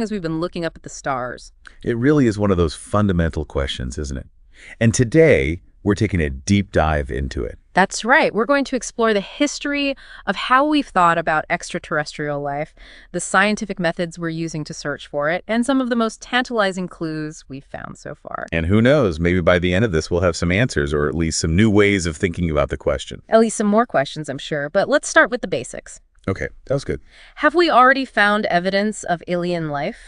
as we've been looking up at the stars. It really is one of those fundamental questions, isn't it? And today, we're taking a deep dive into it. That's right. We're going to explore the history of how we've thought about extraterrestrial life, the scientific methods we're using to search for it, and some of the most tantalizing clues we've found so far. And who knows, maybe by the end of this, we'll have some answers, or at least some new ways of thinking about the question. At least some more questions, I'm sure. But let's start with the basics. Okay, that was good. Have we already found evidence of alien life,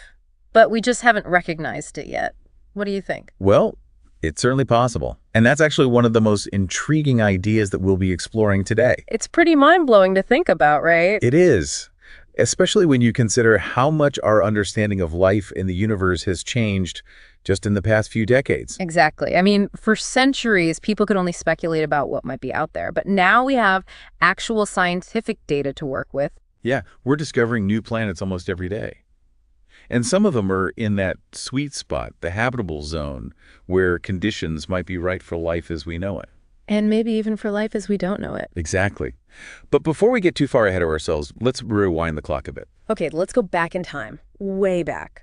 but we just haven't recognized it yet? What do you think? Well, it's certainly possible. And that's actually one of the most intriguing ideas that we'll be exploring today. It's pretty mind-blowing to think about, right? It is, especially when you consider how much our understanding of life in the universe has changed just in the past few decades. Exactly. I mean, for centuries, people could only speculate about what might be out there. But now we have actual scientific data to work with. Yeah, we're discovering new planets almost every day. And some of them are in that sweet spot, the habitable zone, where conditions might be right for life as we know it. And maybe even for life as we don't know it. Exactly. But before we get too far ahead of ourselves, let's rewind the clock a bit. Okay, let's go back in time, way back.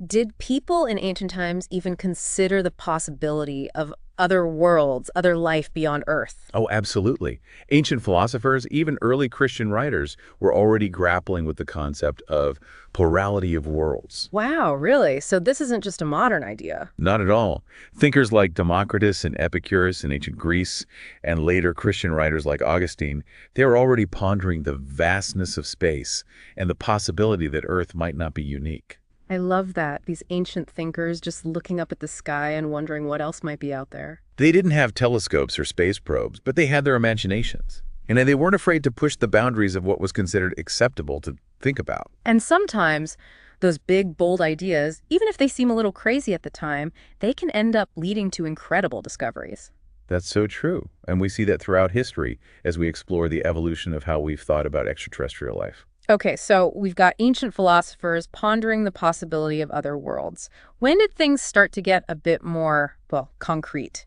Did people in ancient times even consider the possibility of other worlds, other life beyond Earth? Oh, absolutely. Ancient philosophers, even early Christian writers, were already grappling with the concept of plurality of worlds. Wow, really? So this isn't just a modern idea? Not at all. Thinkers like Democritus and Epicurus in ancient Greece, and later Christian writers like Augustine, they were already pondering the vastness of space and the possibility that Earth might not be unique. I love that. These ancient thinkers just looking up at the sky and wondering what else might be out there. They didn't have telescopes or space probes, but they had their imaginations. And they weren't afraid to push the boundaries of what was considered acceptable to think about. And sometimes those big, bold ideas, even if they seem a little crazy at the time, they can end up leading to incredible discoveries. That's so true. And we see that throughout history as we explore the evolution of how we've thought about extraterrestrial life. Okay, so we've got ancient philosophers pondering the possibility of other worlds. When did things start to get a bit more, well, concrete?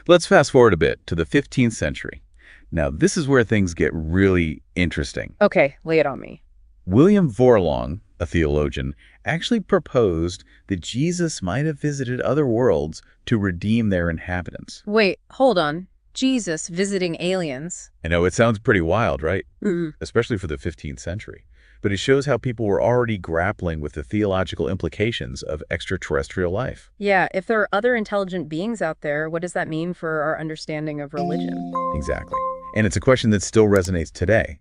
Let's fast forward a bit to the 15th century. Now, this is where things get really interesting. Okay, lay it on me. William Vorlong, a theologian, actually proposed that Jesus might have visited other worlds to redeem their inhabitants. Wait, hold on. Jesus visiting aliens. I know, it sounds pretty wild, right? Mm. Especially for the 15th century. But it shows how people were already grappling with the theological implications of extraterrestrial life. Yeah, if there are other intelligent beings out there, what does that mean for our understanding of religion? Exactly. And it's a question that still resonates today.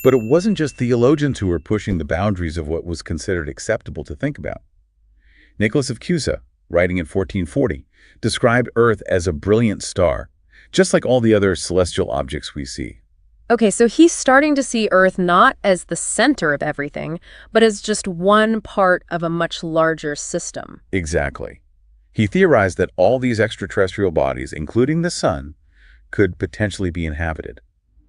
But it wasn't just theologians who were pushing the boundaries of what was considered acceptable to think about. Nicholas of Cusa, writing in 1440, described Earth as a brilliant star, just like all the other celestial objects we see. Okay, so he's starting to see Earth not as the center of everything, but as just one part of a much larger system. Exactly. He theorized that all these extraterrestrial bodies, including the sun, could potentially be inhabited.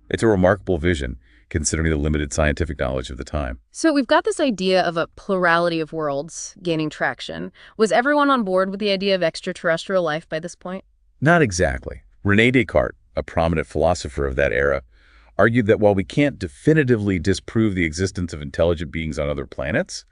It's a remarkable vision, considering the limited scientific knowledge of the time. So we've got this idea of a plurality of worlds gaining traction. Was everyone on board with the idea of extraterrestrial life by this point? Not exactly. René Descartes, a prominent philosopher of that era, argued that while we can't definitively disprove the existence of intelligent beings on other planets,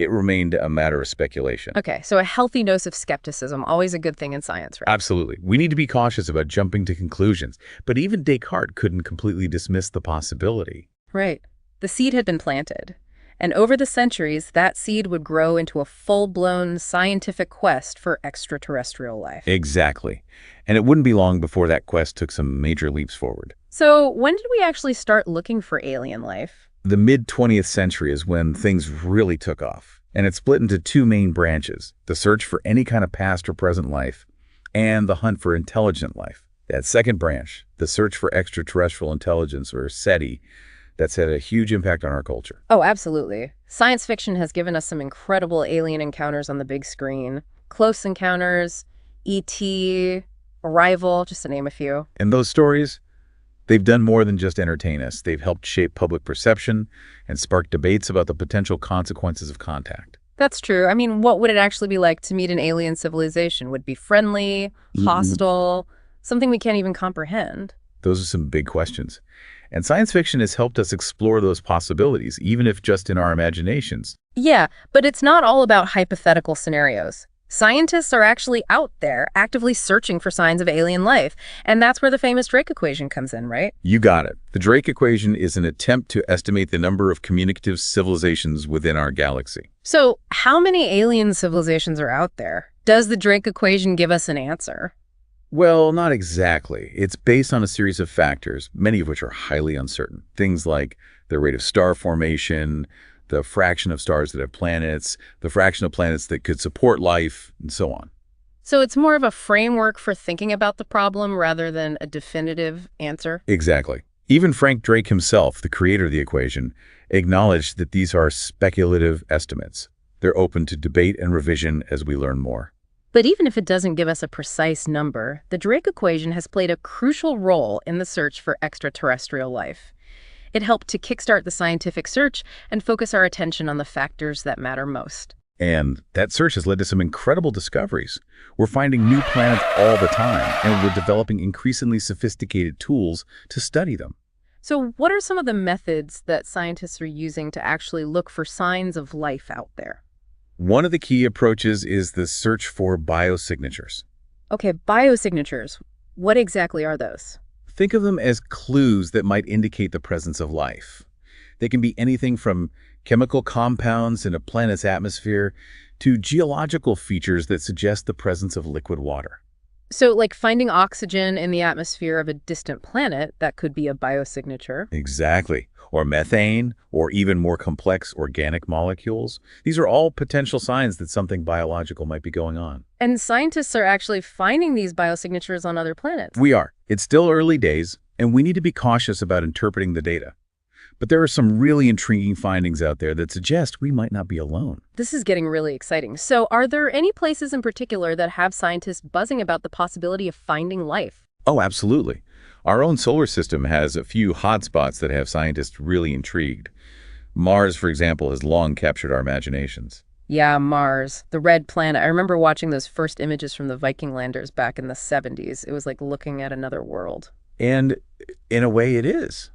it remained a matter of speculation. Okay, so a healthy dose of skepticism, always a good thing in science, right? Absolutely. We need to be cautious about jumping to conclusions, but even Descartes couldn't completely dismiss the possibility. Right. The seed had been planted. And over the centuries, that seed would grow into a full-blown scientific quest for extraterrestrial life. Exactly. And it wouldn't be long before that quest took some major leaps forward. So when did we actually start looking for alien life? The mid-20th century is when things really took off. And it split into two main branches, the search for any kind of past or present life, and the hunt for intelligent life. That second branch, the search for extraterrestrial intelligence, or SETI, that's had a huge impact on our culture. Oh, absolutely. Science fiction has given us some incredible alien encounters on the big screen. Close Encounters, E.T., Arrival, just to name a few. And those stories, they've done more than just entertain us. They've helped shape public perception and spark debates about the potential consequences of contact. That's true. I mean, what would it actually be like to meet an alien civilization? Would it be friendly, hostile, something we can't even comprehend? Those are some big questions. And science fiction has helped us explore those possibilities, even if just in our imaginations. Yeah, but it's not all about hypothetical scenarios. Scientists are actually out there actively searching for signs of alien life, and that's where the famous Drake equation comes in, right? You got it. The Drake equation is an attempt to estimate the number of communicative civilizations within our galaxy. So, how many alien civilizations are out there? Does the Drake equation give us an answer? Well, not exactly. It's based on a series of factors, many of which are highly uncertain. Things like the rate of star formation, the fraction of stars that have planets, the fraction of planets that could support life, and so on. So it's more of a framework for thinking about the problem rather than a definitive answer? Exactly. Even Frank Drake himself, the creator of the equation, acknowledged that these are speculative estimates. They're open to debate and revision as we learn more. But even if it doesn't give us a precise number, the Drake equation has played a crucial role in the search for extraterrestrial life. It helped to kickstart the scientific search and focus our attention on the factors that matter most. And that search has led to some incredible discoveries. We're finding new planets all the time, and we're developing increasingly sophisticated tools to study them. So what are some of the methods that scientists are using to actually look for signs of life out there? One of the key approaches is the search for biosignatures. Okay, biosignatures. What exactly are those? Think of them as clues that might indicate the presence of life. They can be anything from chemical compounds in a planet's atmosphere to geological features that suggest the presence of liquid water. So, like finding oxygen in the atmosphere of a distant planet, that could be a biosignature. Exactly. Or methane, or even more complex organic molecules. These are all potential signs that something biological might be going on. And scientists are actually finding these biosignatures on other planets. We are. It's still early days, and we need to be cautious about interpreting the data. But there are some really intriguing findings out there that suggest we might not be alone. This is getting really exciting. So are there any places in particular that have scientists buzzing about the possibility of finding life? Oh, absolutely. Our own solar system has a few hotspots that have scientists really intrigued. Mars, for example, has long captured our imaginations. Yeah, Mars, the red planet. I remember watching those first images from the Viking landers back in the 70s. It was like looking at another world. And in a way, it is.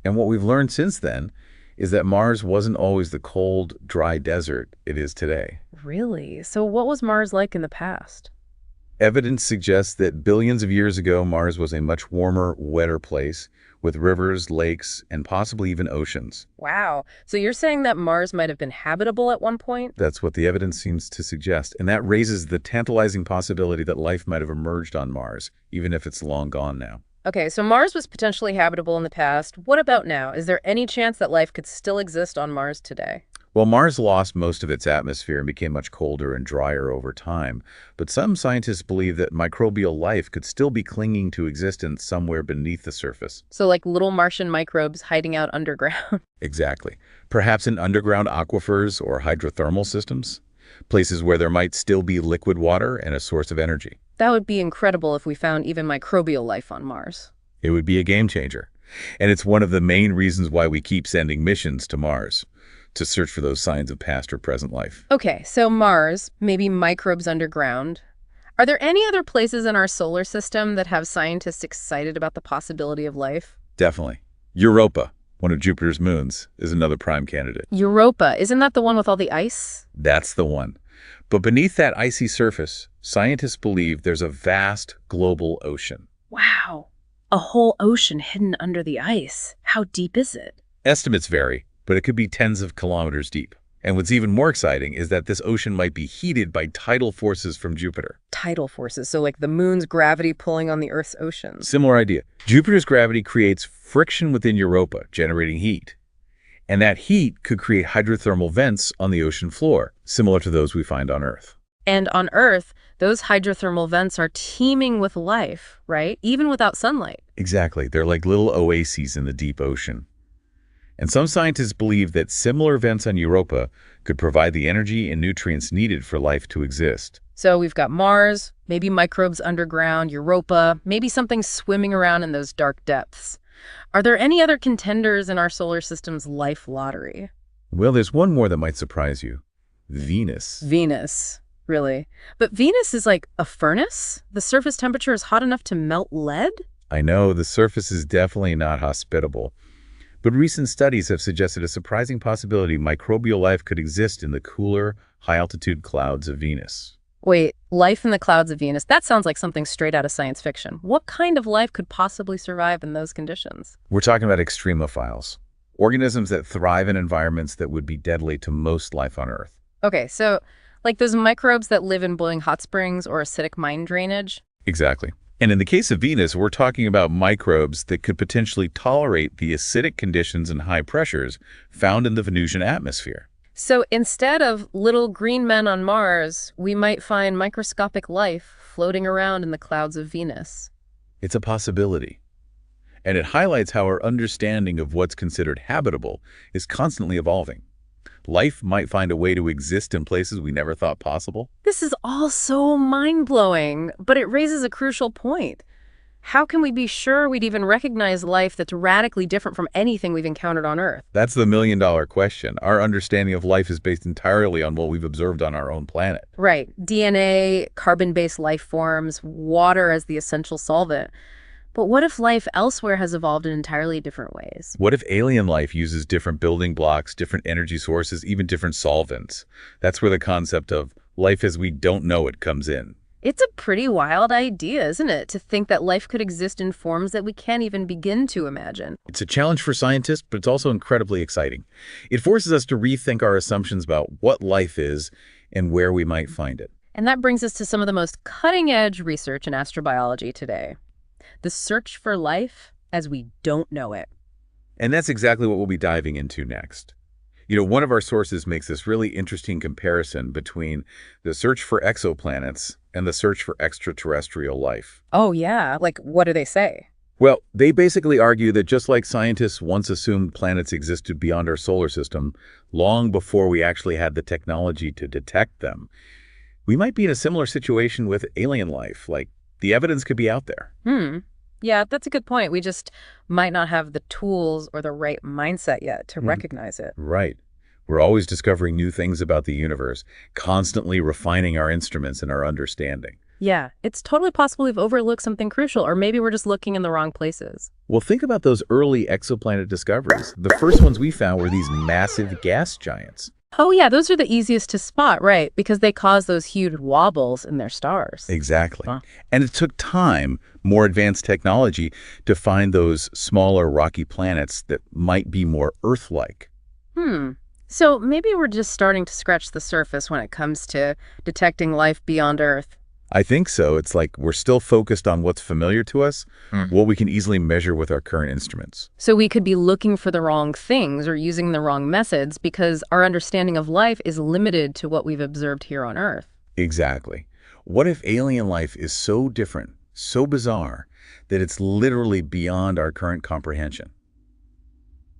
And what we've learned since then is that Mars wasn't always the cold, dry desert it is today. Really? So what was Mars like in the past? Evidence suggests that billions of years ago, Mars was a much warmer, wetter place with rivers, lakes, and possibly even oceans. Wow. So you're saying that Mars might have been habitable at one point? That's what the evidence seems to suggest. And that raises the tantalizing possibility that life might have emerged on Mars, even if it's long gone now. Okay, so Mars was potentially habitable in the past. What about now? Is there any chance that life could still exist on Mars today? Well, Mars lost most of its atmosphere and became much colder and drier over time, but some scientists believe that microbial life could still be clinging to existence somewhere beneath the surface. So like little Martian microbes hiding out underground? Exactly. Perhaps in underground aquifers or hydrothermal systems, places where there might still be liquid water and a source of energy. That would be incredible if we found even microbial life on Mars. It would be a game changer. And it's one of the main reasons why we keep sending missions to Mars, to search for those signs of past or present life. Okay, so Mars, maybe microbes underground. Are there any other places in our solar system that have scientists excited about the possibility of life? Definitely. Europa, one of Jupiter's moons, is another prime candidate. Europa, isn't that the one with all the ice? That's the one. But beneath that icy surface, scientists believe there's a vast global ocean. Wow, a whole ocean hidden under the ice. How deep is it? Estimates vary, but it could be tens of kilometers deep. And what's even more exciting is that this ocean might be heated by tidal forces from Jupiter. Tidal forces, so like the moon's gravity pulling on the Earth's oceans. Similar idea. Jupiter's gravity creates friction within Europa, generating heat. And that heat could create hydrothermal vents on the ocean floor, similar to those we find on Earth. And on Earth, those hydrothermal vents are teeming with life, right? Even without sunlight. Exactly. They're like little oases in the deep ocean. And some scientists believe that similar vents on Europa could provide the energy and nutrients needed for life to exist. So we've got Mars, maybe microbes underground, Europa, maybe something swimming around in those dark depths. Are there any other contenders in our solar system's life lottery? Well, there's one more that might surprise you. Venus. Venus, really. But Venus is like a furnace? The surface temperature is hot enough to melt lead? I know, the surface is definitely not hospitable. But recent studies have suggested a surprising possibility microbial life could exist in the cooler, high-altitude clouds of Venus. Wait, life in the clouds of Venus? That sounds like something straight out of science fiction. What kind of life could possibly survive in those conditions? We're talking about extremophiles, organisms that thrive in environments that would be deadly to most life on Earth. Okay, so like those microbes that live in boiling hot springs or acidic mine drainage? Exactly. And in the case of Venus, we're talking about microbes that could potentially tolerate the acidic conditions and high pressures found in the Venusian atmosphere. So instead of little green men on Mars, we might find microscopic life floating around in the clouds of Venus. It's a possibility. And it highlights how our understanding of what's considered habitable is constantly evolving. Life might find a way to exist in places we never thought possible. This is all so mind-blowing, but it raises a crucial point. How can we be sure we'd even recognize life that's radically different from anything we've encountered on Earth? That's the million-dollar question. Our understanding of life is based entirely on what we've observed on our own planet. Right. DNA, carbon-based life forms, water as the essential solvent. But what if life elsewhere has evolved in entirely different ways? What if alien life uses different building blocks, different energy sources, even different solvents? That's where the concept of life as we don't know it comes in. It's a pretty wild idea, isn't it, to think that life could exist in forms that we can't even begin to imagine. It's a challenge for scientists, but it's also incredibly exciting. It forces us to rethink our assumptions about what life is and where we might find it. And that brings us to some of the most cutting-edge research in astrobiology today. The search for life as we don't know it. And that's exactly what we'll be diving into next. You know, one of our sources makes this really interesting comparison between the search for exoplanets and the search for extraterrestrial life. Oh, yeah. Like, what do they say? Well, they basically argue that just like scientists once assumed planets existed beyond our solar system, long before we actually had the technology to detect them, we might be in a similar situation with alien life. Like, the evidence could be out there. Yeah, that's a good point. We just might not have the tools or the right mindset yet to recognize it. Right. We're always discovering new things about the universe, constantly refining our instruments and our understanding. Yeah, it's totally possible we've overlooked something crucial, or maybe we're just looking in the wrong places. Well, think about those early exoplanet discoveries. The first ones we found were these massive gas giants. Oh, yeah, those are the easiest to spot, right? Because they cause those huge wobbles in their stars. Exactly. And it took time, more advanced technology, to find those smaller rocky planets that might be more Earth-like. So maybe we're just starting to scratch the surface when it comes to detecting life beyond Earth. I think so. It's like we're still focused on what's familiar to us, what we can easily measure with our current instruments. So we could be looking for the wrong things or using the wrong methods because our understanding of life is limited to what we've observed here on Earth. Exactly. What if alien life is so different, so bizarre, that it's literally beyond our current comprehension?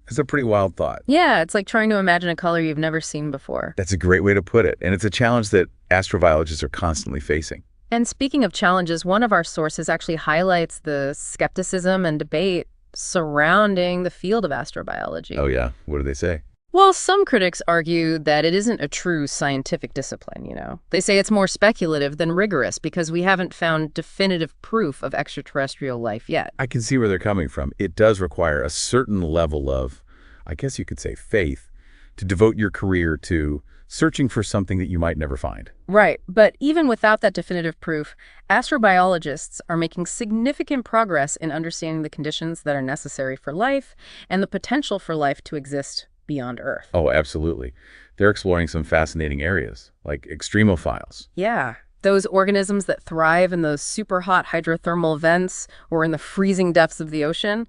It's a pretty wild thought. Yeah, it's like trying to imagine a color you've never seen before. That's a great way to put it. And it's a challenge that astrobiologists are constantly facing. And speaking of challenges, one of our sources actually highlights the skepticism and debate surrounding the field of astrobiology. Oh, yeah? What do they say? Well, some critics argue that it isn't a true scientific discipline, you know. They say it's more speculative than rigorous because we haven't found definitive proof of extraterrestrial life yet. I can see where they're coming from. It does require a certain level of, I guess you could say, faith to devote your career to searching for something that you might never find. Right, but even without that definitive proof, astrobiologists are making significant progress in understanding the conditions that are necessary for life and the potential for life to exist beyond Earth. Oh, absolutely. They're exploring some fascinating areas, like extremophiles. Yeah, those organisms that thrive in those super hot hydrothermal vents or in the freezing depths of the ocean.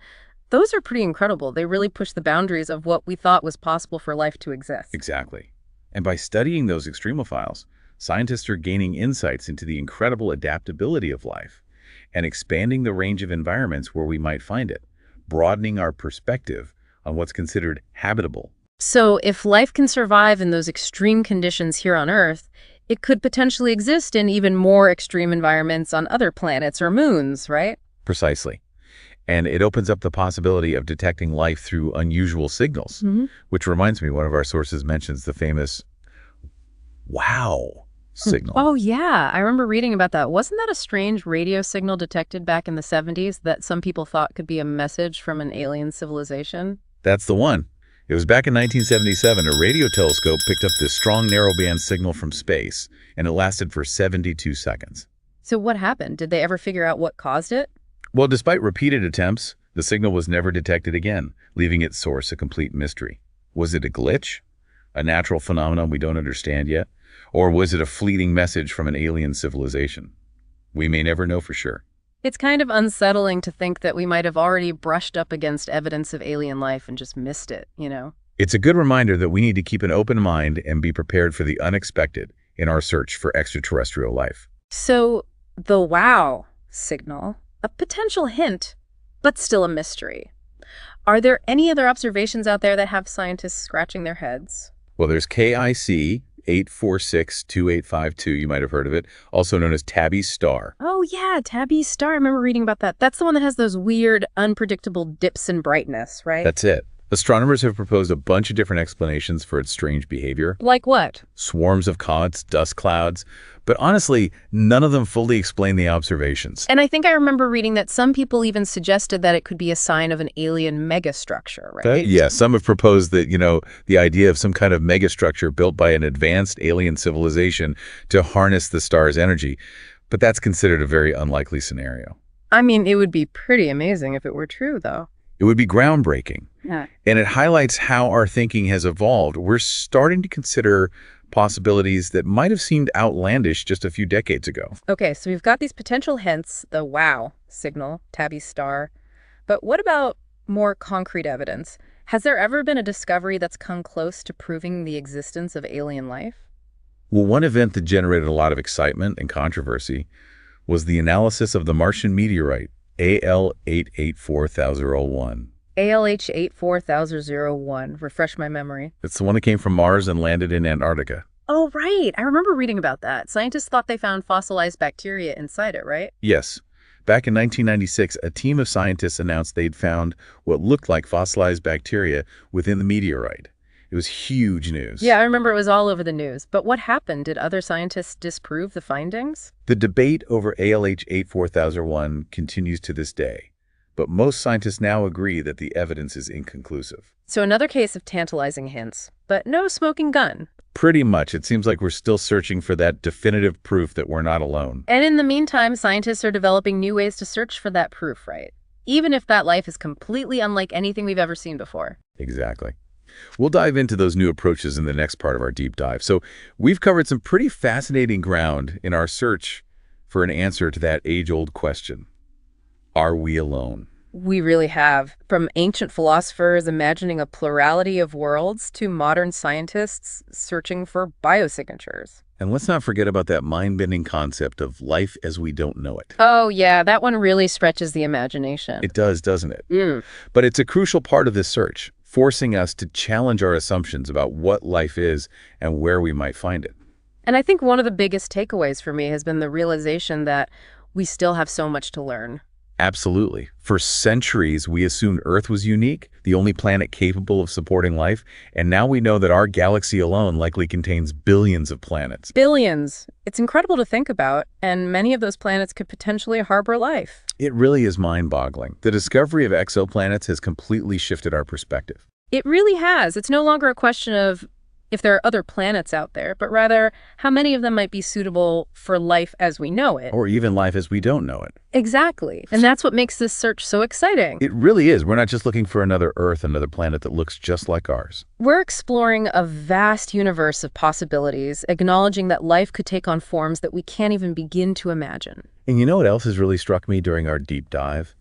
Those are pretty incredible. They really push the boundaries of what we thought was possible for life to exist. Exactly. And by studying those extremophiles, scientists are gaining insights into the incredible adaptability of life and expanding the range of environments where we might find it, broadening our perspective on what's considered habitable. So if life can survive in those extreme conditions here on Earth, it could potentially exist in even more extreme environments on other planets or moons, right? Precisely. And it opens up the possibility of detecting life through unusual signals, which reminds me, one of our sources mentions the famous wow signal. Oh, yeah. I remember reading about that. Wasn't that a strange radio signal detected back in the 70s that some people thought could be a message from an alien civilization? That's the one. It was back in 1977, a radio telescope picked up this strong narrowband signal from space, and it lasted for 72 seconds. So what happened? Did they ever figure out what caused it? Well, despite repeated attempts, the signal was never detected again, leaving its source a complete mystery. Was it a glitch? A natural phenomenon we don't understand yet? Or was it a fleeting message from an alien civilization? We may never know for sure. It's kind of unsettling to think that we might have already brushed up against evidence of alien life and just missed it, you know? It's a good reminder that we need to keep an open mind and be prepared for the unexpected in our search for extraterrestrial life. So, the wow signal, a potential hint, but still a mystery. Are there any other observations out there that have scientists scratching their heads? Well, there's KIC 8462852, you might have heard of it, also known as Tabby's star. Oh yeah, Tabby's star. I remember reading about that. That's the one that has those weird, unpredictable dips in brightness, right? That's it. Astronomers have proposed a bunch of different explanations for its strange behavior. Like what? Swarms of comets, dust clouds. But honestly, none of them fully explain the observations. And I think I remember reading that some people even suggested that it could be a sign of an alien megastructure, right? Yeah, some have proposed that, the idea of some kind of megastructure built by an advanced alien civilization to harness the star's energy. But that's considered a very unlikely scenario. I mean, it would be pretty amazing if it were true, though. It would be groundbreaking. Yeah. And it highlights how our thinking has evolved. We're starting to consider possibilities that might have seemed outlandish just a few decades ago. Okay, so we've got these potential hints, the wow signal, Tabby's star. But what about more concrete evidence? Has there ever been a discovery that's come close to proving the existence of alien life? Well, one event that generated a lot of excitement and controversy was the analysis of the Martian meteorite, AL-884,001. ALH-84001. Refresh my memory. It's the one that came from Mars and landed in Antarctica. Oh, right. I remember reading about that. Scientists thought they found fossilized bacteria inside it, right? Yes. Back in 1996, a team of scientists announced they'd found what looked like fossilized bacteria within the meteorite. It was huge news. Yeah, I remember it was all over the news. But what happened? Did other scientists disprove the findings? The debate over ALH-84001 continues to this day, but most scientists now agree that the evidence is inconclusive. So another case of tantalizing hints, but no smoking gun. Pretty much. It seems like we're still searching for that definitive proof that we're not alone. And in the meantime, scientists are developing new ways to search for that proof, right? Even if that life is completely unlike anything we've ever seen before. Exactly. We'll dive into those new approaches in the next part of our deep dive. So we've covered some pretty fascinating ground in our search for an answer to that age-old question. Are we alone? We really have. From ancient philosophers imagining a plurality of worlds to modern scientists searching for biosignatures. And let's not forget about that mind-bending concept of life as we don't know it. Oh, yeah, that one really stretches the imagination. It does, doesn't it? Mm. But it's a crucial part of this search, forcing us to challenge our assumptions about what life is and where we might find it. And I think one of the biggest takeaways for me has been the realization that we still have so much to learn. Absolutely. For centuries, we assumed Earth was unique, the only planet capable of supporting life, and now we know that our galaxy alone likely contains billions of planets. Billions. It's incredible to think about, and many of those planets could potentially harbor life. It really is mind-boggling. The discovery of exoplanets has completely shifted our perspective. It really has. It's no longer a question of if there are other planets out there, but rather how many of them might be suitable for life as we know it. Or even life as we don't know it. Exactly. And that's what makes this search so exciting. It really is. We're not just looking for another Earth, another planet that looks just like ours. We're exploring a vast universe of possibilities, acknowledging that life could take on forms that we can't even begin to imagine. And you know what else has really struck me during our deep dive?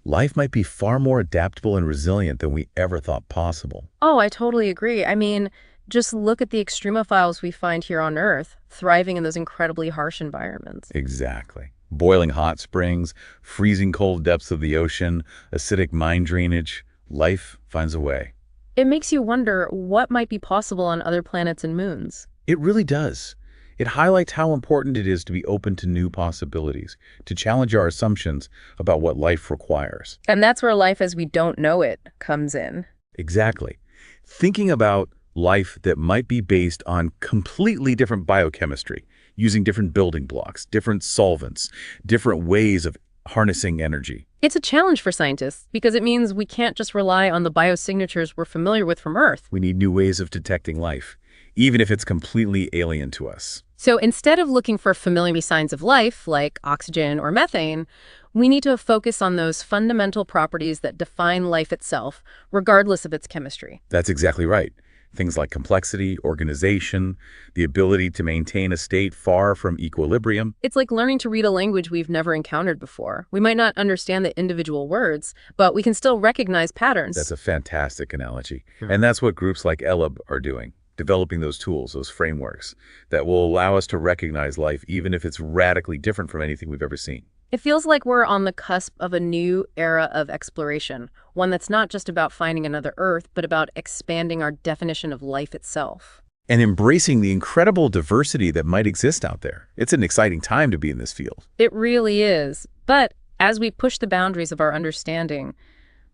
Life might be far more adaptable and resilient than we ever thought possible. Oh, I totally agree. I mean, just look at the extremophiles we find here on Earth, thriving in those incredibly harsh environments. Exactly. Boiling hot springs, freezing cold depths of the ocean, acidic mine drainage. Life finds a way. It makes you wonder what might be possible on other planets and moons. It really does. It highlights how important it is to be open to new possibilities, to challenge our assumptions about what life requires. And that's where life as we don't know it comes in. Exactly. Thinking about life that might be based on completely different biochemistry, using different building blocks, different solvents, different ways of harnessing energy. It's a challenge for scientists because it means we can't just rely on the biosignatures we're familiar with from Earth. We need new ways of detecting life, even if it's completely alien to us. So instead of looking for familiar signs of life, like oxygen or methane, we need to focus on those fundamental properties that define life itself, regardless of its chemistry. That's exactly right. Things like complexity, organization, the ability to maintain a state far from equilibrium. It's like learning to read a language we've never encountered before. We might not understand the individual words, but we can still recognize patterns. That's a fantastic analogy. And that's what groups like ELAB are doing, developing those tools, those frameworks that will allow us to recognize life even if it's radically different from anything we've ever seen. It feels like we're on the cusp of a new era of exploration, one that's not just about finding another Earth, but about expanding our definition of life itself. And embracing the incredible diversity that might exist out there. It's an exciting time to be in this field. It really is. But as we push the boundaries of our understanding,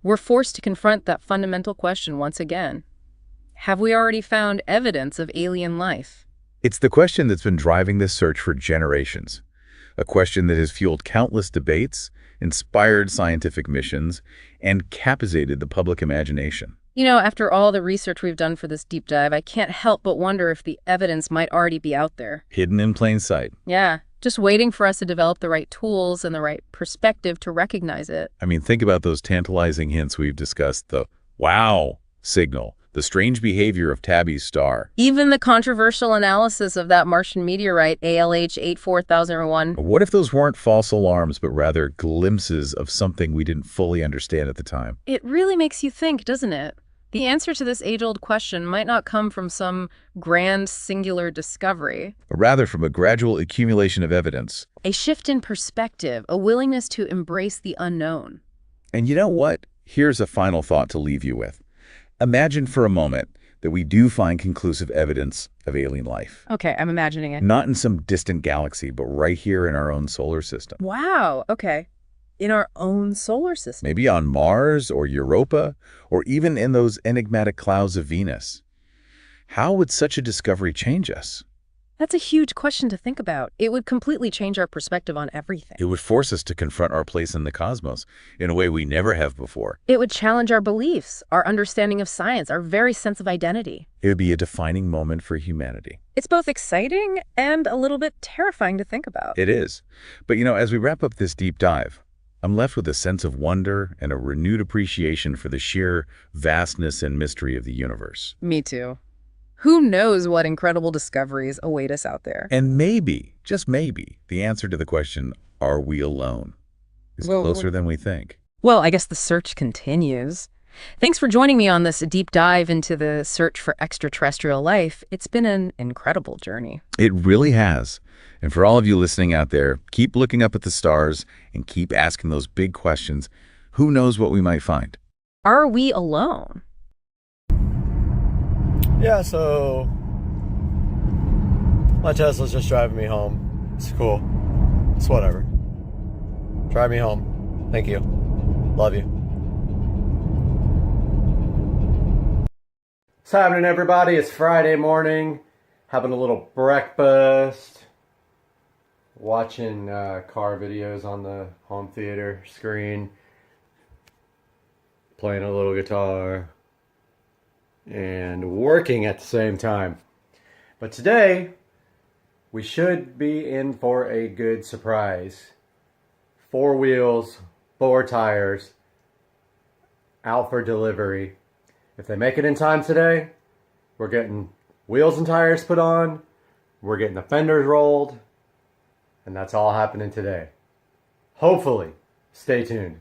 we're forced to confront that fundamental question once again. Have we already found evidence of alien life? It's the question that's been driving this search for generations. A question that has fueled countless debates, inspired scientific missions, and captivated the public imagination. You know, after all the research we've done for this deep dive, I can't help but wonder if the evidence might already be out there. Hidden in plain sight. Yeah, just waiting for us to develop the right tools and the right perspective to recognize it. I mean, think about those tantalizing hints we've discussed, the wow signal, the strange behavior of Tabby's star. Even the controversial analysis of that Martian meteorite, ALH 84001. What if those weren't false alarms, but rather glimpses of something we didn't fully understand at the time? It really makes you think, doesn't it? The answer to this age-old question might not come from some grand singular discovery. Rather from a gradual accumulation of evidence. A shift in perspective, a willingness to embrace the unknown. And you know what? Here's a final thought to leave you with. Imagine for a moment that we do find conclusive evidence of alien life. Okay, I'm imagining it. Not in some distant galaxy, but right here in our own solar system. Wow, okay. In our own solar system. Maybe on Mars or Europa, or even in those enigmatic clouds of Venus. How would such a discovery change us? That's a huge question to think about. It would completely change our perspective on everything. It would force us to confront our place in the cosmos in a way we never have before. It would challenge our beliefs, our understanding of science, our very sense of identity. It would be a defining moment for humanity. It's both exciting and a little bit terrifying to think about. It is. But as we wrap up this deep dive, I'm left with a sense of wonder and a renewed appreciation for the sheer vastness and mystery of the universe. Me too. Who knows what incredible discoveries await us out there? And maybe, just maybe, the answer to the question, are we alone, is closer than we think. Well, I guess the search continues. Thanks for joining me on this deep dive into the search for extraterrestrial life. It's been an incredible journey. It really has. And for all of you listening out there, keep looking up at the stars and keep asking those big questions. Who knows what we might find? Are we alone? Yeah, so my Tesla's just driving me home. It's cool. It's whatever. Drive me home. Thank you. Love you. What's happening, everybody? It's Friday morning. Having a little breakfast. Watching car videos on the home theater screen. Playing a little guitar. And working at the same time. But today, we should be in for a good surprise. 4 wheels, 4 tires, out for delivery. If they make it in time today, we're getting wheels and tires put on, we're getting the fenders rolled, and that's all happening today. Hopefully. Stay tuned.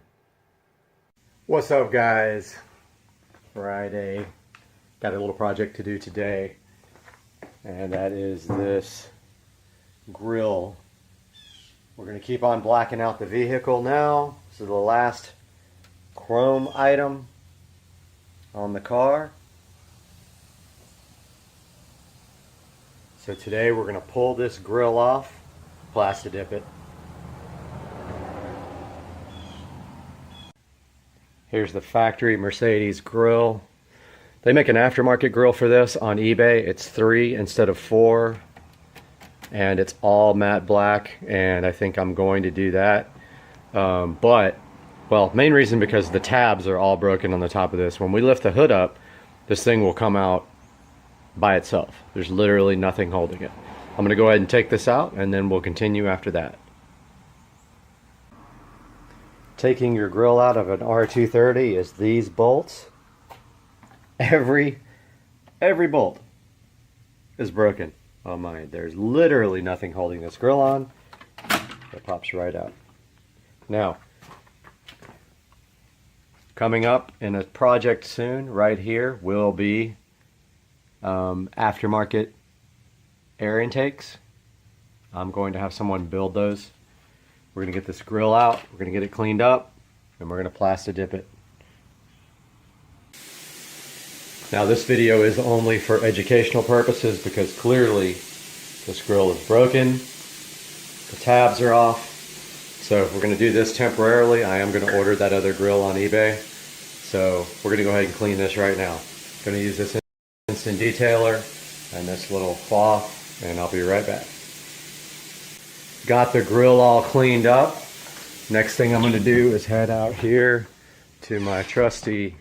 What's up, guys? Friday. Got a little project to do today, and that is this grill. We're going to keep on blacking out the vehicle now. This is the last chrome item on the car. So today we're going to pull this grill off, plasti dip it. Here's the factory Mercedes grill. They make an aftermarket grill for this on eBay. It's 3 instead of 4. And it's all matte black. And I think I'm going to do that. Well, main reason because the tabs are all broken on the top of this. When we lift the hood up, this thing will come out by itself. There's literally nothing holding it. I'm going to go ahead and take this out, and then we'll continue after that. Taking your grill out of an R230 is these bolts. Every bolt is broken on mine. There's literally nothing holding this grill on. It pops right out. Now, coming up in a project soon, right here, will be aftermarket air intakes. I'm going to have someone build those. We're going to get this grill out, we're going to get it cleaned up, and we're going to plasti dip it. Now this video is only for educational purposes because clearly this grill is broken, the tabs are off. So if we're going to do this temporarily, I am going to order that other grill on eBay. So we're going to go ahead and clean this right now. I'm going to use this instant detailer and this little cloth, and I'll be right back. Got the grill all cleaned up. Next thing I'm going to do is head out here to my trusty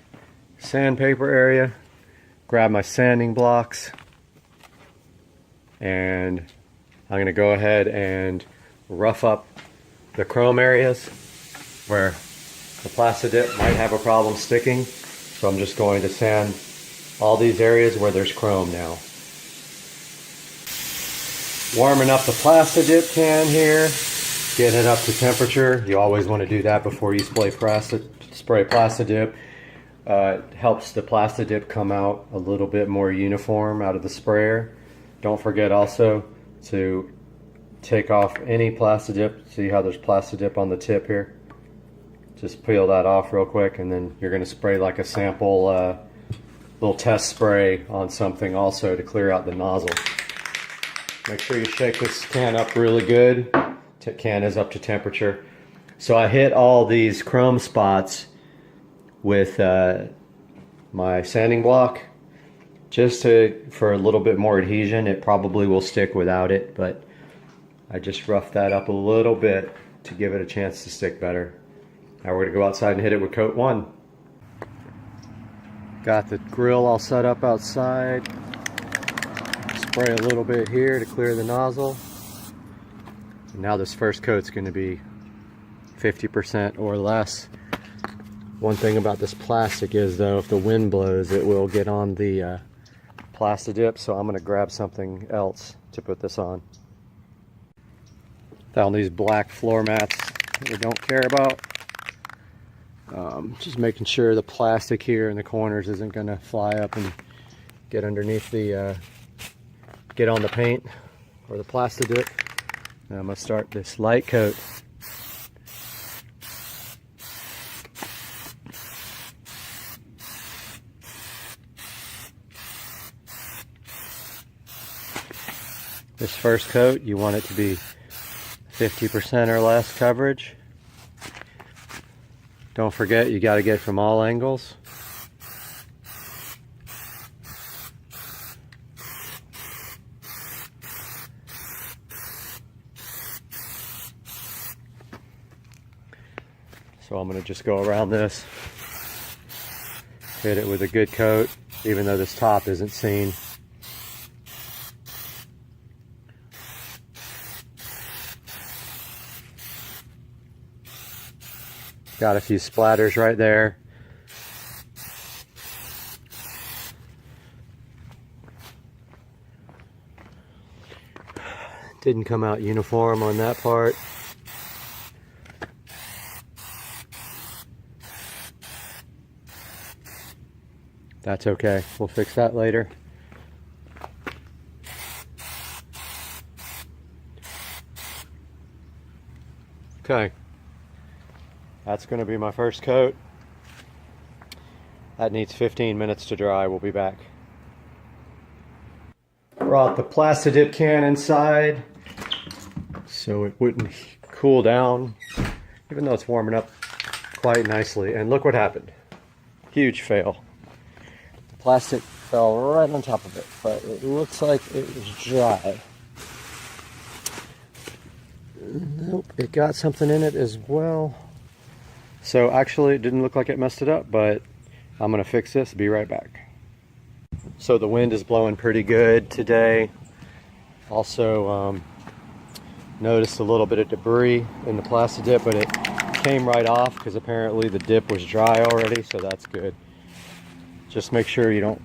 sandpaper area, grab my sanding blocks, and I'm going to go ahead and rough up the chrome areas where the plasti dip might have a problem sticking. So I'm just going to sand all these areas where there's chrome now. Warming up the plasti dip can here, getting it up to temperature. You always want to do that before you spray plasti dip. It helps the plasti dip come out a little bit more uniform out of the sprayer. Don't forget also to take off any plasti dip. See how there's plasti dip on the tip here? Just peel that off real quick, and then you're going to spray like a sample little test spray on something also to clear out the nozzle. Make sure you shake this can up really good. The can is up to temperature. So I hit all these chrome spots with my sanding block just for a little bit more adhesion. It probably will stick without it, but I just roughed that up a little bit to give it a chance to stick better. Now we're going to go outside and hit it with coat 1. Got the grill all set up outside. Spray a little bit here to clear the nozzle. And now this first coat's going to be 50% or less. One thing about this plastic is though, if the wind blows, it will get on the plasti dip, so I'm going to grab something else to put this on. Found these black floor mats that we don't care about. Just making sure the plastic here in the corners isn't going to fly up and get underneath the get on the paint or the plasti dip. And I'm going to start this light coat. This first coat, you want it to be 50% or less coverage. Don't forget, you got to get from all angles. So I'm going to just go around this, hit it with a good coat, even though this top isn't seen. Got a few splatters right there. Didn't come out uniform on that part. That's okay, we'll fix that later. Okay. That's going to be my first coat. That needs 15 minutes to dry. We'll be back. Brought the plasti dip can inside so it wouldn't cool down, even though it's warming up quite nicely. And look what happened. Huge fail. The plastic fell right on top of it, but it looks like it was dry. Nope, it got something in it as well. So actually it didn't look like it messed it up, but I'm gonna fix this, be right back. So the wind is blowing pretty good today. Also noticed a little bit of debris in the plastic dip, but it came right off because apparently the dip was dry already, so that's good. Just make sure you don't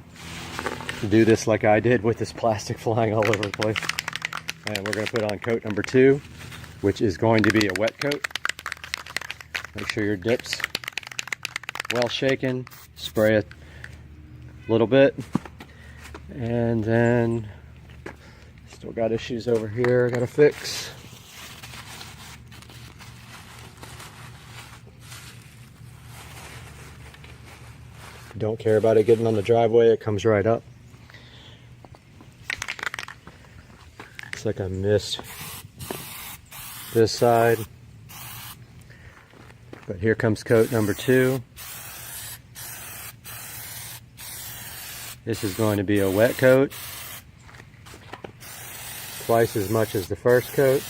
do this like I did with this plastic flying all over the place. And we're gonna put on coat number 2, which is going to be a wet coat. Make sure your dip's well shaken, spray it a little bit, and then still got issues over here I gotta fix. Don't care about it getting on the driveway, it comes right up. Looks like I missed this side. But here comes coat number 2. This is going to be a wet coat. Twice as much as the first coat.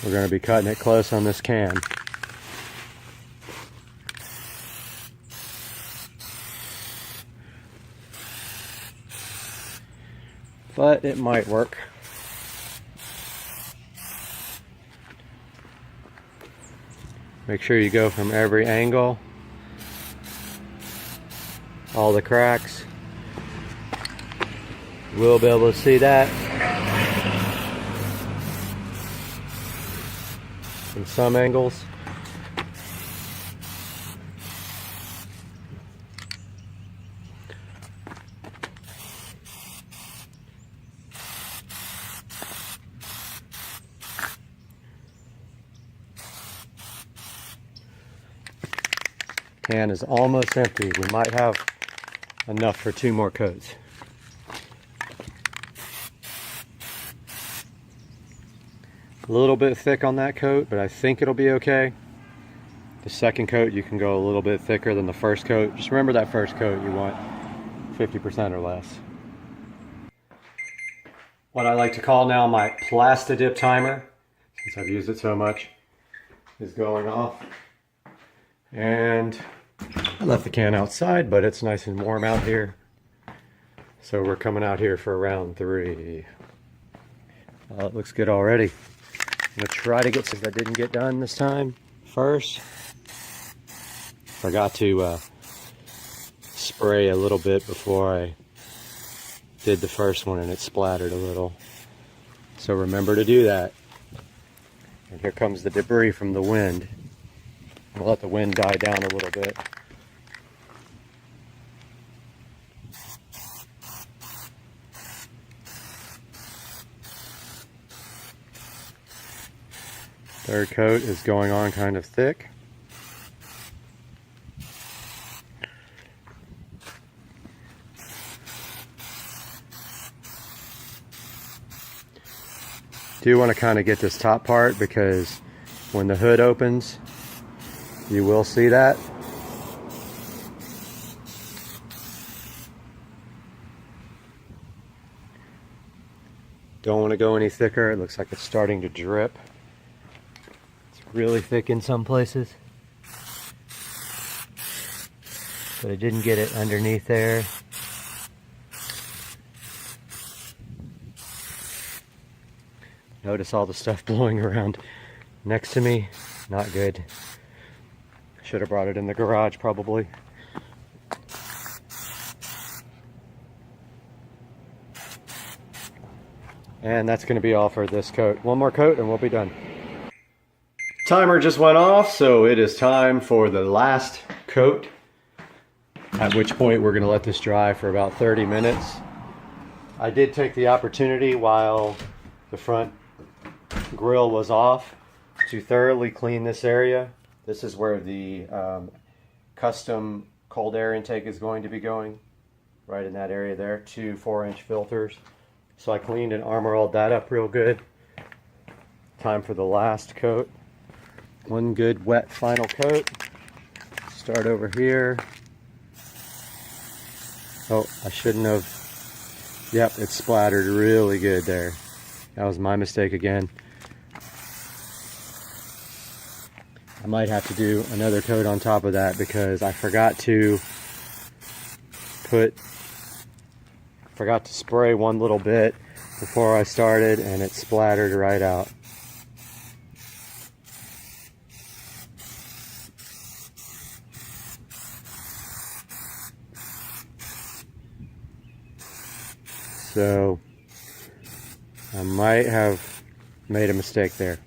We're going to be cutting it close on this can. But it might work. Make sure you go from every angle. All the cracks. We'll be able to see that. In some angles. Can is almost empty. We might have enough for 2 more coats. A little bit thick on that coat, but I think it'll be okay. The second coat, you can go a little bit thicker than the first coat. Just remember that first coat, you want 50% or less. What I like to call now my Plastidip timer, since I've used it so much, is going off. And I left the can outside, but it's nice and warm out here. So we're coming out here for round 3. It looks good already. I'm gonna try to get some that didn't get done this time first. Forgot to spray a little bit before I did the first one and it splattered a little. So remember to do that. And here comes the debris from the wind. We'll let the wind die down a little bit. Third coat is going on kind of thick. Do want to kind of get this top part because when the hood opens, you will see that. Don't want to go any thicker. It looks like it's starting to drip. Really thick in some places, but I didn't get it underneath there. Notice all the stuff blowing around next to me. Not good. Should have brought it in the garage probably. And that's going to be all for this coat. One more coat and we'll be done. Timer just went off, so it is time for the last coat, at which point we're going to let this dry for about 30 minutes. I did take the opportunity while the front grill was off to thoroughly clean this area. This is where the custom cold air intake is going to be going, right in that area there, 2 4-inch filters. So I cleaned and armor-alled that up real good. Time for the last coat. One good wet final coat. Start over here. Oh, I shouldn't have. Yep, it splattered really good there. That was my mistake again. I might have to do another coat on top of that because I forgot to spray one little bit before I started and it splattered right out. So I might have made a mistake there.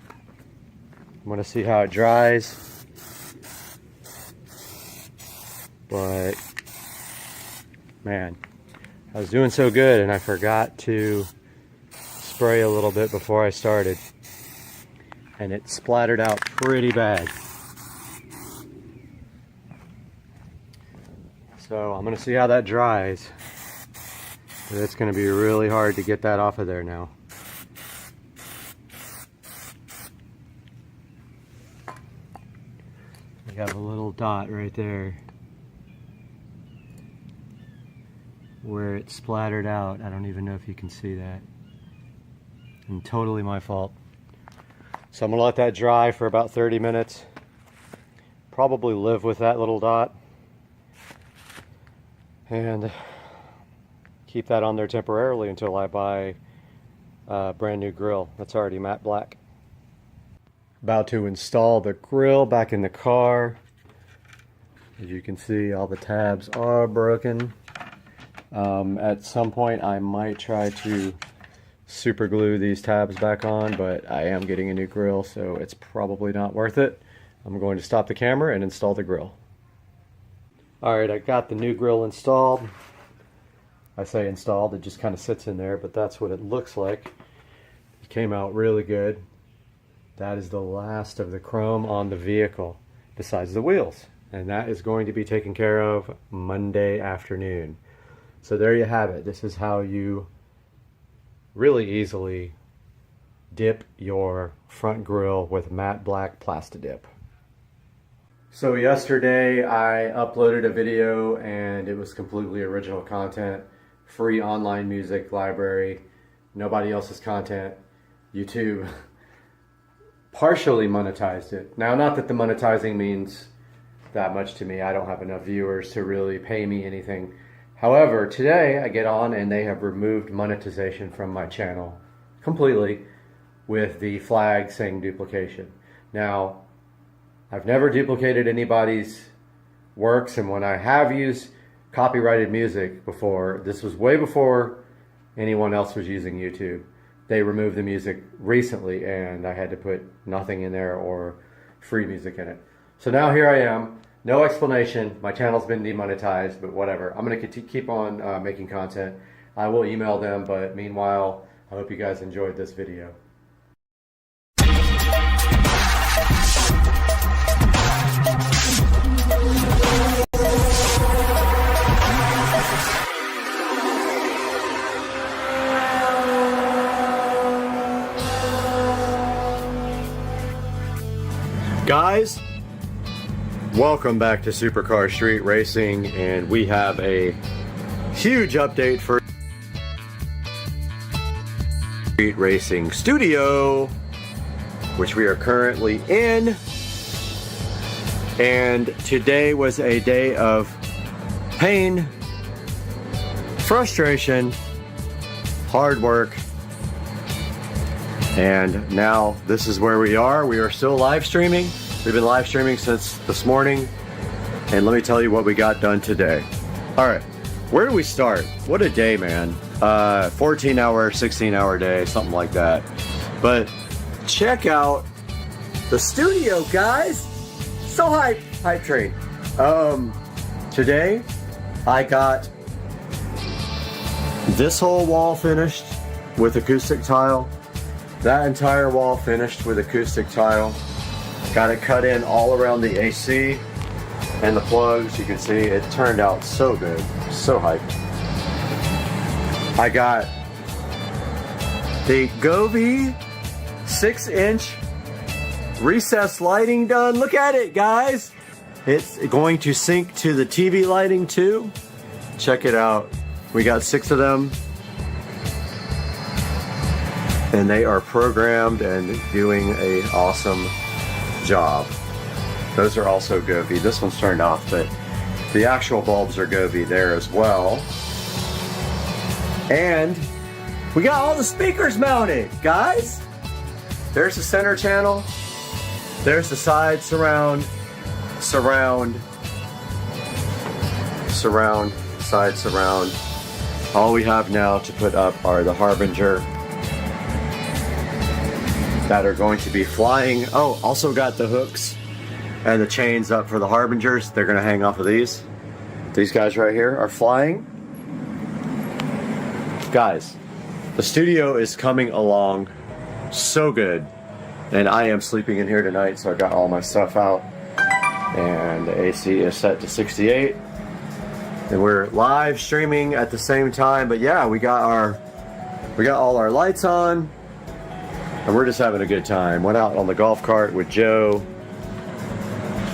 I'm gonna see how it dries, but man, I was doing so good and I forgot to spray a little bit before I started and it splattered out pretty bad. So I'm gonna see how that dries. It's gonna be really hard to get that off of there now. I got a little dot right there where it splattered out. I don't even know if you can see that. And totally my fault. So I'm gonna let that dry for about 30 minutes. Probably live with that little dot. And keep that on there temporarily until I buy a brand new grill that's already matte black. About to install the grill back in the car. As you can see, all the tabs are broken. At some point I might try to super glue these tabs back on, but I am getting a new grill, so it's probably not worth it. I'm going to stop the camera and install the grill. Alright, I got the new grill installed. I say installed, it just kind of sits in there, but that's what it looks like. It came out really good. That is the last of the chrome on the vehicle, besides the wheels. And that is going to be taken care of Monday afternoon. So there you have it. This is how you really easily dip your front grille with matte black Plastidip. So yesterday I uploaded a video and it was completely original content. Free online music library. Nobody else's content. YouTube partially monetized it. Now, not that the monetizing means that much to me. I don't have enough viewers to really pay me anything. However, today I get on and they have removed monetization from my channel completely with the flag saying duplication. Now, I've never duplicated anybody's works, and when I have used copyrighted music before, this was way before anyone else was using YouTube. They removed the music recently and I had to put nothing in there or free music in it. So now here I am, no explanation. My channel's been demonetized, but whatever. I'm gonna keep on making content. I will email them, but meanwhile, I hope you guys enjoyed this video. Guys, welcome back to Supercar Street Racing, and we have a huge update for Street Racing Studio, which we are currently in. And today was a day of pain, frustration, hard work, and now this is where we are. We are still live streaming. We've been live streaming since this morning, and let me tell you what we got done today. All right, where do we start? What a day, man. 14-hour, 16-hour day, something like that. But check out the studio, guys. So hype train. Today I got this whole wall finished with acoustic tile. That entire wall finished with acoustic tile. Got it cut in all around the AC and the plugs. You can see it turned out so good, so hyped. I got the Gobi 6-inch recessed lighting done. Look at it, guys. It's going to sync to the TV lighting too. Check it out. We got 6 of them. And they are programmed and doing an awesome job. Those are also Govee. This one's turned off, but the actual bulbs are Govee there as well. And we got all the speakers mounted, guys. There's the center channel. There's the side surround, side surround. All we have now to put up are the Harbinger that are going to be flying. Oh, also got the hooks and the chains up for the Harbingers. They're gonna hang off of these. These guys right here are flying. Guys, the studio is coming along so good. And I am sleeping in here tonight, so I got all my stuff out. And the AC is set to 68. And we're live streaming at the same time. But yeah, we got all our lights on. And we're just having a good time. Went out on the golf cart with Joe.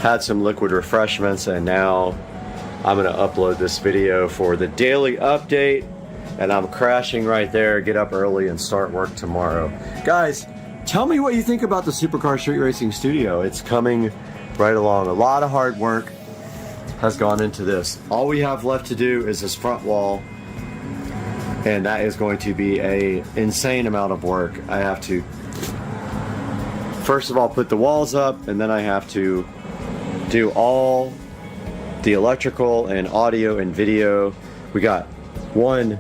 Had some liquid refreshments, and now I'm gonna upload this video for the daily update. And I'm crashing right there, get up early and start work tomorrow. Guys, tell me what you think about the Supercar Street Racing Studio. It's coming right along. A lot of hard work has gone into this. All we have left to do is this front wall, and that is going to be an insane amount of work. I have to, first of all, put the walls up, and then I have to do all the electrical and audio and video. We got 1,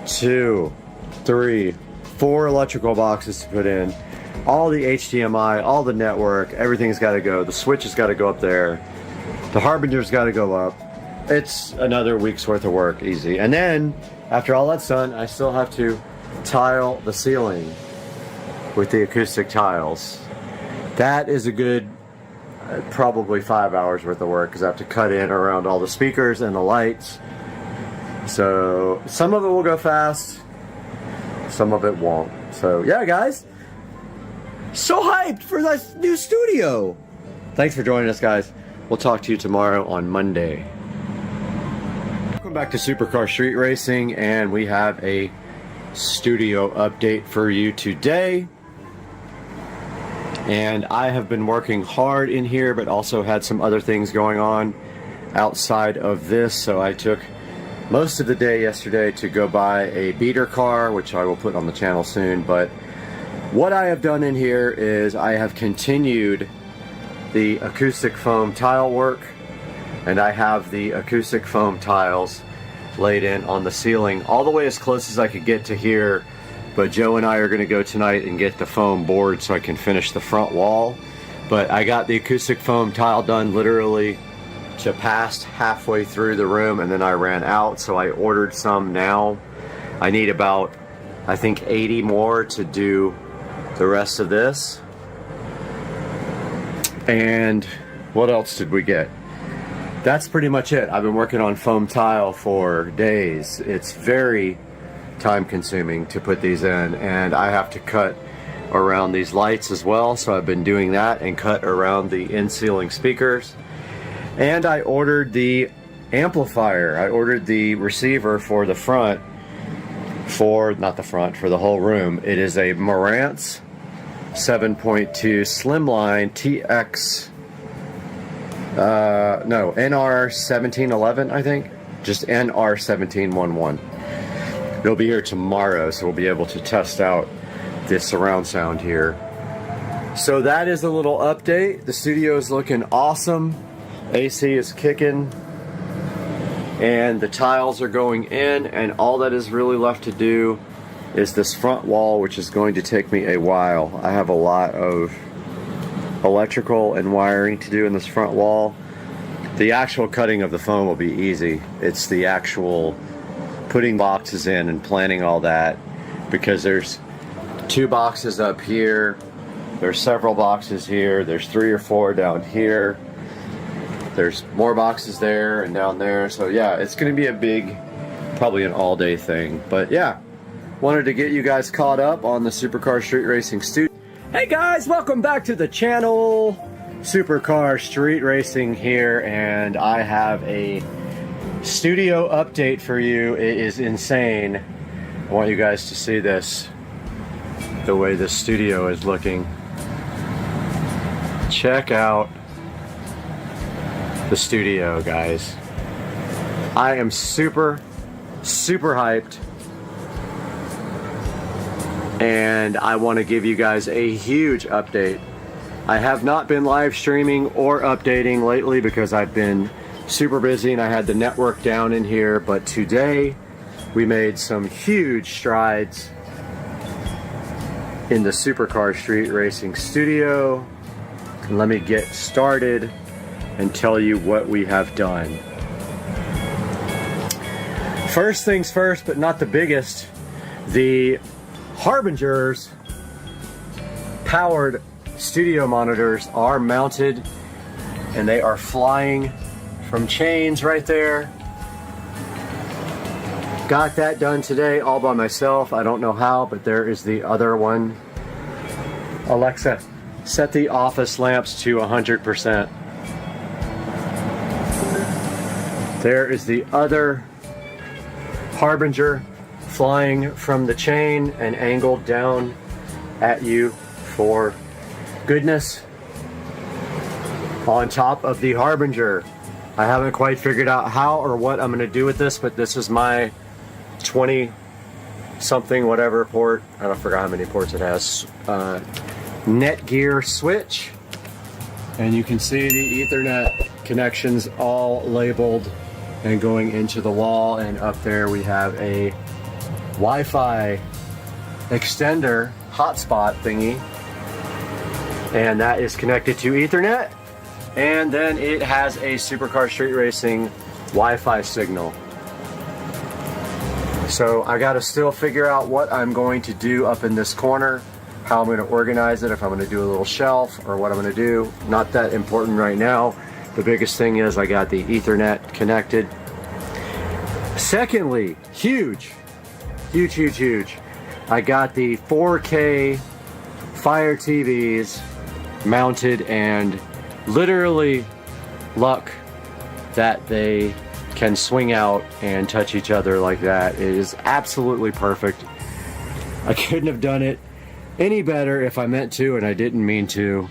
2, 3, 4 electrical boxes to put in. All the HDMI, all the network, everything's got to go. The switch has got to go up there. The Harbinger's got to go up. It's another week's worth of work, easy. And then, after all that's done, I still have to tile the ceiling with the acoustic tiles. That is a good, probably 5 hours worth of work, because I have to cut in around all the speakers and the lights. So, some of it will go fast, some of it won't. So, yeah, guys. So hyped for this new studio. Thanks for joining us, guys. We'll talk to you tomorrow on Monday. Welcome back to Supercar Street Racing, and we have a studio update for you today. And I have been working hard in here, but also had some other things going on outside of this. So I took most of the day yesterday to go buy a beater car, which I will put on the channel soon. But what I have done in here is I have continued the acoustic foam tile work, and I have the acoustic foam tiles laid in on the ceiling all the way as close as I could get to here. But Joe and I are going to go tonight and get the foam board so I can finish the front wall. But I got the acoustic foam tile done literally to past halfway through the room, and then I ran out, so I ordered some now. I need about, I think, 80 more to do the rest of this. And what else did we get? That's pretty much it. I've been working on foam tile for days. It's very time consuming to put these in, and I have to cut around these lights as well, so I've been doing that, and cut around the in-ceiling speakers. And I ordered the amplifier. I ordered the receiver for the front, for the whole room. It is a Marantz 7.2 Slimline TX, NR1711, I think. Just NR1711. It'll be here tomorrow, so we'll be able to test out the surround sound here. So that is a little update. The studio is looking awesome. AC is kicking. And the tiles are going in, and all that is really left to do is this front wall, which is going to take me a while. I have a lot of electrical and wiring to do in this front wall. The actual cutting of the foam will be easy. It's the actual putting boxes in and planning all that, because there's 2 boxes up here, there's several boxes here, there's 3 or 4 down here, there's more boxes there and down there. So yeah, it's gonna be a big, probably an all-day thing. But yeah, wanted to get you guys caught up on the Supercar Street Racing Studio. Hey guys, welcome back to the channel. Supercar Street Racing here, and I have a studio update for you. It is insane. I want you guys to see this, the way the studio is looking. Check out the studio, guys. I am super hyped, and I want to give you guys a huge update. I have not been live streaming or updating lately because I've been super busy and I had the network down in here, but today we made some huge strides in the Supercar Street Racing studio. Let me get started and tell you what we have done. First things first, but not the biggest, the Harbinger's powered studio monitors are mounted and they are flying from chains right there. Got that done today all by myself. I don't know how, but there is the other one. Alexa, set the office lamps to 100%. There is the other Harbinger flying from the chain and angled down at you for goodness. On top of the Harbinger. I haven't quite figured out how or what I'm going to do with this, but this is my 20 something whatever port. I don't forget how many ports it has. Netgear switch, and you can see the Ethernet connections all labeled and going into the wall, and up there we have a Wi-Fi extender hotspot thingy, and that is connected to Ethernet, and then it has a Supercar Street Racing Wi-Fi signal. So I got to still figure out what I'm going to do up in this corner, how I'm going to organize it, if I'm going to do a little shelf or what I'm going to do. Not that important right now. The biggest thing is I got the Ethernet connected. Secondly, huge, I got the 4K Fire TVs mounted, and literally luck that they can swing out and touch each other like that. It is absolutely perfect. I couldn't have done it any better if I meant to, and I didn't mean to.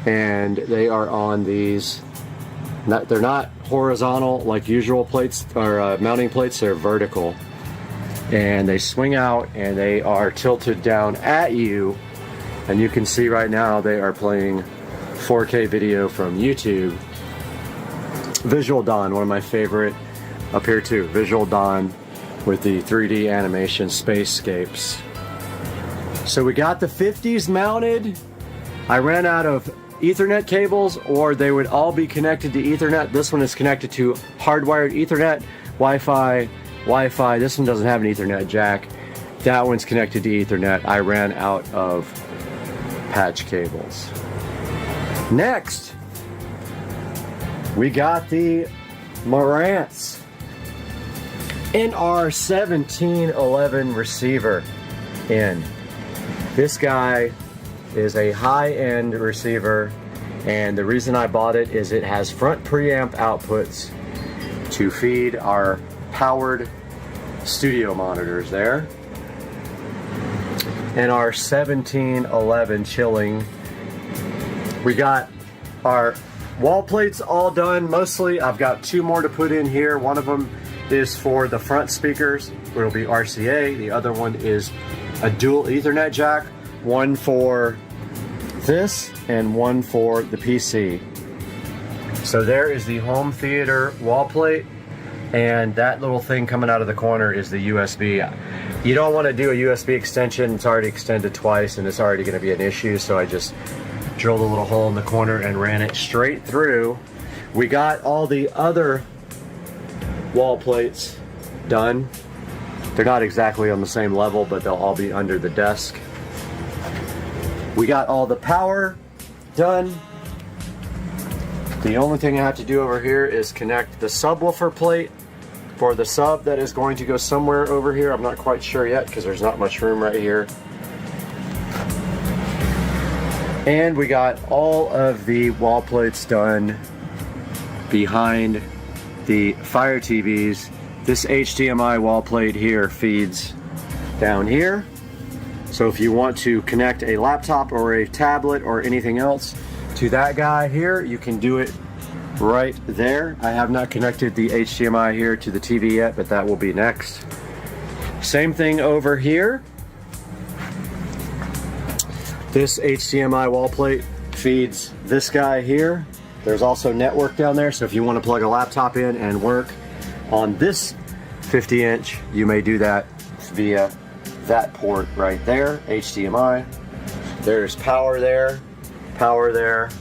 And they are on these, they're not horizontal like usual plates or mounting plates, they're vertical. And they swing out and they are tilted down at you. And you can see right now they are playing 4K video from YouTube. Visual Dawn, one of my favorite up here too. Visual Dawn with the 3D animation spacescapes. So we got the 50s mounted. I ran out of Ethernet cables, or they would all be connected to Ethernet. This one is connected to hardwired Ethernet, Wi-Fi. This one doesn't have an Ethernet jack. That one's connected to Ethernet. I ran out of patch cables. Next, we got the Marantz NR1711 receiver in. This guy is a high-end receiver, and the reason I bought it is it has front preamp outputs to feed our powered studio monitors there, and our 1711 chilling. We got our wall plates all done mostly. I've got two more to put in here. One of them is for the front speakers, where it'll be RCA. The other one is a dual Ethernet jack, one for this and one for the PC. So there is the home theater wall plate, and that little thing coming out of the corner is the USB. You don't want to do a USB extension. It's already extended twice and it's already going to be an issue, so I just drilled a little hole in the corner and ran it straight through. We got all the other wall plates done. They're not exactly on the same level, but they'll all be under the desk. We got all the power done. The only thing I have to do over here is connect the subwoofer plate for the sub that is going to go somewhere over here. I'm not quite sure yet because there's not much room right here. And we got all of the wall plates done behind the Fire TVs. This HDMI wall plate here feeds down here. So if you want to connect a laptop or a tablet or anything else to that guy here, you can do it right there. I have not connected the HDMI here to the TV yet, but that will be next. Same thing over here. This HDMI wall plate feeds this guy here. There's also network down there, so if you want to plug a laptop in and work on this 50-inch, you may do that via that port right there, HDMI. There's power there, power there,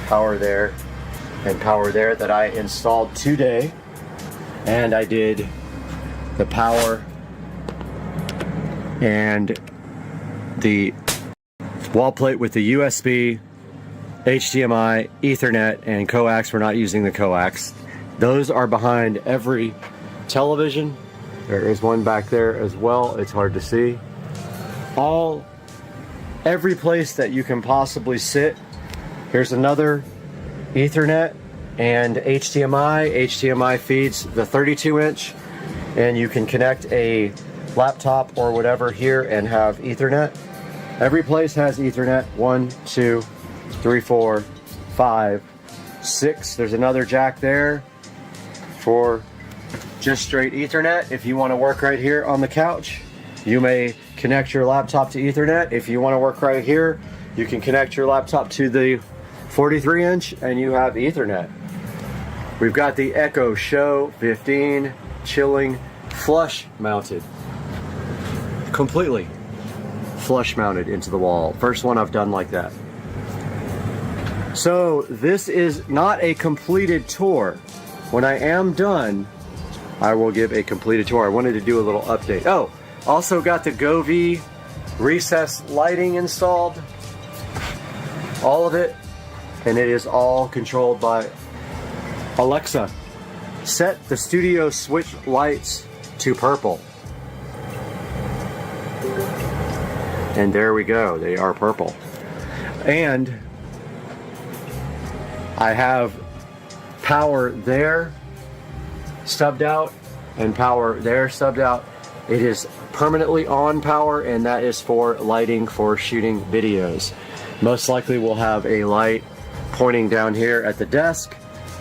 power there, and power there that I installed today. And I did the power and the wall plate with the USB, HDMI, Ethernet, and coax. We're not using the coax. Those are behind every television. There is one back there as well. It's hard to see. Every place that you can possibly sit. Here's another Ethernet and HDMI. HDMI feeds the 32-inch, and you can connect a laptop or whatever here and have Ethernet. Every place has Ethernet. 1, 2, 3, 4, 5, 6. There's another jack there for just straight Ethernet. If you want to work right here on the couch, you may connect your laptop to Ethernet. If you want to work right here, you can connect your laptop to the 43-inch and you have Ethernet. We've got the Echo Show 15 chilling flush mounted. Completely flush mounted into the wall. First one I've done like that. So this is not a completed tour. When I am done, I will give a completed tour. I wanted to do a little update. Oh, also got the Govee recessed lighting installed. All of it. And it is all controlled by Alexa. Set the studio switch lights to purple. And there we go, they are purple. And I have power there stubbed out and power there stubbed out. It is permanently on power, and that is for lighting for shooting videos. Most likely we'll have a light pointing down here at the desk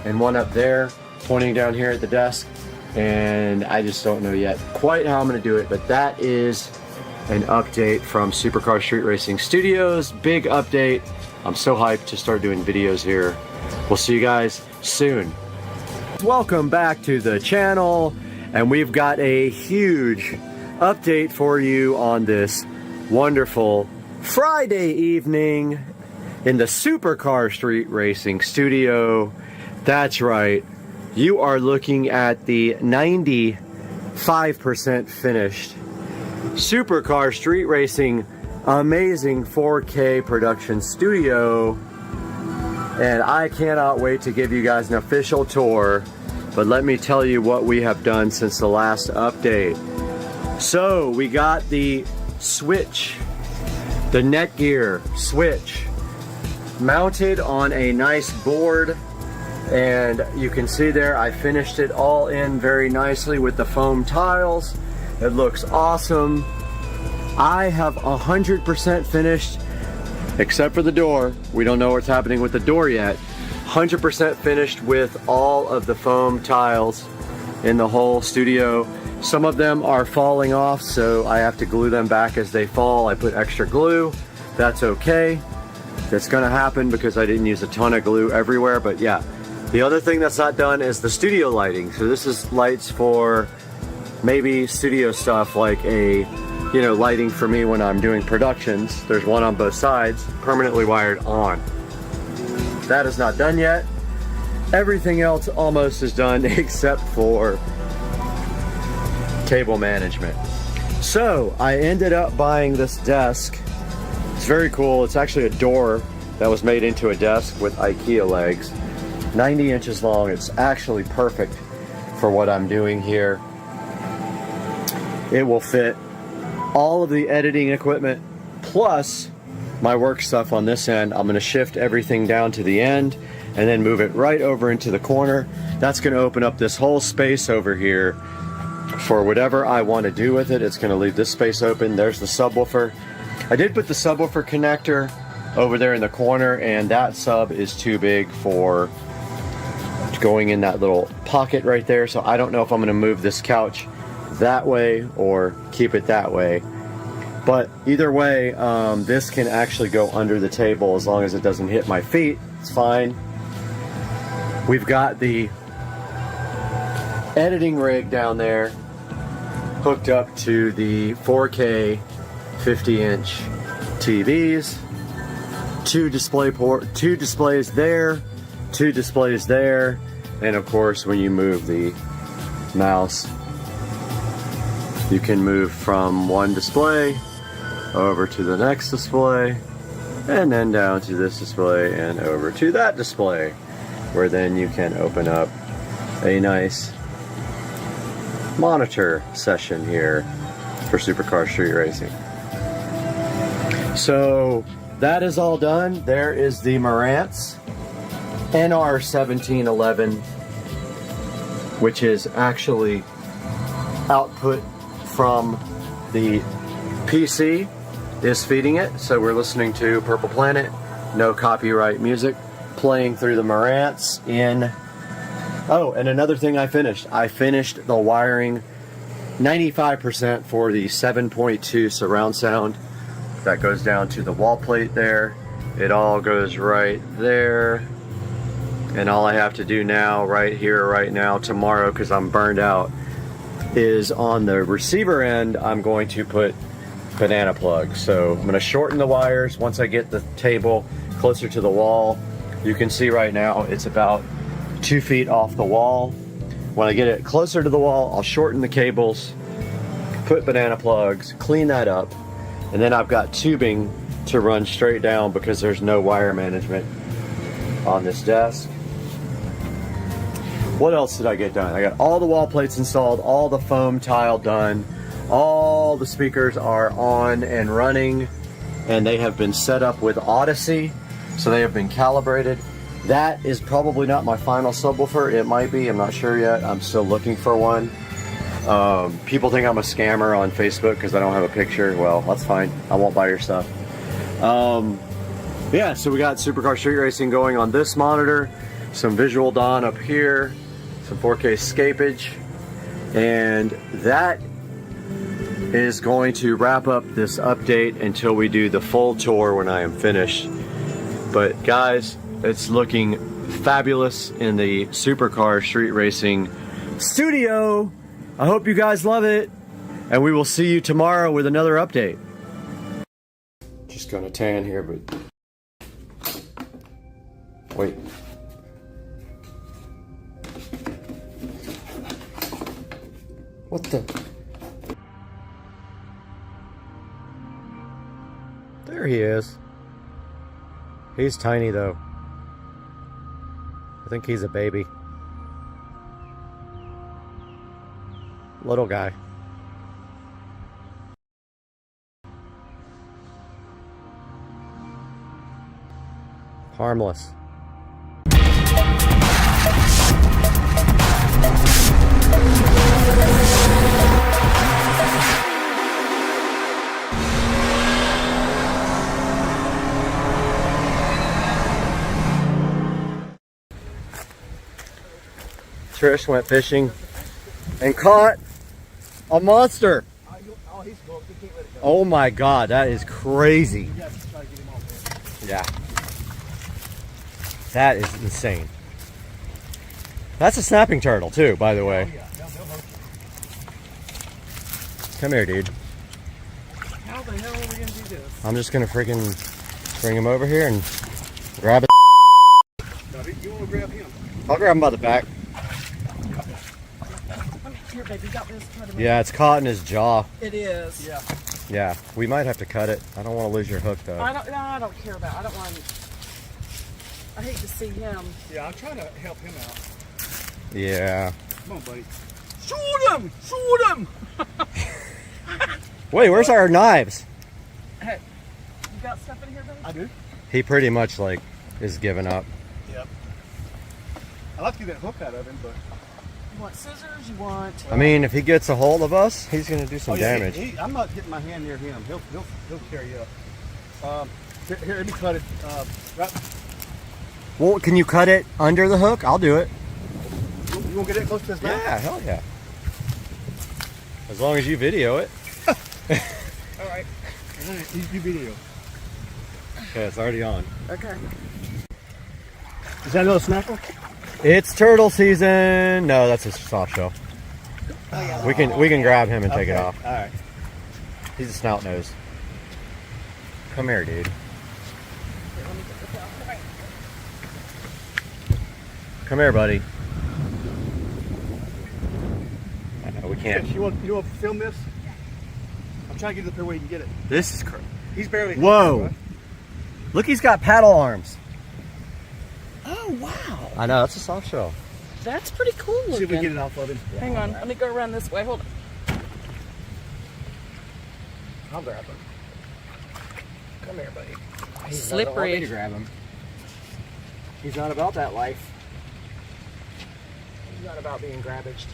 and one up there pointing down here at the desk, and I just don't know yet quite how I'm going to do it, but that is an update from Supercar Street Racing Studios. Big update. I'm so hyped to start doing videos here. We'll see you guys soon. Welcome back to the channel, and we've got a huge update for you on this wonderful Friday evening in the Supercar Street Racing Studio. That's right, you are looking at the 95% finished Supercar Street Racing amazing 4K production studio, and I cannot wait to give you guys an official tour. But let me tell you what we have done since the last update. So we got the switch, the Netgear switch, mounted on a nice board, and you can see there I finished it all in very nicely with the foam tiles. It looks awesome. I have 100% finished, except for the door. We don't know what's happening with the door yet. 100% finished with all of the foam tiles in the whole studio. Some of them are falling off, so I have to glue them back as they fall. I put extra glue. That's okay. That's gonna happen because I didn't use a ton of glue everywhere, but yeah. The other thing that's not done is the studio lighting. So this is lights for maybe studio stuff, like a, you know, lighting for me when I'm doing productions. There's one on both sides, permanently wired on. That is not done yet. Everything else almost is done except for cable management. So I ended up buying this desk. It's very cool. It's actually a door that was made into a desk with IKEA legs. 90 inches long. It's actually perfect for what I'm doing here. It will fit all of the editing equipment plus my work stuff on this end. I'm going to shift everything down to the end and then move it right over into the corner. That's going to open up this whole space over here for whatever I want to do with it. It's going to leave this space open. There's the subwoofer. I did put the subwoofer connector over there in the corner, and that sub is too big for going in that little pocket right there. So I don't know if I'm going to move this couch that way or keep it that way. But either way, this can actually go under the table as long as it doesn't hit my feet. It's fine. We've got the editing rig down there hooked up to the 4K 50-inch TVs. Two displays there, two displays there, and of course when you move the mouse, you can move from one display over to the next display, and then down to this display and over to that display, where then you can open up a nice monitor session here for Supercar Street Racing. So that is all done. There is the Marantz NR1711, which is actually output from the PC is feeding it. So we're listening to Purple Planet, no copyright music, playing through the Marantz in... Oh, and another thing I finished the wiring 95% for the 7.2 surround sound. That goes down to the wall plate there. It all goes right there. And all I have to do now, right here, right now, tomorrow, because I'm burned out, is on the receiver end, I'm going to put banana plugs. So I'm going to shorten the wires once I get the table closer to the wall. You can see right now it's about 2 feet off the wall. When I get it closer to the wall, I'll shorten the cables, put banana plugs, clean that up, and then I've got tubing to run straight down because there's no wire management on this desk. What else did I get done? I got all the wall plates installed, all the foam tile done, all the speakers are on and running, and they have been set up with Odyssey, so they have been calibrated. That is probably not my final subwoofer. It might be, I'm not sure yet. I'm still looking for one. People think I'm a scammer on Facebook because I don't have a picture. Well, that's fine. I won't buy your stuff. Yeah, so we got Supercar Street Racing going on this monitor, some Visual Dawn up here, some 4K scapage, and that is going to wrap up this update until we do the full tour when I am finished. But guys, it's looking fabulous in the Supercar Street Racing studio. I hope you guys love it, and we will see you tomorrow with another update. Just gonna tan here, but wait. What the? There he is. He's tiny though. I think he's a baby. Little guy. Harmless. Trish went fishing and caught a monster. Oh my God, that is crazy. Yeah. That is insane. That's a snapping turtle too, by the way. Come here, dude. How the hell are we gonna do this? I'm just gonna freaking bring him over here and grab it. You wanna grab him? I'll grab him by the back. Here, baby, you got this. Yeah, it's caught in his jaw. It is. Yeah. Yeah, we might have to cut it. I don't want to lose your hook though. I don't care about. I don't want. I hate to see him. Yeah, I'm trying to help him out. Yeah. Come on, buddy. Shoot him! Shoot him! Wait, where's our knives? Hey, you got stuff in here, buddy? I do. He pretty much like is giving up. Yep. I'd like to get that hook out of him, but. You want scissors? You want? I mean, if he gets a hold of us, he's gonna do some damage. I'm not getting my hand near him. He'll carry you up. Here, let me cut it. Right. Well, can you cut it under the hook? I'll do it. You want to get it close to his back? Yeah, hell yeah. As long as you video it. All right. You video. Okay, it's already on. Okay. Is that another snackle? It's turtle season. No, that's a soft shell. Oh, yeah. We can grab him and take it off. All right. He's a snout nose. Come here, dude. Come here, buddy. We can't. You want to film this? I'm trying to get it up there where you can get it. This is crazy. He's barely. Whoa! Right? Look, he's got paddle arms. Oh wow. I know, that's a soft shell. That's pretty cool looking. See if we can get it off of him. Hang on, let me go around this way. Hold on. I'll grab him. Come here, buddy. He Slippery. doesn't want me to grab him. He's not about that life. He's not about being grabbaged.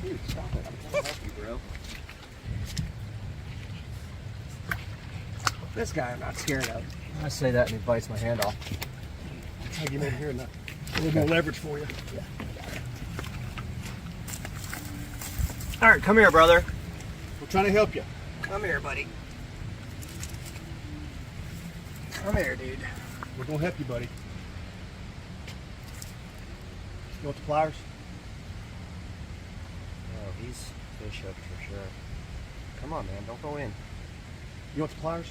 Dude, stop it. I'm trying to help you, bro. This guy I'm not scared of. I say that and he bites my hand off. I'll get in here and a little more leverage for you. Yeah. All right, come here, brother. We're trying to help you. Come here, buddy. Come here, dude. We're gonna help you, buddy. You want the pliers? Oh, he's fish hooked for sure. Come on, man. Don't go in. You want the pliers?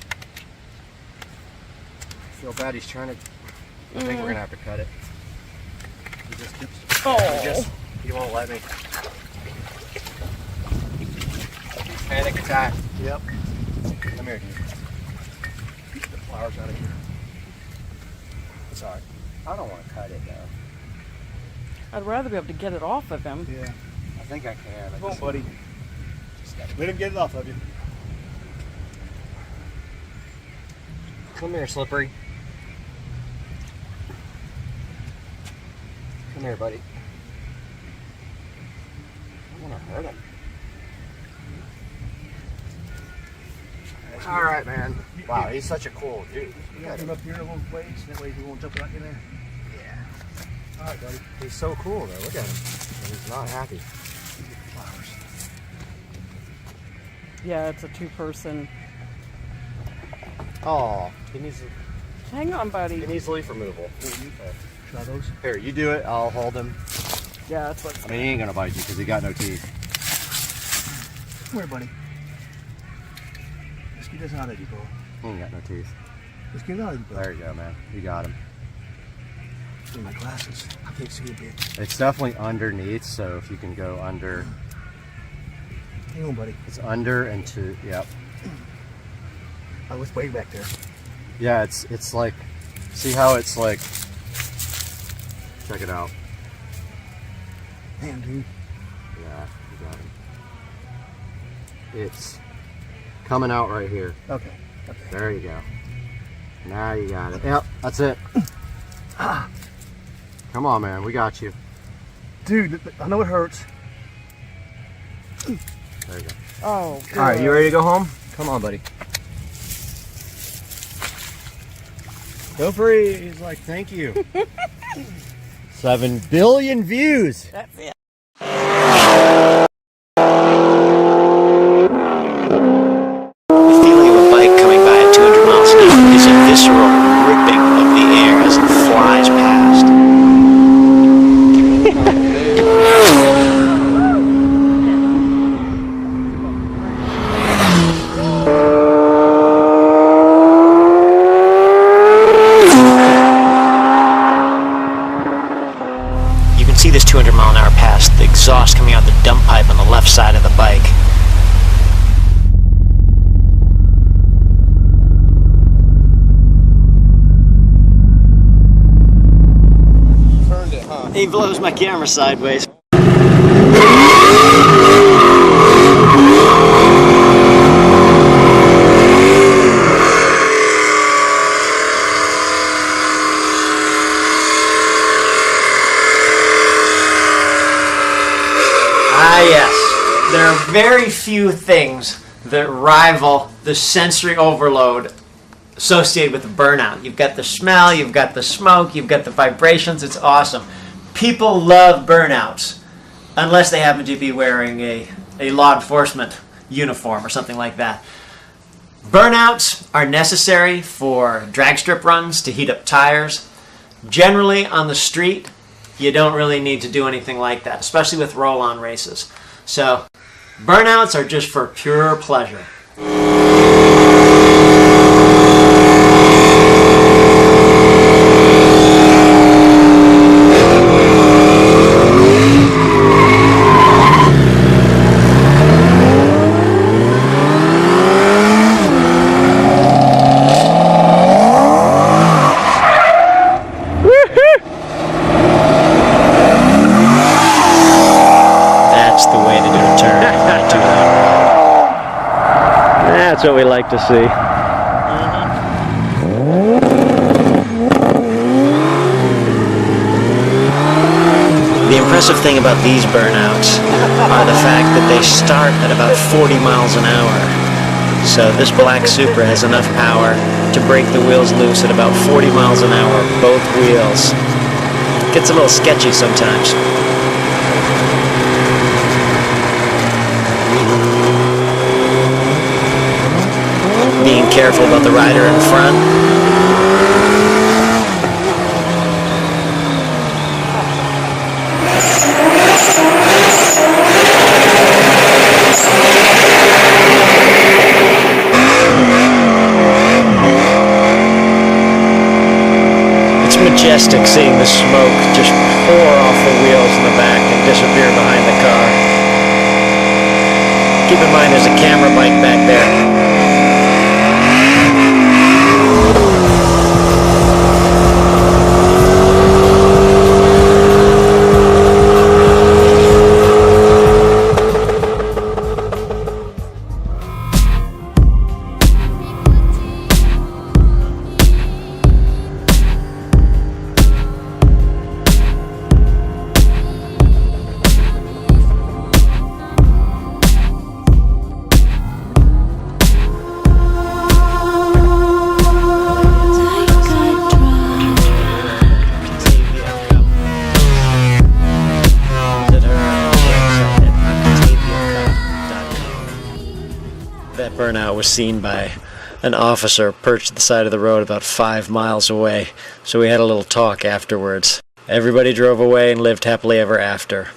I feel bad. He's trying to. I think we're gonna have to cut it. He just keeps. Oh. He won't let me. Panic attack. Yep. Come here, dude. Get the pliers out of here. It's alright. I don't want to cut it though. I'd rather be able to get it off of him. Yeah. I think I can. Come on, buddy. Let him get it off of you. Come here, Slippery. Come here, buddy. I want to hurt him. All right, man. Wow, he's such a cool dude. You got him up here a little ways, that way he won't jump right in there. Yeah. All right, buddy. He's so cool, though. Look at him. And he's not happy. Flowers. Yeah, it's a two-person. Oh, he needs Hang on, buddy. leaf removal. Try those. Here, you do it. I'll hold him. Yeah, that's what. I mean, he ain't gonna bite you because he got no teeth. Come here, buddy. Let's get this out of you, bro. He ain't got no teeth. Let's get it out of you, bro. There you go, man. You got him. In my glasses. I can't see a bit. It's definitely underneath, so if you can go under. Hang on, buddy. It's under and to, yep. Oh, it's way back there. Yeah, it's like, see how it's like, check it out. Damn, dude. Yeah, you got him. It's coming out right here. Okay. There you go. Now you got it. Yep, that's it. Come on, man, we got you. Dude, I know it hurts. There you go. Oh, good. All right, you ready to go home? Come on, buddy. Go free. He's like, thank you. 7 billion views. That's it. The feeling of a bike coming by at 200 miles an hour is a visceral ripping of the air as it flies past. You can see this 200 mile an hour pass, the exhaust coming out the dump pipe on the left side of the bike. He blows my camera sideways. very few things that rival the sensory overload associated with the burnout. You've got the smell, you've got the smoke, you've got the vibrations. It's awesome. People love burnouts unless they happen to be wearing a law enforcement uniform or something like that. Burnouts are necessary for drag strip runs to heat up tires. Generally on the street, you don't really need to do anything like that, especially with roll-on races. So burnouts are just for pure pleasure. That's what we like to see. The impressive thing about these burnouts are the fact that they start at about 40 miles an hour. So this black Supra has enough power to break the wheels loose at about 40 miles an hour, both wheels. Gets a little sketchy sometimes. Being careful about the rider in front. It's majestic seeing the smoke just pour off the wheels in the back and disappear behind the car. Keep in mind there's a camera bike back there. That burnout was seen by an officer perched at the side of the road about 5 miles away, so we had a little talk afterwards. Everybody drove away and lived happily ever after.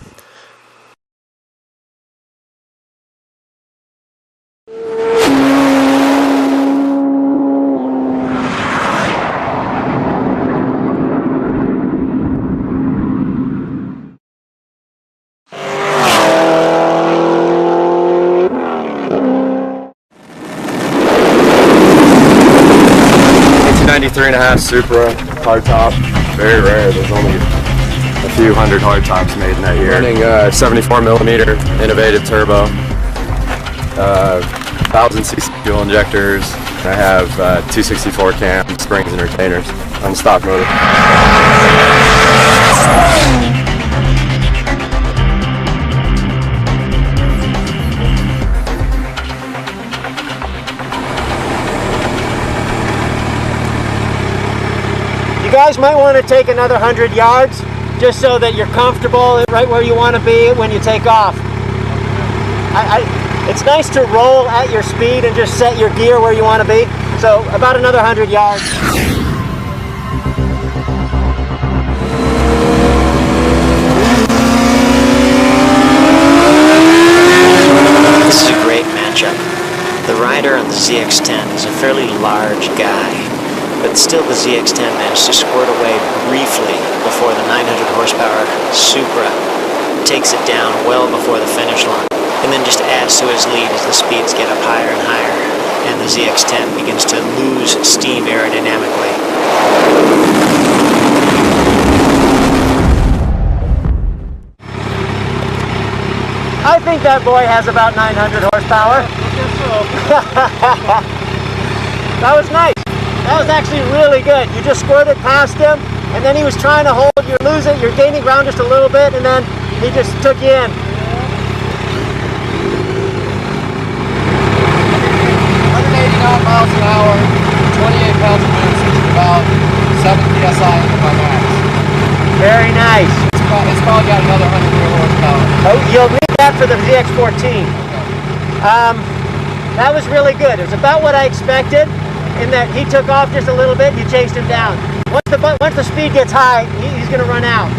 .93.5 Supra hardtop, very rare. There's only a few hundred hardtops made in that year. Running 74mm innovative turbo, 1000cc fuel injectors. I have 264 cam springs and retainers on the stock motor. You guys might want to take another 100 yards just so that you're comfortable right where you want to be when you take off. It's nice to roll at your speed and just set your gear where you want to be. So about another 100 yards. This is a great matchup. The rider on the ZX-10 is a fairly large guy, but still the ZX-10 managed to squirt away briefly before the 900 horsepower Supra takes it down well before the finish line, and then just adds to his lead as the speeds get up higher and higher, and the ZX-10 begins to lose steam aerodynamically. I think that boy has about 900 horsepower. That was nice. That was actually really good. You just squirted past him, and then he was trying to hold. You're losing, you're gaining ground just a little bit, and then he just took you in. for the ZX14. That was really good. It was about what I expected in that he took off just a little bit, you chased him down. Once the speed gets high, he's going to run out.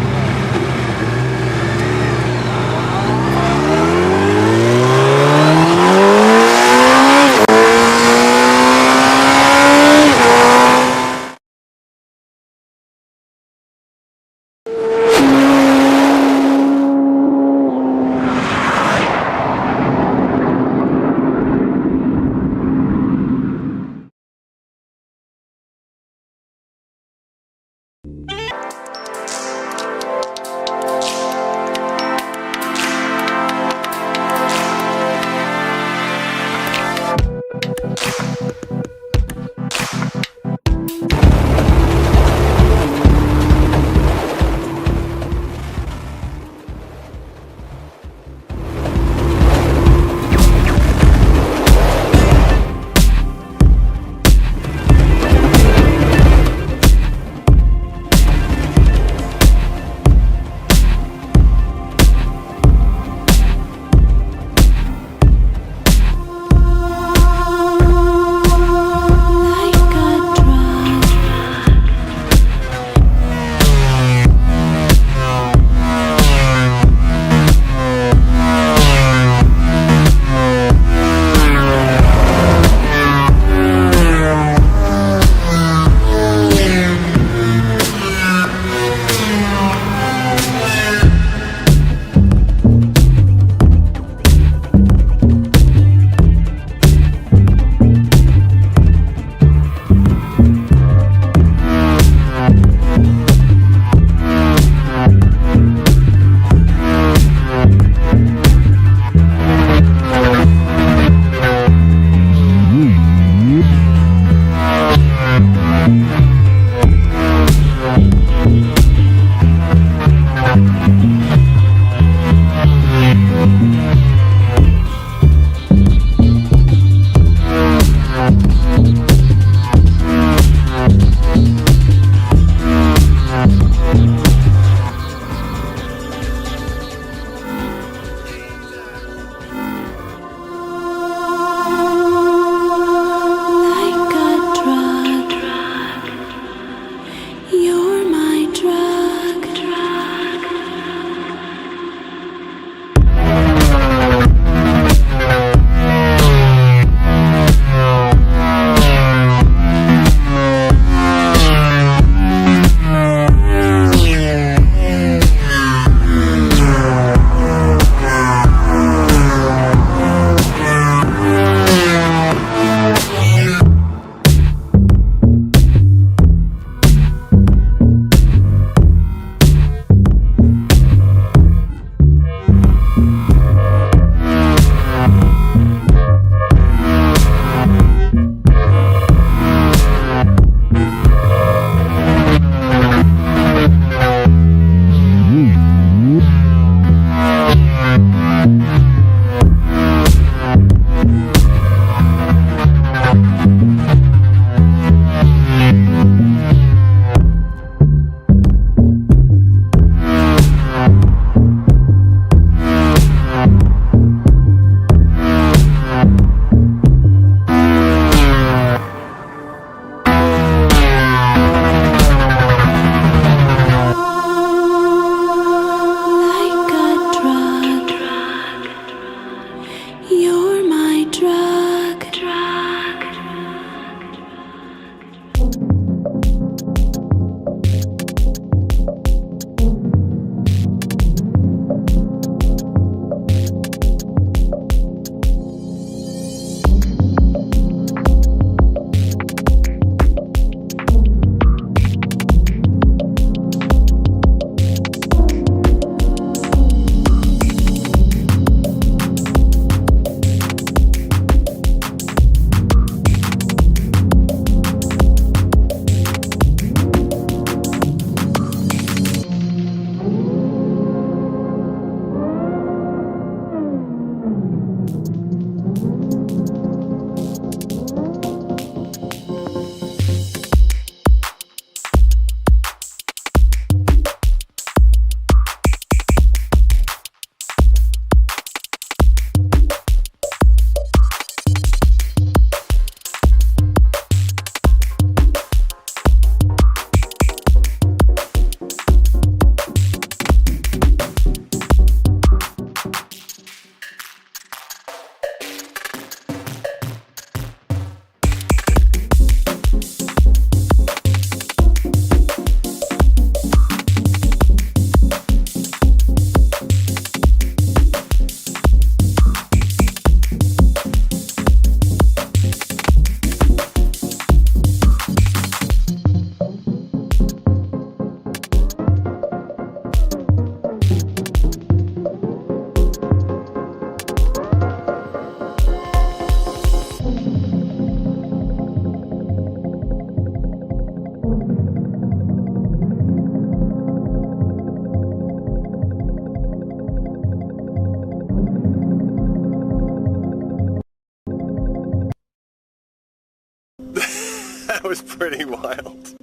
That was pretty wild.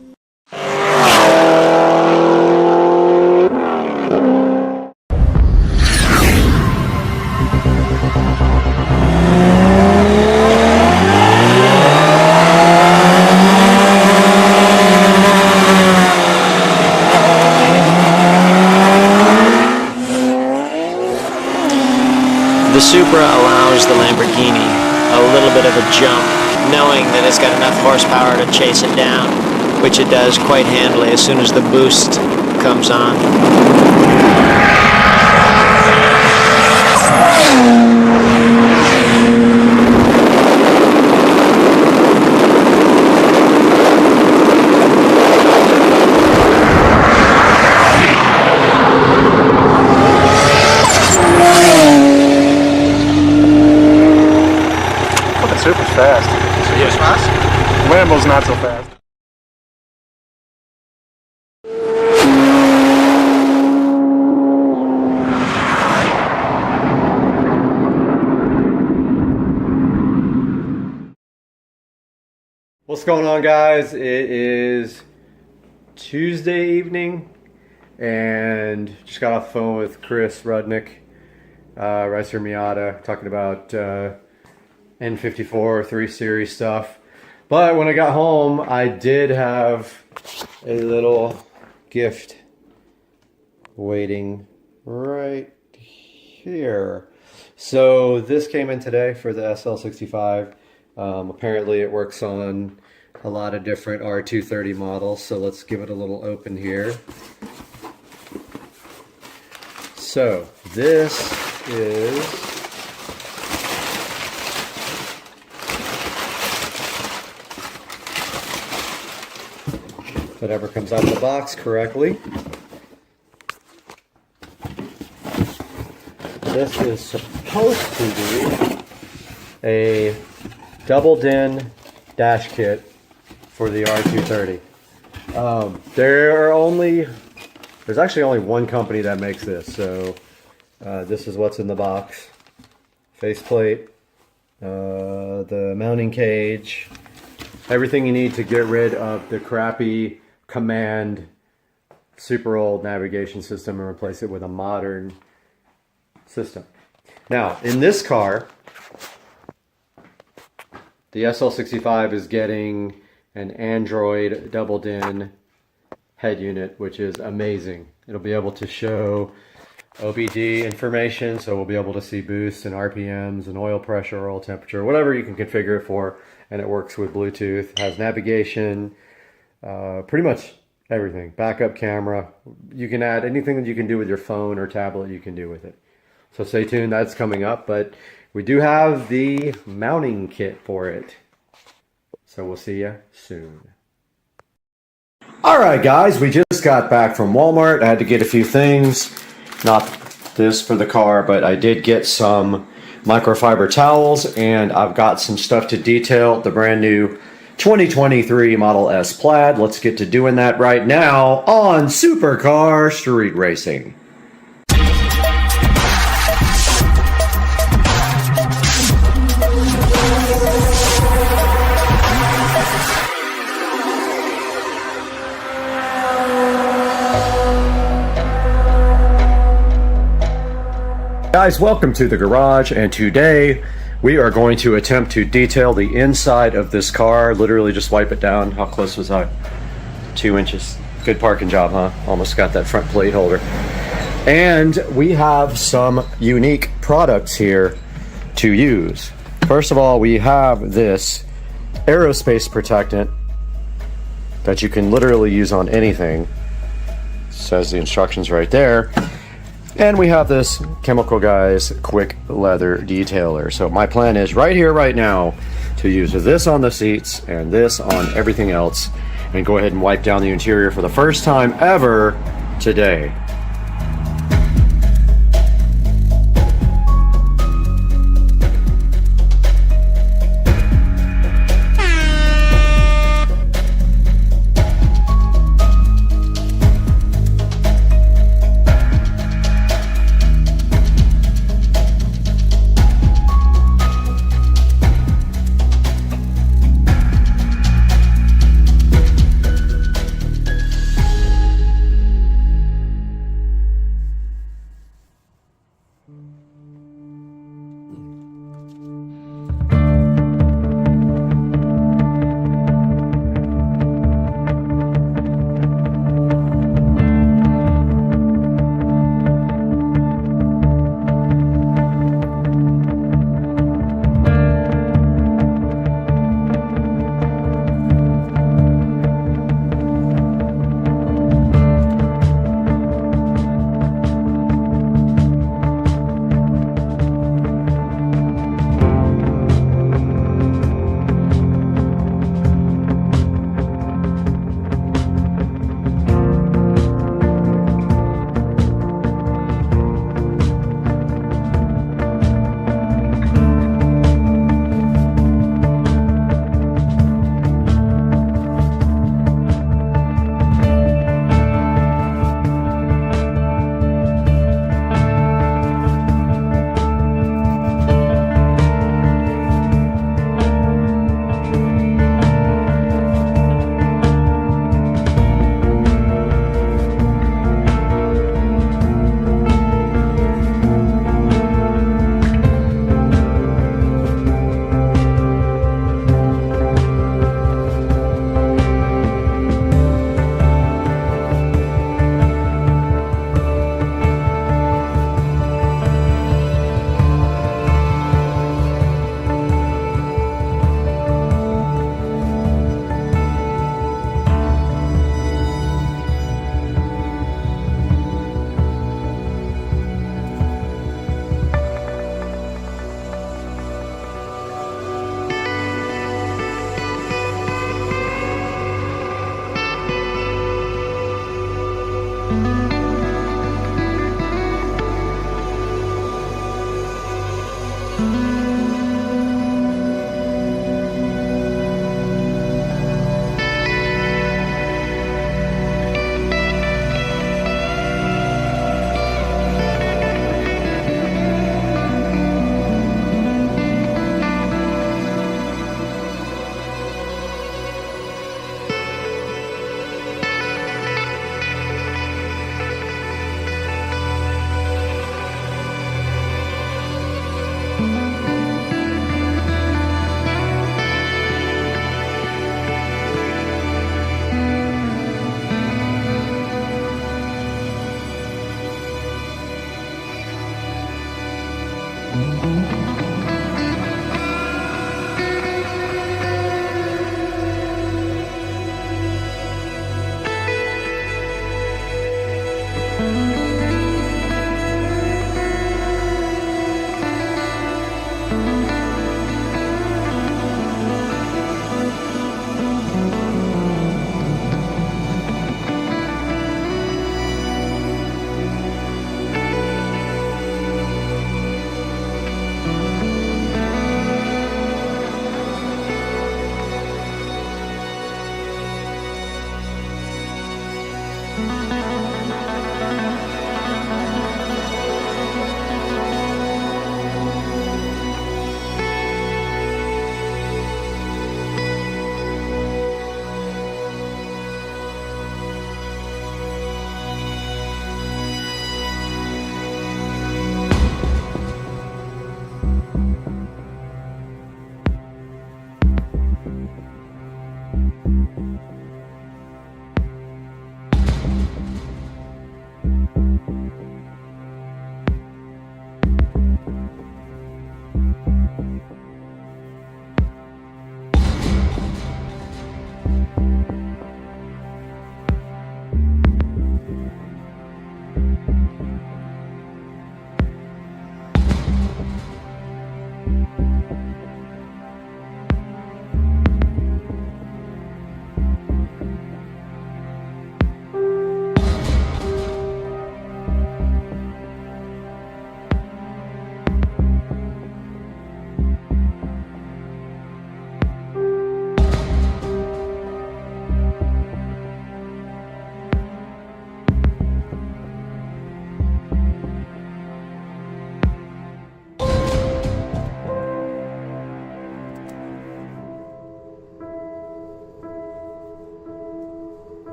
The Supra allows the Lamborghini a little bit of a jump, knowing that it's got enough horsepower to chase it down, which it does quite handily as soon as the boost comes on. Super's fast. Super's fast? Lambo's not so fast. What's going on, guys? It is Tuesday evening and just got off the phone with Chris Rudnick, Ricer Miata, talking about N54 3 series stuff. But when I got home, I did have a little gift waiting right here. So this came in today for the SL65. Apparently it works on a lot of different R230 models, so let's give it a little open here. So this is whatever comes out of the box correctly. This is supposed to be a double DIN dash kit for the R230. There's actually only one company that makes this, so this is what's in the box. Faceplate, the mounting cage, everything you need to get rid of the crappy Command super old navigation system and replace it with a modern system. Now, in this car, the SL65 is getting an Android double DIN head unit, which is amazing. It'll be able to show OBD information, so we'll be able to see boosts and RPMs and oil pressure, oil temperature, whatever you can configure it for, and it works with Bluetooth, has navigation, pretty much everything. Backup camera. You can add anything that you can do with your phone or tablet, you can do with it. So stay tuned, that's coming up, but we do have the mounting kit for it. So we'll see you soon. Alright guys, we just got back from Walmart. I had to get a few things. Not this for the car, but I did get some microfiber towels, and I've got some stuff to detail the brand new 2023 Model S Plaid. Let's get to doing that right now on Supercar Street Racing. Guys, welcome to the garage, and today we are going to attempt to detail the inside of this car. Literally just wipe it down. How close was I? 2 inches. Good parking job, huh? Almost got that front plate holder. And we have some unique products here to use. First of all, we have this aerospace protectant that you can literally use on anything. It says the instructions right there. And we have this Chemical Guys quick leather detailer. So my plan is right here, right now, to use this on the seats and this on everything else, and go ahead and wipe down the interior for the first time ever today.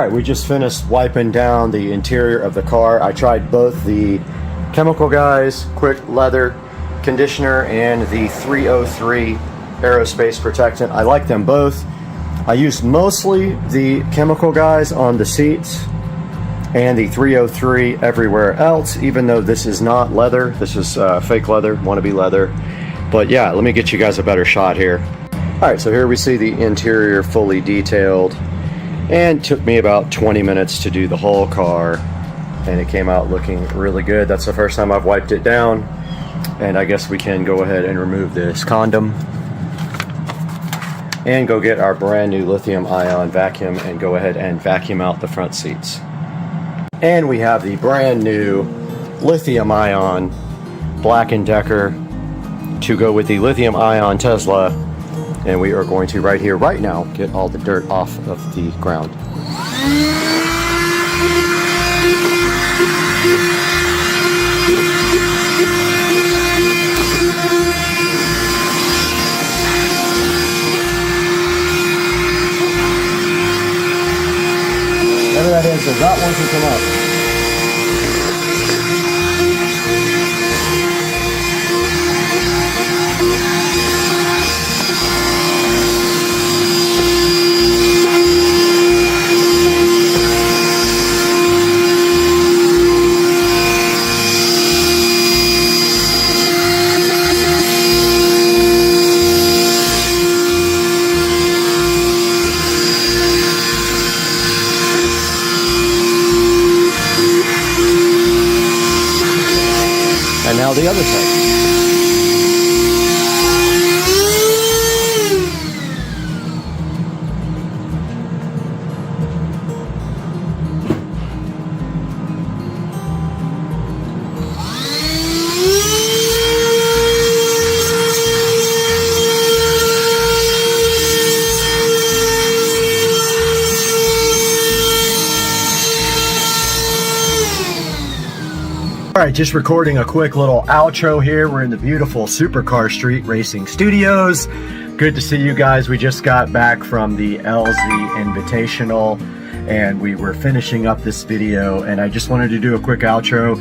right, we just finished wiping down the interior of the car. I tried both the Chemical Guys Quick Leather Conditioner and the 303 Aerospace Protectant. I like them both. I used mostly the Chemical Guys on the seats and the 303 everywhere else, even though this is not leather. This is fake leather, wannabe leather. But yeah, let me get you guys a better shot here. All right, so here we see the interior fully detailed, and took me about 20 minutes to do the whole car, and it came out looking really good. That's the first time I've wiped it down, and I guess we can go ahead and remove this condom and go get our brand new lithium ion vacuum and go ahead and vacuum out the front seats. And we have the brand new lithium ion Black & Decker to go with the lithium ion Tesla, and we are going to right here, right now, get all the dirt off of the ground. Whatever that is, does not want to come up. And now the other side. All right, just recording a quick little outro here. We're in the beautiful Supercar Street Racing Studios. Good to see you guys. We just got back from the LZ Invitational and we were finishing up this video, and I just wanted to do a quick outro.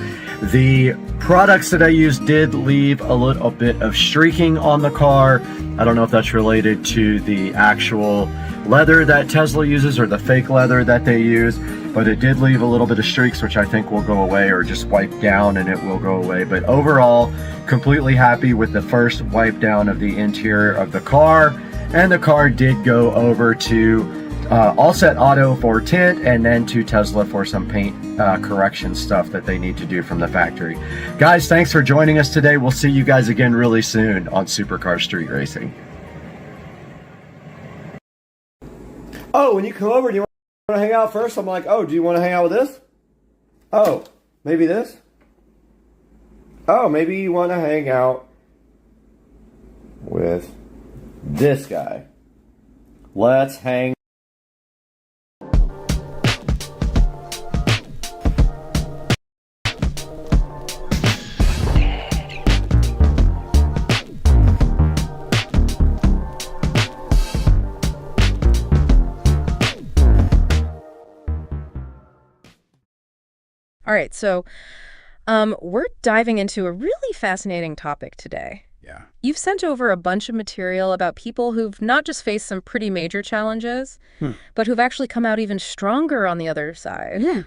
The products that I used did leave a little bit of streaking on the car. I don't know if that's related to the actual leather that Tesla uses or the fake leather that they use, but it did leave a little bit of streaks, which I think will go away, or just wipe down and it will go away. But overall, completely happy with the first wipe down of the interior of the car. And the car did go over to All Set Auto for tint, and then to Tesla for some paint correction stuff that they need to do from the factory. Guys, thanks for joining us today. We'll see you guys again really soon on Supercar Street Racing. Oh, when you come over, do you want to hang out first? I'm like, oh, do you want to hang out with this? Oh, maybe this? Oh, maybe you want to hang out with this guy. Let's hang. All right, so we're diving into a really fascinating topic today. Yeah. You've sent over a bunch of material about people who've not just faced some pretty major challenges, but who've actually come out even stronger on the other side. Yeah.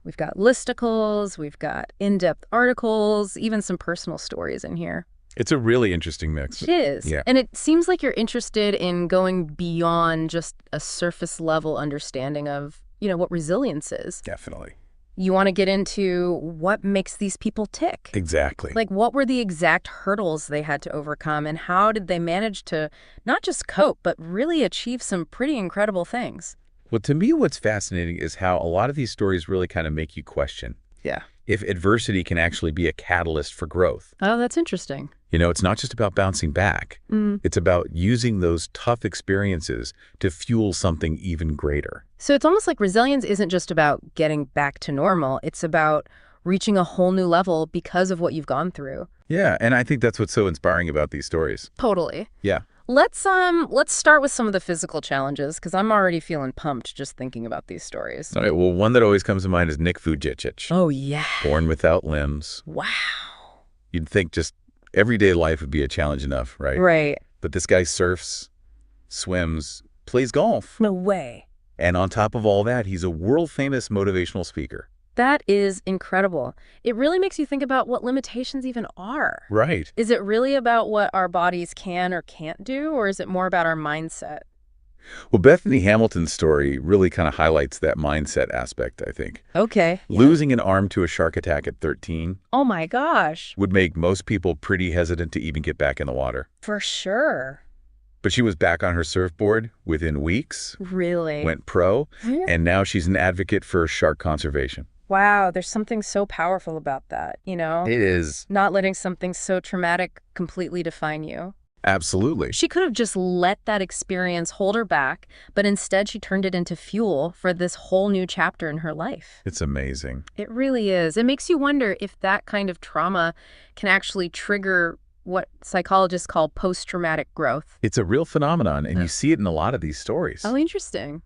We've got listicles, we've got in-depth articles, even some personal stories in here. It's a really interesting mix. It is. Yeah. And it seems like you're interested in going beyond just a surface level understanding of, what resilience is. Definitely. You want to get into what makes these people tick. Exactly. Like, what were the exact hurdles they had to overcome, and how did they manage to not just cope, but really achieve some pretty incredible things? Well, to me, what's fascinating is how a lot of these stories really kind of make you question if adversity can actually be a catalyst for growth. Oh, that's interesting. It's not just about bouncing back. It's about using those tough experiences to fuel something even greater. So it's almost like resilience isn't just about getting back to normal. It's about reaching a whole new level because of what you've gone through. Yeah, and I think that's what's so inspiring about these stories. Totally. Yeah. Let's start with some of the physical challenges, because I'm already feeling pumped just thinking about these stories. All right, well, one that always comes to mind is Nick Vujicic. Oh, yeah. Born without limbs. Wow. You'd think just everyday life would be a challenge enough, right? Right. But this guy surfs, swims, plays golf. No way. And on top of all that, he's a world-famous motivational speaker. That is incredible. It really makes you think about what limitations even are. Right. Is it really about what our bodies can or can't do, or is it more about our mindset? Well, Bethany Hamilton's story really kind of highlights that mindset aspect, I think. Okay. Losing an arm to a shark attack at 13 Oh my gosh. would make most people pretty hesitant to even get back in the water. For sure. But she was back on her surfboard within weeks, Really? went pro, Yeah. and now she's an advocate for shark conservation. Wow, there's something so powerful about that, you know? It is. Not letting something so traumatic completely define you. Absolutely. She could have just let that experience hold her back, but instead she turned it into fuel for this whole new chapter in her life. It's amazing. It really is. It makes you wonder if that kind of trauma can actually trigger what psychologists call post-traumatic growth. It's a real phenomenon, and you see it in a lot of these stories. Oh, interesting.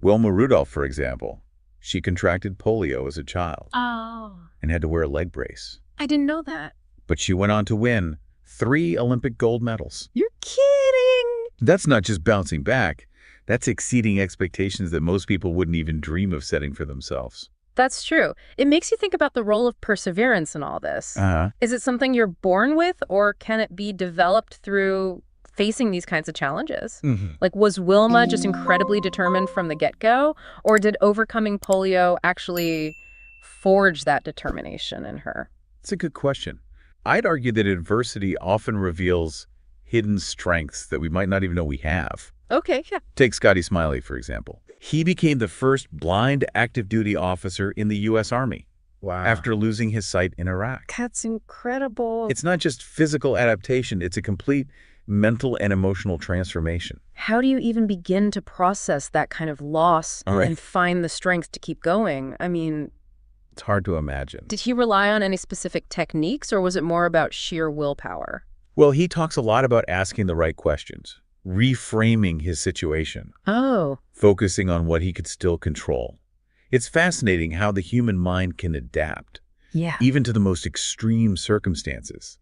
Wilma Rudolph, for example, she contracted polio as a child Oh. and had to wear a leg brace. I didn't know that. But she went on to win 3 Olympic gold medals. You're kidding. That's not just bouncing back. That's exceeding expectations that most people wouldn't even dream of setting for themselves. That's true. It makes you think about the role of perseverance in all this. Is it something you're born with, or can it be developed through facing these kinds of challenges? Like, was Wilma just incredibly determined from the get-go, or did overcoming polio actually forge that determination in her? It's a good question. I'd argue that adversity often reveals hidden strengths that we might not even know we have. Okay, yeah. Take Scotty Smiley, for example. He became the first blind active duty officer in the U.S. Army. Wow. After losing his sight in Iraq. That's incredible. It's not just physical adaptation, it's a complete mental and emotional transformation. How do you even begin to process that kind of loss Right. and find the strength to keep going? I mean, It's hard to imagine. did he rely on any specific techniques, or was it more about sheer willpower? Well, he talks a lot about asking the right questions, reframing his situation, Oh, focusing on what he could still control. It's fascinating how the human mind can adapt, yeah. even to the most extreme circumstances.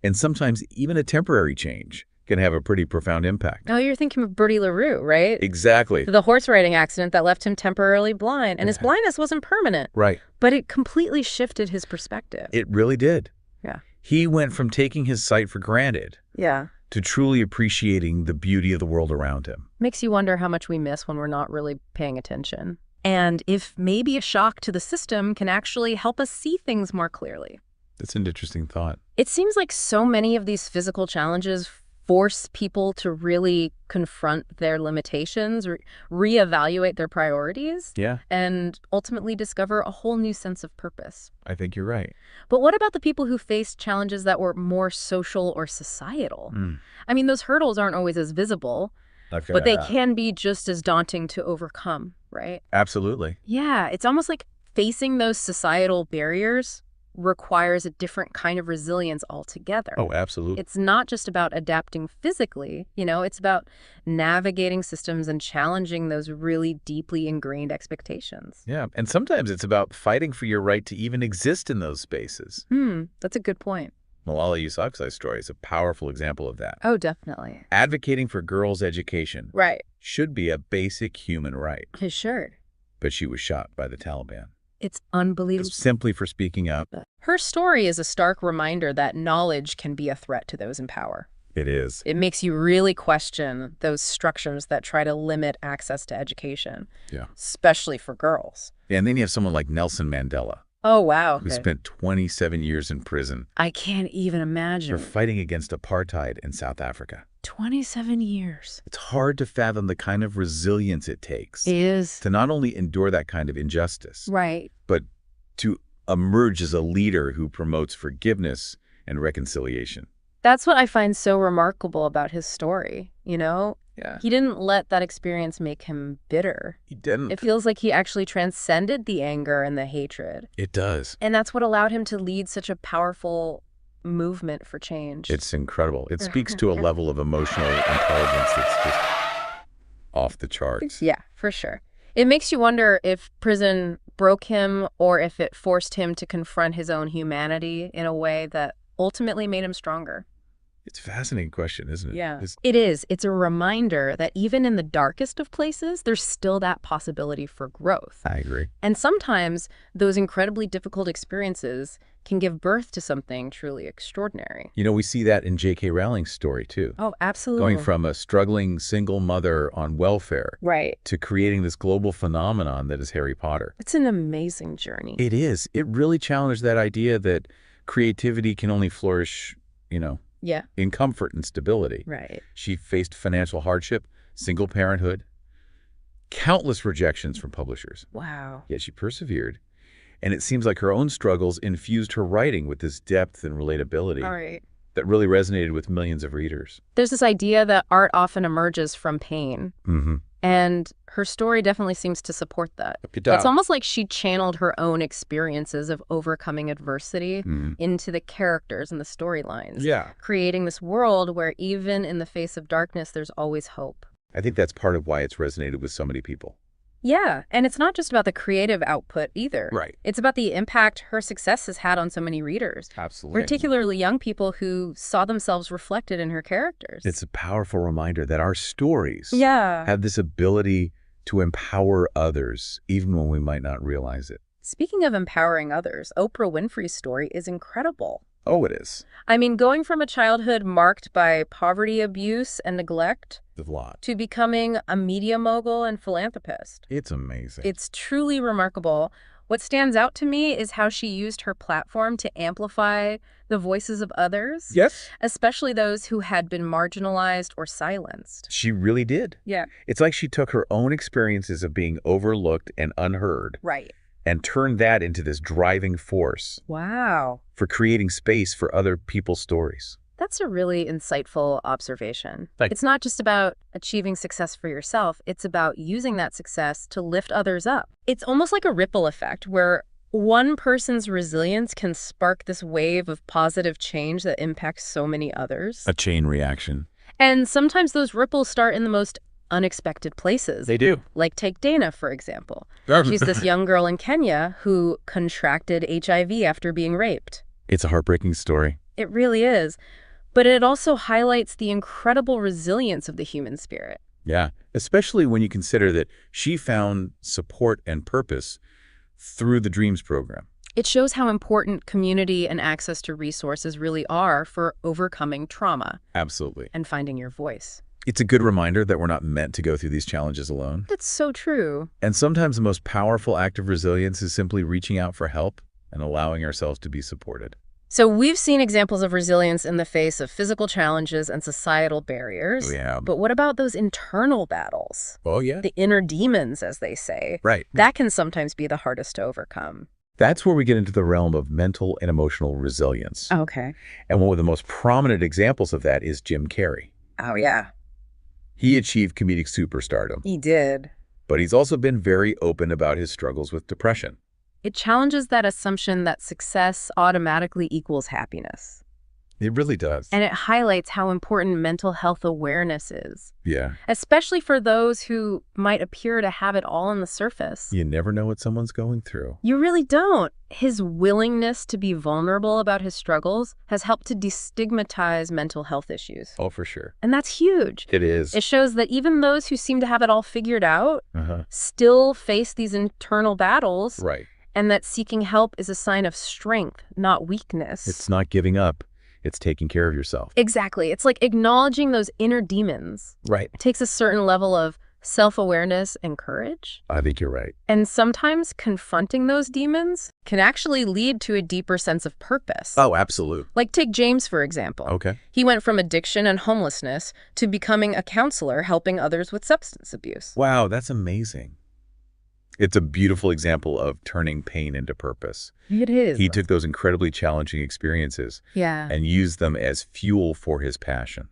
And sometimes even a temporary change can have a pretty profound impact. Oh, you're thinking of Bertie LaRue, right? Exactly. The horse riding accident that left him temporarily blind. And his blindness wasn't permanent, Right. but it completely shifted his perspective. It really did. Yeah. He went from taking his sight for granted Yeah. to truly appreciating the beauty of the world around him. Makes you wonder how much we miss when we're not really paying attention. And if maybe a shock to the system can actually help us see things more clearly. That's an interesting thought. It seems like so many of these physical challenges force people to really confront their limitations, reevaluate their priorities, Yeah, and ultimately discover a whole new sense of purpose. I think you're right. But what about the people who faced challenges that were more social or societal? I mean, those hurdles aren't always as visible, but they can be just as daunting to overcome, right? Absolutely. Yeah, it's almost like facing those societal barriers requires a different kind of resilience altogether. Oh, absolutely. It's not just about adapting physically, it's about navigating systems and challenging those really deeply ingrained expectations. Yeah, and sometimes it's about fighting for your right to even exist in those spaces. That's a good point. Malala Yousafzai's story is a powerful example of that. Oh, definitely. Advocating for girls' education Right. should be a basic human right, Sure. but she was shot by the Taliban. It's unbelievable. Simply for speaking up. Her story is a stark reminder that knowledge can be a threat to those in power. It is. It makes you really question those structures that try to limit access to education, Yeah. especially for girls. And then you have someone like Nelson Mandela, Oh, wow. who spent 27 years in prison I can't even for imagine. fighting against apartheid in South Africa. 27 years. It's hard to fathom the kind of resilience it takes Is. to not only endure that kind of injustice, Right. but to emerge as a leader who promotes forgiveness and reconciliation. That's what I find so remarkable about his story, Yeah. He didn't let that experience make him bitter. He didn't. It feels like he actually transcended the anger and the hatred. It does. And that's what allowed him to lead such a powerful movement for change. It's incredible. It speaks to a level of emotional intelligence that's just off the charts. Yeah, for sure. It makes you wonder if prison broke him or if it forced him to confront his own humanity in a way that ultimately made him stronger. It's a fascinating question, isn't it? Yeah. It is. It's a reminder that even in the darkest of places, there's still that possibility for growth. I agree. And sometimes those incredibly difficult experiences can give birth to something truly extraordinary. You know, we see that in J.K. Rowling's story, too. Oh, absolutely. Going from a struggling single mother on welfare to creating this global phenomenon that is Harry Potter. It's an amazing journey. It is. It really challenged that idea that creativity can only flourish, in comfort and stability. Right. She faced financial hardship, single parenthood, countless rejections from publishers. Wow. Yet she persevered. And it seems like her own struggles infused her writing with this depth and relatability that really resonated with millions of readers. There's this idea that art often emerges from pain. Mm-hmm. And her story definitely seems to support that. It's almost like she channeled her own experiences of overcoming adversity into the characters and the storylines. Yeah. Creating this world where even in the face of darkness, there's always hope. I think that's part of why it's resonated with so many people. Yeah, and it's not just about the creative output either. Right. It's about the impact her success has had on so many readers. Absolutely. Particularly young people who saw themselves reflected in her characters. It's a powerful reminder that our stories Yeah. have this ability to empower others, even when we might not realize it. Speaking of empowering others, Oprah Winfrey's story is incredible. Oh, it is. I mean, going from a childhood marked by poverty, abuse, and neglect A lot. to becoming a media mogul and philanthropist. It's amazing. It's truly remarkable. What stands out to me is how she used her platform to amplify the voices of others. Yes. Especially those who had been marginalized or silenced. She really did. Yeah. It's like she took her own experiences of being overlooked and unheard Right. and turned that into this driving force Wow. for creating space for other people's stories. That's a really insightful observation. Thanks. It's not just about achieving success for yourself. It's about using that success to lift others up. It's almost like a ripple effect where one person's resilience can spark this wave of positive change that impacts so many others. A chain reaction. And sometimes those ripples start in the most unexpected places. They do. Like take Dana, for example. She's this young girl in Kenya who contracted HIV after being raped. It's a heartbreaking story. It really is. But it also highlights the incredible resilience of the human spirit. Yeah, especially when you consider that she found support and purpose through the Dreams program. It shows how important community and access to resources really are for overcoming trauma. Absolutely. And finding your voice. It's a good reminder that we're not meant to go through these challenges alone. That's so true. And sometimes the most powerful act of resilience is simply reaching out for help and allowing ourselves to be supported. So we've seen examples of resilience in the face of physical challenges and societal barriers. Yeah. But what about those internal battles? Oh, yeah. The inner demons, as they say. Right. That can sometimes be the hardest to overcome. That's where we get into the realm of mental and emotional resilience. Okay. And one of the most prominent examples of that is Jim Carrey. Oh, yeah. He achieved comedic superstardom, He did. but he's also been very open about his struggles with depression. It challenges that assumption that success automatically equals happiness. It really does. And it highlights how important mental health awareness is, Yeah. especially for those who might appear to have it all on the surface. You never know what someone's going through. You really don't. His willingness to be vulnerable about his struggles has helped to destigmatize mental health issues. Oh, for sure. And that's huge. It is. It shows that even those who seem to have it all figured out still face these internal battles. Right. And that seeking help is a sign of strength, not weakness. It's not giving up. It's taking care of yourself. Exactly. It's like acknowledging those inner demons. Right. It takes a certain level of self-awareness and courage. I think you're right. And sometimes confronting those demons can actually lead to a deeper sense of purpose. Oh, absolutely. Like take James, for example. Okay. He went from addiction and homelessness to becoming a counselor helping others with substance abuse. Wow, that's amazing. It's a beautiful example of turning pain into purpose. It is. He took those incredibly challenging experiences and used them as fuel for his passion.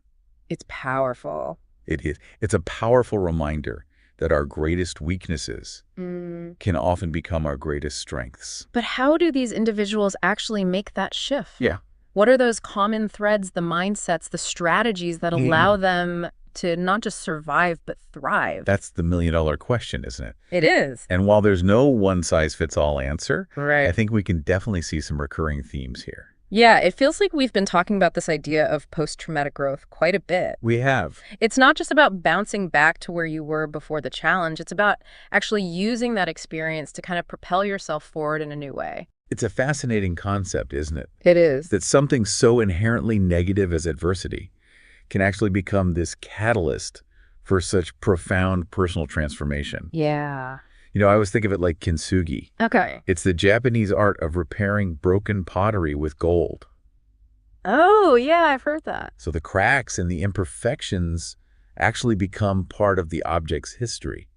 It's powerful. It is. It's a powerful reminder that our greatest weaknesses can often become our greatest strengths. But how do these individuals actually make that shift? Yeah. What are those common threads, the mindsets, the strategies that allow them to not just survive, but thrive? That's the million-dollar question, isn't it? It is. And while there's no one-size-fits-all answer, Right. I think we can definitely see some recurring themes here. Yeah, it feels like we've been talking about this idea of post-traumatic growth quite a bit. We have. It's not just about bouncing back to where you were before the challenge. It's about actually using that experience to kind of propel yourself forward in a new way. It's a fascinating concept, isn't it? It is. That something so inherently negative as adversity can actually become this catalyst for such profound personal transformation. Yeah. You know, I always think of it like kintsugi. Okay. It's the Japanese art of repairing broken pottery with gold. Oh, yeah, I've heard that. So the cracks and the imperfections actually become part of the object's history.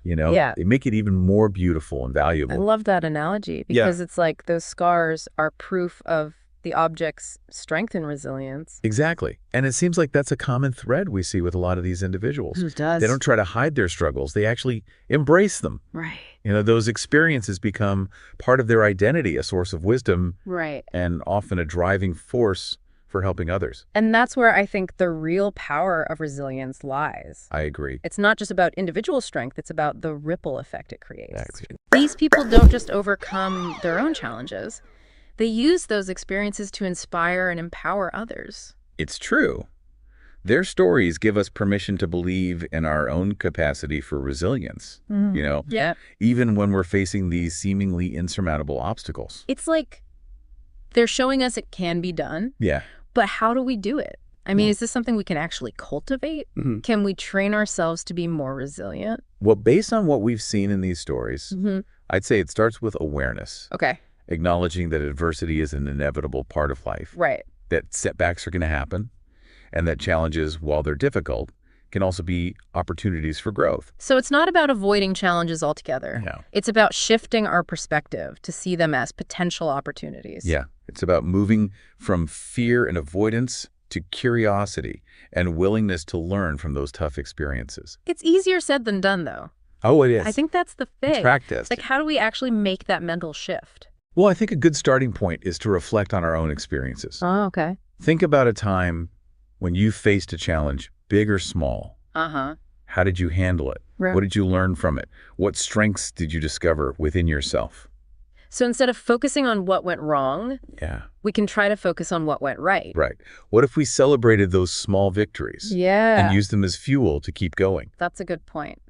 You know, Yeah. they make it even more beautiful and I valuable. love that analogy because it's like those scars are proof of the object's strength and resilience. Exactly. And it seems like that's a common thread we see with a lot of these individuals. It does. They don't try to hide their struggles. They actually embrace them. Right. You know, those experiences become part of their identity, a source of wisdom, Right. and often a driving force for helping others. And that's where I think the real power of resilience lies. I agree. It's not just about individual strength, it's about the ripple effect it creates. Exactly. These people don't just overcome their own challenges. They use those experiences to inspire and empower others. It's true. Their stories give us permission to believe in our own capacity for resilience, you know, Yeah. even when we're facing these seemingly insurmountable obstacles. It's like they're showing us it can be done, Yeah. but how do we do it? I mean, is this something we can actually cultivate? Can we train ourselves to be more resilient? Well, based on what we've seen in these stories, I'd say it starts with awareness, Okay. acknowledging that adversity is an inevitable part of life, Right. that setbacks are going to happen, and that challenges, while they're difficult, can also be opportunities for growth. So it's not about avoiding challenges altogether. No. It's about shifting our perspective to see them as potential opportunities. Yeah, it's about moving from fear and avoidance to curiosity and willingness to learn from those tough experiences. It's easier said than done, though. Oh, it is. I think that's the thing. It's practiced. Like, how do we actually make that mental shift? Well, I think a good starting point is to reflect on our own experiences. Oh, okay. Think about a time when you faced a challenge, big or small. Uh-huh. How did you handle it? Right. What did you learn from it? What strengths did you discover within yourself? So instead of focusing on what went wrong, Yeah, we can try to focus on what went right. right. What if we celebrated those small victories Yeah. and used them as fuel to keep going? That's a good point.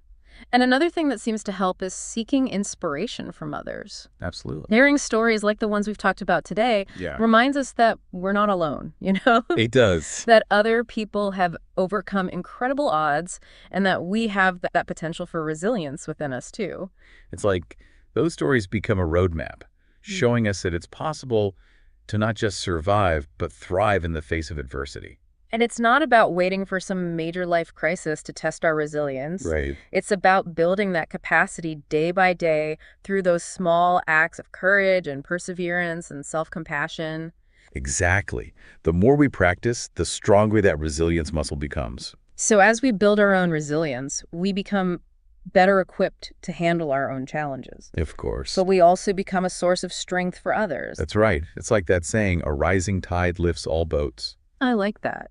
And another thing that seems to help is seeking inspiration from others. Absolutely. Hearing stories like the ones we've talked about today Yeah. reminds us that we're not alone, you know? It does. That other people have overcome incredible odds and that we have that potential for resilience within us too. It's like those stories become a roadmap, showing us that it's possible to not just survive, but thrive in the face of adversity. And it's not about waiting for some major life crisis to test our resilience. Right. It's about building that capacity day by day through those small acts of courage and perseverance and self-compassion. Exactly. The more we practice, the stronger that resilience muscle becomes. So as we build our own resilience, we become better equipped to handle our own challenges. Of course. But we also become a source of strength for others. That's right. It's like that saying, a rising tide lifts all boats. I like that.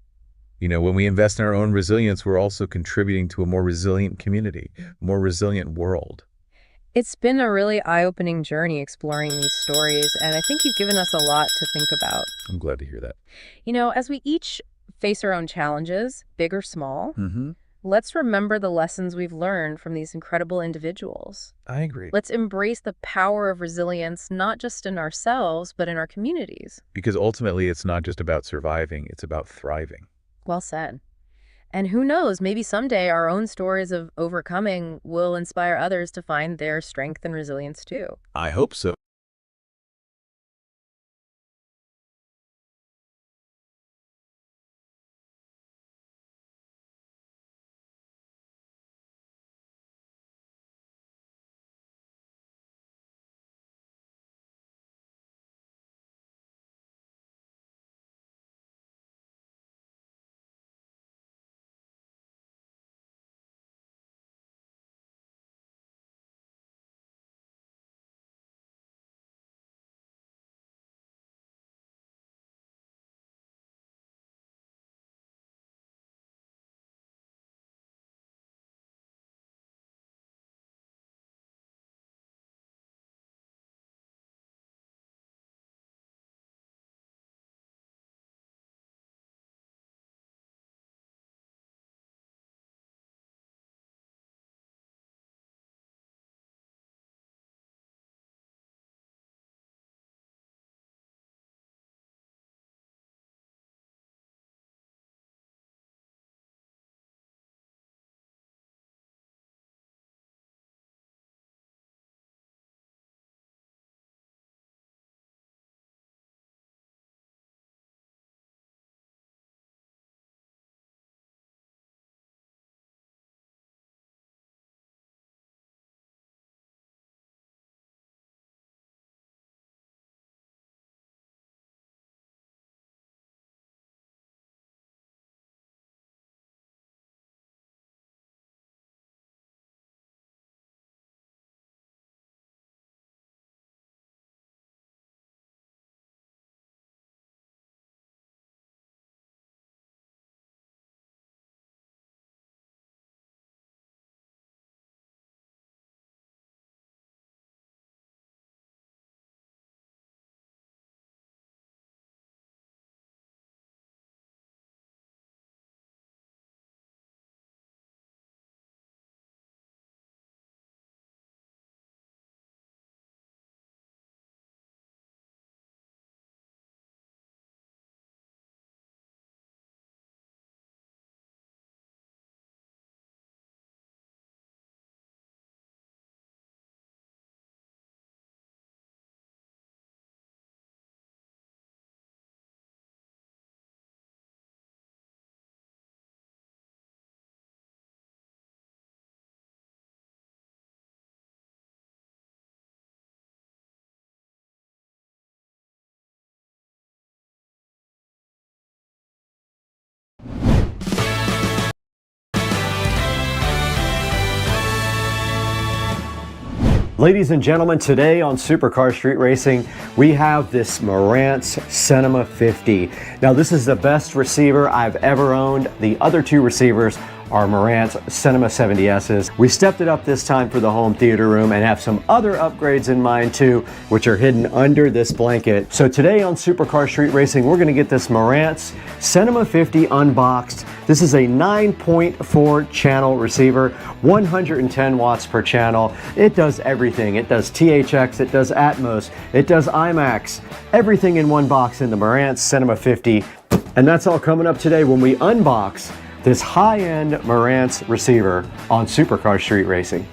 You know, when we invest in our own resilience, we're also contributing to a more resilient community, more resilient world. It's been a really eye-opening journey exploring these stories, and I think you've given us a lot to think about. I'm glad to hear that. You know, as we each face our own challenges, big or small, Mm-hmm. let's remember the lessons we've learned from these incredible individuals. I agree. Let's embrace the power of resilience, not just in ourselves, but in our communities. Because ultimately, it's not just about surviving, it's about thriving. Well said. And who knows, maybe someday our own stories of overcoming will inspire others to find their strength and resilience too. I hope so. Ladies and gentlemen, today on Supercar Street Racing, we have this Marantz Cinema 50. Now this is the best receiver I've ever owned. The other two receivers are Marantz Cinema 70S's. We stepped it up this time for the home theater room and have some other upgrades in mind too, which are hidden under this blanket. So today on Supercar Street Racing, we're gonna get this Marantz Cinema 50 unboxed. This is a 9.4 channel receiver, 110 watts per channel. It does everything. It does THX, it does Atmos, it does IMAX, everything in one box in the Marantz Cinema 50. And that's all coming up today when we unbox this high-end Marantz receiver on Supercar Street Racing.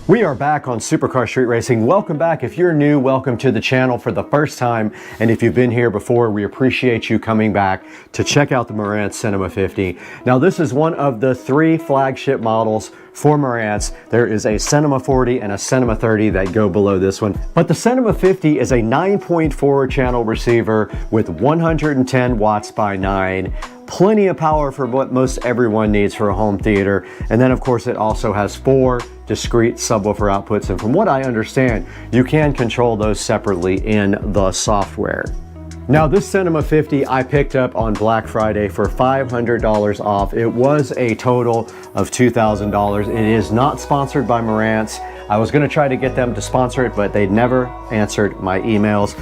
We are back on Supercar Street Racing. Welcome back. If you're new, welcome to the channel for the first time. And if you've been here before, we appreciate you coming back to check out the Marantz Cinema 50. Now, this is one of the 3 flagship models for Marantz. There is a Cinema 40 and a Cinema 30 that go below this one. But the Cinema 50 is a 9.4 channel receiver with 110 watts by 9. Plenty of power for what most everyone needs for a home theater. And then of course it also has 4 discrete subwoofer outputs. And from what I understand, you can control those separately in the software. Now this Cinema 50 I picked up on Black Friday for $500 off. It was a total of $2,000. It is not sponsored by Marantz. I was gonna try to get them to sponsor it, but they never answered my emails.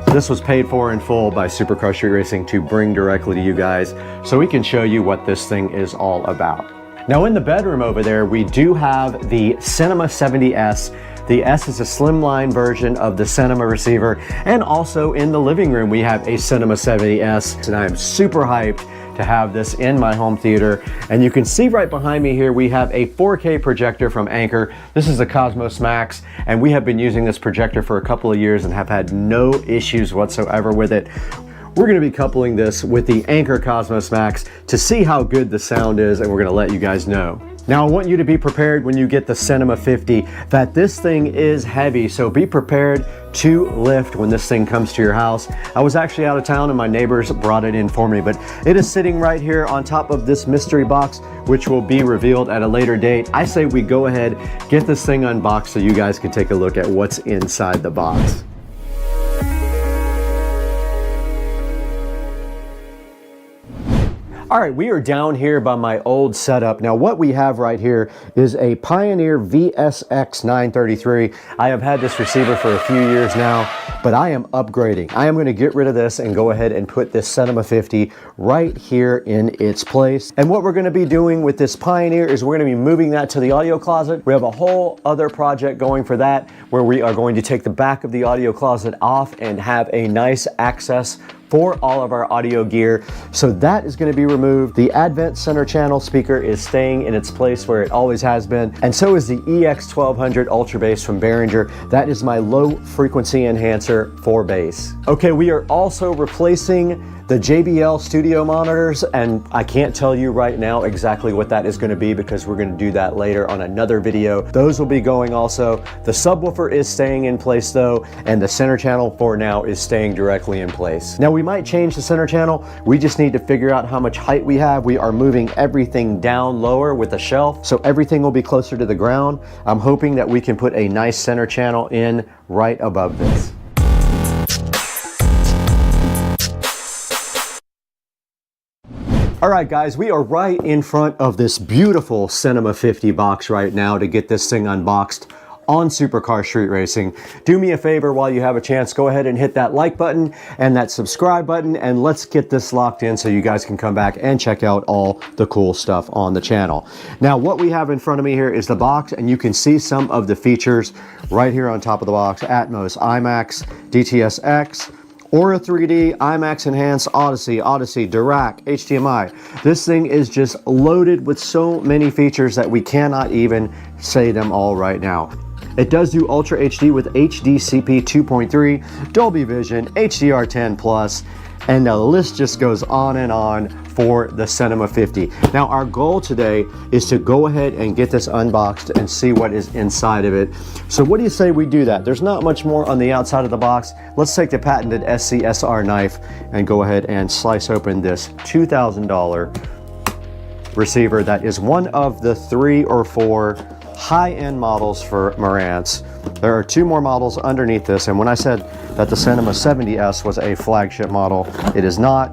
This was paid for in full by Supercar Street Racing to bring directly to you guys so we can show you what this thing is all about. Now in the bedroom over there, we do have the Cinema 70S. The S is a slimline version of the Cinema receiver. And also in the living room, we have a Cinema 70S. And I'm super hyped to have this in my home theater. And you can see right behind me here, we have a 4K projector from Anker. This is a Cosmos Max, and we have been using this projector for a couple of years and have had no issues whatsoever with it. We're gonna be coupling this with the Anker Cosmos Max to see how good the sound is, and we're gonna let you guys know. Now I want you to be prepared when you get the Cinema 50 that this thing is heavy, so be prepared to lift when this thing comes to your house. I was actually out of town and my neighbors brought it in for me, but it is sitting right here on top of this mystery box, which will be revealed at a later date. I say we go ahead, get this thing unboxed so you guys can take a look at what's inside the box. All right, we are down here by my old setup. Now what we have right here is a Pioneer VSX 933. I have had this receiver for a few years now, but I am upgrading. I am gonna get rid of this and go ahead and put this Cinema 50 right here in its place. And what we're gonna be doing with this Pioneer is we're gonna be moving that to the audio closet. We have a whole other project going for that, where we are going to take the back of the audio closet off and have a nice access for all of our audio gear. So that is gonna be removed. The Advent center channel speaker is staying in its place where it always has been. And so is the EX1200 Ultra Bass from Behringer. That is my low frequency enhancer for bass. Okay, we are also replacing the JBL studio monitors, and I can't tell you right now exactly what that is going to be because we're going to do that later on another video. Those will be going also. The subwoofer is staying in place though, and the center channel for now is staying directly in place. Now we might change the center channel. We just need to figure out how much height we have. We are moving everything down lower with a shelf, so everything will be closer to the ground. I'm hoping that we can put a nice center channel in right above this. All right, guys, we are right in front of this beautiful Cinema 50 box right now to get this thing unboxed on Supercar Street Racing. Do me a favor while you have a chance, go ahead and hit that like button and that subscribe button, and let's get this locked in so you guys can come back and check out all the cool stuff on the channel. Now, what we have in front of me here is the box, and you can see some of the features right here on top of the box: Atmos, IMAX, DTS:X, Aura 3D, IMAX Enhanced, Odyssey, Dirac, HDMI. This thing is just loaded with so many features that we cannot even say them all right now. It does do Ultra HD with HDCP 2.3, Dolby Vision, HDR10 Plus, and the list just goes on and on for the Cinema 50. Now our goal today is to go ahead and get this unboxed and see what is inside of it. So what do you say we do that? There's not much more on the outside of the box. Let's take the patented SCSR knife and go ahead and slice open this $2,000 receiver that is one of the 3 or 4 high-end models for Marantz. There are 2 more models underneath this, and when I said that the Cinema 70S was a flagship model, it is not.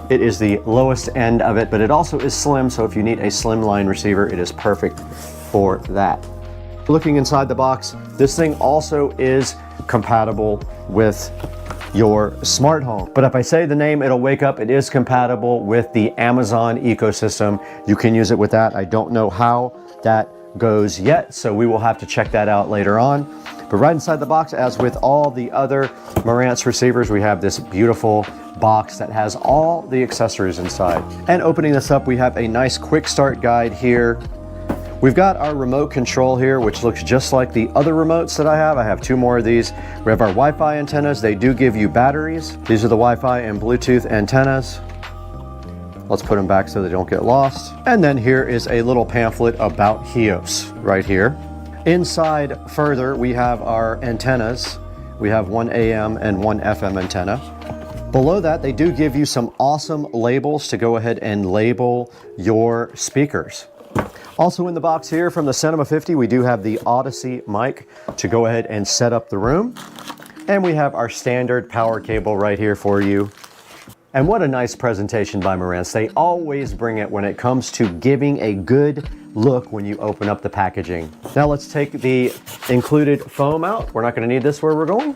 It is the lowest end of it, but it also is slim, so if you need a slimline receiver, it is perfect for that. Looking inside the box, this thing also is compatible with your smart home. But if I say the name, it'll wake up. It is compatible with the Amazon ecosystem. You can use it with that. I don't know how that goes yet, so we will have to check that out later on. But right inside the box, as with all the other Marantz receivers, we have this beautiful box that has all the accessories inside. And opening this up, we have a nice quick start guide here. We've got our remote control here, which looks just like the other remotes that I have. I have 2 more of these. We have our Wi-Fi antennas. They do give you batteries. These are the Wi-Fi and Bluetooth antennas. Let's put them back so they don't get lost. And then here is a little pamphlet about HEOS right here. Inside further, we have our antennas. We have 1 AM and 1 FM antenna. Below that, they do give you some awesome labels to go ahead and label your speakers. Also in the box here from the Cinema 50, we do have the Odyssey mic to go ahead and set up the room. And we have our standard power cable right here for you. And what a nice presentation by Marantz. They always bring it when it comes to giving a good look when you open up the packaging. Now let's take the included foam out. We're not going to need this where we're going.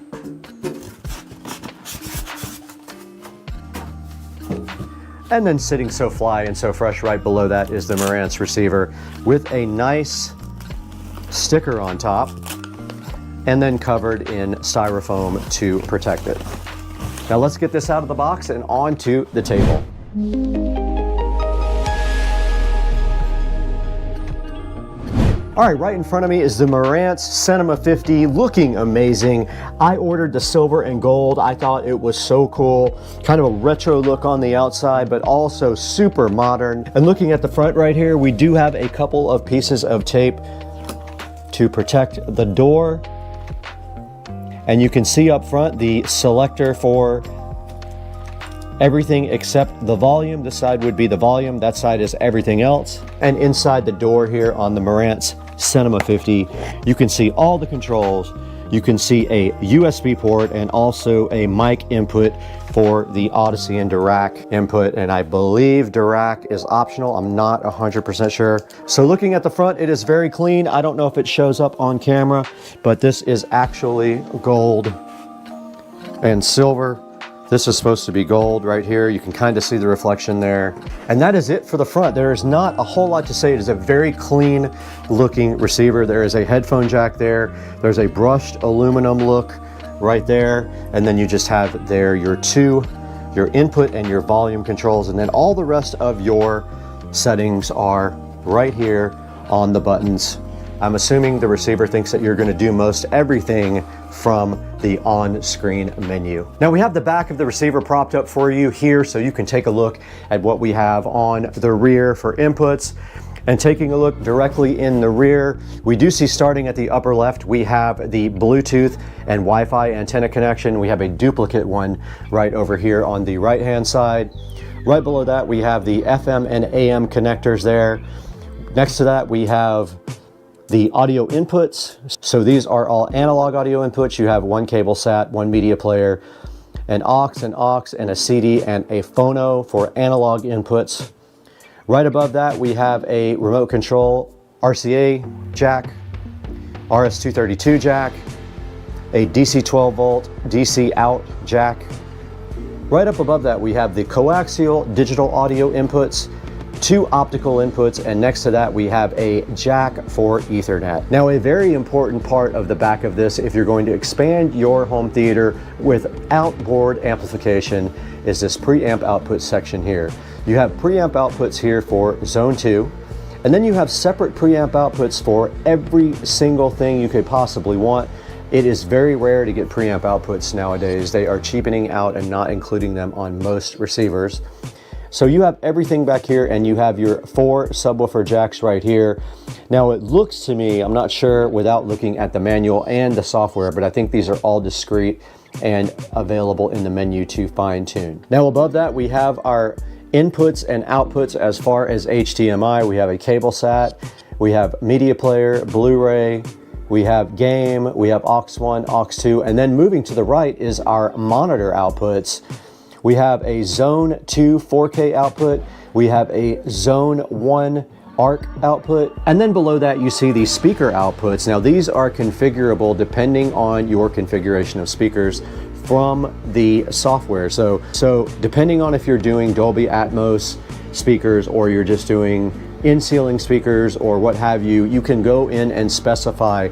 And then sitting so fly and so fresh right below that is the Marantz receiver with a nice sticker on top and then covered in styrofoam to protect it. Now let's get this out of the box and onto the table. All right, right in front of me is the Marantz Cinema 50, looking amazing. I ordered the silver and gold. I thought it was so cool. Kind of a retro look on the outside, but also super modern. And looking at the front right here, we do have a couple of pieces of tape to protect the door. And you can see up front the selector for everything except the volume. This side would be the volume, that side is everything else. And inside the door here on the Marantz Cinema 50, you can see all the controls. You can see a USB port and also a mic input for the Odyssey and Dirac input. And I believe Dirac is optional. I'm not 100% sure. So looking at the front, it is very clean. I don't know if it shows up on camera, but this is actually gold and silver. This is supposed to be gold right here. You can kind of see the reflection there. And that is it for the front. There is not a whole lot to say. It is a very clean looking receiver. There is a headphone jack there. There's a brushed aluminum look right there. And then you just have there your input and your volume controls. And then all the rest of your settings are right here on the buttons. I'm assuming the receiver thinks that you're going to do most everything from the on-screen menu. Now we have the back of the receiver propped up for you here so you can take a look at what we have on the rear for inputs. And taking a look directly in the rear, we do see starting at the upper left, we have the Bluetooth and Wi-Fi antenna connection. We have a duplicate one right over here on the right-hand side. Right below that, we have the FM and AM connectors there. Next to that, we have the audio inputs. So these are all analog audio inputs. You have 1 cable sat, 1 media player, an aux, and a CD, and a phono for analog inputs. Right above that, we have a remote control RCA jack, RS-232 jack, a DC 12 volt DC out jack. Right up above that, we have the coaxial digital audio inputs, 2 optical inputs, and next to that we have a jack for Ethernet. Now a very important part of the back of this, if you're going to expand your home theater with outboard amplification, is this preamp output section here. You have preamp outputs here for zone 2, And then you have separate preamp outputs for every single thing you could possibly want. It is very rare to get preamp outputs nowadays. They are cheapening out and not including them on most receivers. So you have everything back here, and you have your 4 subwoofer jacks right here. Now it looks to me, I'm not sure without looking at the manual and the software, but I think these are all discrete and available in the menu to fine tune. Now above that, we have our inputs and outputs as far as HDMI. We have a cable sat, we have media player, Blu-ray, we have game, we have aux1, aux2, and then moving to the right is our monitor outputs. We have a Zone 2 4K output, we have a Zone 1 ARC output, and then below that you see the speaker outputs. Now these are configurable depending on your configuration of speakers from the software. So depending on if you're doing Dolby Atmos speakers or you're just doing in-ceiling speakers or what have you, you can go in and specify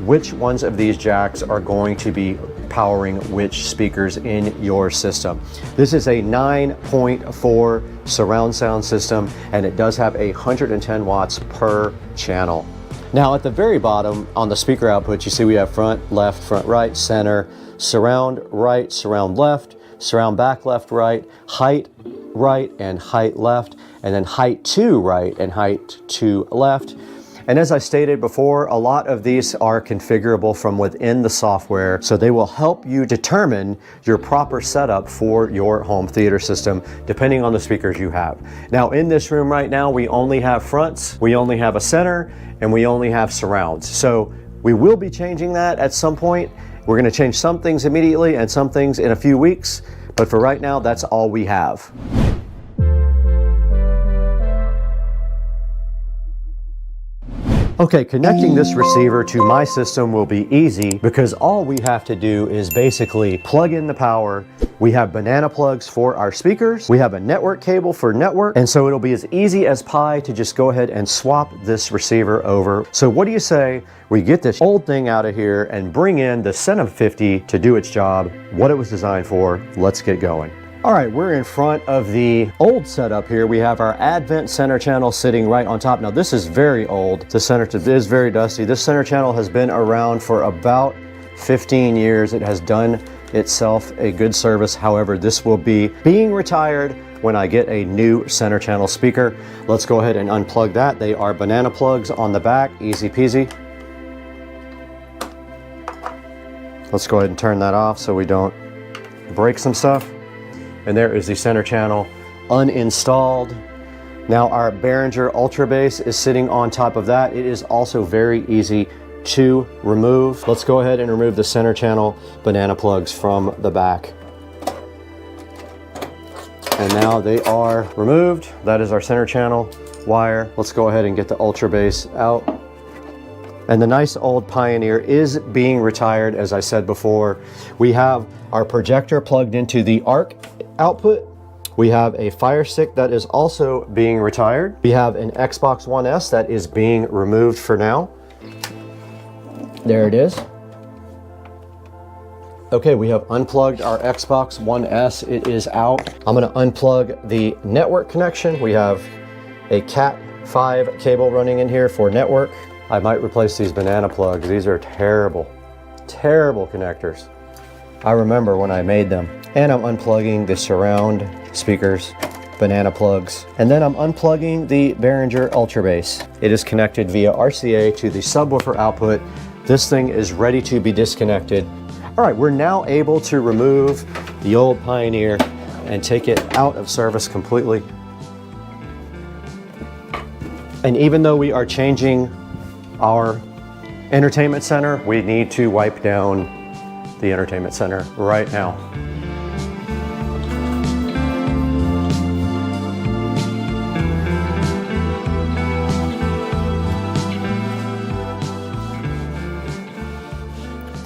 which ones of these jacks are going to be powering which speakers in your system. This is a 9.4 surround sound system, and it does have 110 watts per channel. Now at the very bottom on the speaker output, you see we have front, right, center, surround right, surround left, surround back left, right, height right and height left, and then height to right and height to left. And as I stated before, a lot of these are configurable from within the software, so they will help you determine your proper setup for your home theater system, depending on the speakers you have. Now in this room right now, we only have fronts, we only have a center, and we only have surrounds. So we will be changing that at some point. We're gonna change some things immediately and some things in a few weeks, but for right now, that's all we have. Okay, connecting this receiver to my system will be easy because all we have to do is basically plug in the power. We have banana plugs for our speakers. We have a network cable for network. And so it'll be as easy as pie to just go ahead and swap this receiver over. So what do you say we get this old thing out of here and bring in the SODIMM 50 to do its job, what it was designed for. Let's get going. All right, we're in front of the old setup here. We have our Advent center channel sitting right on top. Now this is very old. The center is very dusty. This center channel has been around for about 15 years. It has done itself a good service. However, this will be being retired when I get a new center channel speaker. Let's go ahead and unplug that. They are banana plugs on the back, easy peasy. Let's go ahead and turn that off so we don't break some stuff. And there is the center channel uninstalled. Now our Behringer Ultra Bass is sitting on top of that. It is also very easy to remove. Let's go ahead and remove the center channel banana plugs from the back. And now they are removed. That is our center channel wire. Let's go ahead and get the Ultra Bass out. And the nice old Pioneer is being retired, as I said before. We have our projector plugged into the ARC output. We have a Fire Stick that is also being retired. We have an Xbox One S that is being removed for now. There it is. Okay, we have unplugged our Xbox One S. It is out. I'm gonna unplug the network connection. We have a Cat 5 cable running in here for network. I might replace these banana plugs. These are terrible, terrible connectors. I remember when I made them. And I'm unplugging the surround speakers, banana plugs. And then I'm unplugging the Behringer Ultra Bass. It is connected via RCA to the subwoofer output. This thing is ready to be disconnected. All right, we're now able to remove the old Pioneer and take it out of service completely. And even though we are changing our entertainment center, we need to wipe down the entertainment center right now.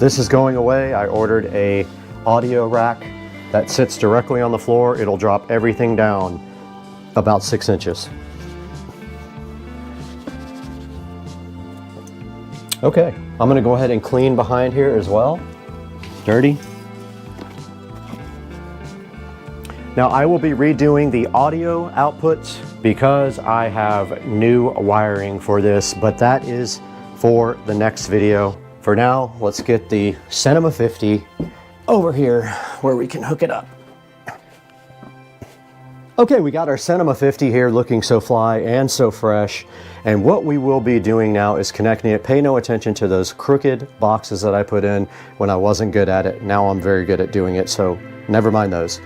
This is going away. I ordered a audio rack that sits directly on the floor. It'll drop everything down about 6 inches. Okay, I'm gonna go ahead and clean behind here as well. Dirty. Now I will be redoing the audio outputs because I have new wiring for this, but that is for the next video. For now, let's get the Cinema 50 over here where we can hook it up. Okay, we got our Cinema 50 here looking so fly and so fresh. And what we will be doing now is connecting it. Pay no attention to those crooked boxes that I put in when I wasn't good at it. Now I'm very good at doing it, so never mind those.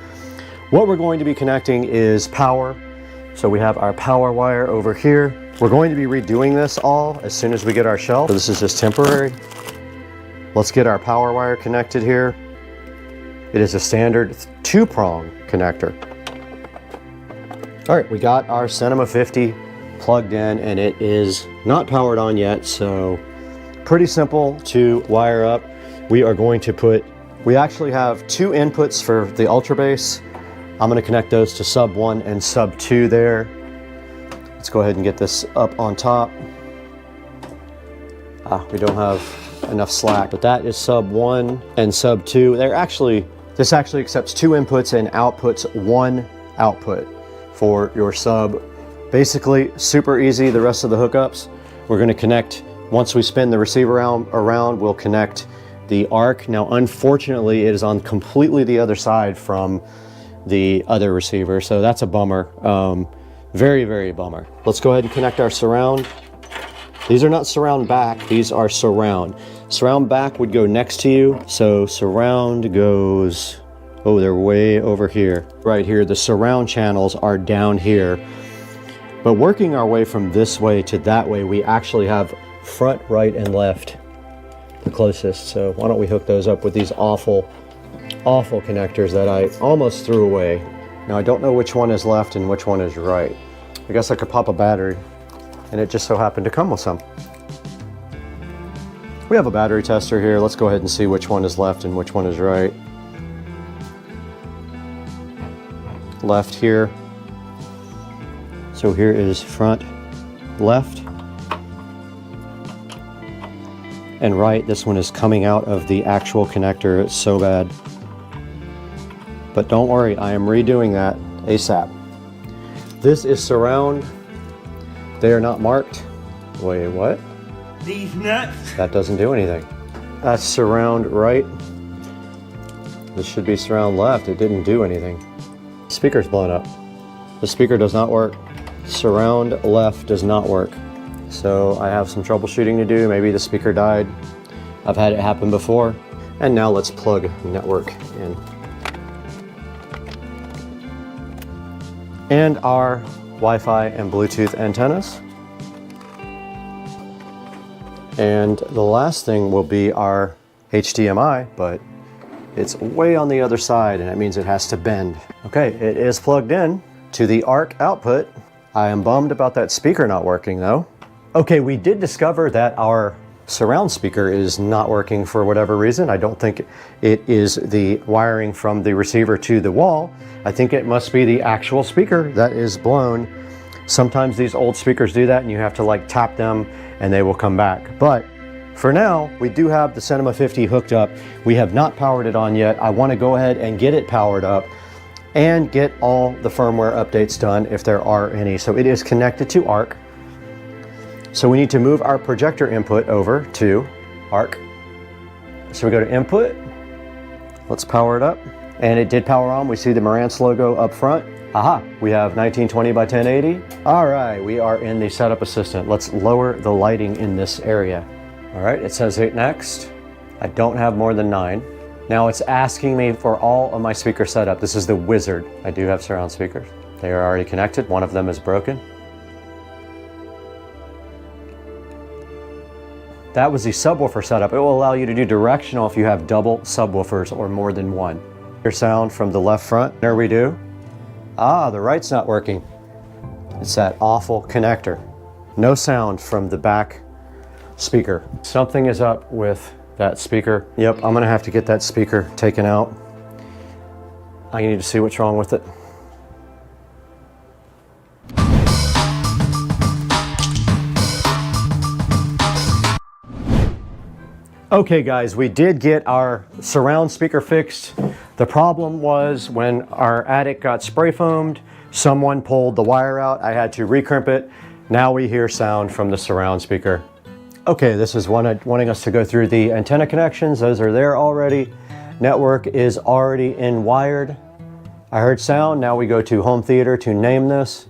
What we're going to be connecting is power. So we have our power wire over here. We're going to be redoing this all as soon as we get our shelf. So this is just temporary. Let's get our power wire connected here. It is a standard 2-prong connector. All right, we got our Cinema 50 plugged in and it is not powered on yet, so pretty simple to wire up. We are going to we actually have 2 inputs for the Ultra Bass. I'm going to connect those to sub 1 and sub 2 there. Let's go ahead and get this up on top. We don't have enough slack, but that is sub 1 and sub 2. This actually accepts 2 inputs and outputs 1 output for your sub. Basically, super easy, the rest of the hookups. We're going to connect, once we spin the receiver around, we'll connect the ARC. Now, unfortunately, it is on completely the other side from the other receiver, so that's a bummer. Very, very bummer. Let's go ahead and connect our surround. These are not surround back, these are surround. Surround back would go next to you, so surround goes, oh, they're way over here. Right here, the surround channels are down here. But working our way from this way to that way, we actually have front, right, and left, the closest. So why don't we hook those up with these awful connectors that I almost threw away. Now I don't know which one is left and which one is right. I guess I could pop a battery, and it just so happened to come with some. We have a battery tester here. Let's go ahead and see which one is left and which one is right. Left here. So here is front, left, and right. This one is coming out of the actual connector. It's so bad. But don't worry, I am redoing that ASAP. This is surround. They are not marked. Wait, what? These nuts. That doesn't do anything. That's surround right. This should be surround left. It didn't do anything. Speaker's blown up. The speaker does not work. Surround left does not work. So I have some troubleshooting to do. Maybe the speaker died. I've had it happen before. And now let's plug network in. And our Wi-Fi and Bluetooth antennas. And the last thing will be our HDMI, but it's way on the other side and that means it has to bend. Okay, it is plugged in to the ARC output. I am bummed about that speaker not working though. Okay, we did discover that our surround speaker is not working for whatever reason. I don't think it is the wiring from the receiver to the wall. I think it must be the actual speaker that is blown. Sometimes these old speakers do that and you have to like tap them and they will come back. But for now, we do have the Cinema 50 hooked up. We have not powered it on yet. I want to go ahead and get it powered up and get all the firmware updates done if there are any. So it is connected to ARC. So we need to move our projector input over to ARC. So we go to input. Let's power it up. And it did power on. We see the Marantz logo up front. Aha, we have 1920 by 1080. All right, we are in the setup assistant. Let's lower the lighting in this area. All right, it says hit next. I don't have more than 9. Now it's asking me for all of my speaker setup. This is the wizard. I do have surround speakers. They are already connected. One of them is broken. That was the subwoofer setup. It will allow you to do directional if you have double subwoofers or more than one. Your sound from the left front. There we do. Ah, the right's not working. It's that awful connector. No sound from the back speaker. Something is up with that speaker. Yep, I'm gonna have to get that speaker taken out. I need to see what's wrong with it. Okay guys, we did get our surround speaker fixed. The problem was when our attic got spray foamed, someone pulled the wire out. I had to recrimp it. Now we hear sound from the surround speaker. Okay, this is wanting us to go through the antenna connections. Those are there already. Network is already in wired. I heard sound. Now we go to home theater to name this.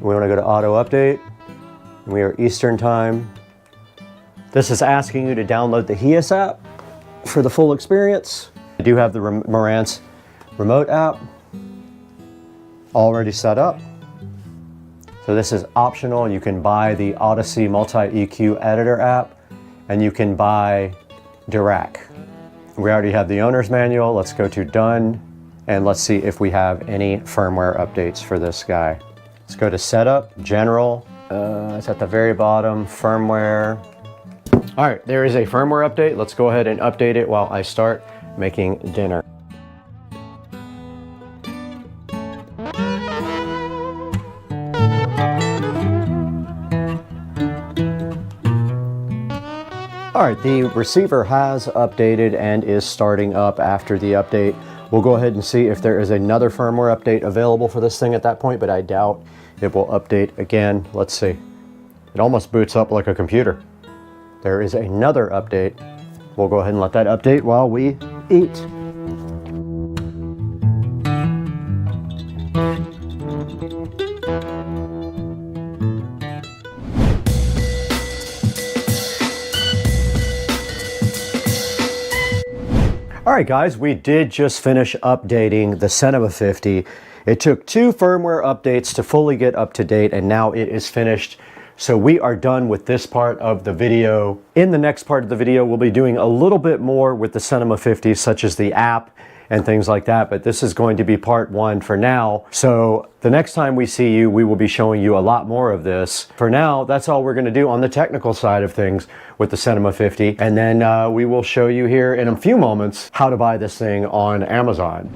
We want to go to auto update. We are Eastern time. This is asking you to download the HEIS app for the full experience. I do have the Marantz remote app already set up. So this is optional. You can buy the Odyssey Multi-EQ Editor app, and you can buy Dirac. We already have the owner's manual. Let's go to Done, and let's see if we have any firmware updates for this guy. Let's go to Setup, General. It's at the very bottom, Firmware. All right, there is a firmware update. Let's go ahead and update it while I start making dinner. All right, the receiver has updated and is starting up after the update. We'll go ahead and see if there is another firmware update available for this thing at that point, but I doubt it will update again. Let's see. It almost boots up like a computer. There is another update. We'll go ahead and let that update while we eat. All right, guys, we did just finish updating the Cinema 50. It took 2 firmware updates to fully get up to date, and now it is finished. So we are done with this part of the video. In the next part of the video, we'll be doing a little bit more with the Cinema 50, such as the app and things like that, but this is going to be part 1 for now. So the next time we see you, we will be showing you a lot more of this. For now, that's all we're gonna do on the technical side of things with the Cinema 50, and then we will show you here in a few moments how to buy this thing on Amazon.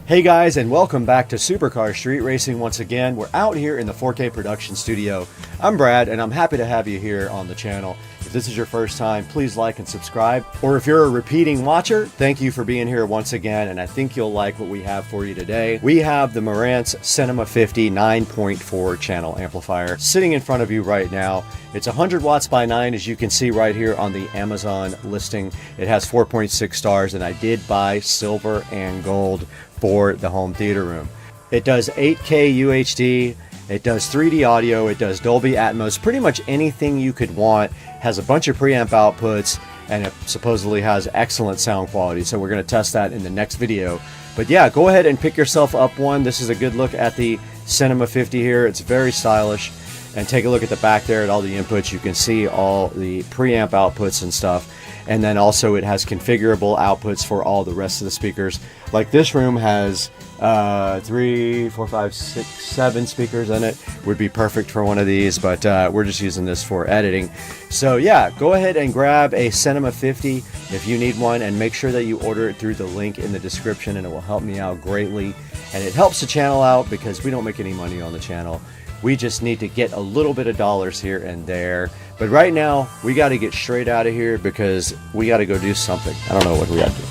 Hey guys, and welcome back to Supercar Street Racing once again. We're out here in the 4K production studio. I'm Brad, and I'm happy to have you here on the channel. If this is your first time, please like and subscribe. Or if you're a repeating watcher, thank you for being here once again, and I think you'll like what we have for you today. We have the Marantz Cinema 50 9.4 channel amplifier sitting in front of you right now. It's 100 watts by 9, as you can see right here on the Amazon listing. It has 4.6 stars, and I did buy silver and gold for the home theater room. It does 8K UHD, it does 3D audio, it does Dolby Atmos, pretty much anything you could want. Has a bunch of preamp outputs, and it supposedly has excellent sound quality. So we're going to test that in the next video. But yeah, go ahead and pick yourself up one. This is a good look at the Cinema 50 here. It's very stylish. And take a look at the back there at all the inputs. You can see all the preamp outputs and stuff. And then also it has configurable outputs for all the rest of the speakers. Like this room has 3, 4, 5, 6, 7 speakers in it. Would be perfect for one of these, but we're just using this for editing. So yeah, go ahead and grab a Cinema 50 if you need one, and make sure that you order it through the link in the description, and it will help me out greatly. And it helps the channel out because we don't make any money on the channel. We just need to get a little bit of dollars here and there. But right now, we got to get straight out of here because we got to go do something. I don't know what we got to do.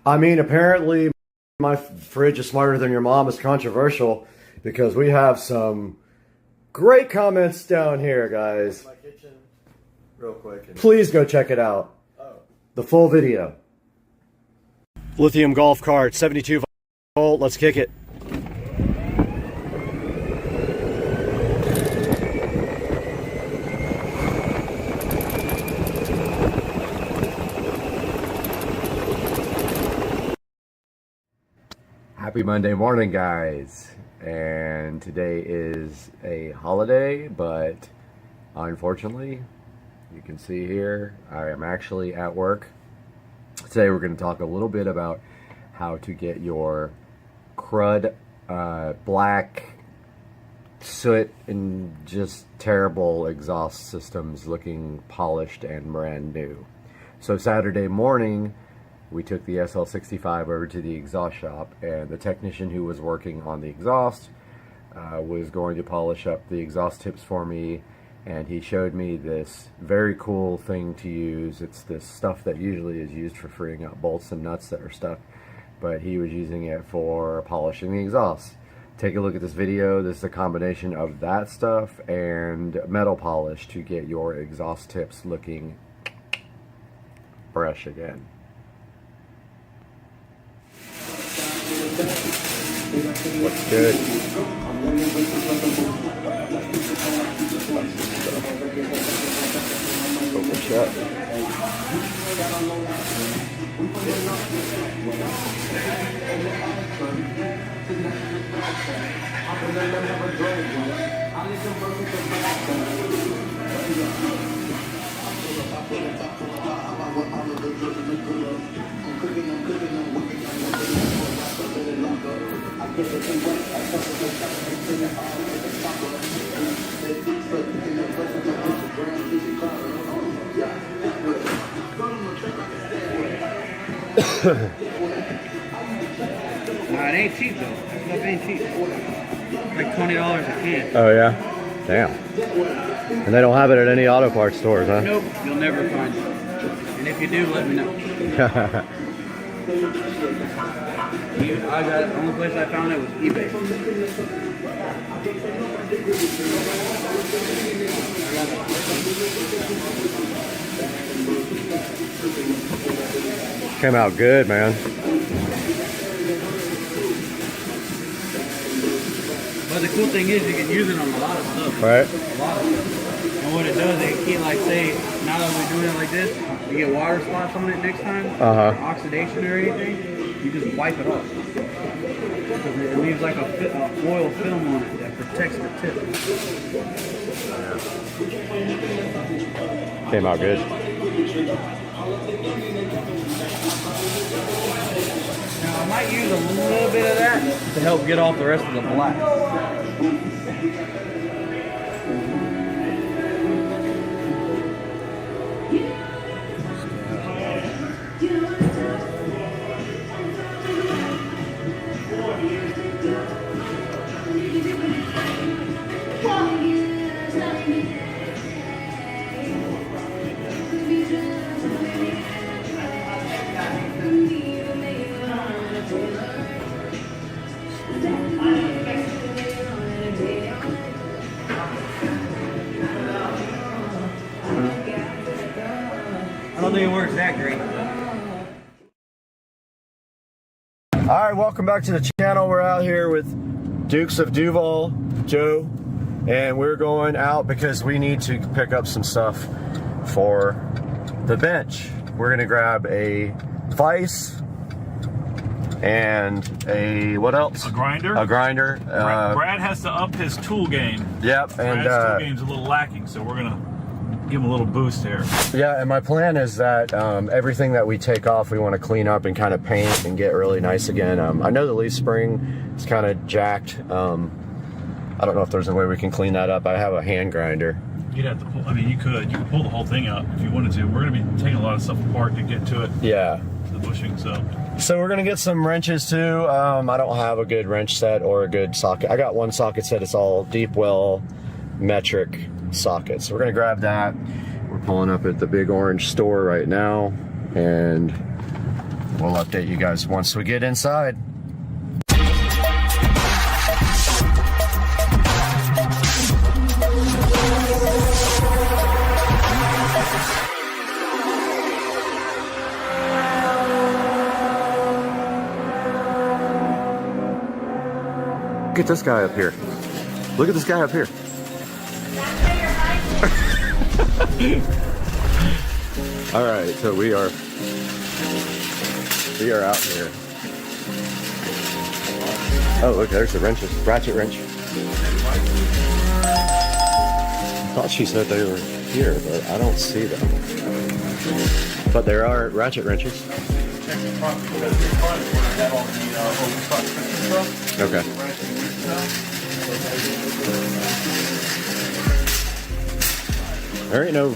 I mean, apparently my fridge is smarter than your mom is controversial because we have some great comments down here, guys. My kitchen, real quick. Please go check it out. The full video. Lithium golf cart, 72 volt. Let's kick it. Happy Monday morning, guys. And today is a holiday, but unfortunately, you can see here, I am actually at work. Today we're going to talk a little bit about how to get your crud, black, soot, and just terrible exhaust systems looking polished and brand new. So Saturday morning, we took the SL65 over to the exhaust shop, and the technician who was working on the exhaust was going to polish up the exhaust tips for me, and he showed me this very cool thing to use. It's this stuff that usually is used for freeing up bolts and nuts that are stuck, but he was using it for polishing the exhaust. Take a look at this video. This is a combination of that stuff and metal polish to get your exhaust tips looking fresh again. Looks good. Open shut. Nah, it ain't cheap though. That stuff ain't cheap. Like $20 a can. Oh yeah? Damn. And they don't have it at any auto parts stores, huh? Nope, you'll never find it. And if you do, let me know. The only place I found it was eBay. Came out good, man. But the cool thing is you can use it on a lot of stuff. Right. A lot of stuff. And what it does, it can't, like, say, now that we're doing it like this, you get water spots on it next time, oxidation or anything, you just wipe it off. Because it leaves like a oil film on it that protects the tip. Came out good. Now I might use a little bit of that to help get off the rest of the black. I don't think it works that great. Alright, welcome back to the channel. We're out here with Dukes of Duval, Joe, and we're going out because we need to pick up some stuff for the bench. We're gonna grab a vise and a, what else? A grinder. A grinder. Brad has to up his tool game. Yep. And Brad's tool game's a little lacking, so we're gonna give him a little boost here. Yeah, and my plan is that everything that we take off, we want to clean up and kind of paint and get really nice again. I know the leaf spring is kind of jacked. I don't know if there's a way we can clean that up. I have a hand grinder. You'd have to pull, I mean, you could pull the whole thing out if you wanted to. We're gonna be taking a lot of stuff apart to get to it. Yeah. The bushing, So we're gonna get some wrenches too. I don't have a good wrench set or a good socket. I got one socket set. It's all deep well metric sockets. So we're gonna grab that. We're pulling up at the big orange store right now, and we'll update you guys once we get inside. Look at this guy up here. Look at this guy up here. All right, so we are out here. Oh, look, there's the wrenches, ratchet wrench. I thought she said they were here, but I don't see them. But there are ratchet wrenches. Okay. There ain't no,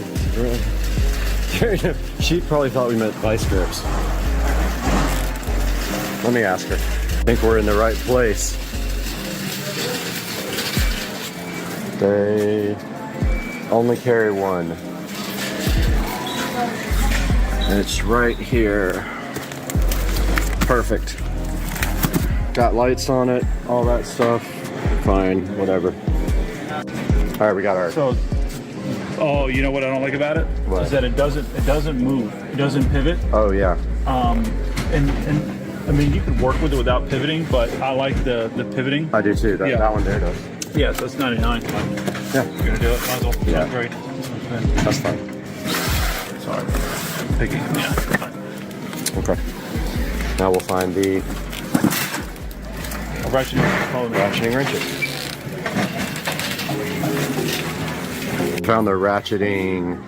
she probably thought we meant vice grips. Let me ask her. I think we're in the right place. They only carry one. And it's right here. Perfect. Got lights on it, all that stuff. Fine, whatever. All right, we got our. So, oh, you know what I don't like about it? What? Is that it doesn't move. It doesn't pivot. Oh yeah. And I mean, you could work with it without pivoting, but I like the pivoting. I do too. That, Yeah. that one there does. Yeah, so it's 99. Yeah. You're gonna do it. Might as well. Yeah. Great. That's fine. Sorry. Picking. Yeah. Fine. Okay. Now we'll find the ratcheting wrenches. Found the ratcheting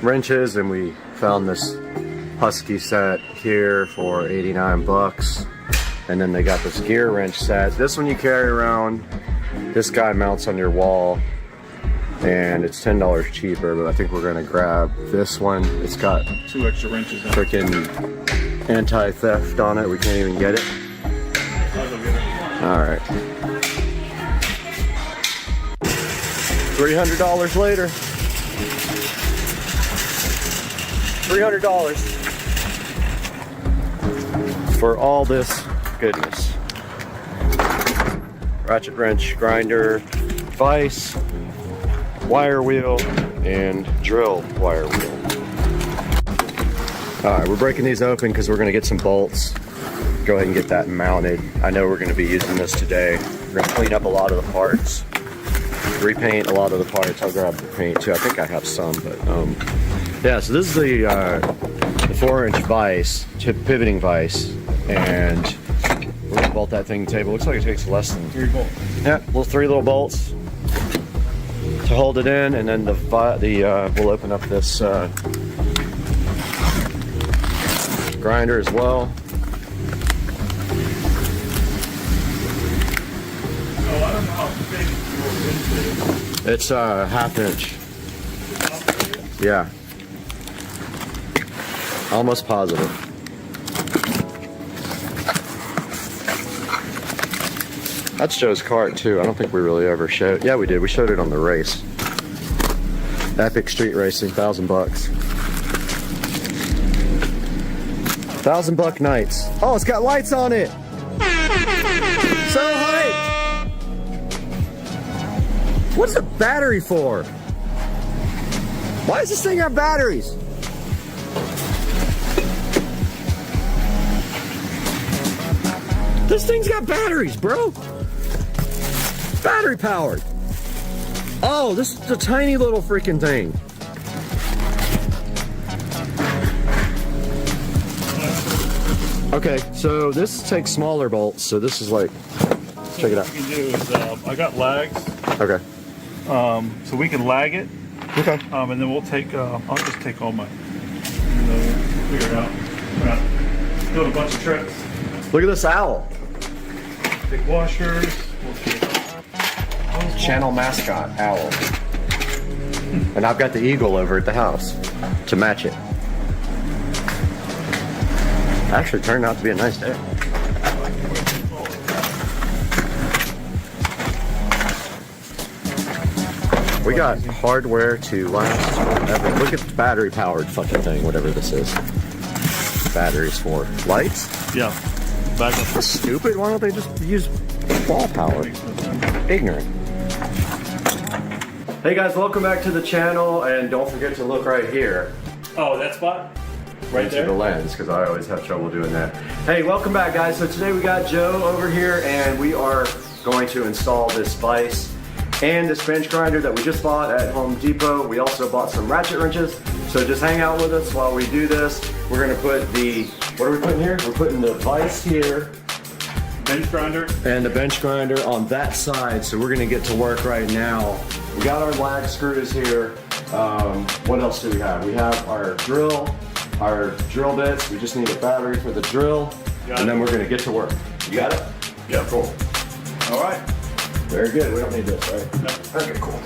wrenches, and we found this Husky set here for 89 bucks. And then they got this gear wrench set. This one you carry around. This guy mounts on your wall, and it's $10 cheaper, but I think we're gonna grab this one. It's got 2 extra wrenches in it. freaking anti-theft on it. We can't even get it. All right. $300 later. $300 for all this goodness. Ratchet wrench, grinder, vise, wire wheel, and drill wire wheel. All right, we're breaking these open because we're gonna get some bolts. Go ahead and get that mounted. I know we're gonna be using this today. We're gonna clean up a lot of the parts, repaint a lot of the parts. I'll grab the paint too. I think I have some, but yeah. So this is the 4-inch vise, pivoting vise, and we're gonna bolt that thing to the table. Looks like it takes less than 3 bolts. Yeah, 3 little bolts to hold it in, and then we'll open up this grinder as well. Oh, I don't know how big your wrench is. It's a 1/2 inch. Yeah. Almost positive. That's Joe's cart too. I don't think we really ever showed. Yeah, we did. We showed it on the race. Epic Street Racing, $1,000 bucks. $1,000 nights. Oh, it's got lights on it. So hyped. What's the battery for? Why does this thing have batteries? This thing's got batteries, bro. Battery powered. Oh, this is a tiny little freaking thing. Okay, so this takes smaller bolts, so this is like, check it out. What we can do is, I got lags. Okay. So we can lag it. Okay. And then we'll take, I'll just take all my, figure it out. We're not doing a bunch of tricks. Look at this owl. Big washers. We'll take Channel mascot, owl. And I've got the eagle over at the house to match it. Actually turned out to be a nice day. We got hardware to last forever. Look at the battery powered fucking thing, whatever this is. Batteries for lights? Yeah. Back up. That's stupid. Why don't they just use wall power? Ignorant. Hey guys, welcome back to the channel, and don't forget to look right here. Oh, that spot? Right into there? the lens, because I always have trouble doing that. Hey, welcome back guys. So today we got Joe over here, and we are going to install this vise and this bench grinder that we just bought at Home Depot. We also bought some ratchet wrenches, so just hang out with us while we do this. We're gonna put the, what are we putting here? We're putting the vise here. Bench grinder. And the bench grinder on that side, so we're gonna get to work right now. We got our lag screws here. What else do we have? We have our drill bits. We just need a battery for the drill, and then we're gonna get to work. You got it? Yeah. Cool. All right. Very good. We don't need this, right? No. Okay, cool.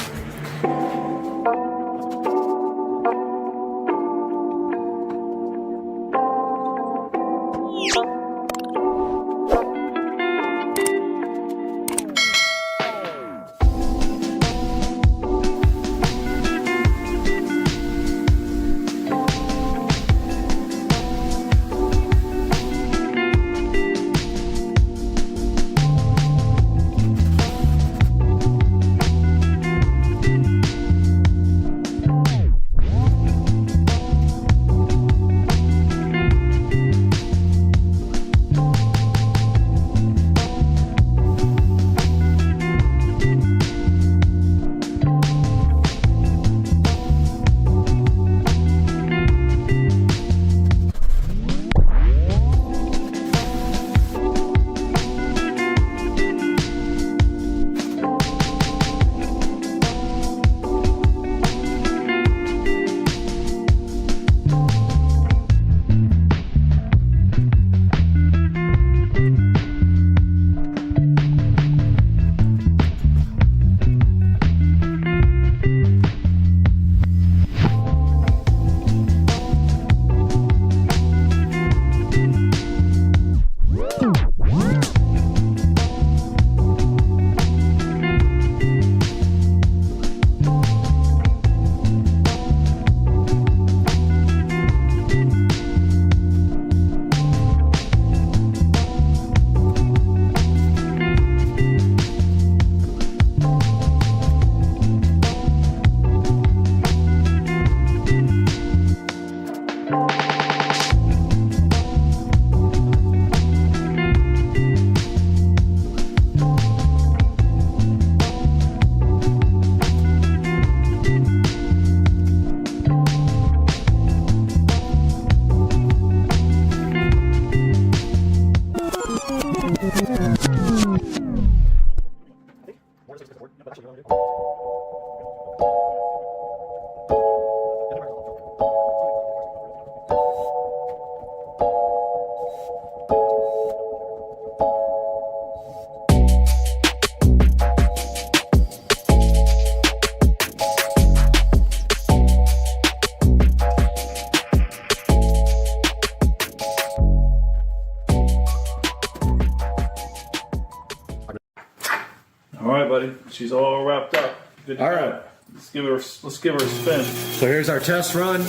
All right, buddy. She's all wrapped up. Good to All go. right. Let's give her a spin. So here's our test run.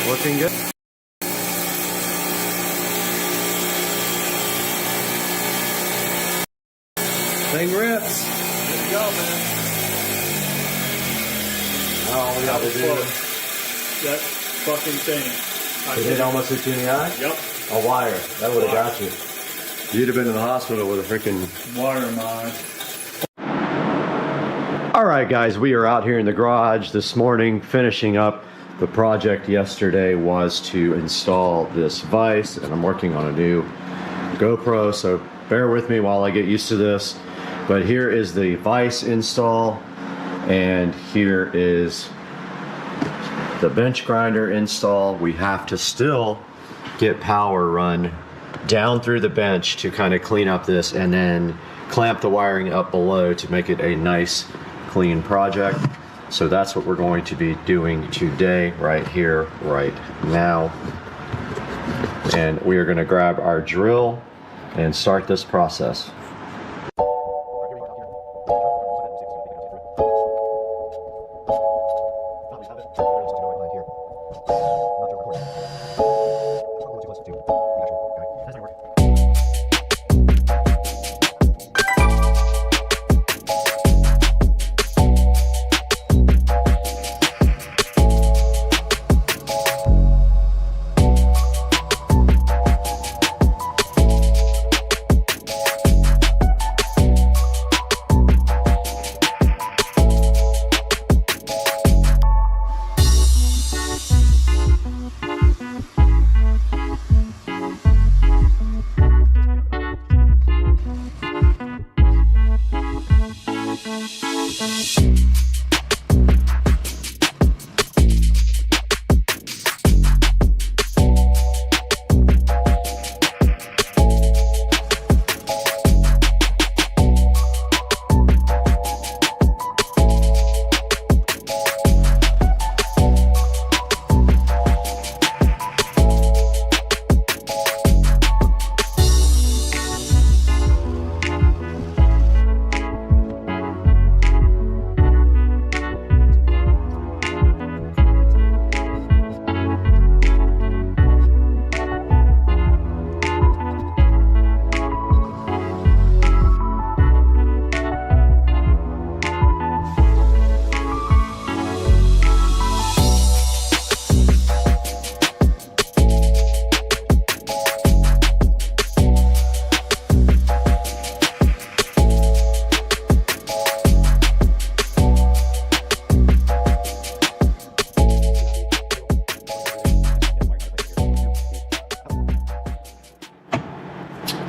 Looking good. Thing rips. Good to go, man. Oh, we got to do. That fucking thing. Did it almost hit you in the eye? Yep. A wire. That would have got you. You'd have been in the hospital with a freaking Wire in my eye. All right, guys, we are out here in the garage this morning finishing up. The project yesterday was to install this vise, and I'm working on a new GoPro, so bear with me while I get used to this. But here is the vise install, and here is the bench grinder install. We have to still get power run down through the bench to kind of clean up this, and then clamp the wiring up below to make it a nice clean project. So that's what we're going to be doing today, right here, right now. And we are going to grab our drill and start this process.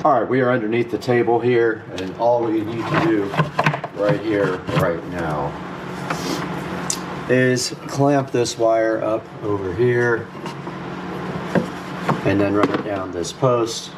All right, we are underneath the table here, and all we need to do right here, right now, is clamp this wire up over here, and then run it down this post.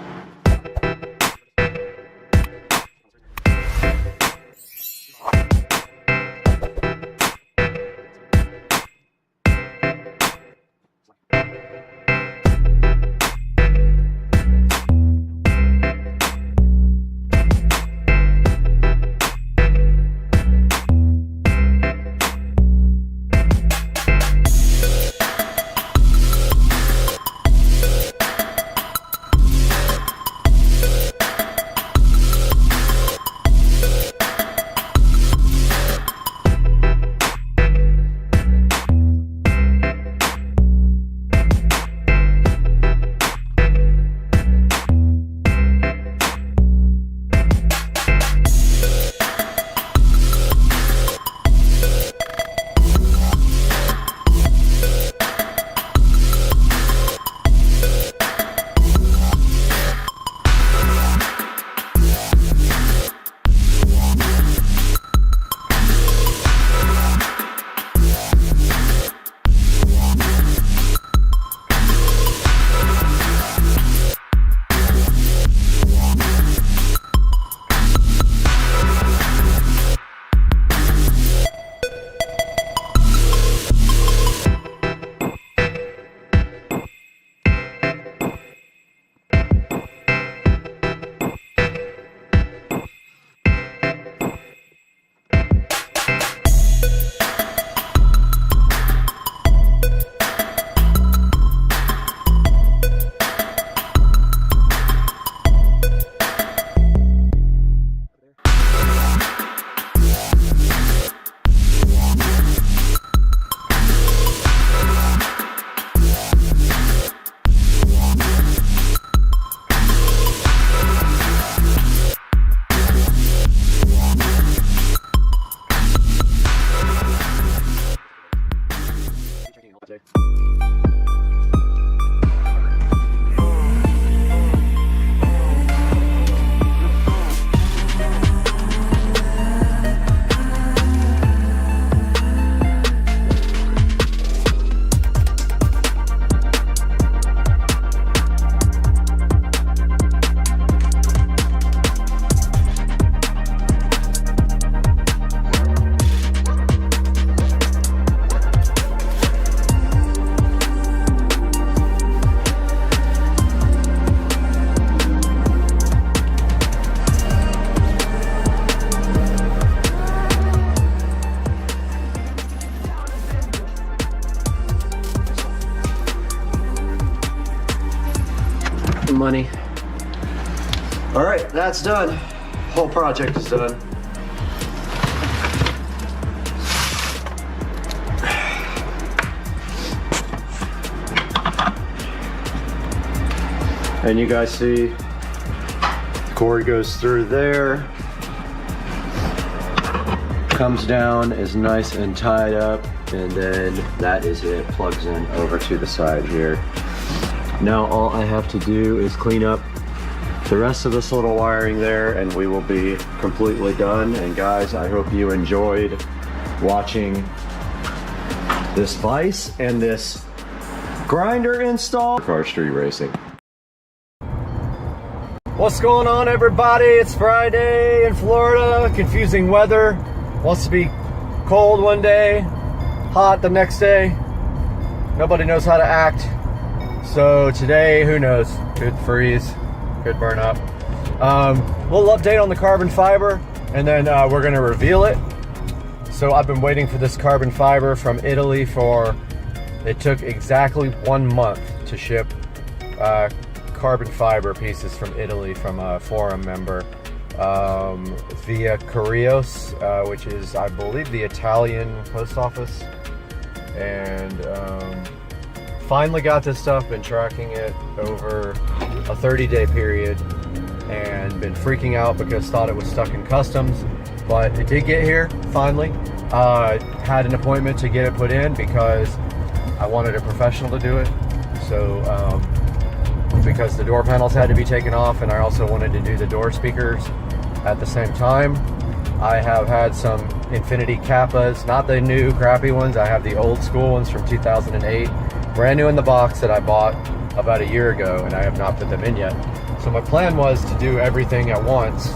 All right, that's done. Whole project is done. And you guys see, the cord goes through there, comes down, is nice and tied up, and then that is it, plugs in over to the side here. Now all I have to do is clean up the rest of this little wiring there, and we will be completely done. And guys, I hope you enjoyed watching this vise and this grinder install for our street racing. What's going on, everybody? It's Friday in Florida. Confusing weather. Wants to be cold one day, hot the next day. Nobody knows how to act. So today, who knows? Could freeze, could burn up. Little update on the carbon fiber, and then we're gonna reveal it. So I've been waiting for this carbon fiber from Italy it took exactly 1 month to ship carbon fiber pieces from Italy from a forum member via Correios, which is, I believe, the Italian post office. And finally got this stuff, been tracking it over a 30-day period and been freaking out because thought it was stuck in customs, but it did get here finally. Had an appointment to get it put in because I wanted a professional to do it. So because the door panels had to be taken off, and I also wanted to do the door speakers at the same time. I have had some Infinity Kappas, not the new crappy ones. I have the old school ones from 2008, brand new in the box that I bought about a year ago, and I have not put them in yet. So my plan was to do everything at once,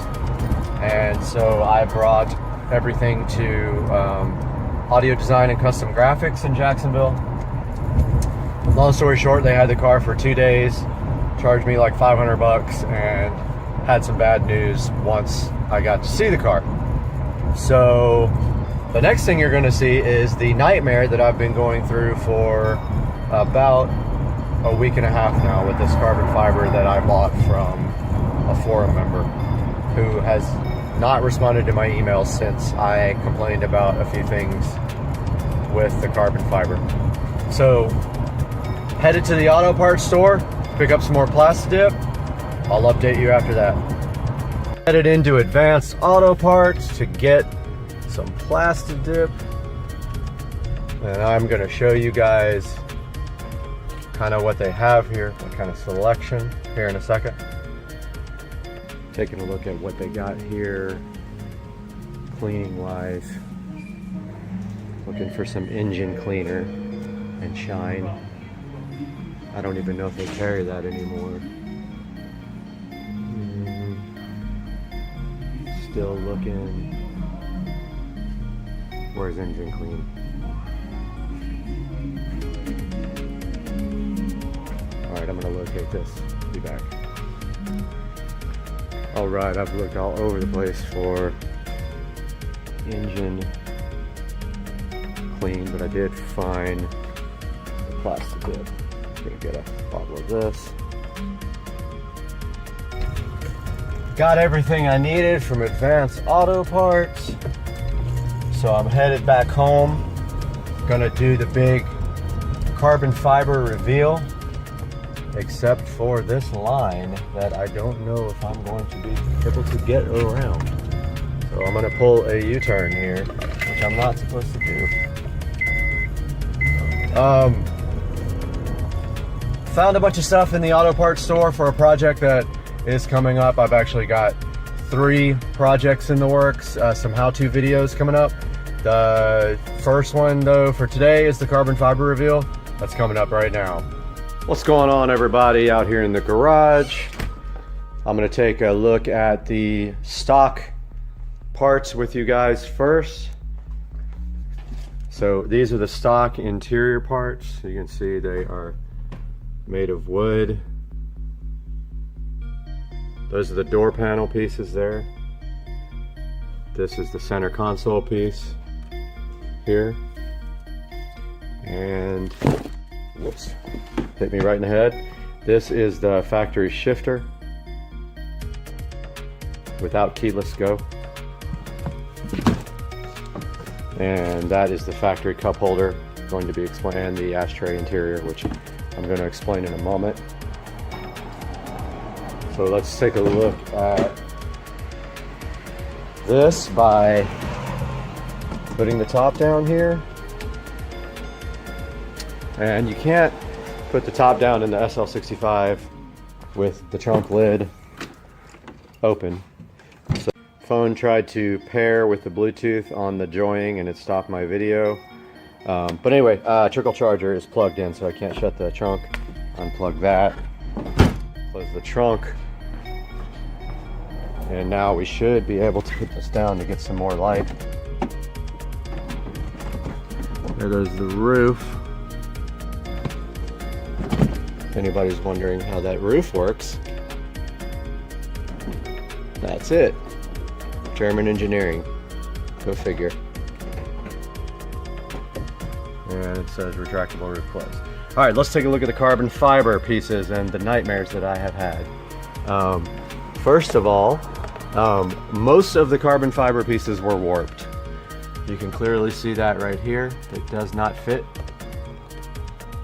and so I brought everything to Audio Design and Custom Graphics in Jacksonville. Long story short, they had the car for 2 days, charged me like 500 bucks, and had some bad news once I got to see the car. So the next thing you're going to see is the nightmare that I've been going through for about a week and a half now with this carbon fiber that I bought from a forum member who has not responded to my emails since I complained about a few things with the carbon fiber. So headed to the auto parts store, pick up some more Plastidip. I'll update you after that. Headed into Advanced Auto Parts to get some Plastidip, and I'm gonna show you guys kind of what they have here, what kind of selection here in a second. Taking a look at what they got here cleaning wise. Looking for some engine cleaner and shine. I don't even know if they carry that anymore. Still looking. Where's engine clean? Alright, I'm gonna locate this. Be back. Alright, I've looked all over the place for engine clean, but I did find the Plastidip. Gonna get a bottle of this. Got everything I needed from Advanced Auto Parts. So I'm headed back home. Gonna do the big carbon fiber reveal, except for this line that I don't know if I'm going to be able to get around. So I'm gonna pull a U-turn here, which I'm not supposed to do. Found a bunch of stuff in the auto parts store for a project that is coming up. I've actually got 3 projects in the works, some how-to videos coming up. The first one though for today is the carbon fiber reveal. That's coming up right now. What's going on, everybody, out here in the garage? I'm gonna take a look at the stock parts with you guys first. So these are the stock interior parts. You can see they are made of wood. Those are the door panel pieces there. This is the center console piece here. And, whoops, hit me right in the head. This is the factory shifter. without keyless go. And that is the factory cup holder, going to be explained, and the ashtray interior, which I'm going to explain in a moment. So let's take a look at this by putting the top down here. And you can't put the top down in the SL65 with the trunk lid open. So phone tried to pair with the Bluetooth on the joying and it stopped my video. But anyway, trickle charger is plugged in, so I can't shut the trunk. Unplug that, close the trunk, and now we should be able to put this down to get some more light. There goes the roof. If anybody's wondering how that roof works, that's it. German engineering. Go figure. And it says retractable roof closed. All right, let's take a look at the carbon fiber pieces and the nightmares that I have had. First of all, most of the carbon fiber pieces were warped. You can clearly see that right here. It does not fit.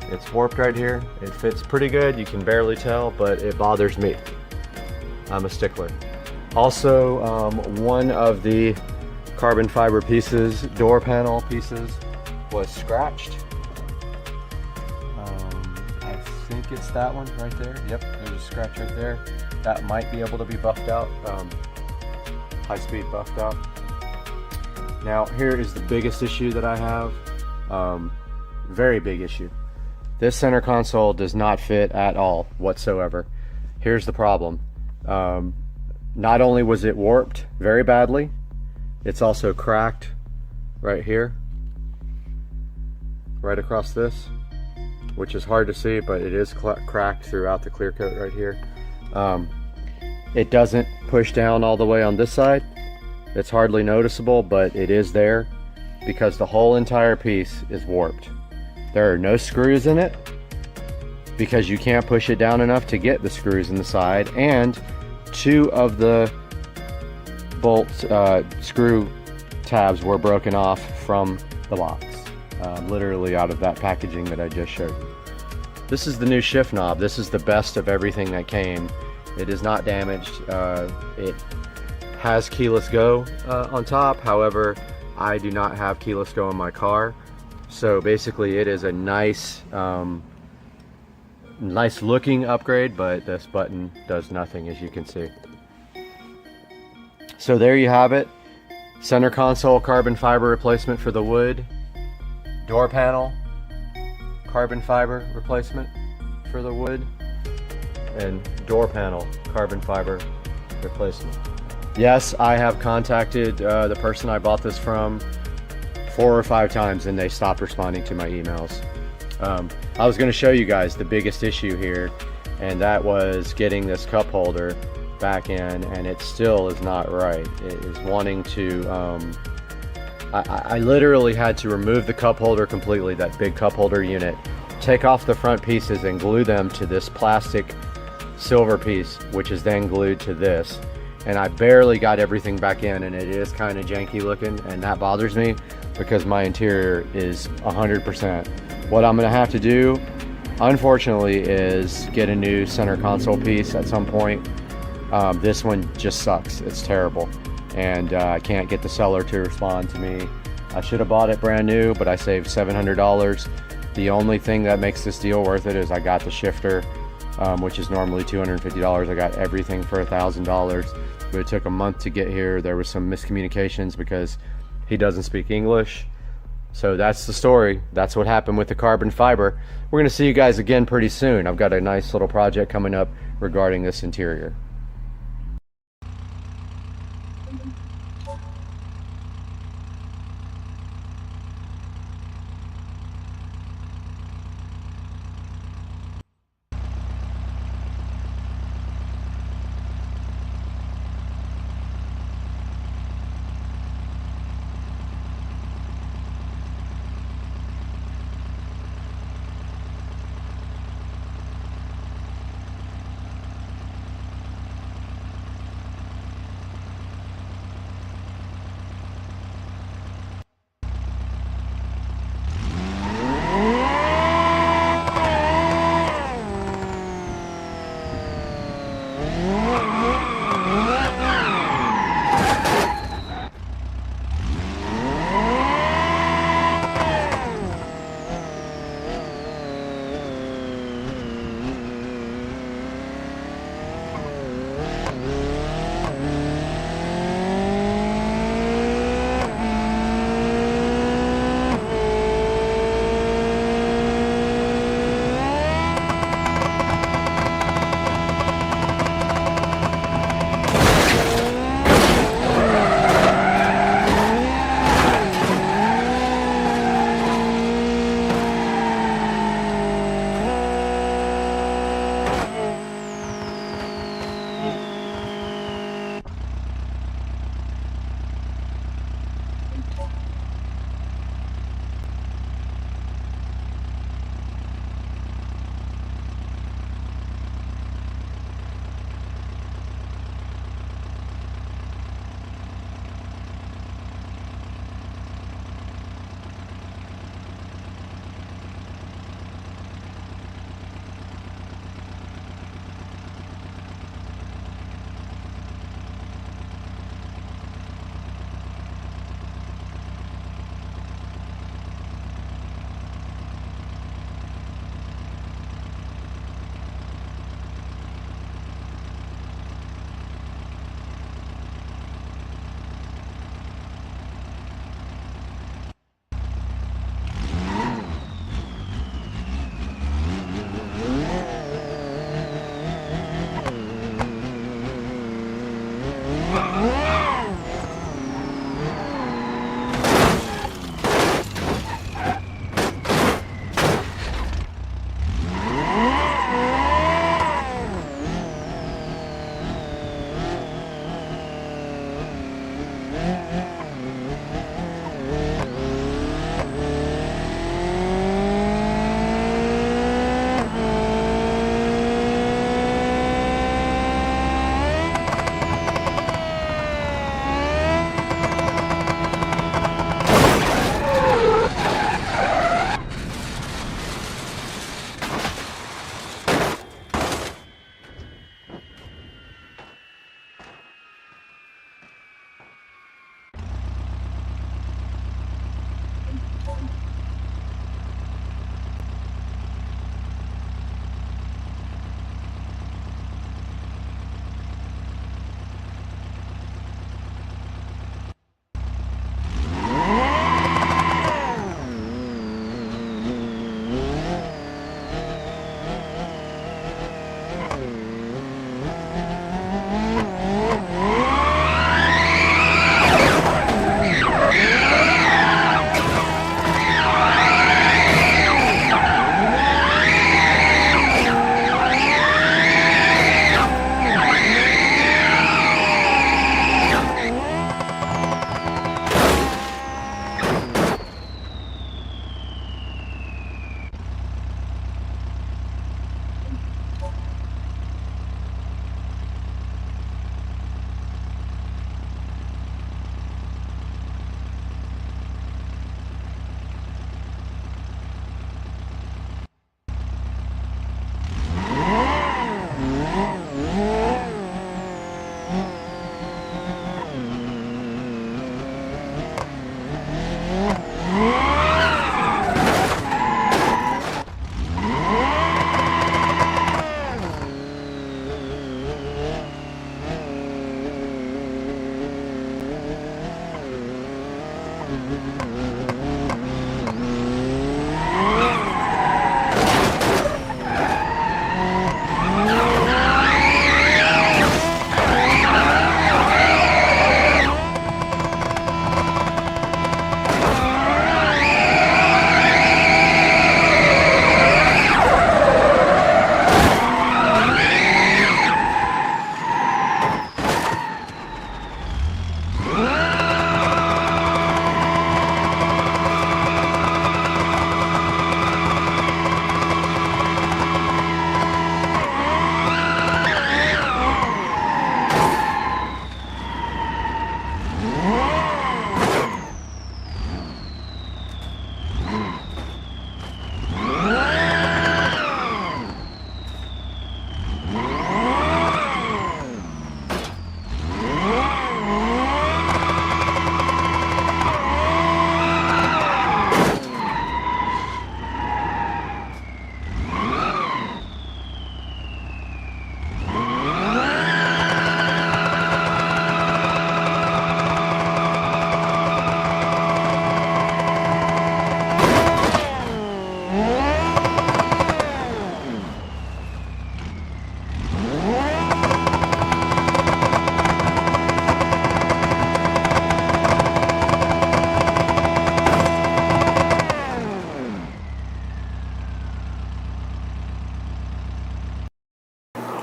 It's warped right here. It fits pretty good. You can barely tell, but it bothers me. I'm a stickler. Also, one of the carbon fiber pieces, door panel pieces, was scratched. I think it's that one right there. Yep, there's a scratch right there. That might be able to be buffed out, high speed buffed out. Now here is the biggest issue that I have, very big issue. This center console does not fit at all whatsoever. Here's the problem. Not only was it warped very badly, it's also cracked right here, right across this, which is hard to see, but it is cracked throughout the clear coat right here. It doesn't push down all the way on this side. It's hardly noticeable, but it is there because the whole entire piece is warped. There are no screws in it because you can't push it down enough to get the screws in the side, and two of the bolt screw tabs were broken off from the box, literally out of that packaging that I just showed you. This is the new shift knob. This is the best of everything that came. It is not damaged. It has keyless go on top. However, I do not have keyless go in my car. So basically it is a nice nice looking upgrade, but this button does nothing, as you can see. So there you have it. Center console carbon fiber replacement for the wood. Door panel carbon fiber replacement for the wood. And door panel carbon fiber replacement. Yes, I have contacted the person I bought this from 4 or 5 times and they stopped responding to my emails. I was going to show you guys the biggest issue here, and that was getting this cup holder back in, and it still is not right. It is wanting to, I literally had to remove the cup holder completely, that big cup holder unit, take off the front pieces and glue them to this plastic silver piece, which is then glued to this. And I barely got everything back in, and it is kind of janky looking, and that bothers me because my interior is 100%. What I'm going to have to do, unfortunately, is get a new center console piece at some point. This one just sucks. It's terrible. And I can't get the seller to respond to me. I should have bought it brand new, but I saved $700. The only thing that makes this deal worth it is I got the shifter, which is normally $250. I got everything for $1,000. But it took a month to get here. There was some miscommunications because he doesn't speak English. So that's the story. That's what happened with the carbon fiber. We're going to see you guys again pretty soon. I've got a nice little project coming up regarding this interior.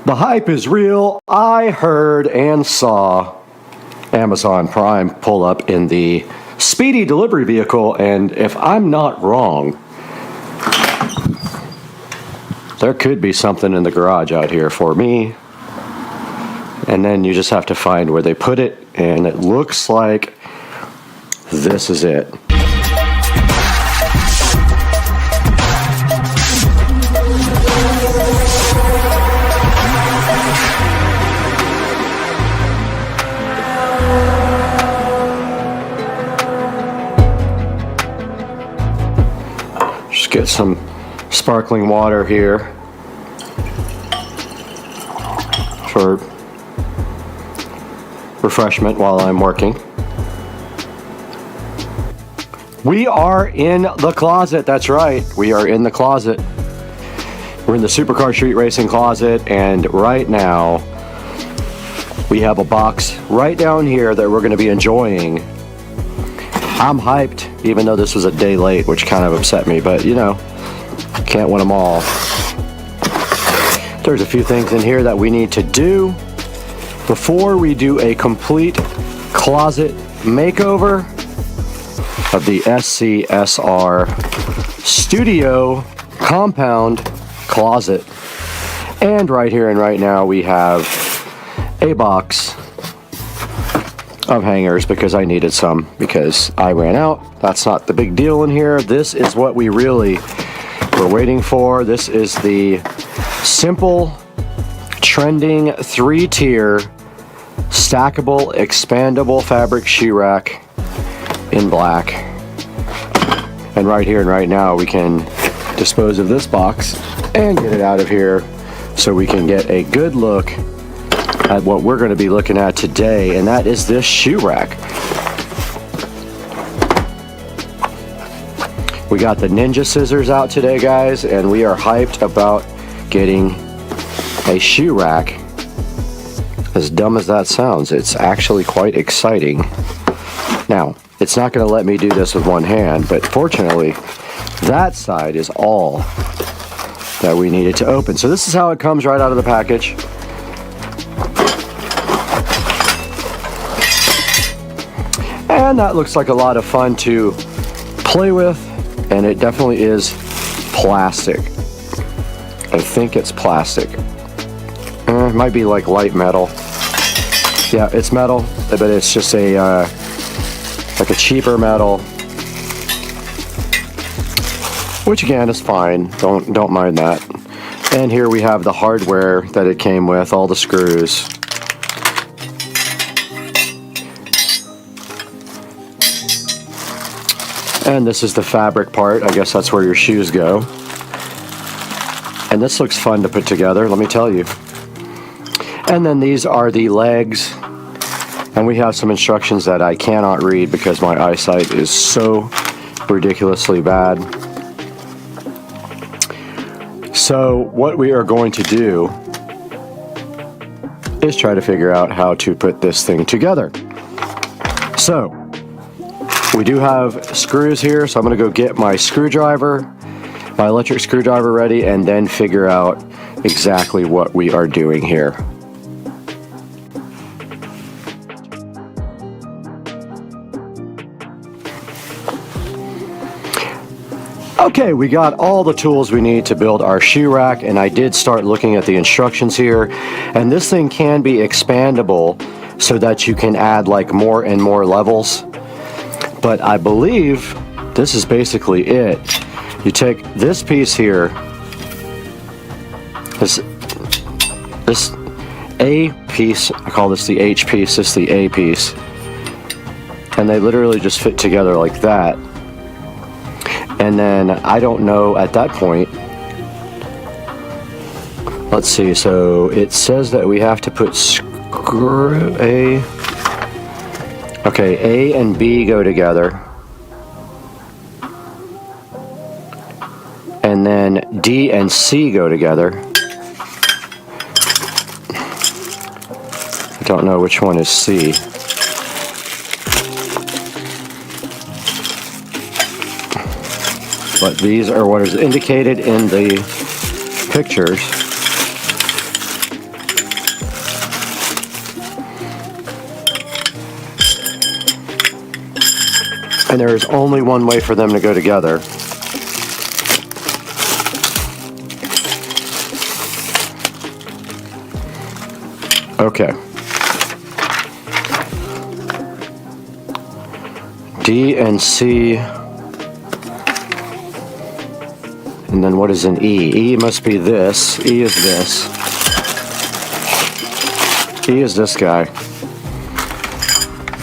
The hype is real. I heard and saw Amazon Prime pull up in the speedy delivery vehicle, and if I'm not wrong, there could be something in the garage out here for me. And then you just have to find where they put it, and it looks like this is it. Just get some sparkling water here for refreshment while I'm working. We are in the closet. That's right. We are in the closet. We're in the Supercar Street Racing closet, and right now we have a box right down here that we're going to be enjoying. I'm hyped, even though this was a day late, which kind of upset me, but you know, can't win them all. There's a few things in here that we need to do before we do a complete closet makeover of the SCSR Studio Compound Closet. And right here and right now we have a box of hangers because I needed some because I ran out. That's not the big deal in here. This is what we really were waiting for. This is the simple trending 3-tier stackable expandable fabric shoe rack in black. And right here and right now we can dispose of this box and get it out of here so we can get a good look at what we're going to be looking at today, and that is this shoe rack. We got the Ninja scissors out today, guys, and we are hyped about getting a shoe rack. As dumb as that sounds, it's actually quite exciting. Now, it's not going to let me do this with one hand, but fortunately, that side is all that we needed to open. So this is how it comes right out of the package. And that looks like a lot of fun to play with, and it definitely is plastic. I think it's plastic. It might be like light metal. Yeah, it's metal, but it's just a like a cheaper metal, which again is fine. Don't mind that. And here we have the hardware that it came with, all the screws. And this is the fabric part. I guess that's where your shoes go. And this looks fun to put together, let me tell you. And then these are the legs And we have some instructions that I cannot read because my eyesight is so ridiculously bad. So what we are going to do is try to figure out how to put this thing together. So we do have screws here, so I'm going to go get my screwdriver, my electric screwdriver ready, and then figure out exactly what we are doing here. Okay, we got all the tools we need to build our shoe rack, and I did start looking at the instructions here, and this thing can be expandable so that you can add like more and more levels. But I believe this is basically it. You take this piece here, this A piece, I call this the H piece, this is the A piece, and they literally just fit together like that. And then I don't know at that point, let's see, so it says that we have to put screw A, okay, A and B go together, and then D and C go together. I don't know which one is C. But these are what is indicated in the pictures. And there is only one way for them to go together. Okay. D and C. And then what is an E? E must be this. E is this. E is this guy.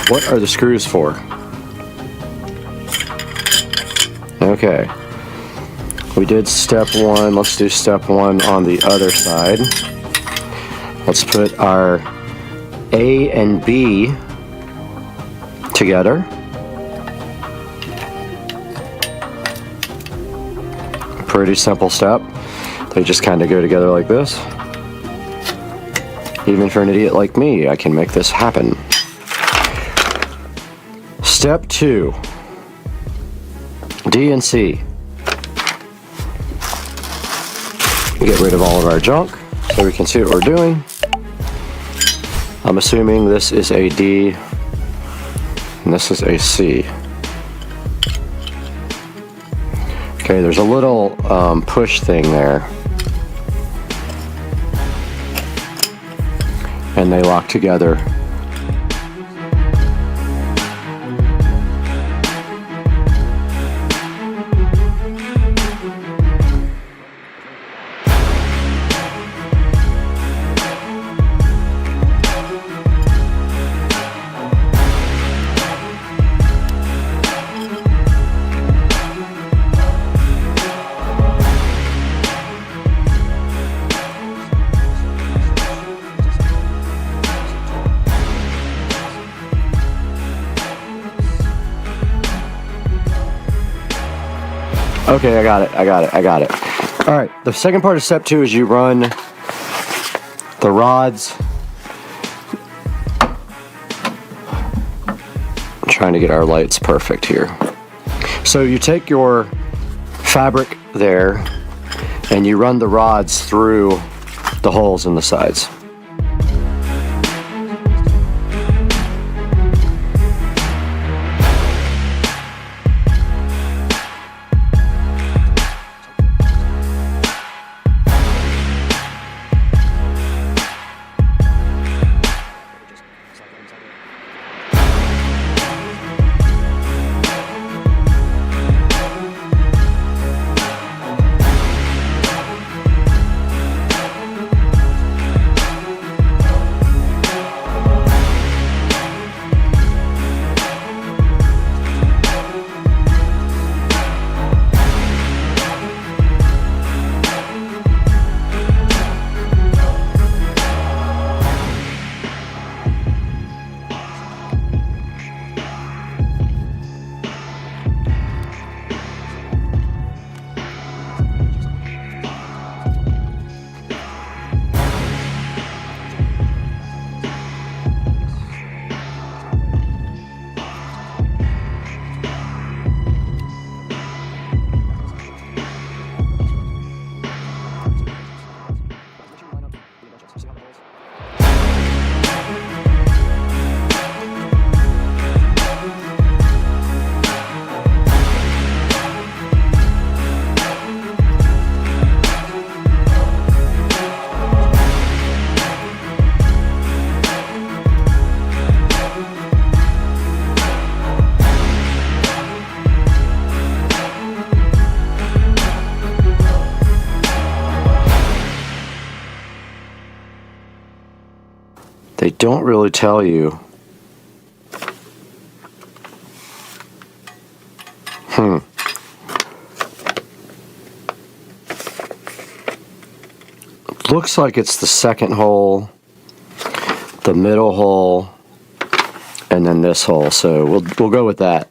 What are the screws for? Okay. We did step one. Let's do step one on the other side. Let's put our A and B together. Pretty simple step. They just kind of go together like this. Even for an idiot like me, I can make this happen. Step 2. D and C. Get rid of all of our junk so we can see what we're doing. I'm assuming this is a D and this is a C. Okay, there's a little push thing there. And they lock together. Okay, I got it. All right, the second part of step 2 is you run the rods. I'm trying to get our lights perfect here. So you take your fabric there and you run the rods through the holes in the sides. don't really tell you. Looks like it's the second hole, the middle hole, and then this hole. So we'll go with that.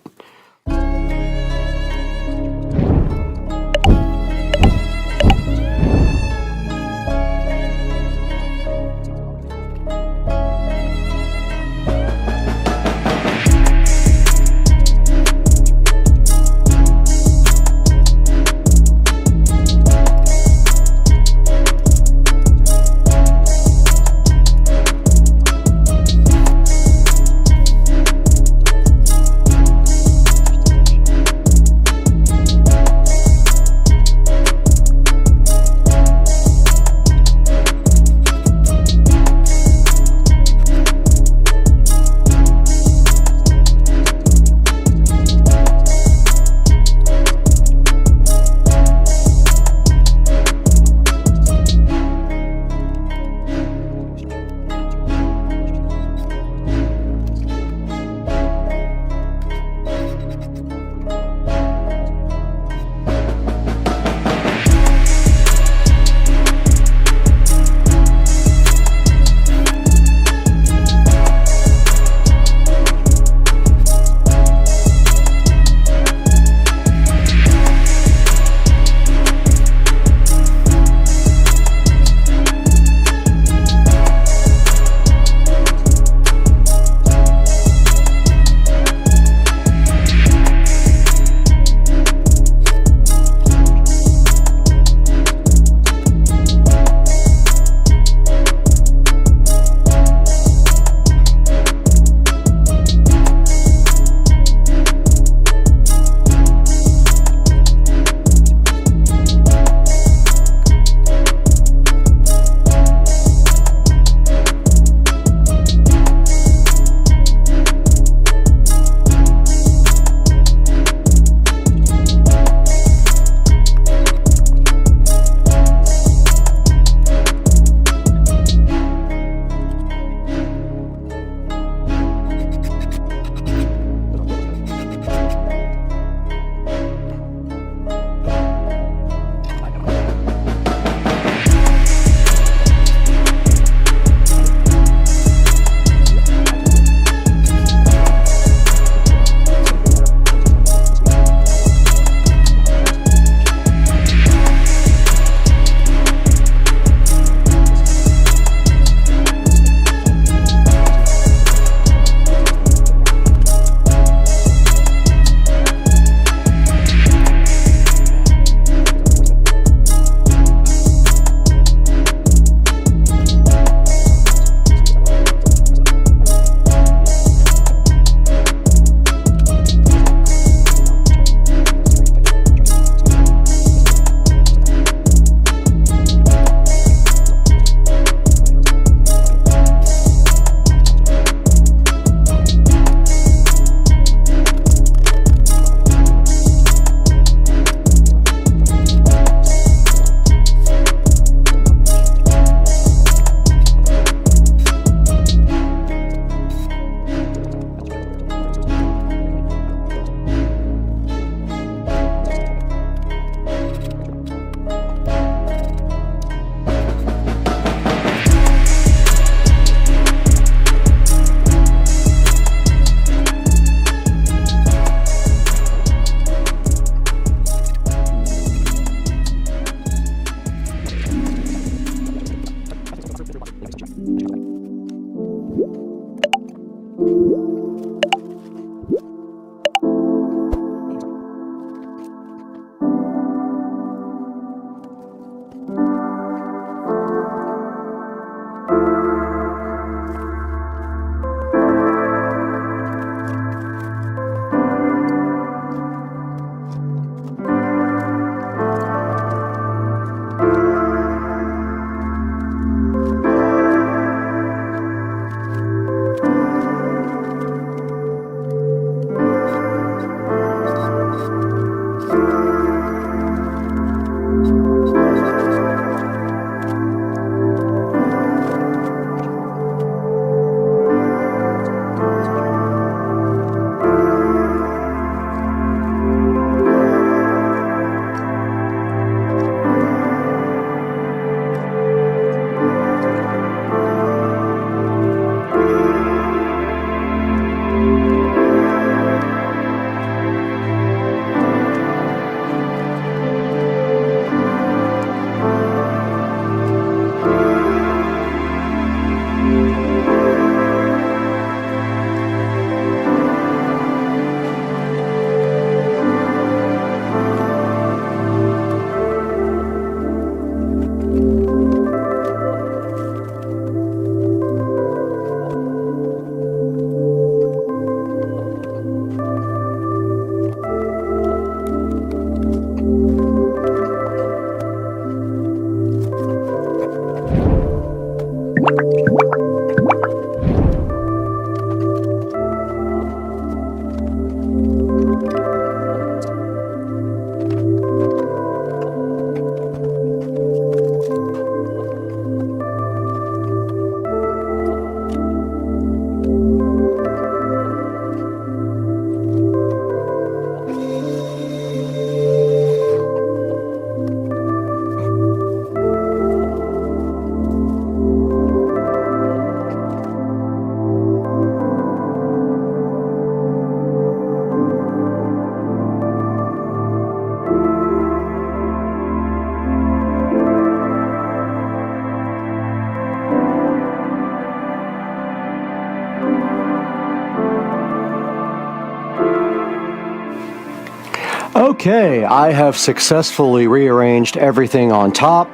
Okay, I have successfully rearranged everything on top.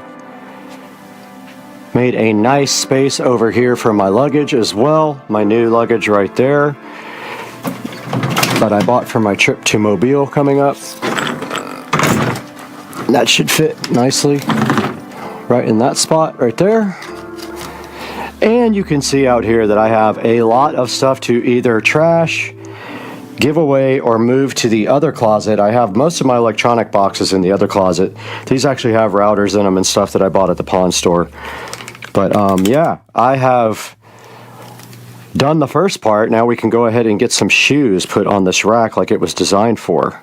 Made a nice space over here for my luggage as well. My new luggage right there that I bought for my trip to Mobile coming up. That should fit nicely right in that spot right there. And you can see out here that I have a lot of stuff to either trash, give away, or move to the other closet. I have most of my electronic boxes in the other closet. These actually have routers in them and stuff that I bought at the pawn store. But yeah, I have done the first part. Now we can go ahead and get some shoes put on this rack like it was designed for.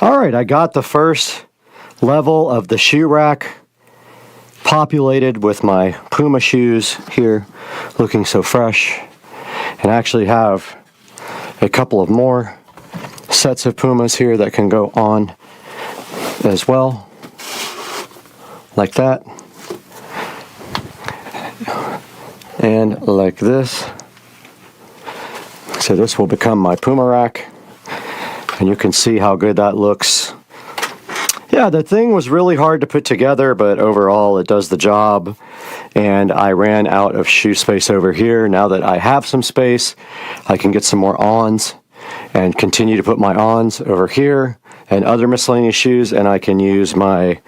Alright, I got the first level of the shoe rack populated with my Puma shoes here, looking so fresh. And I actually have a couple of more sets of Pumas here that can go on as well, like that, and like this. So this will become my Puma rack. And you can see how good that looks. Yeah, the thing was really hard to put together, but overall it does the job. And I ran out of shoe space over here. Now that I have some space, I can get some more ons and continue to put my ons over here and other miscellaneous shoes, and I can use my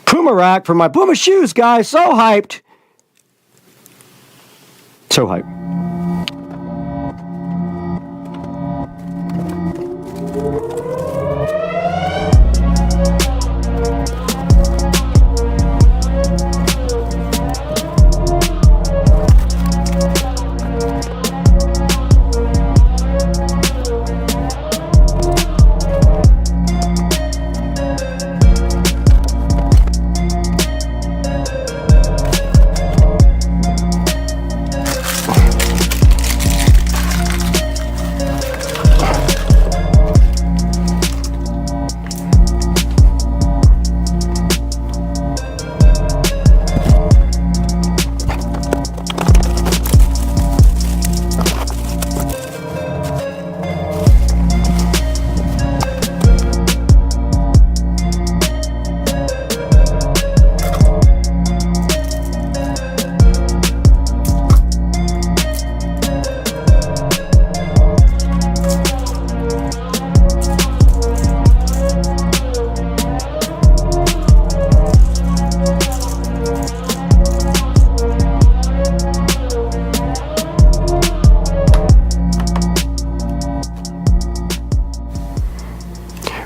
Puma rack for my Puma shoes, guys. So hyped. So hyped.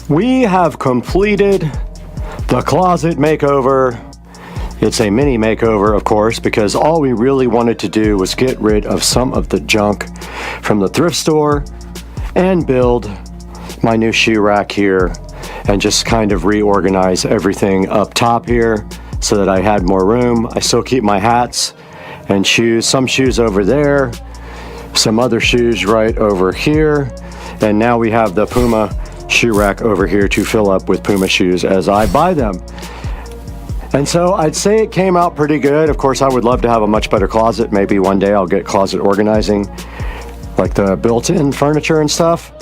We have completed the closet makeover. It's a mini makeover, of course, because all we really wanted to do was get rid of some of the junk from the thrift store and build my new shoe rack here and just kind of reorganize everything up top here so that I had more room. I still keep my hats and shoes, some shoes over there, some other shoes right over here, and now we have the Puma shoe rack over here to fill up with Puma shoes as I buy them. And so I'd say it came out pretty good. Of course, I would love to have a much better closet. Maybe one day I'll get closet organizing, like the built-in furniture and stuff.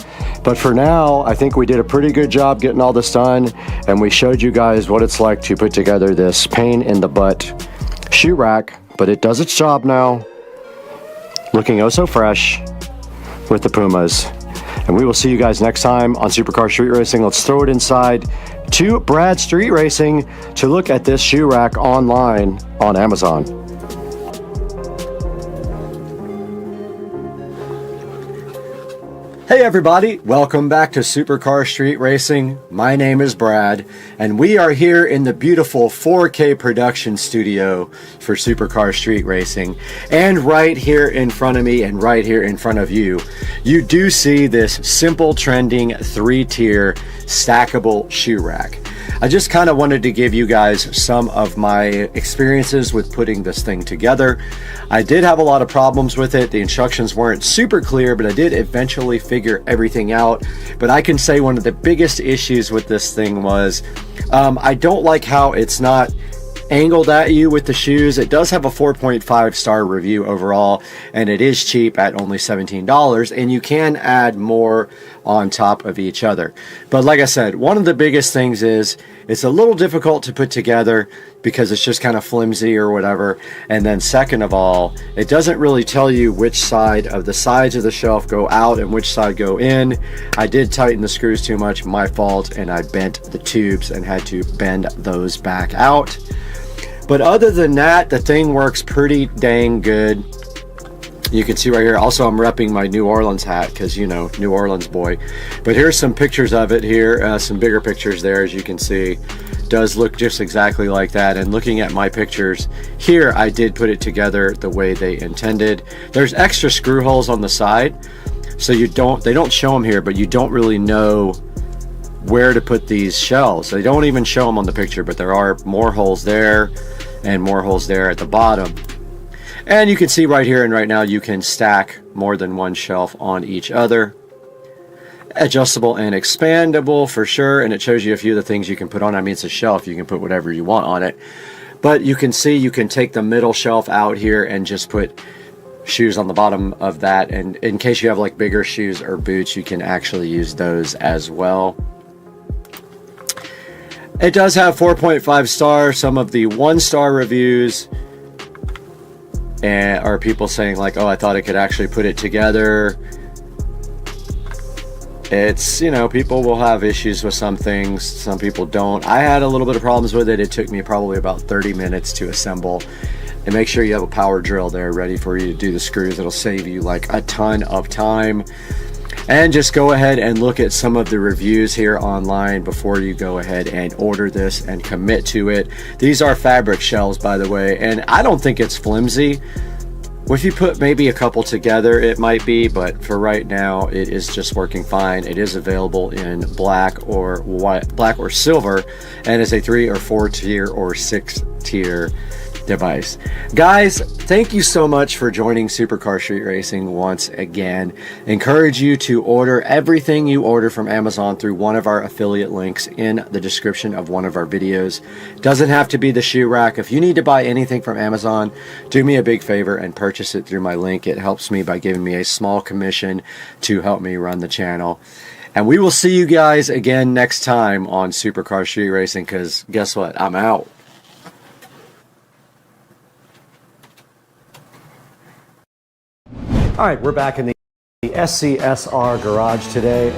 But for now, I think we did a pretty good job getting all this done, and we showed you guys what it's like to put together this pain in the butt shoe rack, but it does its job now. Looking oh so fresh with the Pumas. And we will see you guys next time on Supercar Street Racing. Let's throw it inside to Brad Street Racing to look at this shoe rack online on Amazon. Hey Hey everybody, welcome back to Supercar Street Racing. My name is Brad, and we are here in the beautiful 4K production studio for Supercar Street Racing. And right here in front of me and right here in front of you, you do see this simple trending 3-tier stackable shoe rack. I just kind of wanted to give you guys some of my experiences with putting this thing together. I did have a lot of problems with it. The instructions weren't super clear, but I did eventually figure everything out. But I can say one of the biggest issues with this thing was I don't like how it's not angled at you with the shoes. It does have a 4.5 star review overall, and it is cheap at only $17, and you can add more on top of each other. But like I said, one of the biggest things is it's a little difficult to put together because it's just kind of flimsy or whatever. And then second of all, it doesn't really tell you which side of the sides of the shelf go out and which side go in. I did tighten the screws too much, my fault, and I bent the tubes and had to bend those back out. But other than that, the thing works pretty dang good. You can see right here, also I'm repping my New Orleans hat because, you know, New Orleans boy. But here's some pictures of it here, some bigger pictures there, as you can see. Does look just exactly like that. And looking at my pictures here, I did put it together the way they intended. There's extra screw holes on the side, so they don't show them here, but you don't really know where to put these shelves. They don't even show them on the picture, but there are more holes there and more holes there at the bottom. And you can see right here and right now you can stack more than one shelf on each other. Adjustable and expandable for sure, and it shows you a few of the things you can put on. I mean, it's a shelf, you can put whatever you want on it. But you can see you can take the middle shelf out here and just put shoes on the bottom of that, and in case you have like bigger shoes or boots, you can actually use those as well. It does have 4.5 stars. Some of the 1-star reviews are people saying like, oh, I thought I could actually put it together. It's, you know, people will have issues with some things, some people don't. I had a little bit of problems with it. It took me probably about 30 minutes to assemble. And make sure you have a power drill there ready for you to do the screws. It'll save you like a ton of time. And just go ahead and look at some of the reviews here online before you go ahead and order this and commit to it. These are fabric shelves, by the way, and I don't think it's flimsy. If you put maybe a couple together, it might be, but for right now, it is just working fine. It is available in black or white, black or silver, and is a 3 or 4 tier or 6 tier device. Guys, thank you so much for joining Supercar Street Racing once again. Encourage you to order everything you order from Amazon through one of our affiliate links in the description of one of our videos. Doesn't have to be the shoe rack. If you need to buy anything from Amazon, do me a big favor and purchase it through my link. It helps me by giving me a small commission to help me run the channel. And we will see you guys again next time on Supercar Street Racing, because guess what? I'm out. All right, we're back in the SCSR garage today.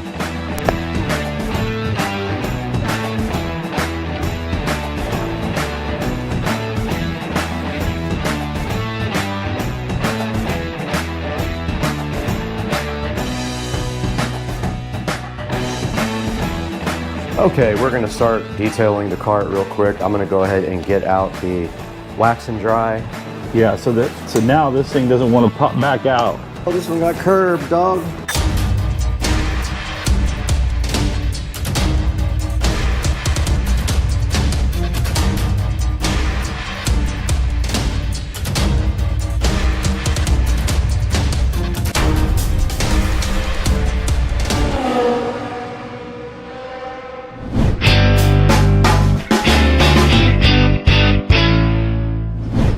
Okay, we're going to start detailing the cart real quick. I'm going to go ahead and get out the wax and dry. Yeah, so now this thing doesn't want to pop back out. Oh, this one got curved, dog.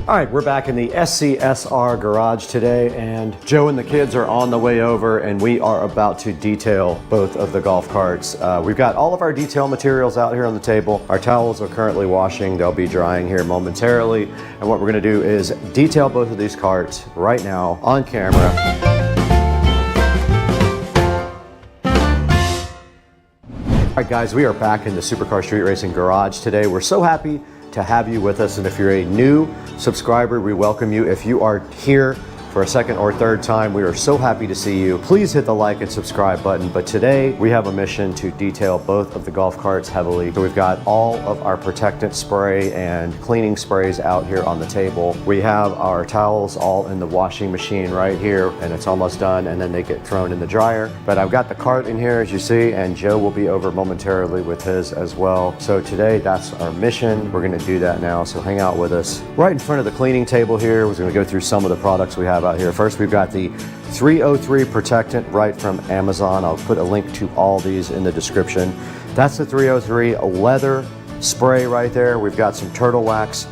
All right, we're back in the SCSR garage today, and Joe and the kids are on the way over, and we are about to detail both of the golf carts. We've got all of our detail materials out here on the table. Our towels are currently washing. They'll be drying here momentarily. And what we're gonna do is detail both of these carts right now on camera. All right, guys, we are back in the Supercar Street Racing garage today. We're so happy to have you with us, and if you're a new subscriber, we welcome you. If you are here for a second or third time, we are so happy to see you. Please hit the like and subscribe button. But today we have a mission to detail both of the golf carts heavily. So we've got all of our protectant spray and cleaning sprays out here on the table. We have our towels all in the washing machine right here, and it's almost done, and then they get thrown in the dryer. But I've got the cart in here, as you see, and Joe will be over momentarily with his as well. So today, that's our mission. We're gonna do that now, so hang out with us. Right in front of the cleaning table here, we're gonna go through some of the products we have out here. First, we've got the 303 protectant right from Amazon. I'll put a link to all these in the description. That's the 303 leather spray right there. We've got some Turtle Wax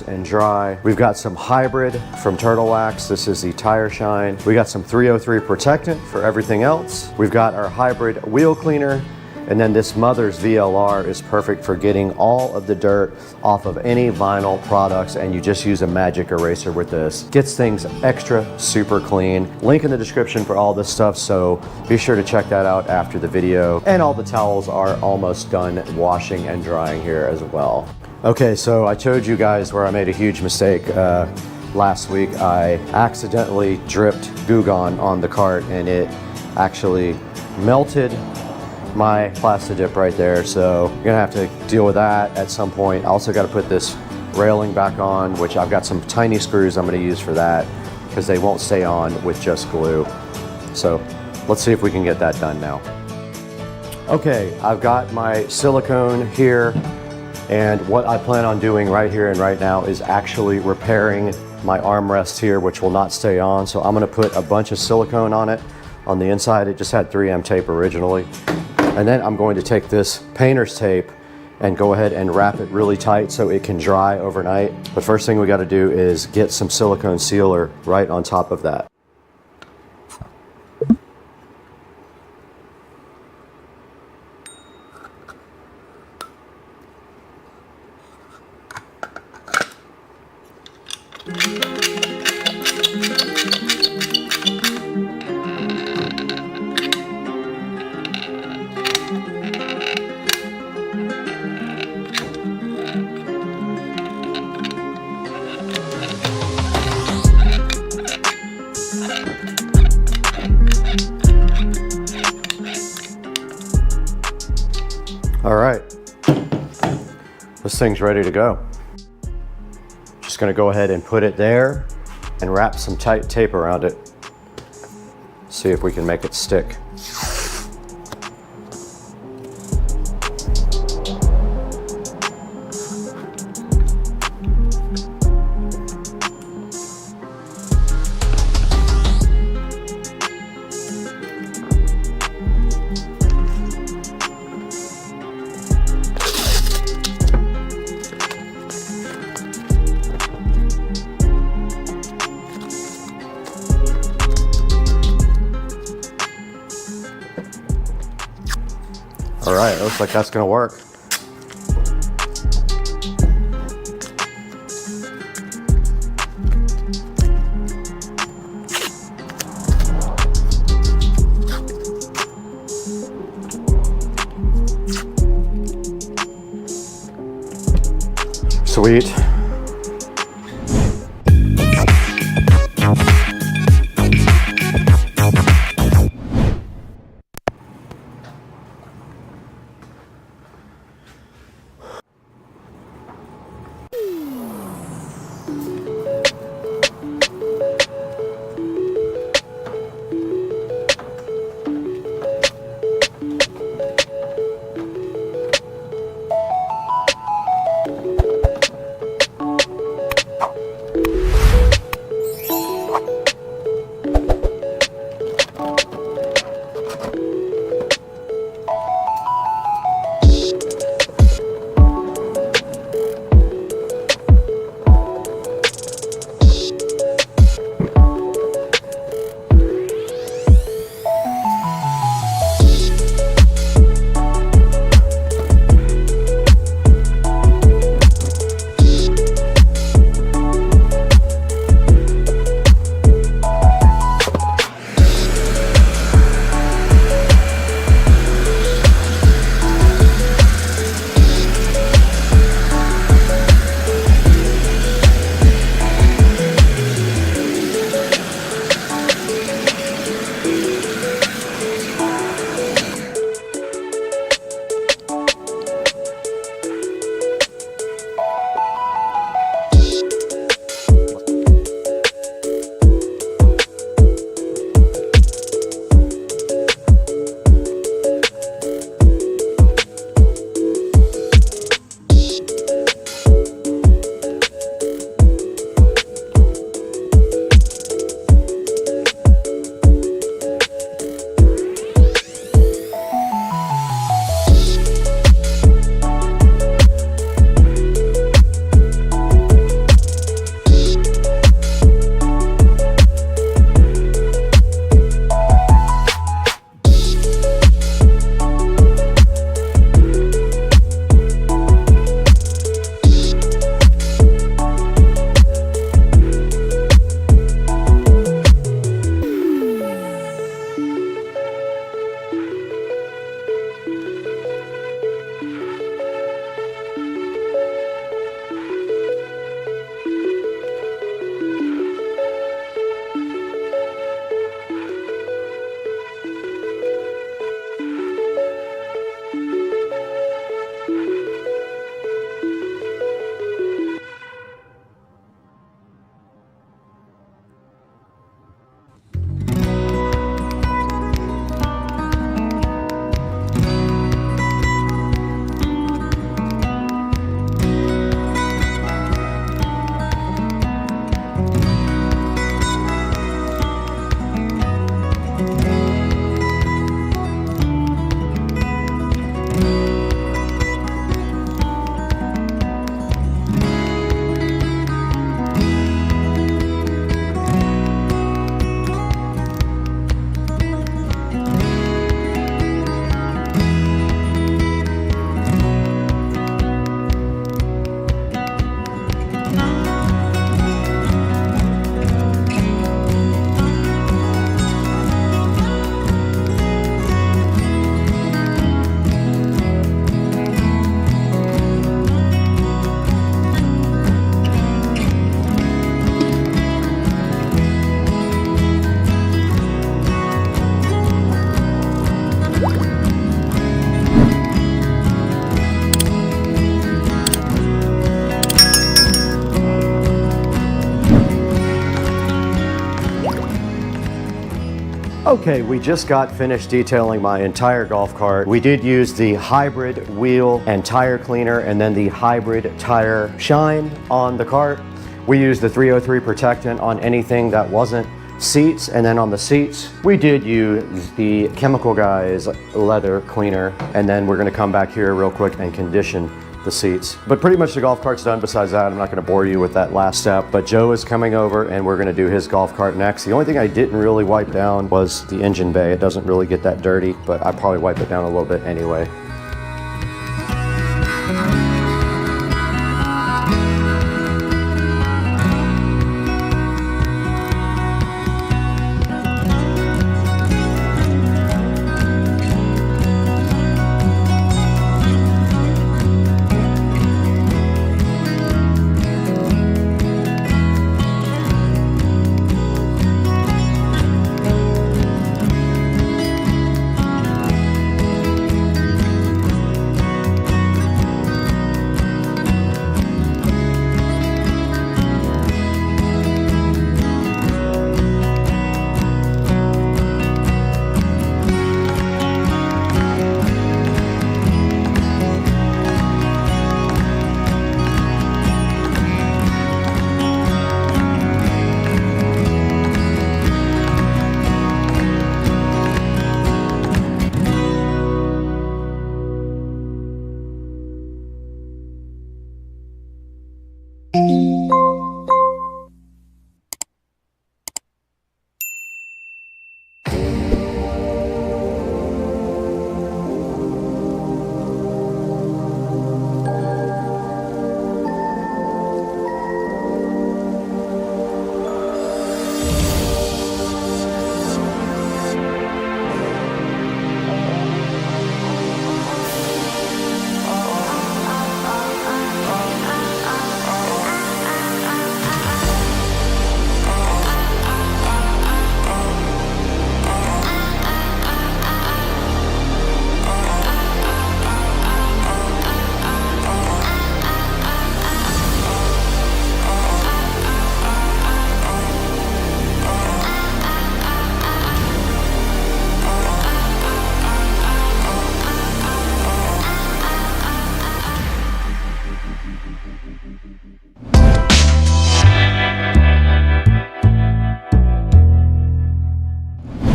and dry. We've got some hybrid from Turtle Wax. This is the tire shine. We got some 303 protectant for everything else. We've got our hybrid wheel cleaner. And then this Mother's VLR is perfect for getting all of the dirt off of any vinyl products, and you just use a magic eraser with this. Gets things extra super clean. Link in the description for all this stuff, so be sure to check that out after the video. And all the towels are almost done washing and drying here as well. Okay, so I showed you guys where I made a huge mistake last week. I accidentally dripped Goo Gone on the cart, and it actually melted my Plasti Dip right there, so you're gonna have to deal with that at some point. I also got to put this railing back on, which I've got some tiny screws I'm going to use for that because they won't stay on with just glue. So let's see if we can get that done now. Okay, I've got my silicone here, and what I plan on doing right here and right now is actually repairing my armrest here, which will not stay on. So I'm going to put a bunch of silicone on it on the inside. It just had 3M tape originally. And then I'm going to take this painter's tape and go ahead and wrap it really tight so it can dry overnight. But first thing we got to do is get some silicone sealer right on top of that. All right, this thing's ready to go. Just gonna go ahead and put it there and wrap some tight tape around it. See if we can make it stick. All right, looks like that's gonna work. Sweet. Okay, we just got finished detailing my entire golf cart. We did use the hybrid wheel and tire cleaner and then the hybrid tire shine on the cart. We used the 303 protectant on anything that wasn't seats, and then on the seats, we did use the Chemical Guys leather cleaner, and then we're gonna come back here real quick and condition the seats. But pretty much the golf cart's done. Besides that, I'm not gonna bore you with that last step, but Joe is coming over and we're gonna do his golf cart next. The only thing I didn't really wipe down was the engine bay. It doesn't really get that dirty, but I probably wipe it down a little bit anyway.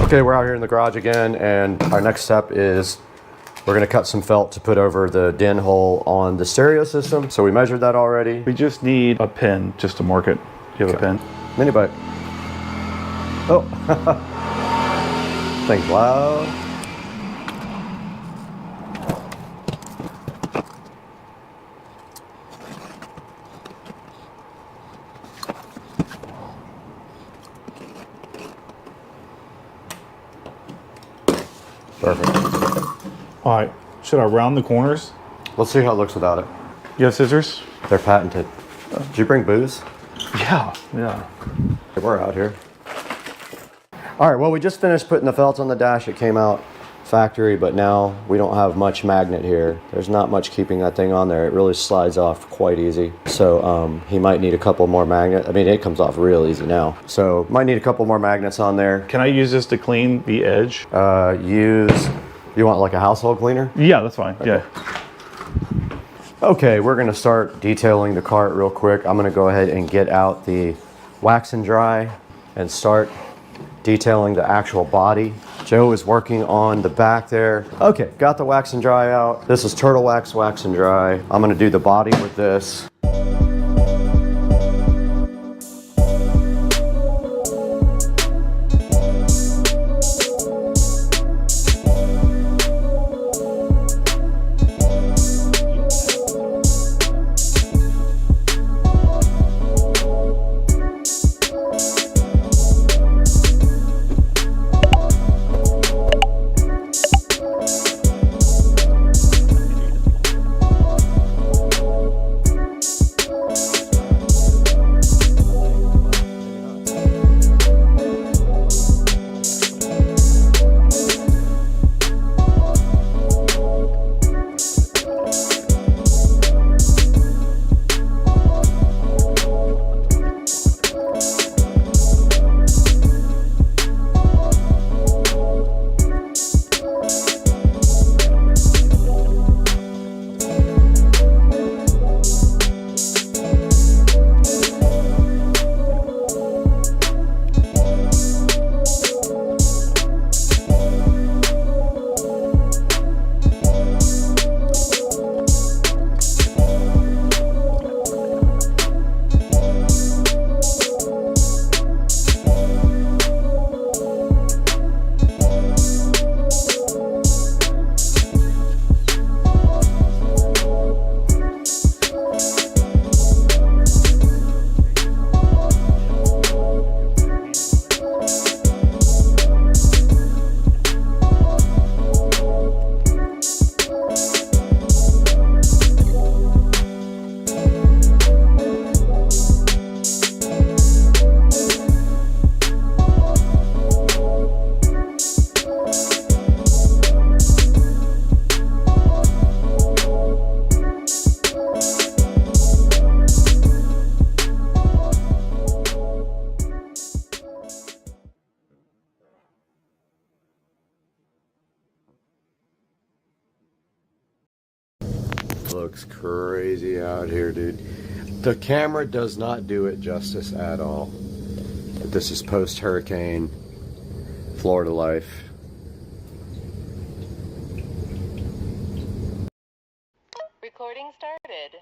Okay, we're out here in the garage again, and our next step is we're gonna cut some felt to put over the DIN hole on the stereo system. So we measured that already. We just need a pin just to mark it. Do you have a pin? Mini bike. Oh, think loud. Perfect. All right, should I round the corners? Let's see how it looks without it. You have scissors? They're patented. Did you bring booze? Yeah. We're out here. All right, well, we just finished putting the felts on the dash. It came out factory, but now we don't have much magnet here. There's not much keeping that thing on there. It really slides off quite easy. So he might need a couple more magnets. I mean, it comes off real easy now. So might need a couple more magnets on there. Can I use this to clean the edge? You want like a household cleaner? Yeah, that's fine. Okay. Yeah. Okay, we're gonna start detailing the cart real quick. I'm gonna go ahead and get out the wax and dry and start detailing the actual body. Joe is working on the back there. Okay, got the wax and dry out. This is Turtle Wax Wax and Dry. I'm gonna do the body with this. looks crazy out here, dude. The camera does not do it justice at all. But this is post-hurricane Florida life. Recording started.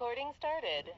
Recording started.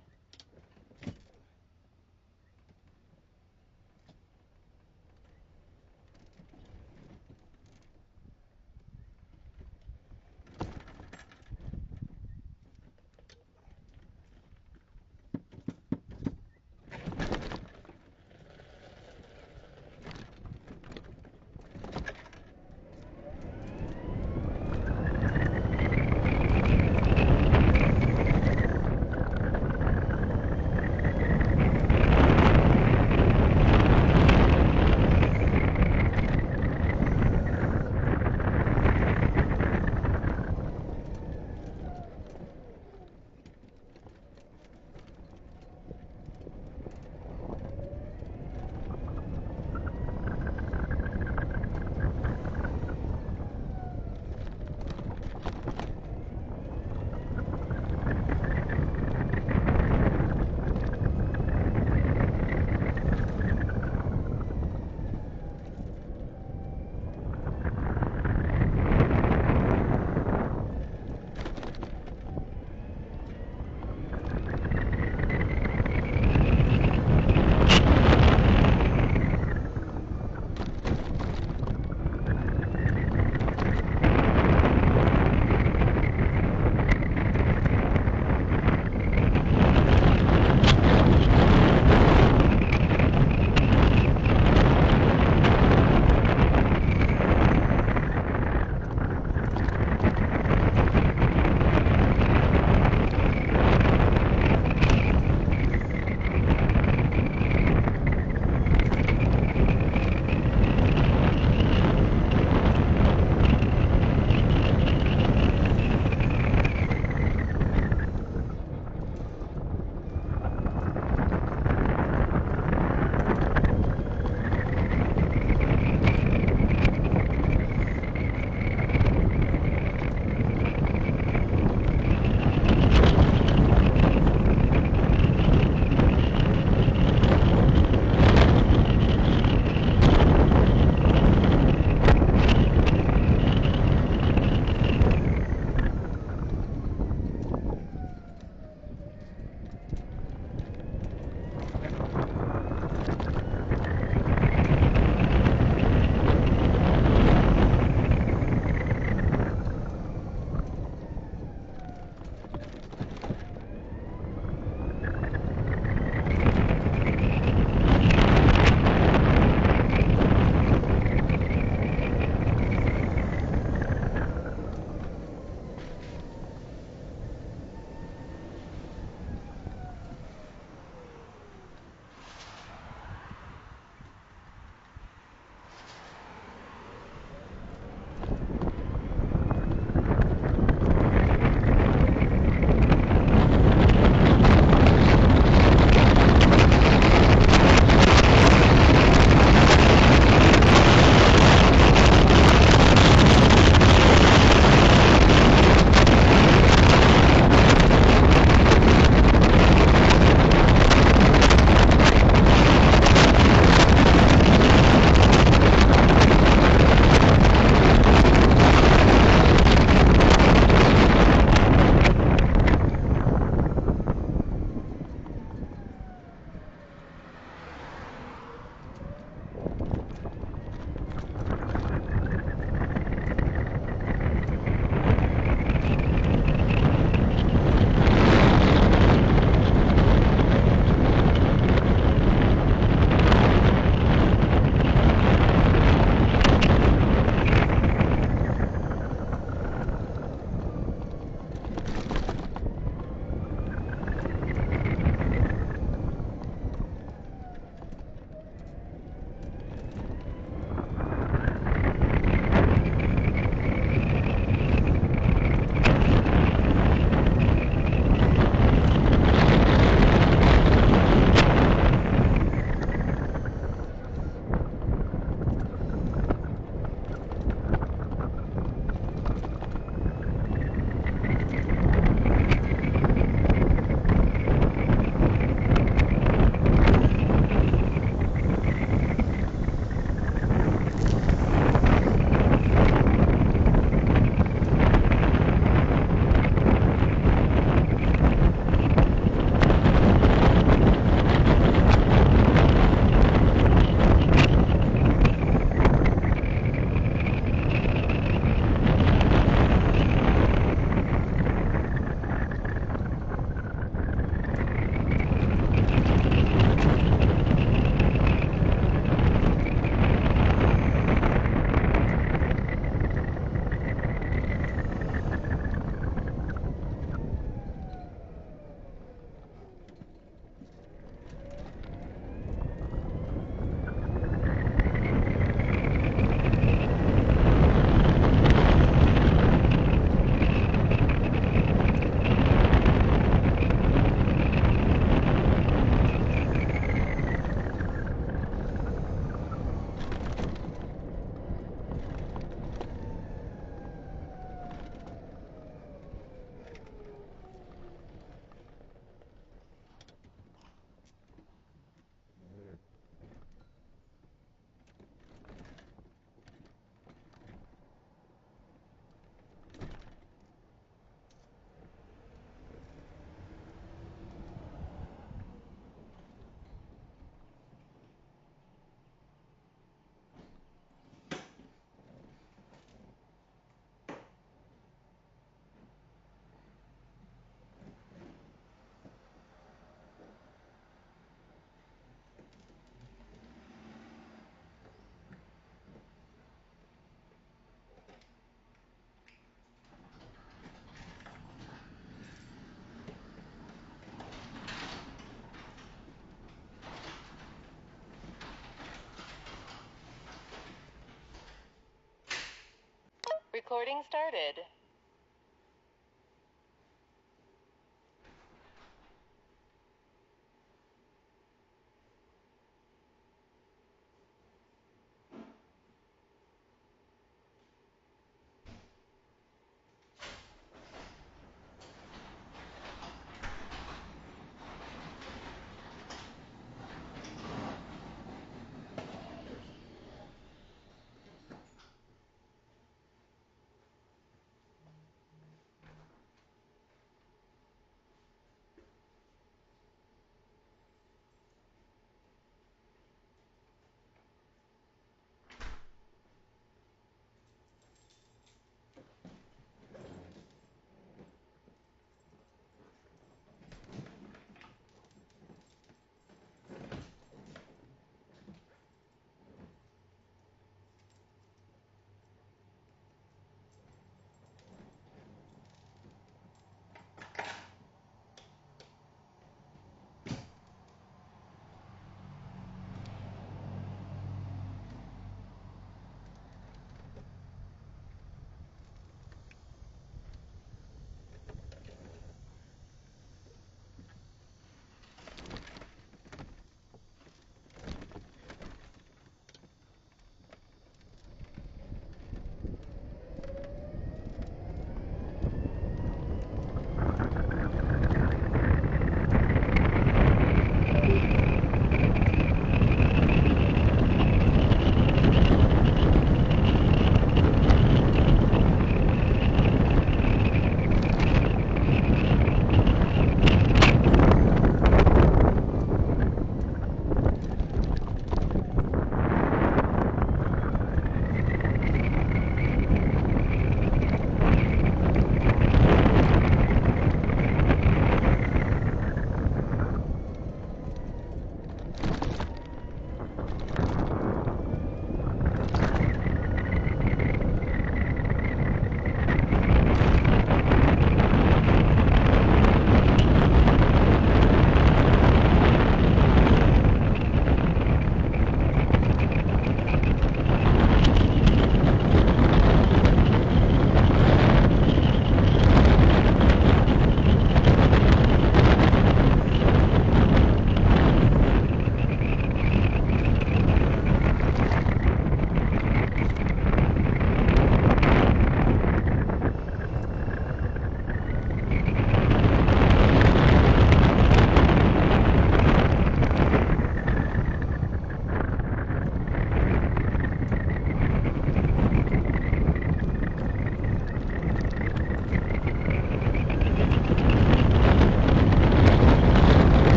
Recording started.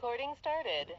Recording started.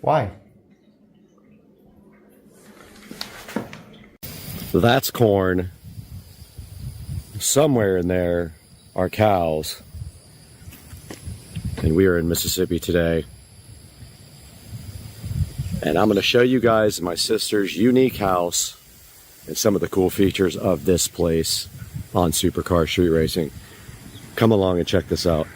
Why? That's corn. Somewhere in there are cows. And we are in Mississippi today. And I'm going to show you guys my sister's unique house and some of the cool features of this place on supercar street racing. Come along and check this out.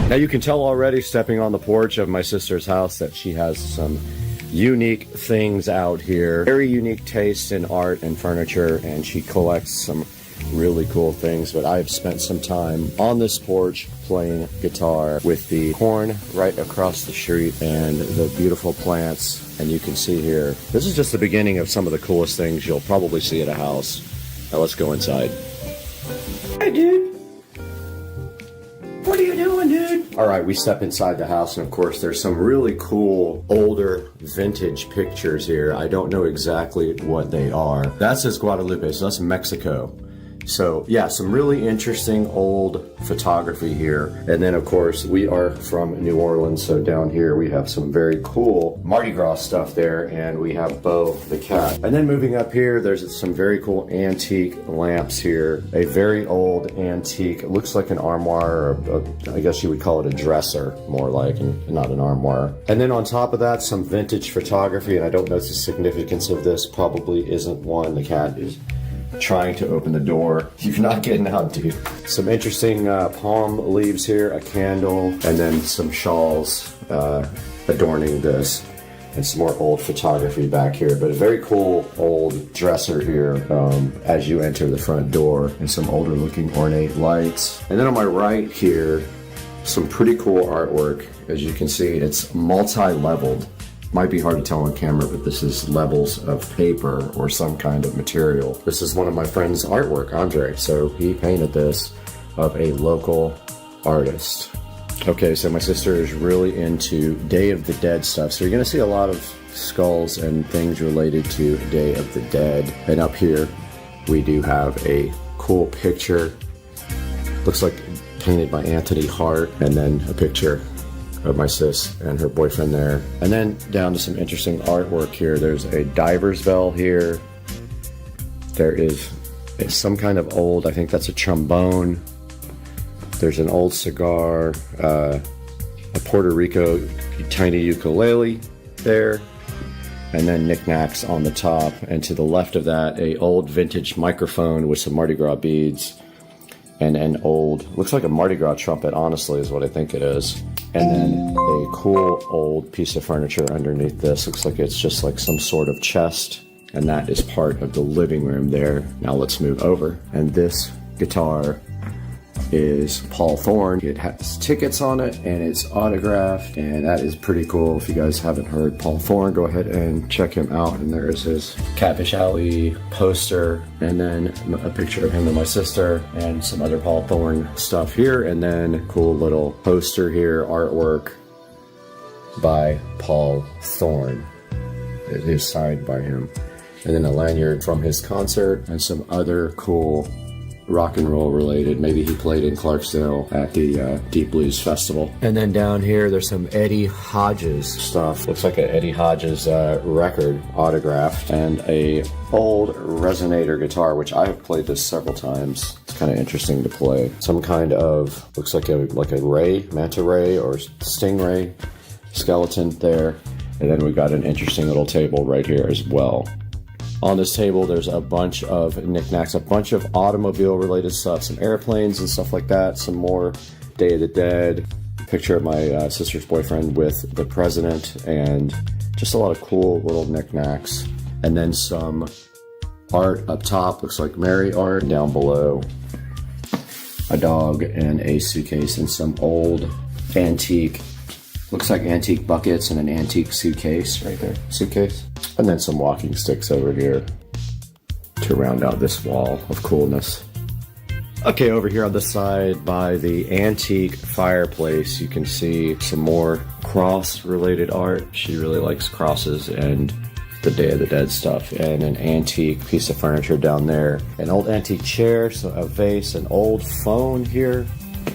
Now you can tell already stepping on the porch of my sister's house that she has some unique things out here. Very unique taste in art and furniture, and she collects some really cool things. But I've spent some time on this porch playing guitar with the corn right across the street and the beautiful plants. And you can see here, this is just the beginning of some of the coolest things you'll probably see at a house. Now let's go inside. Hey dude. What are you doing, dude? All right, we step inside the house, and of course, there's some really cool, older, vintage pictures here. I don't know exactly what they are. That says Guadalupe, so that's Mexico. So yeah, some really interesting old photography here. And then of course we are from New Orleans, so down here we have some very cool Mardi Gras stuff there, and we have Bo the cat. And then moving up here, there's some very cool antique lamps here. A very old antique, it looks like an armoire, or I guess you would call it a dresser, more like, and not an armoire. And then on top of that, some vintage photography, and I don't know the significance of this, probably isn't one. The cat is trying to open the door. You're not getting out, dude. Some interesting palm leaves here, a candle, and then some shawls adorning this, and some more old photography back here. But a very cool old dresser here as you enter the front door, and some older looking ornate lights. And then on my right here, some pretty cool artwork. As you can see, it's multi-leveled. Might be hard to tell on camera, but this is levels of paper or some kind of material. This is one of my friend's artwork, Andre. So he painted this of a local artist. Okay, so my sister is really into Day of the Dead stuff. So you're gonna see a lot of skulls and things related to Day of the Dead. And up here, we do have a cool picture. Looks like painted by Anthony Hart, and then a picture of my sis and her boyfriend there. And then down to some interesting artwork here. There's a diver's bell here. There is some kind of old, I think that's a trombone. There's an old cigar, a Puerto Rico tiny ukulele there, and then knickknacks on the top. And to the left of that, a old vintage microphone with some Mardi Gras beads, and an old, looks like a Mardi Gras trumpet, honestly, is what I think it is. And then a cool old piece of furniture underneath this. Looks like it's just like some sort of chest, and that is part of the living room there. Now let's move over. And this guitar is Paul Thorne. It has tickets on it, and it's autographed, and that is pretty cool. If you guys haven't heard Paul Thorne, go ahead and check him out. And there is his Catfish Alley poster, and then a picture of him and my sister, and some other Paul Thorne stuff here, and then cool little poster here, artwork by Paul Thorne. It is signed by him. And then a lanyard from his concert, and some other cool rock and roll related. Maybe he played in Clarksdale at the Deep Blues Festival. And then down here there's some Eddie Hodges stuff. Looks like an Eddie Hodges record autographed, and a old resonator guitar, which I have played this several times. It's kind of interesting to play. Some kind of, looks like a ray, manta ray or stingray skeleton there. And then we've got an interesting little table right here as well. On this table, there's a bunch of knickknacks, a bunch of automobile-related stuff, some airplanes and stuff like that, some more Day of the Dead, picture of my sister's boyfriend with the president, and just a lot of cool little knickknacks. And then some art up top, looks like Mary art. Down below, a dog and a suitcase and some old antique, looks like antique buckets and an antique suitcase right there, suitcase. And then some walking sticks over here to round out this wall of coolness. Okay, over here on the side by the antique fireplace, you can see some more cross-related art. She really likes crosses and the Day of the Dead stuff. And an antique piece of furniture down there. An old antique chair, so a vase, an old phone here.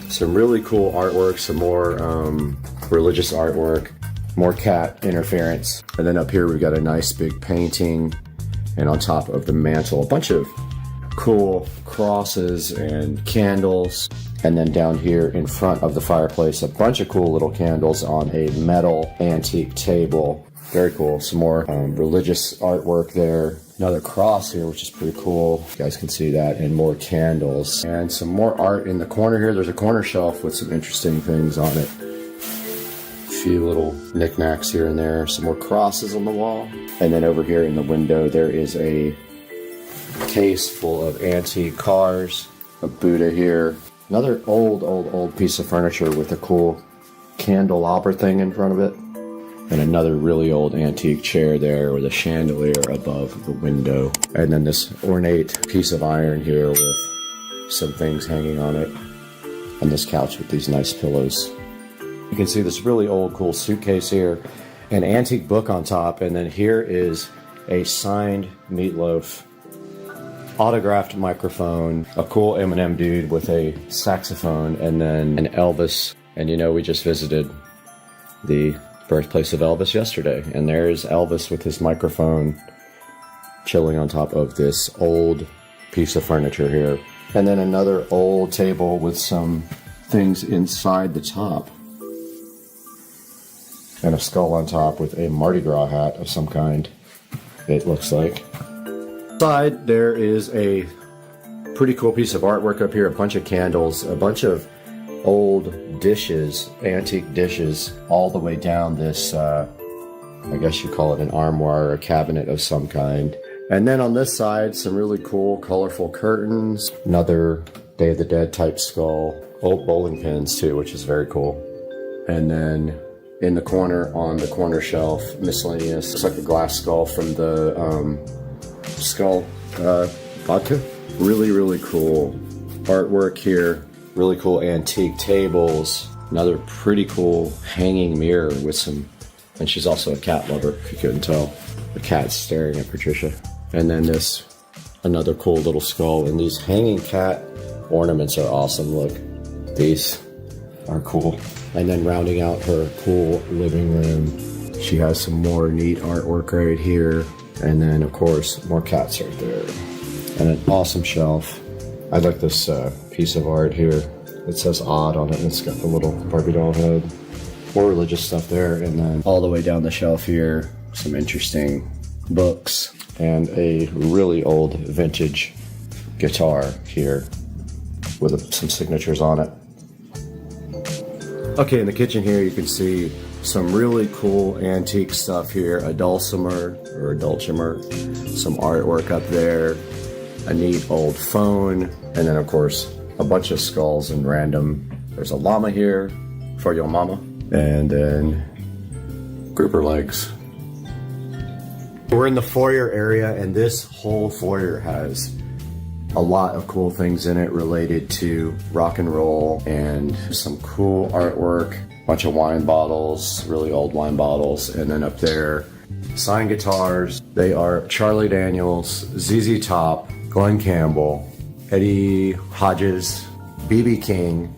Some really cool artwork, some more religious artwork, more cat interference. And then up here we've got a nice big painting. And on top of the mantle, a bunch of cool crosses and candles. And then down here in front of the fireplace, a bunch of cool little candles on a metal antique table. Very cool. Some more religious artwork there. Another cross here, which is pretty cool. You guys can see that. And more candles. And some more art in the corner here. There's a corner shelf with some interesting things on it. A few little knickknacks here and there. Some more crosses on the wall. And then over here in the window, there is a case full of antique cars. A Buddha here. Another old piece of furniture with a cool candelabra thing in front of it. And another really old antique chair there with a chandelier above the window. And then this ornate piece of iron here with some things hanging on it. And this couch with these nice pillows. You can see this really old cool suitcase here. An antique book on top. And then here is a signed Meatloaf autographed microphone. A cool Eminem dude with a saxophone. And then an Elvis. And you know, we just visited the birthplace of Elvis yesterday, and there's Elvis with his microphone chilling on top of this old piece of furniture here. And then another old table with some things inside the top. And a skull on top with a Mardi Gras hat of some kind, it looks like. Side, there is a pretty cool piece of artwork up here, a bunch of candles, a bunch of old dishes, antique dishes, all the way down this, I guess you call it an armoire or a cabinet of some kind. And then on this side, some really cool, colorful curtains, another Day of the Dead type skull, old bowling pins too, which is very cool. And then in the corner, on the corner shelf, miscellaneous, looks like a glass skull from the Skull vodka. Really, really cool artwork here. Really cool antique tables. Another pretty cool hanging mirror with some, and she's also a cat lover, if you couldn't tell. The cat's staring at Patricia. And then this, another cool little skull. And these hanging cat ornaments are awesome. Look, these are cool. And then rounding out her cool living room, she has some more neat artwork right here. And then, of course, more cats right there. And an awesome shelf. I like this piece of art here. It says odd on it, and it's got the little Barbie doll head. More religious stuff there, and then all the way down the shelf here, some interesting books, and a really old vintage guitar here with some signatures on it. Okay, in the kitchen here, you can see some really cool antique stuff here. A dulcimer, or a dulcimer, some artwork up there. A neat old phone, and then of course a bunch of skulls and random. There's a llama here for your mama, and then grouper legs. We're in the foyer area, and this whole foyer has a lot of cool things in it related to rock and roll and some cool artwork. Bunch of wine bottles, really old wine bottles, and then up there signed guitars. They are Charlie Daniels, ZZ Top, Glenn Campbell, Eddie Hodges, B.B. King,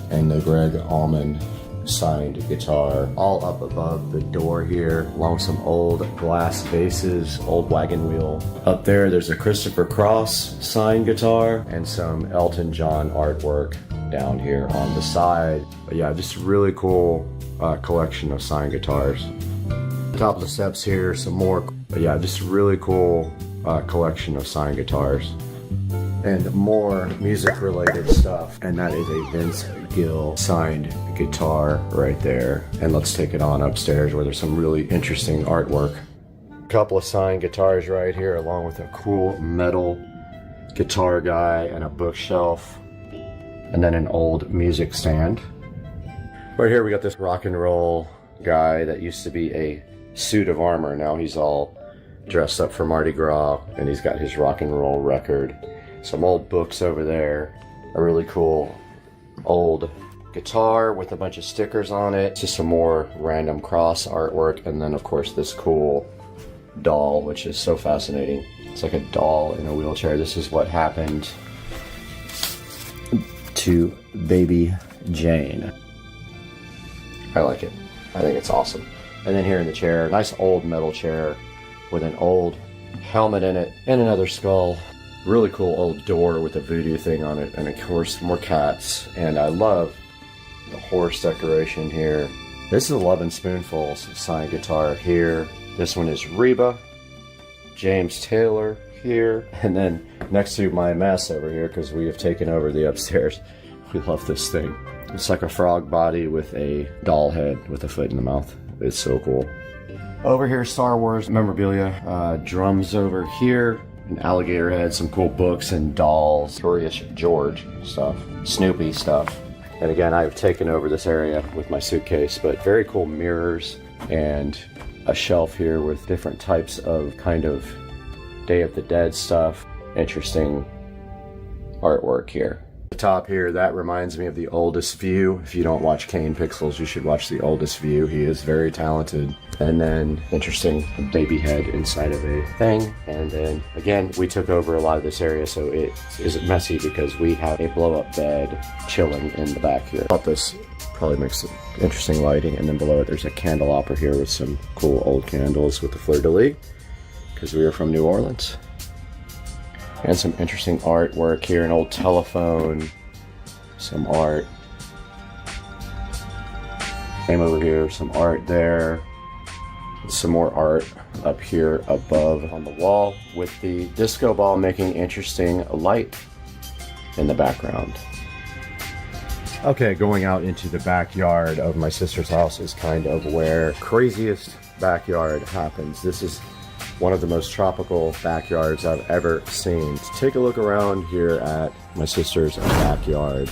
and the Greg Allman signed guitar, all up above the door here, along with some old glass vases, old wagon wheel. Up there's a Christopher Cross signed guitar, and some Elton John artwork down here on the side. But yeah, just a really cool collection of signed guitars. Top of the steps here, some more. But yeah, just a really cool collection of signed guitars and more music related stuff. And that is a Vince Gill signed guitar right there. And let's take it on upstairs where there's some really interesting artwork. A couple of signed guitars right here, along with a cool metal guitar guy and a bookshelf, and then an old music stand. Right here we got this rock and roll guy that used to be a suit of armor. Now he's all dressed up for Mardi Gras, and he's got his rock and roll record. Some old books over there, a really cool old guitar with a bunch of stickers on it, just some more random cross artwork, and then of course this cool doll, which is so fascinating. It's like a doll in a wheelchair. This is what happened to baby Jane. I like it. I think it's awesome. And then here in the chair, nice old metal chair with an old helmet in it and another skull. Really cool old door with a voodoo thing on it, and of course more cats. And I love the horse decoration here. This is 11 Spoonfuls signed guitar here. This one is Reba, James Taylor here, and then next to my mess over here, because we have taken over the upstairs. We love this thing. It's like a frog body with a doll head with a foot in the mouth. It's so cool. Over here, Star Wars memorabilia, drums over here, an alligator head, some cool books and dolls, Curious George stuff, Snoopy stuff. And again, I've taken over this area with my suitcase, but very cool mirrors and a shelf here with different types of kind of Day of the Dead stuff. Interesting artwork here. The top here, that reminds me of The Oldest View. If you don't watch Kane Pixels, you should watch The Oldest View. He is very talented. And then interesting baby head inside of a thing. And then again, we took over a lot of this area, so it is messy because we have a blow-up bed chilling in the back here. I thought this probably makes some interesting lighting. And then below it, there's a candelabra here with some cool old candles with the fleur-de-lis, because we are from New Orleans. And some interesting artwork here, an old telephone, some art. Same over here, some art there. Some more art up here above on the wall with the disco ball making interesting light in the background. Okay, going out into the backyard of my sister's house is kind of where craziest backyard happens. This is one of the most tropical backyards I've ever seen. Take a look around here at my sister's backyard.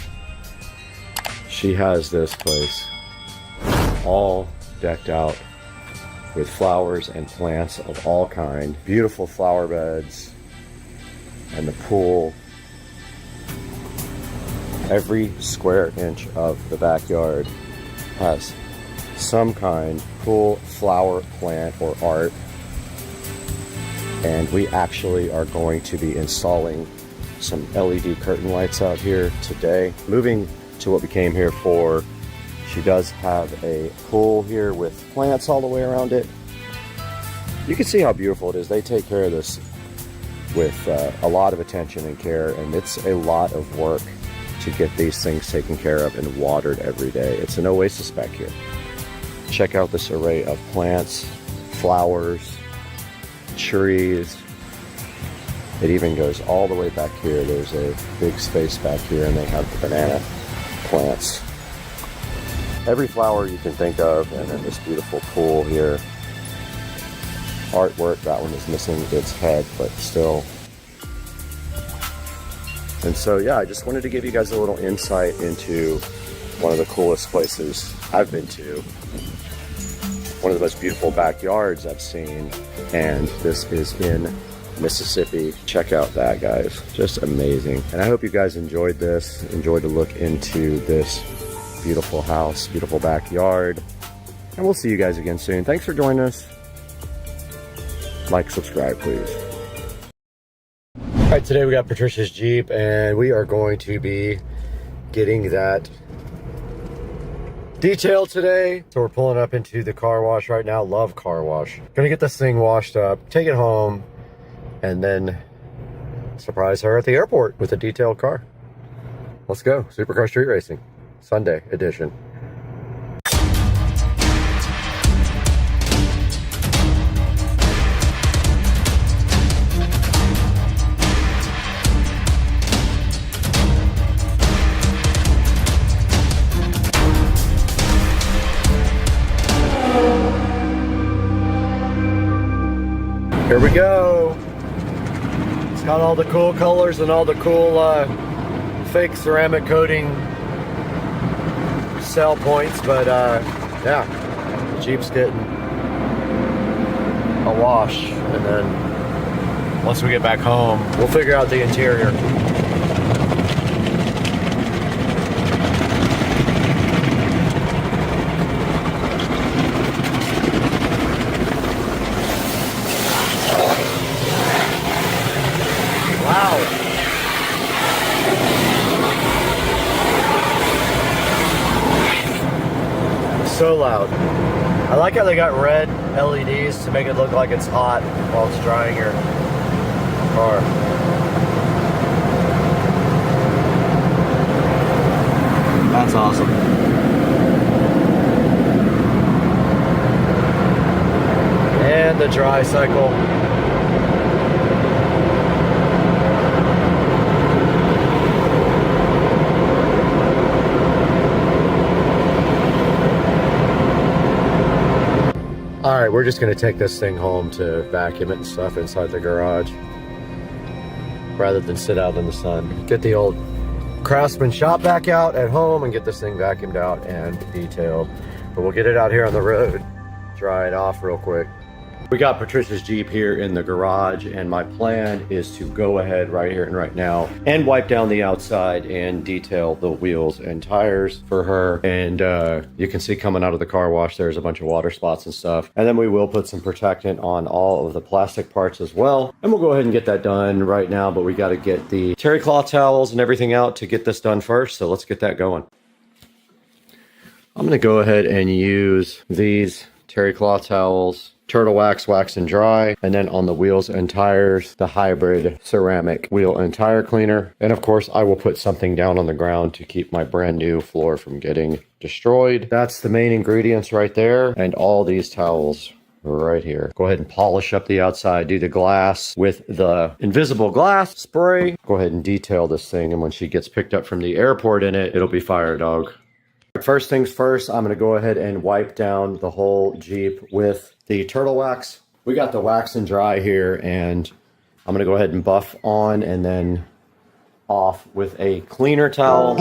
She has this place all decked out with flowers and plants of all kind. Beautiful flower beds and the pool. Every square inch of the backyard has some kind of cool flower, plant, or art. And we actually are going to be installing some LED curtain lights out here today. Moving to what we came here for, she does have a pool here with plants all the way around it. You can see how beautiful it is. They take care of this with a lot of attention and care, and it's a lot of work to get these things taken care of and watered every day. It's an oasis back here. Check out this array of plants, flowers, trees. It even goes all the way back here. There's a big space back here, and they have the banana plants. Every flower you can think of, and then this beautiful pool here. Artwork, that one is missing its head, but still. And so yeah, I just wanted to give you guys a little insight into one of the coolest places I've been to. One of the most beautiful backyards I've seen, and this is in Mississippi. Check out that, guys. Just amazing. And I hope you guys enjoyed this, enjoyed to look into this beautiful house, beautiful backyard, and we'll see you guys again soon. Thanks for joining us. Like, subscribe, please. All right, today we got Patricia's Jeep, and we are going to be getting that detail today. So we're pulling up into the car wash right now. Love car wash. Gonna get this thing washed up, take it home, and then surprise her at the airport with a detailed car. Let's go. Supercar Street Racing, Sunday edition. Here we go. It's got all the cool colors and all the cool fake ceramic coating sell points, but yeah, the Jeep's getting a wash, and then once we get back home, we'll figure out the interior. so loud. I like how they got red LEDs to make it look like it's hot while it's drying your car. That's awesome. And the dry cycle. Alright, we're just going to take this thing home to vacuum it and stuff inside the garage rather than sit out in the sun. Get the old Craftsman shop vac out at home and get this thing vacuumed out and detailed. But we'll get it out here on the road, dry it off real quick. We got Patricia's Jeep here in the garage, and my plan is to go ahead right here and right now and wipe down the outside and detail the wheels and tires for her. And you can see coming out of the car wash, there's a bunch of water spots and stuff. And then we will put some protectant on all of the plastic parts as well. And we'll go ahead and get that done right now, but we got to get the terry cloth towels and everything out to get this done first. So let's get that going. I'm going to go ahead and use these terry cloth towels, turtle wax and dry, and then on the wheels and tires, the hybrid ceramic wheel and tire cleaner. And of course, I will put something down on the ground to keep my brand new floor from getting destroyed. That's the main ingredients right there, and all these towels right here. Go ahead and polish up the outside, do the glass with the invisible glass spray. Go ahead and detail this thing, and when she gets picked up from the airport in it, it'll be fire, dog. First things first, I'm going to go ahead and wipe down the whole Jeep with the turtle wax. We got the wax and dry here, and I'm going to go ahead and buff on and then off with a cleaner towel.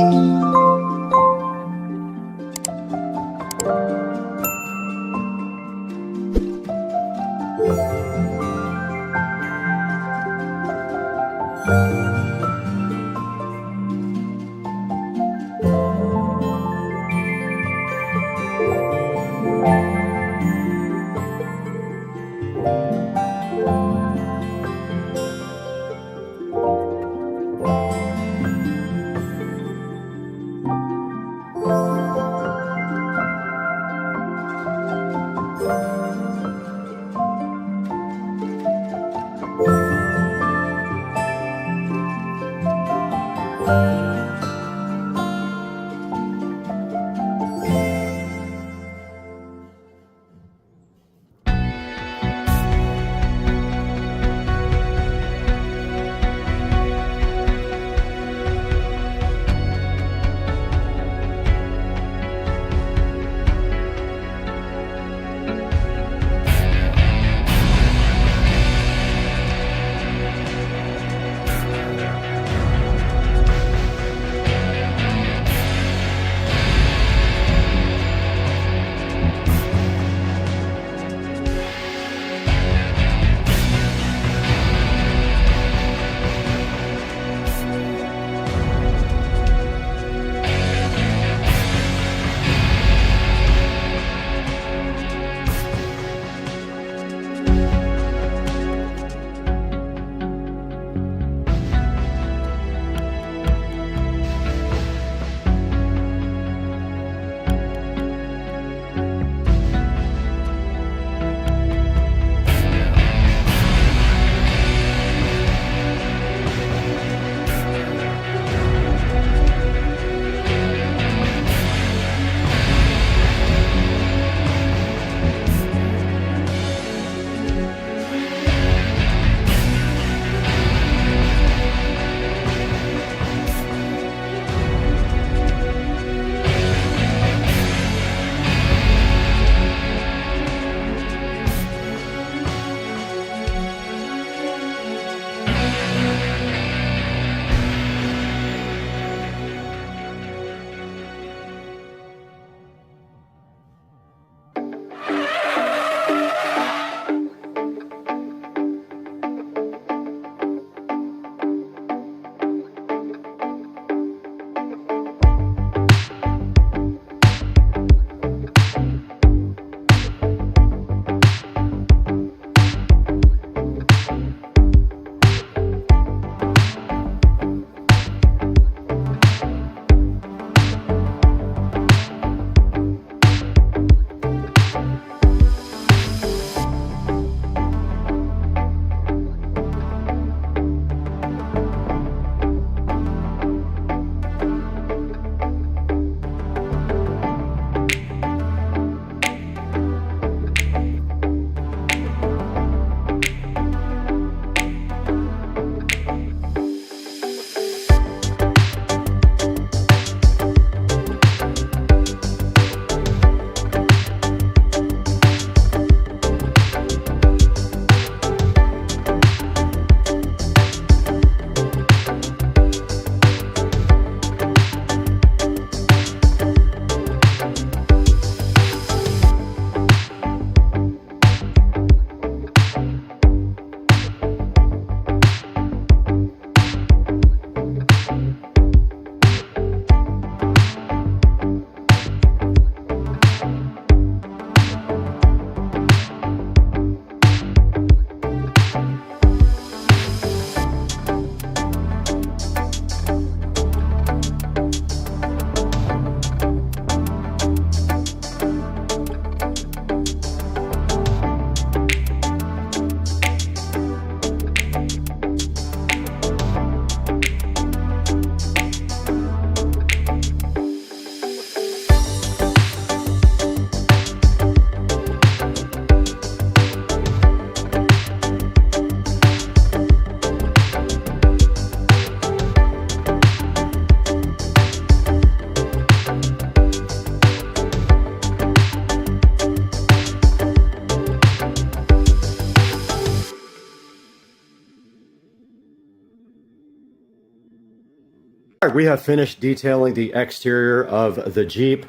We have finished detailing the exterior of the Jeep.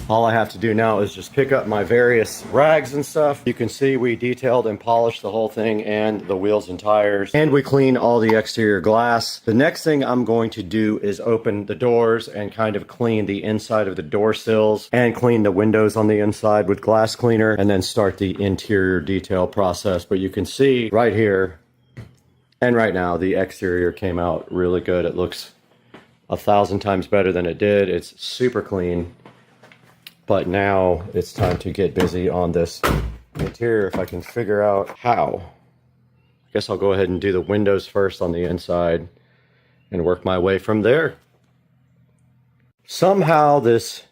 All I have to do now is just pick up my various rags and stuff. You can see we detailed and polished the whole thing and the wheels and tires. And we cleaned all the exterior glass. The next thing I'm going to do is open the doors and kind of clean the inside of the door sills and clean the windows on the inside with glass cleaner and then start the interior detail process. But you can see right here and right now the exterior came out really good. It looks 1,000 times better than it did. It's super clean. But now it's time to get busy on this interior if I can figure out how. I guess I'll go ahead and do the windows first on the inside and work my way from there. Somehow this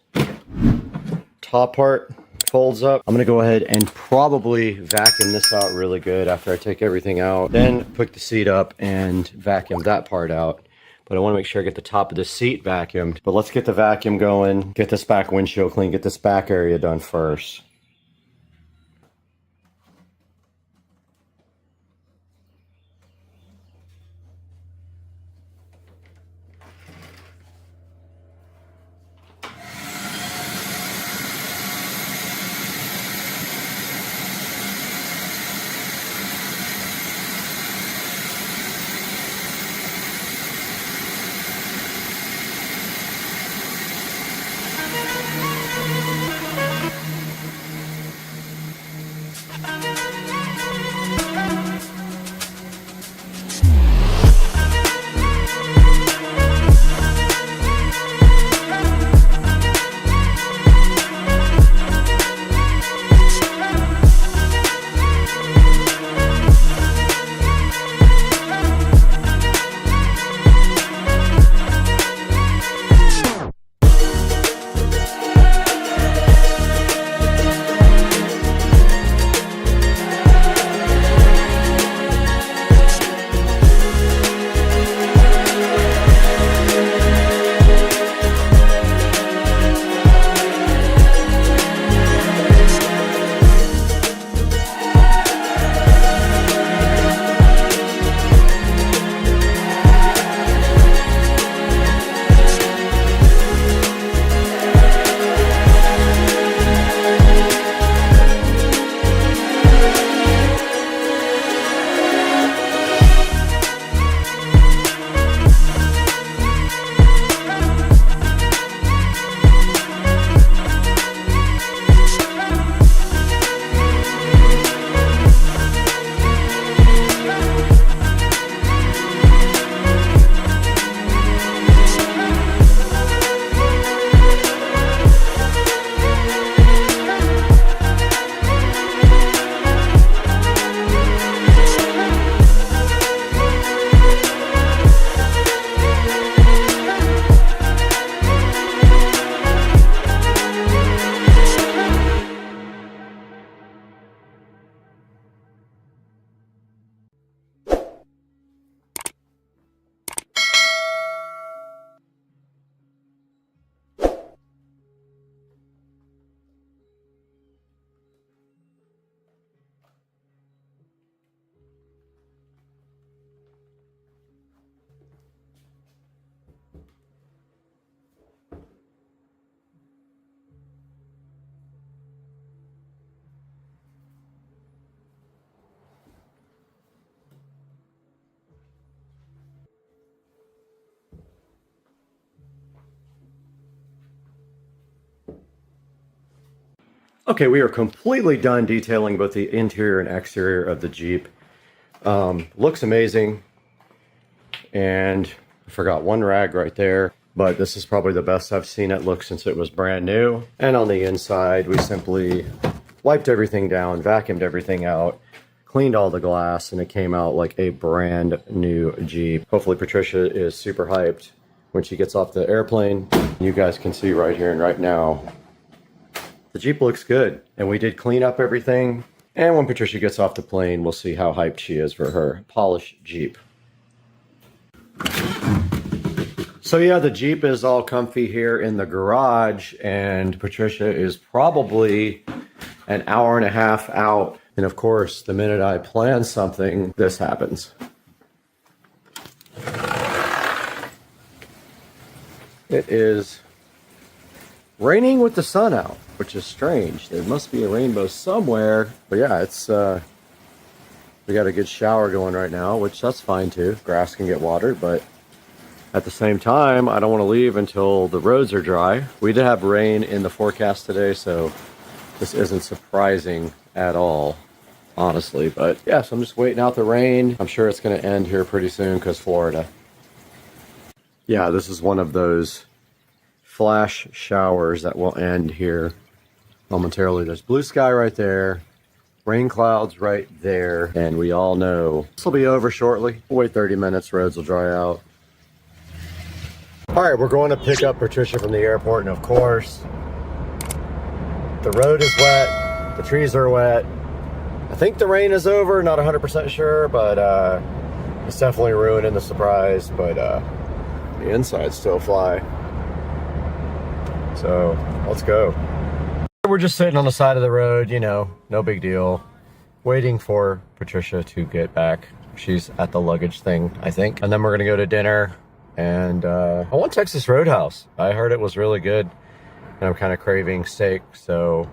top part folds up. I'm gonna go ahead and probably vacuum this out really good after I take everything out. Then pick the seat up and vacuum that part out. But I want to make sure I get the top of the seat vacuumed. But let's get the vacuum going, get this back windshield clean, get this back area done first. Okay, we are completely done detailing both the interior and exterior of the Jeep. Looks amazing. And I forgot one rag right there, but this is probably the best I've seen it look since it was brand new. And on the inside, we simply wiped everything down, vacuumed everything out, cleaned all the glass, and it came out like a brand new Jeep. Hopefully Patricia is super hyped when she gets off the airplane. You guys can see right here and right now, the Jeep looks good, and we did clean up everything. And when Patricia gets off the plane, we'll see how hyped she is for her polished Jeep. So yeah, the Jeep is all comfy here in the garage, and Patricia is probably an hour and a half out. And of course, the minute I plan something, this happens. It is raining with the sun out, which is strange. There must be a rainbow somewhere. But yeah, it's we got a good shower going right now, which that's fine too. Grass can get watered, but at the same time, I don't want to leave until the roads are dry. We did have rain in the forecast today, so this isn't surprising at all, honestly. But yeah, so I'm just waiting out the rain. I'm sure it's going to end here pretty soon because Florida. Yeah, this is one of those flash showers that will end here momentarily. There's blue sky right there, rain clouds right there, and we all know this will be over shortly. We'll wait 30 minutes, roads will dry out. All right, we're going to pick up Patricia from the airport, and of course, the road is wet, the trees are wet. I think the rain is over, not 100% sure, but it's definitely ruining the surprise, but the insides still fly. So let's go. We're just sitting on the side of the road, you know, no big deal. Waiting for Patricia to get back. She's at the luggage thing, I think. And then we're gonna go to dinner. And I want Texas Roadhouse. I heard it was really good. And I'm kind of craving steak, so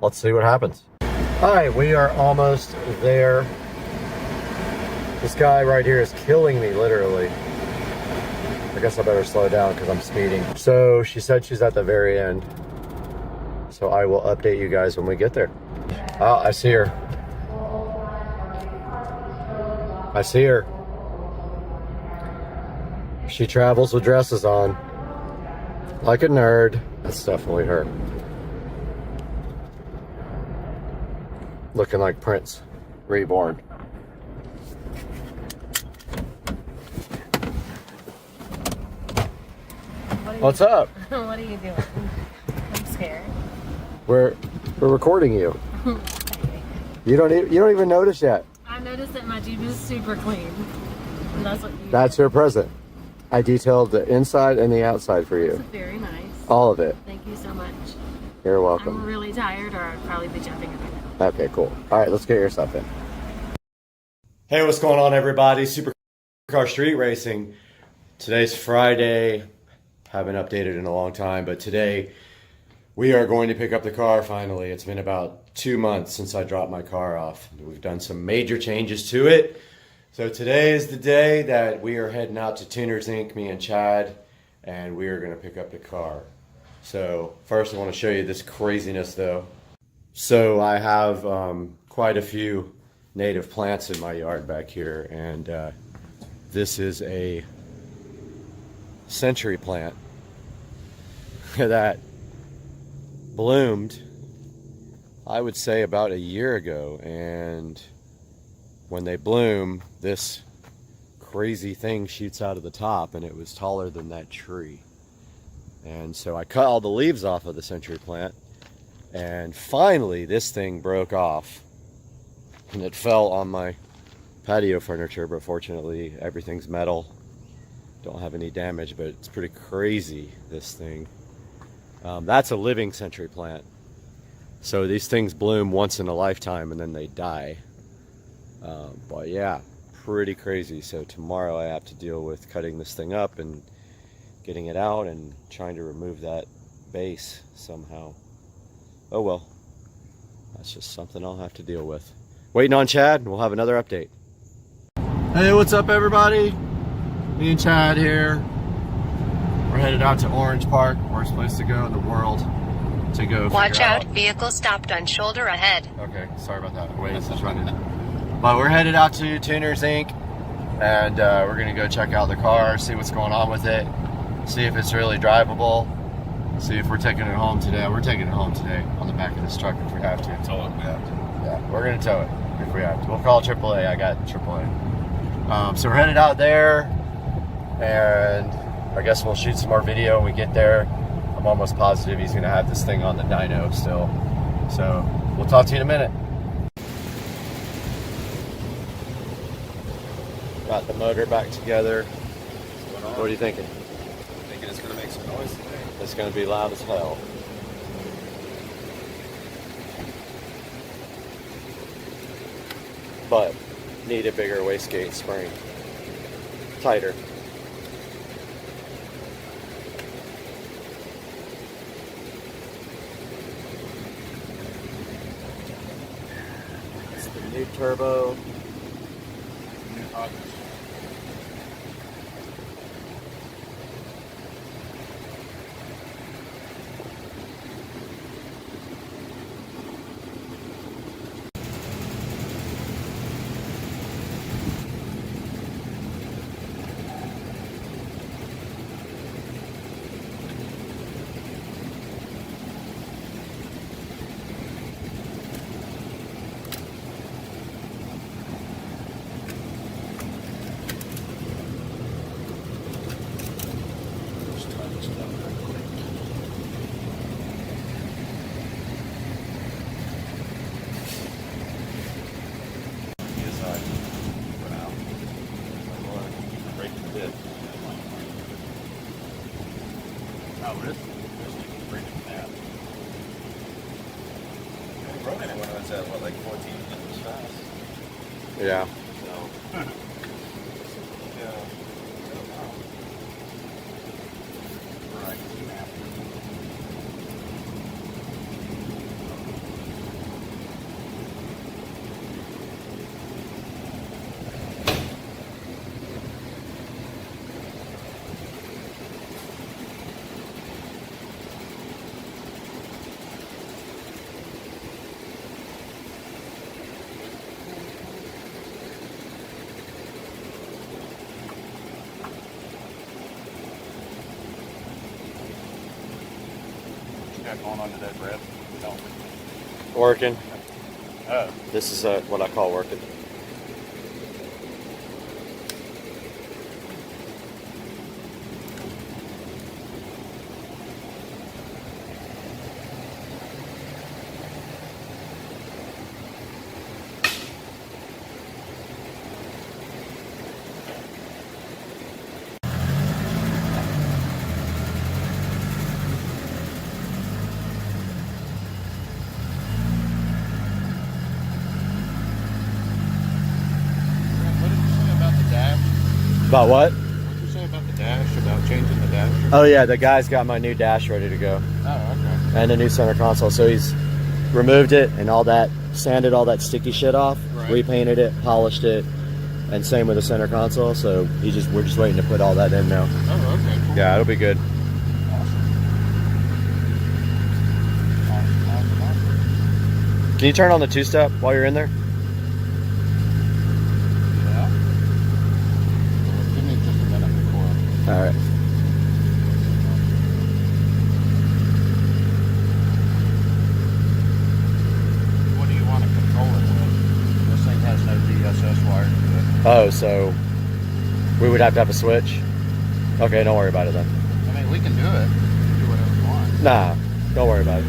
let's see what happens. All right, we are almost there. This guy right here is killing me, literally. I guess I better slow down because I'm speeding. So she said she's at the very end. So I will update you guys when we get there. Oh, I see her. I see her. She travels with dresses on. Like a nerd. That's definitely her. Looking like Prince reborn. What's up? What are you doing? I'm scared. We're recording you. You don't even notice yet. I noticed that my Jeep is super clean. And that's what you That's your present. I detailed the inside and the outside for you. That's very nice. All of it. Thank you so much. You're welcome. I'm really tired, or I'd probably be jumping in right now. Okay, cool. All right, let's get your stuff in. Hey, what's going on, everybody? Supercar Street Racing. Today's Friday. Haven't updated in a long time, but today we are going to pick up the car finally. It's been about 2 months since I dropped my car off. We've done some major changes to it. So today is the day that we are heading out to Tuners Inc., me and Chad, and we are going to pick up the car. So first I want to show you this craziness though. So I have quite a few native plants in my yard back here, and this is a century plant that bloomed, I would say, about a year ago. And when they bloom, this crazy thing shoots out of the top, and it was taller than that tree. And so I cut all the leaves off of the century plant, and finally this thing broke off, and it fell on my patio furniture, but fortunately everything's metal. Don't have any damage, but it's pretty crazy, this thing. That's a living century plant. So these things bloom once in a lifetime and then they die. But yeah, pretty crazy. So tomorrow I have to deal with cutting this thing up and getting it out and trying to remove that base somehow. Oh well, that's just something I'll have to deal with. Waiting on Chad, and we'll have another update. Hey, what's up everybody? Me and Chad here. We're headed out to Orange Park, worst place to go in the world to go. Watch out, vehicle stopped on shoulder ahead. Okay, sorry about that. Wait, it's just running. But we're headed out to Tuners Inc. and we're gonna go check out the car, see what's going on with it, see if it's really drivable, see if we're taking it home today. We're taking it home today on the back of this truck if we have to. Tow it, we have to. Yeah, we're gonna tow it if we have to. We'll call AAA. I got AAA. So we're headed out there, and I guess we'll shoot some more video when we get there. I'm almost positive he's gonna have this thing on the dyno still. So we'll talk to you in a minute. Got the motor back together. What are you thinking? I'm thinking it's gonna make some noise today. It's gonna be loud as hell. But need a bigger wastegate spring. Tighter. New turbo. New hotness. Yeah. Going on today, Brad? No. Working. Oh. This is what I call working. About what? What did you say about the dash? About changing the dash? Oh yeah, the guy's got my new dash ready to go. Oh, okay. And a new center console. So he's removed it and all that, sanded all that sticky shit off, Right. repainted it, polished it, and same with the center console. So we're just waiting to put all that in now. Oh, okay. Cool. Yeah, it'll be good. Can you turn on the two-step while you're in there? Yeah. Give me just a minute before. All right. What do you want to control it with? This thing has no DSS wire to it. Oh, so we would have to have a switch? Okay, don't worry about it then. I mean, we can do it. Do whatever you want. Nah, don't worry about it.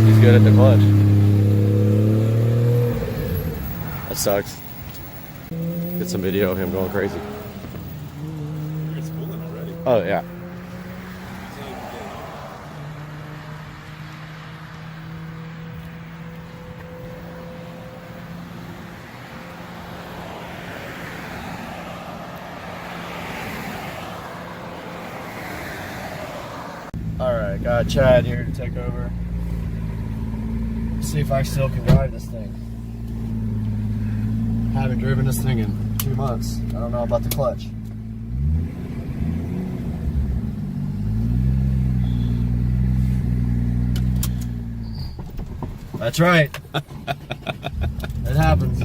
He's good at the clutch. That sucks. Get some video of him going crazy. It's spooling already. Oh, yeah. Alright, got Chad here to take over. See if I still can drive this thing. Haven't driven this thing in 2 months. I don't know about the clutch. That's right. It happens.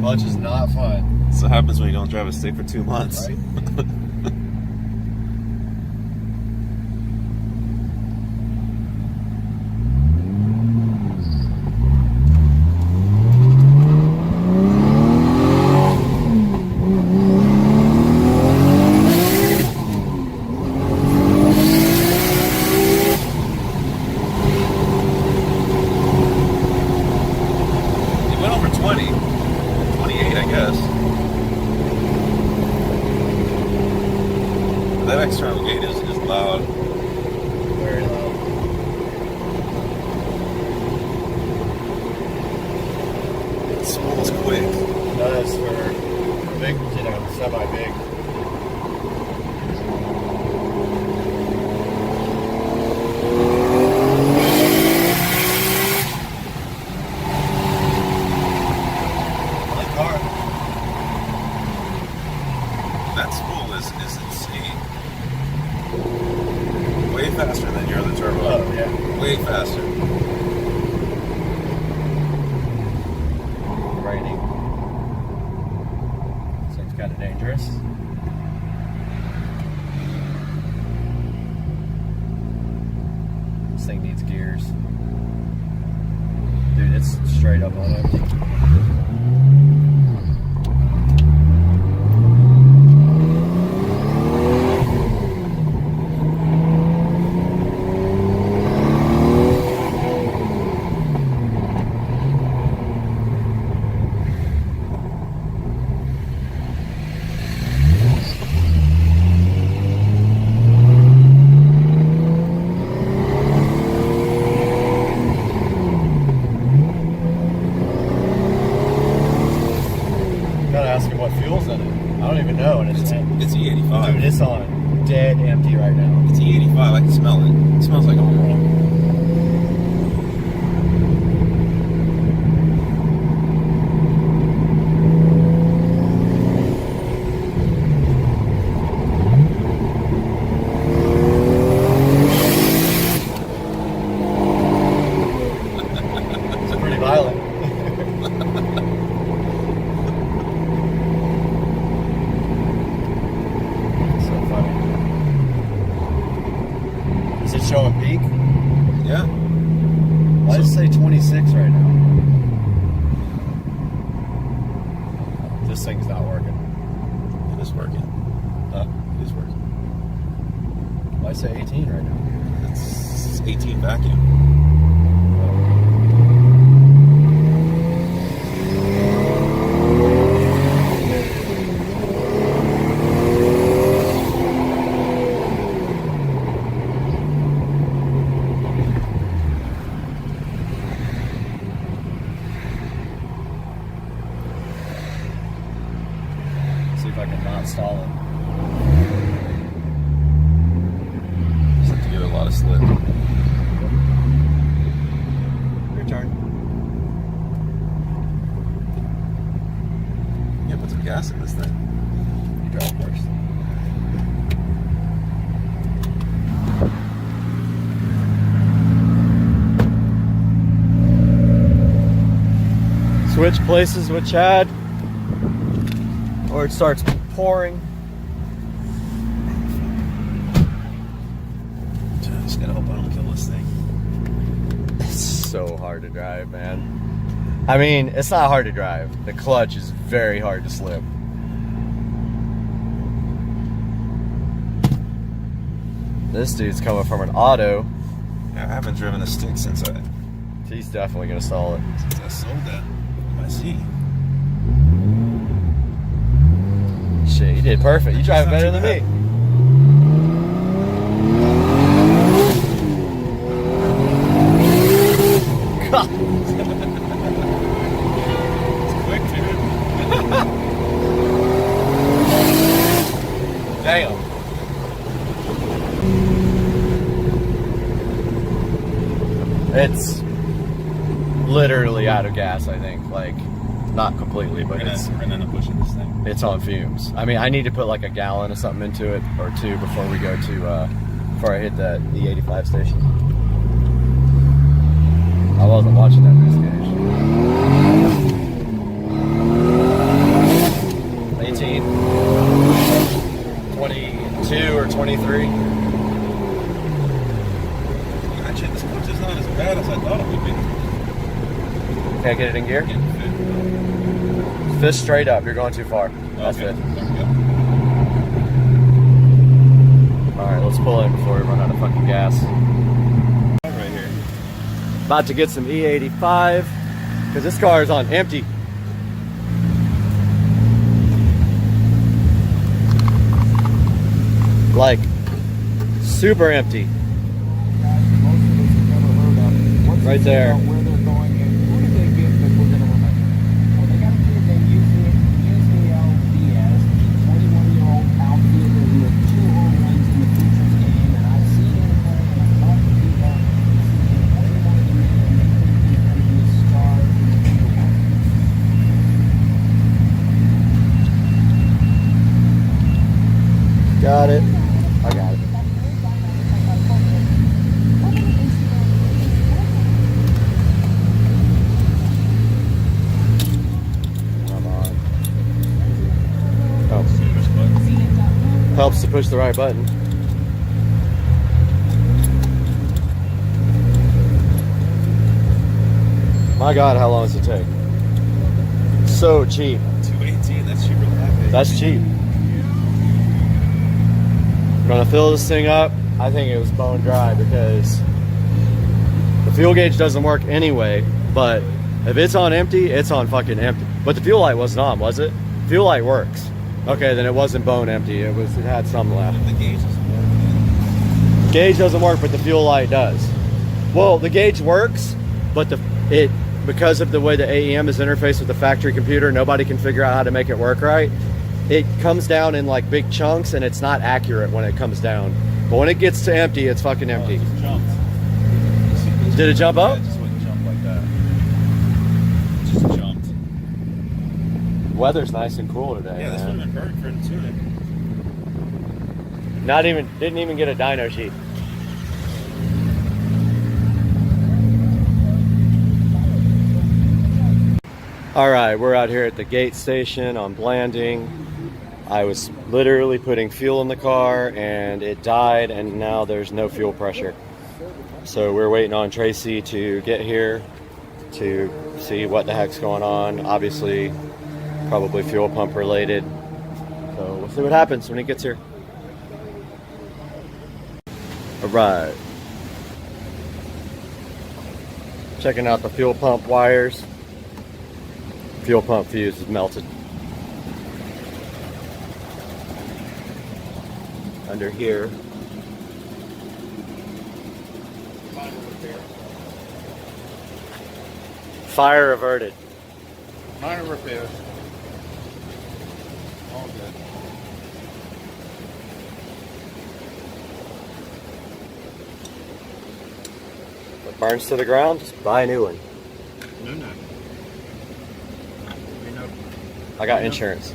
Clutch is not fun. That's what happens when you don't drive a stick for 2 months. Right? It went over 20. 28, I guess. That external gate is loud. Very loud. It's almost quick. That is for big, semi-big. it's straight up on empty. It's E85. Dude, it's on dead empty right now. It's E85. I can smell it. It smells like oil. It's pretty violent. Showing peak? Yeah. Why does it say 26 right now? This thing's not working. It is working. Huh? It is working. Why does it say 18 right now? It's 18 vacuum. See if I can not stall it. Just have to give it a lot of slip. Your turn. Yeah, put some gas in this thing. You drive first. Switch places with Chad, or it starts pouring. Just gotta hope I don't kill this thing. It's so hard to drive, man. I mean, it's not hard to drive. The clutch is very hard to slip. This dude's coming from an auto. Yeah, I haven't driven a stick since He's definitely gonna stall it. I sold that. I see. Shit, you did perfect. You drive better than me. God. It's quick, dude. Damn. It's literally out of gas, I think. Like, not completely, but We're gonna end up pushing this thing. it's on fumes. I mean, I need to put like a gallon or something into it, or two, before we go to, before I hit that E85 station. I wasn't watching that news gauge. 18, 22 or 23. Actually, this clutch is not as bad as I thought it would be. Can I get it in gear? Fist straight up. You're going too far. That's Okay. it. There we go. Alright, let's pull in before we run out of fucking gas. Right here. About to get some E85 because this car is on empty. Like, super empty. Right there. Where they're going and who do they get that we're going to remember? Well, they got a kid named USAL Diaz, 21-year-old outfielder who had 2 home runs in the Futures game, and I've seen him play and I've talked to people who see him way more than me, and they think he's going to be a star in the future. Got it. I got it. Helps to push the right button. My God, how long does it take? So cheap. 218, that's cheaper than that. That's cheap. We're gonna fill this thing up. I think it was bone dry because the fuel gauge doesn't work anyway, but if it's on empty, it's on fucking empty. But the fuel light wasn't on, was it? Fuel light works. Okay, then it wasn't bone empty. It had some left. The gauge doesn't work. Gauge doesn't work, but the fuel light does. Well, the gauge works, but because of the way the AEM is interfaced with the factory computer, nobody can figure out how to make it work right. It comes down in like big chunks, and it's not accurate when it comes down. But when it gets to empty, it's fucking empty. It just jumped. Did it jump up? Yeah, it just wouldn't jump like that. It just jumped. Weather's nice and cool today. Yeah, this would have been perfect for the tuning. Didn't even get a dyno sheet. All right, we're out here at the gate station on Blanding. I was literally putting fuel in the car and it died, and now there's no fuel pressure. So we're waiting on Tracy to get here to see what the heck's going on. Obviously, probably fuel pump related. So we'll see what happens when he gets here. All right. Checking out the fuel pump wires. Fuel pump fuse is melted. Under here. Fire averted. Minor repairs. All good. If it burns to the ground, just buy a new one. No. I got insurance.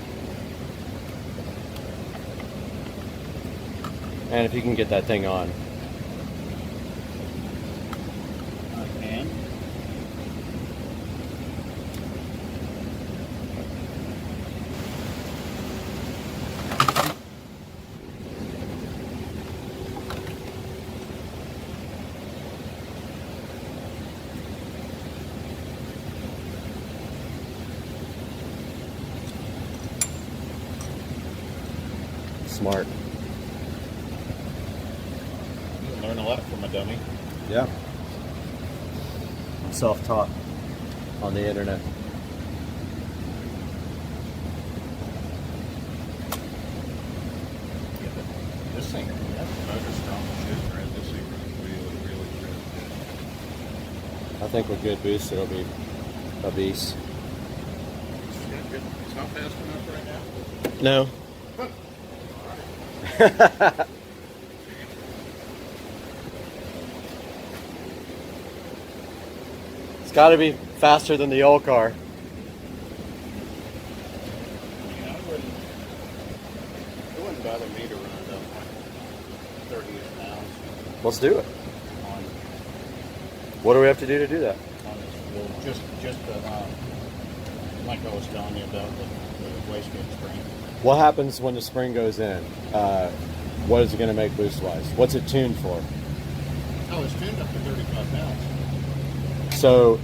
And if you can get that thing on. I can. Smart. Learn a lot from a dummy. Yeah. I'm self-taught on the internet. This thing, that's motor strong shit, right? This thing really good. I think with good boost, it'll be a beast. It's not fast enough right now? No. It's got to be faster than the old car. Yeah, it wouldn't bother me to run it up like 30 pounds Let's do it. on What do we have to do to do that? this. Well, just like I was telling you about the wastegate spring. What happens when the spring goes in? What is it going to make boost-wise? What's it tuned for? Oh, it's tuned up to 35 pounds. So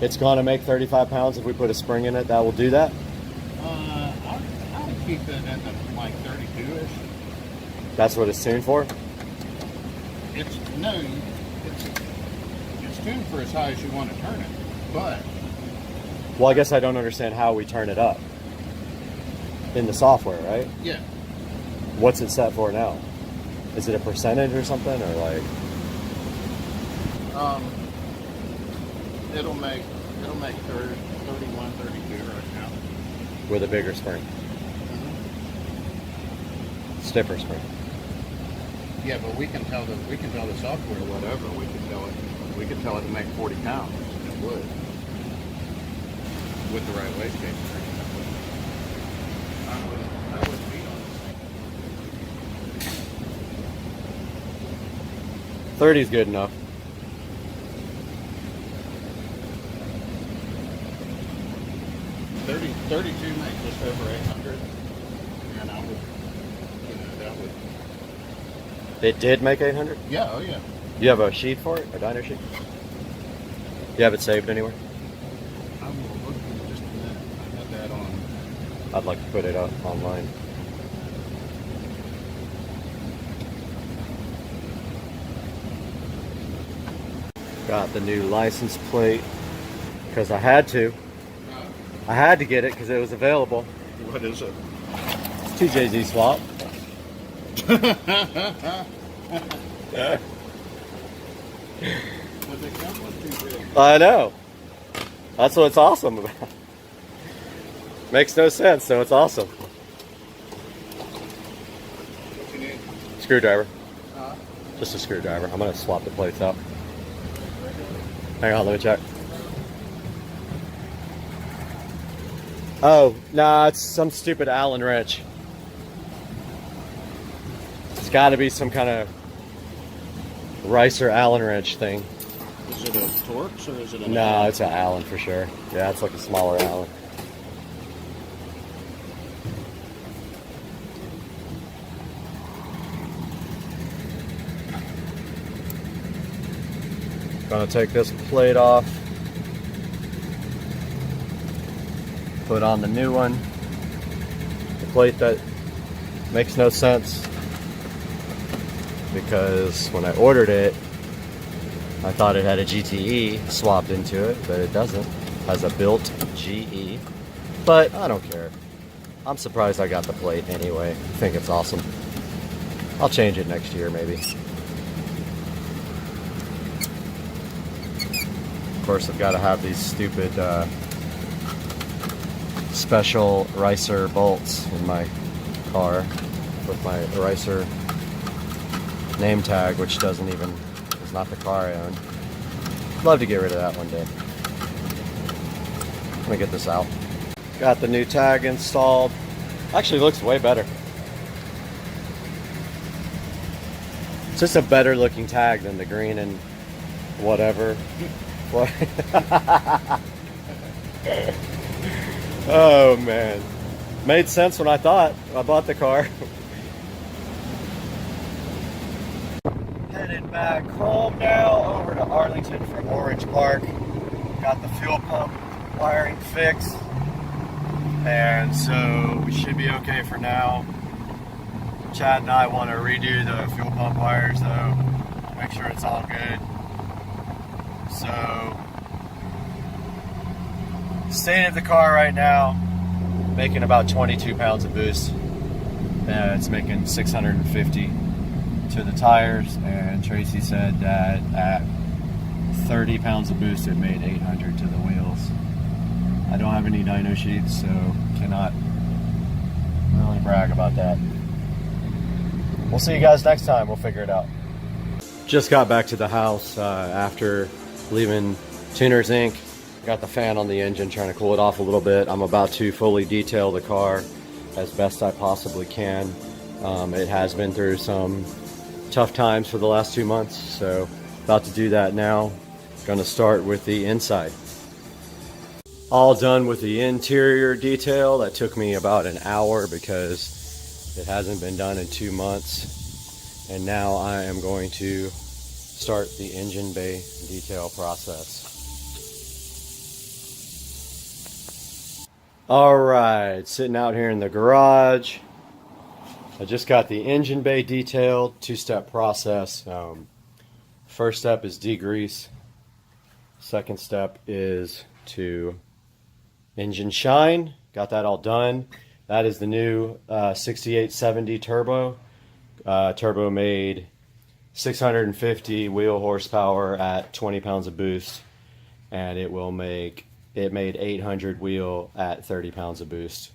it's going to make 35 pounds if we put a spring in it. That will do that? I would keep it in the, like 32-ish. That's what it's tuned for? It's tuned for as high as you want to turn it, but Well, I guess I don't understand how we turn it up. In the software, right? yeah, What's it set for now? Is it a percentage or something, or like? it'll make 30, 31, 32 right now. With a bigger spring? Stiffer spring? Yeah, but we can tell the software whatever. We can tell it to make 40 pounds. It would with the right wastegate. I wouldn't beat on this thing. 30 is good enough. $32 makes just over 800, and I would, that would. It did make 800? Yeah, oh yeah. You have a sheet for it? A dyno sheet? You have it saved anywhere? I'd like to put it up online. Got the new license plate because I had to. I had to get it because it was available. What is it? It's 2JZ swap. I know. That's what's awesome about it. Makes no sense, so it's awesome. What you need? Screwdriver. Just a screwdriver. I'm gonna swap the plates out. Hang on, let me check. Oh, nah, it's some stupid Allen wrench. It's gotta be some kind of Ricer Allen wrench thing. Is it a Torx or is it a... No, it's an Allen for sure. Yeah, it's like a smaller Allen. Gonna take this plate off, put on the new one, the plate that makes no sense because when I ordered it I thought it had a GTE swapped into it, but it doesn't. It has a built GE, but I don't care. I'm surprised I got the plate anyway. I think it's awesome. I'll change it next year maybe. Of course, I've got to have these stupid special Ricer bolts in my car with my Ricer name tag, which doesn't even, is not the car I own. Love to get rid of that one day. Let me get this out. Got the new tag installed. Actually looks way better. It's just a better looking tag than the green and whatever. Oh man, made sense when I thought I bought the car. Headed back home now, over to Arlington from Orange Park. Got the fuel pump wiring fixed, and so we should be okay for now. Chad and I want to redo the fuel pump wires though, make sure it's all good. So, state of the car right now, making about 22 pounds of boost. It's making 650 to the tires, and Tracy said that at 30 pounds of boost it made 800 to the wheels. I don't have any dyno sheets, so cannot really brag about that. We'll see you guys next time. We'll figure it out. Just got back to the house after leaving Tuner's Inc. Got the fan on the engine, trying to cool it off a little bit. I'm about to fully detail the car as best I possibly can. It has been through some tough times for the last 2 months, so about to do that now. Gonna start with the inside. All done with the interior detail. That took me about an hour because it hasn't been done in 2 months. And now I am going to start the engine bay detail process. Alright, sitting out here in the garage. I just got the engine bay detailed, 2-step process. First step is degrease. Second step is to engine shine. Got that all done. That is the new 6870 turbo. Turbo made 650 wheel horsepower at 20 pounds of boost, and it made 800 wheel at 30 pounds of boost.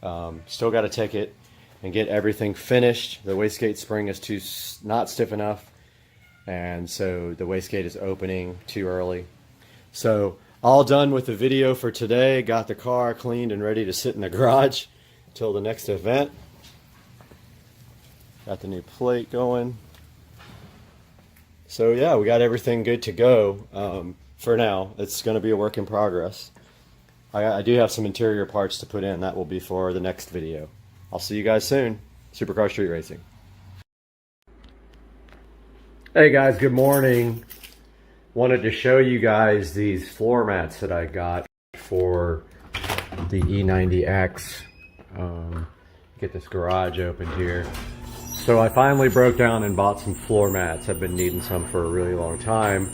Still got to take it and get everything finished. The wastegate spring is not stiff enough, and so the wastegate is opening too early. So all done with the video for today. Got the car cleaned and ready to sit in the garage until the next event. Got the new plate going. So yeah, we got everything good to go. For now, it's going to be a work in progress. I do have some interior parts to put in. That will be for the next video. I'll see you guys soon. Supercar Street Racing. Hey guys, good morning. Wanted to show you guys these floor mats that I got for the E90X. Get this garage opened here. So I finally broke down and bought some floor mats. I've been needing some for a really long time.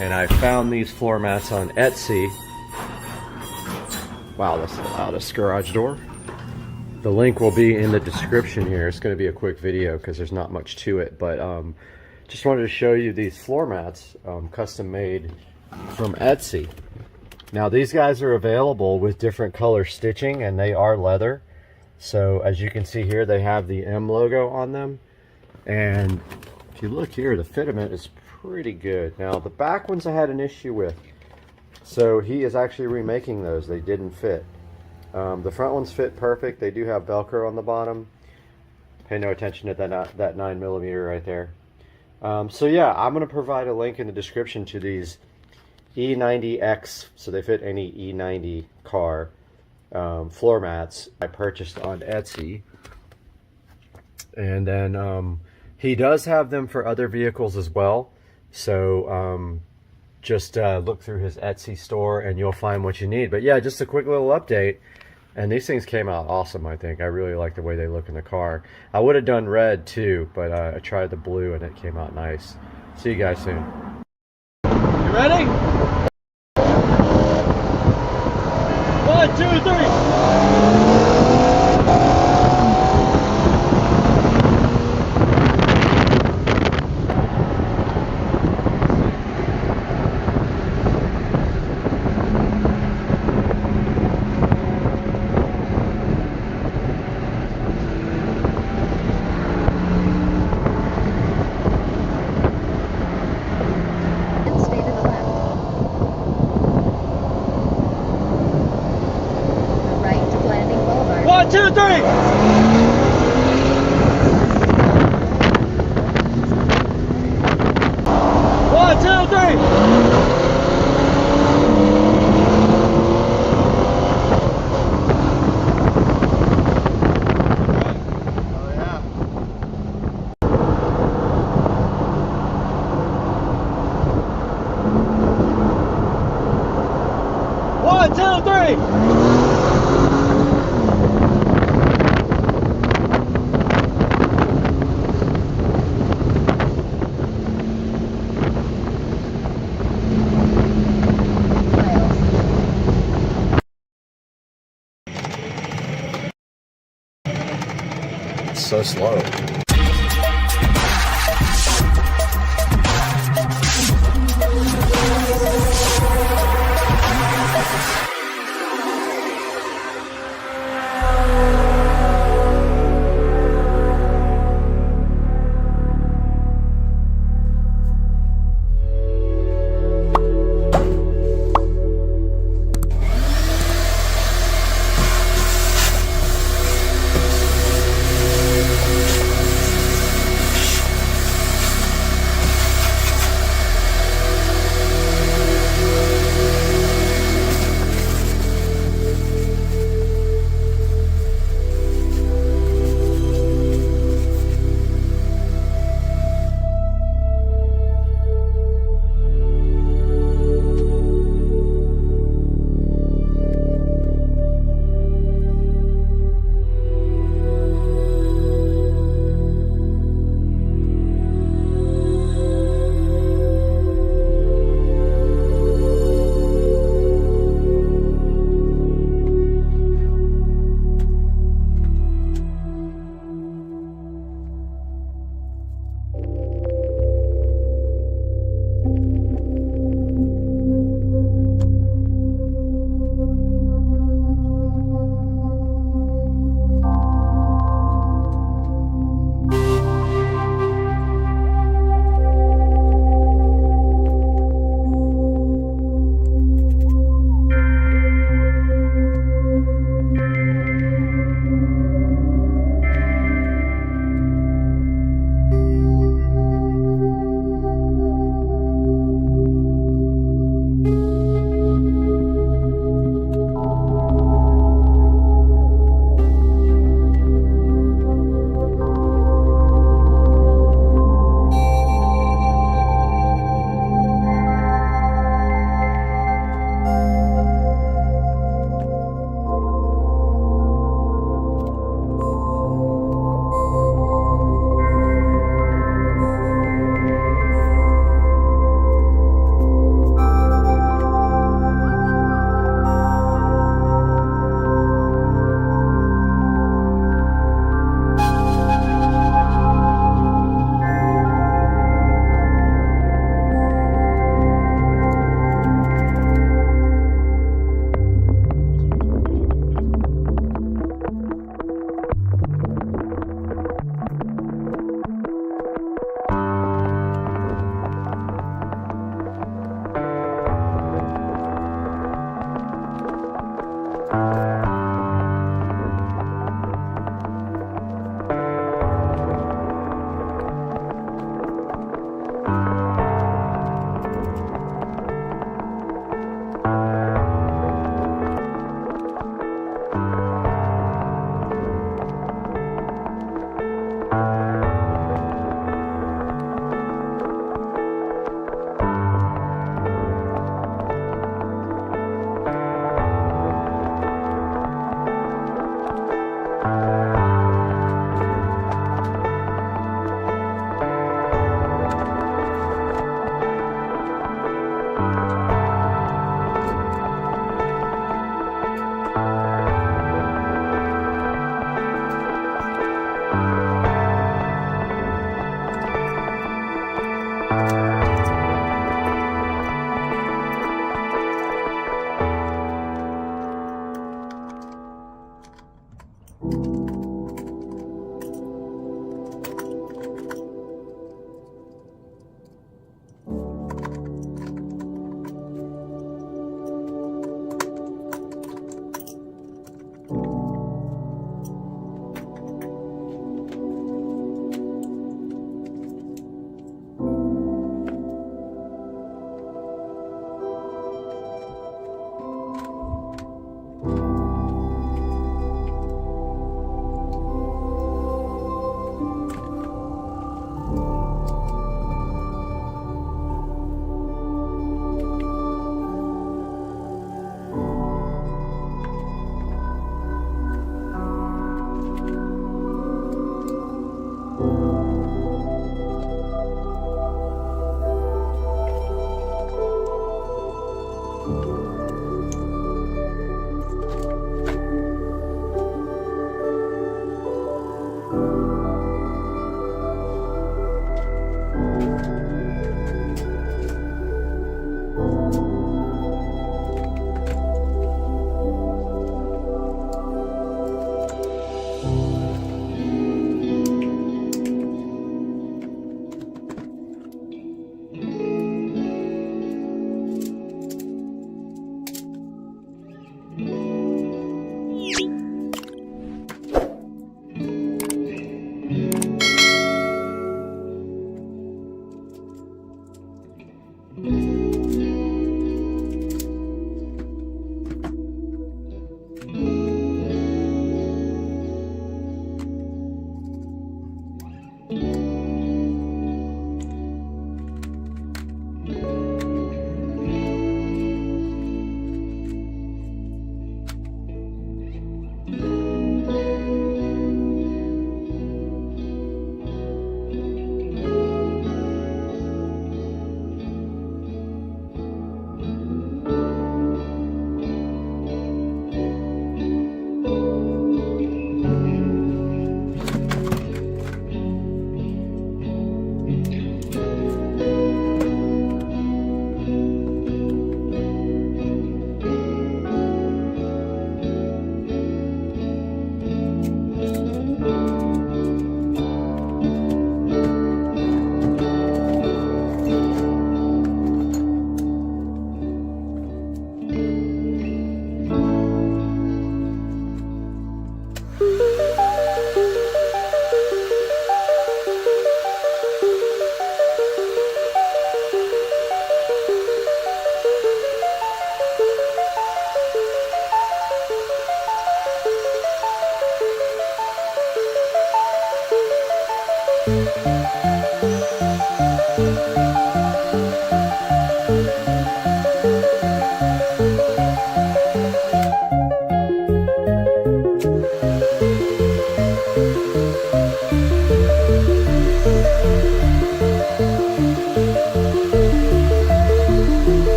And I found these floor mats on Etsy. Wow, that's the loudest garage door. The link will be in the description here. It's going to be a quick video because there's not much to it. But just wanted to show you these floor mats, custom made from Etsy. Now these guys are available with different color stitching, and they are leather. So as you can see here, they have the M logo on them. And if you look here, the fitment is pretty good. Now the back ones I had an issue with. So he is actually remaking those. They didn't fit. The front ones fit perfect. They do have Velcro on the bottom. Pay no attention to that 9mm right there. So yeah, I'm going to provide a link in the description to these E90X, so they fit any E90 car floor mats I purchased on Etsy. And then he does have them for other vehicles as well. So just look through his Etsy store and you'll find what you need. But yeah, just a quick little update. And these things came out awesome, I think. I really like the way they look in the car. I would have done red too, but I tried the blue and it came out nice. See you guys soon. You ready? 1, 2, 3. Stay to the left. The right to Blanding Boulevard. 1, 2, 3. One, two, three. One, two, three. So slow.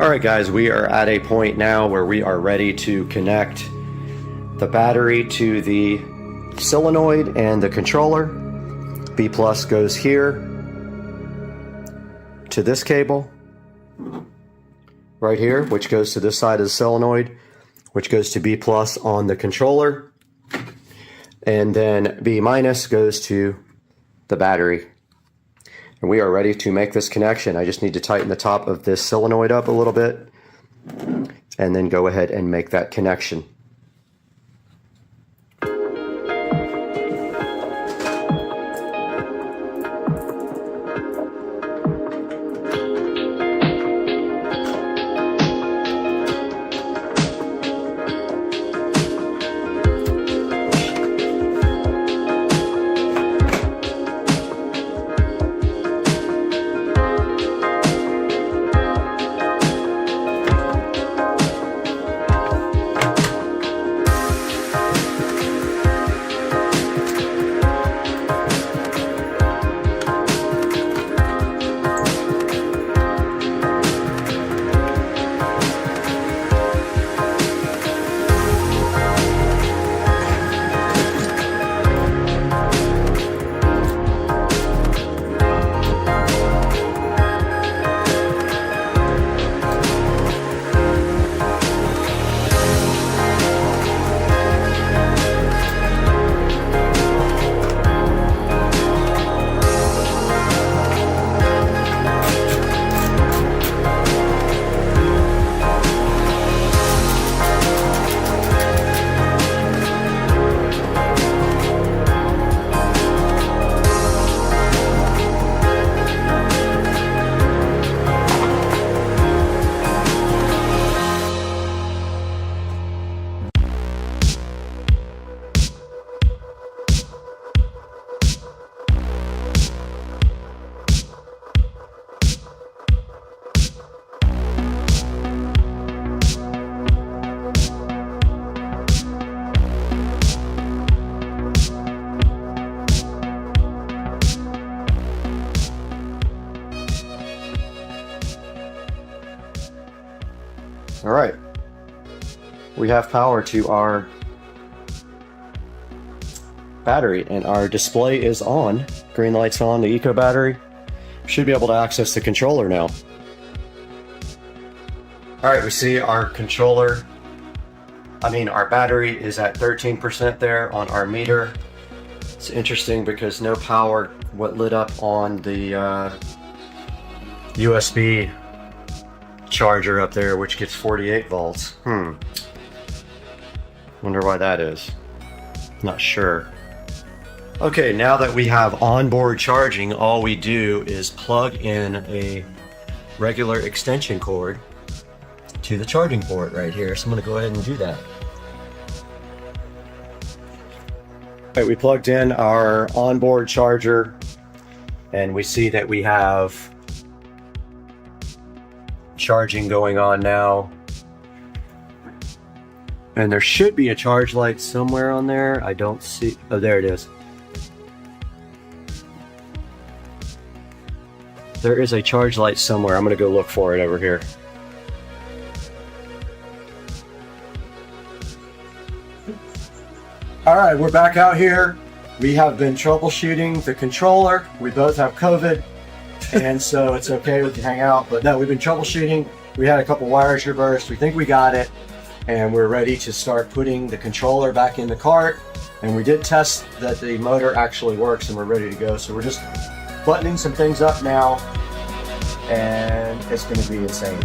Alright guys, we are at a point now where we are ready to connect the battery to the solenoid and the controller. B plus goes here to this cable right here, which goes to this side of the solenoid, which goes to B plus on the controller, and then B minus goes to the battery. And we are ready to make this connection. I just need to tighten the top of this solenoid up a little bit and then go ahead and make that connection. All right, we have power to our battery and our display is on. Green light's on, the eco battery. Should be able to access the controller now. All right, we see our controller, our battery is at 13% there on our meter. It's interesting because no power lit up on the USB charger up there, which gets 48 volts. Wonder why that is. Not sure. Okay, now that we have onboard charging, all we do is plug in a regular extension cord to the charging port right here. So I'm going to go ahead and do that. All right, we plugged in our onboard charger and we see that we have charging going on now. And there should be a charge light somewhere on there. I don't see. Oh, there it is. There is a charge light somewhere. I'm going to go look for it over here. All right, we're back out here We have been troubleshooting the controller. We both have COVID, and so it's okay, we can hang out. But no, we've been troubleshooting. We had a couple wires reversed. We think we got it, and we're ready to start putting the controller back in the cart. And we did test that the motor actually works, and we're ready to go. So we're just buttoning some things up now, and it's going to be insane.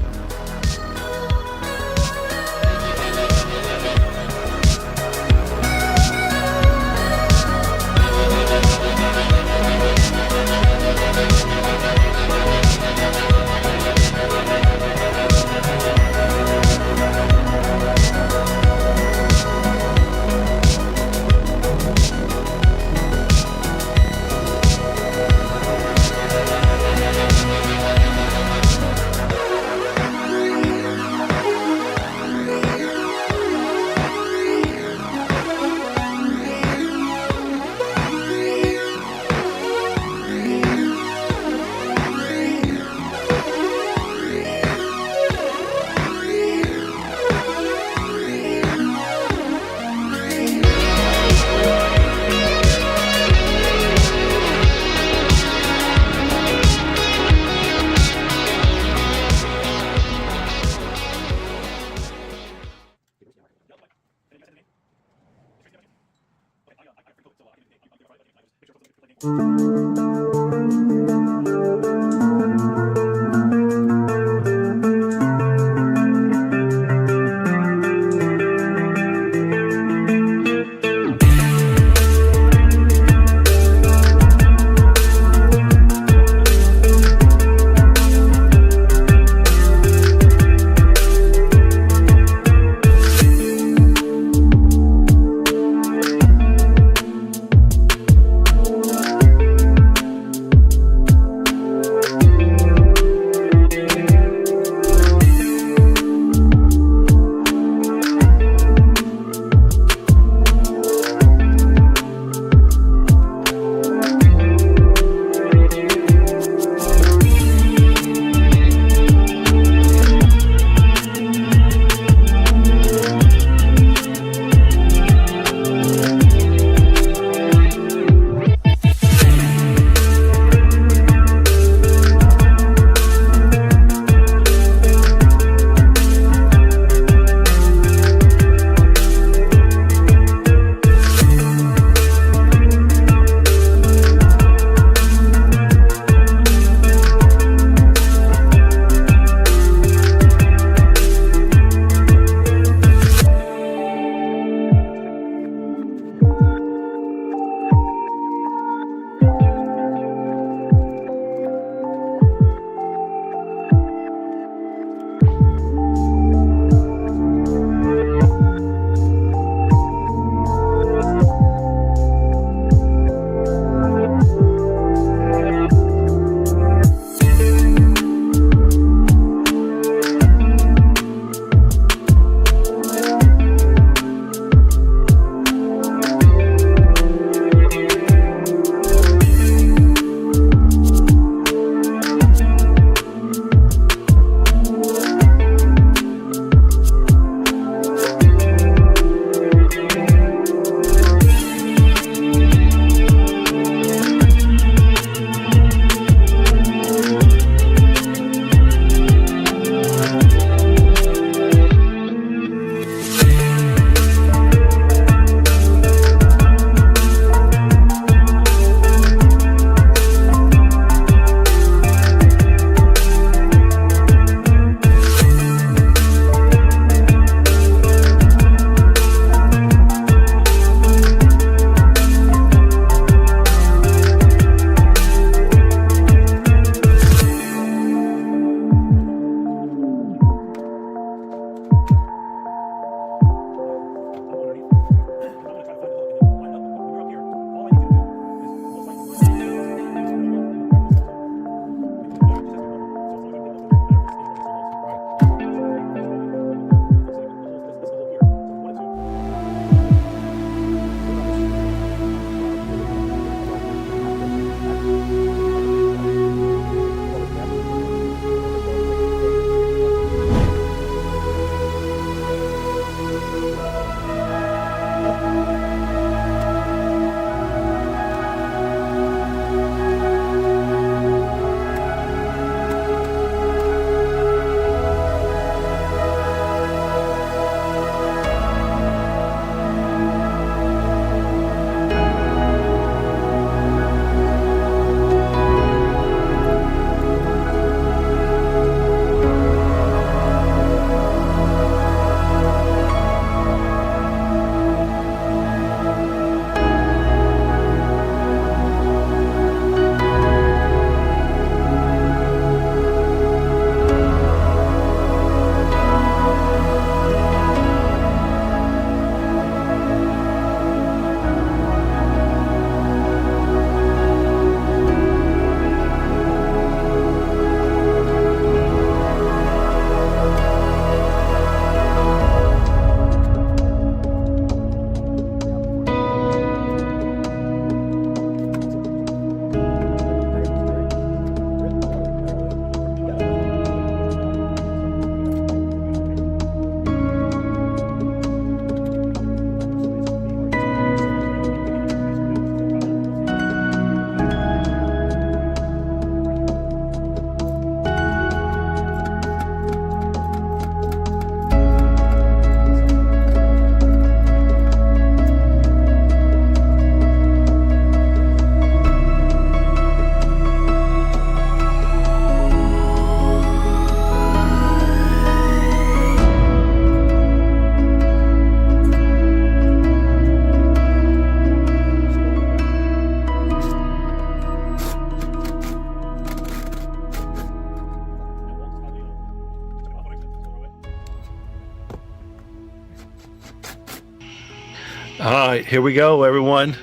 All right, here we go, everyone.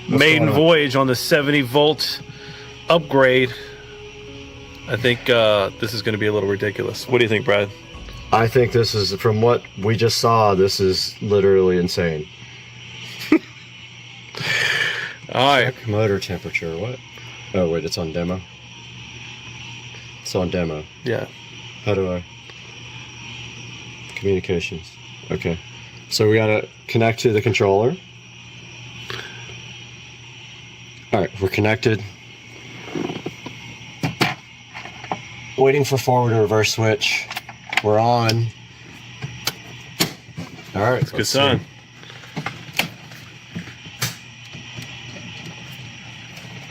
Maiden voyage on the 70 volt upgrade. I think this is going to be a little ridiculous. What do you think, Brad? I think this is, from what we just saw, this is literally insane. All right. Check motor temperature. What? Oh, wait, it's on demo. It's on demo. Yeah. How do I? Communications. Okay. So we got to connect to the controller. All right, we're connected. Waiting for forward and reverse switch. We're on. All right. It's a good sign.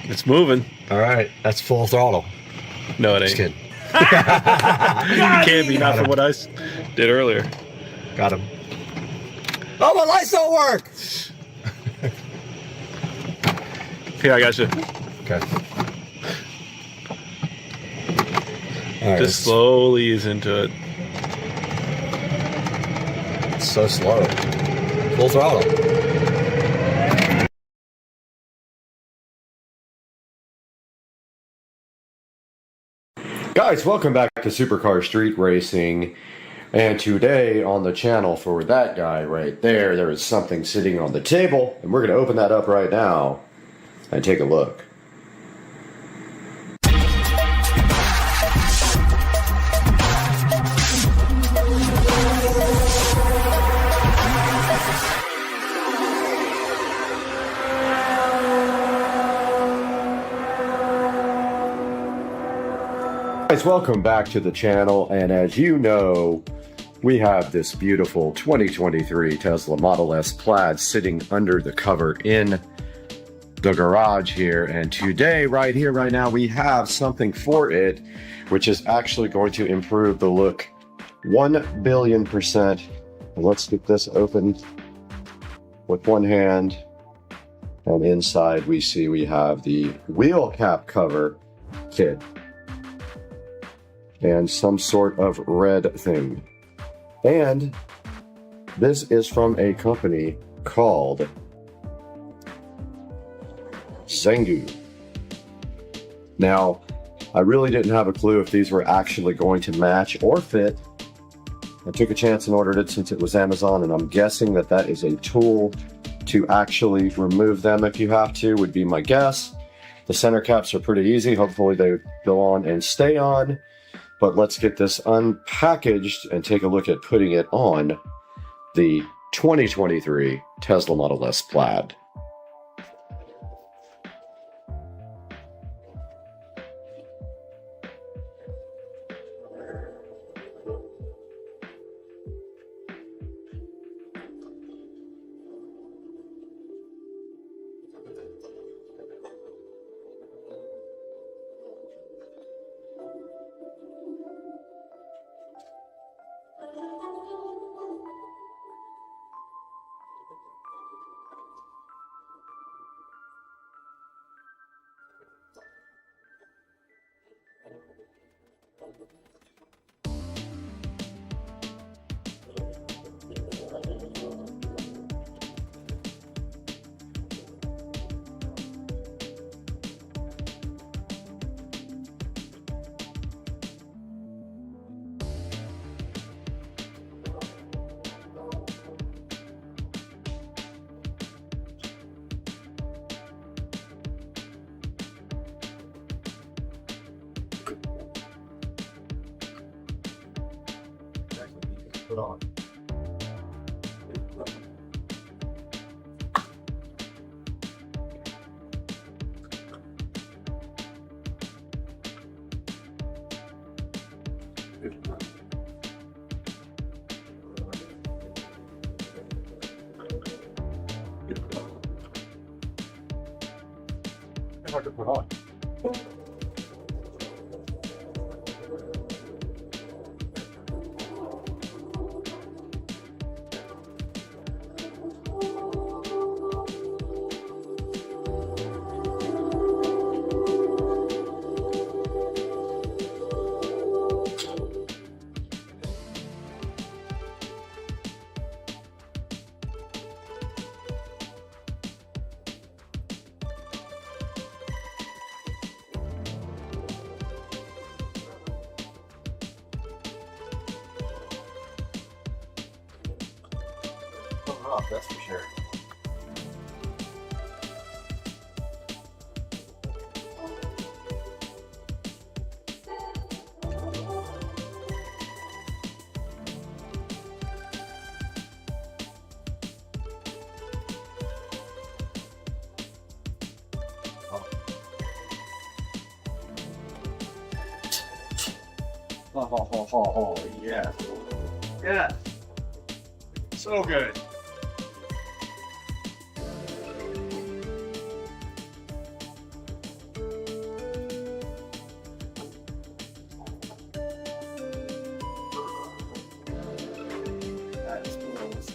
It's moving. All right, that's full throttle. No, it ain't. Just kidding. It can't be, not from what I did earlier. Got him. Oh, my lights don't work! Here, I got you. Okay. All right, Just slowly ease into it. It's so slow. Full throttle. Guys, welcome back to Supercar Street Racing. And today on the channel, for that guy right there, there is something sitting on the table, and we're going to open that up right now and take a look. Guys, welcome back to the channel, and as you know, we have this beautiful 2023 Tesla Model S Plaid sitting under the cover in the garage here, and today, right here, right now, we have something for it, which is actually going to improve the look 1,000,000,000%. And let's get this open with one hand, and inside we see we have the wheel cap cover kit and some sort of red thing. And this is from a company called Zengu. Now, I really didn't have a clue if these were actually going to match or fit. I took a chance and ordered it since it was Amazon, and I'm guessing that that is a tool to actually remove them if you have to, would be my guess. The center caps are pretty easy. Hopefully they go on and stay on. But let's get this unpackaged and take a look at putting it on the 2023 Tesla Model S Plaid. Put on. It's hard to put on. off, that's for sure. Oh, yeah. Yeah. So good. That's gross.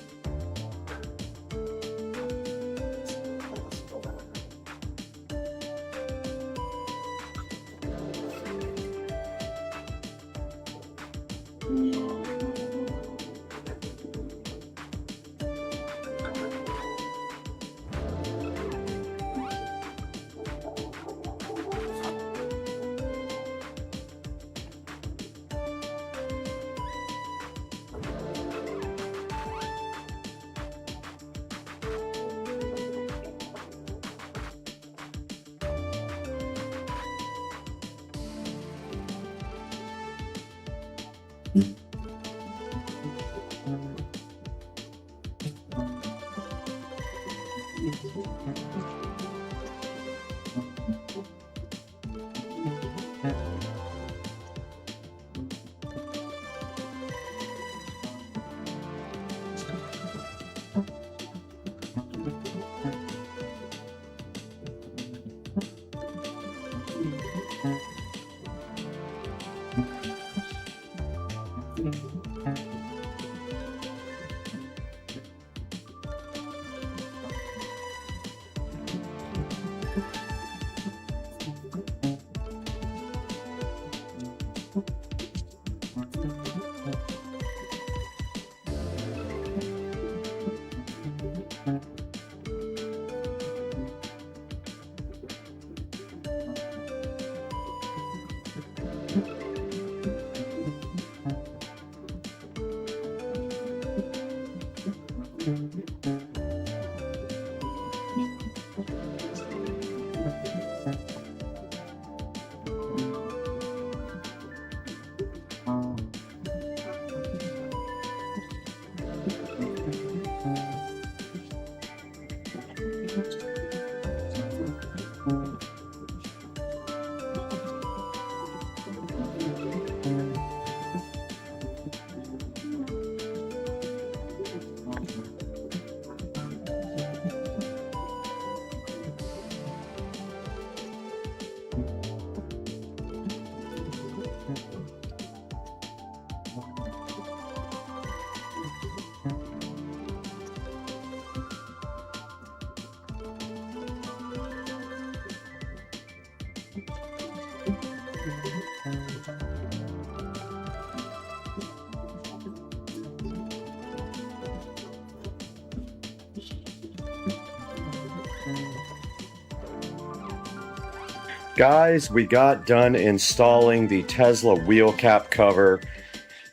Guys, we got done installing the Tesla wheel cap cover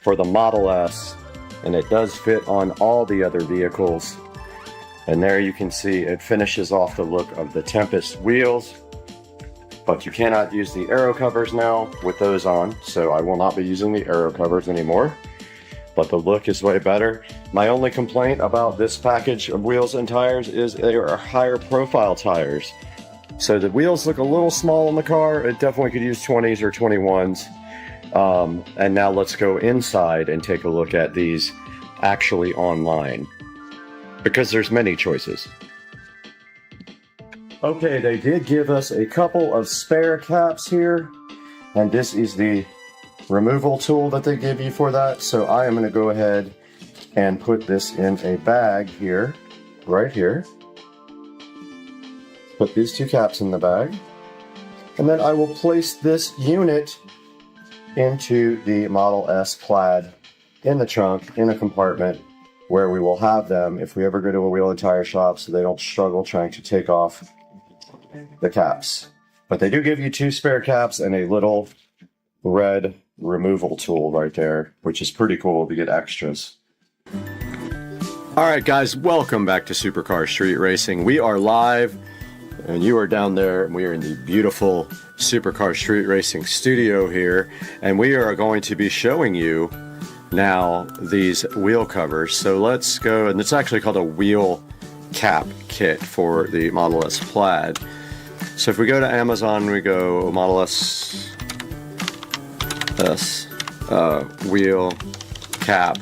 for the Model S, and it does fit on all the other vehicles. And there you can see it finishes off the look of the Tempest wheels, but you cannot use the aero covers now with those on, so I will not be using the aero covers anymore. But the look is way better. My only complaint about this package of wheels and tires is they are higher profile tires. So the wheels look a little small on the car. It definitely could use 20s or 21s. And now let's go inside and take a look at these actually online, because there's many choices. Okay, they did give us a couple of spare caps here, and this is the removal tool that they give you for that. So I am going to go ahead and put this in a bag here, right here. Put these two caps in the bag, and then I will place this unit into the Model S Plaid in the trunk in a compartment where we will have them if we ever go to a wheel and tire shop, so they don't struggle trying to take off the caps. But they do give you two spare caps and a little red removal tool right there, which is pretty cool to get extras. Alright guys, welcome back to Supercar Street Racing. We are live, and you are down there, and we are in the beautiful Supercar Street Racing studio here, and we are going to be showing you now these wheel covers. So let's go, and it's actually called a wheel cap kit for the Model S Plaid. So if we go to Amazon, we go Model S wheel cap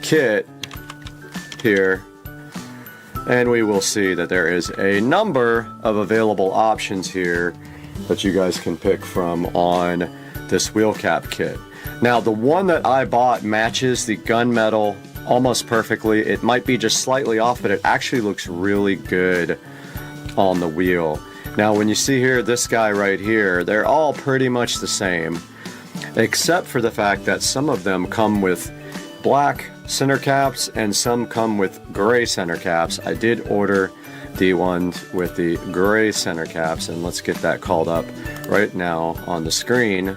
kit here, and we will see that there is a number of available options here that you guys can pick from on this wheel cap kit. Now the one that I bought matches the gunmetal almost perfectly. It might be just slightly off, but it actually looks really good on the wheel. Now when you see here, this guy right here, they're all pretty much the same, except for the fact that some of them come with black center caps and some come with gray center caps. I did order the ones with the gray center caps, and let's get that called up right now on the screen.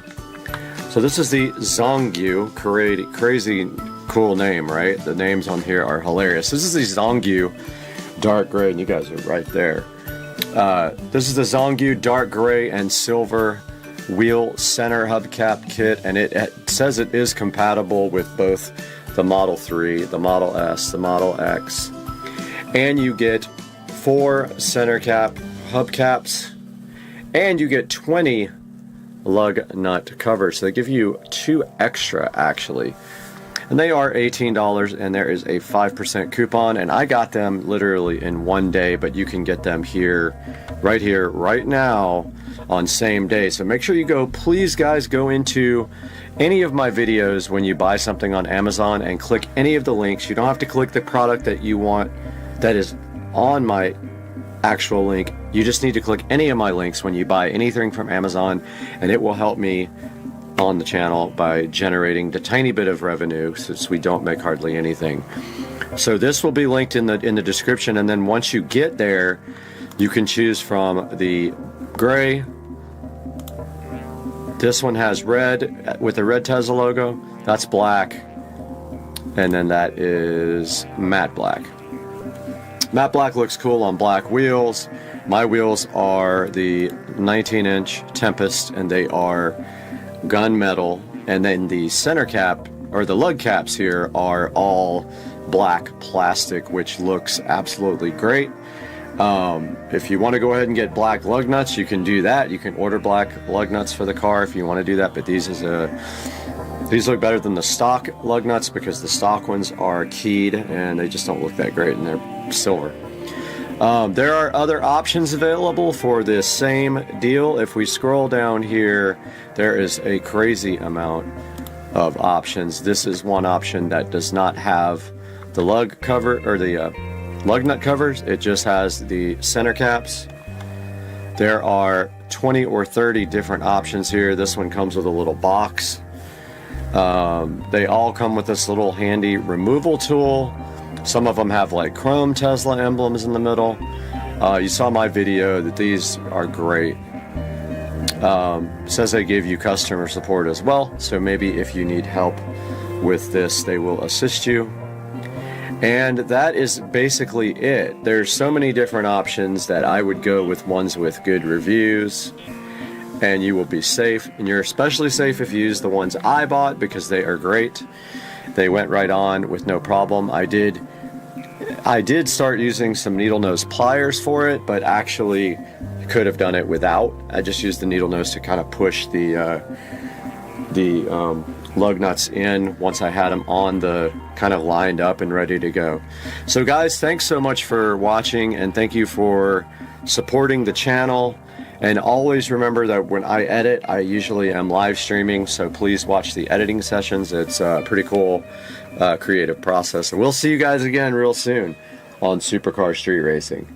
So this is the Zongyu, crazy cool name, right? The names on here are hilarious. This is the Zongyu dark gray, and you guys are right there. This is the Zongyu dark gray and silver wheel center hubcap kit, and it says it is compatible with both the Model 3, the Model S, the Model X, and you get 4 center cap hubcaps, and you get 20 lug nut covers. So they give you 2 extra actually, and they are $18, and there is a 5% coupon, and I got them literally in one day, but you can get them here, right now on same day. So make sure you go, please guys, go into any of my videos when you buy something on Amazon and click any of the links. You don't have to click the product that you want that is on my actual link. You just need to click any of my links when you buy anything from Amazon, and it will help me on the channel by generating the tiny bit of revenue, since we don't make hardly anything. So this will be linked in the description, and then once you get there, you can choose from the gray. This one has red with the red Tesla logo. That's black. And then that is matte black. Matte black looks cool on black wheels. My wheels are the 19-inch Tempest, and they are gunmetal. And then the center cap, or the lug caps here, are all black plastic, which looks absolutely great. If you want to go ahead and get black lug nuts, you can do that. You can order black lug nuts for the car if you want to do that, but these look better than the stock lug nuts because the stock ones are keyed and they just don't look that great, and they're silver. There are other options available for this same deal. If we scroll down here, there is a crazy amount of options. This is one option that does not have the lug cover, or the lug nut covers. It just has the center caps. There are 20 or 30 different options here. This one comes with a little box. They all come with this little handy removal tool. Some of them have like chrome Tesla emblems in the middle. You saw my video that these are great. Says they give you customer support as well, so maybe if you need help with this, they will assist you. And that is basically it. There's so many different options that I would go with ones with good reviews, and you will be safe. And you're especially safe if you use the ones I bought, because they are great. They went right on with no problem. I did start using some needle nose pliers for it, but actually could have done it without. I just used the needle nose to kind of push the lug nuts in once I had them on the kind of lined up and ready to go. So guys, thanks so much for watching, and thank you for supporting the channel. And always remember that when I edit, I usually am live streaming, so please watch the editing sessions. It's a pretty cool creative process. And we'll see you guys again real soon on Supercar Street Racing.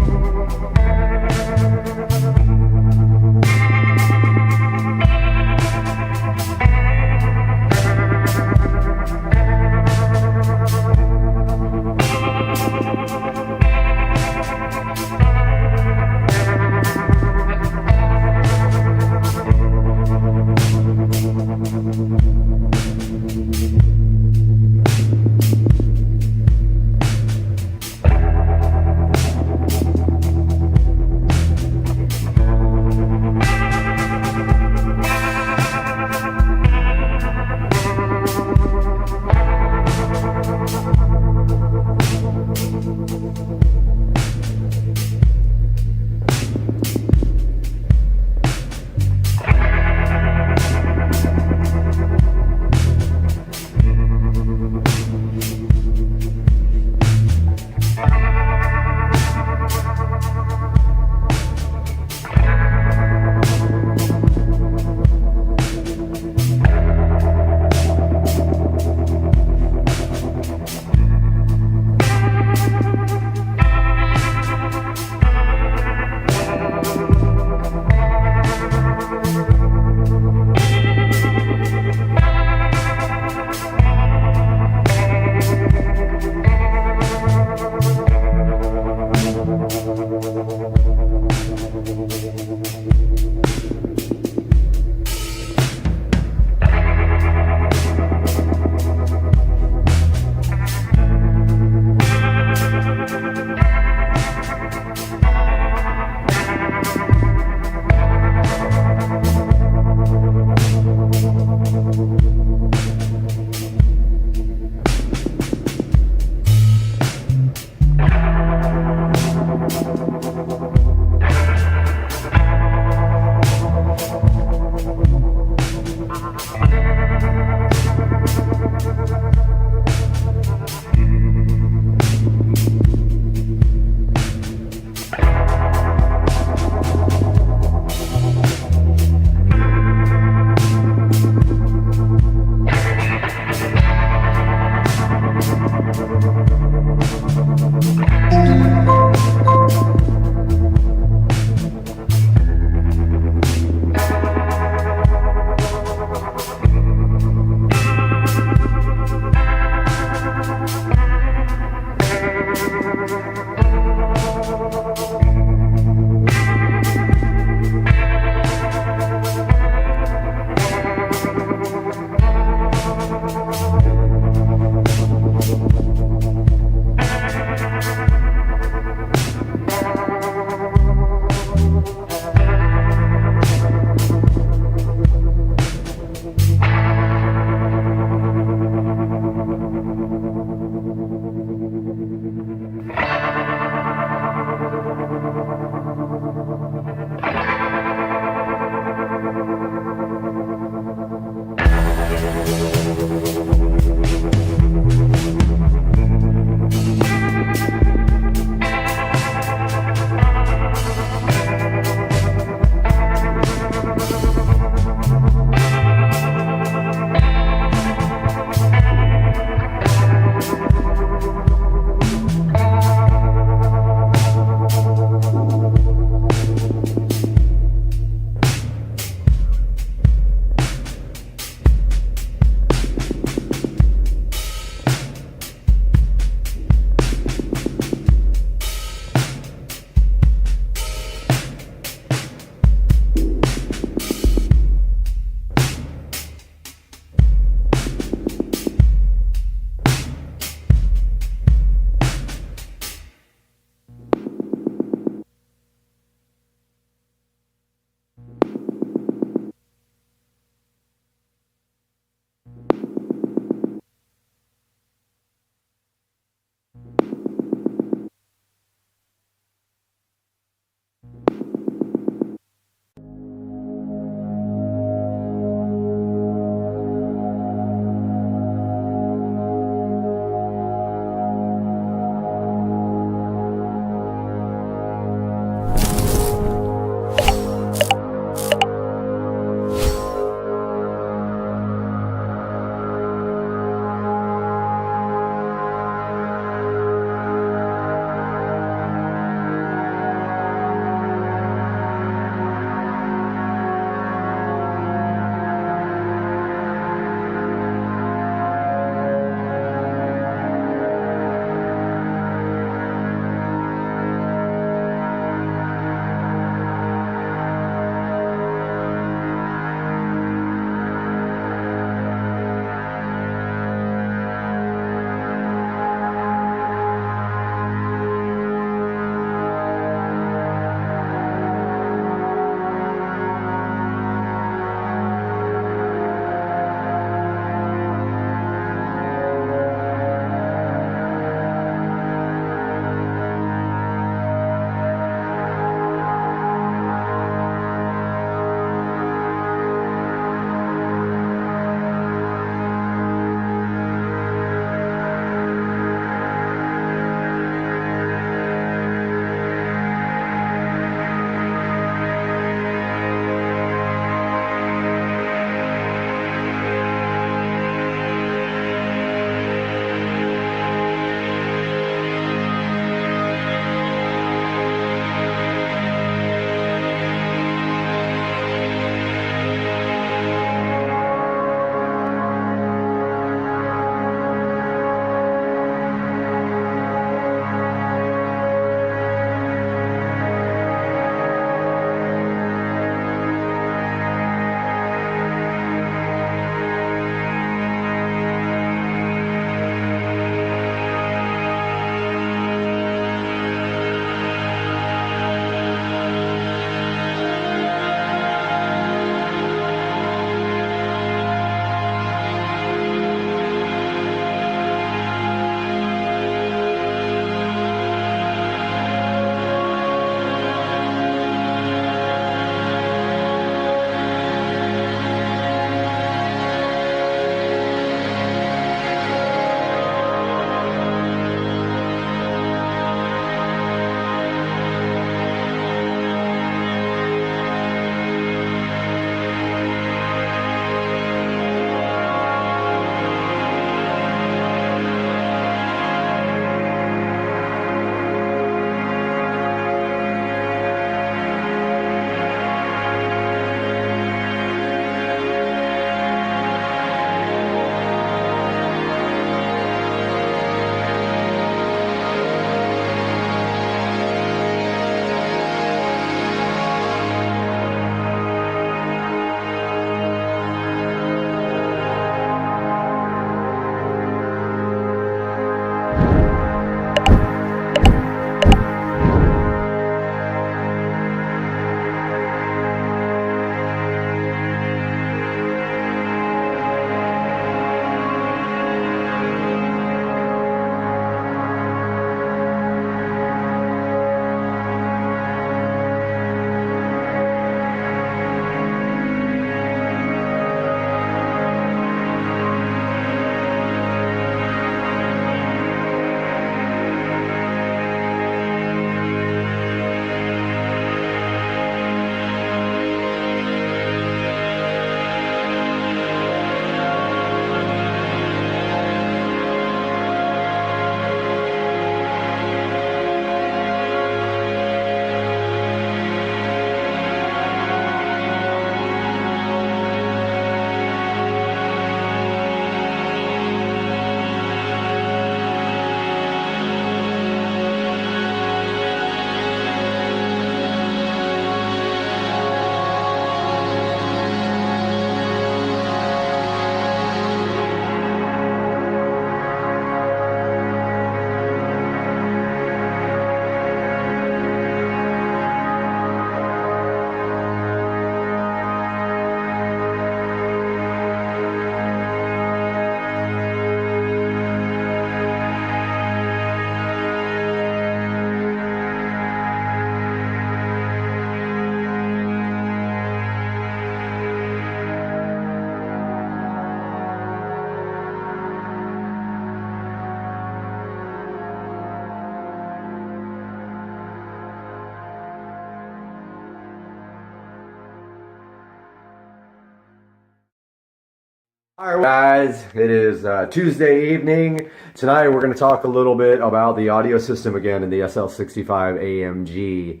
Alright guys, it is Tuesday evening. Tonight we're going to talk a little bit about the audio system again in the SL65 AMG.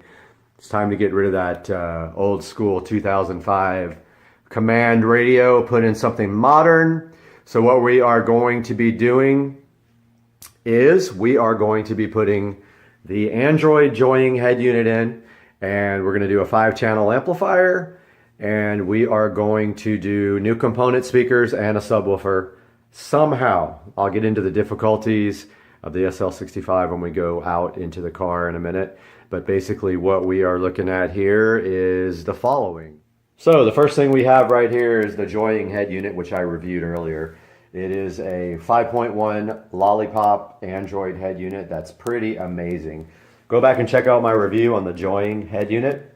It's time to get rid of that old school 2005 command radio, put in something modern. So what we are going to be doing is we are going to be putting the Android joining head unit in, and we're going to do a 5-channel amplifier. And we are going to do new component speakers and a subwoofer somehow. I'll get into the difficulties of the SL65 when we go out into the car in a minute. But basically what we are looking at here is the following. So the first thing we have right here is the joining head unit, which I reviewed earlier. It is a 5.1 Lollipop Android head unit. That's pretty amazing. Go back and check out my review on the joining head unit.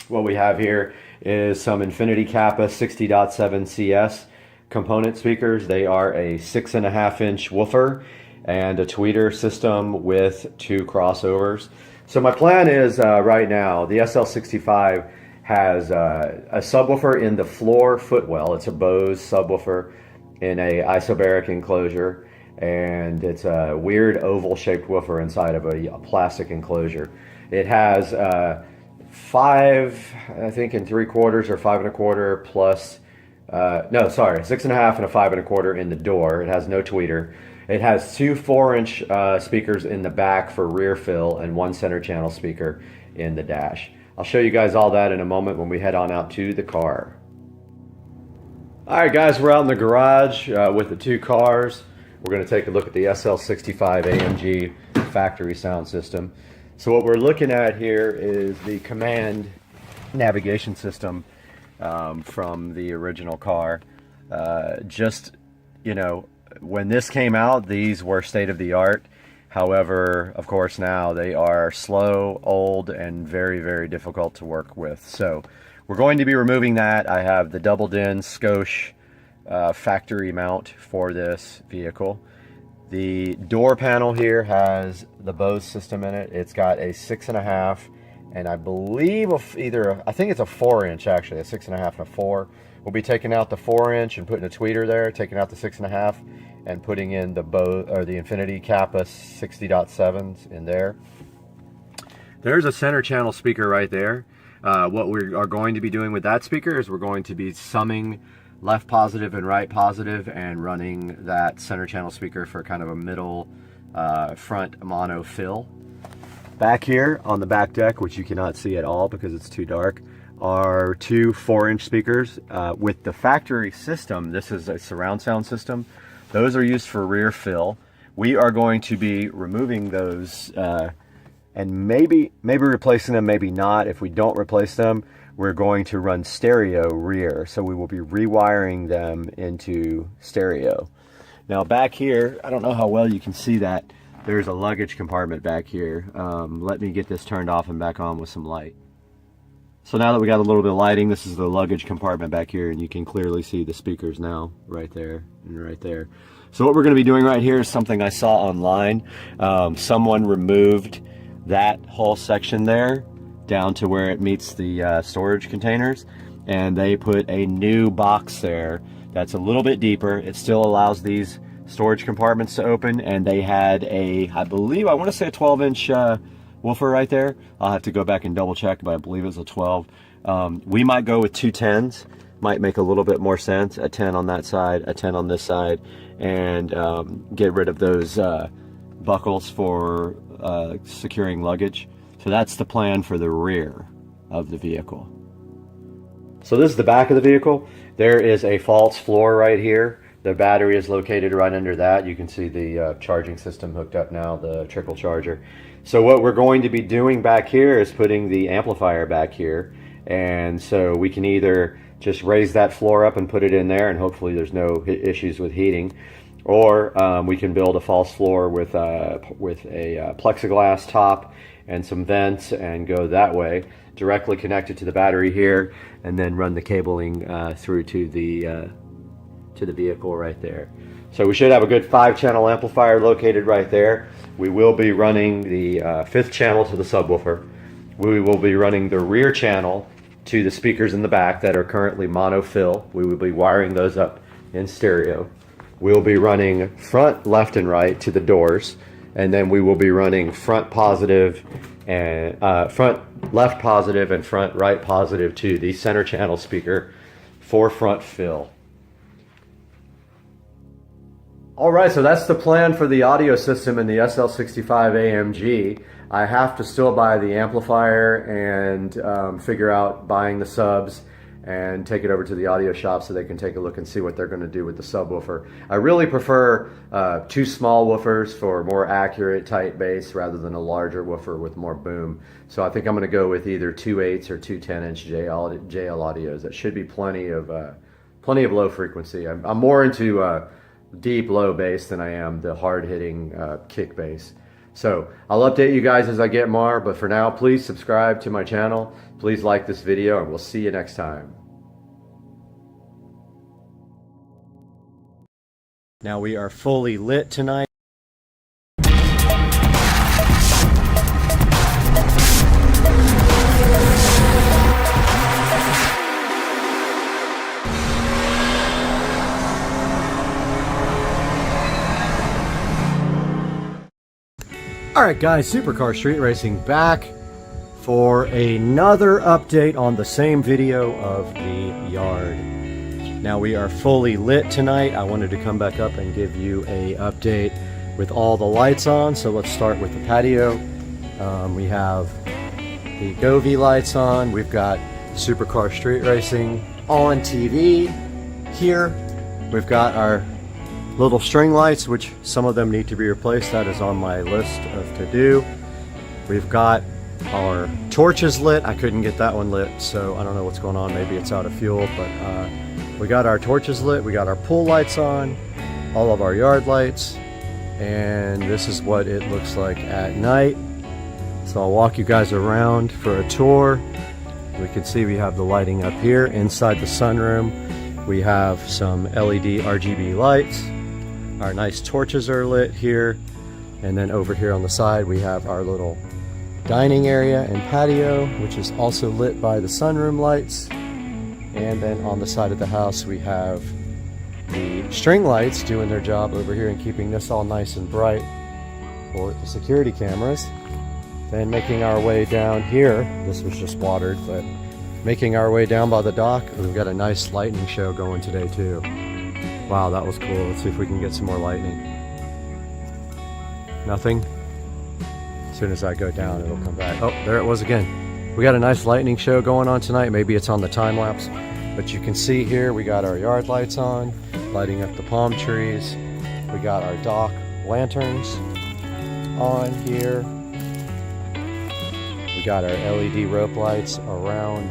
What we have here is some Infinity Kappa 60.7 CS component speakers. They are a 6.5-inch woofer and a tweeter system with 2 crossovers. So my plan is right now, the SL65 has a subwoofer in the floor footwell. It's a Bose subwoofer in a isobaric enclosure, and it's a weird oval-shaped woofer inside of a plastic enclosure. It has 5, I think, and 3/4 or 5 1/4 plus, no, sorry, 6.5 and a 5 1/4 in the door. It has no tweeter. It has 2 4-inch speakers in the back for rear fill and 1 center channel speaker in the dash. I'll show you guys all that in a moment when we head on out to the car. Alright guys, we're out in the garage with the 2 cars. We're going to take a look at the SL65 AMG factory sound system. So what we're looking at here is the command navigation system from the original car. Just, you know, when this came out, these were state-of-the-art. However, of course, now they are slow, old, and very, very difficult to work with. So we're going to be removing that. I have the double-din Scosche factory mount for this vehicle. The door panel here has the Bose system in it. It's got a 6.5 and I believe I think it's a 4-inch actually, a 6.5 and a 4. We'll be taking out the 4-inch and putting a tweeter there, taking out the 6.5 and putting in the Bose or the Infinity Kappa 60.7s in there. There's a center channel speaker right there. What we are going to be doing with that speaker is we're going to be summing left positive and right positive and running that center channel speaker for kind of a middle front mono fill. Back here on the back deck, which you cannot see at all because it's too dark, are 2 4-inch speakers. With the factory system, this is a surround sound system. Those are used for rear fill. We are going to be removing those and maybe replacing them, maybe not. If we don't replace them, we're going to run stereo rear, so we will be rewiring them into stereo. Now back here, I don't know how well you can see that, there's a luggage compartment back here. Let me get this turned off and back on with some light. So now that we got a little bit of lighting, this is the luggage compartment back here, and you can clearly see the speakers now, right there and right there. So what we're going to be doing right here is something I saw online. Someone removed that whole section there down to where it meets the storage containers, and they put a new box there that's a little bit deeper. It still allows these storage compartments to open, and they had a, I believe, I want to say a 12-inch woofer right there. I'll have to go back and double check, but I believe it's a 12. We might go with 2 10s, might make a little bit more sense. A 10 on that side, a 10 on this side, and get rid of those buckles for securing luggage. So that's the plan for the rear of the vehicle. So this is the back of the vehicle. There is a false floor right here. The battery is located right under that. You can see the charging system hooked up now, the trickle charger. So what we're going to be doing back here is putting the amplifier back here. And so we can either just raise that floor up and put it in there, and hopefully there's no issues with heating. Or we can build a false floor with a plexiglass top and some vents and go that way, directly connected to the battery here, and then run the cabling through to the vehicle right there. So we should have a good 5-channel amplifier located right there. We will be running the 5th channel to the subwoofer. We will be running the rear channel to the speakers in the back that are currently mono fill. We will be wiring those up in stereo. We'll be running front, left, and right to the doors, and then we will be running front positive and front left positive and front right positive to the center channel speaker for front fill. Alright, so that's the plan for the audio system in the SL65 AMG. I have to still buy the amplifier and figure out buying the subs and take it over to the audio shop so they can take a look and see what they're going to do with the subwoofer. I really prefer two small woofers for more accurate tight bass rather than a larger woofer with more boom. So I think I'm going to go with either 2 8s or 2 10-inch JL audios. That should be plenty of low frequency. I'm more into deep low bass than I am the hard hitting kick bass. So I'll update you guys as I get more, but for now, please subscribe to my channel. Please like this video, and we'll see you next time. Now we are fully lit tonight. Alright guys, Supercar Street Racing back for another update on the same video of the yard. Now we are fully lit tonight. I wanted to come back up and give you a update with all the lights on. So let's start with the patio. We have the Govee lights on. We've got Supercar Street Racing on TV here. We've got our little string lights, which some of them need to be replaced. That is on my list of to do. We've got our torches lit. I couldn't get that one lit, so I don't know what's going on. Maybe it's out of fuel, but we got our torches lit. We got our pool lights on, all of our yard lights, and this is what it looks like at night. So I'll walk you guys around for a tour. We can see we have the lighting up here. Inside the sunroom, we have some LED RGB lights. Our nice torches are lit here, and then over here on the side we have our little dining area and patio, which is also lit by the sunroom lights. And then on the side of the house we have the string lights doing their job over here and keeping this all nice and bright for the security cameras. Then making our way down here, this was just watered, but making our way down by the dock, we've got a nice lightning show going today too. Wow, that was cool. Let's see if we can get some more lightning. Nothing. As soon as I go down, it'll come back. Oh, there it was again. We got a nice lightning show going on tonight. Maybe it's on the time lapse, but you can see here we got our yard lights on, lighting up the palm trees. We got our dock lanterns on here. We got our LED rope lights around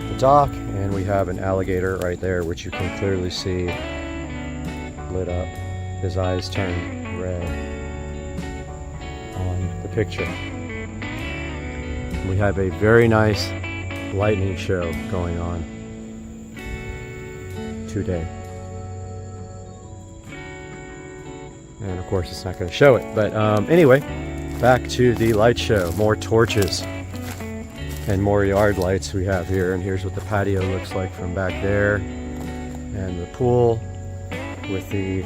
the dock, and we have an alligator right there, which you can clearly see lit up. His eyes turn red on the picture. We have a very nice lightning show going on today. And of course it's not going to show it, but anyway, back to the light show. More torches and more yard lights we have here, and here's what the patio looks like from back there, and the pool with the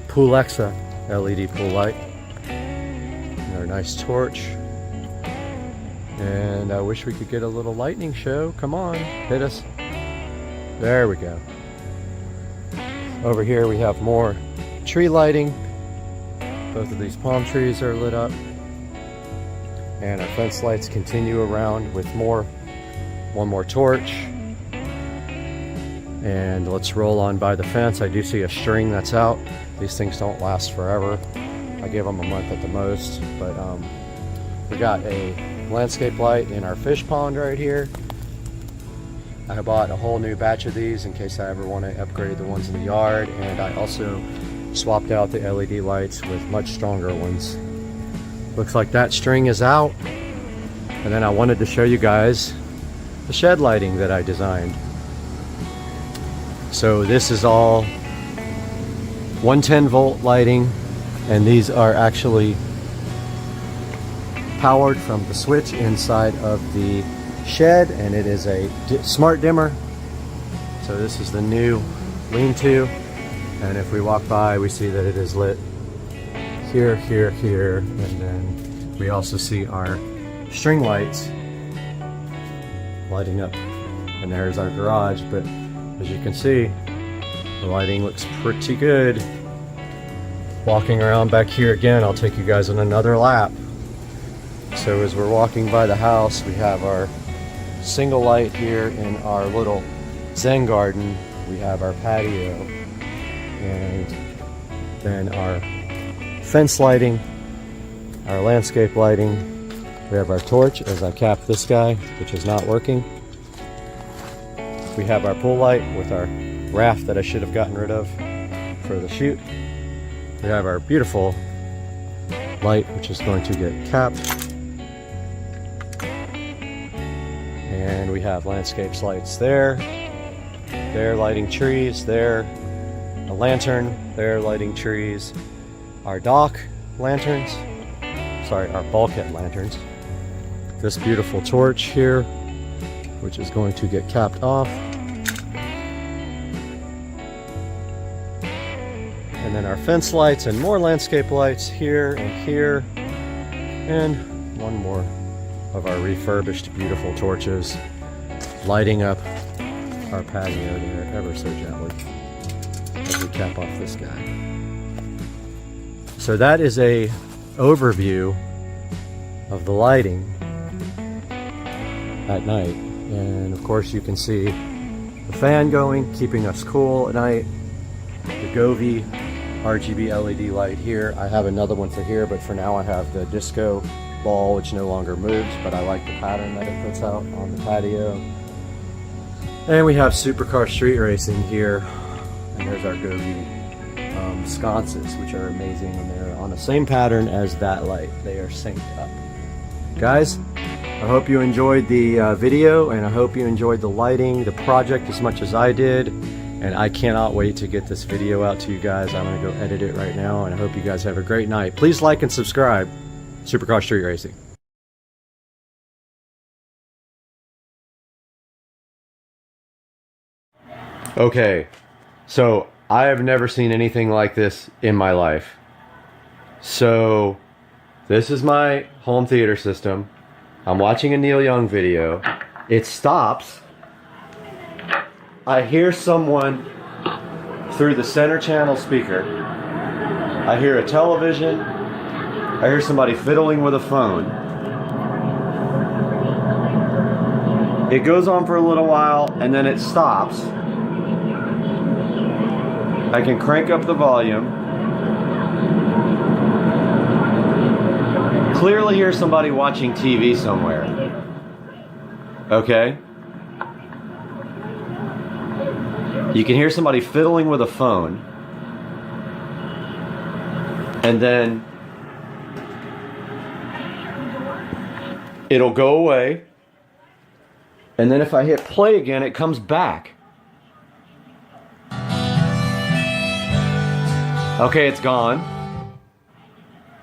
Poolexa LED pool light, and our nice torch. And I wish we could get a little lightning show. Come on, hit us. There we go. Over here we have more tree lighting. Both of these palm trees are lit up. And our fence lights continue around with one more torch. And let's roll on by the fence. I do see a string that's out. These things don't last forever. I give them a month at the most. But we got a landscape light in our fish pond right here. I bought a whole new batch of these in case I ever want to upgrade the ones in the yard. And I also swapped out the LED lights with much stronger ones. Looks like that string is out. And then I wanted to show you guys the shed lighting that I designed. So this is all 110 volt lighting, and these are actually powered from the switch inside of the shed, and it is a smart dimmer. So this is the new lean-to, and if we walk by, we see that it is lit here, here, here, and then we also see our string lights lighting up. And there's our garage, but as you can see, the lighting looks pretty good. Walking around back here again, I'll take you guys on another lap. So as we're walking by the house, we have our single light here in our little Zen garden. We have our patio, and then our fence lighting, our landscape lighting. We have our torch as I cap this guy, which is not working. We have our pool light with our raft that I should have gotten rid of for the shoot. We have our beautiful light, which is going to get capped. And we have landscapes lights there. There lighting trees, there a lantern, there lighting trees. Our dock lanterns, sorry, our bulkhead lanterns. This beautiful torch here, which is going to get capped off. And then our fence lights and more landscape lights here and here. And one more of our refurbished beautiful torches lighting up our patio there ever so gently as we cap off this guy. So that is a overview of the lighting at night. And of course you can see the fan going, keeping us cool at night. The Govee RGB LED light here. I have another one for here, but for now I have the disco ball, which no longer moves, but I like the pattern that it puts out on the patio. And we have supercar street racing here, and there's our Govee sconces, which are amazing, and they're on the same pattern as that light. They are synced up. Guys, I hope you enjoyed the video, and I hope you enjoyed the lighting, the project as much as I did, and I cannot wait to get this video out to you guys. I'm going to go edit it right now, and I hope you guys have a great night. Please like and subscribe. Supercar Street Racing. Okay, so I have never seen anything like this in my life. So this is my home theater system. I'm watching a Neil Young video. It stops. I hear someone through the center channel speaker. I hear a television. I hear somebody fiddling with a phone. It goes on for a little while and then it stops. I can crank up the volume. Clearly hear somebody watching TV somewhere. Okay? You can hear somebody fiddling with a phone. And then it'll go away. And then if I hit play again, it comes back. Okay, it's gone.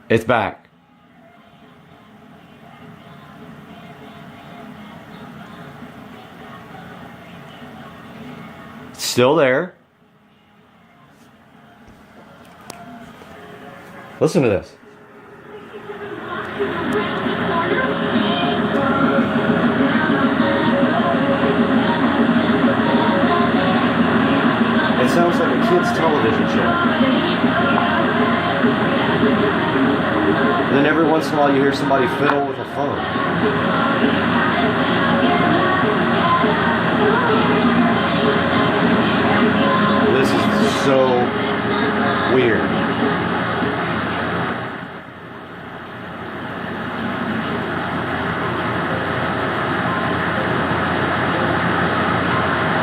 It's back. It's still there. Listen to this. It sounds like a kid's television show. And then every once in a while you hear somebody fiddle with a phone. This is so weird.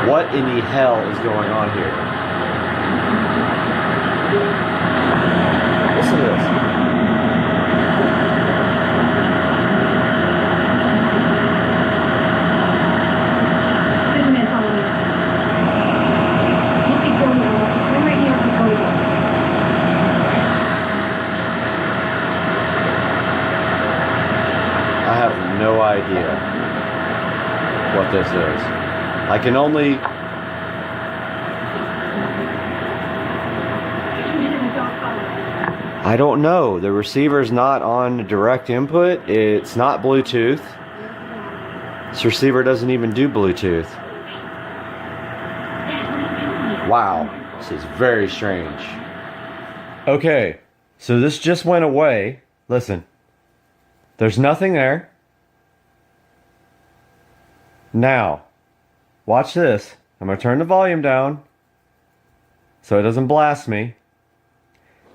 What in the hell is going on here? Listen to this. I have no idea what this is. I can only I don't know. The receiver's not on direct input. It's not Bluetooth. This receiver doesn't even do Bluetooth. Wow, this is very strange. Okay, so this just went away. Listen, there's nothing there. Now, watch this. I'm going to turn the volume down so it doesn't blast me.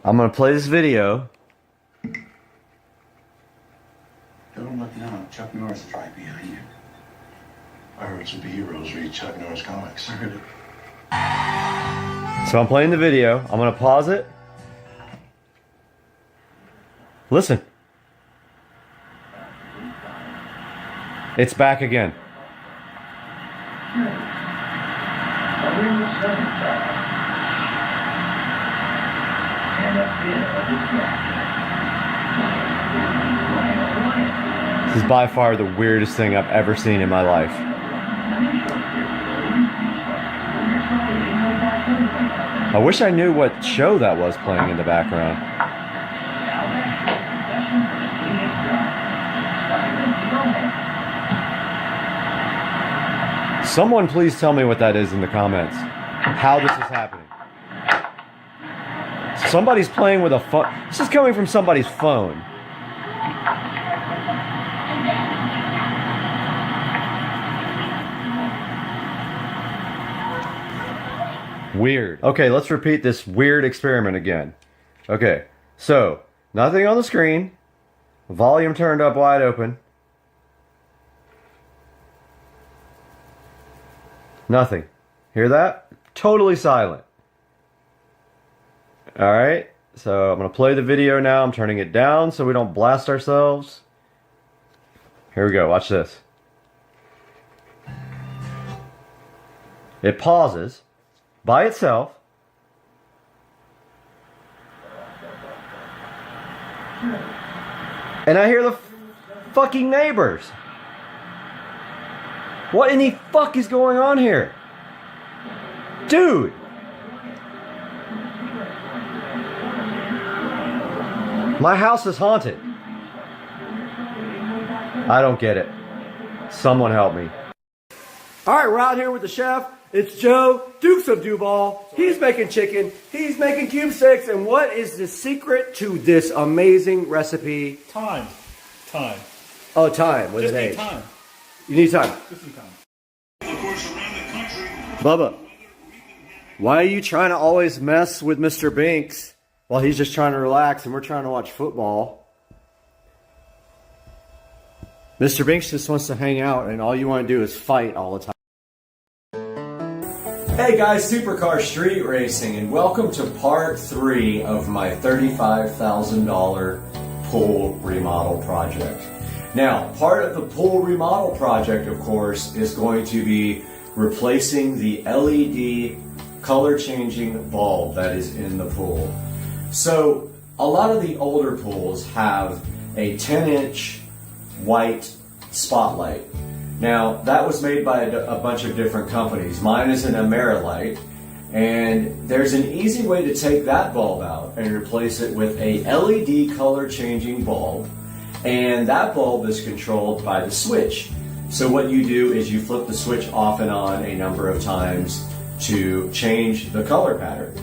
I'm going to play this video. Don't look now. Chuck Norris is right behind you. I heard superheroes read Chuck Norris comics. I heard it. So I'm playing the video. I'm going to pause it. Listen. It's back again. This is by far the weirdest thing I've ever seen in my life. I wish I knew what show that was playing in the background. Someone please tell me what that is in the comments. How this is happening. Somebody's playing with a phone. This is coming from somebody's phone. Weird. Okay, let's repeat this weird experiment again. Okay, so nothing on the screen. Volume turned up wide open. Nothing. Hear that? Totally silent. Alright, so I'm going to play the video now. I'm turning it down so we don't blast ourselves. Here we go, watch this. It pauses by itself. And I hear the fucking neighbors. What in the fuck is going on here? Dude! My house is haunted. I don't get it. Someone help me. Alright, we're out here with the chef. It's Joe, Dukes of Duval. He's making chicken. He's making cube sticks. And what is the secret to this amazing recipe? Time. Time. Oh, time with Just an need H. time. You need time. Just need time. Bubba, why are you trying to always mess with Mr. Binks while he's just trying to relax and we're trying to watch football? Mr. Binks just wants to hang out and all you want to do is fight all the time. Hey guys, Supercar Street Racing, and welcome to part 3 of my $35,000 pool remodel project. Now, part of the pool remodel project, of course, is going to be replacing the LED color changing bulb that is in the pool. So, a lot of the older pools have a 10-inch white spotlight. Now, that was made by a bunch of different companies. Mine is an Amerilight, and there's an easy way to take that bulb out and replace it with a LED color changing bulb, and that bulb is controlled by the switch. So what you do is you flip the switch off and on a number of times to change the color pattern.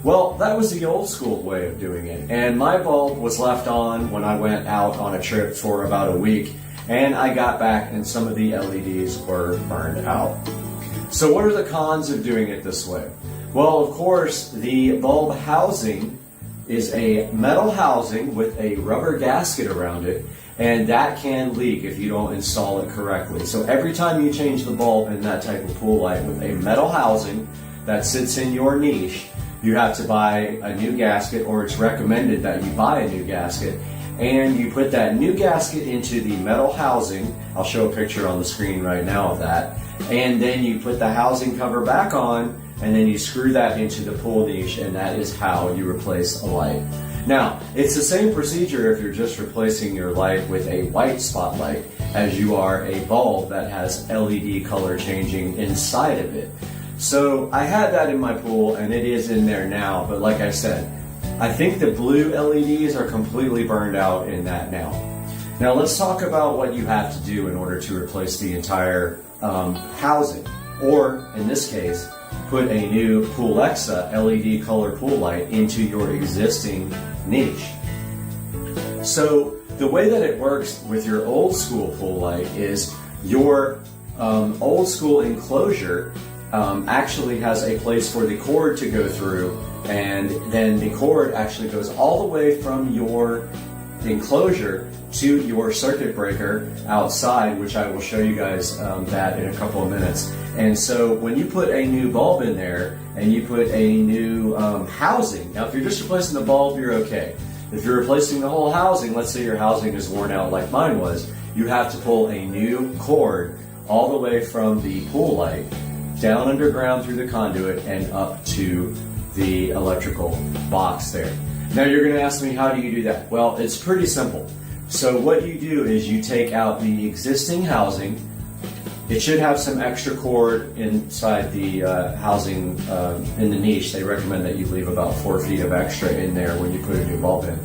Well, that was the old school way of doing it, and my bulb was left on when I went out on a trip for about a week, and I got back and some of the LEDs were burned out. So what are the cons of doing it this way? Well, of course, the bulb housing is a metal housing with a rubber gasket around it, and that can leak if you don't install it correctly. So every time you change the bulb in that type of pool light with a metal housing that sits in your niche, you have to buy a new gasket, or it's recommended that you buy a new gasket. And you put that new gasket into the metal housing. I'll show a picture on the screen right now of that. And then you put the housing cover back on, and then you screw that into the pool niche, and that is how you replace a light. Now, it's the same procedure if you're just replacing your light with a white spotlight as you are a bulb that has LED color changing inside of it. So I had that in my pool, and it is in there now, but like I said, I think the blue LEDs are completely burned out in that now. Now let's talk about what you have to do in order to replace the entire housing, or in this case, put a new Alexa LED color pool light into your existing niche. So the way that it works with your old school pool light is your old school enclosure actually has a place for the cord to go through, and then the cord actually goes all the way from your enclosure to your circuit breaker outside, which I will show you guys that in a couple of minutes. And so when you put a new bulb in there and you put a new housing, now if you're just replacing the bulb, you're okay. If you're replacing the whole housing, let's say your housing is worn out like mine was, you have to pull a new cord all the way from the pool light down underground through the conduit and up to the electrical box there. Now you're going to ask me, how do you do that? Well, it's pretty simple. So what you do is you take out the existing housing. It should have some extra cord inside the housing in the niche. They recommend that you leave about 4 feet of extra in there when you put a new bulb in.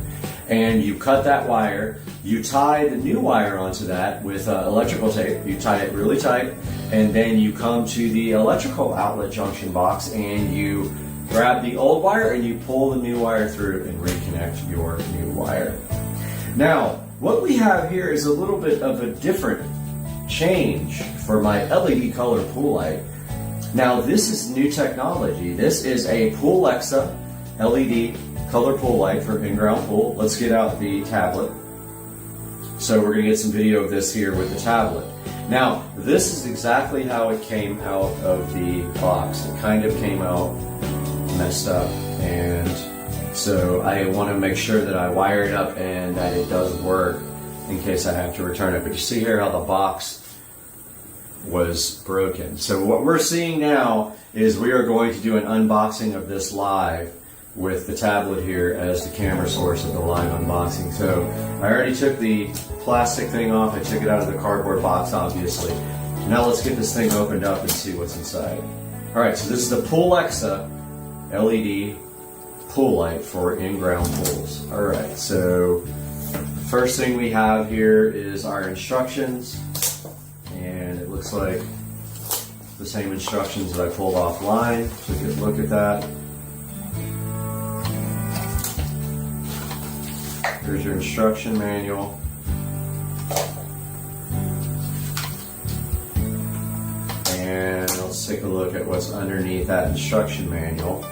And you cut that wire, you tie the new wire onto that with electrical tape. You tie it really tight, and then you come to the electrical outlet junction box and you grab the old wire and you pull the new wire through and reconnect your new wire. Now, what we have here is a little bit of a different change for my LED color pool light. Now, this is new technology. This is a Alexa LED color pool light for in-ground pool. Let's get out the tablet. So we're going to get some video of this here with the tablet. Now, this is exactly how it came out of the box. It kind of came out messed up, and so I want to make sure that I wire it up and that it does work in case I have to return it. But you see here how the box was broken. So what we're seeing now is we are going to do an unboxing of this live with the tablet here as the camera source of the live unboxing. So I already took the plastic thing off. I took it out of the cardboard box, obviously. Now let's get this thing opened up and see what's inside. All right, so this is the Alexa LED pool light for in-ground pools. All right, so the first thing we have here is our instructions, and it looks like the same instructions that I pulled offline. So a good look at that. Here's your instruction manual. And let's take a look at what's underneath that instruction manual.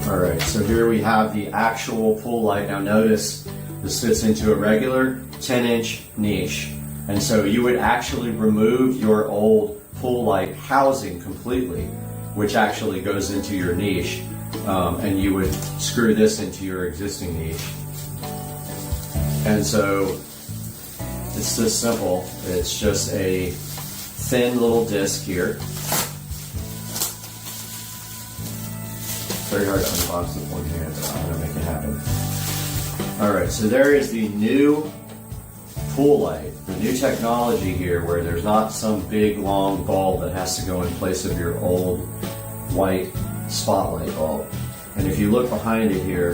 Alright, so here we have the actual pool light. Now notice this fits into a regular 10-inch niche. And so you would actually remove your old pool light housing completely, which actually goes into your niche. And you would screw this into your existing niche. And so it's this simple. It's just a thin little disc here. Very hard to unbox with one hand, but I'm going to make it happen. Alright, so there is the new pool light, the new technology here where there's not some big long bulb that has to go in place of your old white spotlight bulb. And if you look behind it here,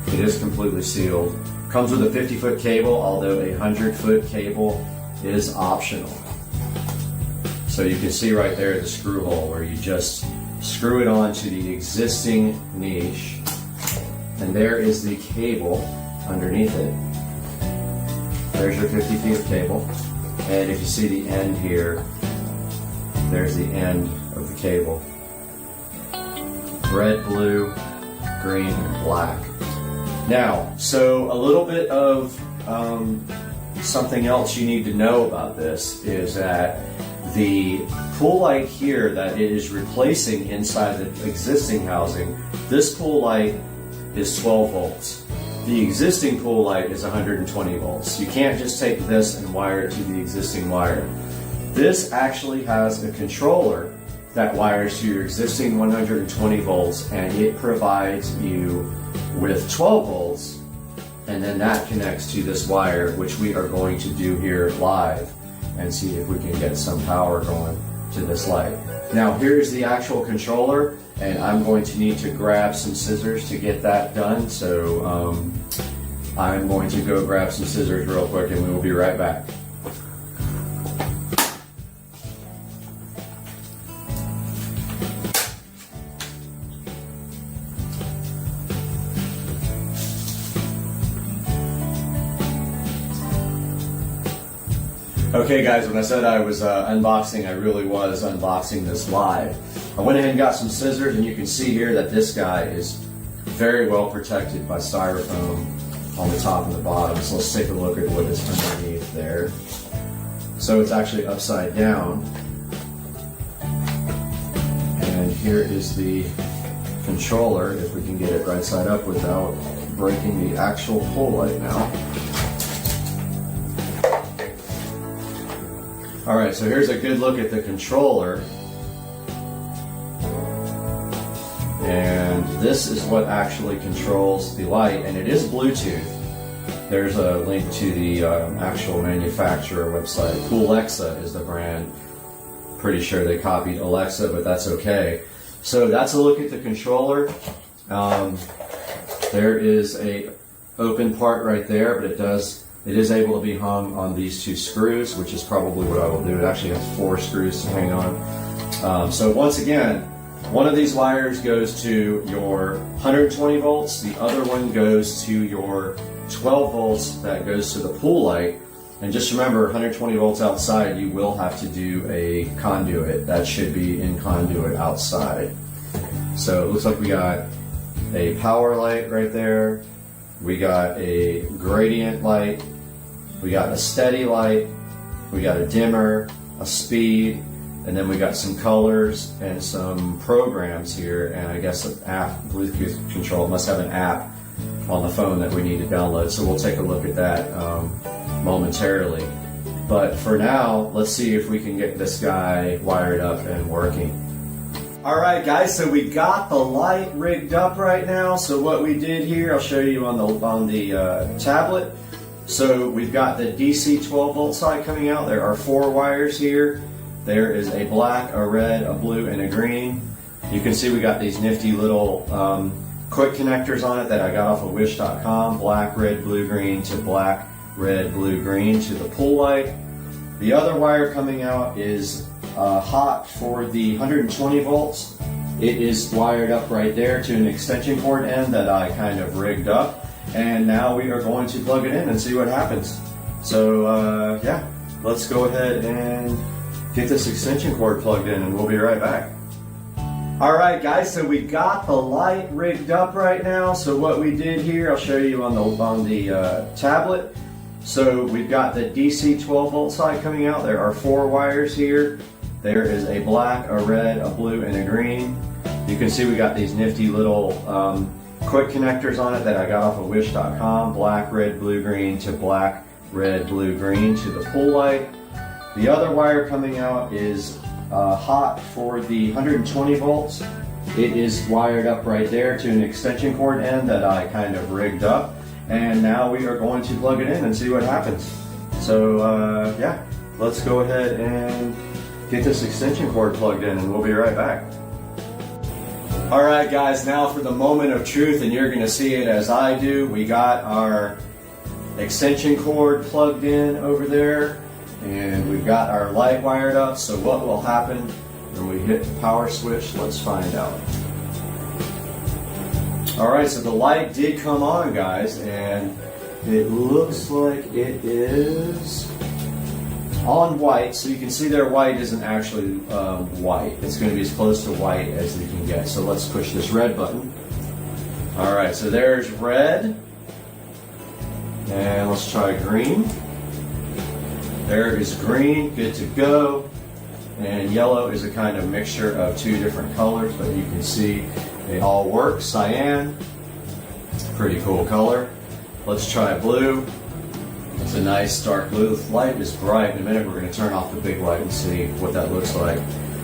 it is completely sealed. Comes with a 50-foot cable, although a 100-foot cable is optional. So you can see right there the screw hole where you just screw it onto the existing niche, and there is the cable underneath it. There's your 50 feet of cable, and if you see the end here, there's the end of the cable. Red, blue, green, and black. Now, so a little bit of something else you need to know about this is that the pool light here that it is replacing inside the existing housing, this pool light is 12 volts. The existing pool light is 120 volts. You can't just take this and wire it to the existing wire. This actually has a controller that wires to your existing 120 volts, and it provides you with 12 volts, and then that connects to this wire, which we are going to do here live and see if we can get some power going to this light. Now here's the actual controller. and I'm going to need to grab some scissors to get that done. So I'm going to go grab some scissors real quick and we will be right back. Okay guys, when I said I was unboxing, I really was unboxing this live. I went ahead and got some scissors, and you can see here that this guy is very well protected by styrofoam on the top and the bottom. So let's take a look at what is underneath there. So it's actually upside down. And here is the controller, if we can get it right side up without breaking the actual pull light now. Alright, so here's a good look at the controller. And this is what actually controls the light, and it is Bluetooth. There's a link to the actual manufacturer website. Toolless is the brand. Pretty sure they copied Alexa, but that's okay. So that's a look at the controller. There is a open part right there, but it is able to be hung on these two screws, which is probably what I will do. It actually has 4 screws to hang on. So once again, one of these wires goes to your 120 volts, the other one goes to your 12 volts that goes to the pool light. And just remember, 120 volts outside, you will have to do a conduit. That should be in conduit outside. So it looks like we got a power light right there. We got a gradient light. We got a steady light. We got a dimmer, a speed, and then we got some colors and some programs here, and I guess an app, Bluetooth control. It must have an app on the phone that we need to download, so we'll take a look at that momentarily. But for now, let's see if we can get this guy wired up and working. Alright guys, so we got the light rigged up right now. So what we did here, I'll show you on the tablet. So we've got the DC 12 volt side coming out. There are 4 wires here. There is a black, a red, a blue, and a green. You can see we got these nifty little quick connectors on it that I got off of wish.com. Black, red, blue, green to black, red, blue, green to the pull light. The other wire coming out is hot for the 120 volts. It is wired up right there to an extension cord end that I kind of rigged up. And now we are going to plug it in and see what happens. So yeah, let's go ahead and get this extension cord plugged in and we'll be right back. Alright guys, so we got the light rigged up right now. So what we did here, I'll show you on the tablet. So we've got the DC 12 volt side coming out. There are 4 wires here. There is a black, a red, a blue, and a green. You can see we got these nifty little quick connectors on it that I got off of wish.com. Black, red, blue, green to black, red, blue, green to the pull light. The other wire coming out is hot for the 120 volts. It is wired up right there to an extension cord end that I kind of rigged up. And now we are going to plug it in and see what happens. So yeah, let's go ahead and get this extension cord plugged in and we'll be right back. Alright guys, now for the moment of truth, and you're going to see it as I do. We got our extension cord plugged in over there, and we've got our light wired up. So what will happen when we hit the power switch? Let's find out. Alright, so the light did come on guys, and it looks like it is on white. So you can see there white isn't actually white. It's going to be as close to white as you can get. So let's push this red button. Alright, so there's red. And let's try green. There is green, good to go. And yellow is a kind of mixture of 2 different colors, but you can see they all work. Cyan, pretty cool color. Let's try blue. It's a nice dark blue. The light is bright. In a minute we're going to turn off the big light and see what that looks like.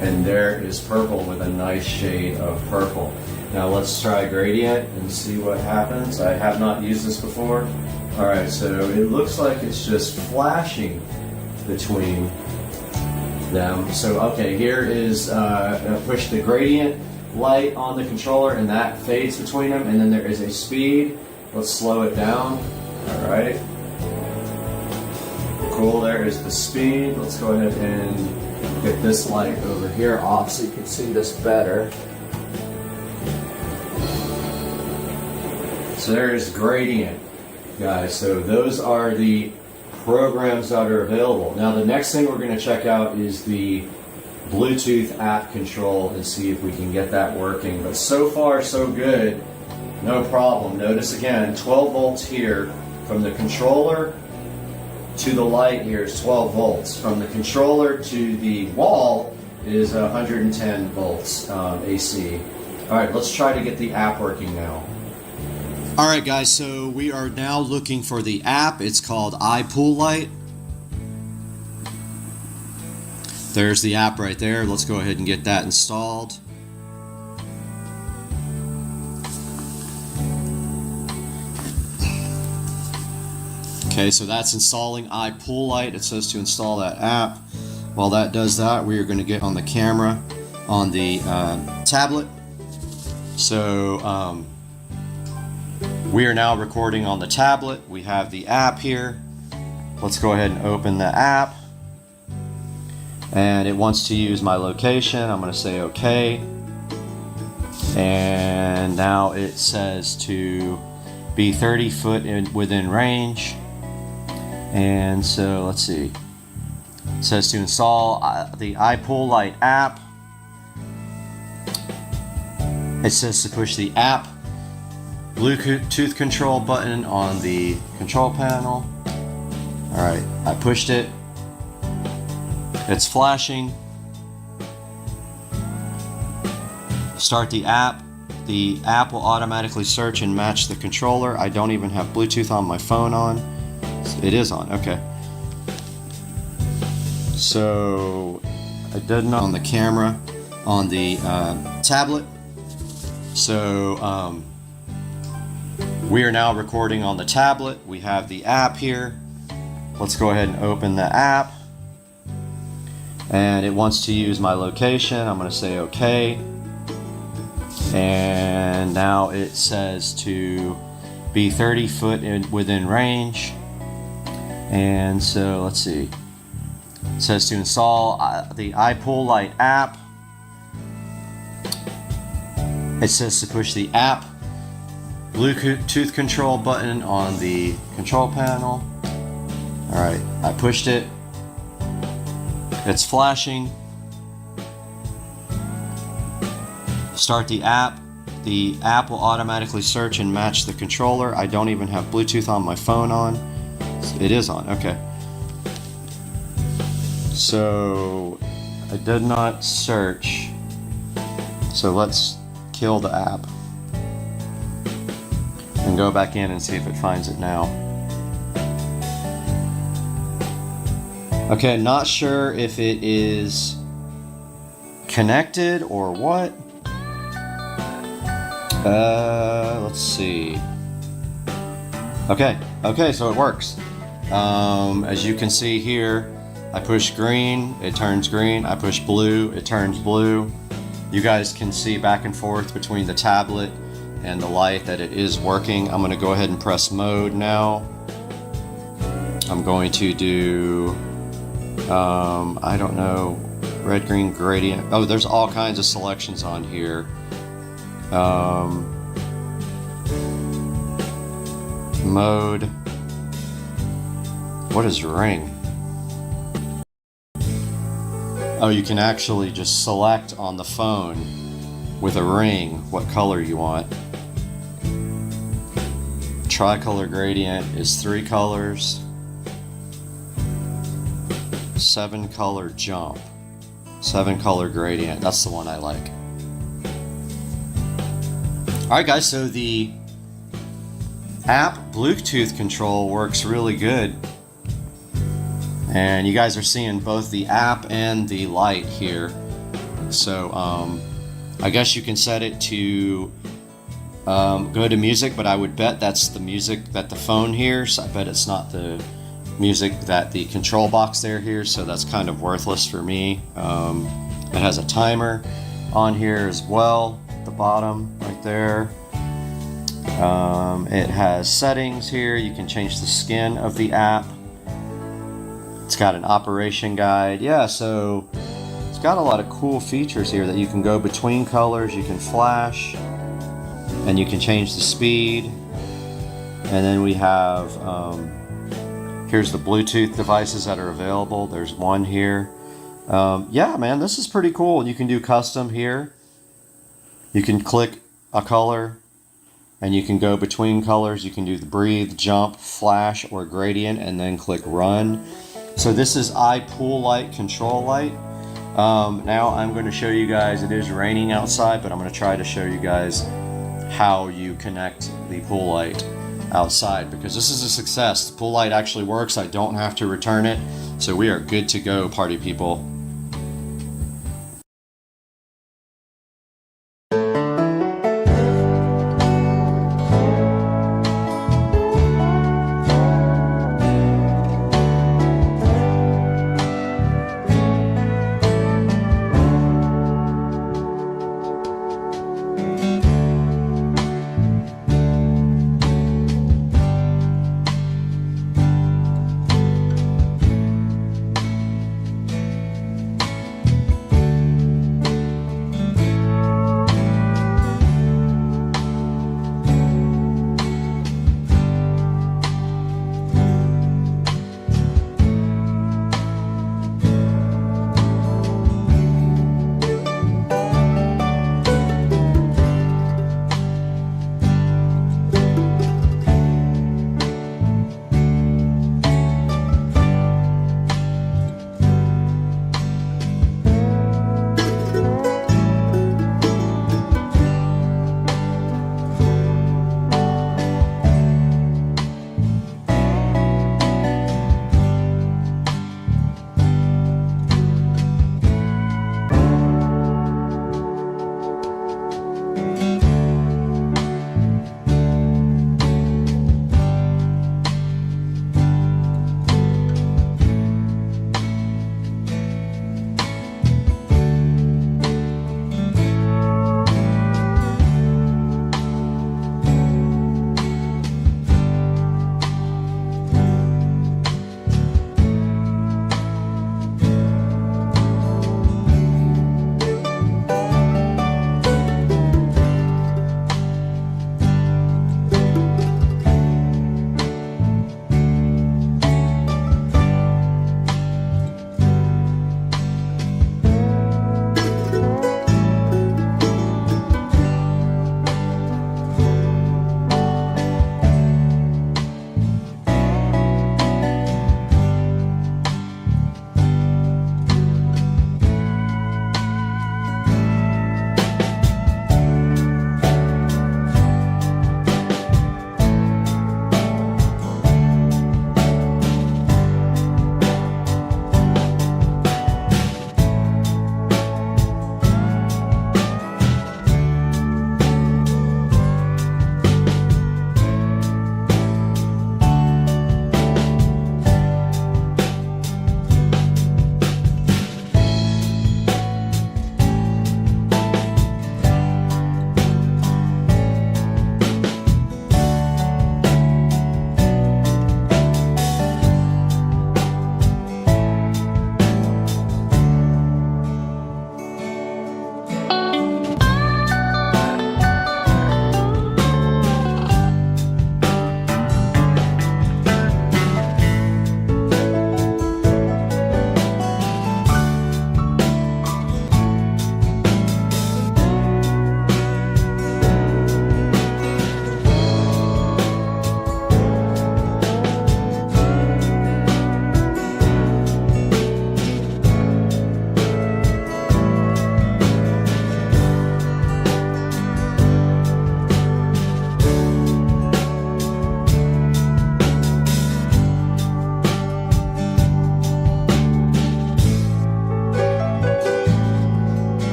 And there is purple with a nice shade of purple. Now let's try gradient and see what happens. I have not used this before. Alright, so it looks like it's just flashing between them. So okay, here is push the gradient light on the controller, and that fades between them, and then there is a speed. Let's slow it down. All right. Cool, there is the speed. Let's go ahead and get this light over here off so you can see this better. So there's gradient, guys. So those are the programs that are available. Now the next thing we're going to check out is the Bluetooth app control and see if we can get that working. But so far so good, no problem. Notice again, 12 volts here from the controller to the light here is 12 volts. From the controller to the wall is 110 volts AC. All right, let's try to get the app working now. All right, guys, so we are now looking for the app. It's called iPoolLight. There's the app right there. Let's go ahead and get that installed. Okay, so that's installing iPoolLight. It says to install that app. While that does that, we are going to get on the camera on the tablet. So we are now recording on the tablet. We have the app here. Let's go ahead and open the app. And it wants to use my location. I'm going to say OK. And now it says to be 30 foot within range. And so let's see. It says to install the iPoolLight app. It says to push the app Bluetooth control button on the control panel. Alright, I pushed it. It's flashing. Start the app. The app will automatically search and match the controller. I don't even have Bluetooth on my phone on. It is on, okay. So I did not on the camera on the tablet. So we are now recording on the tablet. We have the app here. Let's go ahead and open the app. And it wants to use my location. I'm going to say OK. And now it says to be 30 foot within range. And so let's see. It says to install the iPoolLight app. It says to push the app Bluetooth control button on the control panel. Alright, I pushed it. It's flashing. Start the app. The app will automatically search and match the controller. I don't even have Bluetooth on my phone on. It is on, okay. So I did not search. So let's kill the app and go back in and see if it finds it now. Okay, not sure if it is connected or what. Let's see. Okay, so it works. As you can see here, I push green, it turns green. I push blue, it turns blue. You guys can see back and forth between the tablet and the light that it is working. I'm going to go ahead and press mode now. I'm going to do, I don't know, red, green, gradient. Oh, there's all kinds of selections on here. Mode. What is ring? Oh, you can actually just select on the phone with a ring what color you want. Tricolor gradient is 3 colors. 7 color jump. 7 color gradient. That's the one I like. Alright guys, so the app Bluetooth control works really good. And you guys are seeing both the app and the light here. So I guess you can set it to go to music, but I would bet that's the music that the phone hears. I bet it's not the music that the control box there hears, so that's kind of worthless for me. It has a timer on here as well. bottom right there. It has settings here. You can change the skin of the app. It's got an operation guide. Yeah, so it's got a lot of cool features here that you can go between colors, you can flash, and you can change the speed. And then we have, here's the Bluetooth devices that are available. There's one here. Yeah, man, this is pretty cool. You can do custom here. You can click a color and you can go between colors. You can do the breathe, jump, flash, or gradient, and then click run. So this is iPool light, control light. Now I'm going to show you guys, it is raining outside, but I'm going to try to show you guys how you connect the pool light outside, because this is a success. The pool light actually works. I don't have to return it. So we are good to go, party people.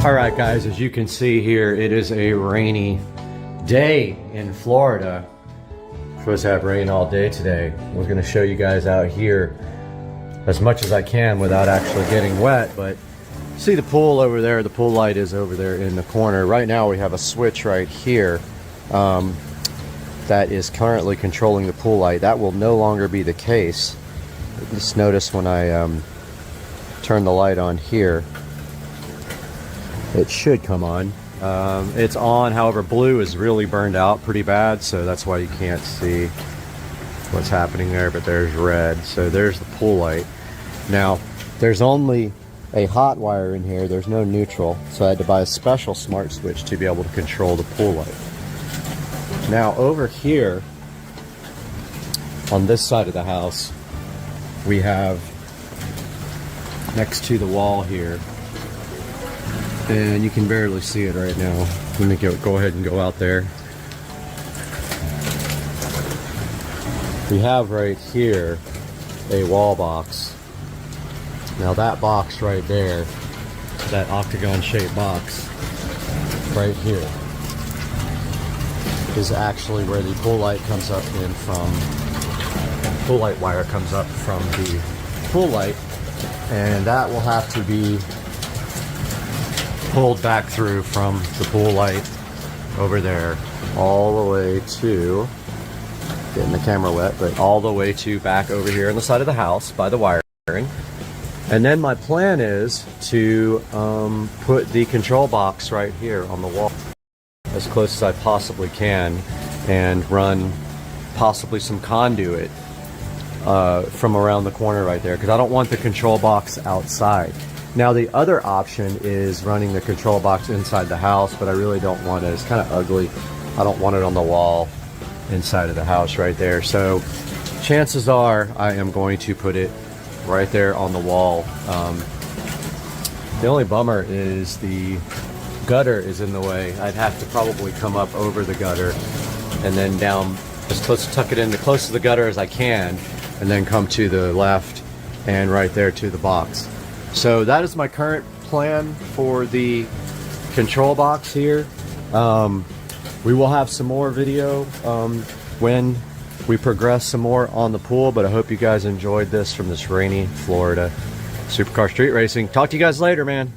All right, guys, as you can see here, it is a rainy day in Florida. We're supposed to have rain all day today. We're going to show you guys out here as much as I can without actually getting wet, but see the pool over there. The pool light is over there in the corner. Right now we have a switch right here that is currently controlling the pool light. That will no longer be the case. Just notice when I turn the light on here, it should come on. It's on, however, blue is really burned out pretty bad, so that's why you can't see what's happening there, but there's red. So there's the pool light. Now, there's only a hot wire in here, there's no neutral, so I had to buy a special smart switch to be able to control the pool light. Now, over here, on this side of the house, we have, next to the wall here, and you can barely see it right now. Let me go ahead and go out there. We have right here a wall box. Now that box right there, that octagon shaped box right here, is actually where the pool light comes up in from. Pool light wire comes up from the pool light, and that will have to be pulled back through from the pool light over there all the way to, getting the camera wet, but all the way to back over here on the side of the house by the wiring. And then my plan is to put the control box right here on the wall as close as I possibly can and run possibly some conduit from around the corner right there, because I don't want the control box outside. Now the other option is running the control box inside the house, but I really don't want it. It's kind of ugly. I don't want it on the wall inside of the house right there. So chances are I am going to put it right there on the wall. The only bummer is the gutter is in the way. I'd have to probably come up over the gutter and then down as close to tuck it in, as close to the gutter as I can, and then come to the left and right there to the box. So that is my current plan for the control box here. We will have some more video when we progress some more on the pool, but I hope you guys enjoyed this from this rainy Florida supercar street racing. Talk to you guys later, man.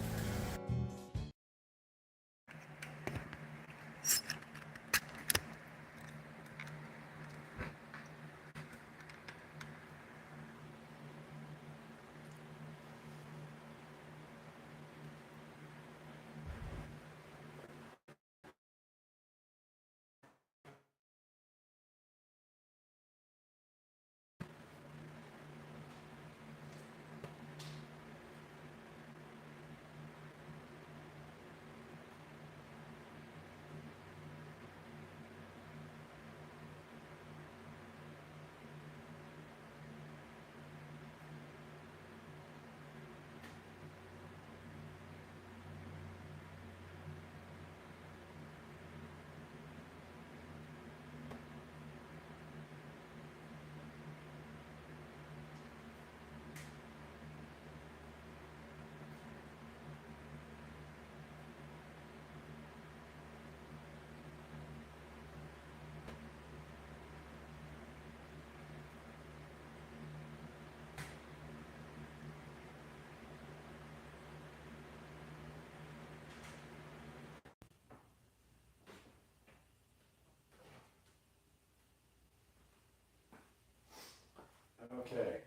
Okay.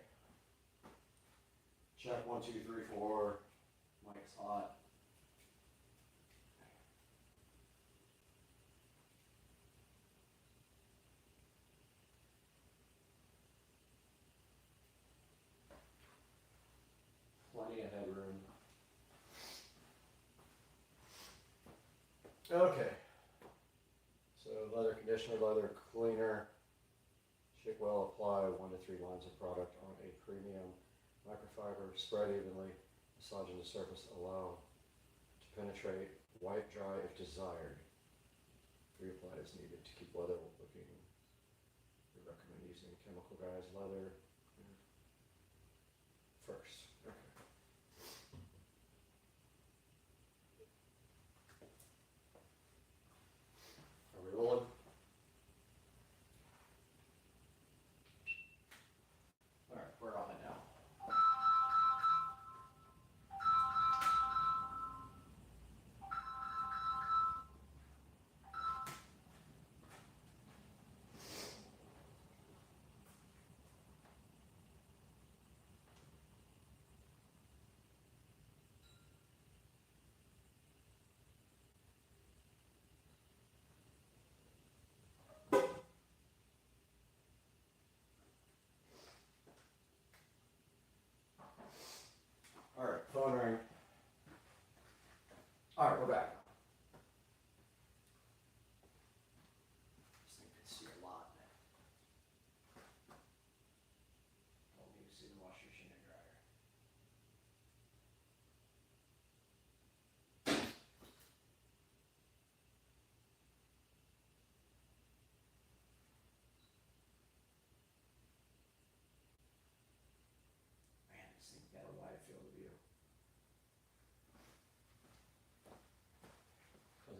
Check 1, 2, 3, 4. Mic's hot. Plenty of headroom. Okay. So leather conditioner, leather cleaner. Should well apply 1 to 3 lines of product on a premium microfiber. Spread evenly, massaging the surface allow to penetrate. Wipe dry if desired. Reapply as needed to keep leather looking. We recommend using chemical dyes leather first. Okay.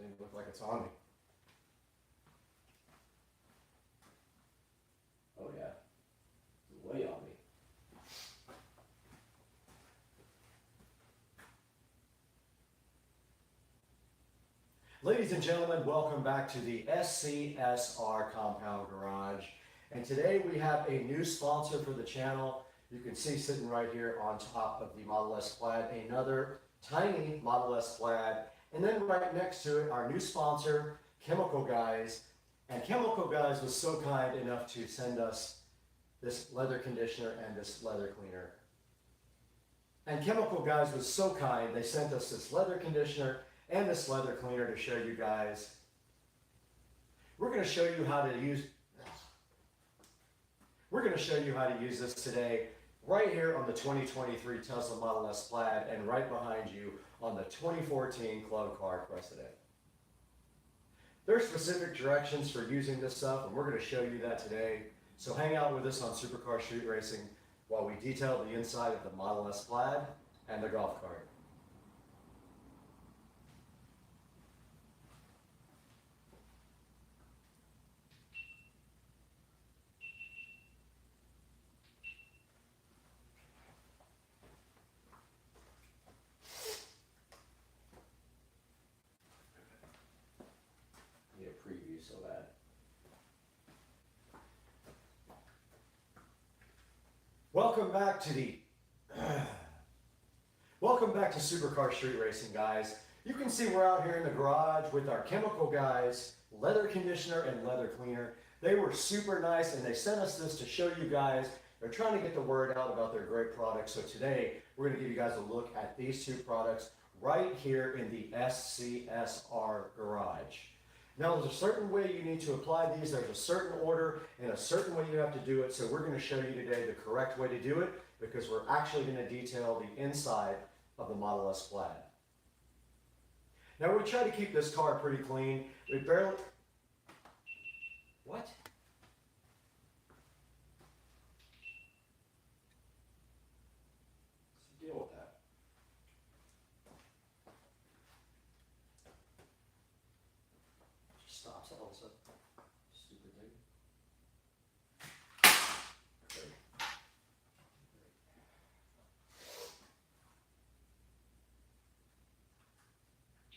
doesn't even look like it's on me. Oh yeah, it's way on me. Ladies and gentlemen, welcome back to the SCSR Compound Garage. And today we have a new sponsor for the channel. You can see sitting right here on top of the Model S Plaid, another tiny Model S Plaid. And then right next to it, our new sponsor, Chemical Guys. And Chemical Guys was so kind enough to send us this leather conditioner and this leather cleaner. And Chemical Guys was so kind, they sent us this leather conditioner and this leather cleaner to show you guys. We're going to show you how to use this today right here on the 2023 Tesla Model S Plaid and right behind you on the 2014 Club Car Precedent. There are specific directions for using this stuff, and we're going to show you that today. So hang out with us on Supercar Street Racing while we detail the inside of the Model S Plaid and the golf cart. Need a preview so bad. Welcome back to Supercar Street Racing, guys. You can see we're out here in the garage with our Chemical Guys leather conditioner and leather cleaner. They were super nice and they sent us this to show you guys. They're trying to get the word out about their great products. So today we're going to give you guys a look at these two products right here in the SCSR garage. Now there's a certain way you need to apply these, there's a certain order and a certain way you have to do it, so we're going to show you today the correct way to do it because we're actually going to detail the inside of the Model S Plaid. Now we try to keep this car pretty clean. We barely... What? Let's deal with that. Stops all of a sudden. Stupid thing. Great.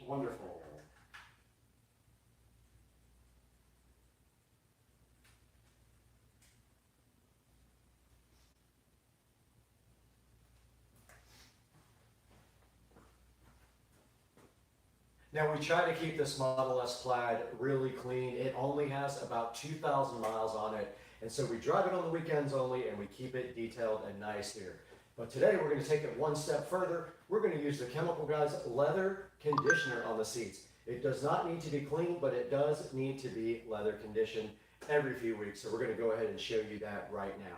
Wonderful. Now we try to keep this Model S Plaid really clean. It only has about 2,000 miles on it. And so we drive it on the weekends only and we keep it detailed and nice here. But today we're going to take it one step further. We're going to use the Chemical Guys leather conditioner on the seats. It does not need to be clean, but it does need to be leather conditioned every few weeks. So we're going to go ahead and show you that right now.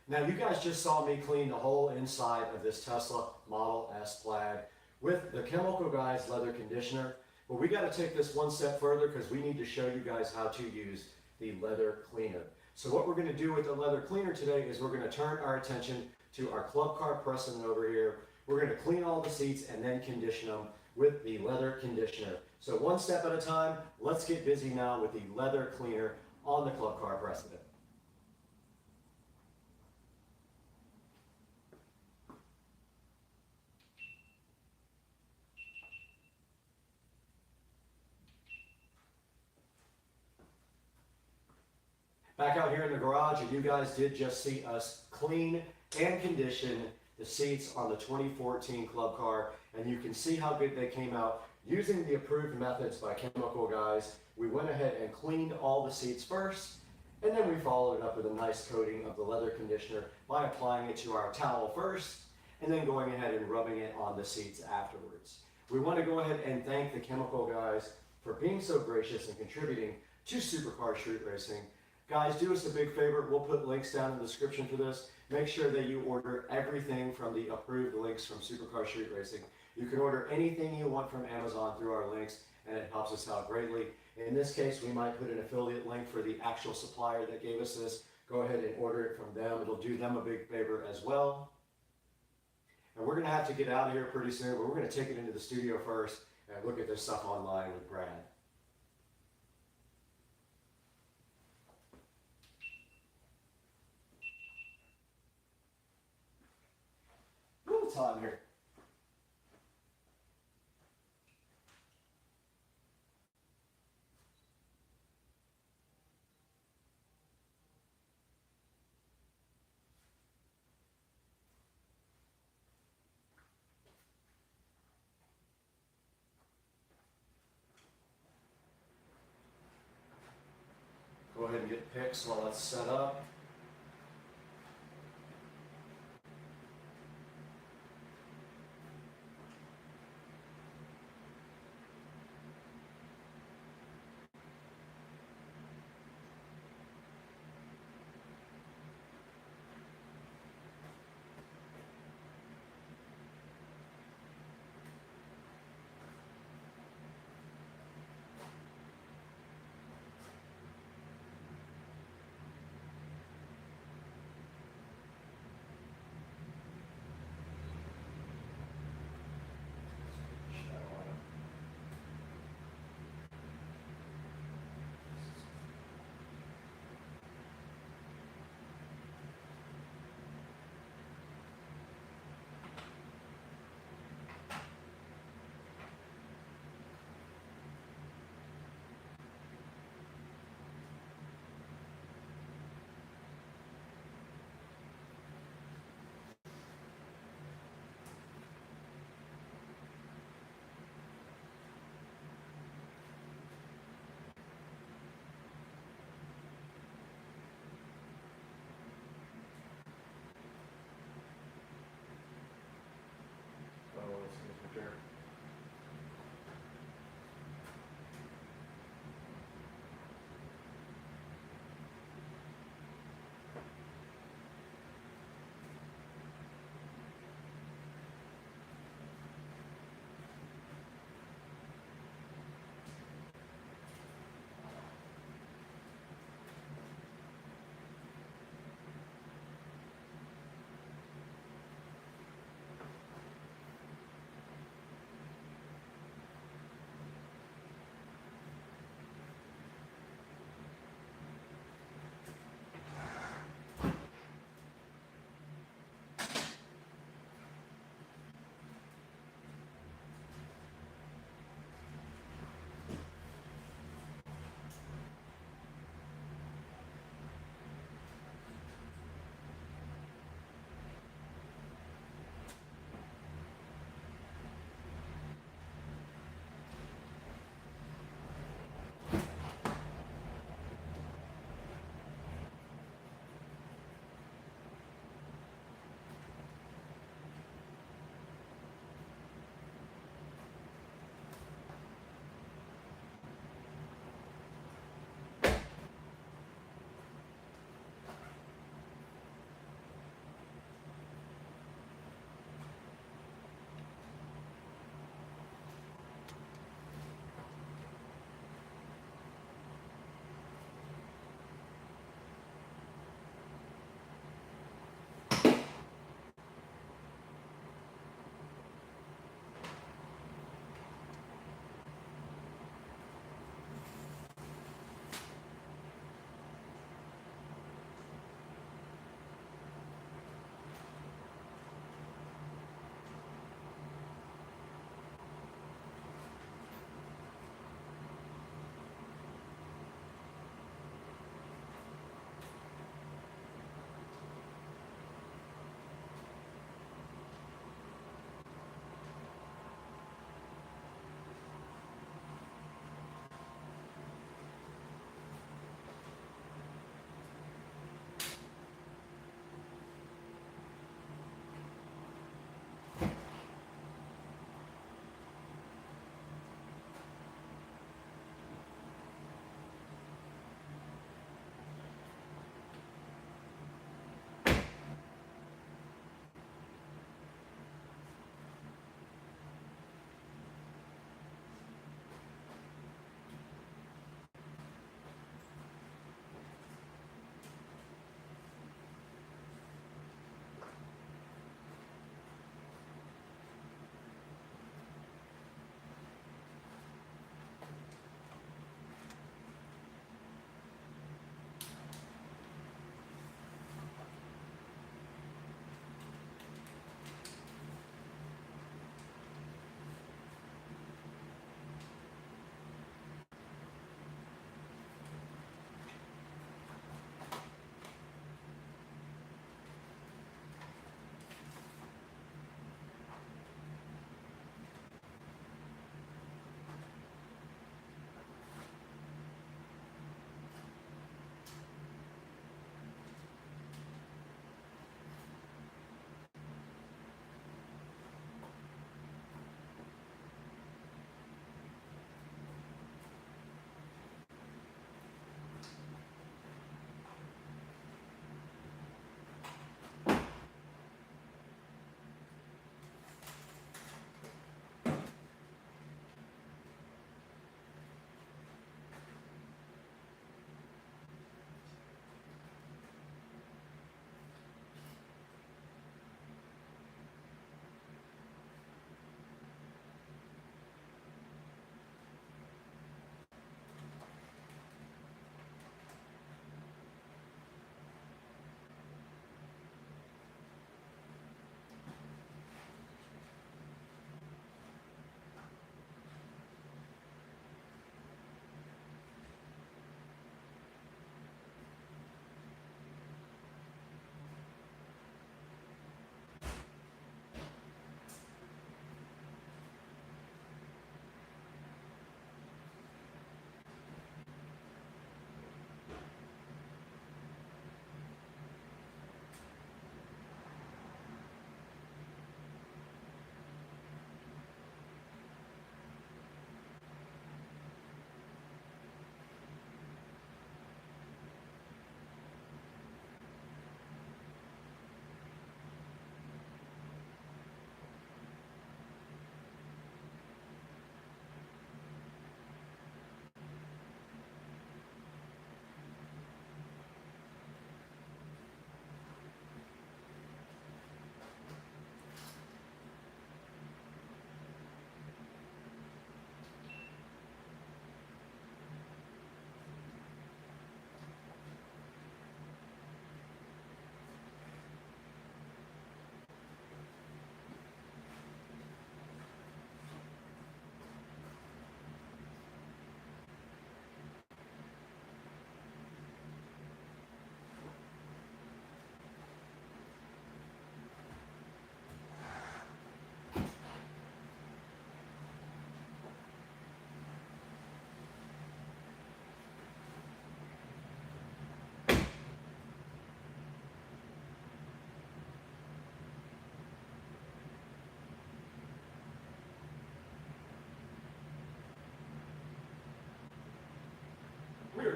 Now you guys just saw me clean the whole inside of this Tesla Model S Plaid with the Chemical Guys leather conditioner. But we got to take this one step further because we need to show you guys how to use the leather cleaner. So what we're going to do with the leather cleaner today is we're going to turn our attention to our Club Car Precedent over here. We're going to clean all the seats and then condition them with the leather conditioner. So one step at a time, let's get busy now with the leather cleaner on the Club Car Precedent. Back out here in the garage, and you guys did just see us clean and condition the seats on the 2014 Club Car, and you can see how good they came out using the approved methods by Chemical Guys. We went ahead and cleaned all the seats first, and then we followed it up with a nice coating of the leather conditioner by applying it to our towel first, and then going ahead and rubbing it on the seats afterwards. We want to go ahead and thank the Chemical Guys for being so gracious and contributing to Supercar Street Racing. Guys, do us a big favor. We'll put links down in the description for this. Make sure that you order everything from the approved links from Supercar Street Racing. You can order anything you want from Amazon through our links, and it helps us out greatly. In this case, we might put an affiliate link for the actual supplier that gave us this. Go ahead and order it from them. It'll do them a big favor as well. And we're going to have to get out of here pretty soon, but we're going to take it into the studio first and look at this stuff online with Brad. Ooh, it's hot in here. Go ahead and get pics while that's set up.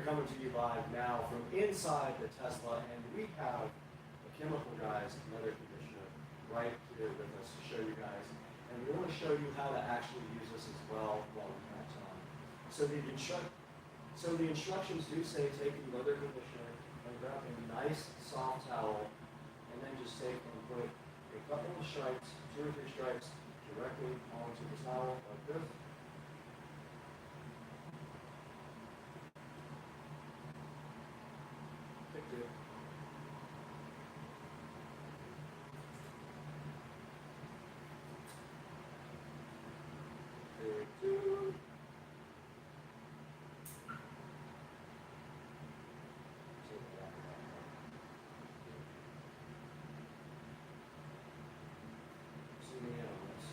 coming to you live now from inside the Tesla, and we have the Chemical Guys leather conditioner right here with us to show you guys. And we want to show you how to actually use this as well while we have time. So the instructions do say take the leather conditioner and grab a nice soft towel, and then just take and put a couple of stripes, 2 or 3 stripes, directly onto the towel like this. Take 2. Take 2. See me in on this.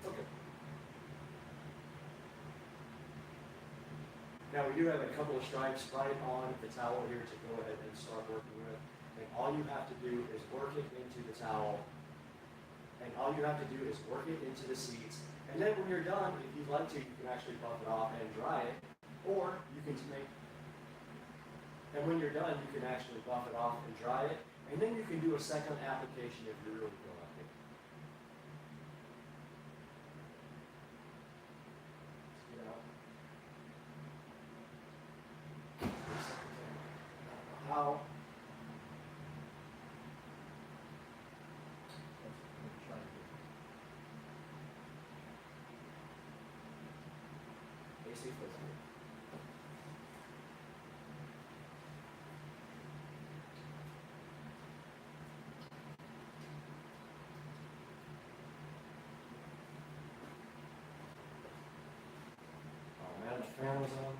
Okay. Now we do have a couple of stripes right on the towel here to go ahead and start working with. And all you have to do is work it into the towel. And all you have to do is work it into the seats. And then when you're done, if you'd like to, you can actually buff it off and dry it. Or you can make, and when you're done, you can actually buff it off and dry it. And then you can do a second application if you really feel like it. You know. How? AC physical. Manage fan was on.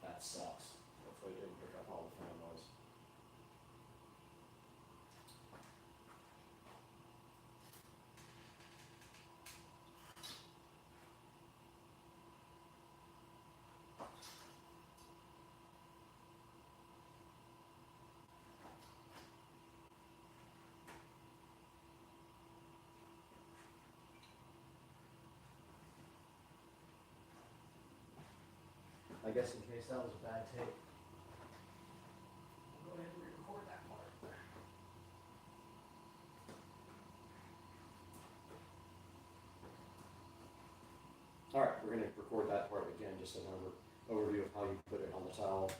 That sucks. Hopefully it didn't pick up all the fan noise. I guess in case that was a bad tape, we'll go ahead and re-record that part. All right, we're going to record that part again, just an overview of how you put it on the towel.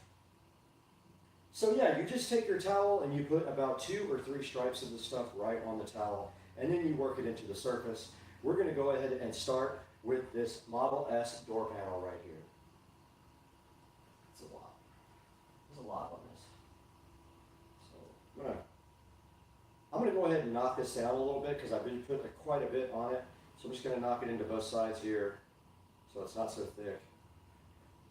So yeah, you just take your towel and you put about 2 or 3 stripes of the stuff right on the towel, and then you work it into the surface. We're going to go ahead and start with this Model S door panel right here. It's a lot. There's a lot on this. So I'm gonna go ahead and knock this down a little bit because I've been putting quite a bit on it. So I'm just gonna knock it into both sides here so it's not so thick.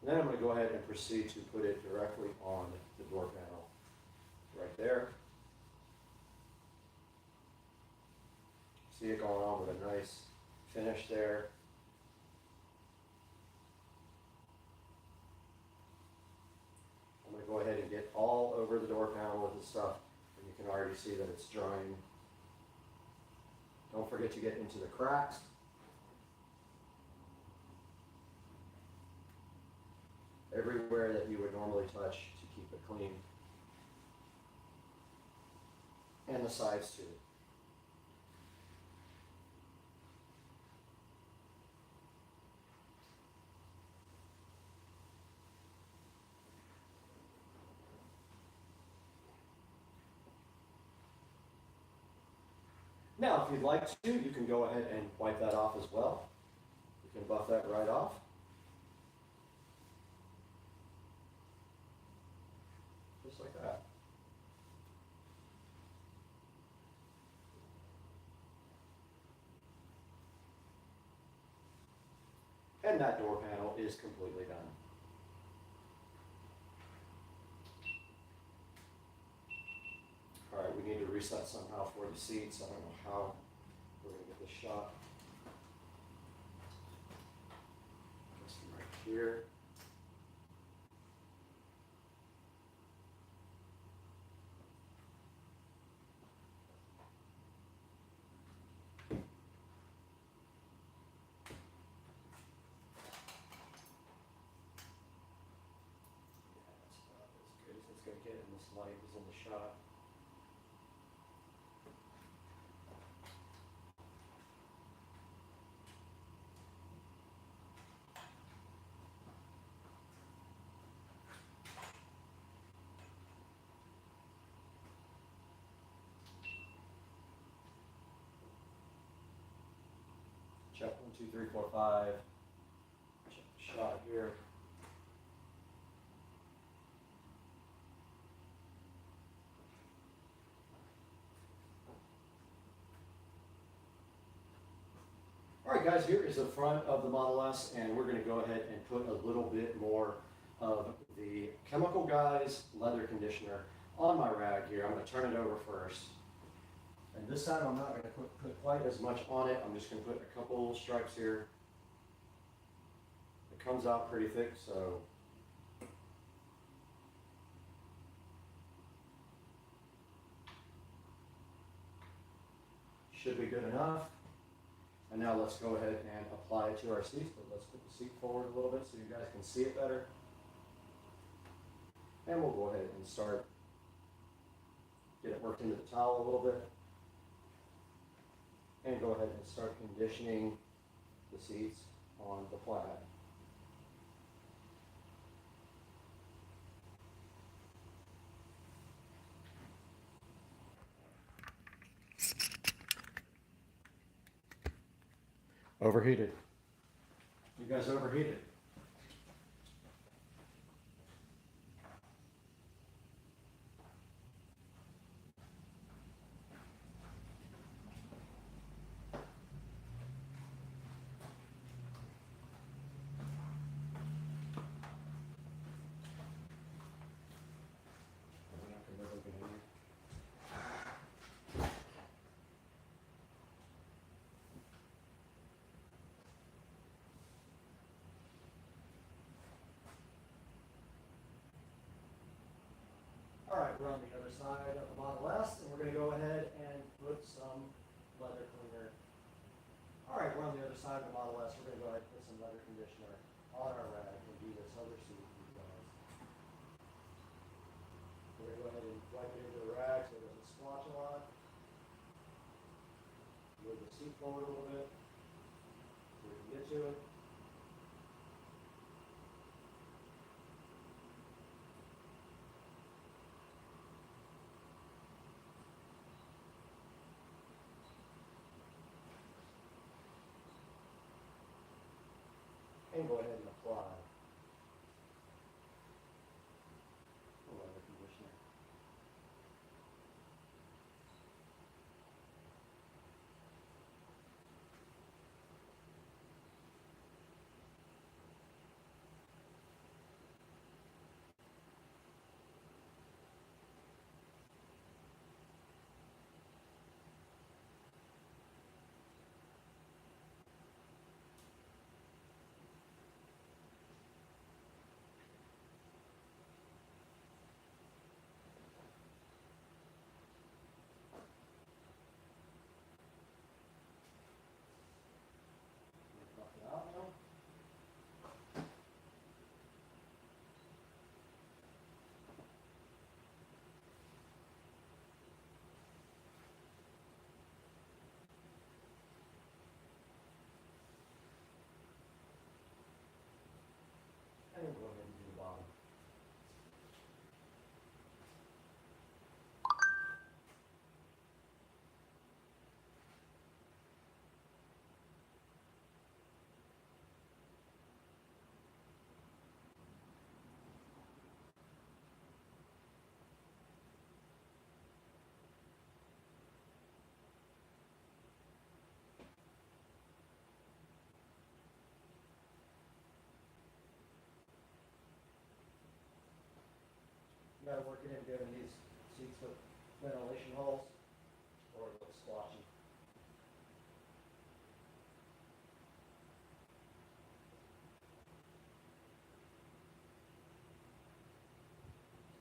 And then I'm gonna go ahead and proceed to put it directly on the door panel right there. See it going on with a nice finish there. I'm going to go ahead and get all over the door panel with this stuff, and you can already see that it's drying. Don't forget to get into the cracks. Everywhere that you would normally touch to keep it clean. And the sides too. Now, if you'd like to, you can go ahead and wipe that off as well. You can buff that right off. Just like that. And that door panel is completely done. All right, we need to reset somehow for the seats. I don't know how we're going to get this shot. Just from right here. it and this light is in the shot. Check 1, 2, 3, 4, 5. Check the shot here. All right, guys, here is the front of the Model S, and we're going to go ahead and put a little bit more of the Chemical Guys leather conditioner on my rag here. I'm going to turn it over first. And this time I'm not going to put quite as much on it. I'm just going to put a couple stripes here. It comes out pretty thick, so should be good enough. And now let's go ahead and apply it to our seats, but let's put the seat forward a little bit so you guys can see it better. And we'll go ahead and start, get it worked into the towel a little bit. And go ahead and start conditioning the seats on the plaid. Overheated. You guys overheated. All right, we're on the other side of the Model S, and we're going to go ahead and put some leather cleaner. All right, we're on the other side of the Model S. We're going to go ahead and put some leather conditioner on our rag and do this other seat for you guys. We're going to go ahead and wipe it into the rag so it doesn't splotch a lot. Move the seat forward a little bit so we can get to it. And go ahead and apply the leather conditioner. Buff it out now. And we'll go ahead and do the bottom. You gotta work it in good in these seats with ventilation holes, or it looks splotchy.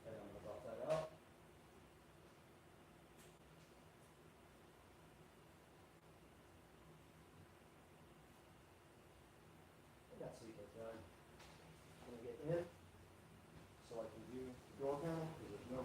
And I'm gonna buff that out. I got seat lift done. I'm gonna get in so I can view the door panel because there's no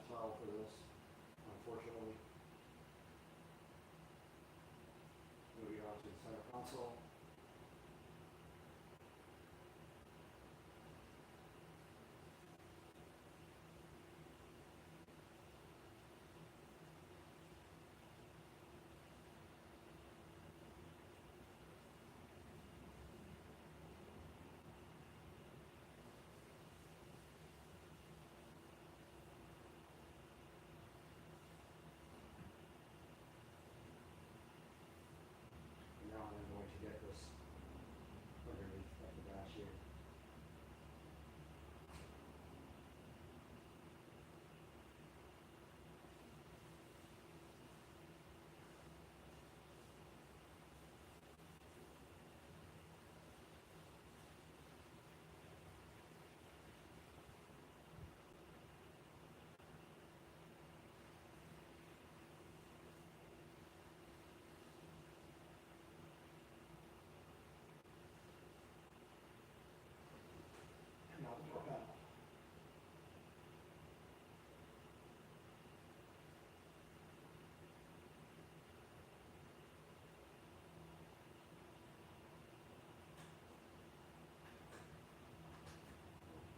tile for this, unfortunately. Moving on to the center console. Now I'm going to get this underneath of the dash here. And now the door panel.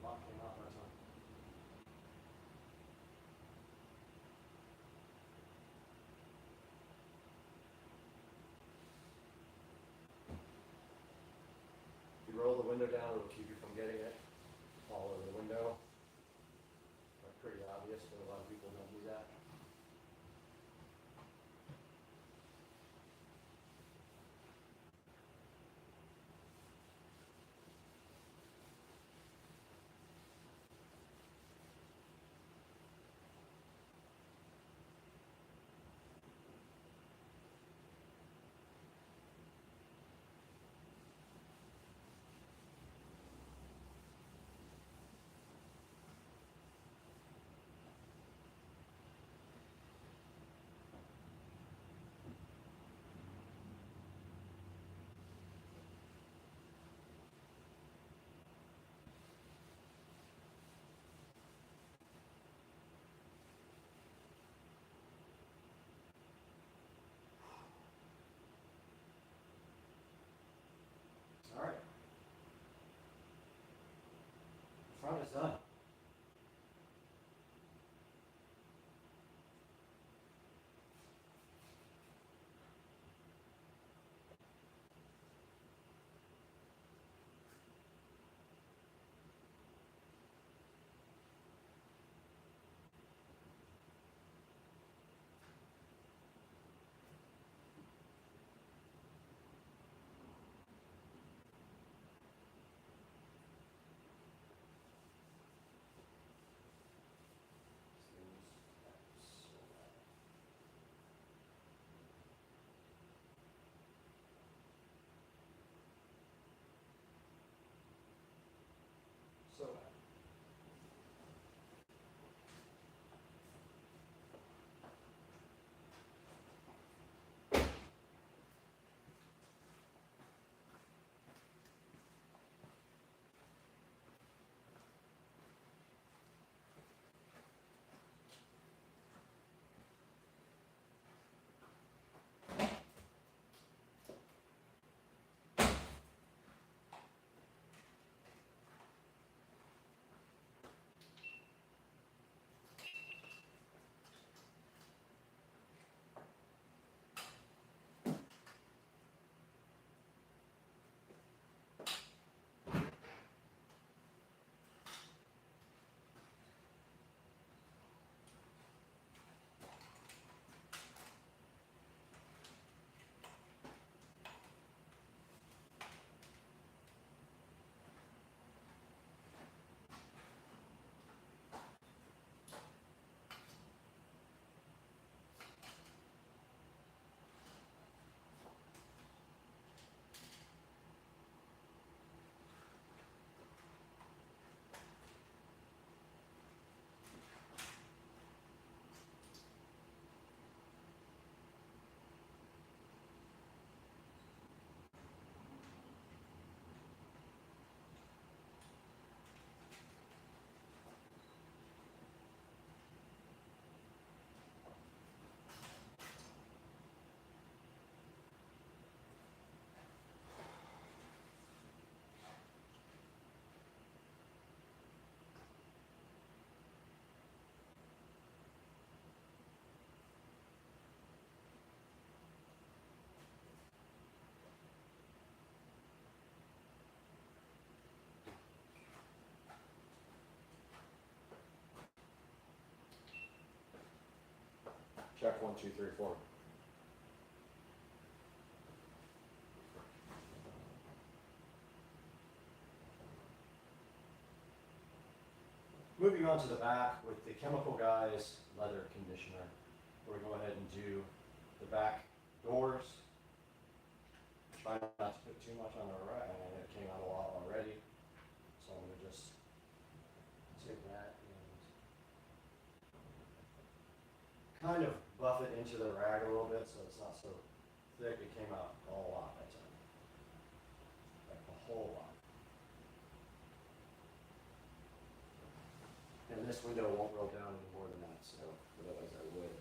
Lock came out that time. If you roll the window down, it'll keep you from getting it all over the window. But pretty obvious, but a lot of people don't do that. All right. The front is done. Check 1, 2, 3, 4. Moving on to the back with the Chemical Guys leather conditioner. We're going to go ahead and do the back doors. Try not to put too much on the right. It came out a lot already. So I'm going to just take that and kind of buff it into the rag a little bit so it's not so thick. It came out a lot that time. Like a whole lot. And this window won't roll down any more than that, so otherwise I would.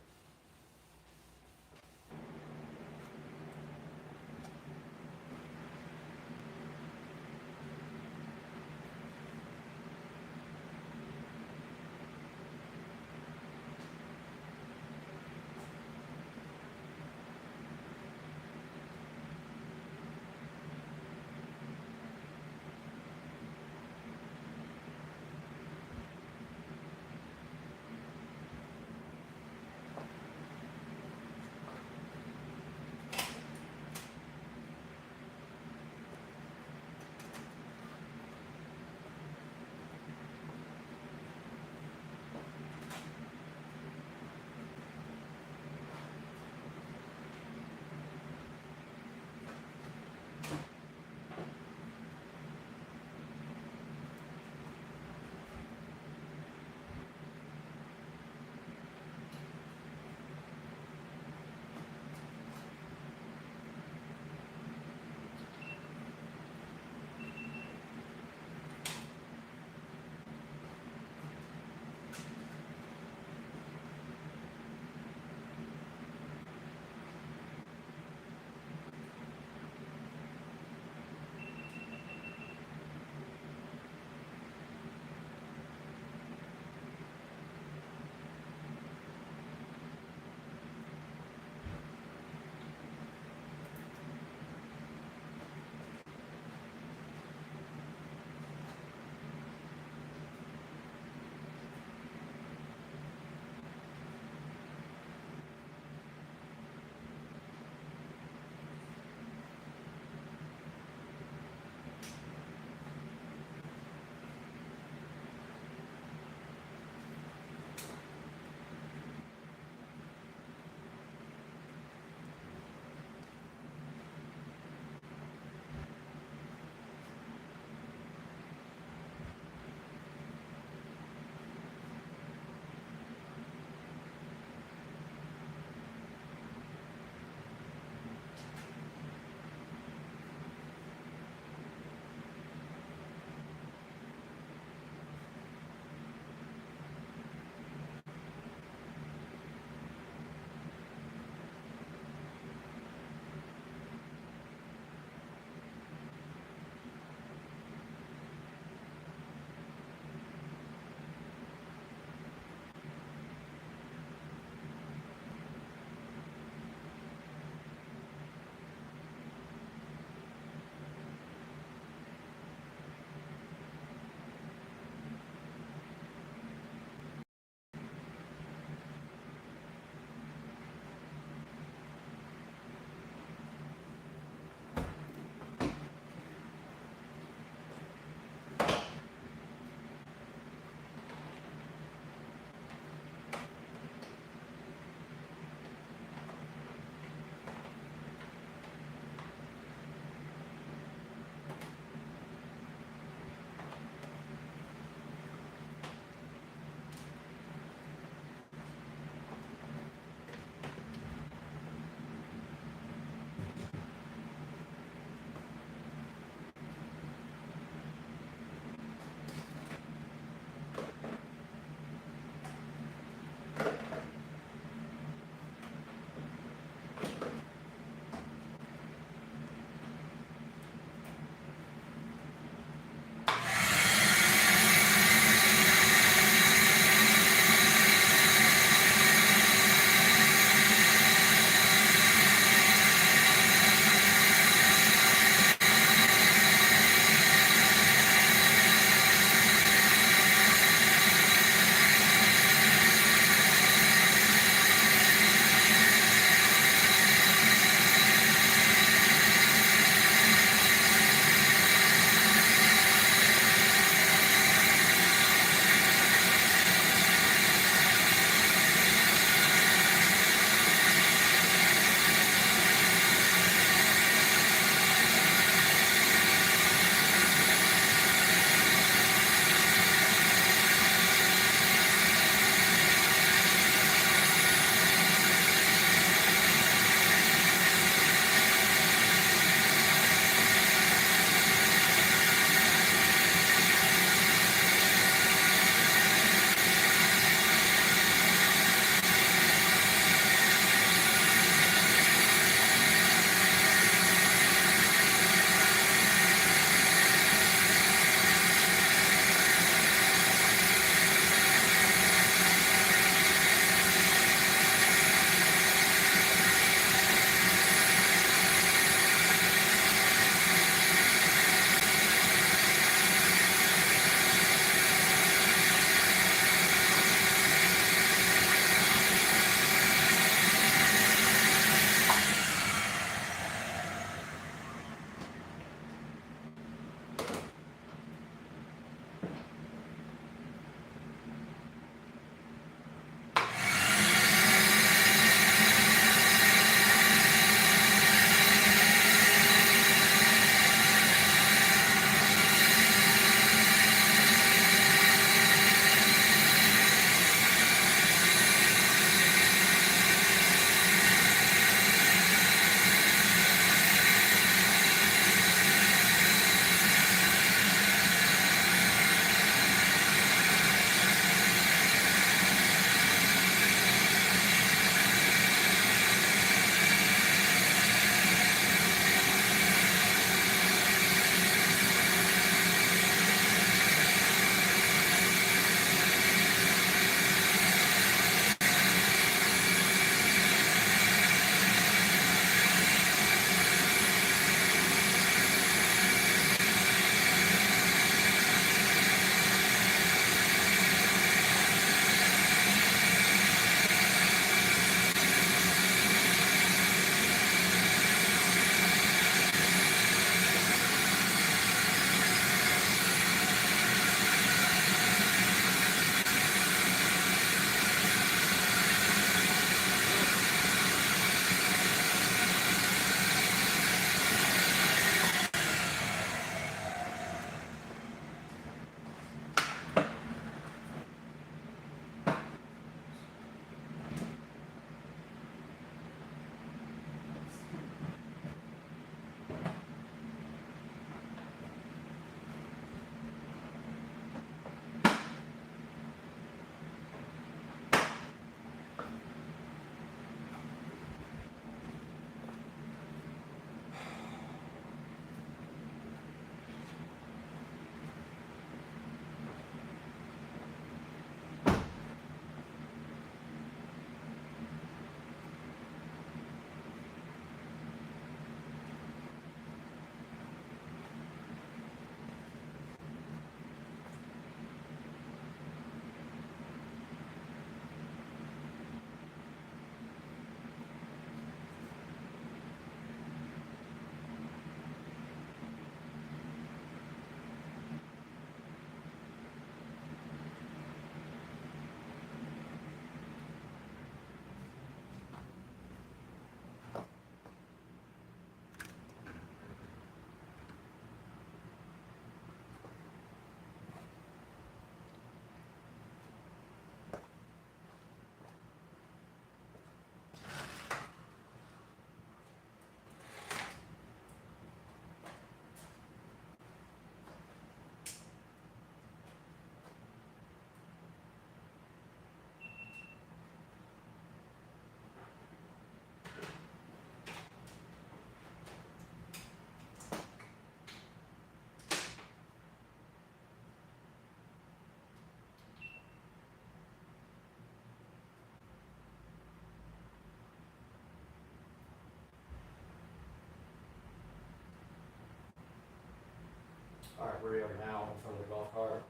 where we are now in front of the golf cart.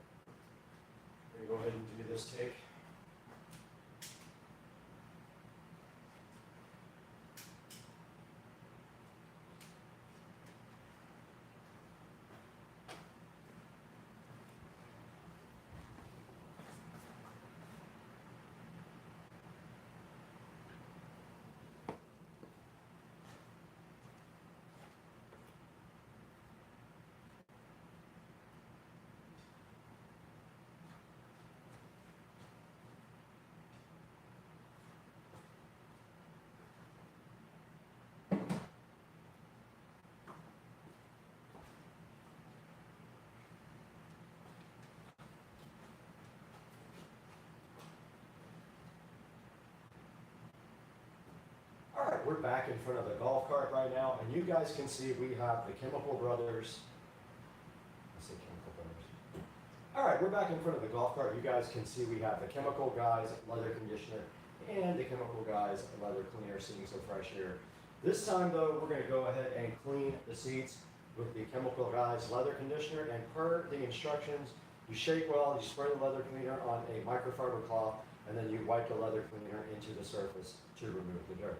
We're going to go ahead and do this take. All right, we're back in front of the golf cart right now, and you guys can see we have the Chemical Brothers. Let's say Chemical Brothers. All right, we're back in front of the golf cart. You guys can see we have the Chemical Guys leather conditioner and the Chemical Guys leather cleaner, seeing so fresh here. This time though, we're gonna go ahead and clean the seats with the Chemical Guys leather conditioner, and per the instructions, you shake well, you spray the leather cleaner on a microfiber cloth, and then you wipe the leather cleaner into the surface to remove the dirt.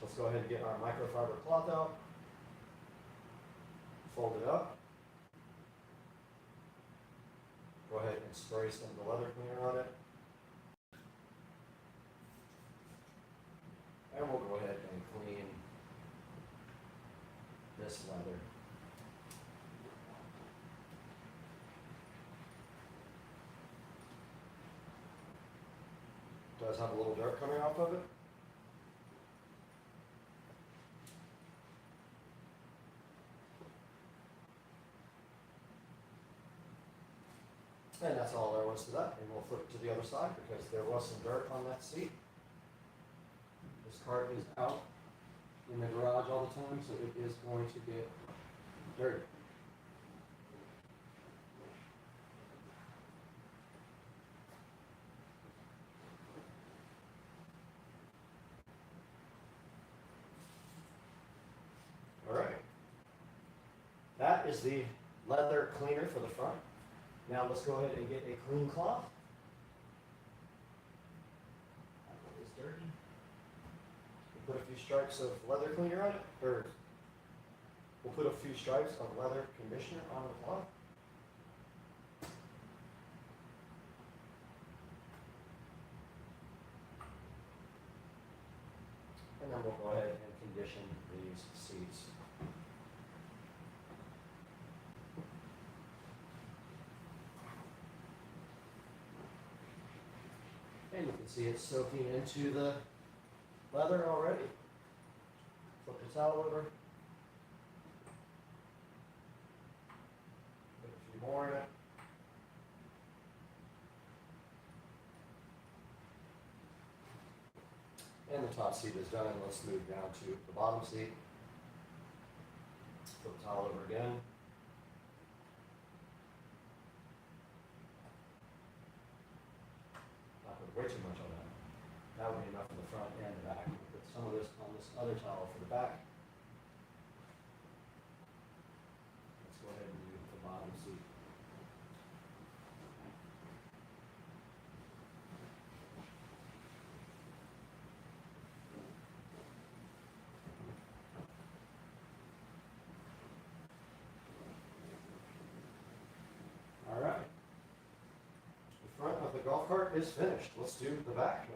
Let's go ahead and get our microfiber cloth out, fold it up, go ahead and spray some of the leather cleaner on it, and we'll go ahead and clean this leather. It does have a little dirt coming off of it. And that's all there was to that. And we'll flip to the other side because there was some dirt on that seat. This cart is out in the garage all the time, so it is going to get dirty. All right. That is the leather cleaner for the front. Now let's go ahead and get a clean cloth. That one is dirty. We'll put a few stripes of leather cleaner on it, or we'll put a few stripes of leather conditioner on the cloth. And then we'll go ahead and condition these seats. And you can see it's soaking into the leather already. Flip the towel over. Put a few more in it. And the top seat is done. Let's move down to the bottom seat. Flip the towel over again. Not put way too much on that. That would be enough for the front and the back. We'll put some of this on this other towel for the back. Let's go ahead and do the bottom seat. All right. The front of the golf cart is finished. Let's do the back now.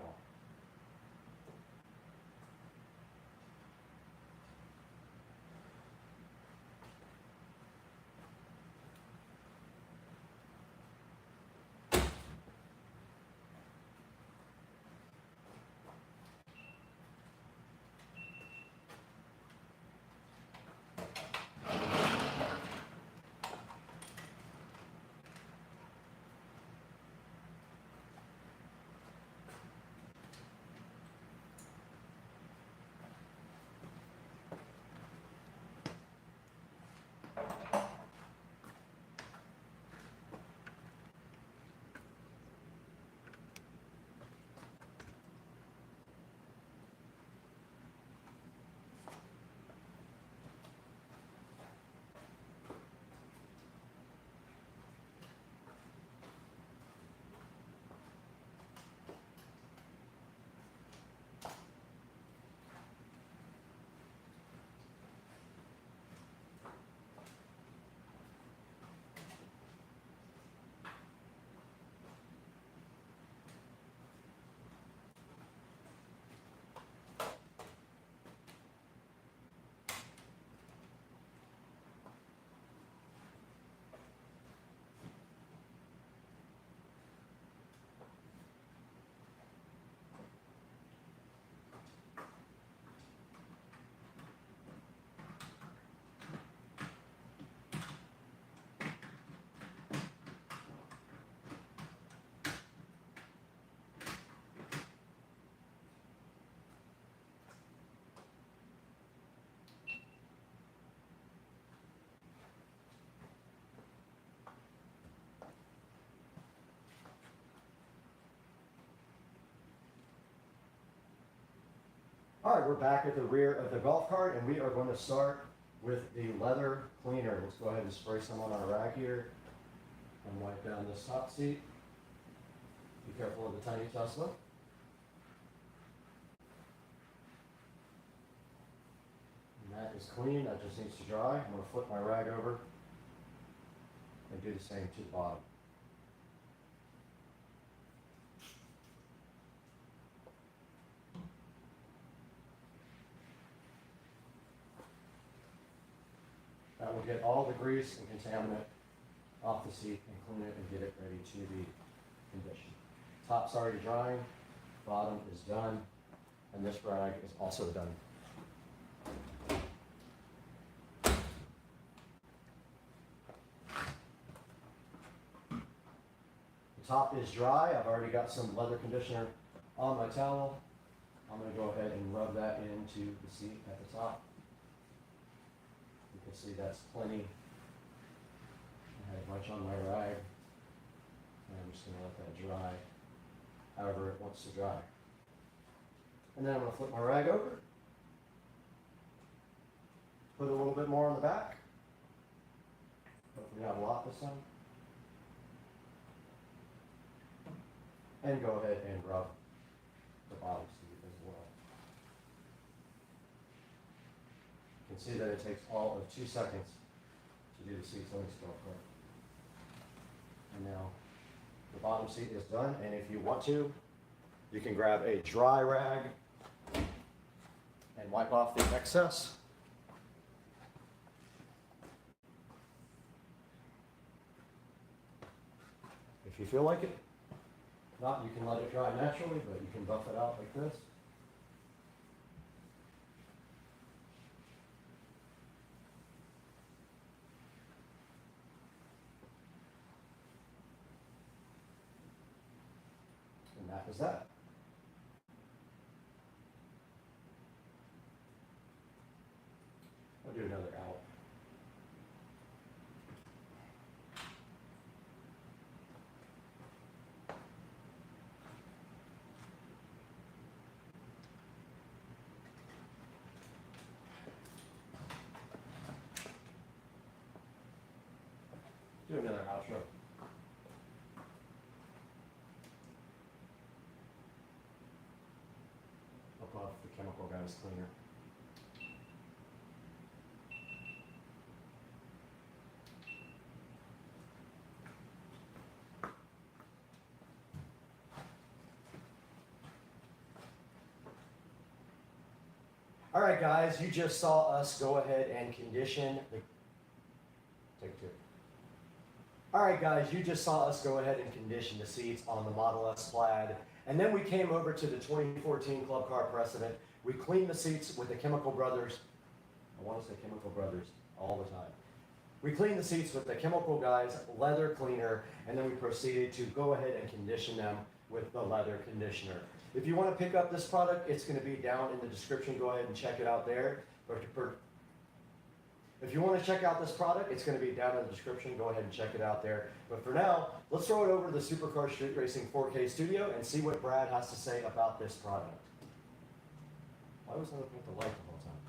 All right, we're back at the rear of the golf cart, and we are going to start with the leather cleaner. Let's go ahead and spray some on our rag here and wipe down this top seat. Be careful of the tiny Tesla. And that is clean, that just needs to dry. I'm going to flip my rag over and do the same to the bottom. That will get all the grease and contaminant off the seat and clean it and get it ready to be conditioned. Top's already drying, bottom is done, and this rag is also done. The top is dry. I've already got some leather conditioner on my towel. I'm going to go ahead and rub that into the seat at the top. You can see that's plenty. I have much on my rag, and I'm just going to let that dry however it wants to dry. And then I'm going to flip my rag over, put a little bit more on the back. Hopefully not a lot this time. And go ahead and rub the bottom seat as well. You can see that it takes all of 2 seconds to do the seats on this golf cart. And now the bottom seat is done, and if you want to, you can grab a dry rag and wipe off the excess. If you feel like it. If not, you can let it dry naturally, but you can buff it out like this. And that is that. I'll do another out. Do another outro. Above the chemical guys cleaner. All right, guys, you just saw us go ahead and condition the. Take two. All right, guys, you just saw us go ahead and condition the seats on the Model S Plaid. And then we came over to the 2014 Club Car Precedent. We cleaned the seats with the Chemical Brothers. I want to say Chemical Brothers all the time. We cleaned the seats with the Chemical Guys leather cleaner, and then we proceeded to go ahead and condition them with the leather conditioner. If you want to pick up this product, it's going to be down in the description. Go ahead and check it out there. If you want to check out this product, it's going to be down in the description. Go ahead and check it out there. But for now, let's throw it over to the Supercar Street Racing 4K studio and see what Brad has to say about this product. Why was I looking at the light the whole time?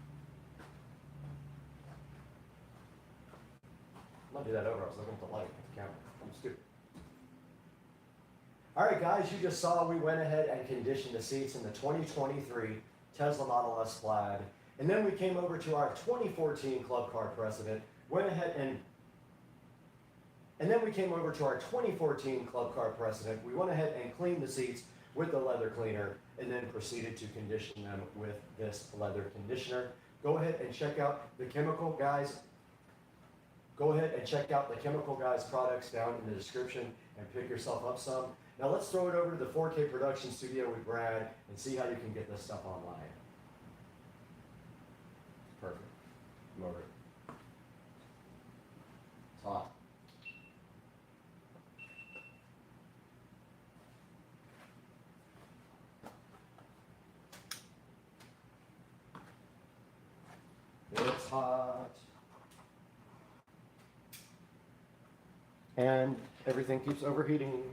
I'm going to do that over. I was looking at the light, at the camera. I'm stupid. All right, guys, you just saw we went ahead and conditioned the seats in the 2023 Tesla Model S Plaid. And then we came over to our 2014 Club Car Precedent, went ahead and then we came over to our 2014 Club Car Precedent. We went ahead and cleaned the seats with the leather cleaner and then proceeded to condition them with this leather conditioner. Go ahead and check out the Chemical Guys. Go ahead and check out the Chemical Guys products down in the description and pick yourself up some. Now let's throw it over to the 4K production studio with Brad and see how you can get this stuff online. Perfect. Motor. It's hot. It's hot. And everything keeps overheating.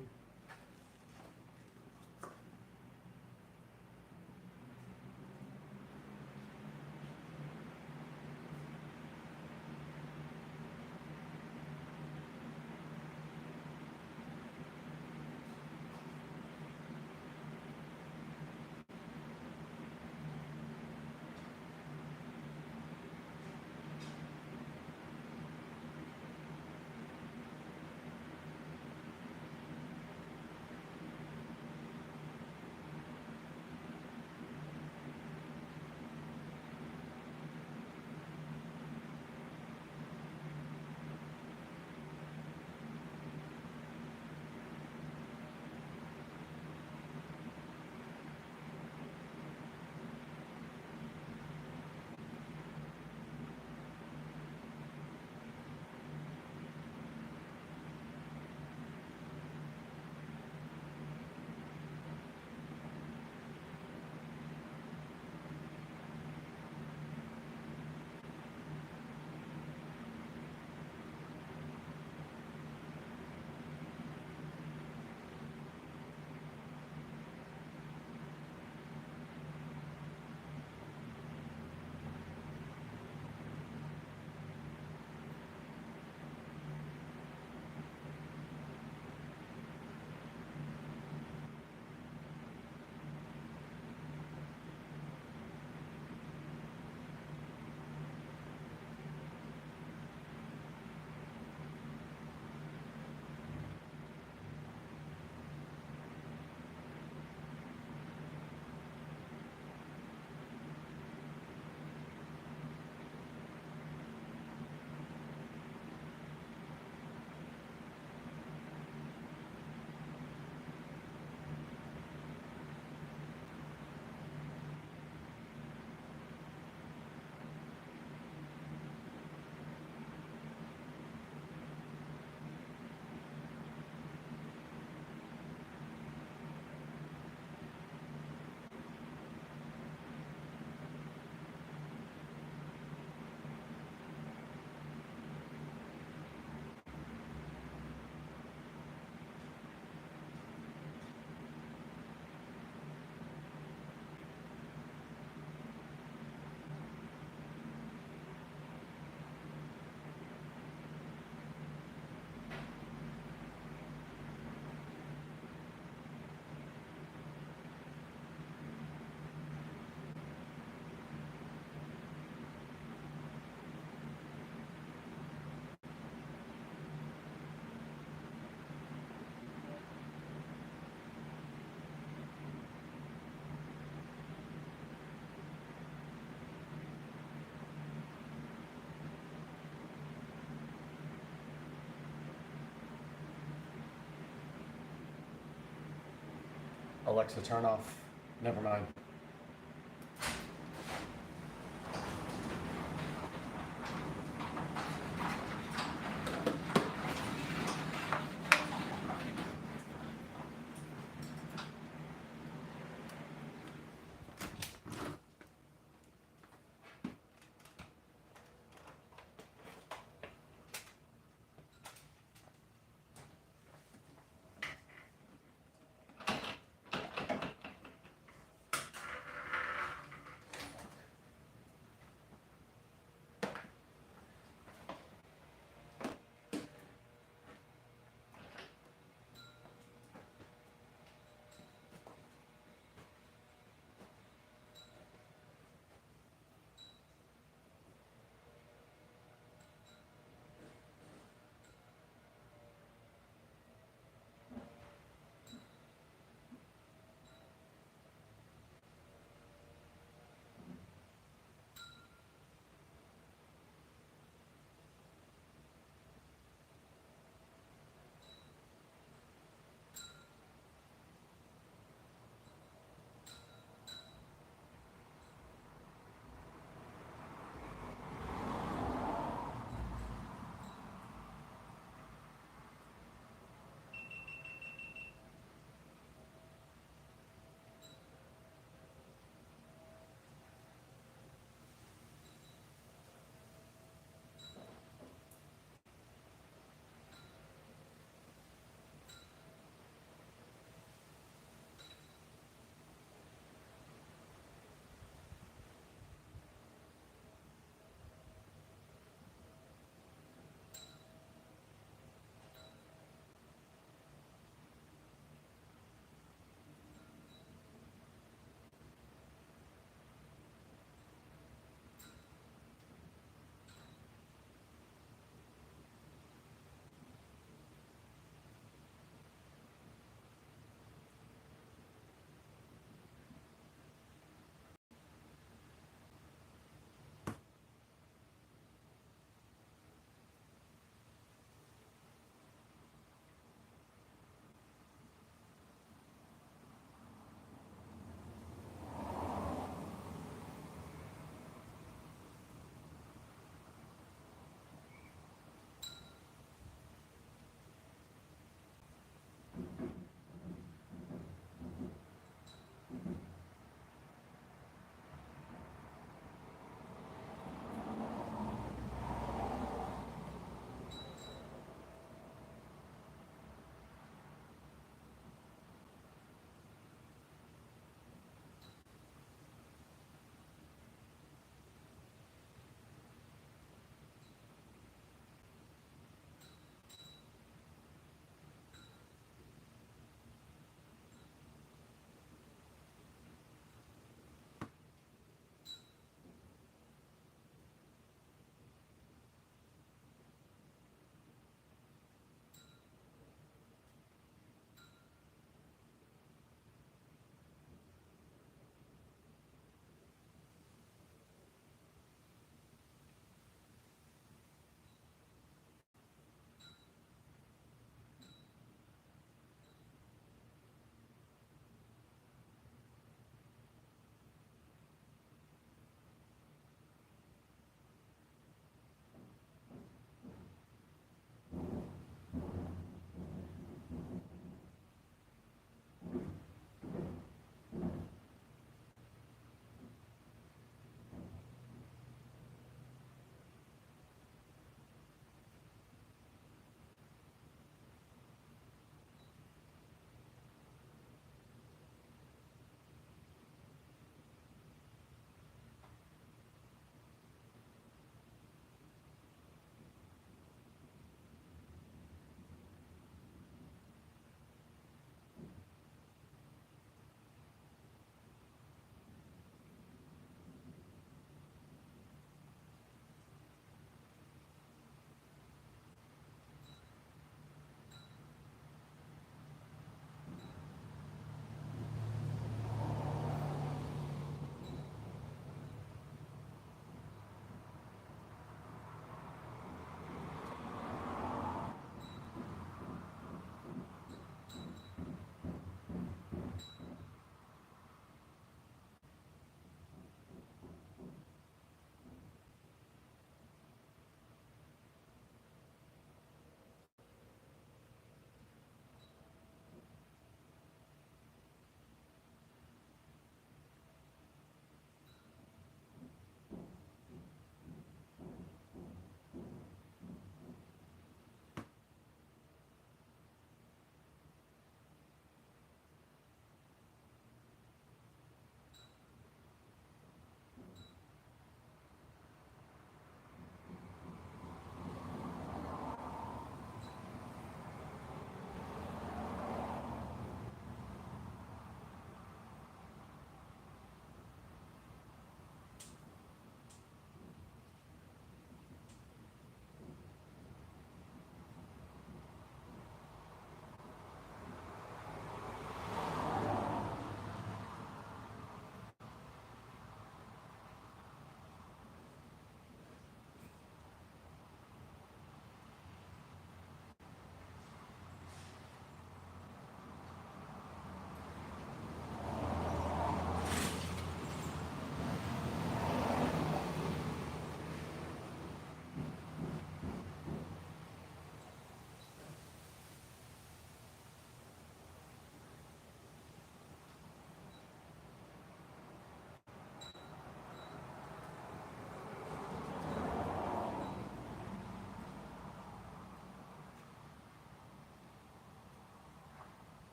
Alexa, turn off. Never mind.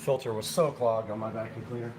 filter was so clogged on my vacuum cleaner.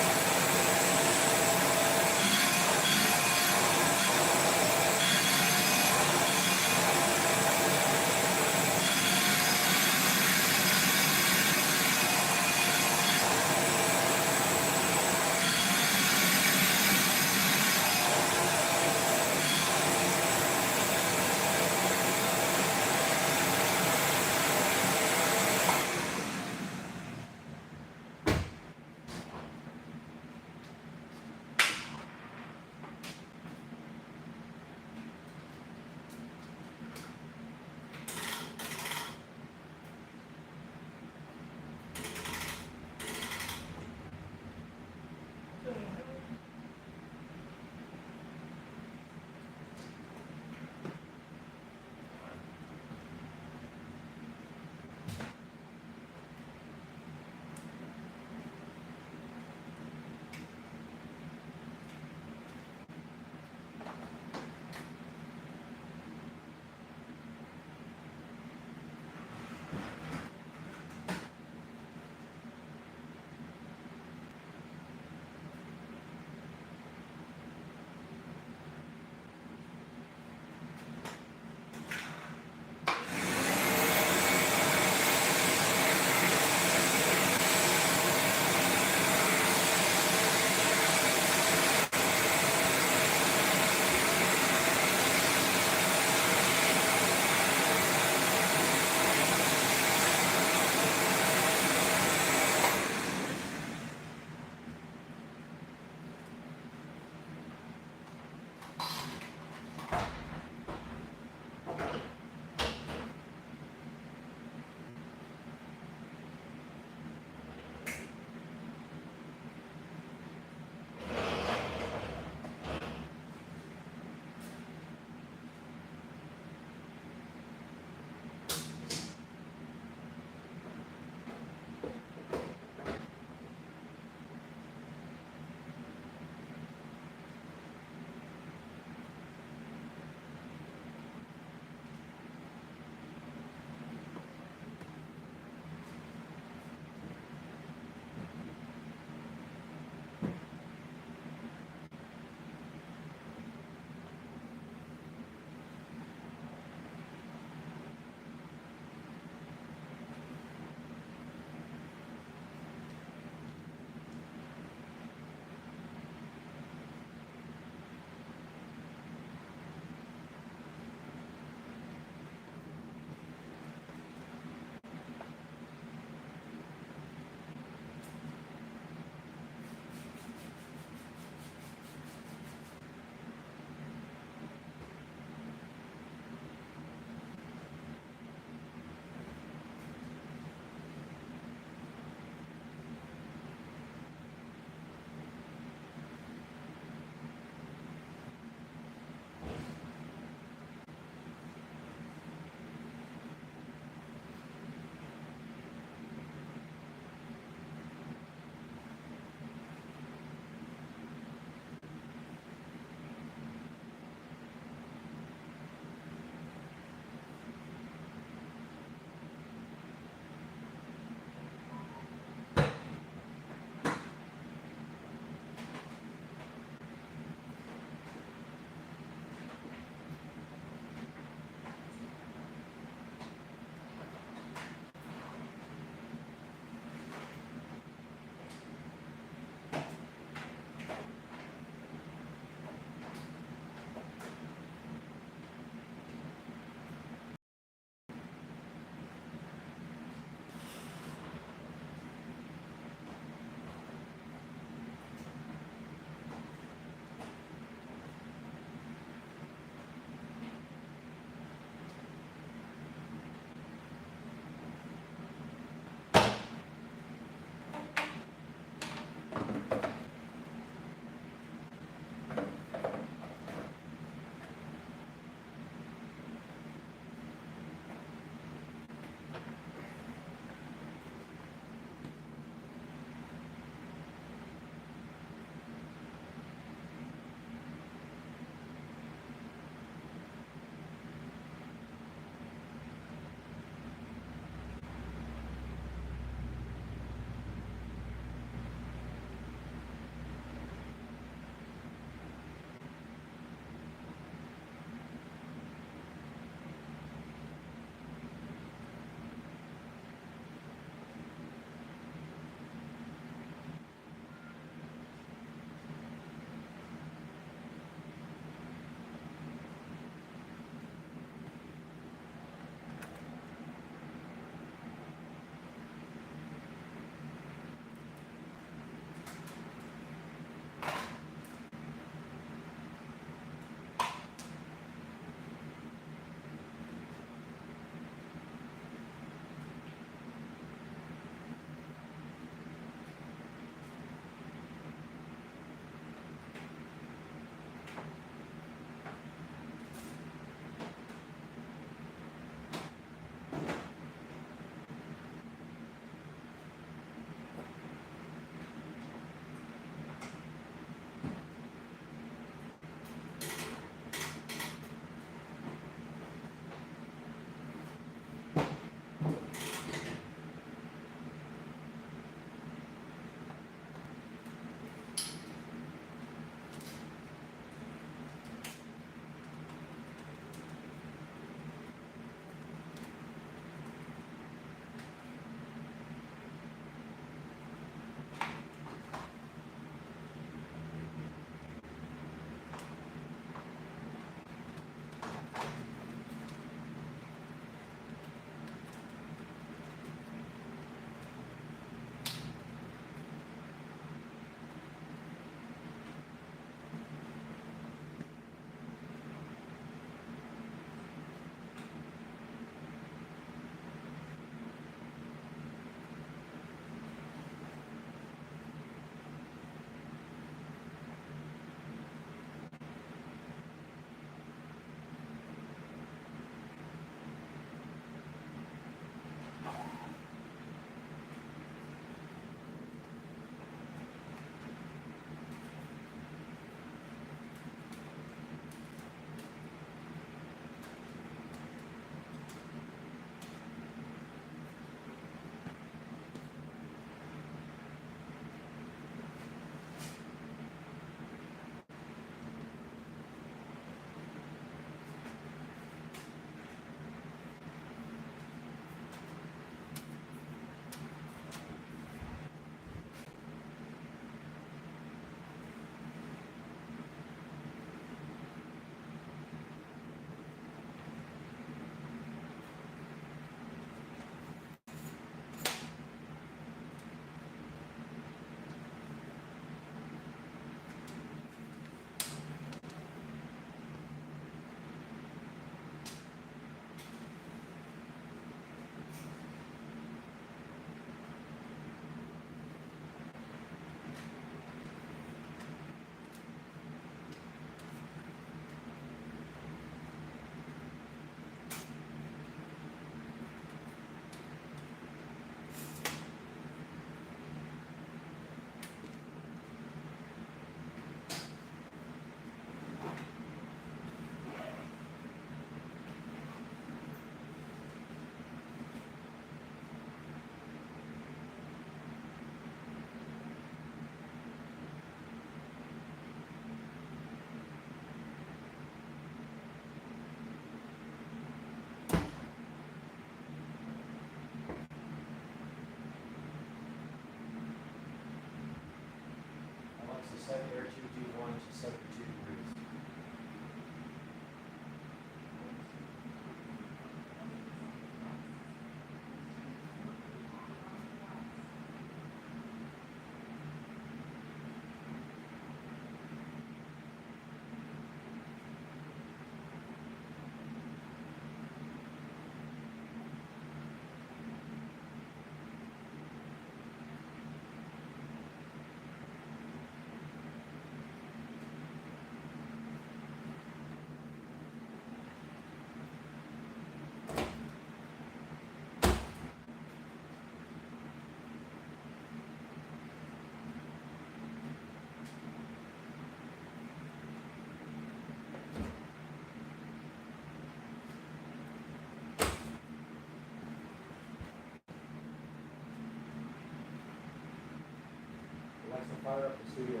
fire up the studio.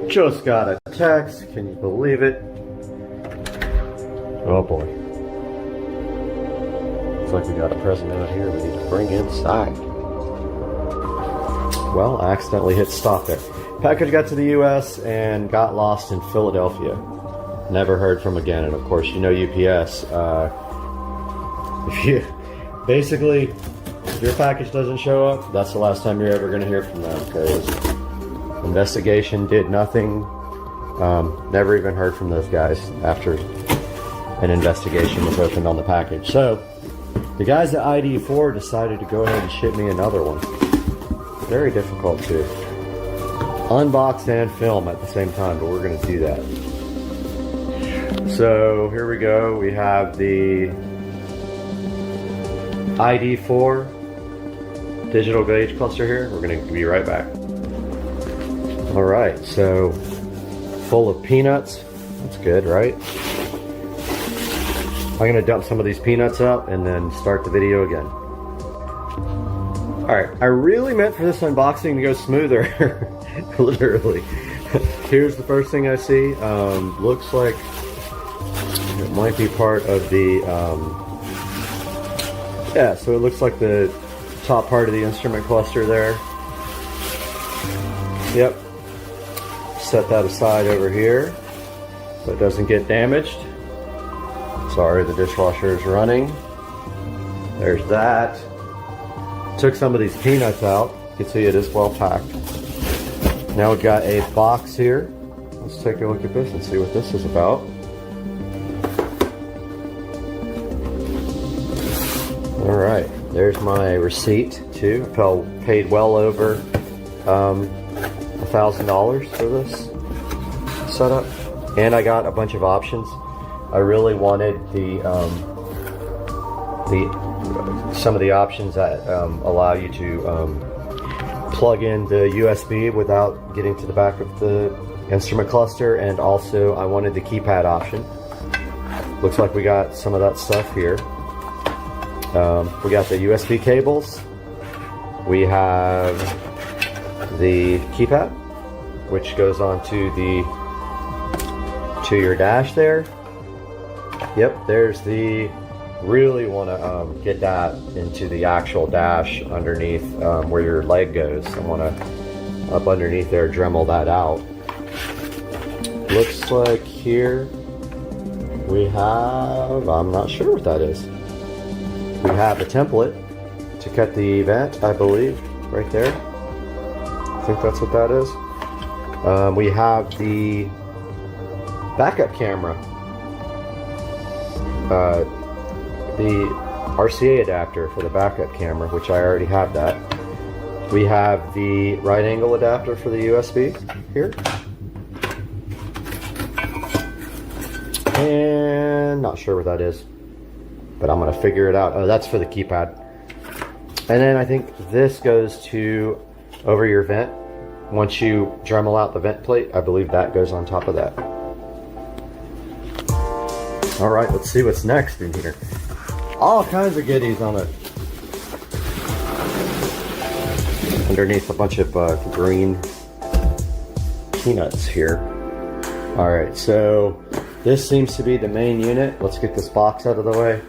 Just got a text, can you believe it? Oh boy. Looks like we got a present out here we need to bring inside. Well, I accidentally hit stop there. Package got to the US and got lost in Philadelphia. Never heard from again, and of course you know UPS. Basically, if your package doesn't show up, that's the last time you're ever going to hear from them, because investigation did nothing. Never even heard from those guys after an investigation was opened on the package. So the guys at ID4 decided to go ahead and ship me another one. Very difficult to unbox and film at the same time, but we're going to do that. So here we go. We have the ID4 digital gauge cluster here. We're going to be right back. All right, so full of peanuts. That's good, right? I'm gonna dump some of these peanuts out and then start the video again. All right, I really meant for this unboxing to go smoother, literally. Here's the first thing I see. Looks like it might be part of the, yeah, so it looks like the top part of the instrument cluster there. Yep. Set that aside over here so it doesn't get damaged. Sorry, the dishwasher is running. There's that. Took some of these peanuts out. You can see it is well packed. Now we've got a box here. Let's take a look at this and see what this is about. All right, there's my receipt too. Paid well over $1,000 for this setup, and I got a bunch of options. I really wanted some of the options that allow you to plug in the USB without getting to the back of the instrument cluster, and also I wanted the keypad option. Looks like we got some of that stuff here. We got the USB cables. We have the keypad, which goes onto your dash there. Yep, there's the, really want to get that into the actual dash underneath where your leg goes. I want to, up underneath there, Dremel that out. Looks like here we have, I'm not sure what that is. We have a template to cut the vent, I believe, right there. I think that's what that is. We have the backup camera, the RCA adapter for the backup camera, which I already have that. We have the right angle adapter for the USB here. And not sure what that is, but I'm gonna figure it out. Oh, that's for the keypad. And then I think this goes to over your vent once you Dremel out the vent plate, I believe that goes on top of that. All right, let's see what's next in here. All kinds of goodies on it. Underneath a bunch of green peanuts here. All right, so this seems to be the main unit. Let's get this box out of the way.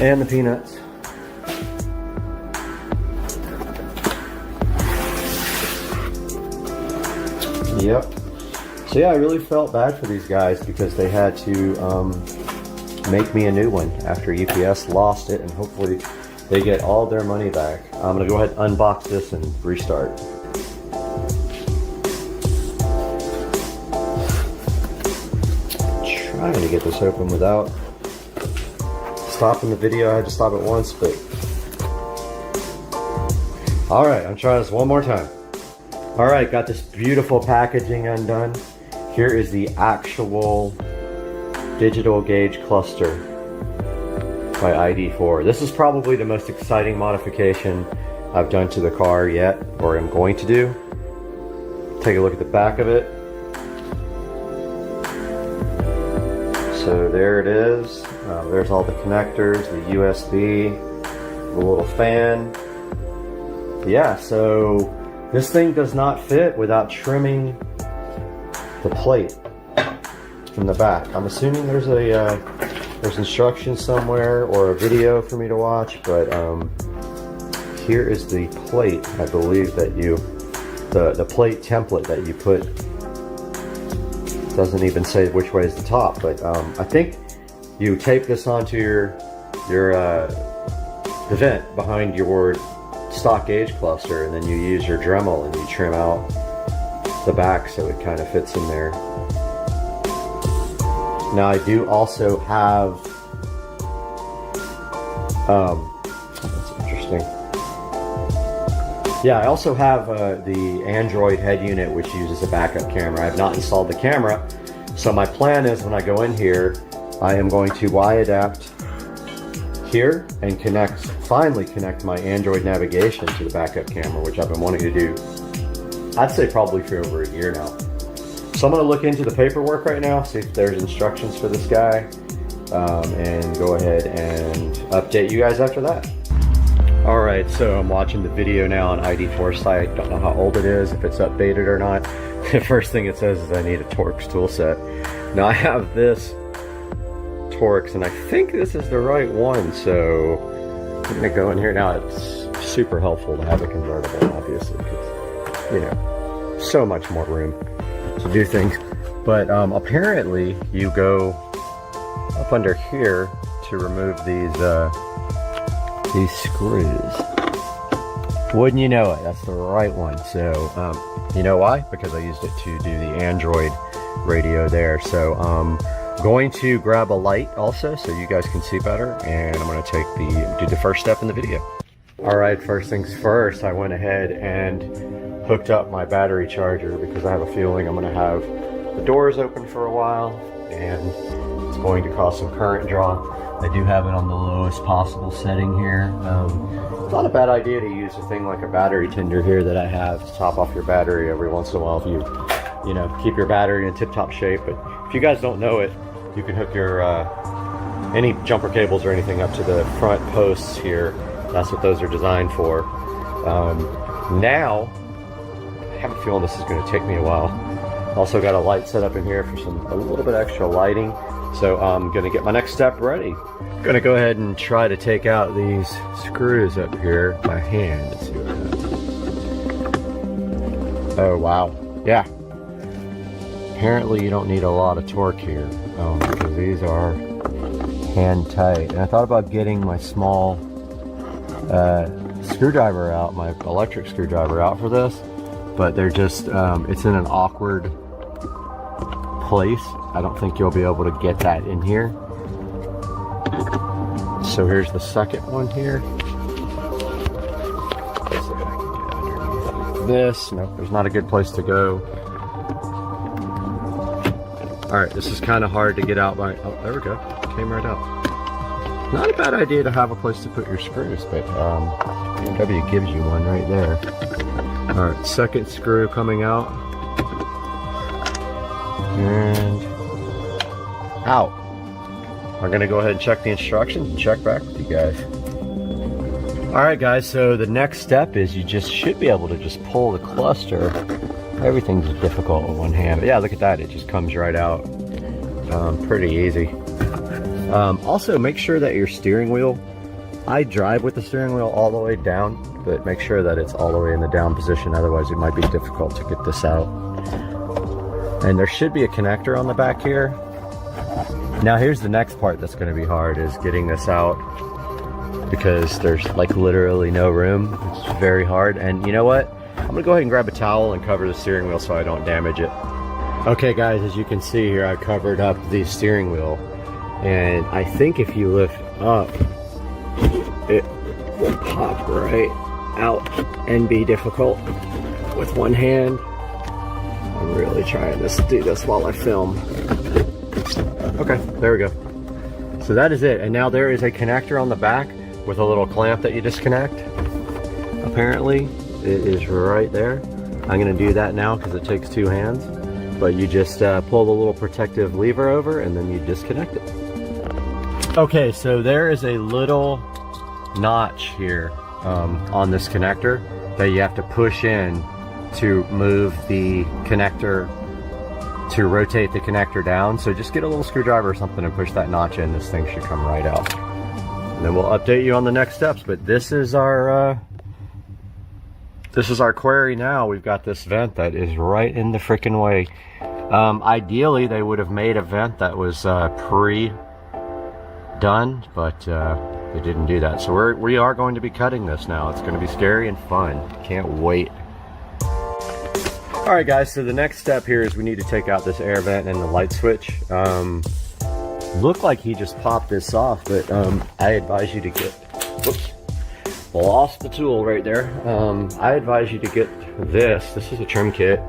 And the peanuts. Yep. So yeah, I really felt bad for these guys because they had to make me a new one after UPS lost it, and hopefully they get all their money back. I'm gonna go ahead and unbox this and restart. Trying to get this open without stopping the video. I had to stop it once, but all right, I'm trying this one more time. All right, got this beautiful packaging undone. Here is the actual digital gauge cluster by ID4. This is probably the most exciting modification I've done to the car yet, or am going to do. Take a look at the back of it. So there it is. There's all the connectors, the USB, the little fan. Yeah, so this thing does not fit without trimming the plate from the back. I'm assuming there's instructions somewhere or a video for me to watch, but here is the plate. I believe that the plate template that you put doesn't even say which way is the top, but I think you tape this onto the vent behind your stock gauge cluster, and then you use your Dremel and you trim out the back so it kind of fits in there. Now I do also have, that's interesting. Yeah, I also have the Android head unit, which uses a backup camera. I have not installed the camera, so my plan is when I go in here, I am going to Y-adapt here and finally connect my Android navigation to the backup camera, which I've been wanting to do, I'd say probably for over a year now. So I'm going to look into the paperwork right now, see if there's instructions for this guy, and go ahead and update you guys after that. Alright, so I'm watching the video now on ID4 site. Don't know how old it is, if it's updated or not. The first thing it says is I need a Torx tool set. Now I have this Torx, and I think this is the right one, so I'm going to go in here now. It's super helpful to have a convertible, obviously, because, you know, so much more room to do things. But apparently you go up under here to remove these screws. Wouldn't you know it, that's the right one. So you know why? Because I used it to do the Android radio there. So going to grab a light also so you guys can see better, and I'm going to do the first step in the video. Alright, first things first, I went ahead and hooked up my battery charger because I have a feeling I'm going to have the doors open for a while and it's going to cause some current draw. I do have it on the lowest possible setting here. It's not a bad idea to use a thing like a battery tender here that I have to top off your battery every once in a while if you know, keep your battery in tip-top shape. But if you guys don't know it, you can hook your any jumper cables or anything up to the front posts here. That's what those are designed for. Now, I have a feeling this is going to take me a while. Also got a light set up in here for a little bit extra lighting. So I'm going to get my next step ready. I'm going to go ahead and try to take out these screws up here by hand. Let's see what happens. Oh wow, yeah. Apparently you don't need a lot of torque here because these are hand tight. And I thought about getting my small screwdriver out, my electric screwdriver out for this, but they're just, it's in an awkward place. I don't think you'll be able to get that in here. So here's the second one here. Let's see if I can get underneath this. Nope, there's not a good place to go. Alright, this is kind of hard to get out by, oh, there we go. Came right out. Not a bad idea to have a place to put your screws, but BMW gives you one right there. All right, second screw coming out. And out. I'm gonna go ahead and check the instructions and check back with you guys. All right, guys, so the next step is you just should be able to just pull the cluster. Everything's difficult with one hand. But yeah, look at that, it just comes right out. Pretty easy. Also, make sure that your steering wheel, I drive with the steering wheel all the way down, but make sure that it's all the way in the down position, otherwise it might be difficult to get this out. And there should be a connector on the back here. Now here's the next part that's gonna be hard, is getting this out, because there's like literally no room. It's very hard. And you know what? I'm gonna go ahead and grab a towel and cover the steering wheel so I don't damage it. Okay guys, as you can see here, I covered up the steering wheel. And I think if you lift up, it will pop right out and be difficult with one hand. I'm really trying to do this while I film. Okay, there we go. So that is it. And now there is a connector on the back with a little clamp that you disconnect. Apparently, it is right there. I'm gonna do that now because it takes two hands. But you just pull the little protective lever over and then you disconnect it. Okay, so there is a little notch here on this connector that you have to push in to move the connector, to rotate the connector down. So just get a little screwdriver or something and push that notch in. This thing should come right out. And then we'll update you on the next steps. But this is our query now. We've got this vent that is right in the freaking way. Ideally, they would have made a vent that was pre-done, but they didn't do that. So we are going to be cutting this now. It's going to be scary and fun. Can't wait. All right, guys. So the next step here is we need to take out this air vent and the light switch. Looked like he just popped this off, but I advise you to get. Whoops. Lost the tool right there. I advise you to get this. This is a trim kit.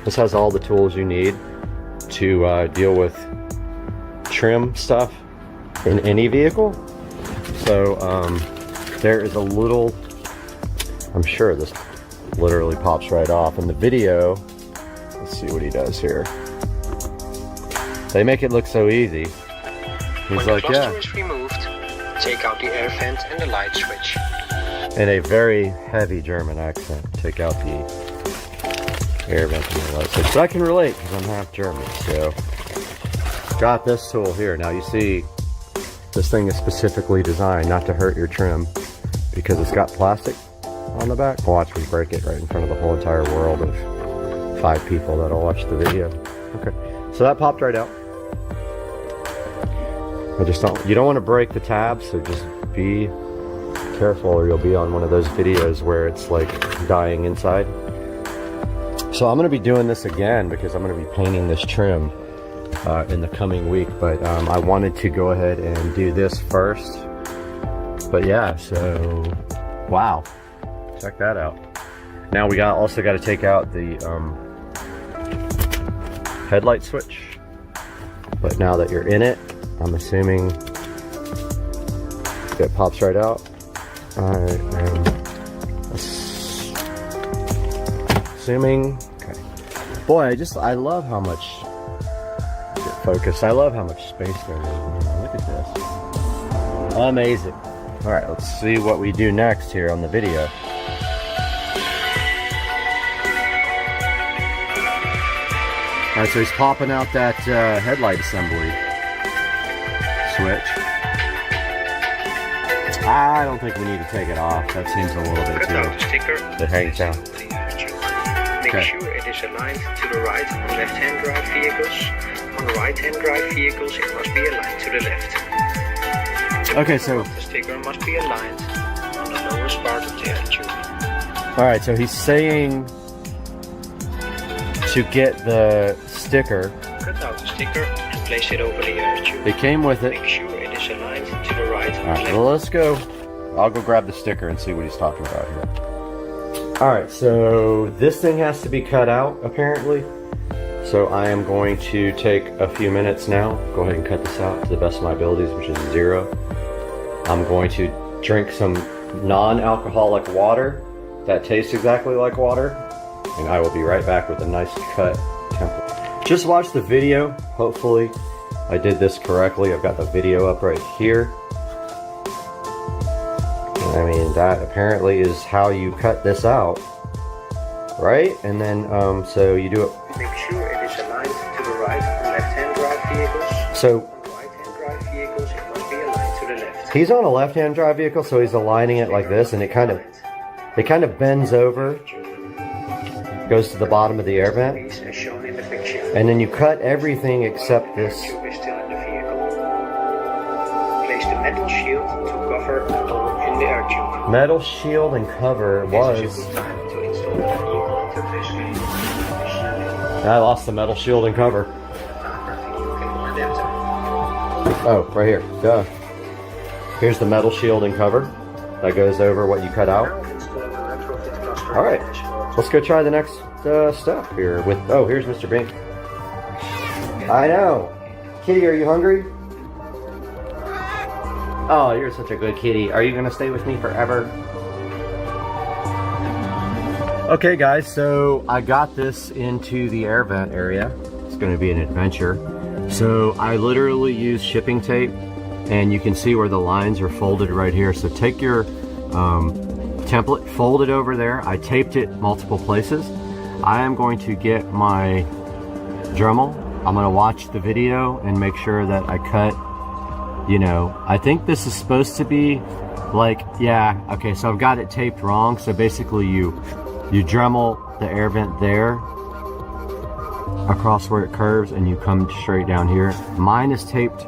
This has all the tools you need to deal with trim stuff in any vehicle. So there is a little, I'm sure this literally pops right off in the video. Let's see what he does here. They make it look so easy. He's like, yeah. When the cluster is removed, take out the air vent and the light switch. In a very heavy German accent, take out the air vent and the light switch. But I can relate because I'm half German, so. Got this tool here. Now you see, this thing is specifically designed not to hurt your trim because it's got plastic on the back. Watch me break it right in front of the whole entire world of 5 people that'll watch the video. Okay, so that popped right out. You don't want to break the tab, so just be careful or you'll be on one of those videos where it's like dying inside. So I'm going to be doing this again because I'm going to be painting this trim in the coming week, but I wanted to go ahead and do this first. But yeah, so wow, check that out. Now we also got to take out the headlight switch, but now that you're in it, I'm assuming it pops right out. I am assuming. Okay. Boy, I love how much focus. I love how much space there is. Look at this. Amazing. All right, let's see what we do next here on the video. All right, so he's popping out that headlight assembly switch. I don't think we need to take it off. That seems a little bit too. It hangs down. Make sure it is aligned to the right on left-hand drive vehicles. On right-hand drive vehicles, it must be aligned to the left. Okay, so the sticker must be aligned on the lowest part of the air tube. All right, so he's saying to get the sticker. Cut out the sticker and place it over the air tube. It came with it. Make sure it is aligned to the right. All right, well, let's go. I'll go grab the sticker and see what he's talking about here. All right, so this thing has to be cut out, apparently. So I am going to take a few minutes now, go ahead and cut this out to the best of my abilities, which is 0. I'm going to drink some non-alcoholic water that tastes exactly like water, and I will be right back with a nice cut template. Just watch the video. Hopefully I did this correctly. I've got the video up right here. I mean, that apparently is how you cut this out, right? And then, so you do it. Make sure it is aligned to the right and left-hand drive vehicles. So, On right-hand drive vehicles, it must be aligned to the left. he's on a left-hand drive vehicle, so he's aligning it like this, and it kind of bends over, goes to the bottom of the air vent, As shown in the picture. and then you cut everything except this. Tube is still in the vehicle. Place the metal shield to cover the hole in the air tube. Metal shield and cover This is was. a good time to install the vehicle interface cable. I lost the metal shield and cover. Oh, right here. Duh. Here's the metal shield and cover that goes over what you cut out. All right, let's go try the next step here with. Oh, here's Mr. Bink. I know. Kitty, are you hungry? Oh, you're such a good kitty. Are you gonna stay with me forever? Okay guys, so I got this into the air vent area. It's gonna be an adventure. So I literally use shipping tape, and you can see where the lines are folded right here. So take your template, fold it over there. I taped it multiple places. I am going to get my Dremel. I'm gonna watch the video and make sure that I cut, you know, I think this is supposed to be like, yeah, okay, so I've got it taped wrong. So basically you Dremel the air vent there across where it curves, and you come straight down here. Mine is taped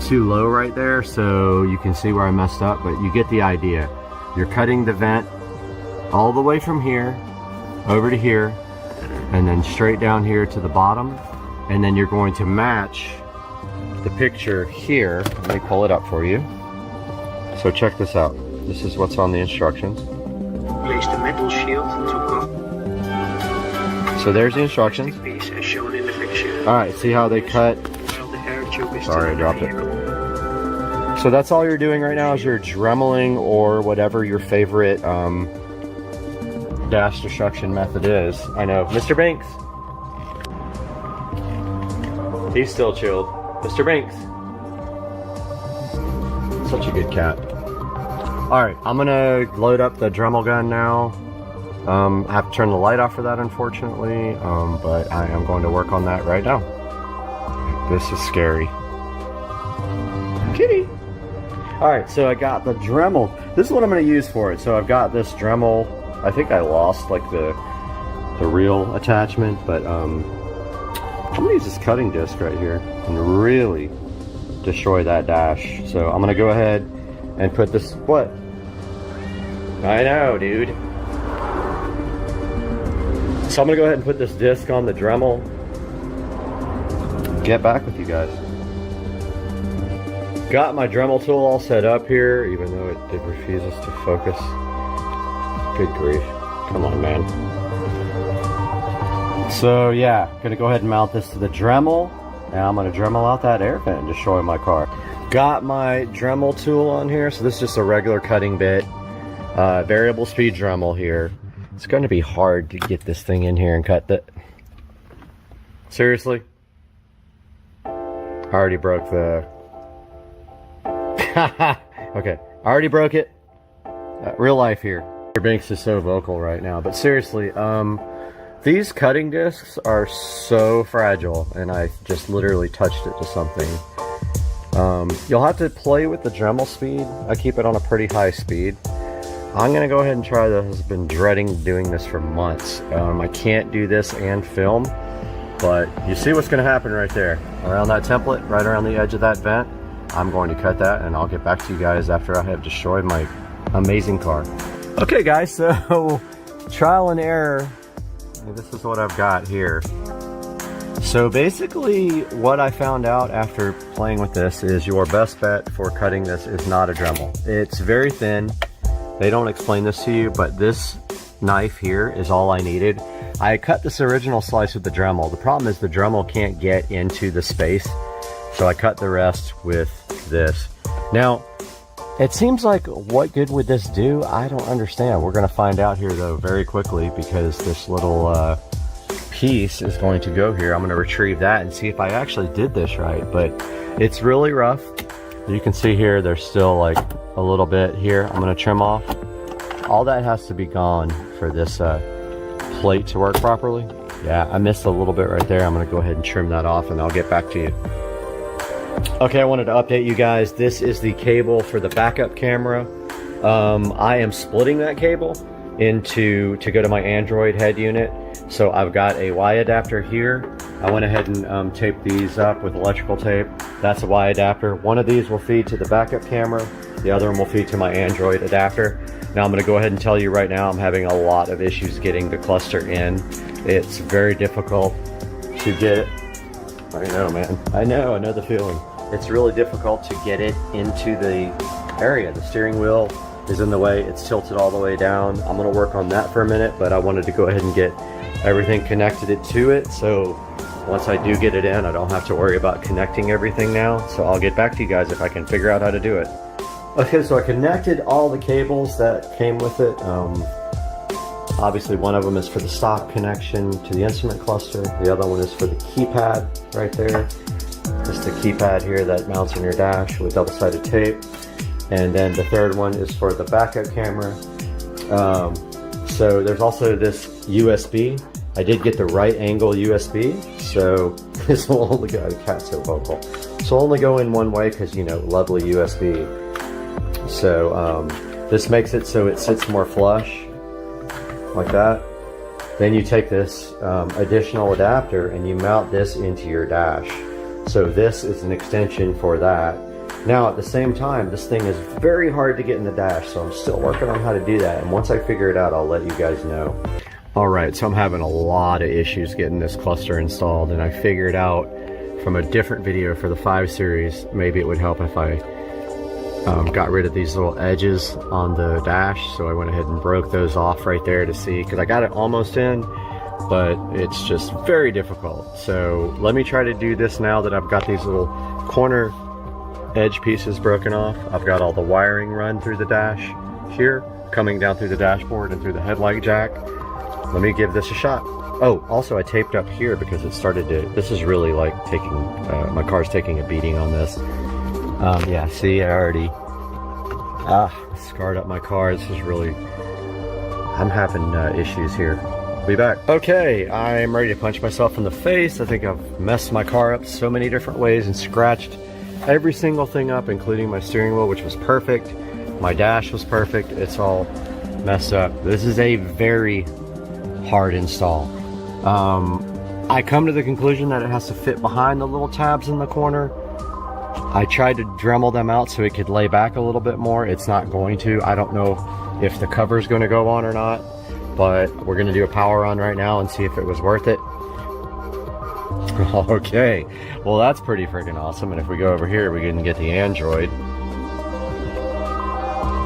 too low right there, so you can see where I messed up, but you get the idea. You're cutting the vent all the way from here over to here, and then straight down here to the bottom, and then you're going to match the picture here. Let me pull it up for you. So check this out. This is what's on the instructions. Place the metal shield to cover. So there's the instructions. Piece as shown in the picture. All right, see how they cut. While the air tube is Sorry, I still in dropped the it. vehicle. So that's all you're doing right now is you're dremeling, or whatever your favorite dash destruction method is. I know. Mr. Banks. He's still chilled. Mr. Banks. Such a good cat. Alright, I'm gonna load up the Dremel gun now. I have to turn the light off for that, unfortunately, but I am going to work on that right now. This is scary. Kitty! Alright, so I got the Dremel. This is what I'm going to use for it. So I've got this Dremel. I think I lost like the real attachment, but I'm going to use this cutting disc right here and really destroy that dash. So I'm going to go ahead and put this. What? I know, dude. So I'm going to go ahead and put this disc on the Dremel. Get back with you guys. Got my Dremel tool all set up here, even though it refuses to focus. Good grief. Come on, man. So yeah, gonna go ahead and mount this to the Dremel. And I'm gonna Dremel out that air vent and destroy my car. Got my Dremel tool on here. So this is just a regular cutting bit. Variable speed Dremel here. It's gonna be hard to get this thing in here and cut that. Seriously? I already broke the... Okay, I already broke it. Real life here. Your Banks is so vocal right now, but seriously, these cutting discs are so fragile, and I just literally touched it to something. You'll have to play with the Dremel speed. I keep it on a pretty high speed. I'm gonna go ahead and try this. I've been dreading doing this for months. I can't do this and film, but you see what's gonna happen right there. Around that template, right around the edge of that vent. I'm going to cut that, and I'll get back to you guys after I have destroyed my amazing car. Okay guys, so trial and error. This is what I've got here. So basically what I found out after playing with this is your best bet for cutting this is not a Dremel. It's very thin. They don't explain this to you, but this knife here is all I needed. I cut this original slice with the Dremel. The problem is the Dremel can't get into the space. So I cut the rest with this. Now, It seems like, what good would this do? I don't understand. We're going to find out here though very quickly, because this little piece is going to go here. I'm going to retrieve that and see if I actually did this right, but it's really rough. You can see here there's still like a little bit here. I'm going to trim off. All that has to be gone for this plate to work properly. Yeah, I missed a little bit right there. I'm going to go ahead and trim that off and I'll get back to you. Okay, I wanted to update you guys. This is the cable for the backup camera. I am splitting that cable to go to my Android head unit. So I've got a Y adapter here. I went ahead and taped these up with electrical tape. That's a Y adapter. One of these will feed to the backup camera. The other one will feed to my Android adapter. Now I'm going to go ahead and tell you right now, I'm having a lot of issues getting the cluster in. It's very difficult to get it. I know, man. I know the feeling. It's really difficult to get it into the area. The steering wheel is in the way. It's tilted all the way down. I'm going to work on that for a minute, but I wanted to go ahead and get everything connected to it. So once I do get it in, I don't have to worry about connecting everything now. So I'll get back to you guys if I can figure out how to do it. Okay, so I connected all the cables that came with it. Obviously one of them is for the stock connection to the instrument cluster. The other one is for the keypad right there. Just the keypad here that mounts on your dash with double-sided tape. And then the third one is for the backup camera. So there's also this USB. I did get the right angle USB, so this will only go, the cat's so vocal. So only go in one way because, you know, lovely USB. So this makes it so it sits more flush, like that. Then you take this additional adapter and you mount this into your dash. So this is an extension for that. Now at the same time, this thing is very hard to get in the dash, so I'm still working on how to do that. And once I figure it out, I'll let you guys know. Alright, so I'm having a lot of issues getting this cluster installed, and I figured out from a different video for the 5 series, maybe it would help if I got rid of these little edges on the dash. So I went ahead and broke those off right there to see, because I got it almost in, but it's just very difficult. So let me try to do this now that I've got these little corner edge pieces broken off. I've got all the wiring run through the dash here, coming down through the dashboard and through the headlight jack. Let me give this a shot. Oh, also I taped up here because it started to, this is really like taking, my car's taking a beating on this. Yeah, see, I already scarred up my car. This is really, I'm having issues here. Be back. Okay, I'm ready to punch myself in the face. I think I've messed my car up so many different ways and scratched every single thing up, including my steering wheel, which was perfect. My dash was perfect. It's all messed up. This is a very hard install. I come to the conclusion that it has to fit behind the little tabs in the corner. I tried to Dremel them out so it could lay back a little bit more. It's not going to. I don't know if the cover's going to go on or not, but we're going to do a power on right now and see if it was worth it. Okay, well that's pretty freaking awesome. And if we go over here, we can get the Android.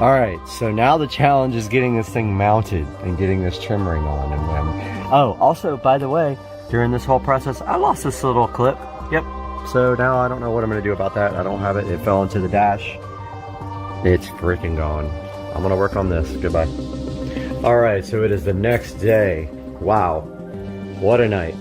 Alright, so now the challenge is getting this thing mounted and getting this trim ring on. And oh, also, by the way, during this whole process, I lost this little clip. Yep. So now I don't know what I'm going to do about that. I don't have it. It fell into the dash. It's freaking gone. I'm going to work on this. Goodbye. Alright, so it is the next day. Wow. What a night.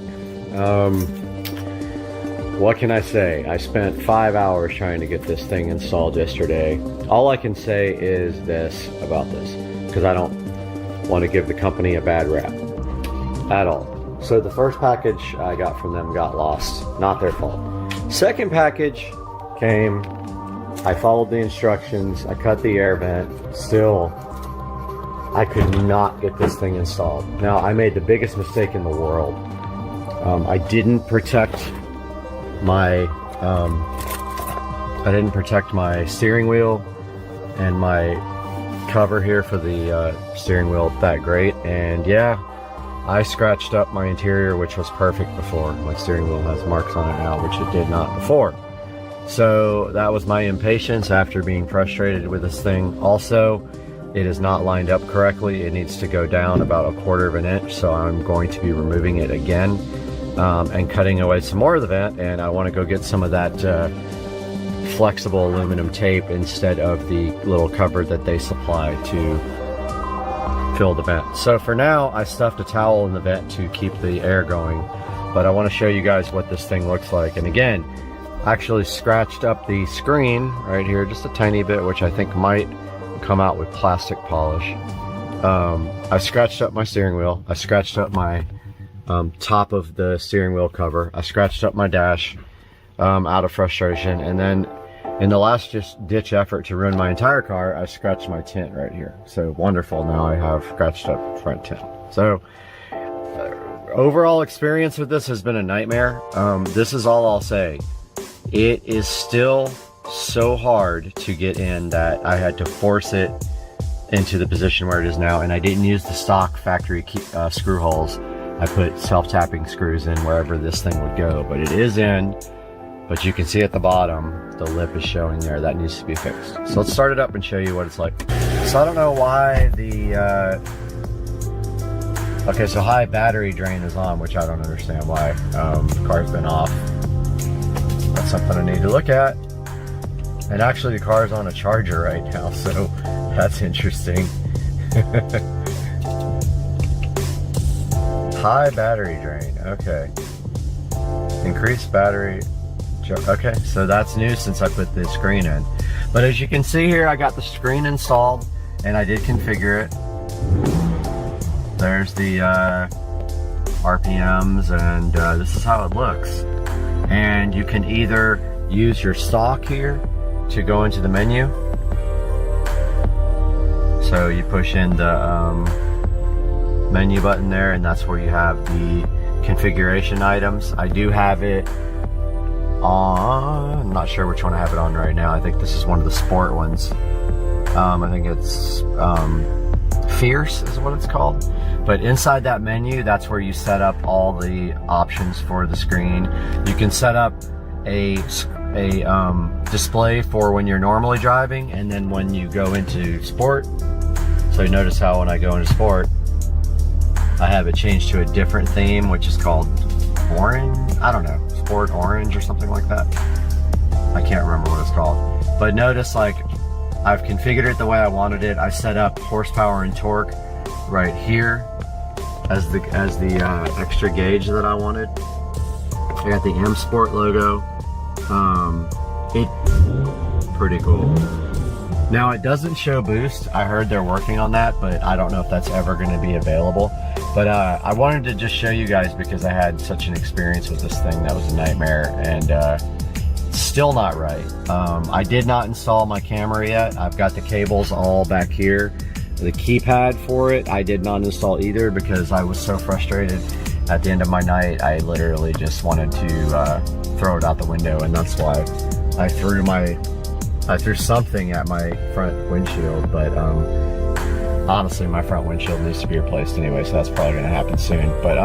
What can I say? I spent 5 hours trying to get this thing installed yesterday. All I can say is this about this, because I don't want to give the company a bad rap at all. So the first package I got from them got lost. Not their fault. Second package came. I followed the instructions. I cut the air vent. Still, I could not get this thing installed. Now, I made the biggest mistake in the world. I didn't protect my steering wheel and my cover here for the steering wheel that great. And yeah, I scratched up my interior, which was perfect before. My steering wheel has marks on it now, which it did not before. So that was my impatience after being frustrated with this thing. Also, it is not lined up correctly. It needs to go down about 1/4 of an inch, so I'm going to be removing it again and cutting away some more of the vent. And I want to go get some of that flexible aluminum tape instead of the little cover that they supply to fill the vent. So for now, I stuffed a towel in the vent to keep the air going, but I want to show you guys what this thing looks like. And again, I actually scratched up the screen right here just a tiny bit, which I think might come out with plastic polish. I scratched up my steering wheel. I scratched up my top of the steering wheel cover. I scratched up my dash out of frustration, and then in the last just ditch effort to ruin my entire car, I scratched my tint right here. So wonderful, now I have scratched up front tint. So overall experience with this has been a nightmare. This is all I'll say. It is still so hard to get in that I had to force it into the position where it is now, and I didn't use the stock factory screw holes. I put self-tapping screws in wherever this thing would go, but it is in. But you can see at the bottom, the lip is showing there. That needs to be fixed. So let's start it up and show you what it's like. So I don't know why the, okay, so high battery drain is on, which I don't understand why. The car's been off. That's something I need to look at. And actually the car's on a charger right now, so that's interesting. High battery drain, okay. Increased battery. Okay, so that's new since I put the screen in. But as you can see here, I got the screen installed and I did configure it. There's the RPMs, and this is how it looks. And you can either use your stock here to go into the menu. So you push in the menu button there, and that's where you have the configuration items. I do have it on, I'm not sure which one I have it on right now. I think this is one of the sport ones. I think it's Fierce is what it's called. But inside that menu, that's where you set up all the options for the screen. You can set up a display for when you're normally driving, and then when you go into sport. So you notice how when I go into sport, I have it changed to a different theme, which is called orange. I don't know, sport orange or something like that. I can't remember what it's called. But notice, like, I've configured it the way I wanted it. I set up horsepower and torque right here as the extra gauge that I wanted. I got the M Sport logo. Pretty cool. Now it doesn't show boost. I heard they're working on that, but I don't know if that's ever going to be available. But I wanted to just show you guys because I had such an experience with this thing that was a nightmare, and still not right. I did not install my camera yet. I've got the cables all back here. The keypad for it, I did not install either because I was so frustrated at the end of my night. I literally just wanted to throw it out the window, and that's why I threw something at my front windshield. But honestly, my front windshield needs to be replaced anyway, so that's probably going to happen soon. But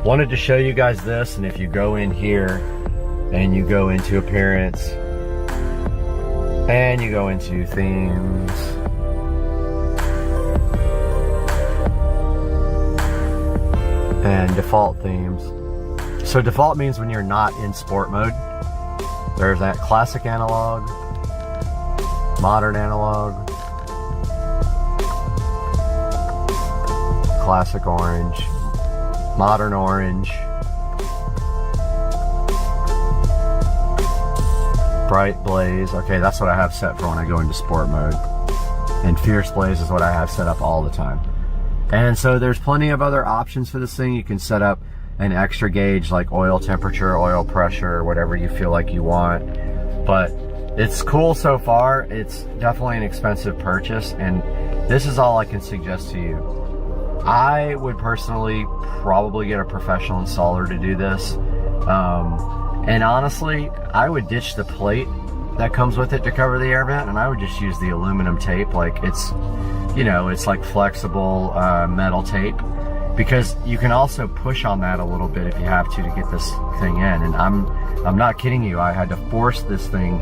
wanted to show you guys this, and if you go in here and you go into appearance and you go into themes, and default themes. So default means when you're not in sport mode. There's that classic analog, modern analog, classic orange, modern orange, bright blaze. Okay, that's what I have set for when I go into sport mode. And fierce blaze is what I have set up all the time. And so there's plenty of other options for this thing. You can set up an extra gauge like oil temperature, oil pressure, whatever you feel like you want. But it's cool so far. It's definitely an expensive purchase, and this is all I can suggest to you. I would personally probably get a professional installer to do this. And honestly, I would ditch the plate that comes with it to cover the air vent, and I would just use the aluminum tape. Like, it's, you know, it's like flexible metal tape, because you can also push on that a little bit if you have to get this thing in. And I'm not kidding you, I had to force this thing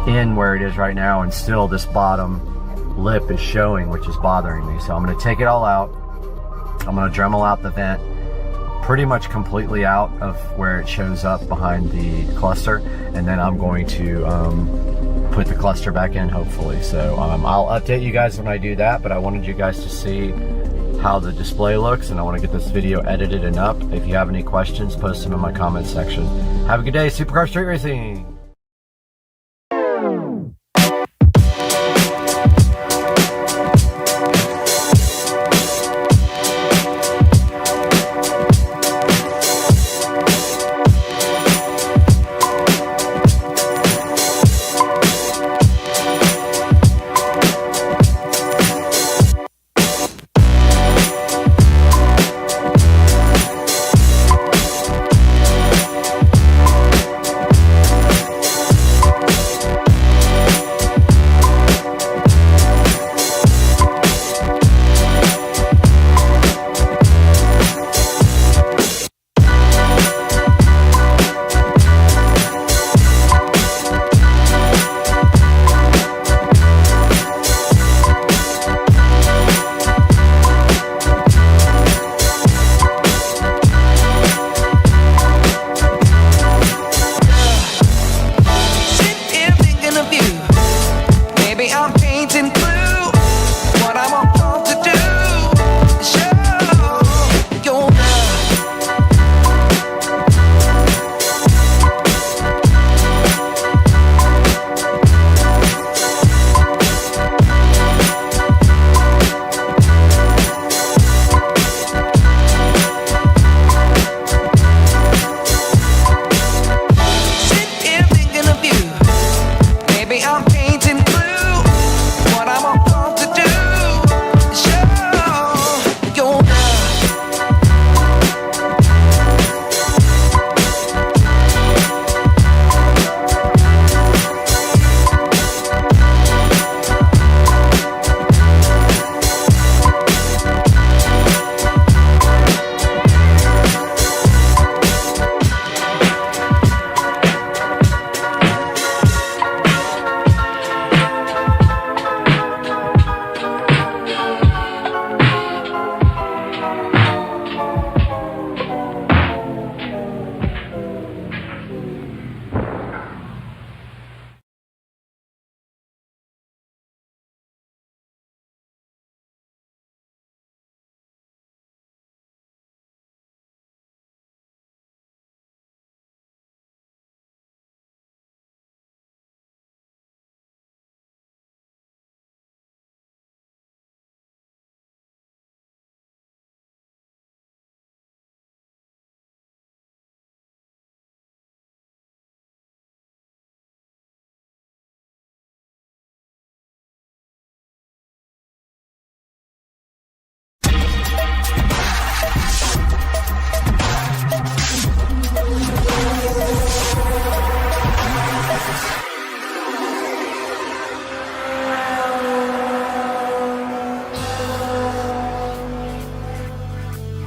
in where it is right now, and still this bottom lip is showing, which is bothering me. So I'm going to take it all out. I'm going to Dremel out the vent pretty much completely out of where it shows up behind the cluster, and then I'm going to put the cluster back in, hopefully. So I'll update you guys when I do that, but I wanted you guys to see how the display looks, and I want to get this video edited and up. If you have any questions, post them in my comments section. Have a good day, Supercar Street Racing!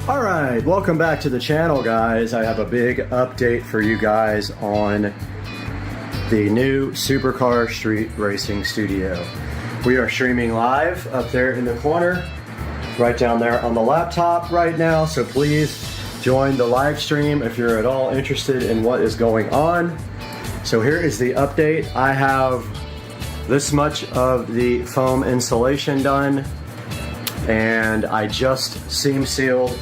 Alright, welcome back to the channel, guys. I have a big update for you guys on the new Supercar Street Racing Studio. We are streaming live up there in the corner, right down there on the laptop right now, so please join the live stream if you're at all interested in what is going on. So here is the update. I have this much of the foam insulation done, and I just seam sealed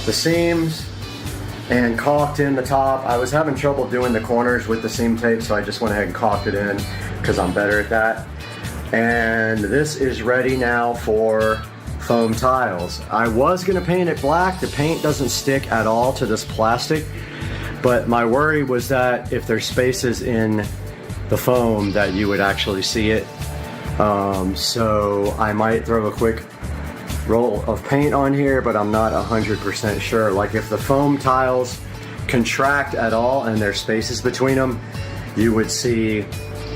the seams and caulked in the top. I was having trouble doing the corners with the seam tape, so I just went ahead and caulked it in because I'm better at that. And this is ready now for foam tiles. I was gonna paint it black. The paint doesn't stick at all to this plastic, but my worry was that if there's spaces in the foam that you would actually see it. So I might throw a quick roll of paint on here, but I'm not 100% sure. Like if the foam tiles contract at all and there's spaces between them, you would see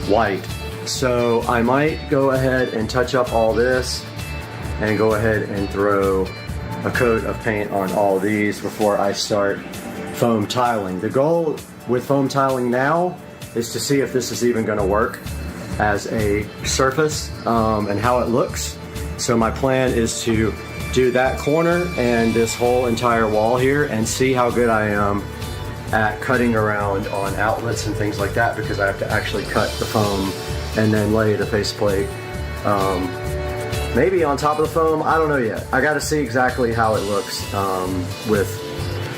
white. So I might go ahead and touch up all this and go ahead and throw a coat of paint on all these before I start foam tiling. The goal with foam tiling now is to see if this is even going to work as a surface and how it looks. So my plan is to do that corner and this whole entire wall here and see how good I am at cutting around on outlets and things like that, because I have to actually cut the foam and then lay the faceplate. Maybe on top of the foam, I don't know yet. I got to see exactly how it looks with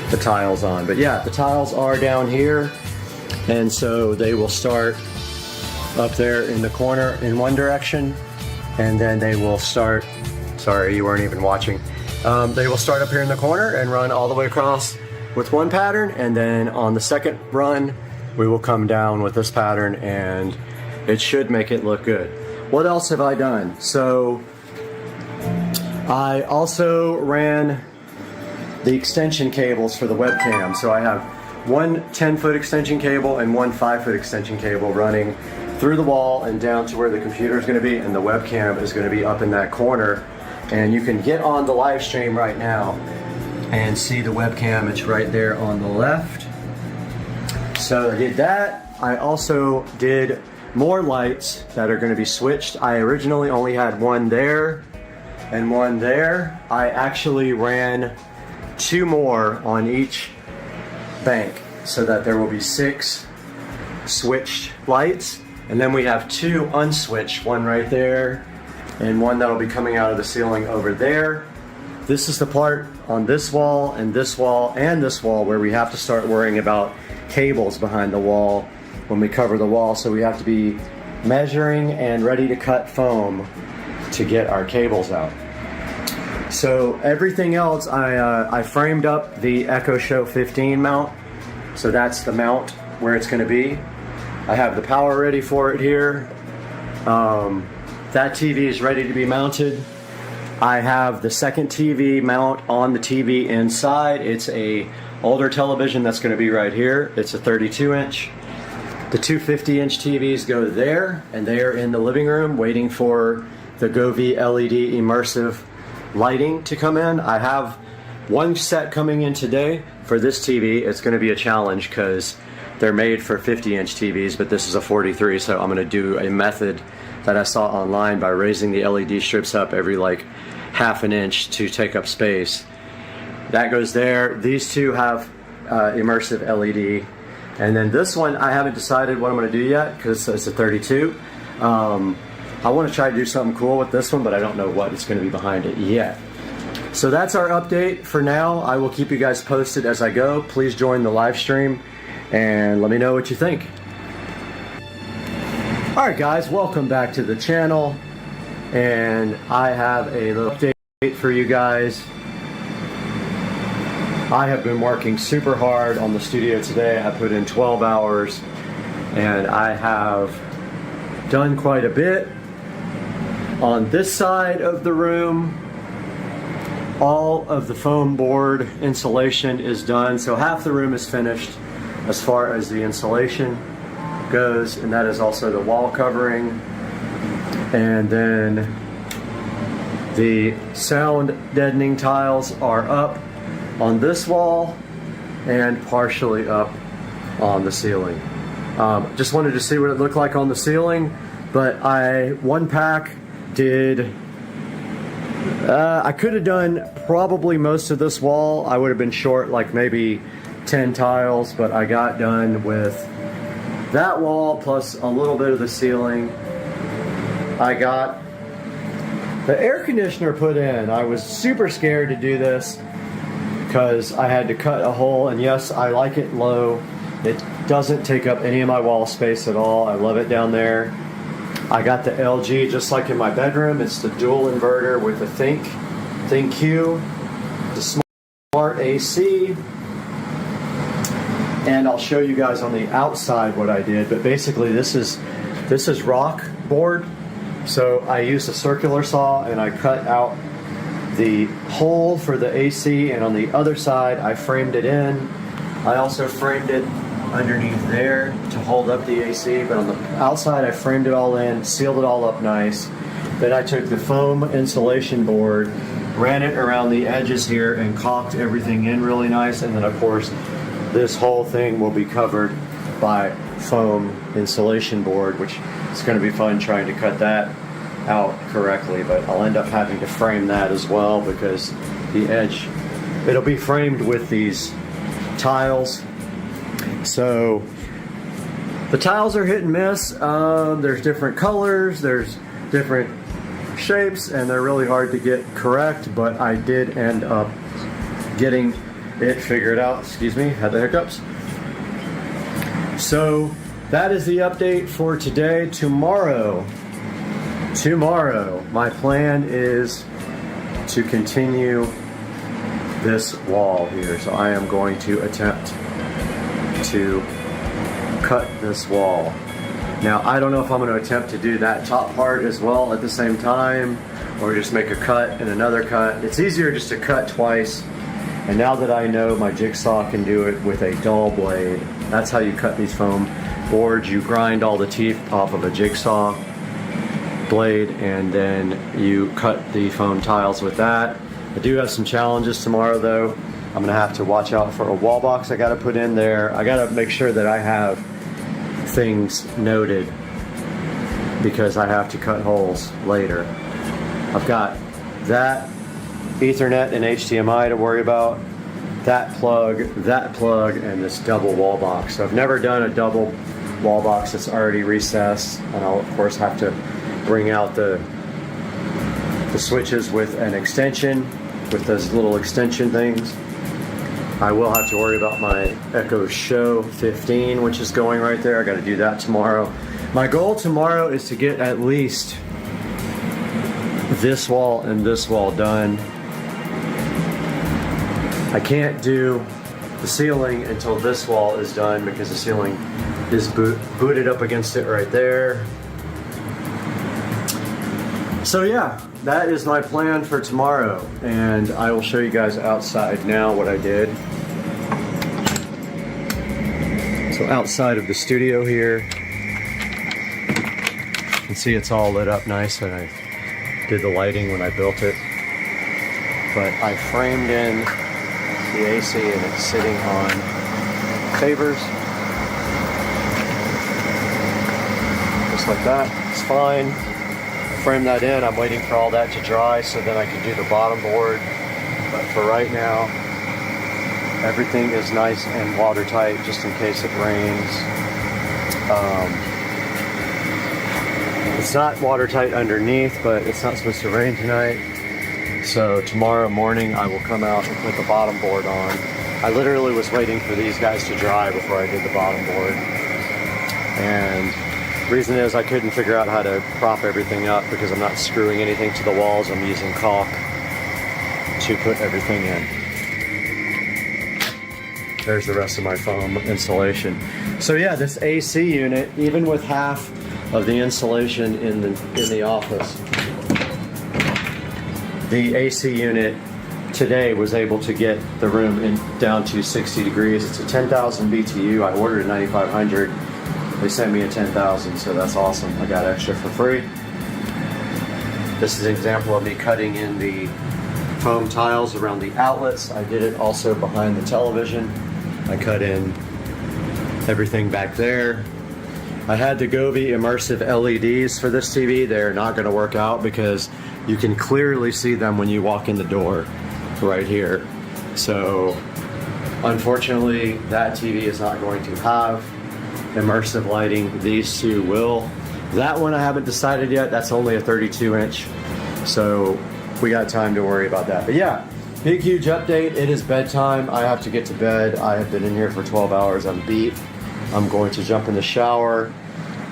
the tiles on. But yeah, the tiles are down here, and so they will start up there in the corner in one direction, and then they will start, sorry you weren't even watching, they will start up here in the corner and run all the way across with one pattern, and then on the second run we will come down with this pattern, and it should make it look good. What else have I done? So I also ran the extension cables for the webcam. So I have one 10-foot extension cable and one 5-foot extension cable running through the wall and down to where the computer is going to be, and the webcam is going to be up in that corner. And you can get on the live stream right now and see the webcam. It's right there on the left. So I did that. I also did more lights that are going to be switched. I originally only had one there and one there. I actually ran 2 more on each bank so that there will be 6 switched lights, and then we have 2 unswitched, one right there and one that'll be coming out of the ceiling over there. This is the part on this wall and this wall and this wall where we have to start worrying about cables behind the wall when we cover the wall, so we have to be measuring and ready to cut foam to get our cables out. So everything else, I framed up the Echo Show 15 mount, so that's the mount where it's going to be. I have the power ready for it here. That TV is ready to be mounted. I have the second TV mount on the TV inside. It's a older television that's going to be right here. It's a 32-inch. The 250-inch TVs go there, and they are in the living room waiting for the Govee LED immersive lighting to come in. I have one set coming in today for this TV. It's going to be a challenge because they're made for 50-inch TVs, but this is a 43, so I'm going to do a method that I saw online by raising the LED strips up every like half an inch to take up space. That goes there. These two have immersive LED. And then this one, I haven't decided what I'm going to do yet because it's a 32. I want to try to do something cool with this one, but I don't know what it's going to be behind it yet. So that's our update for now. I will keep you guys posted as I go. Please join the live stream and let me know what you think. Alright guys, welcome back to the channel. And I have a little update for you guys. I have been working super hard on the studio today. I put in 12 hours and I have done quite a bit. On this side of the room, all of the foam board insulation is done, so half the room is finished as far as the insulation goes, and that is also the wall covering. And then the sound deadening tiles are up on this wall and partially up on the ceiling. Just wanted to see what it looked like on the ceiling, but one pack did, I could have done probably most of this wall. I would have been short like maybe 10 tiles, but I got done with that wall plus a little bit of the ceiling. I got the air conditioner put in. I was super scared to do this because I had to cut a hole, and yes, I like it low. It doesn't take up any of my wall space at all. I love it down there. I got the LG just like in my bedroom. It's the dual inverter with the ThinQ, the smart AC. And I'll show you guys on the outside what I did, but basically this is rock board. So I used a circular saw and I cut out the hole for the AC, and on the other side I framed it in. I also framed it underneath there to hold up the AC, but on the outside I framed it all in, sealed it all up nice. Then I took the foam insulation board, ran it around the edges here and caulked everything in really nice, and then of course this whole thing will be covered by foam insulation board, which is going to be fun trying to cut that out correctly, but I'll end up having to frame that as well because the edge, it'll be framed with these tiles. So the tiles are hit and miss. There's different colors, there's different shapes, and they're really hard to get correct, but I did end up getting it figured out. Excuse me, had the hiccups. So that is the update for today. Tomorrow, my plan is to continue this wall here. So I am going to attempt to cut this wall. Now, I don't know if I'm going to attempt to do that top part as well at the same time, or just make a cut and another cut. It's easier just to cut twice. And now that I know my jigsaw can do it with a dull blade, that's how you cut these foam boards. You grind all the teeth off of a jigsaw blade, and then you cut the foam tiles with that. I do have some challenges tomorrow though. I'm gonna have to watch out for a wall box I gotta put in there. I gotta make sure that I have things noted because I have to cut holes later. I've got that Ethernet and HDMI to worry about, that plug, and this double wall box. So I've never done a double wall box that's already recessed, and I'll of course have to bring out the switches with an extension, with those little extension things. I will have to worry about my Echo Show 15, which is going right there. I got to do that tomorrow. My goal tomorrow is to get at least this wall and this wall done. I can't do the ceiling until this wall is done because the ceiling is booted up against it right there. So yeah, that is my plan for tomorrow, and I will show you guys outside now what I did. So outside of the studio here, you can see it's all lit up nice, and I did the lighting when I built it. But I framed in the AC and it's sitting on favors. Just like that, it's fine. Frame that in, I'm waiting for all that to dry so then I can do the bottom board. But for right now, everything is nice and watertight just in case it rains. It's not watertight underneath, but it's not supposed to rain tonight. So tomorrow morning I will come out and put the bottom board on. I literally was waiting for these guys to dry before I did the bottom board. And the reason is I couldn't figure out how to prop everything up because I'm not screwing anything to the walls. I'm using caulk to put everything in. There's the rest of my foam insulation. So yeah, this AC unit, even with half of the insulation in the office, the AC unit today was able to get the room down to 60 degrees. It's a 10,000 BTU. I ordered a 9,500. They sent me a 10,000, so that's awesome. I got extra for free. This is an example of me cutting in the foam tiles around the outlets. I did it also behind the television. I cut in everything back there. I had the Govee immersive LEDs for this TV. They're not going to work out because you can clearly see them when you walk in the door right here. So unfortunately, that TV is not going to have immersive lighting. These two will. That one I haven't decided yet. That's only a 32-inch. So we got time to worry about that. But yeah, big, huge update. It is bedtime. I have to get to bed. I have been in here for 12 hours. I'm beat. I'm going to jump in the shower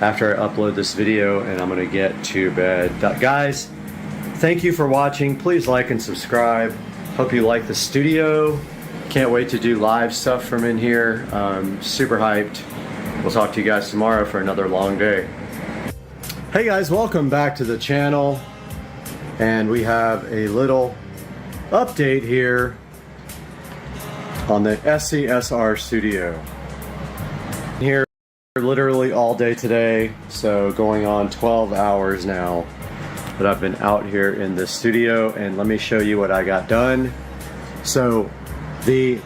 after I upload this video, and I'm going to get to bed. Guys, thank you for watching. Please like and subscribe. Hope you like the studio. Can't wait to do live stuff from in here. Super hyped. We'll talk to you guys tomorrow for another long day. Hey guys, welcome back to the channel. And we have a little update here on the SCSR studio. Here literally all day today, so going on 12 hours now that I've been out here in the studio, and let me show you what I got done. So the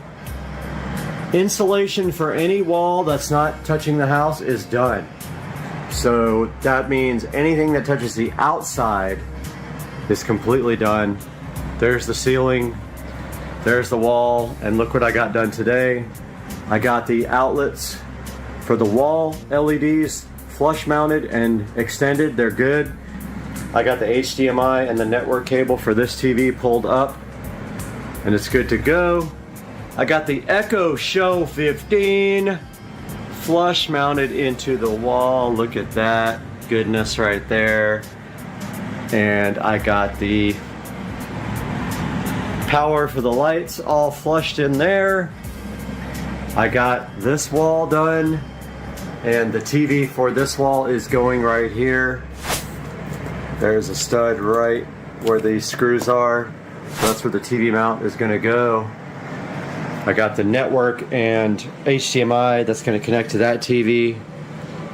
insulation for any wall that's not touching the house is done. So that means anything that touches the outside is completely done. There's the ceiling, there's the wall, and look what I got done today. I got the outlets for the wall LEDs flush mounted and extended. They're good. I got the HDMI and the network cable for this TV pulled up, and it's good to go. I got the Echo Show 15 flush mounted into the wall. Look at that goodness right there. And I got the power for the lights all flushed in there. I got this wall done, and the TV for this wall is going right here. There's a stud right where the screws are. So that's where the TV mount is going to go. I got the network and HDMI that's going to connect to that TV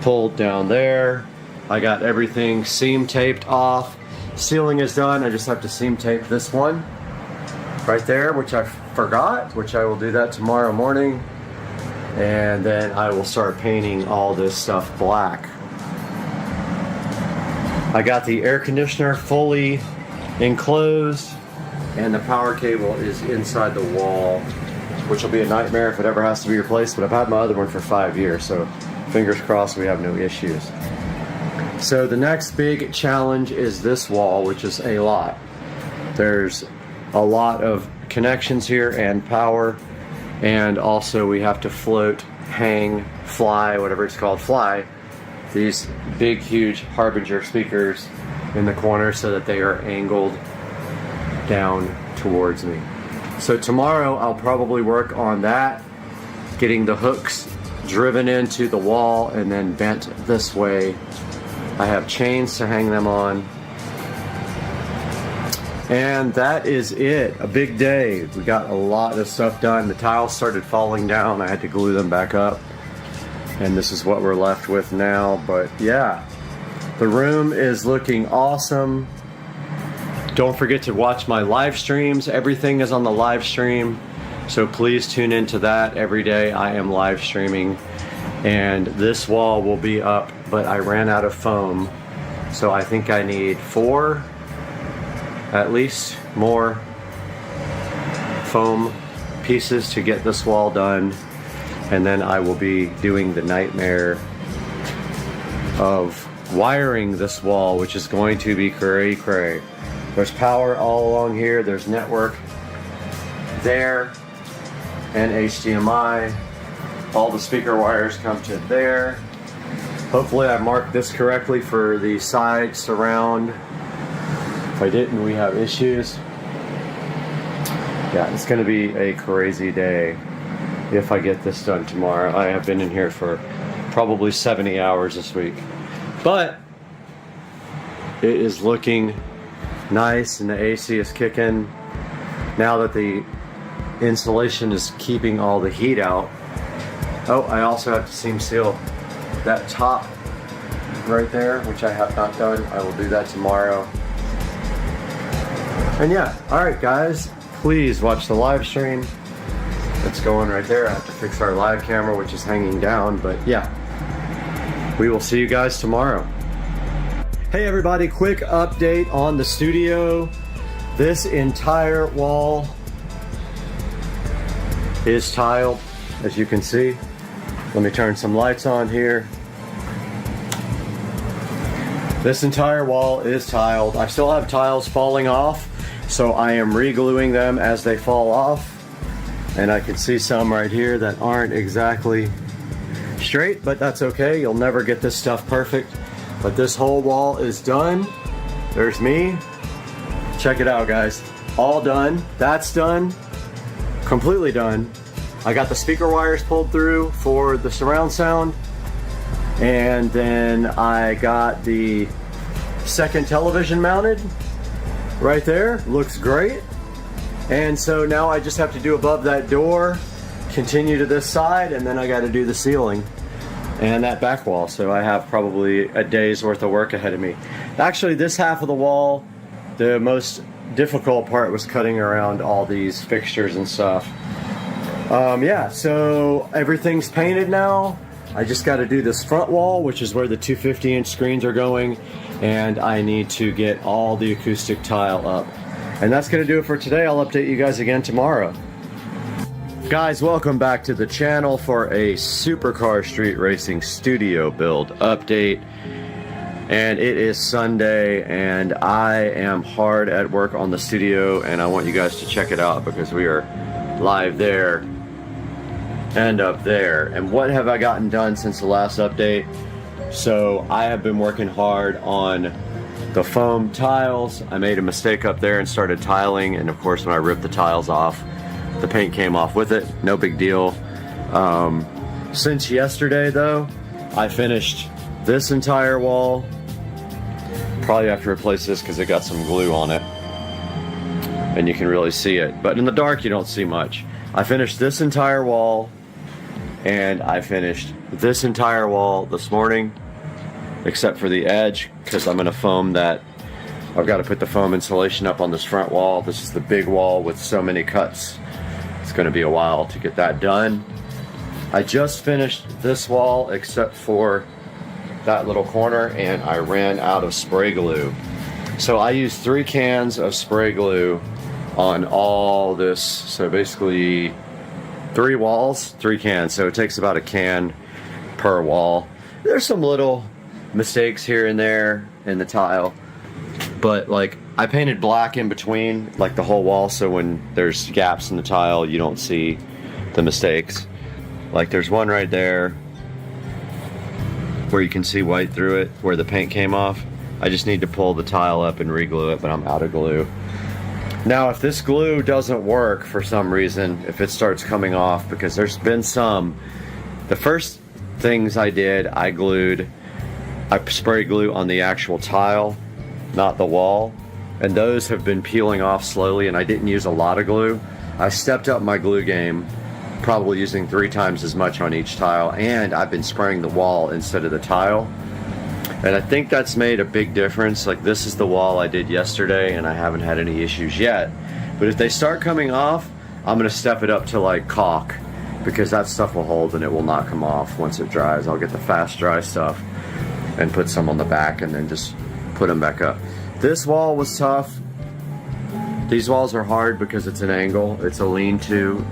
pulled down there. I got everything seam taped off. Ceiling is done. I just have to seam tape this one right there, which I forgot, which I will do that tomorrow morning. And then I will start painting all this stuff black. I got the air conditioner fully enclosed, and the power cable is inside the wall, which will be a nightmare if it ever has to be replaced, but I've had my other one for 5 years, so fingers crossed we have no issues. So the next big challenge is this wall, which is a lot. There's a lot of connections here and power, and also we have to float, hang, fly, whatever it's called, fly these big huge Harbinger speakers in the corner so that they are angled down towards me. So tomorrow I'll probably work on that, getting the hooks driven into the wall and then bent this way. I have chains to hang them on. And that is it. A big day. We got a lot of stuff done. The tiles started falling down. I had to glue them back up. And this is what we're left with now. But yeah, the room is looking awesome. Don't forget to watch my live streams. Everything is on the live stream. So please tune into that every day. I am live streaming. And this wall will be up, but I ran out of foam. So I think I need 4 at least more foam pieces to get this wall done, and then I will be doing the nightmare of wiring this wall, which is going to be cray. There's power all along here, there's network there, and HDMI. All the speaker wires come to there. Hopefully I marked this correctly for the side surround. If I didn't, we have issues. Yeah, it's going to be a crazy day if I get this done tomorrow. I have been in here for probably 70 hours this week. But it is looking nice and the AC is kicking. Now that the insulation is keeping all the heat out. Oh, I also have to seam seal that top right there, which I have not done. I will do that tomorrow. And yeah, alright guys, please watch the live stream. It's going right there. I have to fix our live camera, which is hanging down, but yeah. We will see you guys tomorrow. Hey everybody, quick update on the studio. This entire wall is tiled, as you can see. Let me turn some lights on here. This entire wall is tiled. I still have tiles falling off, so I am re-gluing them as they fall off. And I can see some right here that aren't exactly straight, but that's okay. You'll never get this stuff perfect. But this whole wall is done. There's me. Check it out, guys. All done. That's done. Completely done. I got the speaker wires pulled through for the surround sound. And then I got the second television mounted right there. Looks great. And so now I just have to do above that door, continue to this side, and then I got to do the ceiling and that back wall. So I have probably a day's worth of work ahead of me. Actually, this half of the wall, the most difficult part was cutting around all these fixtures and stuff. Yeah, so everything's painted now. I just got to do this front wall, which is where the 250-inch screens are going, and I need to get all the acoustic tile up. And that's going to do it for today. I'll update you guys again tomorrow. Guys, welcome back to the channel for a Supercar Street Racing studio build update. And it is Sunday, and I am hard at work on the studio, and I want you guys to check it out because we are live there and up there. And what have I gotten done since the last update? So I have been working hard on the foam tiles. I made a mistake up there and started tiling, and of course when I ripped the tiles off, the paint came off with it. No big deal. Since yesterday though, I finished this entire wall. Probably have to replace this because it got some glue on it and you can really see it, but in the dark you don't see much. I finished this entire wall, and I finished this entire wall this morning except for the edge, because I'm going to foam that. I've got to put the foam insulation up on this front wall. This is the big wall with so many cuts. It's going to be a while to get that done. I just finished this wall except for that little corner, and I ran out of spray glue. So I used 3 cans of spray glue on all this. So basically 3 walls, 3 cans. So it takes about a can per wall. There's some little mistakes here and there in the tile, but like I painted black in between like the whole wall, so when there's gaps in the tile you don't see the mistakes. Like there's one right there where you can see white through it where the paint came off. I just need to pull the tile up and re-glue it, but I'm out of glue. Now if this glue doesn't work for some reason, if it starts coming off, because there's been some, the first things I did, I spray glue on the actual tile, not the wall, and those have been peeling off slowly, and I didn't use a lot of glue. I stepped up my glue game, probably using 3 times as much on each tile, and I've been spraying the wall instead of the tile, and I think that's made a big difference. Like this is the wall I did yesterday and I haven't had any issues yet, but if they start coming off, I'm gonna step it up to like caulk, because that stuff will hold and it will not come off once it dries. I'll get the fast dry stuff and put some on the back and then just put them back up. This wall was tough. These walls are hard because it's an angle. It's a lean-to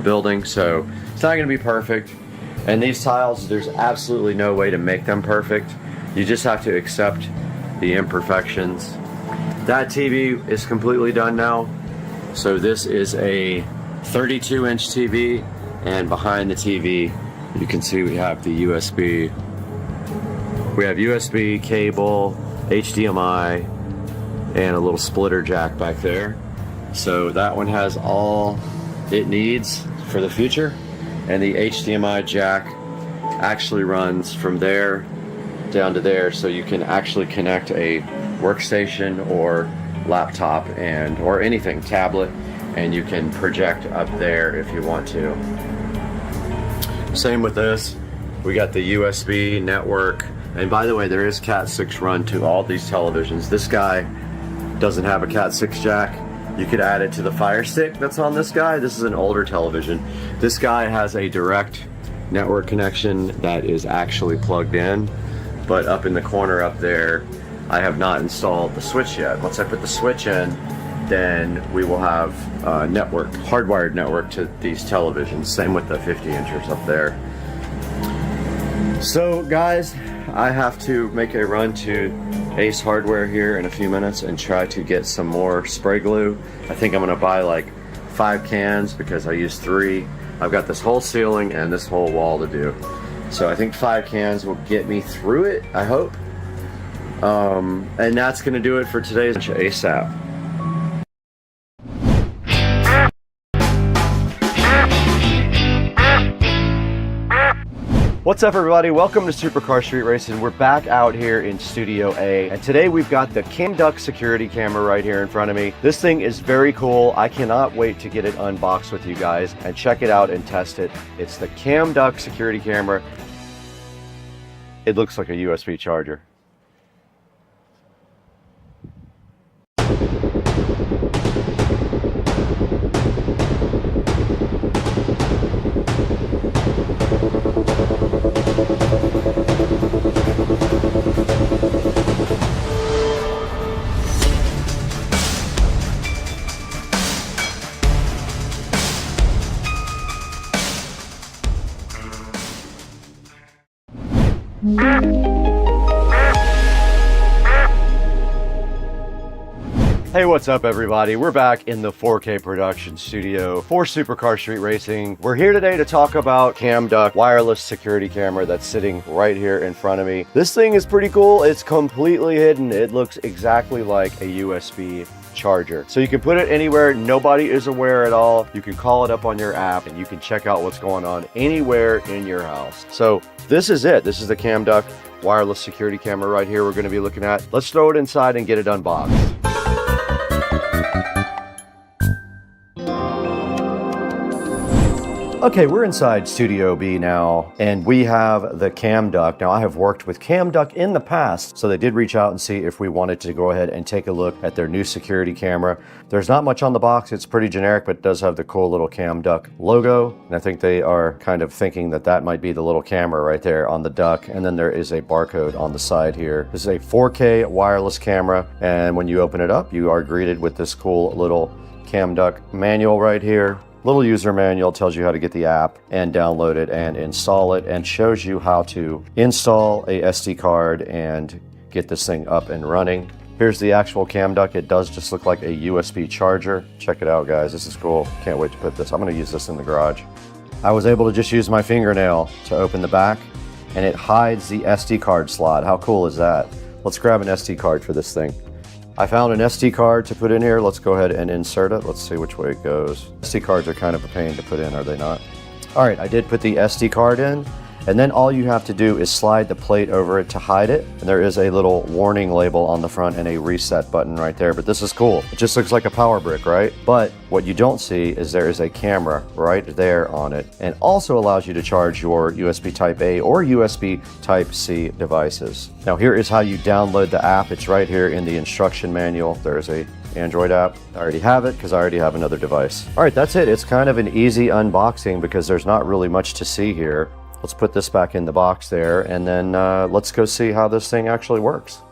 building, so it's not going to be perfect. And these tiles, there's absolutely no way to make them perfect. You just have to accept the imperfections. That TV is completely done now. So this is a 32-inch TV, and behind the TV you can see we have the USB. We have USB cable, HDMI, and a little splitter jack back there. So that one has all it needs for the future, and the HDMI jack actually runs from there down to there, so you can actually connect a workstation or laptop and or anything, tablet, and you can project up there if you want to. Same with this. We got the USB network, and by the way, there is Cat 6 run to all these televisions. This guy doesn't have a Cat 6 jack. You could add it to the Fire Stick that's on this guy. This is an older television. This guy has a direct network connection that is actually plugged in, but up in the corner up there, I have not installed the switch yet. Once I put the switch in, then we will have network, hardwired network to these televisions. Same with the 50-inchers up there. So guys, I have to make a run to Ace Hardware here in a few minutes and try to get some more spray glue. I think I'm gonna buy like 5 cans because I used 3. I've got this whole ceiling and this whole wall to do. So I think 5 cans will get me through it, I hope. And that's gonna do it for today's ASAP. What's up everybody, welcome to Supercar Street Racing. We're back out here in Studio A, and today we've got the Cam Duck security camera right here in front of me. This thing is very cool. I cannot wait to get it unboxed with you guys and check it out and test it. It's the Cam Duck security camera. It looks like a USB charger. Hey, what's up everybody? We're back in the 4K production studio for Supercar Street Racing. We're here today to talk about CamDuck wireless security camera that's sitting right here in front of me. This thing is pretty cool. It's completely hidden. It looks exactly like a USB charger. So you can put it anywhere, nobody is aware at all. You can call it up on your app and you can check out what's going on anywhere in your house. So this is it. This is the CamDuck wireless security camera right here we're going to be looking at. Let's throw it inside and get it unboxed. Okay, we're inside Studio B now, and we have the CamDuck. Now, I have worked with CamDuck in the past, so they did reach out and see if we wanted to go ahead and take a look at their new security camera. There's not much on the box. It's pretty generic, but it does have the cool little CamDuck logo, and I think they are kind of thinking that that might be the little camera right there on the duck, and then there is a barcode on the side here. This is a 4K wireless camera, and when you open it up, you are greeted with this cool little CamDuck manual right here. Little user manual tells you how to get the app and download it and install it, and shows you how to install a SD card and get this thing up and running. Here's the actual CamDuck. It does just look like a USB charger. Check it out, guys. This is cool. Can't wait to put this. I'm going to use this in the garage. I was able to just use my fingernail to open the back, and it hides the SD card slot. How cool is that? Let's grab an SD card for this thing. I found an SD card to put in here. Let's go ahead and insert it. Let's see which way it goes. SD cards are kind of a pain to put in, are they not? All right, I did put the SD card in, and then all you have to do is slide the plate over it to hide it. And there is a little warning label on the front and a reset button right there, but this is cool. It just looks like a power brick, right? But what you don't see is there is a camera right there on it, and also allows you to charge your USB Type A or USB Type C devices. Now here is how you download the app. It's right here in the instruction manual. There's a Android app. I already have it because I already have another device. All right, that's it. It's kind of an easy unboxing because there's not really much to see here. Let's put this back in the box there, and then let's go see how this thing actually works.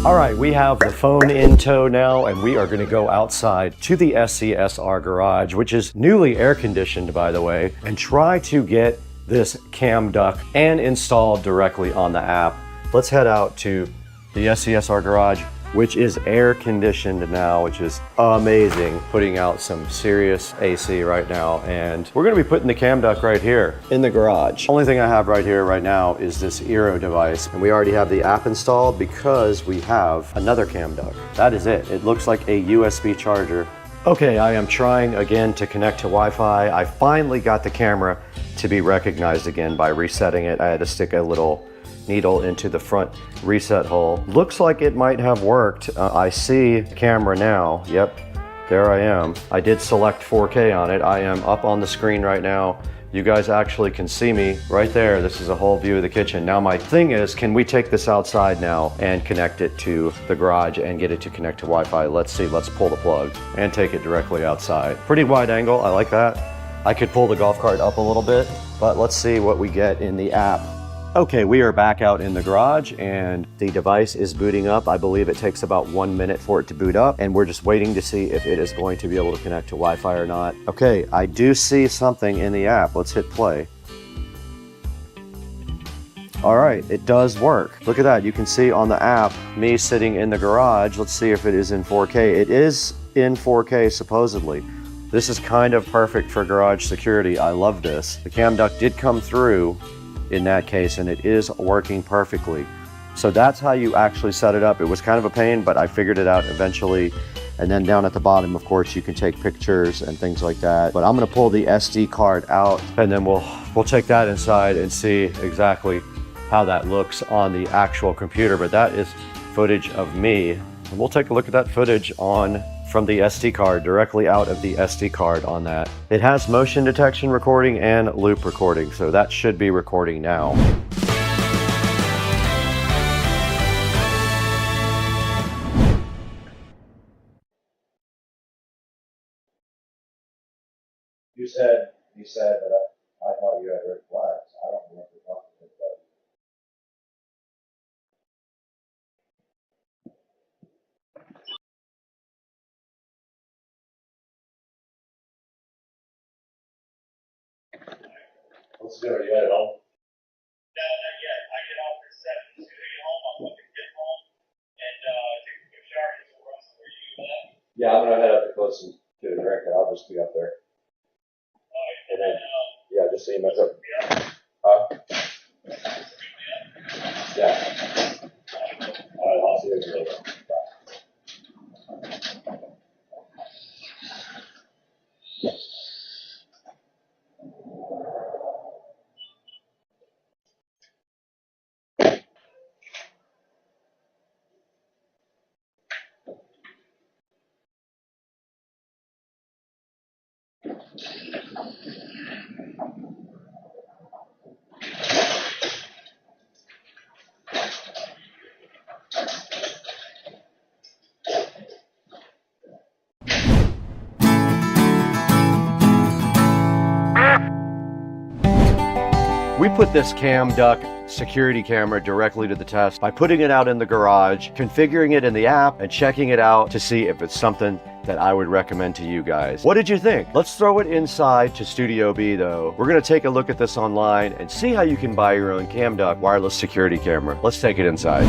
All right, we have the phone in tow now, and we are going to go outside to the SCSR garage, which is newly air conditioned, by the way, and try to get this CamDuck and install directly on the app. Let's head out to the SCSR garage, which is air conditioned now, which is amazing. Putting out some serious AC right now, and we're gonna be putting the CamDuck right here in the garage. Only thing I have right here right now is this Eero device, and we already have the app installed because we have another CamDuck. That is it. It looks like a USB charger. Okay, I am trying again to connect to Wi-Fi. I finally got the camera to be recognized again by resetting it. I had to stick a little needle into the front reset hole. Looks like it might have worked. I see the camera now. Yep, there I am. I did select 4K on it. I am up on the screen right now. You guys actually can see me right there. This is a whole view of the kitchen. Now my thing is, can we take this outside now and connect it to the garage and get it to connect to Wi-Fi? Let's see, let's pull the plug and take it directly outside. Pretty wide angle, I like that. I could pull the golf cart up a little bit, but let's see what we get in the app. Okay, we are back out in the garage and the device is booting up. I believe it takes about 1 minute for it to boot up, and we're just waiting to see if it is going to be able to connect to Wi-Fi or not. Okay, I do see something in the app. Let's hit play. All right, it does work. Look at that. You can see on the app me sitting in the garage. Let's see if it is in 4K. It is in 4K supposedly. This is kind of perfect for garage security. I love this. The CamDuck did come through in that case, and it is working perfectly. So that's how you actually set it up. It was kind of a pain, but I figured it out eventually. And then down at the bottom, of course, you can take pictures and things like that. But I'm gonna pull the SD card out, and then we'll take that inside and see exactly how that looks on the actual computer. But that is footage of me. And we'll take a look at that footage from the SD card, directly out of the SD card on that. It has motion detection recording and loop recording, so that should be recording now. You said that I thought you had red flags. I don't remember talking about that. Let's go. You had it all. Yeah, I'm gonna head up to close and get a drink, and I'll just be up there. And then, yeah, just so you mess up. Yeah. All right, I'll see you later. We put this cam duck security camera directly to the test by putting it out in the garage, configuring it in the app, and checking it out to see if it's something that I would recommend to you guys. What did you think? Let's throw it inside to Studio B though. We're gonna take a look at this online and see how you can buy your own cam duck wireless security camera. Let's take it inside.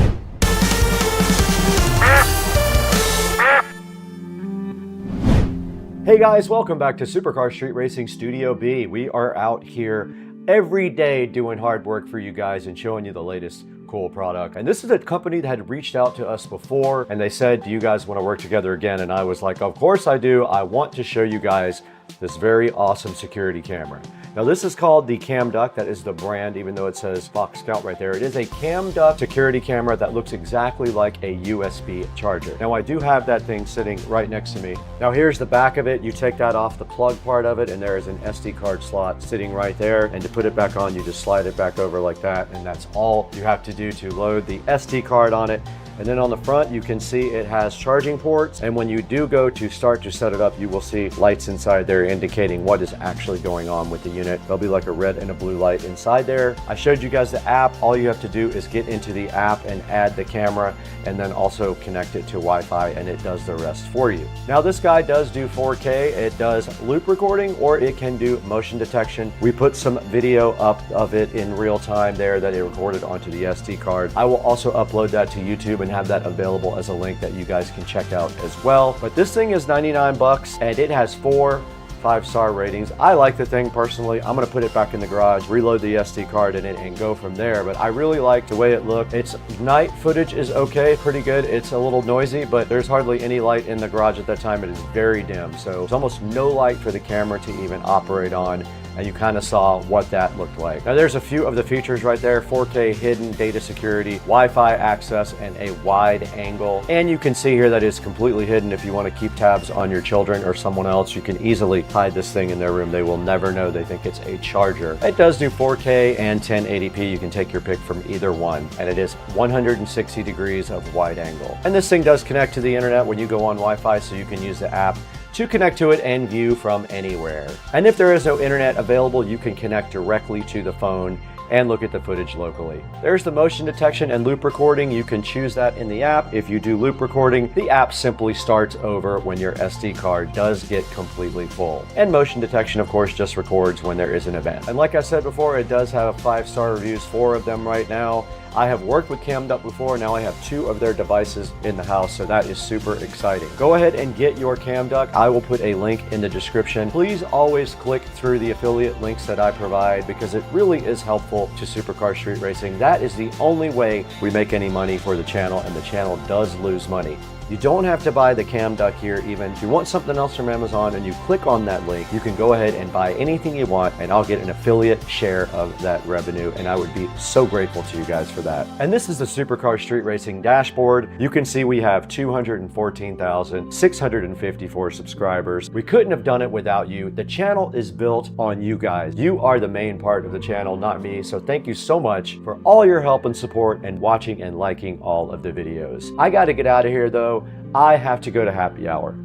Hey guys, welcome back to Supercar Street Racing Studio B. We are out here every day doing hard work for you guys and showing you the latest cool product. And this is a company that had reached out to us before and they said, do you guys want to work together again? And I was like, of course I do. I want to show you guys this very awesome security camera. Now this is called the Cam Duck. That is the brand, even though it says Fox Scout right there. It is a Cam Duck security camera that looks exactly like a USB charger. Now I do have that thing sitting right next to me. Now here's the back of it. You take that off the plug part of it and there is an SD card slot sitting right there. And to put it back on, you just slide it back over like that. And that's all you have to do to load the SD card on it. And then on the front, you can see it has charging ports. And when you do go to start to set it up, you will see lights inside there indicating what is actually going on with the unit. There'll be like a red and a blue light inside there. I showed you guys the app. All you have to do is get into the app and add the camera and then also connect it to Wi-Fi and it does the rest for you. Now this guy does do 4K. It does loop recording or it can do motion detection. We put some video up of it in real time there that it recorded onto the SD card. I will also upload that to YouTube and have that available as a link that you guys can check out as well. But this thing is 99 bucks and it has 4 5-star ratings. I like the thing personally. I'm gonna put it back in the garage, reload the SD card in it and go from there. But I really like the way it looked. Its night footage is okay, pretty good. It's a little noisy, but there's hardly any light in the garage at that time. It is very dim. So there's almost no light for the camera to even operate on. And you kind of saw what that looked like. Now there's a few of the features right there: 4K hidden data security, Wi-Fi access, and a wide angle. And you can see here that it's completely hidden. If you want to keep tabs on your children or someone else, you can easily hide this thing in their room. They will never know. They think it's a charger. It does do 4K and 1080p. You can take your pick from either one. And it is 160 degrees of wide angle. And this thing does connect to the internet when you go on Wi-Fi, so you can use the app to connect to it and view from anywhere. And if there is no internet available, you can connect directly to the phone and look at the footage locally. There's the motion detection and loop recording. You can choose that in the app. If you do loop recording, the app simply starts over when your SD card does get completely full. And motion detection, of course, just records when there is an event. And like I said before, it does have 5-star reviews, 4 of them right now. I have worked with Cam Duck before. Now I have 2 of their devices in the house, so that is super exciting. Go ahead and get your Cam Duck. I will put a link in the description. Please always click through the affiliate links that I provide because it really is helpful to Supercar Street Racing. That is the only way we make any money for the channel, and the channel does lose money. You don't have to buy the Cam Duck here even. If you want something else from Amazon and you click on that link, you can go ahead and buy anything you want and I'll get an affiliate share of that revenue, and I would be so grateful to you guys for that. And this is the Supercar Street Racing dashboard. You can see we have 214,654 subscribers. We couldn't have done it without you. The channel is built on you guys. You are the main part of the channel, not me. So thank you so much for all your help and support and watching and liking all of the videos. I got to get out of here though. I have to go to happy hour.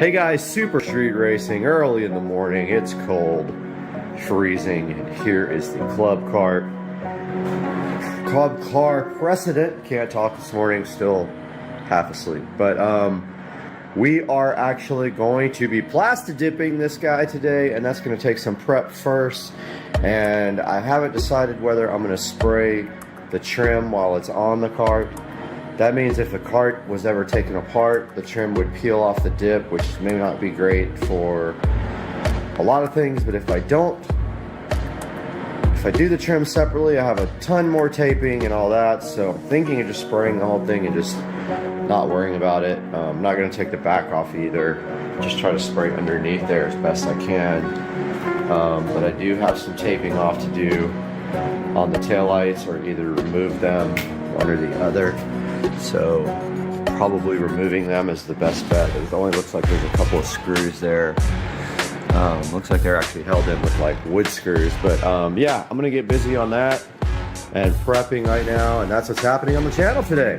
Hey guys, super street racing early in the morning. It's cold, freezing, and here is the club car. Club car precedent. Can't talk this morning, still half asleep. But we are actually going to be plastic dipping this guy today, and that's going to take some prep first. And I haven't decided whether I'm going to spray the trim while it's on the cart. That means if the cart was ever taken apart, the trim would peel off the dip, which may not be great for a lot of things. But if I do the trim separately, I have a ton more taping and all that. So I'm thinking of just spraying the whole thing and just not worrying about it. I'm not going to take the back off either. Just try to spray underneath there as best I can. But I do have some taping off to do on the taillights, or either remove them, one or the other. So probably removing them is the best bet. It only looks like there's a couple of screws there. Looks like they're actually held in with like wood screws. But yeah, I'm gonna get busy on that and prepping right now, and that's what's happening on the channel today.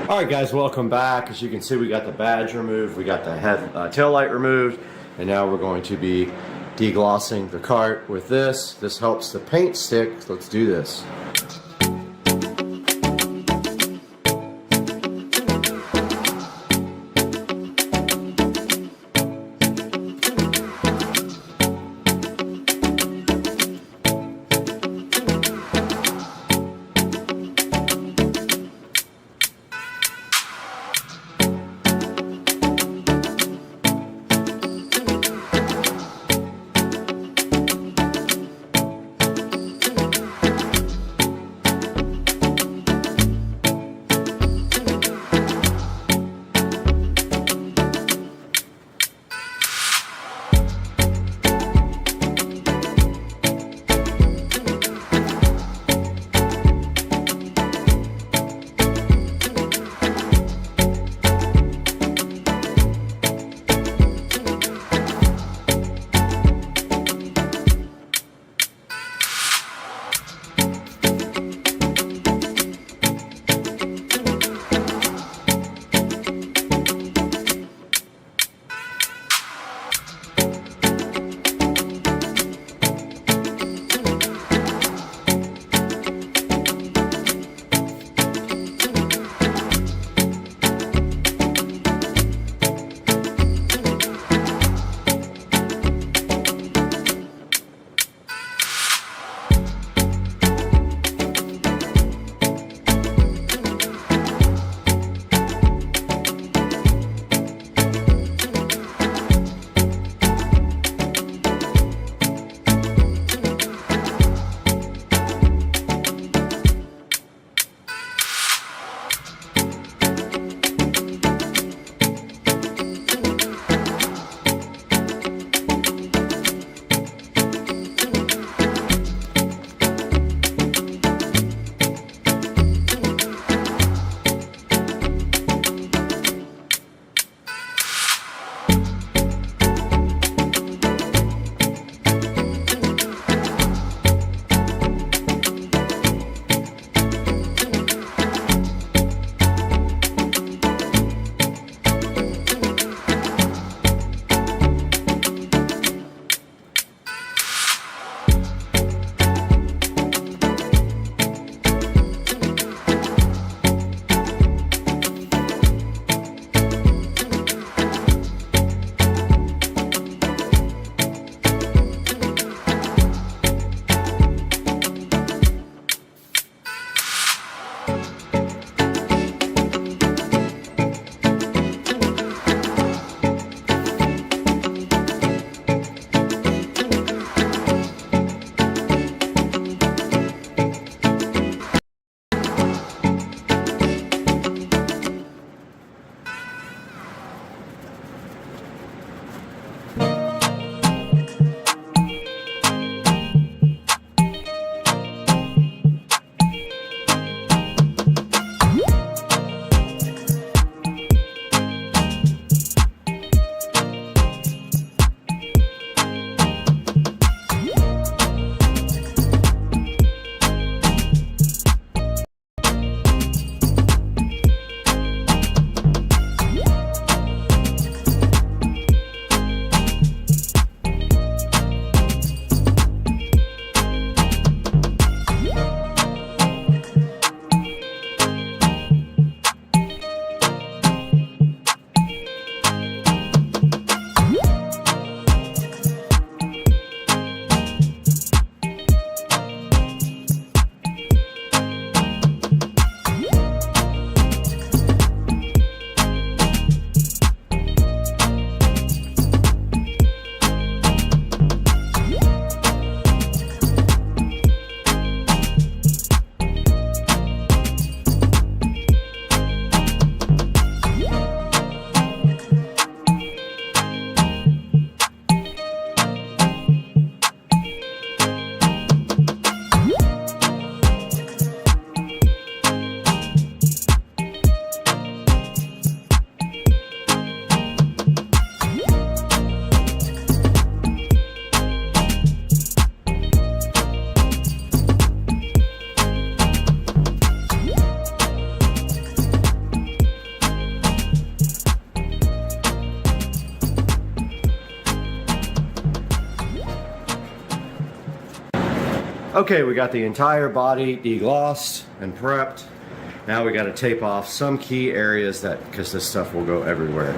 Alright guys, welcome back. As you can see, we got the badge removed, we got the head tail light removed, and now we're going to be deglossing the cart with this. This helps the paint stick. So let's do this. Okay, we got the entire body deglossed and prepped. Now we got to tape off some key areas because this stuff will go everywhere.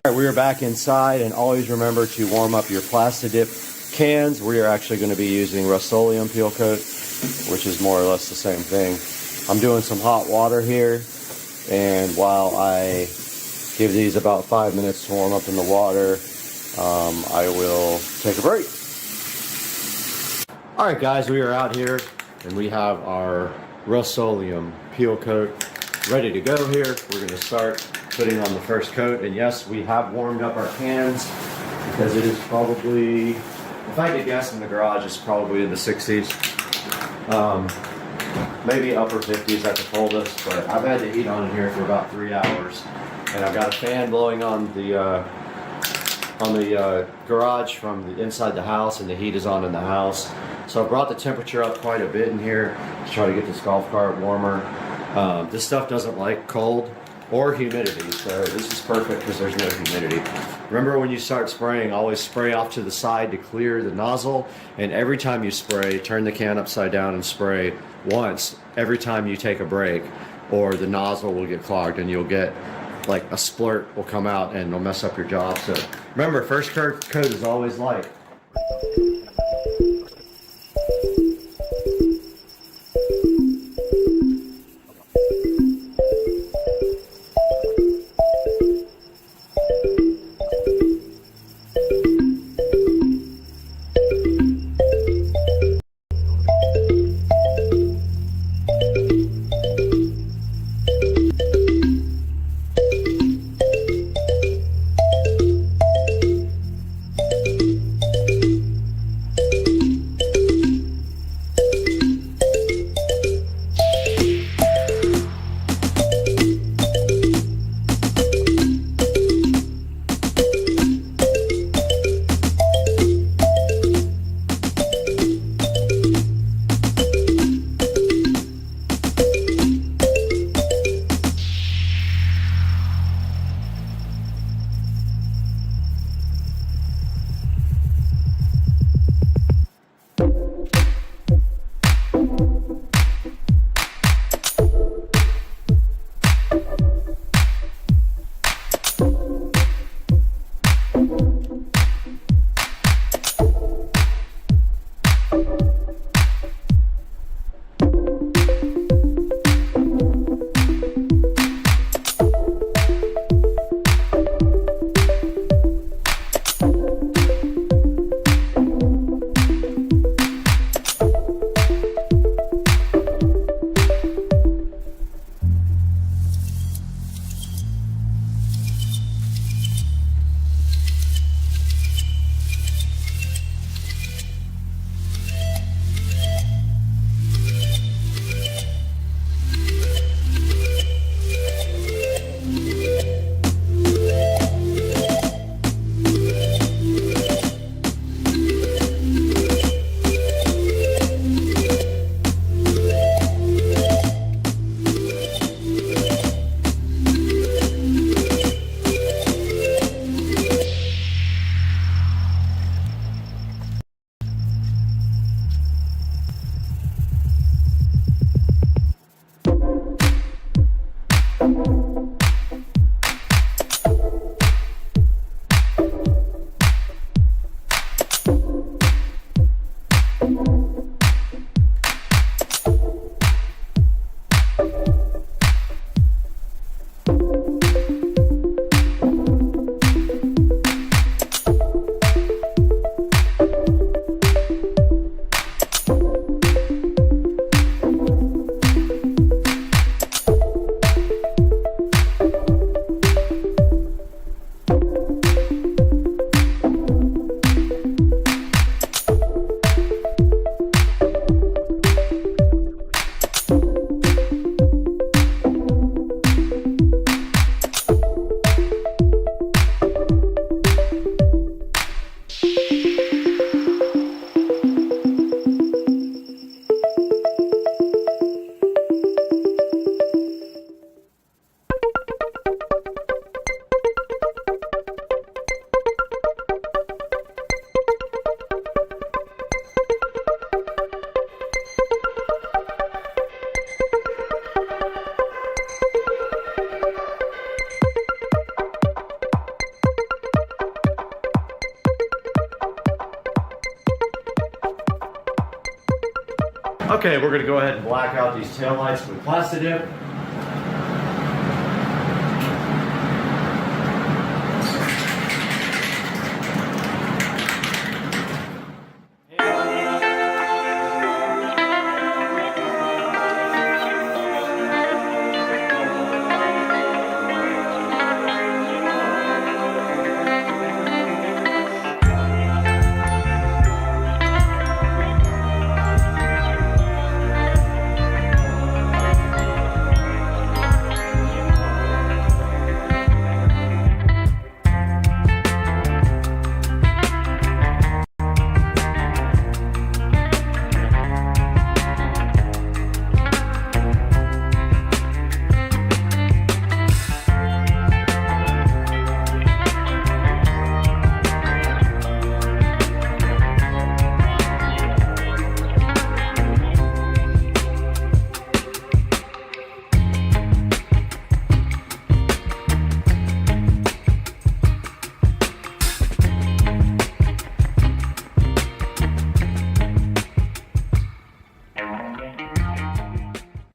All right, we are back inside, and always remember to warm up your Plastidip cans. We are actually going to be using Rust-Oleum peel coat, which is more or less the same thing. I'm doing some hot water here, and while I give these about 5 minutes to warm up in the water, I will take a break. All right, guys, we are out here, and we have our Rust-Oleum peel coat ready to go here. We're going to start putting on the first coat, and yes, we have warmed up our cans because it is probably, if I had to guess in the garage, it's probably in the 60s, maybe upper 50s at the coldest, but I've had the heat on in here for about 3 hours, and I've got a fan blowing on the garage from the inside the house, and the heat is on in the house. So I brought the temperature up quite a bit in here to try to get this golf cart warmer. This stuff doesn't like cold or humidity, so this is perfect because there's no humidity. Remember, when you start spraying, always spray off to the side to clear the nozzle, and every time you spray, turn the can upside down and spray once every time you take a break, or the nozzle will get clogged and you'll get like a splurt will come out and it'll mess up your job. So remember, first coat is always light. Okay, we're gonna go ahead and black out these taillights with Plastidip.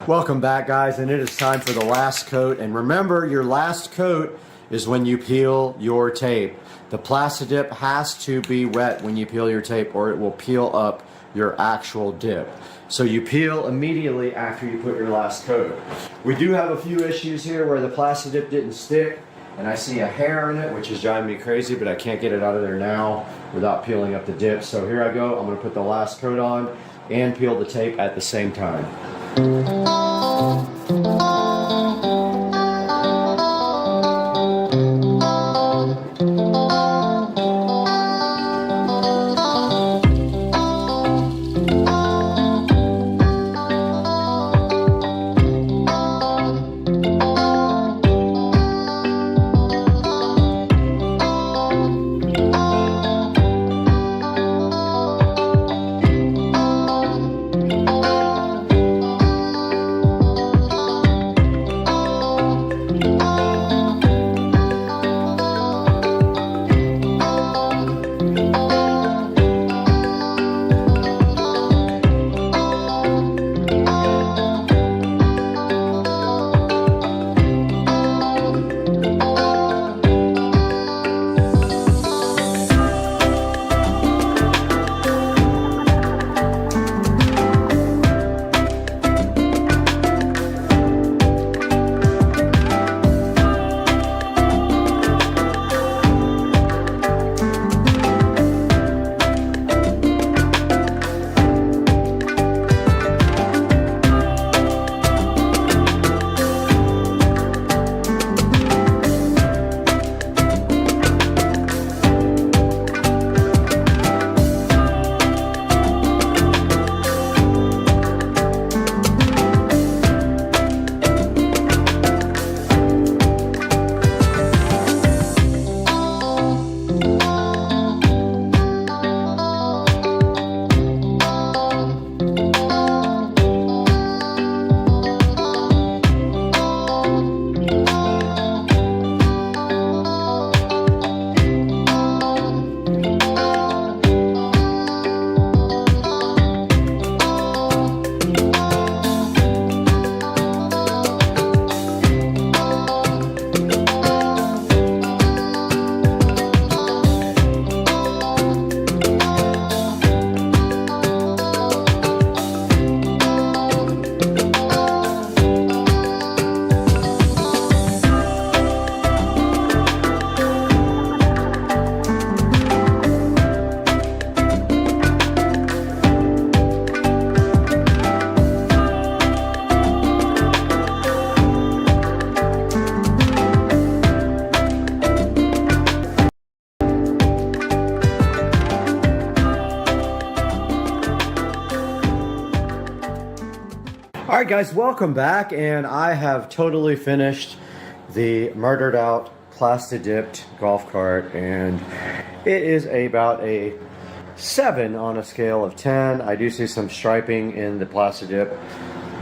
Welcome back, guys, and it is time for the last coat. And remember, your last coat is when you peel your tape. The Plastidip has to be wet when you peel your tape, or it will peel up your actual dip. So you peel immediately after you put your last coat. We do have a few issues here where the Plastidip didn't stick, and I see a hair in it, which is driving me crazy, but I can't get it out of there now without peeling up the dip. So here I go. I'm going to put the last coat on and peel the tape at the same time. All right, guys, welcome back, and I have totally finished the murdered out Plastidip golf cart, and it is about a 7 on a scale of 10. I do see some striping in the Plastidip.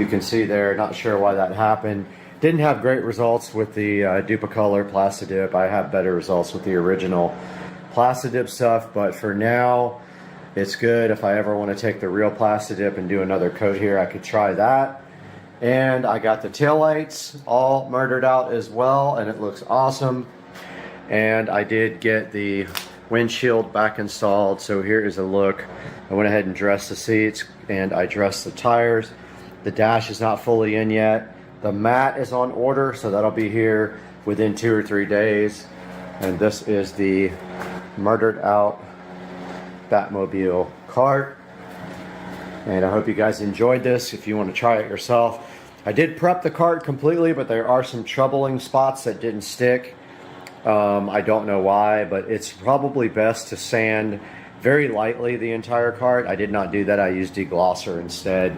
You can see there, not sure why that happened. Didn't have great results with the Duplicolor Plastidip. I have better results with the original Plastidip stuff, but for now, It's good. If I ever want to take the real Plastidip and do another coat here, I could try that. And I got the taillights all murdered out as well, and it looks awesome. And I did get the windshield back installed, so here is a look. I went ahead and dressed the seats, and I dressed the tires. The dash is not fully in yet. The mat is on order, so that'll be here within 2 or 3 days. And this is the murdered out Batmobile cart. And I hope you guys enjoyed this. If you want to try it yourself, I did prep the cart completely, but there are some troubling spots that didn't stick. I don't know why, but it's probably best to sand very lightly the entire cart. I did not do that. I used deglosser instead,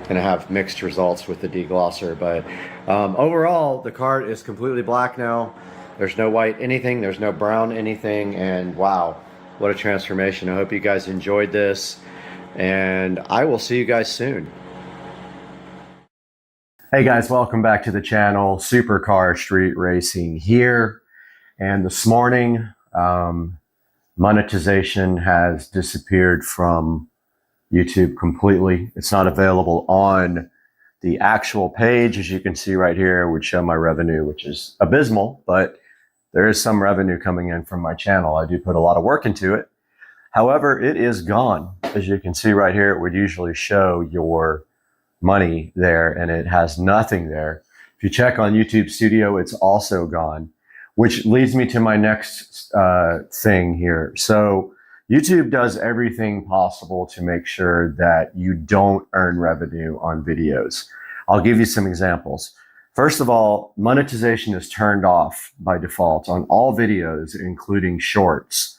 and I have mixed results with the deglosser. But overall, the cart is completely black now. There's no white anything. There's no brown anything. And wow, what a transformation. I hope you guys enjoyed this, and I will see you guys soon. Hey guys, welcome back to the channel. Supercar Street Racing here. And this morning, monetization has disappeared from YouTube completely. It's not available on the actual page. As you can see right here, it would show my revenue, which is abysmal, but there is some revenue coming in from my channel. I do put a lot of work into it. However, it is gone. As you can see right here, it would usually show your money there, and it has nothing there. If you check on YouTube Studio, it's also gone, which leads me to my next thing here. So YouTube does everything possible to make sure that you don't earn revenue on videos. I'll give you some examples. First of all, monetization is turned off by default on all videos, including shorts.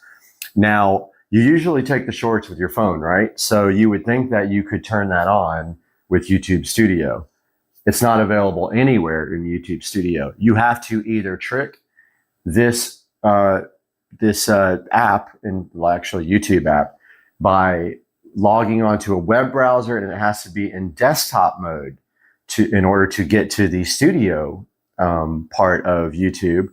Now, you usually take the shorts with your phone, right? So you would think that you could turn that on with YouTube Studio. It's not available anywhere in YouTube Studio. You have to either trick this app, and actually YouTube app, by logging onto a web browser, and it has to be in desktop mode in order to get to the studio part of YouTube,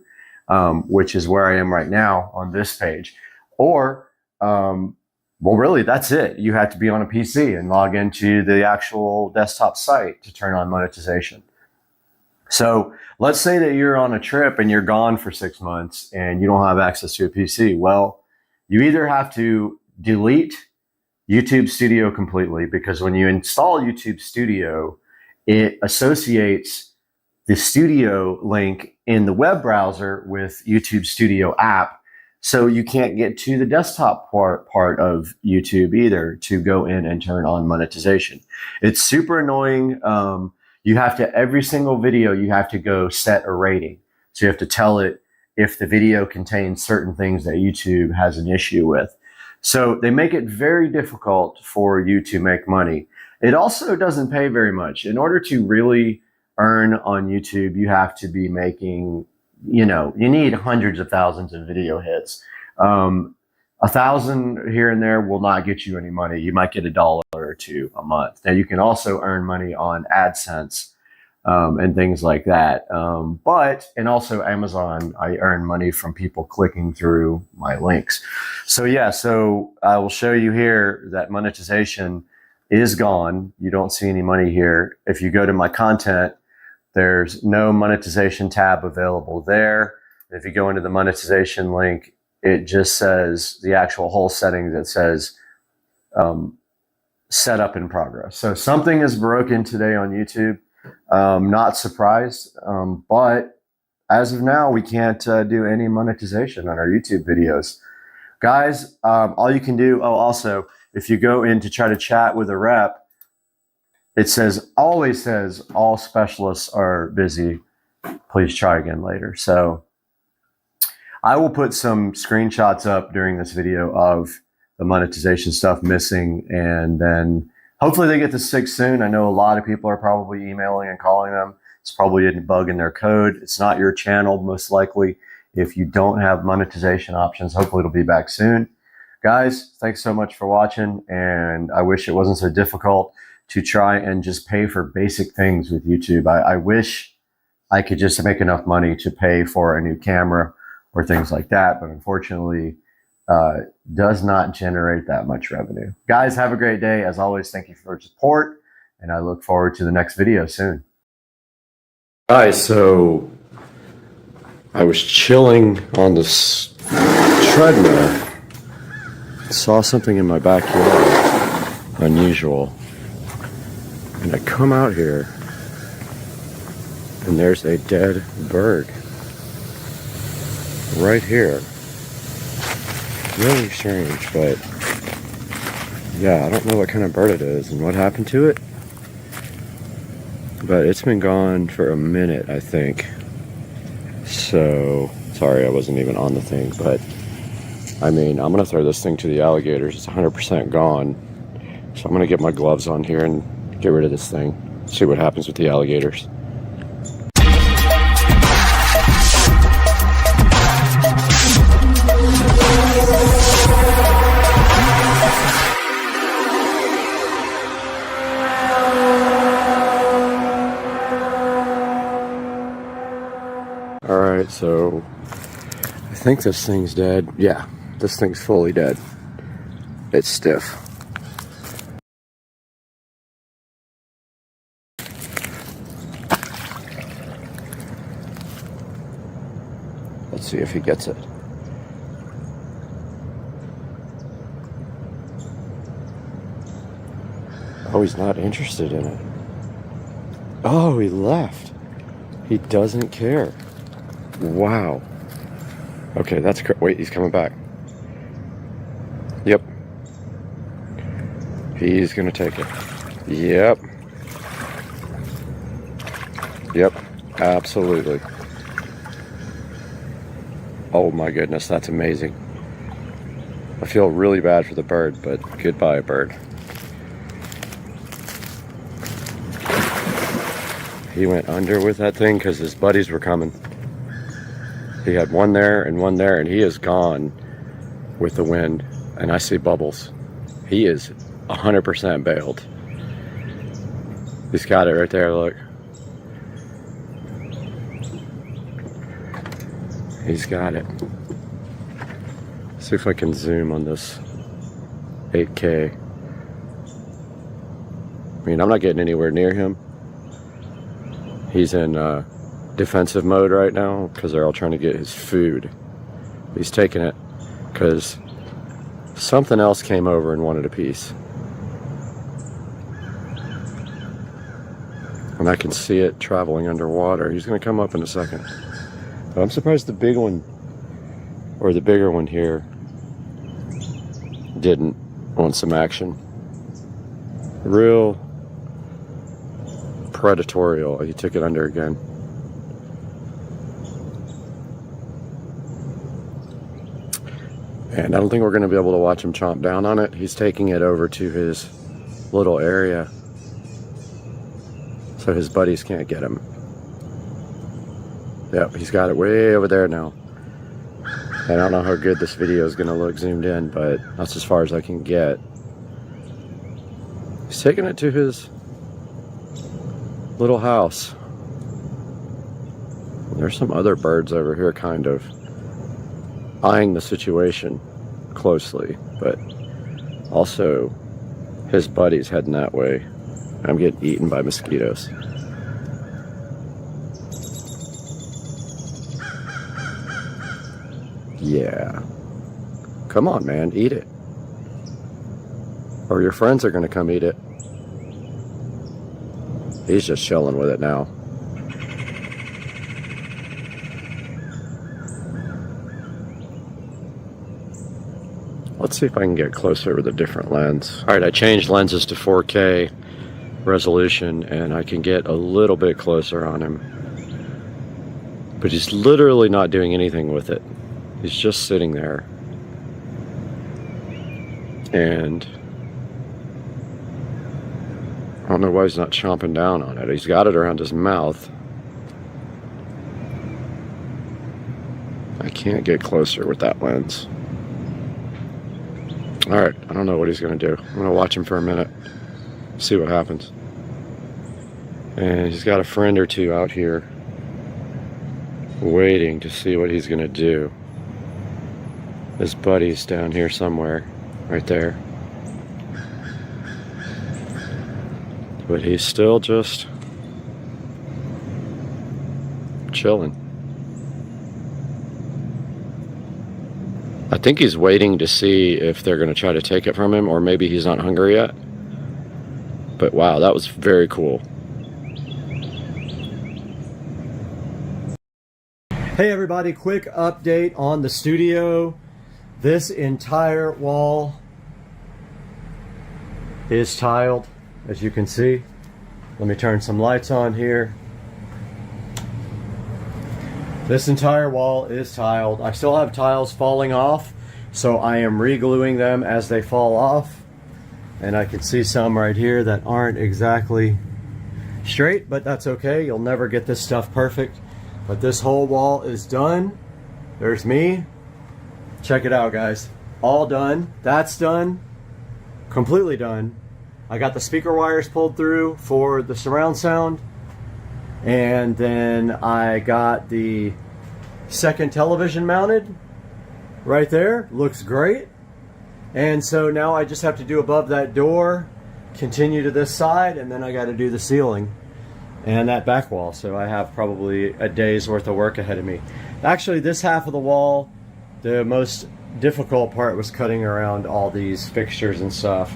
which is where I am right now on this page. Or, well, really, that's it. You have to be on a PC and log into the actual desktop site to turn on monetization. So let's say that you're on a trip and you're gone for 6 months and you don't have access to a PC. Well, you either have to delete YouTube Studio completely, because when you install YouTube Studio, it associates the studio link in the web browser with YouTube Studio app. So you can't get to the desktop part of YouTube either to go in and turn on monetization. It's super annoying. You have to, every single video, you have to go set a rating. So you have to tell it if the video contains certain things that YouTube has an issue with. So they make it very difficult for you to make money. It also doesn't pay very much. In order to really earn on YouTube, you have to be making, you need hundreds of thousands of video hits. 1,000 here and there will not get you any money. You might get $1 or $2 a month. Now you can also earn money on AdSense and things like that. And also Amazon, I earn money from people clicking through my links. So yeah, so I will show you here that monetization is gone. You don't see any money here. If you go to my content, there's no monetization tab available there. If you go into the monetization link, it just says the actual whole setting that says set up in progress. So something is broken today on YouTube. Not surprised, but as of now, we can't do any monetization on our YouTube videos. Guys, all you can do, also, if you go in to try to chat with a rep, it always says all specialists are busy. Please try again later. So I will put some screenshots up during this video of the monetization stuff missing, and then hopefully they get this fixed soon. I know a lot of people are probably emailing and calling them. It's probably a bug in their code. It's not your channel, most likely. If you don't have monetization options, hopefully it'll be back soon. Guys, thanks so much for watching, and I wish it wasn't so difficult to try and just pay for basic things with YouTube. I wish I could just make enough money to pay for a new camera or things like that, but unfortunately, does not generate that much revenue. Guys, have a great day. As always, thank you for your support, and I look forward to the next video soon. Guys, so I was chilling on this treadmill, saw something in my backyard unusual, and I come out here and there's a dead bird right here. Really strange, but yeah, I don't know what kind of bird it is and what happened to it, but it's been gone for a minute, I think. So sorry I wasn't even on the thing, but I mean, I'm gonna throw this thing to the alligators. It's 100% gone, so I'm gonna get my gloves on here and get rid of this thing, see what happens with the alligators. Alright, so I think this thing's dead. Yeah, this thing's fully dead. It's stiff. Let's see if he gets it. Oh, he's not interested in it. Oh, he left. He doesn't care. Wow. Okay, that's great. Wait, he's coming back. Yep. He's gonna take it. Yep. Yep. Absolutely. Oh my goodness, that's amazing. I feel really bad for the bird, but goodbye, bird. He went under with that thing because his buddies were coming. He had one there, and he is gone with the wind, and I see bubbles. He is 100% bailed. He's got it right there, look. He's got it. See if I can zoom on this 8K. I mean, I'm not getting anywhere near him. He's in defensive mode right now because they're all trying to get his food. He's taking it because something else came over and wanted a piece. And I can see it traveling underwater. He's going to come up in a second. But I'm surprised the big one, or the bigger one here, didn't want some action. Real predatorial. He took it under again. And I don't think we're going to be able to watch him chomp down on it. He's taking it over to his little area so his buddies can't get him. Yep, he's got it way over there now. I don't know how good this video is going to look zoomed in, but that's as far as I can get. He's taking it to his little house. There's some other birds over here kind of eyeing the situation closely, but also his buddy's heading that way. I'm getting eaten by mosquitoes. Yeah. Come on, man, eat it. Or your friends are gonna come eat it. He's just chilling with it now. Let's see if I can get closer with a different lens. Alright, I changed lenses to 4K resolution and I can get a little bit closer on him. But he's literally not doing anything with it. He's just sitting there. And I don't know why he's not chomping down on it. He's got it around his mouth. I can't get closer with that lens. Alright, I don't know what he's going to do. I'm going to watch him for a minute. See what happens. And he's got a friend or two out here waiting to see what he's going to do. His buddy's down here somewhere, right there. But he's still just chilling. I think he's waiting to see if they're going to try to take it from him, or maybe he's not hungry yet. But wow, that was very cool. Hey everybody, quick update on the studio. This entire wall is tiled, as you can see. Let me turn some lights on here. This entire wall is tiled. I still have tiles falling off, so I am re-gluing them as they fall off. And I can see some right here that aren't exactly straight, but that's okay. You'll never get this stuff perfect. But this whole wall is done. There's me. Check it out, guys. All done. That's done. Completely done. I got the speaker wires pulled through for the surround sound. And then I got the second television mounted right there. Looks great. And so now I just have to do above that door, continue to this side, and then I got to do the ceiling and that back wall. So I have probably a day's worth of work ahead of me. Actually, this half of the wall, the most difficult part was cutting around all these fixtures and stuff.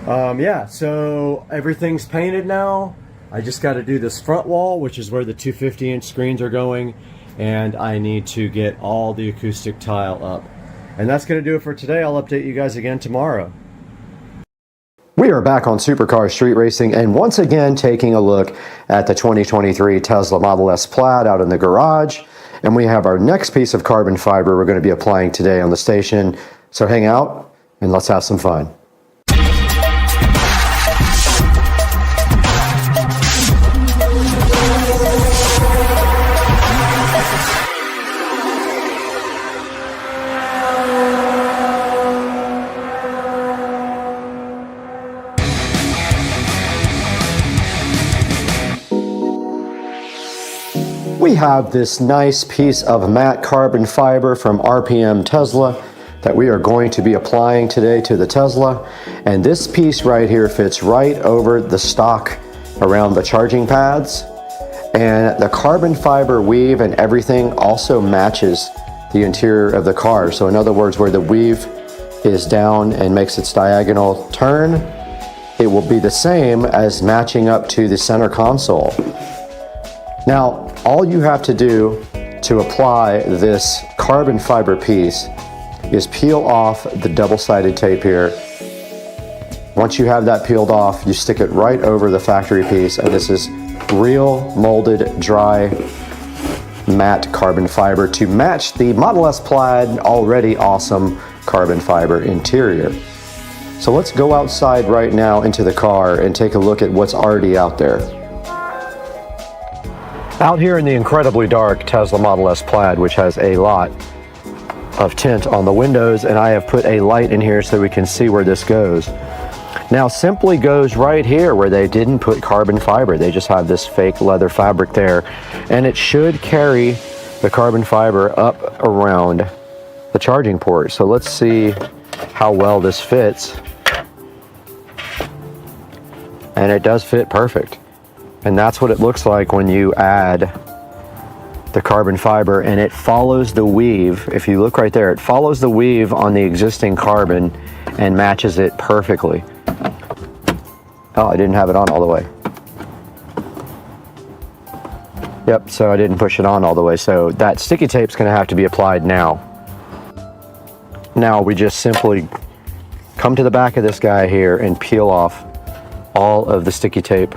Yeah, so everything's painted now. I just got to do this front wall, which is where the 250-inch screens are going, and I need to get all the acoustic tile up. And that's going to do it for today. I'll update you guys again tomorrow. We are back on Supercar Street Racing, and once again taking a look at the 2023 Tesla Model S Plaid out in the garage. And we have our next piece of carbon fiber we're going to be applying today on the station. So hang out and let's have some fun. We have this nice piece of matte carbon fiber from RPM Tesla that we are going to be applying today to the Tesla. And this piece right here fits right over the stock around the charging pads. And the carbon fiber weave and everything also matches the interior of the car. So in other words, where the weave is down and makes its diagonal turn, it will be the same as matching up to the center console. Now, all you have to do to apply this carbon fiber piece is peel off the double-sided tape here. Once you have that peeled off, you stick it right over the factory piece, and this is real molded dry matte carbon fiber to match the Model S Plaid already awesome carbon fiber interior. So let's go outside right now into the car and take a look at what's already out there. Out here in the incredibly dark Tesla Model S Plaid, which has a lot of tint on the windows, and I have put a light in here so we can see where this goes. Now simply goes right here where they didn't put carbon fiber. They just have this fake leather fabric there, and it should carry the carbon fiber up around the charging port. So let's see how well this fits. And it does fit perfect. And that's what it looks like when you add the carbon fiber, and it follows the weave. If you look right there, it follows the weave on the existing carbon and matches it perfectly. Oh, I didn't have it on all the way. Yep, so I didn't push it on all the way. So that sticky tape's gonna have to be applied now. Now we just simply come to the back of this guy here and peel off all of the sticky tape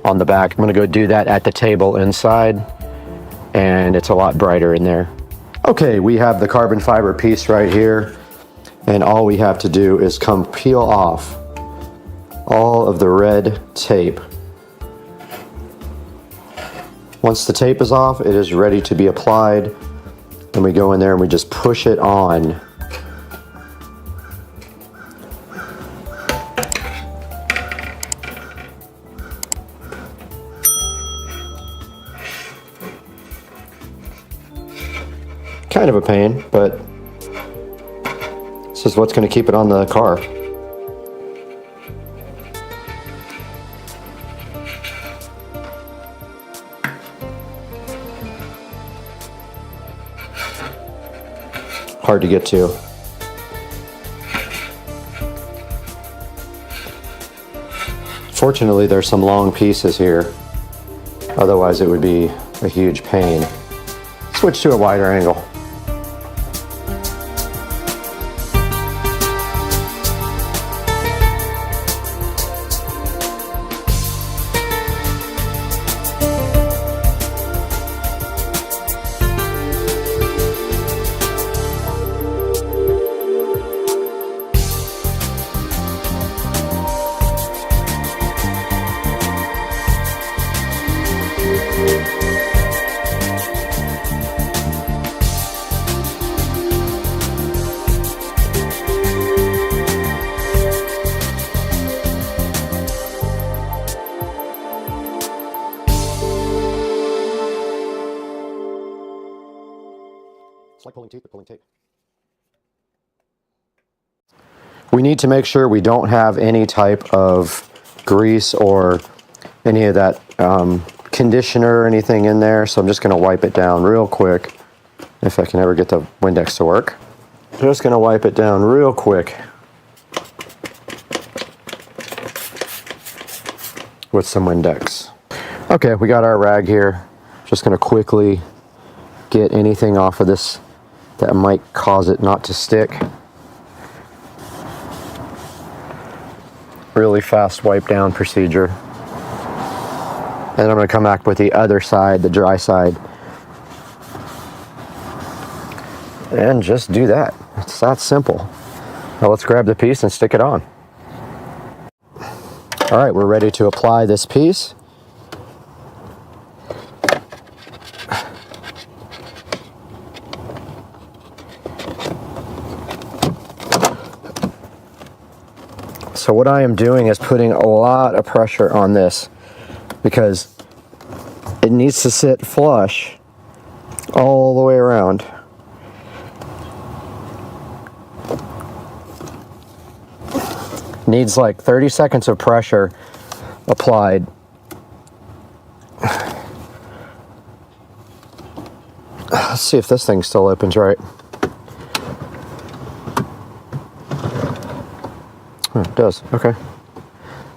on the back. I'm gonna go do that at the table inside, and it's a lot brighter in there. Okay, we have the carbon fiber piece right here, and all we have to do is come peel off all of the red tape. Once the tape is off, it is ready to be applied, and we go in there and we just push it on. Kind of a pain, but This is what's going to keep it on the car. Hard to get to. Fortunately, there's some long pieces here. Otherwise, it would be a huge pain. Switch to a wider angle. Like pulling teeth, but pulling tape. We need to make sure we don't have any type of grease or any of that conditioner or anything in there, so I'm just going to wipe it down real quick, if I can ever get the Windex to work. Just going to wipe it down real quick with some Windex. Okay, we got our rag here. Just going to quickly get anything off of this that might cause it not to stick. Really fast wipe down procedure. And I'm going to come back with the other side, the dry side, and just do that. It's that simple. Now let's grab the piece and stick it on. All right, we're ready to apply this piece. So what I am doing is putting a lot of pressure on this because it needs to sit flush all the way around. Needs like 30 seconds of pressure applied. Let's see if this thing still opens right. It does. Okay.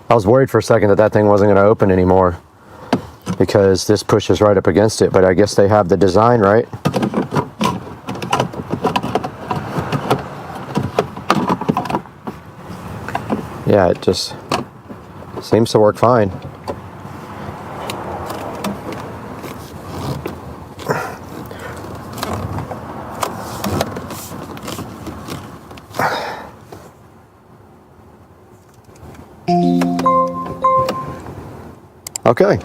I was worried for a second that that thing wasn't going to open anymore because this pushes right up against it, but I guess they have the design right. Yeah, it just seems to work fine. Okay,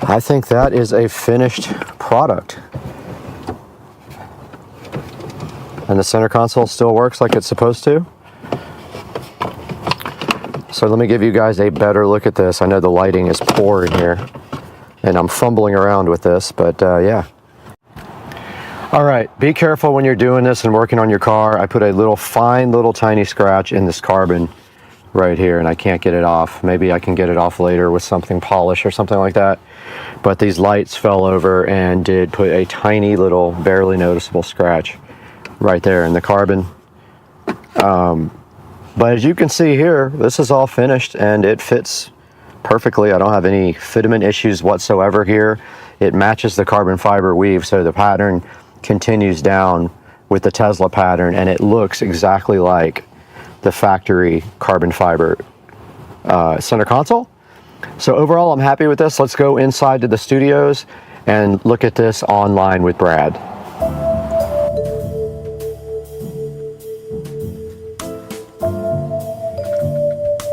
I think that is a finished product. And the center console still works like it's supposed to. So let me give you guys a better look at this. I know the lighting is poor in here, and I'm fumbling around with this, but yeah. All right, be careful when you're doing this and working on your car. I put a little fine little tiny scratch in this carbon right here, and I can't get it off. Maybe I can get it off later with something polished or something like that. But these lights fell over and did put a tiny little, barely noticeable scratch right there in the carbon. But as you can see here, this is all finished and it fits perfectly. I don't have any fitment issues whatsoever here. It matches the carbon fiber weave, so the pattern continues down with the Tesla pattern, and it looks exactly like the factory carbon fiber center console. So overall, I'm happy with this. Let's go inside to the studios and look at this online with Brad.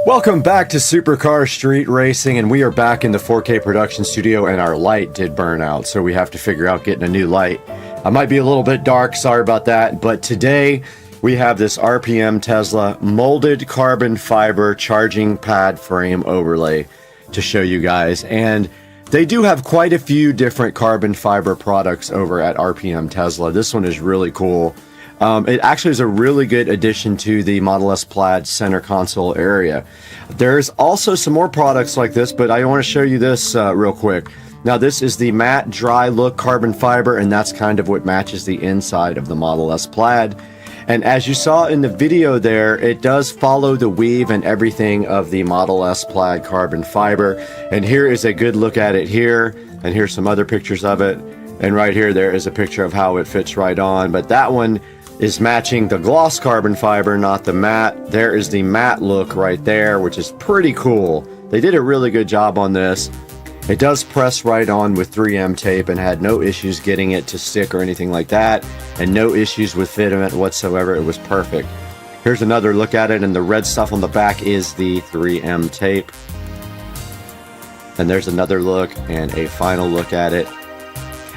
Welcome back to Supercar Street Racing, and we are back in the 4K production studio, and our light did burn out, so we have to figure out getting a new light. I might be a little bit dark, sorry about that, but today we have this RPM Tesla molded carbon fiber charging pad frame overlay to show you guys. And they do have quite a few different carbon fiber products over at RPM Tesla. This one is really cool. It actually is a really good addition to the Model S Plaid center console area. There's also some more products like this, but I want to show you this real quick. Now this is the matte dry look carbon fiber, and that's kind of what matches the inside of the Model S Plaid. And as you saw in the video there, it does follow the weave and everything of the Model S Plaid carbon fiber. And here is a good look at it here, and here's some other pictures of it. And right here, there is a picture of how it fits right on, but that one is matching the gloss carbon fiber, not the matte. There is the matte look right there, which is pretty cool. They did a really good job on this. It does press right on with 3M tape and had no issues getting it to stick or anything like that, and no issues with fitment whatsoever. It was perfect. Here's another look at it, and the red stuff on the back is the 3M tape. And there's another look and a final look at it.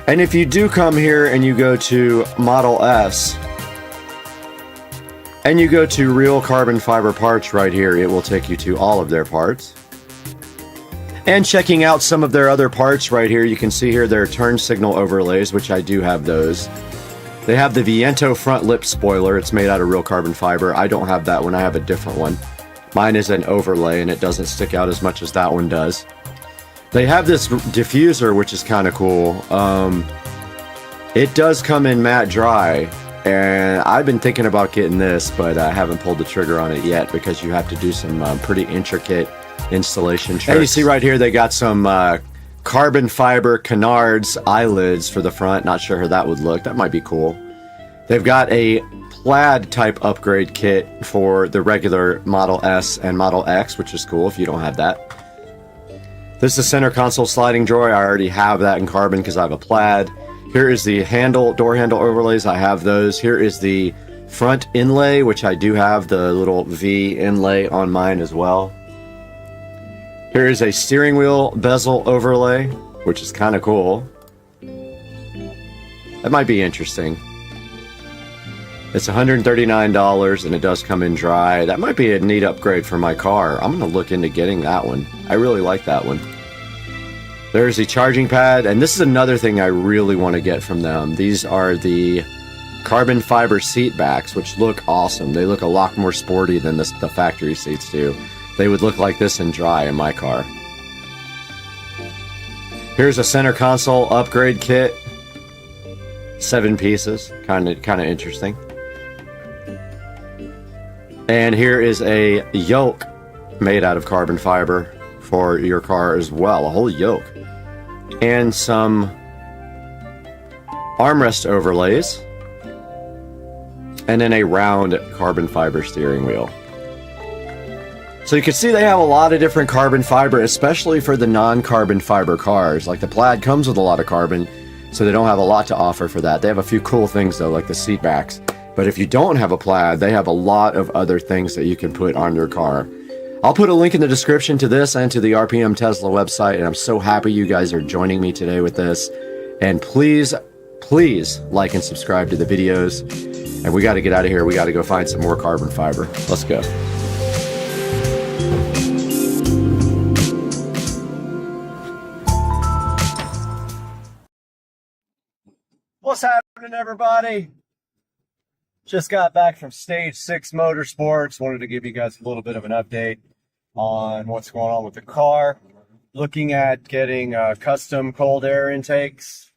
And if you do come here and you go to Model S, and you go to real carbon fiber parts right here, it will take you to all of their parts. And checking out some of their other parts right here, you can see here their turn signal overlays, which I do have those. They have the Viento front lip spoiler. It's made out of real carbon fiber. I don't have that one. I have a different one. Mine is an overlay, and it doesn't stick out as much as that one does. They have this diffuser, which is kind of cool. It does come in matte dry, and I've been thinking about getting this, but I haven't pulled the trigger on it yet because you have to do some pretty intricate installation tricks. And you see right here they got some carbon fiber canards eyelids for the front. Not sure how that would look. That might be cool. They've got a plaid type upgrade kit for the regular Model S and Model X, which is cool if you don't have that. This is center console sliding drawer. I already have that in carbon because I have a plaid. Here is the door handle overlays. I have those. Here is the front inlay, which I do have the little V inlay on mine as well. Here is a steering wheel bezel overlay, which is kind of cool. That might be interesting. It's $139 and it does come in dry. That might be a neat upgrade for my car. I'm going to look into getting that one. I really like that one. There's the charging pad, and this is another thing I really want to get from them. These are the carbon fiber seat backs, which look awesome. They look a lot more sporty than the factory seats do. They would look like this in dry in my car. Here's a center console upgrade kit. 7 pieces. Kind of interesting. And here is a yoke made out of carbon fiber for your car as well. A whole yoke. And some armrest overlays. And then a round carbon fiber steering wheel. So you can see they have a lot of different carbon fiber, especially for the non-carbon fiber cars. Like the Plaid comes with a lot of carbon, so they don't have a lot to offer for that. They have a few cool things though, like the seat backs. But if you don't have a Plaid, they have a lot of other things that you can put on your car. I'll put a link in the description to this and to the RPM Tesla website, and I'm so happy you guys are joining me today with this. And please, please like and subscribe to the videos. And we got to get out of here. We got to go find some more carbon fiber. Let's go. What's happening, everybody? Just got back from Stage 6 Motorsports. Wanted to give you guys a little bit of an update on what's going on with the car. Looking at getting custom cold air intakes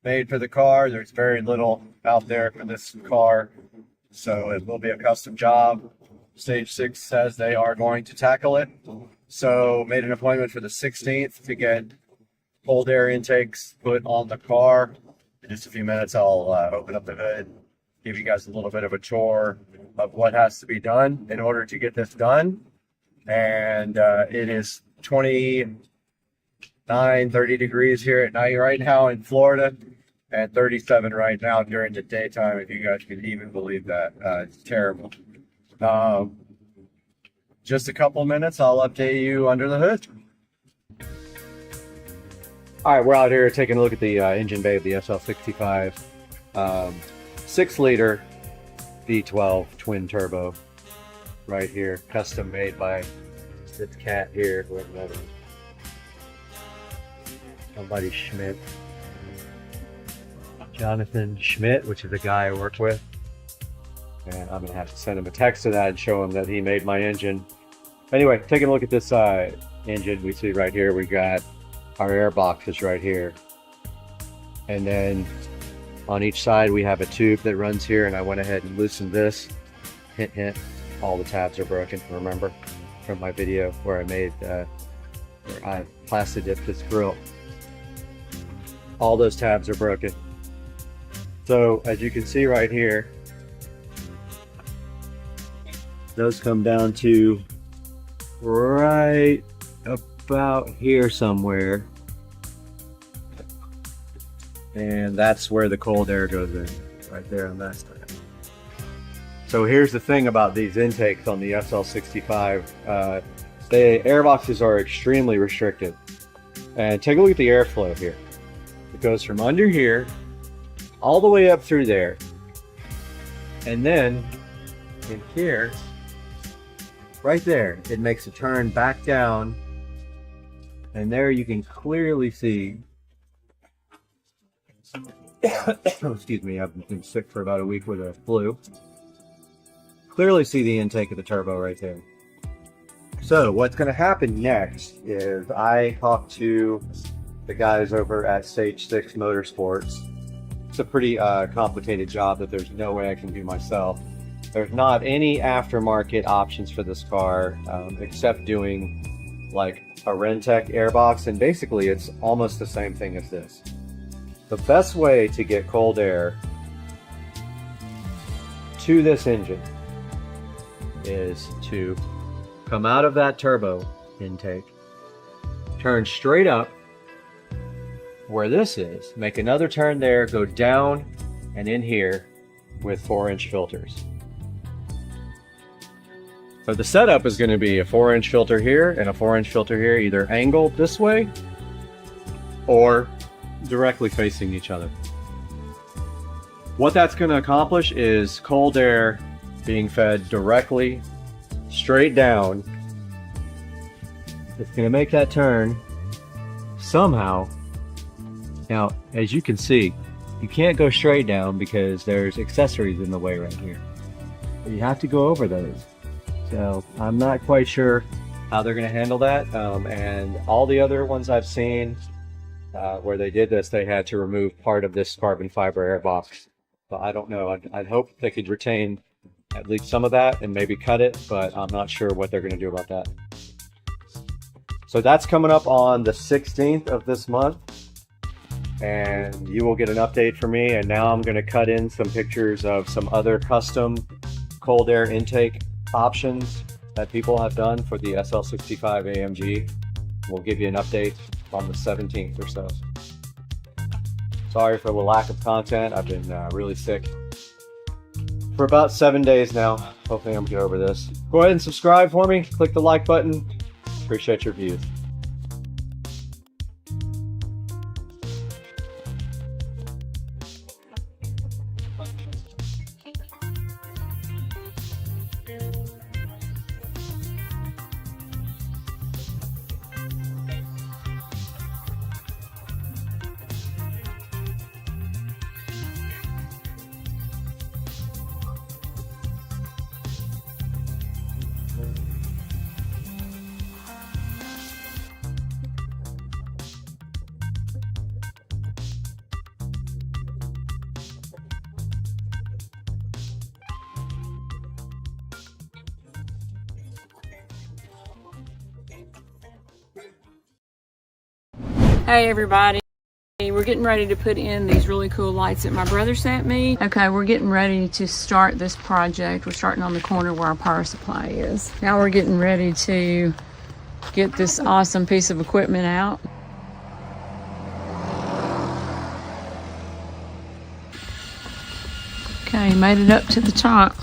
made for the car. There's very little out there for this car, so it will be a custom job. Stage 6 says they are going to tackle it. So made an appointment for the 16th to get cold air intakes put on the car. In just a few minutes, I'll open up the hood, give you guys a little bit of a tour of what has to be done in order to get this done. And it is 29, 30 degrees here at night right now in Florida, and 37 right now during the daytime, if you guys can even believe that. It's terrible. Just a couple minutes, I'll update you under the hood. All right, we're out here taking a look at the engine bay of the SL65. 6-liter V12 twin turbo right here, custom made by this cat here, somebody Schmidt, Jonathan Schmidt, which is a guy I work with. And I'm gonna have to send him a text of that and show him that he made my engine. Anyway, taking a look at this engine, we see right here, we got our air boxes right here. And then on each side, we have a tube that runs here, and I went ahead and loosened this. Hint, hint, all the tabs are broken, remember, from my video where I plastic dipped this grill. All those tabs are broken. So as you can see right here, those come down to right about here somewhere. And that's where the cold air goes in, right there on that side. So here's the thing about these intakes on the SL65. The air boxes are extremely restricted. And take a look at the airflow here. It goes from under here all the way up through there. And then in here, right there, it makes a turn back down. And there you can clearly see, excuse me, I've been sick for about a week with a flu. Clearly see the intake of the turbo right there. So what's going to happen next is I talked to the guys over at Stage 6 Motorsports. It's a pretty complicated job that there's no way I can do myself. There's not any aftermarket options for this car except doing like a Rentec airbox, and basically it's almost the same thing as this. The best way to get cold air to this engine is to come out of that turbo intake, turn straight up where this is, make another turn there, go down and in here with 4-inch filters. So the setup is going to be a 4-inch filter here and a 4-inch filter here, either angled this way or directly facing each other. What that's going to accomplish is cold air being fed directly straight down. It's going to make that turn somehow. Now, as you can see, you can't go straight down because there's accessories in the way right here. You have to go over those. So I'm not quite sure how they're going to handle that. And all the other ones I've seen where they did this, they had to remove part of this carbon fiber air box. So I don't know. I'd hope they could retain at least some of that and maybe cut it, but I'm not sure what they're going to do about that. So that's coming up on the 16th of this month, and you will get an update from me. And now I'm going to cut in some pictures of some other custom cold air intake options that people have done for the SL65 AMG. We'll give you an update on the 17th or so. Sorry for the lack of content. I've been really sick for about 7 days now. Hopefully I'm get over this. Go ahead and subscribe for me. Click the like button. Appreciate your views. Hey everybody, we're getting ready to put in these really cool lights that my brother sent me. Okay, we're getting ready to start this project. We're starting on the corner where our power supply is. Now we're getting ready to get this awesome piece of equipment out. Okay, made it up to the top.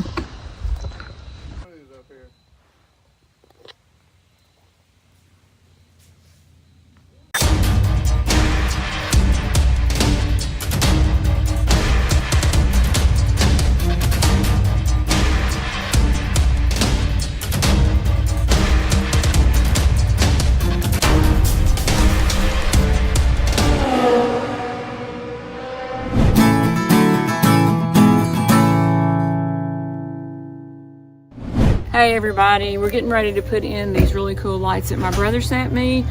Hey everybody, we're getting ready to put in these really cool lights that my brother sent me.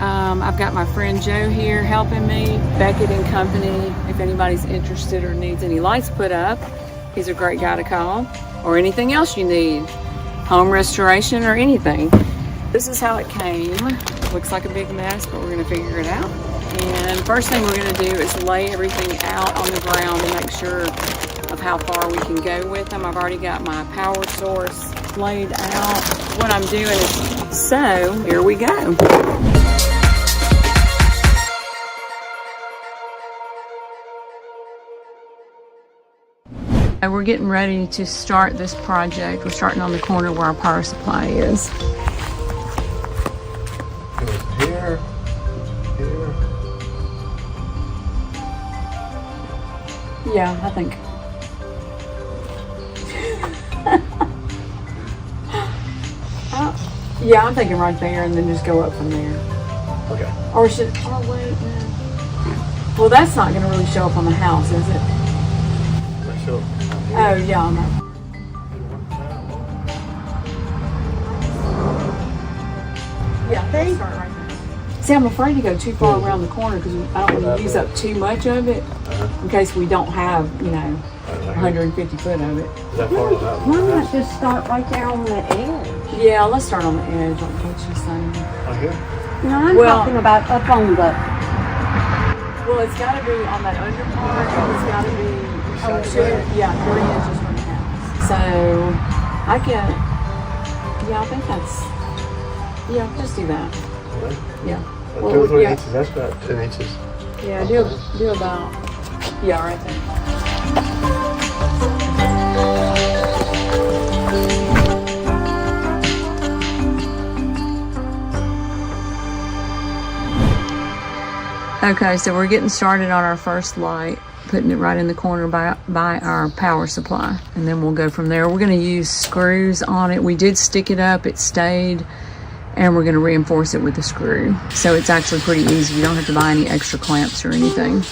I've got my friend Joe here helping me, Beckett and Company. If anybody's interested or needs any lights put up, he's a great guy to call. Or anything else you need, home restoration or anything. This is how it came. Looks like a big mess, but we're gonna figure it out. And first thing we're gonna do is lay everything out on the ground and make sure of how far we can go with them. I've already got my power source laid out. What I'm doing is, so here we go. And we're getting ready to start this project. We're starting on the corner where our power supply is. Goes here, here. Yeah, I think. Yeah, I'm thinking right there and then just go up from there. Okay. Or should, oh wait, no. Well, that's not gonna really show up on the house, is it? Oh yeah, I know. Yeah, they start right there. See, I'm afraid to go too far around the corner because I don't want to use up too much of it in case we don't have, you know, 150 foot of it. Why not just start right there on the edge? Yeah, let's start on the edge, like what she's saying. No, I'm talking about up on the... Well, it's got to be on that under part. It's got to be, yeah, 3 inches from the house. So, I can, yeah, I think that's, yeah, just do that. Yeah. Well, 2 or 3 yeah. inches, that's about 10 inches. Yeah, do about, yeah, right there. Okay, so we're getting started on our first light, putting it right in the corner by our power supply, and then we'll go from there. We're going to use screws on it. We did stick it up, it stayed, and we're going to reinforce it with a screw. So it's actually pretty easy. You don't have to buy any extra clamps or anything.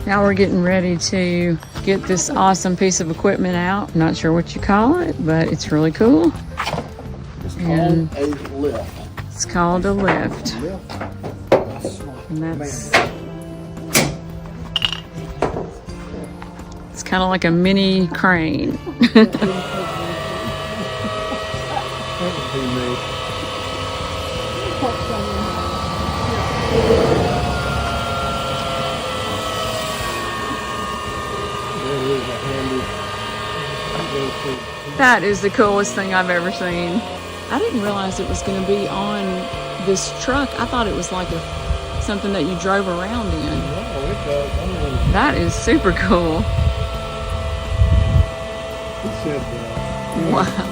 Now we're getting ready to get this awesome piece of equipment out. I'm not sure what you call it, but it's really cool. It's called a lift. It's called a lift. And that's, it's kind of like a mini crane. That is the coolest thing I've ever seen. I didn't realize it was going to be on this truck. I thought it was like something that you drove around in. That is super cool. Wow.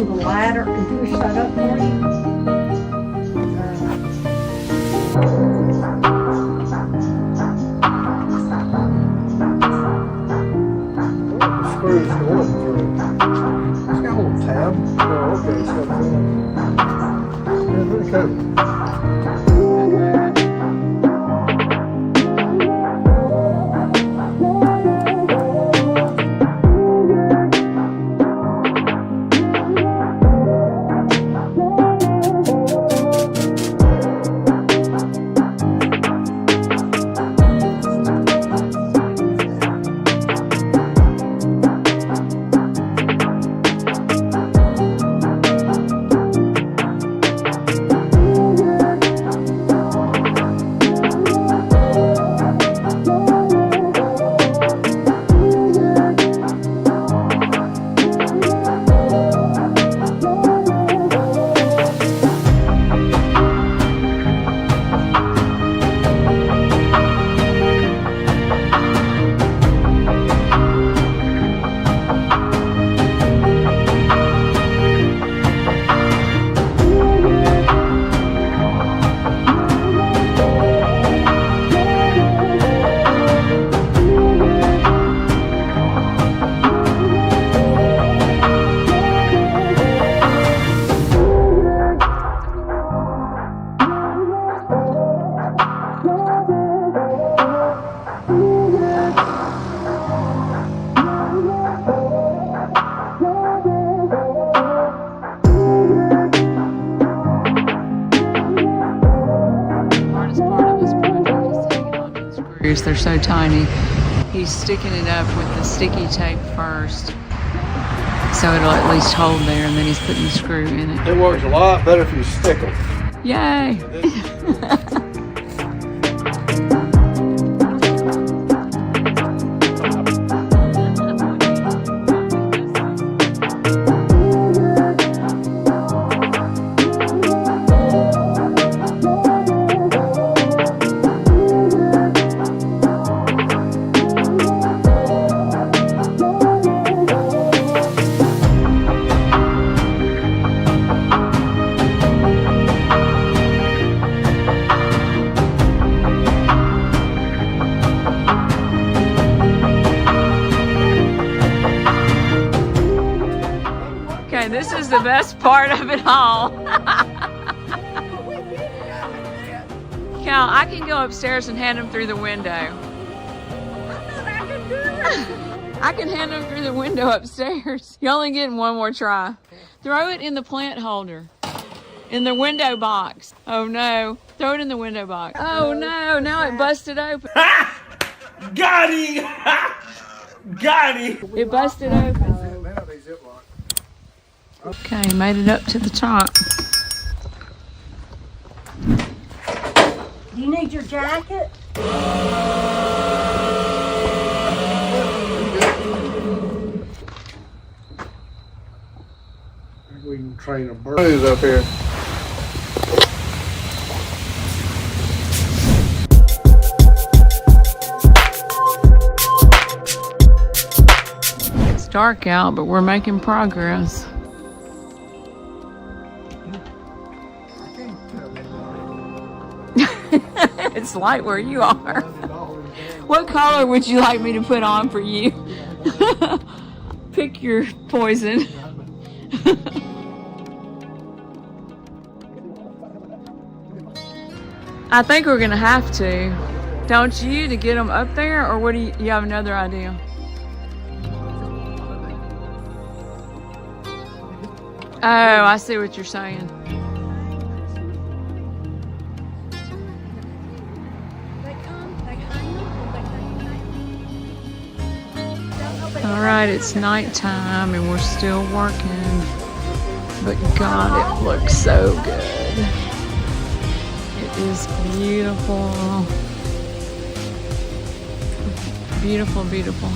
the ladder and push that up for you? The screw's going through. It's got a little tab. Oh, okay, it's got that. Yeah, pretty cool. They're so tiny. He's sticking it up with the sticky tape first, so it'll at least hold there, and then he's putting the screw in it. It works a lot better if you stick them. Yay! This is the best part of it all. Cal, I can go upstairs and hand them through the window. I can hand them through the window upstairs. You're only getting one more try. Throw it in the plant holder. In the window box. Oh no. Throw it in the window box. Oh no, now it busted open. Got him! Got him! It busted open. Okay, made it up to the top. Do you need your jacket? We can train a bird. Who's up here? It's dark out, but we're making progress. It's light where you are. What color would you like me to put on for you? Pick your poison. I think we're gonna have to, don't you, to get them up there, or what do you have another idea? Oh, I see what you're saying. All right, it's nighttime and we're still working, but God, it looks so good. It is beautiful. Beautiful, beautiful.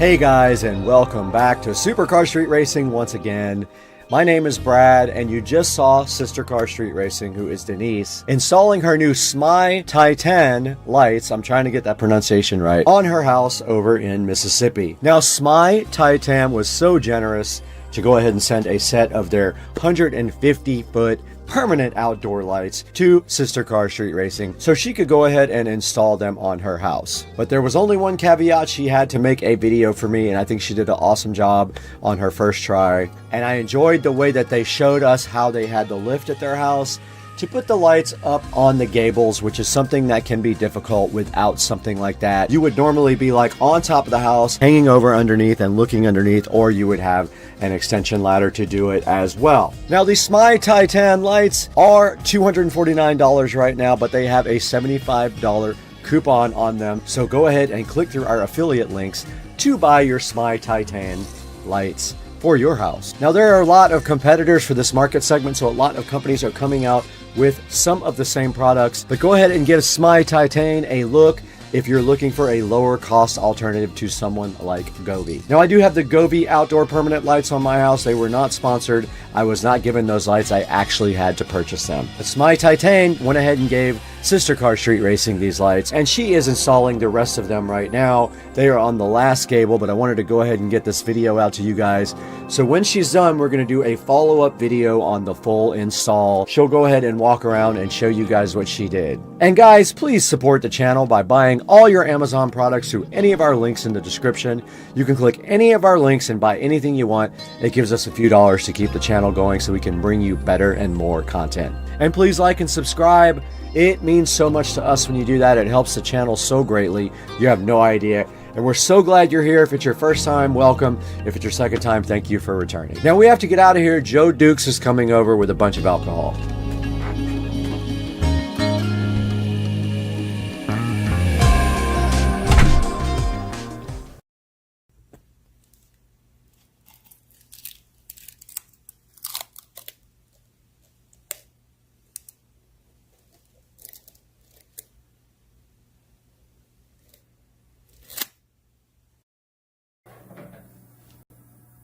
Hey guys, and welcome back to Supercar Street Racing once again. My name is Brad, and you just saw Sister Car Street Racing, who is Denise, installing her new SMI Titan lights, I'm trying to get that pronunciation right, on her house over in Mississippi. Now, SMI Titan was so generous to go ahead and send a set of their 150-foot permanent outdoor lights to Sister Car Street Racing so she could go ahead and install them on her house. But there was only one caveat: she had to make a video for me, and I think she did an awesome job on her first try. And I enjoyed the way that they showed us how they had the lift at their house to put the lights up on the gables, which is something that can be difficult without something like that. You would normally be like on top of the house, hanging over underneath and looking underneath, or you would have an extension ladder to do it as well. Now, these SMI Titan lights are $249 right now, but they have a $75 coupon on them. So go ahead and click through our affiliate links to buy your SMI Titan lights for your house. Now, there are a lot of competitors for this market segment, so a lot of companies are coming out with some of the same products, but go ahead and give SMI Titan a look if you're looking for a lower cost alternative to someone like Govee. Now, I do have the Govee outdoor permanent lights on my house. They were not sponsored. I was not given those lights. I actually had to purchase them. But SMI Titan went ahead and gave Sister Car Street Racing these lights, and she is installing the rest of them right now. They are on the last gable, but I wanted to go ahead and get this video out to you guys. So when she's done, we're going to do a follow-up video on the full install. She'll go ahead and walk around and show you guys what she did. And guys, please support the channel by buying all your Amazon products through any of our links in the description. You can click any of our links and buy anything you want. It gives us a few dollars to keep the channel going so we can bring you better and more content. And please like and subscribe. It means so much to us when you do that. It helps the channel so greatly. You have no idea. And we're so glad you're here. If it's your first time, welcome. If it's your second time, thank you for returning. Now we have to get out of here. Joe Dukes is coming over with a bunch of alcohol.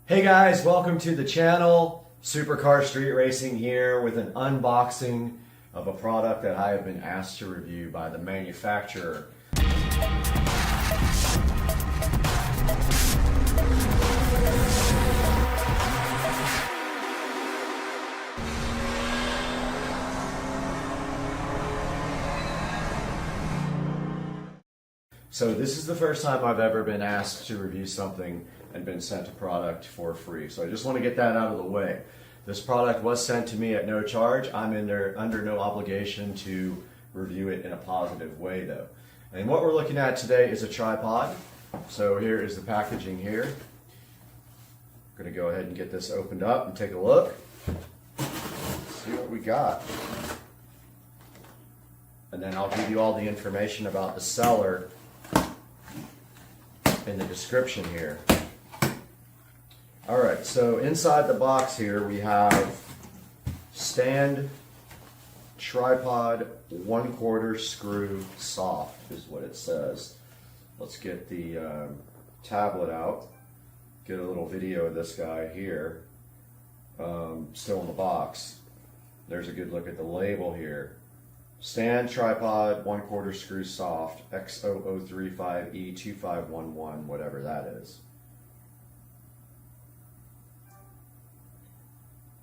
Hey guys, welcome to the channel. Supercar Street Racing here with an unboxing of a product that I have been asked to review by the manufacturer. So this is the first time I've ever been asked to review something and been sent a product for free. So I just want to get that out of the way. This product was sent to me at no charge. I'm under no obligation to review it in a positive way though. And what we're looking at today is a tripod. So here is the packaging here. I'm going to go ahead and get this opened up and take a look. See what we got. And then I'll give you all the information about the seller in the description here. Alright, so inside the box here we have stand tripod 1/4 screw soft is what it says. Let's get the tablet out, get a little video of this guy here, still in the box. There's a good look at the label here. Stand tripod 1/4 screw soft X0035E2511, whatever that is.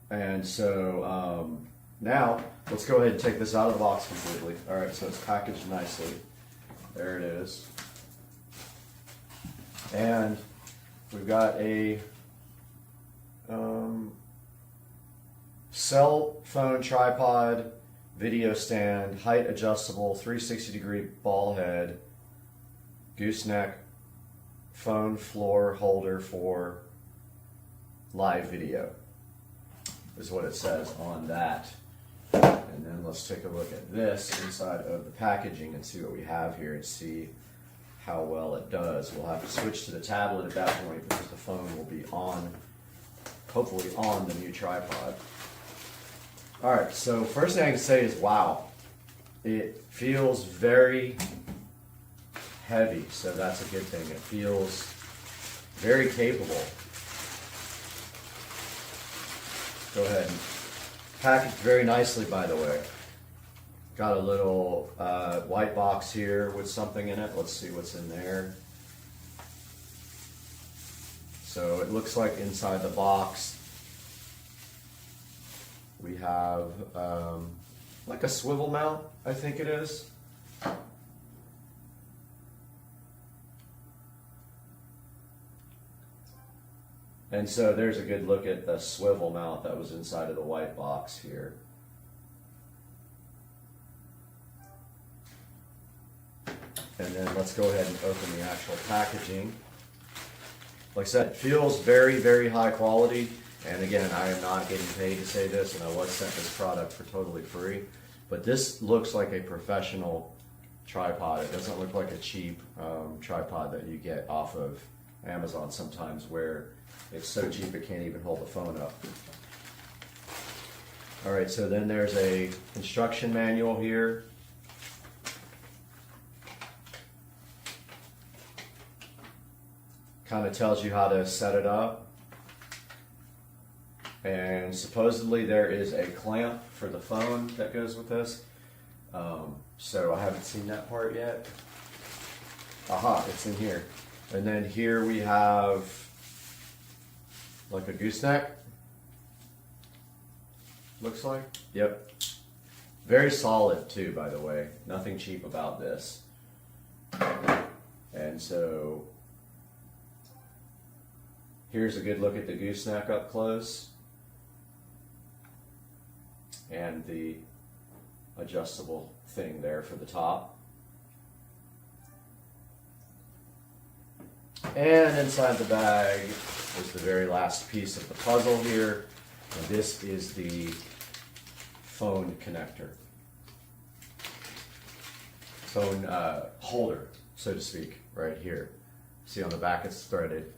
And so now let's go ahead and take this out of the box completely. All right, so it's packaged nicely. There it is. And we've got a cell phone tripod, video stand, height adjustable, 360-degree ball head, gooseneck, phone floor holder for live video is what it says on that. And then let's take a look at this inside of the packaging and see what we have here and see how well it does. We'll have to switch to the tablet at that point because the phone will be on, hopefully on the new tripod. Alright, so first thing I can say is wow. It feels very heavy, so that's a good thing. It feels Very capable. Go ahead. Packaged very nicely, by the way. Got a little white box here with something in it. Let's see what's in there. So it looks like inside the box we have like a swivel mount, I think it is. And so there's a good look at the swivel mount that was inside of the white box here. And then let's go ahead and open the actual packaging. Like I said, it feels very, very high quality. And again, I am not getting paid to say this, and I was sent this product for totally free. But this looks like a professional tripod. It doesn't look like a cheap tripod that you get off of Amazon sometimes, where it's so cheap it can't even hold the phone up. All right, so then there's a instruction manual here. Kind of tells you how to set it up. And supposedly there is a clamp for the phone that goes with this. So I haven't seen that part yet. Aha, it's in here. And then here we have like a gooseneck. Looks like. Yep. Very solid too, by the way. Nothing cheap about this. And so here's a good look at the gooseneck up close. And the adjustable thing there for the top. And inside the bag is the very last piece of the puzzle here. And this is the phone connector. Phone holder, so to speak, right here. See on the back it's threaded.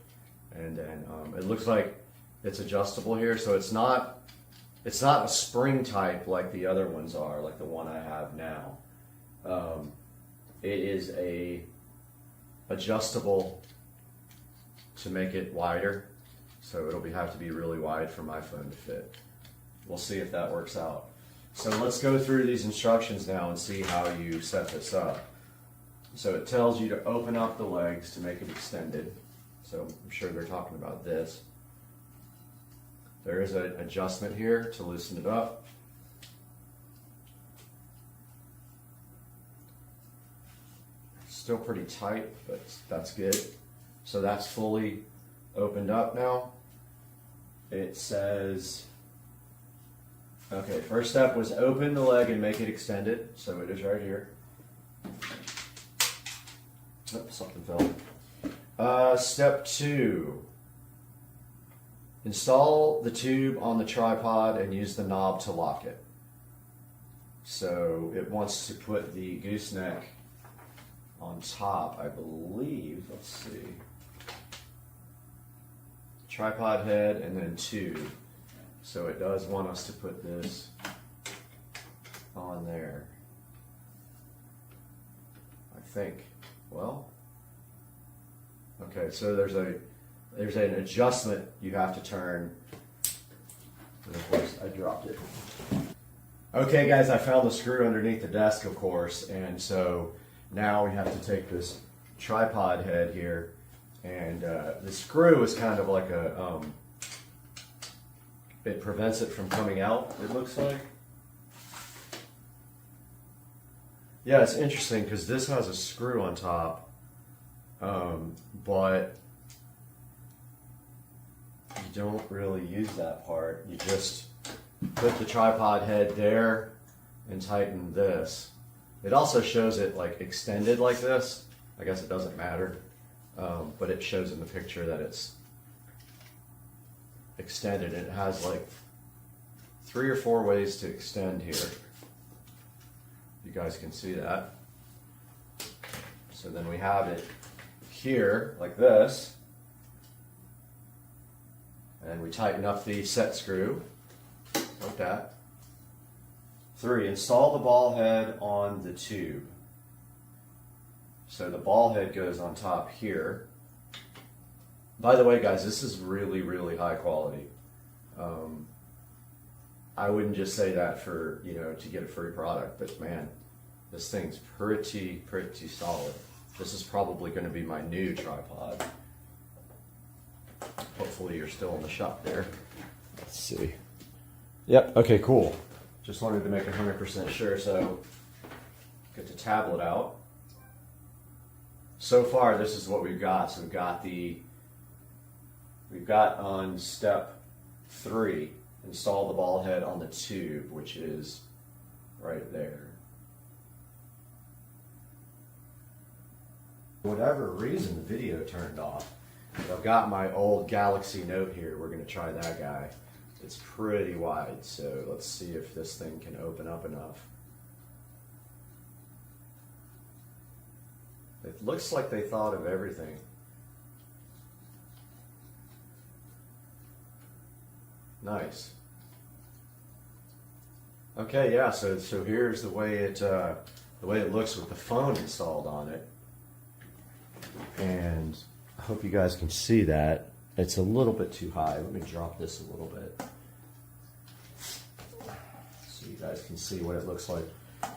And then it looks like it's adjustable here, so it's not a spring type like the other ones are, like the one I have now. It is a adjustable to make it wider, so it'll have to be really wide for my phone to fit. We'll see if that works out. So let's go through these instructions now and see how you set this up. So it tells you to open up the legs to make it extended. So I'm sure they're talking about this. There is an adjustment here to loosen it up. Still pretty tight, but that's good. So that's fully opened up now. It says, okay, first step was open the leg and make it extended. So it is right here. Oops, something fell. Step 2. Install the tube on the tripod and use the knob to lock it. So it wants to put the gooseneck on top, I believe. Let's see. Tripod head and then tube. So it does want us to put this on there. I think. Well, okay, so there's an adjustment you have to turn. And of course, I dropped it. Okay, guys, I found the screw underneath the desk, of course, and so now we have to take this tripod head here, and the screw is kind of like a, it prevents it from coming out, it looks like. Yeah, it's interesting because this has a screw on top, but you don't really use that part. You just put the tripod head there and tighten this. It also shows it like extended like this. I guess it doesn't matter, but it shows in the picture that it's extended. It has like 3 or 4 ways to extend here. You guys can see that. So then we have it here like this. And we tighten up the set screw like that. 3, install the ball head on the tube. So the ball head goes on top here. By the way, guys, this is really, really high quality. I wouldn't just say that for, you know, to get a free product, but man, this thing's pretty solid. This is probably going to be my new tripod. Hopefully you're still in the shop there. Let's see. Yep, okay, cool. Just wanted to make 100% sure, so get the tablet out. So far, this is what we've got. So we've got on step 3, install the ball head on the tube, which is right there. For whatever reason, the video turned off. But I've got my old Galaxy Note here. We're going to try that guy. It's pretty wide, so let's see if this thing can open up enough. It looks like they thought of everything. Nice. Okay, yeah. So here's the way it looks with the phone installed on it, and I hope you guys can see that. It's a little bit too high. Let me drop this a little bit so you guys can see what it looks like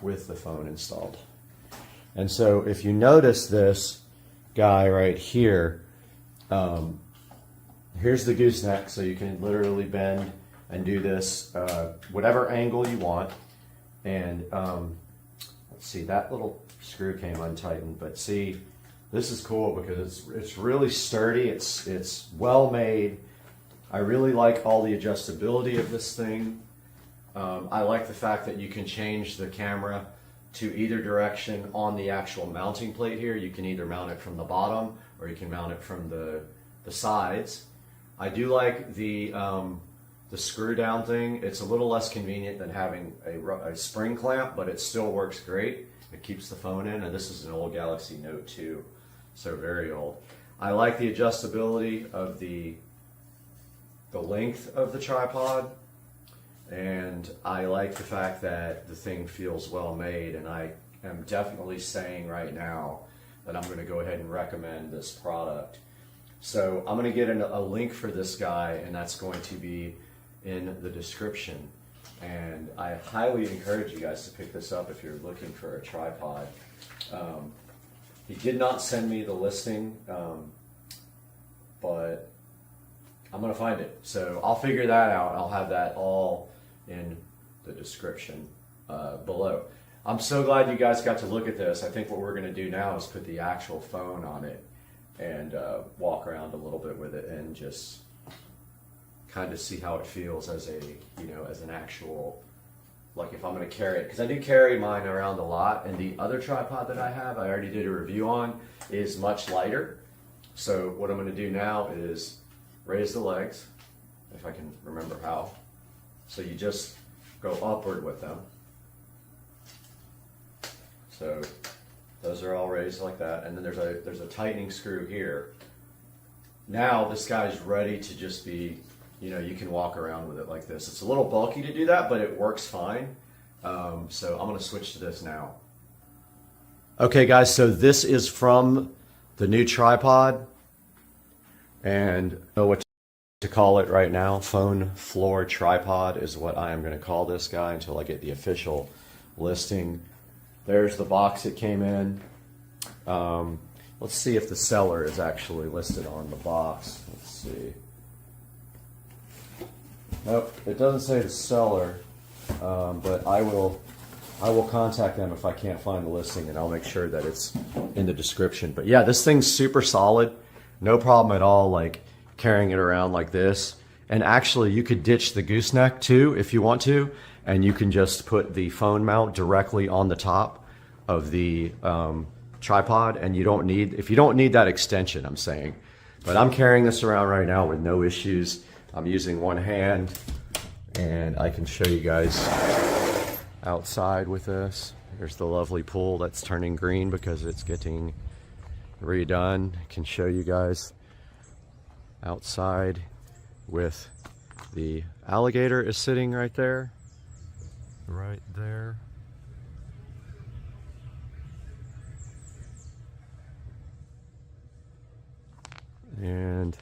with the phone installed. And so if you notice this guy right here, here's the gooseneck, so you can literally bend and do this whatever angle you want. And let's see, that little screw came untightened, but see, this is cool because it's really sturdy. It's well made. I really like all the adjustability of this thing. I like the fact that you can change the camera to either direction on the actual mounting plate here. You can either mount it from the bottom or you can mount it from the sides. I do like the screw down thing. It's a little less convenient than having a spring clamp, but it still works great. It keeps the phone in, and this is an old Galaxy Note 2, so very old. I like the adjustability of the length of the tripod, and I like the fact that the thing feels well made, and I am definitely saying right now that I'm going to go ahead and recommend this product. So I'm going to get a link for this guy, and that's going to be in the description. And I highly encourage you guys to pick this up if you're looking for a tripod. He did not send me the listing, but I'm going to find it. So I'll figure that out. I'll have that all in the description below. I'm so glad you guys got to look at this. I think what we're going to do now is put the actual phone on it and walk around a little bit with it and just kind of see how it feels as a, you know, as an actual, like if I'm going to carry it, because I do carry mine around a lot, and the other tripod that I have, I already did a review on, is much lighter. So what I'm going to do now is raise the legs, if I can remember how. So you just go upward with them. So those are all raised like that, and then there's a tightening screw here. Now this guy's ready to just be, you know, you can walk around with it like this. It's a little bulky to do that, but it works fine. So I'm going to switch to this now. Okay, guys, so this is from the new tripod, and I don't know what to call it right now. Phone floor tripod is what I am going to call this guy until I get the official listing. There's the box it came in. Let's see if the seller is actually listed on the box. Let's see. Nope, it doesn't say the seller, but I will contact them if I can't find the listing, and I'll make sure that it's in the description. But yeah, this thing's super solid, no problem at all, like carrying it around like this. And actually, you could ditch the gooseneck too if you want to, and you can just put the phone mount directly on the top of the tripod, and you don't need, if you don't need that extension, I'm saying. But I'm carrying this around right now with no issues. I'm using one hand, and I can show you guys outside with this. There's the lovely pool that's turning green because it's getting redone. I can show you guys outside with the alligator is sitting right there. Right there. And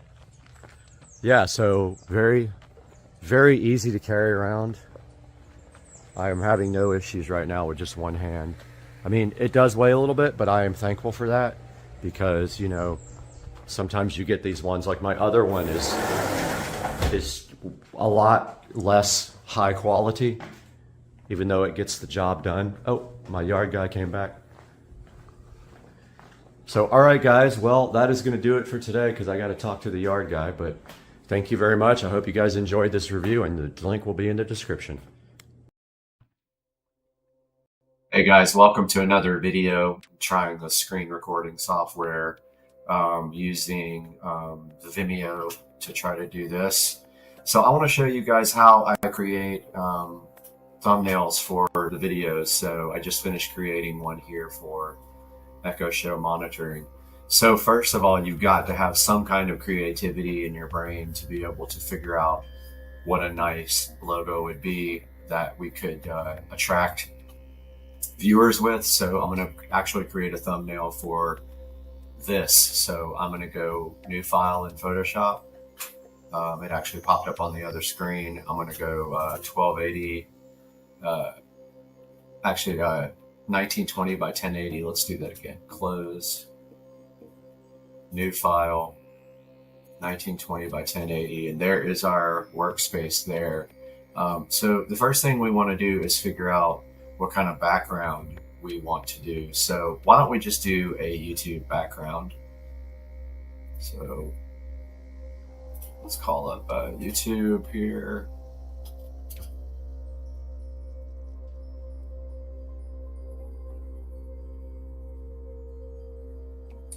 yeah, so very, very easy to carry around. I am having no issues right now with just one hand. I mean, it does weigh a little bit, but I am thankful for that because, you know, sometimes you get these ones, like my other one is a lot less high quality, even though it gets the job done. Oh, my yard guy came back. So, all right, guys, well, that is going to do it for today because I got to talk to the yard guy, but thank you very much. I hope you guys enjoyed this review, and the link will be in the description. Hey guys, welcome to another video. I'm trying the screen recording software using the Vimeo to try to do this. So I want to show you guys how I create thumbnails for the videos. So I just finished creating one here for Echo Show monitoring. So first of all, you've got to have some kind of creativity in your brain to be able to figure out what a nice logo would be that we could attract viewers with. So I'm going to actually create a thumbnail for this. So I'm going to go new file in Photoshop. It actually popped up on the other screen. I'm going to go 1280, actually 1920 by 1080. Let's do that again. Close, new file, 1920 by 1080. And there is our workspace there. So the first thing we want to do is figure out what kind of background we want to do. So why don't we just do a YouTube background? So let's call up YouTube here.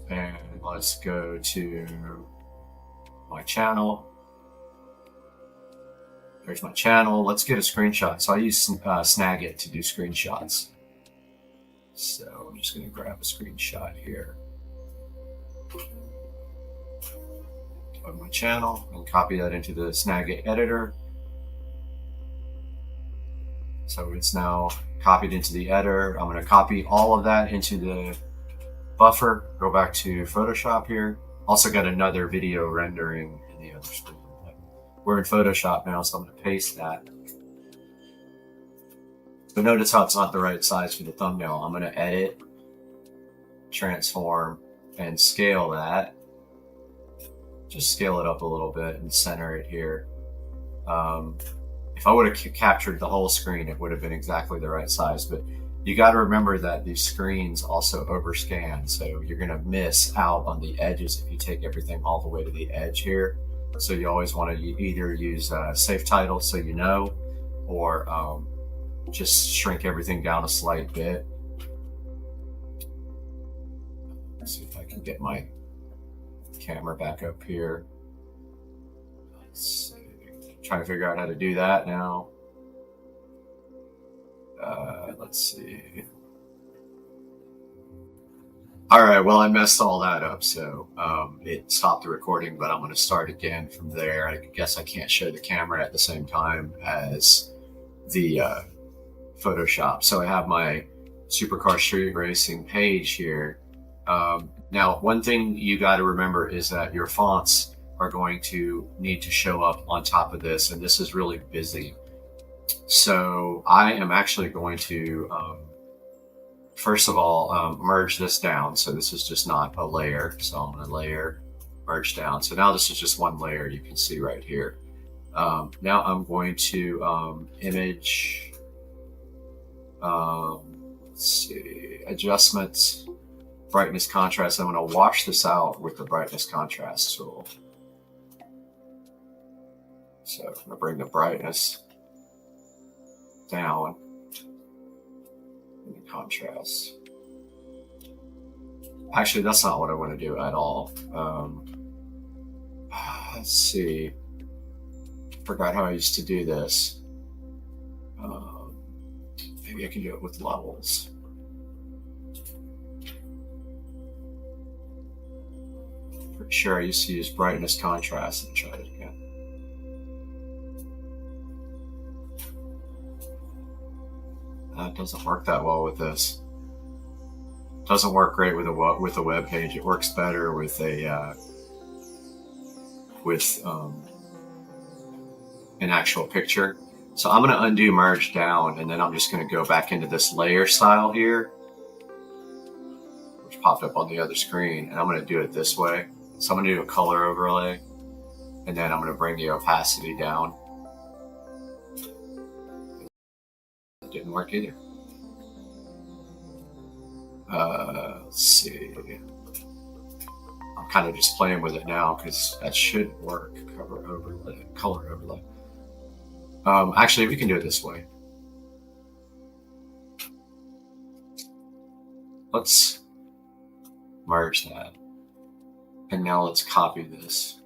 And let's go to my channel. There's my channel. Let's get a screenshot. So I use Snagit to do screenshots. So I'm just going to grab a screenshot here. Go to my channel and copy that into the Snagit editor. So it's now copied into the editor. I'm going to copy all of that into the buffer. Go back to Photoshop here. Also got another video rendering in the other screen. We're in Photoshop now, so I'm going to paste that. But notice how it's not the right size for the thumbnail. I'm going to edit, transform, and scale that. Just scale it up a little bit and center it here. If I would have captured the whole screen, it would have been exactly the right size. But you got to remember that these screens also overscan, so you're going to miss out on the edges if you take everything all the way to the edge here. So you always want to either use safe title so you know, or just shrink everything down a slight bit. Let's see if I can get my camera back up here. Let's see. Trying to figure out how to do that now. Let's see. All right, well, I messed all that up, so it stopped the recording, but I'm going to start again from there. I guess I can't show the camera at the same time as the Photoshop. So I have my Supercar Street Racing page here. Now, one thing you got to remember is that your fonts are going to need to show up on top of this, and this is really busy. So I am actually going to first of all, merge this down. So this is just not a layer. So I'm going to layer, merge down. So now this is just one layer you can see right here. Now I'm going to image, let's see, adjustments, brightness, contrast. I'm going to wash this out with the brightness contrast tool. So I'm going to bring the brightness down. The contrast. Actually, that's not what I want to do at all. Let's see. Forgot how I used to do this. Maybe I can do it with levels. Pretty sure I used to use brightness contrast and try it again. That doesn't work that well with this. Doesn't work great with a web page. It works better with a an actual picture. So I'm going to undo merge down, and then I'm just going to go back into this layer style here, which popped up on the other screen, and I'm going to do it this way. So I'm going to do a color overlay, and then I'm going to bring the opacity down. It didn't work either. Let's see. I'm kind of just playing with it now because that should work. Cover overlay, color overlay. Actually, we can do it this way. Let's merge that. And now let's copy this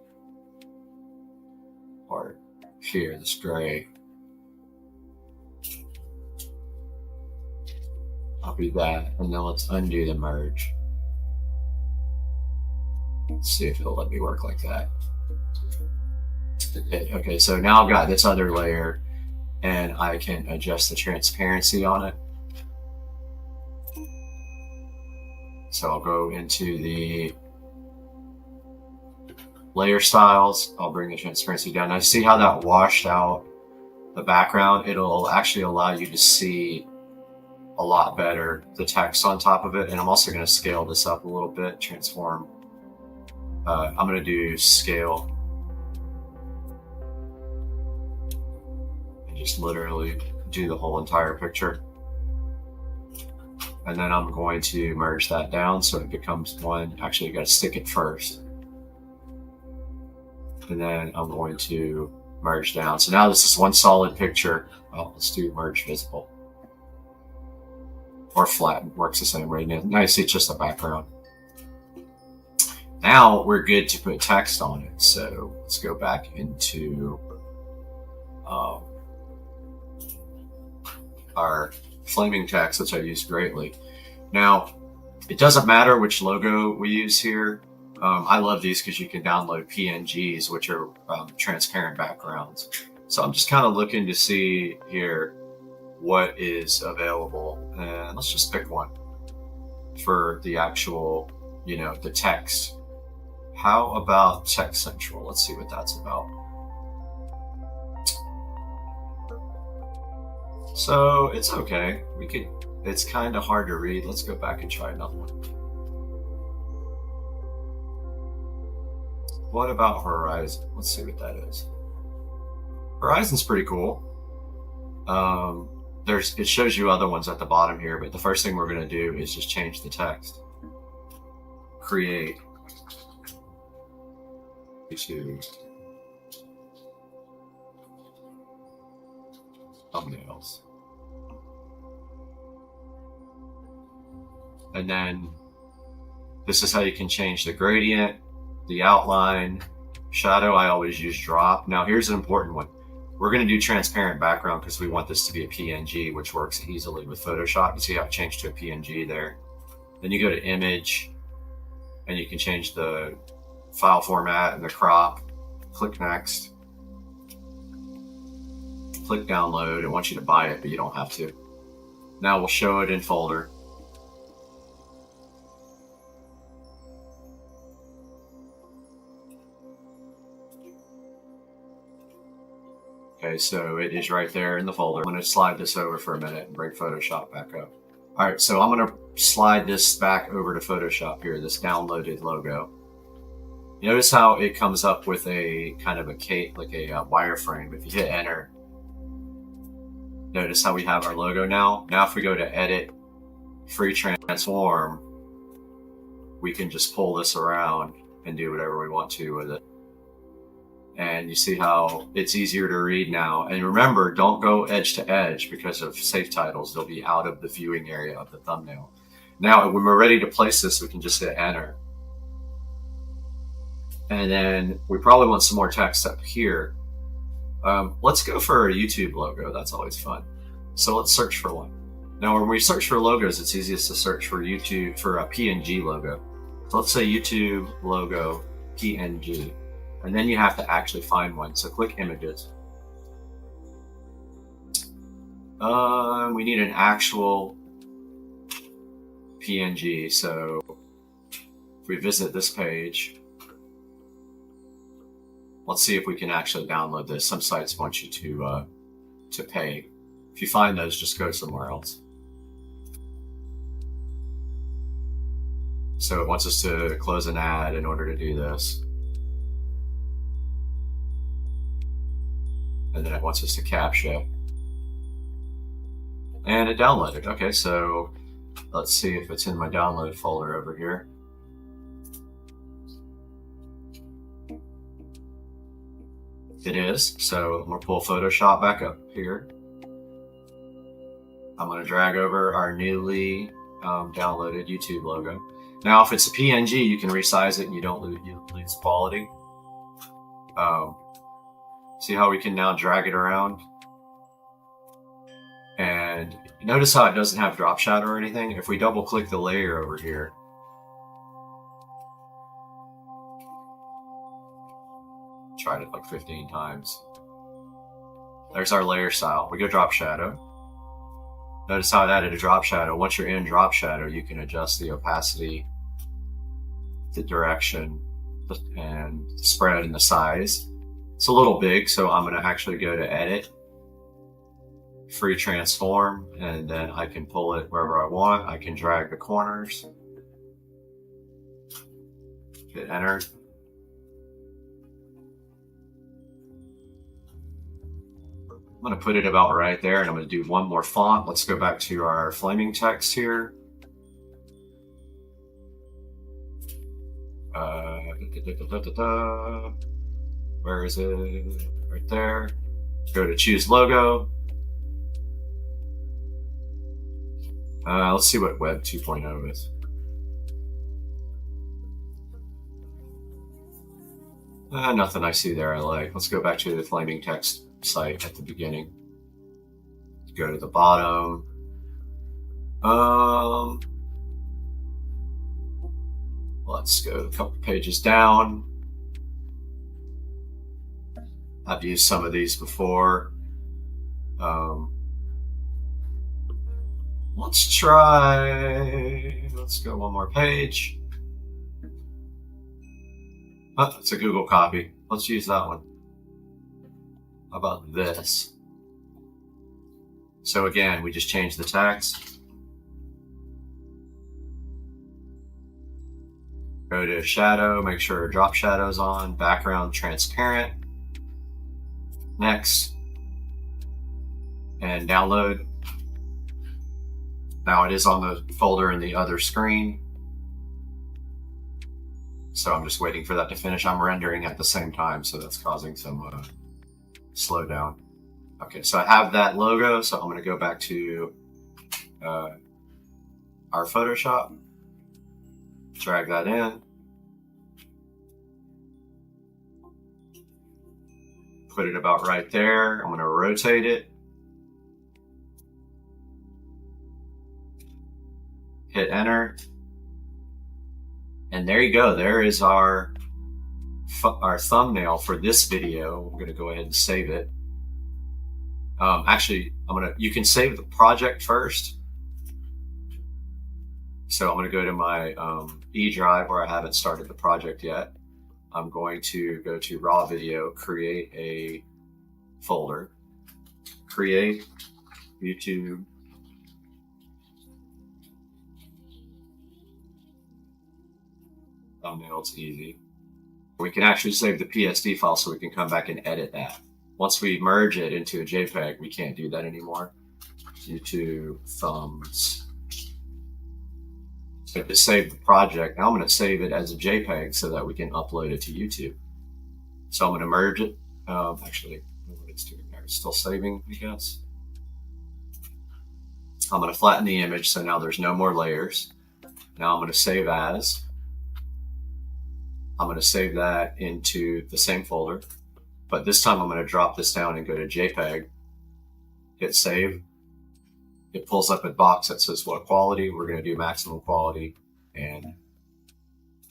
part here, this gray. Copy that, and now let's undo the merge. Let's see if it'll let me work like that. Okay, so now I've got this other layer, and I can adjust the transparency on it. So I'll go into the layer styles. I'll bring the transparency down. Now see how that washed out the background? It'll actually allow you to see a lot better the text on top of it. And I'm also going to scale this up a little bit, transform. I'm going to do scale. And just literally do the whole entire picture. And then I'm going to merge that down so it becomes one. Actually, you got to stick it first. And then I'm going to merge down. So now this is one solid picture. Well, let's do merge visible. Or flatten, works the same way. Now you see it's just a background. Now we're good to put text on it. So let's go back into our flaming text, which I use greatly. Now, it doesn't matter which logo we use here. I love these because you can download PNGs, which are transparent backgrounds. So I'm just kind of looking to see here what is available. And let's just pick one for the actual, the text. How about Text Central? Let's see what that's about. So it's okay. It's kind of hard to read. Let's go back and try another one. What about Horizon? Let's see what that is. Horizon's pretty cool. It shows you other ones at the bottom here, but the first thing we're going to do is just change the text. Create. To thumbnails. And then this is how you can change the gradient, the outline, shadow. I always use drop. Now here's an important one. We're going to do transparent background because we want this to be a PNG, which works easily with Photoshop. You see how it changed to a PNG there. Then you go to image and you can change the file format and the crop. Click next. Click download. It wants you to buy it, but you don't have to. Now we'll show it in folder. Okay, so it is right there in the folder. I'm going to slide this over for a minute and bring Photoshop back up. All right, so I'm going to slide this back over to Photoshop here, this downloaded logo. You notice how it comes up with a kind of a wireframe. If you hit enter, notice how we have our logo now. Now if we go to edit, free transform, we can just pull this around and do whatever we want to with it. And you see how it's easier to read now. And remember, don't go edge to edge because of safe titles. They'll be out of the viewing area of the thumbnail. Now, when we're ready to place this, we can just hit enter. And then we probably want some more text up here. Let's go for a YouTube logo. That's always fun. So let's search for one. Now, when we search for logos, it's easiest to search for YouTube for a PNG logo. So let's say YouTube logo PNG. And then you have to actually find one. So click images. We need an actual PNG. So if we visit this page, Let's see if we can actually download this. Some sites want you to pay. If you find those, just go somewhere else. So it wants us to close an ad in order to do this. And then it wants us to captcha. And it downloaded. Okay, so let's see if it's in my download folder over here. It is. So I'm going to pull Photoshop back up here. I'm going to drag over our newly downloaded YouTube logo. Now, if it's a PNG, you can resize it and you don't lose quality. See how we can now drag it around? And notice how it doesn't have drop shadow or anything. If we double click the layer over here, tried it like 15 times. There's our layer style. We go drop shadow. Notice how it added a drop shadow. Once you're in drop shadow, you can adjust the opacity, the direction, and the spread and the size. It's a little big, so I'm going to actually go to edit, free transform, and then I can pull it wherever I want. I can drag the corners, hit enter. I'm going to put it about right there, and I'm going to do one more font. Let's go back to our flaming text here. Where is it? Right there. Go to choose logo. Let's see what Web 2.0 is. Nothing I see there I like. Let's go back to the flaming text site at the beginning. Go to the bottom. Let's go a couple pages down. I've used some of these before. Let's go one more page. Oh, it's a Google copy. Let's use that one. How about this? So again, we just changed the text. Go to shadow, make sure drop shadow's on, background transparent. Next. And download. Now it is on the folder in the other screen. So I'm just waiting for that to finish. I'm rendering at the same time, so that's causing some slowdown. Okay, so I have that logo, so I'm going to go back to our Photoshop, drag that in, put it about right there. I'm going to rotate it, hit enter, and there you go. There is our thumbnail for this video. We're going to go ahead and save it. Actually, you can save the project first. So I'm going to go to my E drive where I haven't started the project yet. I'm going to go to raw video, create a folder, create YouTube thumbnail. It's easy. We can actually save the PSD file so we can come back and edit that. Once we merge it into a JPEG, we can't do that anymore. YouTube thumbs. So to save the project, now I'm going to save it as a JPEG so that we can upload it to YouTube. So I'm going to merge it. Actually, what it's doing there, it's still saving, I guess. I'm going to flatten the image so now there's no more layers. Now I'm going to save as. I'm going to save that into the same folder, but this time I'm going to drop this down and go to JPEG, hit save. It pulls up a box that says what quality. We're going to do maximum quality, and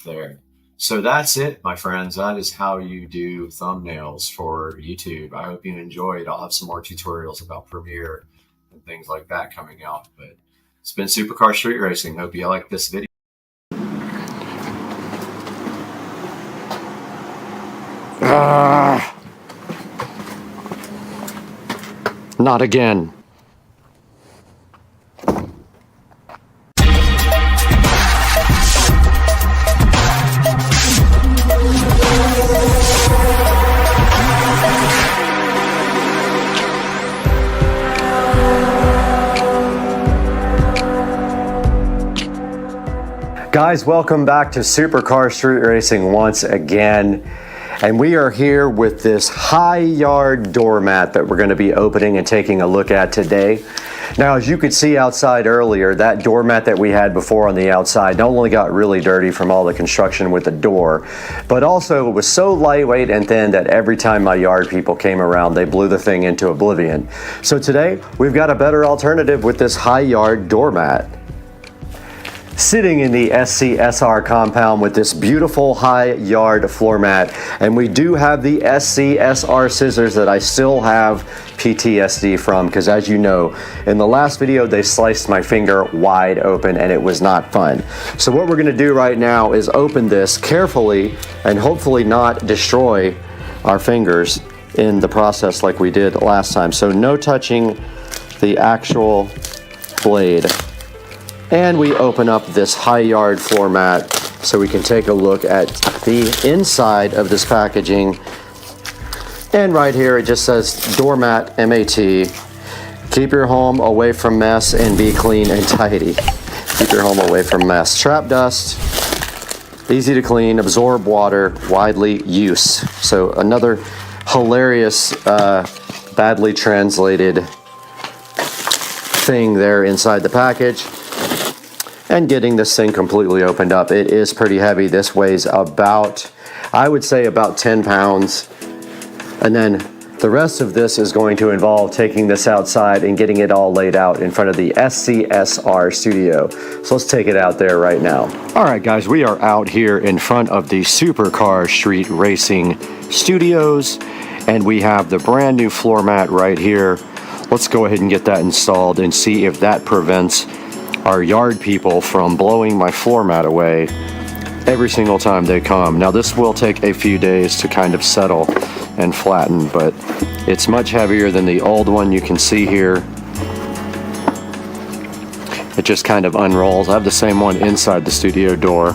there. So that's it, my friends. That is how you do thumbnails for YouTube. I hope you enjoyed. I'll have some more tutorials about Premiere and things like that coming out, but it's been Supercar Street Racing. Hope you liked this video. Not again. Guys, welcome back to Supercar Street Racing once again. And we are here with this high yard doormat that we're going to be opening and taking a look at today. Now, as you could see outside earlier, that doormat that we had before on the outside not only got really dirty from all the construction with the door, but also it was so lightweight and thin that every time my yard people came around, they blew the thing into oblivion. So today, we've got a better alternative with this high yard doormat. Sitting in the SCSR compound with this beautiful high yard floor mat, and we do have the SCSR scissors that I still have PTSD from, because as you know, in the last video they sliced my finger wide open and it was not fun. So what we're going to do right now is open this carefully and hopefully not destroy our fingers in the process like we did last time. So no touching the actual blade. And we open up this high yard floor mat so we can take a look at the inside of this packaging. And right here it just says doormat MAT. Keep your home away from mess and be clean and tidy. Keep your home away from mess. Trap dust, easy to clean, absorb water, widely use. So another hilarious, badly translated thing there inside the package. And getting this thing completely opened up. It is pretty heavy. This weighs about, I would say about 10 pounds. And then the rest of this is going to involve taking this outside and getting it all laid out in front of the SCSR studio. So let's take it out there right now. All right, guys, we are out here in front of the Supercar Street Racing Studios, and we have the brand new floor mat right here. Let's go ahead and get that installed and see if that prevents our yard people from blowing my floor mat away every single time they come. Now this will take a few days to kind of settle and flatten, but it's much heavier than the old one. You can see here it just kind of unrolls. I have the same one inside the studio door.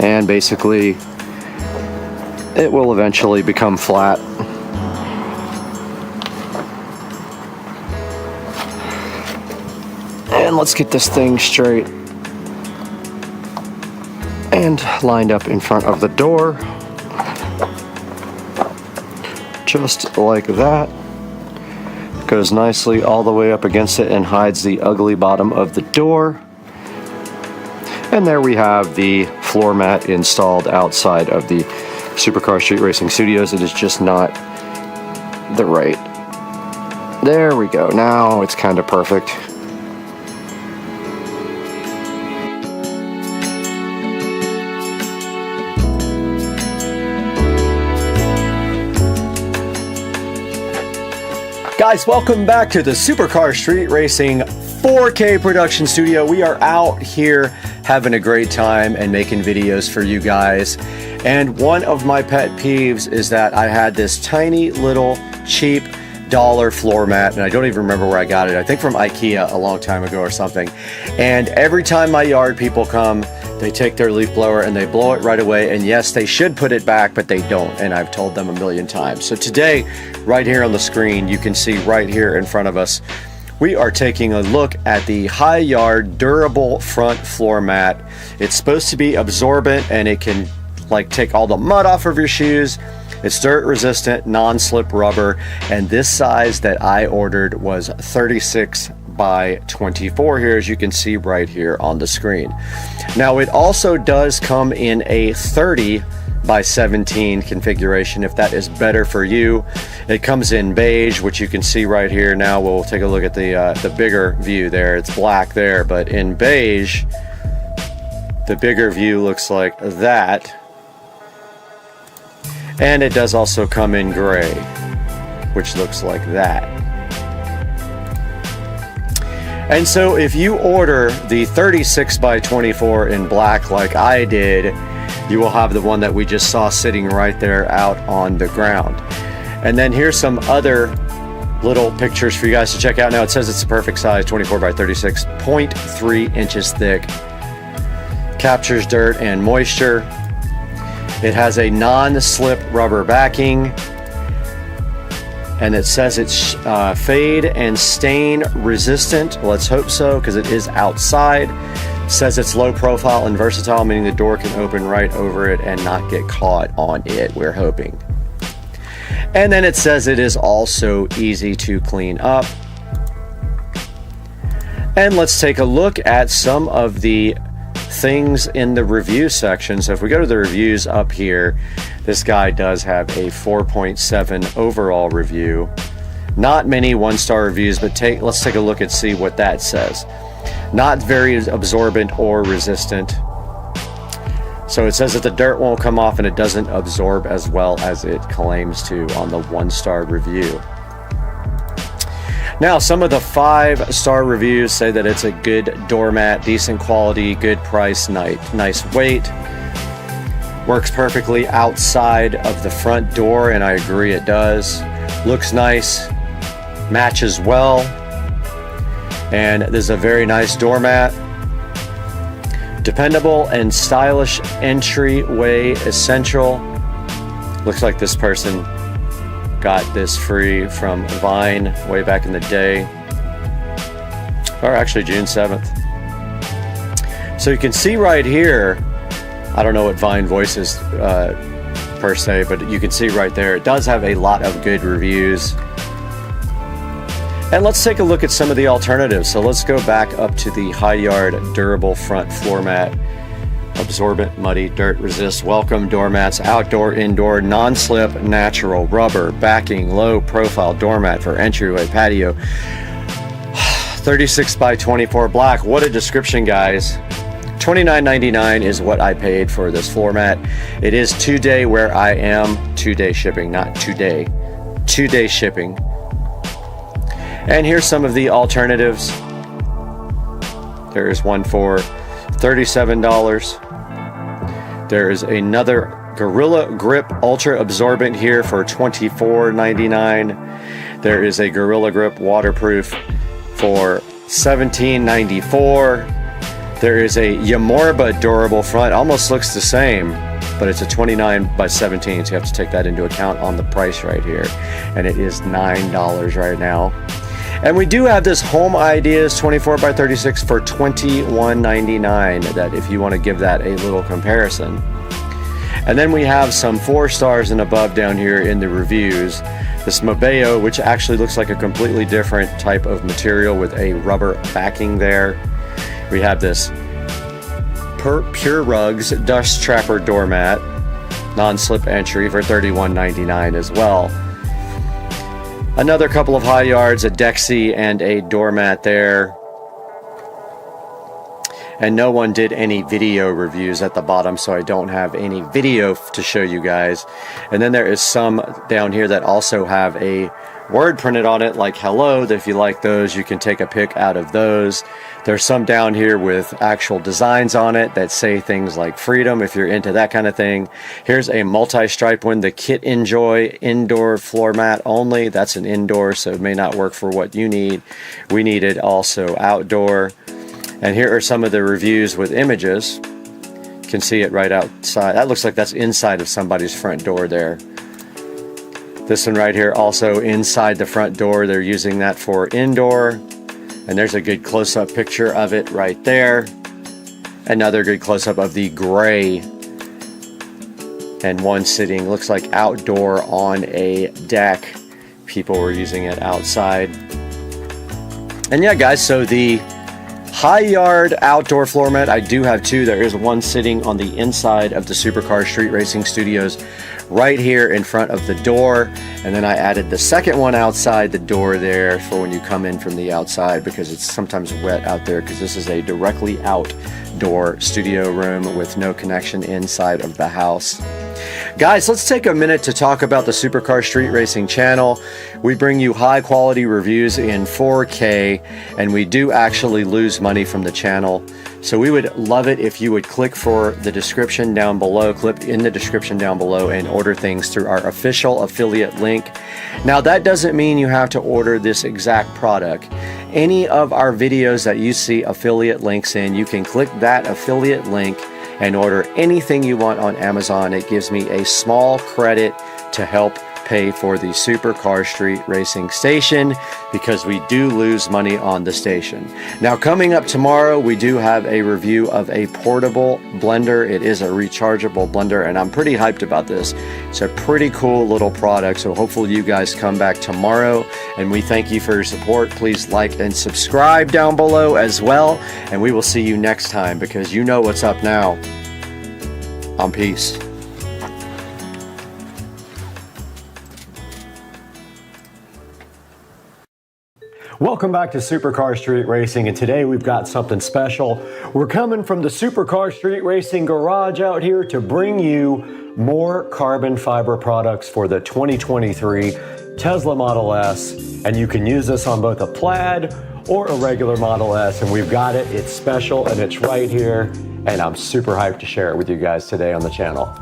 And basically it will eventually become flat. And let's get this thing straight and lined up in front of the door. Just like that. Goes nicely all the way up against it and hides the ugly bottom of the door. And there we have the floor mat installed outside of the Supercar Street Racing Studios. It is just not the right. There we go. Now it's kind of perfect. Guys, welcome back to the Supercar Street Racing 4K production studio. We are out here having a great time and making videos for you guys. And one of my pet peeves is that I had this tiny little cheap dollar floor mat, and I don't even remember where I got it. I think from IKEA a long time ago or something. And every time my yard people come, they take their leaf blower and they blow it right away. And yes, they should put it back, but they don't. And I've told them a million times. So today, right here on the screen, you can see right here in front of us, we are taking a look at the high yard durable front floor mat. It's supposed to be absorbent and it can like take all the mud off of your shoes. It's dirt resistant, non-slip rubber, and this size that I ordered was 36 by 24 here, as you can see right here on the screen. Now it also does come in a 30 by 17 configuration if that is better for you. It comes in beige, which you can see right here. Now we'll take a look at the bigger view there. It's black there, but in beige, the bigger view looks like that. And it does also come in gray, which looks like that. And so if you order the 36 by 24 in black like I did, you will have the one that we just saw sitting right there out on the ground. And then here's some other little pictures for you guys to check out. Now it says it's the perfect size, 24 by 36, 0.3 inches thick. Captures dirt and moisture. It has a non-slip rubber backing. And it says it's fade and stain resistant. Let's hope so, because it is outside. It says it's low profile and versatile, meaning the door can open right over it and not get caught on it, we're hoping. And then it says it is also easy to clean up. And let's take a look at some of the things in the review section. So if we go to the reviews up here, this guy does have a 4.7 overall review. Not many one-star reviews, but let's take a look and see what that says. Not very absorbent or resistant. So it says that the dirt won't come off and it doesn't absorb as well as it claims to on the one-star review. Now, some of the 5-star reviews say that it's a good doormat, decent quality, good price, nice weight. Works perfectly outside of the front door, and I agree it does. Looks nice, matches well, and this is a very nice doormat. Dependable and stylish entryway essential. Looks like this person got this free from Vine way back in the day, or actually June 7th. So you can see right here, I don't know what Vine Voice is per se, but you can see right there, it does have a lot of good reviews. And let's take a look at some of the alternatives. So let's go back up to the High Yard Durable Front Floor Mat. Absorbent, muddy, dirt resist, welcome doormats, outdoor, indoor, non-slip, natural, rubber, backing, low profile doormat for entryway, patio. 36 by 24 black. What a description, guys. $29.99 is what I paid for this floor mat. It is 2-day where I am, 2-day shipping, not 2-day, 2-day shipping. And here's some of the alternatives. There is one for $37. There is another Gorilla Grip Ultra Absorbent here for $24.99. There is a Gorilla Grip Waterproof for $17.94. There is a Yamorba Durable Front, almost looks the same, but it's a 29 by 17, so you have to take that into account on the price right here. And it is $9 right now. And we do have this Home Ideas 24 by 36 for $21.99, that if you want to give that a little comparison. And then we have some 4 stars and above down here in the reviews. This Mobeo, which actually looks like a completely different type of material with a rubber backing there. We have this Pure Rugs Dust Trapper Doormat, non-slip entry for $31.99 as well. Another couple of High Yards, a Dexy and a doormat there. And no one did any video reviews at the bottom, so I don't have any video to show you guys. And then there is some down here that also have a word printed on it, like hello, that if you like those, you can take a pic out of those. There's some down here with actual designs on it that say things like freedom, if you're into that kind of thing. Here's a multi-stripe one, the Kit Enjoy Indoor Floor Mat Only. That's an indoor, so it may not work for what you need. We need it also outdoor. And here are some of the reviews with images. You can see it right outside. That looks like that's inside of somebody's front door there. This one right here, also inside the front door. They're using that for indoor. And there's a good close-up picture of it right there. Another good close-up of the gray. And one sitting, looks like outdoor on a deck. People were using it outside. And yeah, guys, so the High Yard outdoor floor mat, I do have 2. There is one sitting on the inside of the Supercar Street Racing Studios right here in front of the door, and then I added the second one outside the door there for when you come in from the outside, because it's sometimes wet out there, because this is a directly outdoor studio room with no connection inside of the house. Guys, let's take a minute to talk about the Supercar Street Racing channel. We bring you high quality reviews in 4K, and we do actually lose money from the channel. So we would love it if you would click for the description down below, click in the description down below, and order things through our official affiliate link. Now that doesn't mean you have to order this exact product. Any of our videos that you see affiliate links in, you can click that affiliate link and order anything you want on Amazon. It gives me a small credit to help pay for the Supercar Street Racing station, because we do lose money on the station. Now coming up tomorrow, we do have a review of a portable blender. It is a rechargeable blender, and I'm pretty hyped about this. It's a pretty cool little product, so hopefully you guys come back tomorrow, and we thank you for your support. Please like and subscribe down below as well, and we will see you next time, because you know what's up now. Peace. Welcome back to Supercar Street Racing, and today we've got something special. We're coming from the Supercar Street Racing garage out here to bring you more carbon fiber products for the 2023 Tesla Model S, and you can use this on both a Plaid or a regular Model S, and we've got it. It's special and it's right here, and I'm super hyped to share it with you guys today on the channel.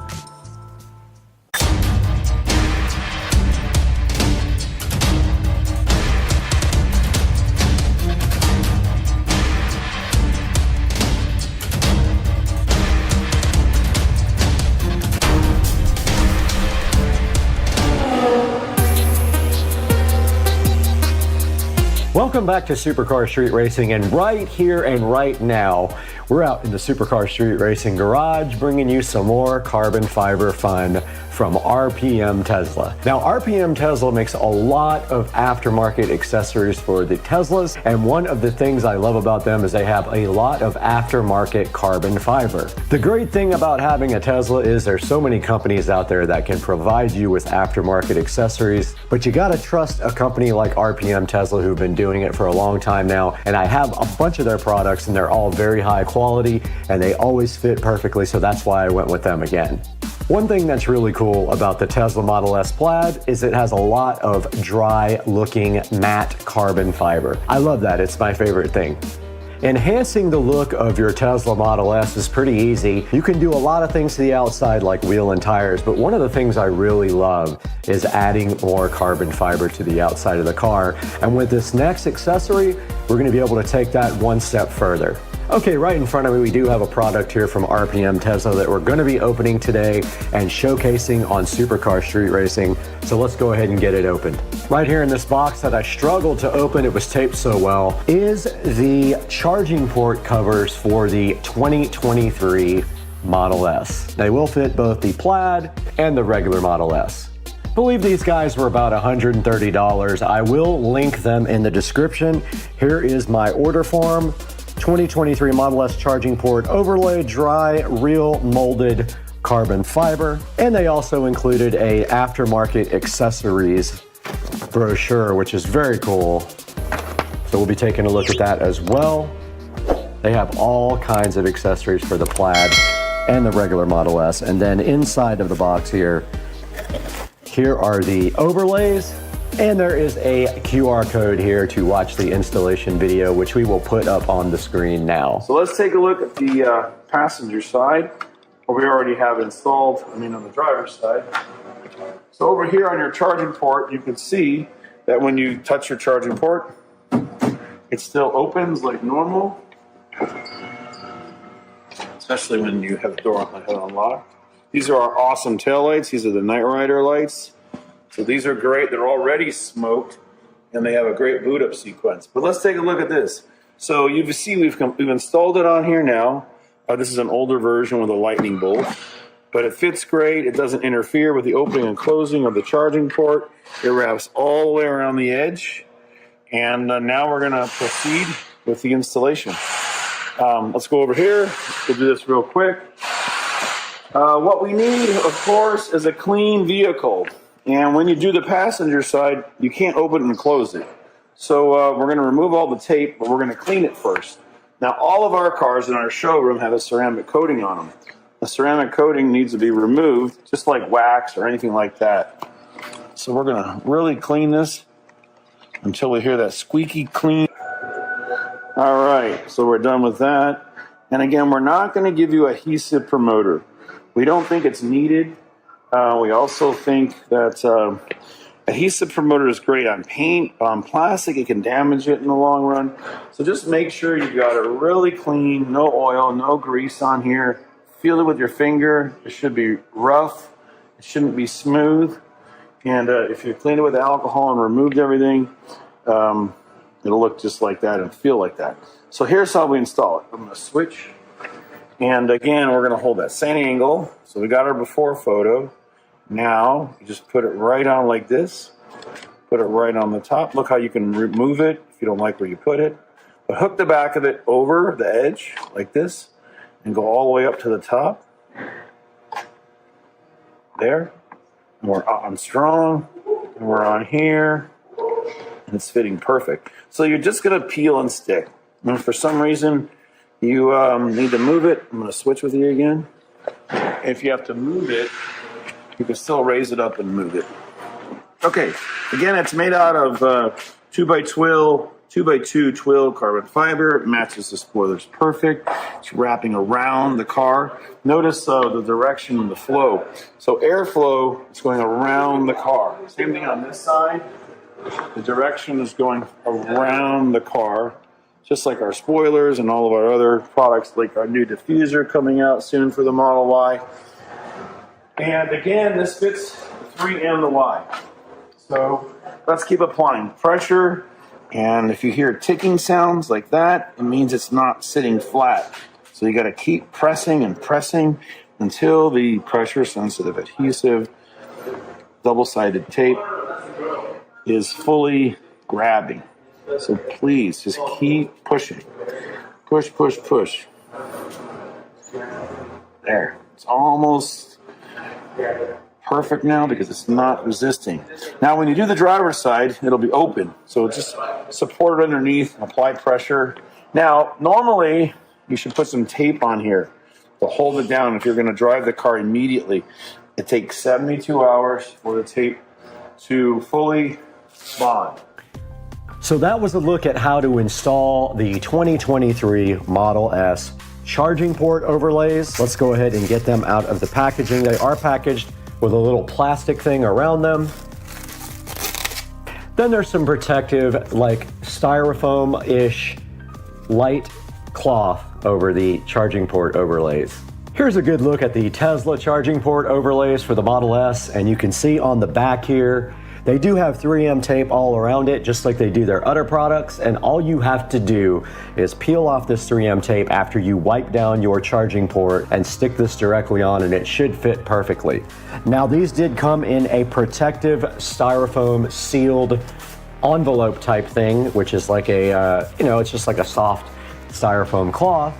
Welcome back to Supercar Street Racing, and right here and right now, we're out in the Supercar Street Racing garage bringing you some more carbon fiber fun from RPM Tesla. Now, RPM Tesla makes a lot of aftermarket accessories for the Teslas, and one of the things I love about them is they have a lot of aftermarket carbon fiber. The great thing about having a Tesla is there's so many companies out there that can provide you with aftermarket accessories, but you gotta trust a company like RPM Tesla who've been doing it for a long time now, and I have a bunch of their products and they're all very high quality and they always fit perfectly, so that's why I went with them again. One thing that's really cool about the Tesla Model S Plaid is it has a lot of dry looking matte carbon fiber. I love that, it's my favorite thing. Enhancing the look of your Tesla Model S is pretty easy. You can do a lot of things to the outside like wheel and tires, but one of the things I really love is adding more carbon fiber to the outside of the car. And with this next accessory, we're gonna be able to take that one step further. Okay, right in front of me, we do have a product here from RPM Tesla that we're gonna be opening today and showcasing on Supercar Street Racing. So let's go ahead and get it opened. Right here in this box that I struggled to open, it was taped so well, is the charging port covers for the 2023 Model S. They will fit both the Plaid and the regular Model S. I believe these guys were about $130. I will link them in the description. Here is my order form. 2023 Model S charging port overlay, dry, real molded carbon fiber. And they also included a aftermarket accessories brochure, which is very cool. So we'll be taking a look at that as well. They have all kinds of accessories for the Plaid and the regular Model S. And then inside of the box here are the overlays. And there is a QR code here to watch the installation video, which we will put up on the screen now. So let's take a look at the passenger side, what we already have installed, on the driver's side. So over here on your charging port, you can see that when you touch your charging port, it still opens like normal, especially when you have the door unlocked. These are our awesome tail lights. These are the Night Rider lights. So these are great. They're already smoked, and they have a great boot up sequence. But let's take a look at this. So you see we've installed it on here now. This is an older version with a lightning bolt, but it fits great. It doesn't interfere with the opening and closing of the charging port. It wraps all the way around the edge. And now we're going to proceed with the installation. Let's go over here. We'll do this real quick. What we need, of course, is a clean vehicle. And when you do the passenger side, you can't open and close it. So we're going to remove all the tape, but we're going to clean it first. Now, all of our cars in our showroom have a ceramic coating on them. the ceramic coating needs to be removed, just like wax or anything like that. So we're gonna really clean this until we hear that squeaky clean. All right, so we're done with that. And again, we're not gonna give you adhesive promoter. We don't think it's needed. We also think that adhesive promoter is great on paint, on plastic. It can damage it in the long run. So just make sure you got it really clean, no oil, no grease on here. Feel it with your finger. It should be rough. It shouldn't be smooth. And if you clean it with alcohol and removed everything, it'll look just like that and feel like that. So here's how we install it. I'm going to switch. And again, we're going to hold that same angle. So we got our before photo. Now, you just put it right on like this. Put it right on the top. Look how you can remove it if you don't like where you put it. But hook the back of it over the edge like this and go all the way up to the top. There. And we're on strong. And we're on here. And it's fitting perfect. So you're just going to peel and stick. And if for some reason you need to move it, I'm going to switch with you again. If you have to move it, you can still raise it up and move it. Okay, again, it's made out of 2x2 twill carbon fiber. It matches the spoilers perfect. It's wrapping around the car. Notice the direction and the flow. So airflow is going around the car. Same thing on this side. The direction is going around the car, just like our spoilers and all of our other products, like our new diffuser coming out soon for the Model Y. And again, this fits the 3 and the Y. So let's keep applying pressure. And if you hear ticking sounds like that, it means it's not sitting flat. So you got to keep pressing and pressing until the pressure sensitive adhesive double-sided tape is fully grabbing. So please just keep pushing. Push, push, push. There. It's almost perfect now because it's not resisting. Now when you do the driver's side, it'll be open. So just support it underneath, apply pressure. Now, normally you should put some tape on here to hold it down if you're going to drive the car immediately. It takes 72 hours for the tape to fully bond. So that was a look at how to install the 2023 Model S charging port overlays. Let's go ahead and get them out of the packaging. They are packaged with a little plastic thing around them. Then there's some protective, like styrofoam-ish light cloth over the charging port overlays. Here's a good look at the Tesla charging port overlays for the Model S, and you can see on the back here, they do have 3M tape all around it, just like they do their other products, and all you have to do is peel off this 3M tape after you wipe down your charging port and stick this directly on, and it should fit perfectly. Now, these did come in a protective styrofoam sealed envelope type thing, which is like a, it's just like a soft styrofoam cloth,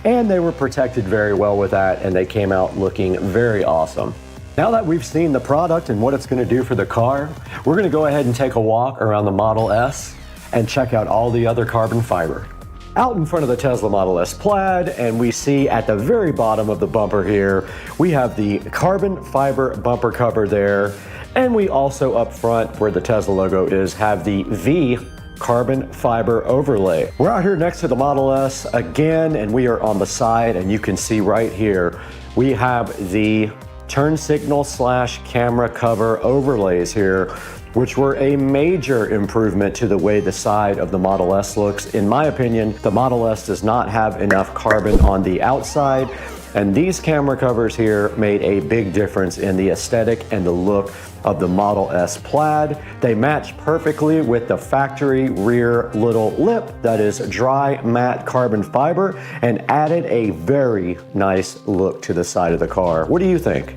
and they were protected very well with that, and they came out looking very awesome. Now that we've seen the product and what it's going to do for the car, we're going to go ahead and take a walk around the Model S and check out all the other carbon fiber. Out in front of the Tesla Model S Plaid, and we see at the very bottom of the bumper here, we have the carbon fiber bumper cover there, and we also up front where the Tesla logo is have the V carbon fiber overlay. We're out here next to the Model S again, and we are on the side, and you can see right here, we have the turn signal / camera cover overlays here, which were a major improvement to the way the side of the Model S looks. In my opinion, the Model S does not have enough carbon on the outside, and these camera covers here made a big difference in the aesthetic and the look of the Model S Plaid. They match perfectly with the factory rear little lip that is dry matte carbon fiber and added a very nice look to the side of the car. What do you think?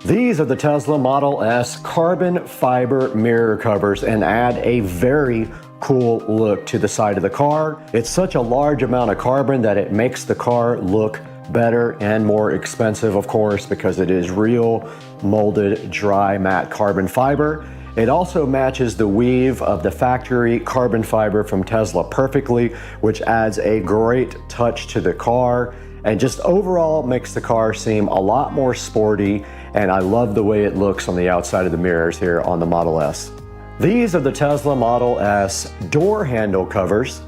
These are the Tesla Model S carbon fiber mirror covers and add a very cool look to the side of the car. It's such a large amount of carbon that it makes the car look better and more expensive, of course, because it is real molded dry matte carbon fiber. It also matches the weave of the factory carbon fiber from Tesla perfectly, which adds a great touch to the car and just overall makes the car seem a lot more sporty, and I love the way it looks on the outside of the mirrors here on the Model S. These are the Tesla Model S door handle covers,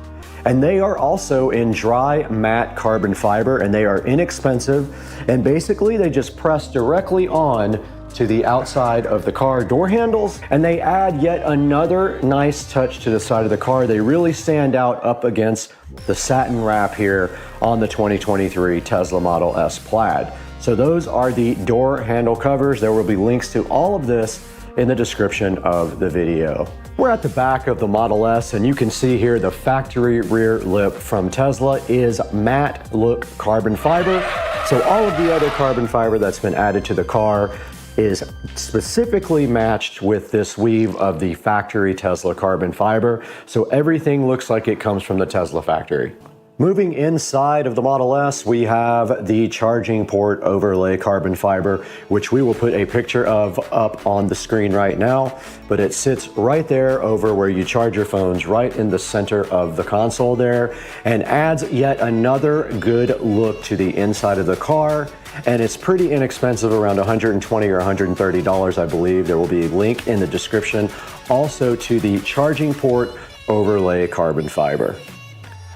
and they are also in dry matte carbon fiber, and they are inexpensive, and basically they just press directly on to the outside of the car door handles, and they add yet another nice touch to the side of the car. They really stand out up against the satin wrap here on the 2023 Tesla Model S Plaid. So those are the door handle covers. There will be links to all of this in the description of the video. We're at the back of the Model S, and you can see here the factory rear lip from Tesla is matte look carbon fiber. So all of the other carbon fiber that's been added to the car is specifically matched with this weave of the factory Tesla carbon fiber. So everything looks like it comes from the Tesla factory. Moving inside of the Model S, we have the charging port overlay carbon fiber, which we will put a picture of up on the screen right now, but it sits right there over where you charge your phones, right in the center of the console there, and adds yet another good look to the inside of the car. And it's pretty inexpensive, around $120 or $130, I believe. There will be a link in the description also to the charging port overlay carbon fiber.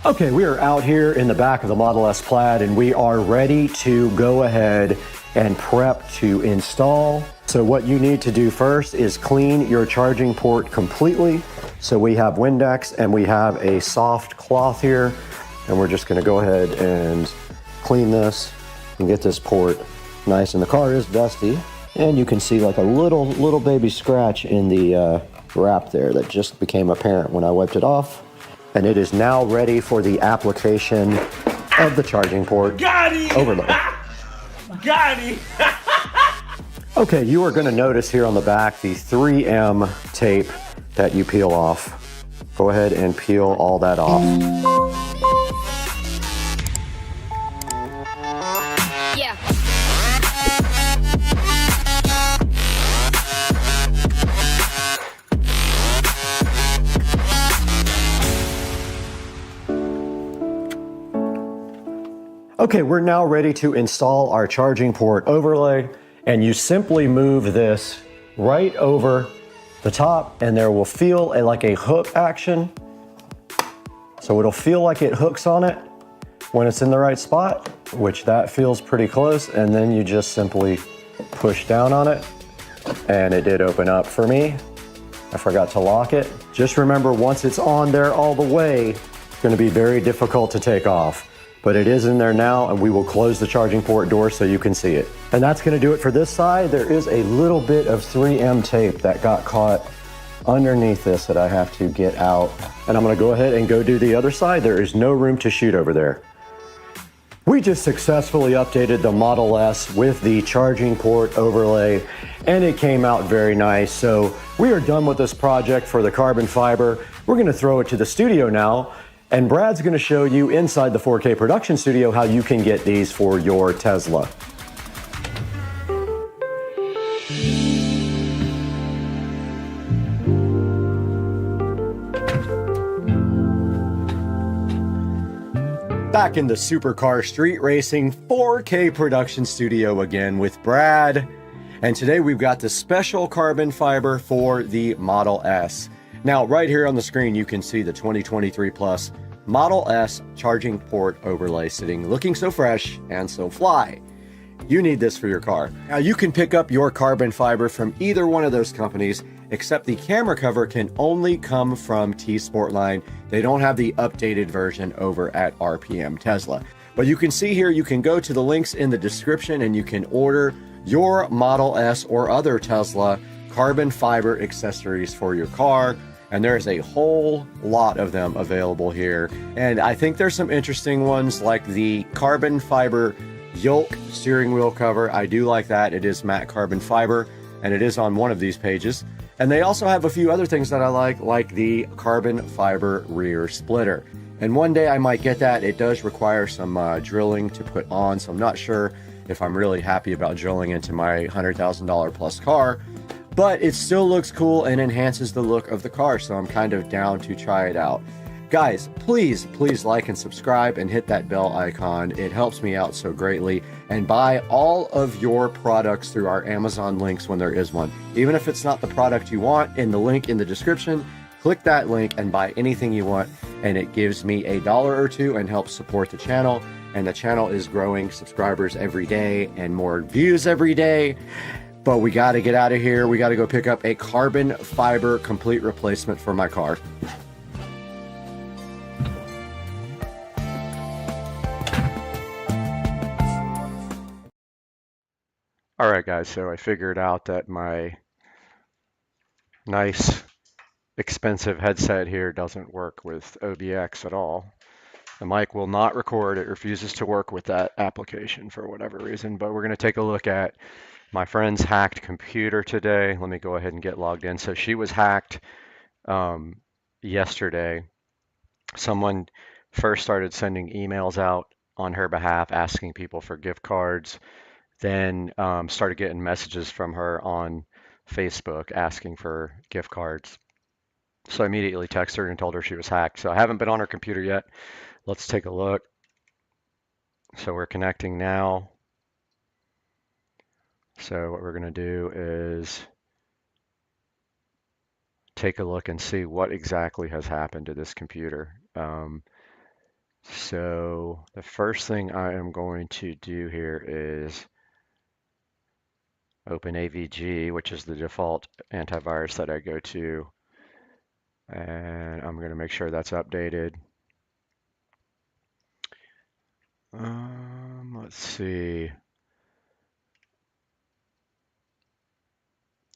Okay, we are out here in the back of the Model S Plaid, and we are ready to go ahead and prep to install. So what you need to do first is clean your charging port completely. So we have Windex and we have a soft cloth here, and we're just gonna go ahead and clean this and get this port nice. And the car is dusty, and you can see like a little baby scratch in the wrap there that just became apparent when I wiped it off. And it is now ready for the application of the charging port overload. Got it! Okay, you are gonna notice here on the back the 3M tape that you peel off. Go ahead and peel all that off. Okay, we're now ready to install our charging port overlay, and you simply move this right over the top, and there will feel like a hook action. So it'll feel like it hooks on it when it's in the right spot, which that feels pretty close, and then you just simply push down on it, and it did open up for me. I forgot to lock it. Just remember, once it's on there all the way, it's gonna be very difficult to take off. But it is in there now, and we will close the charging port door so you can see it. And that's gonna do it for this side. There is a little bit of 3M tape that got caught underneath this that I have to get out. And I'm gonna go ahead and go do the other side. There is no room to shoot over there. We just successfully updated the Model S with the charging port overlay, and it came out very nice. So we are done with this project for the carbon fiber. We're gonna throw it to the studio now, and Brad's gonna show you inside the 4K production studio how you can get these for your Tesla. Back in the supercar street racing 4K production studio again with Brad. And today we've got the special carbon fiber for the Model S. Now, right here on the screen, you can see the 2023 Plus Model S charging port overlay sitting, looking so fresh and so fly. You need this for your car. Now, you can pick up your carbon fiber from either one of those companies, except the camera cover can only come from T-Sportline. They don't have the updated version over at RPM Tesla. But you can see here, you can go to the links in the description and you can order your Model S or other Tesla carbon fiber accessories for your car. And there's a whole lot of them available here. And I think there's some interesting ones like the carbon fiber yoke steering wheel cover. I do like that. It is matte carbon fiber, and it is on one of these pages. And they also have a few other things that I like the carbon fiber rear splitter. And one day I might get that. It does require some drilling to put on, so I'm not sure if I'm really happy about drilling into my $100,000 plus car. But it still looks cool and enhances the look of the car, so I'm kind of down to try it out. Guys, please like and subscribe and hit that bell icon. It helps me out so greatly. And buy all of your products through our Amazon links when there is one. Even if it's not the product you want, in the link in the description, click that link and buy anything you want. And it gives me $1 or $2 and helps support the channel. And the channel is growing subscribers every day and more views every day. But we got to get out of here. We got to go pick up a carbon fiber complete replacement for my car. All right, guys, so I figured out that my nice, expensive headset here doesn't work with OBX at all. The mic will not record. It refuses to work with that application for whatever reason, but we're going to take a look at my friend's hacked computer today. Let me go ahead and get logged in. So she was hacked yesterday. Someone first started sending emails out on her behalf asking people for gift cards. Then started getting messages from her on Facebook asking for gift cards. So I immediately texted her and told her she was hacked. So I haven't been on her computer yet. Let's take a look. So we're connecting now. So what we're going to do is take a look and see what exactly has happened to this computer. So the first thing I am going to do here is open AVG, which is the default antivirus that I go to, and I'm going to make sure that's updated. Let's see.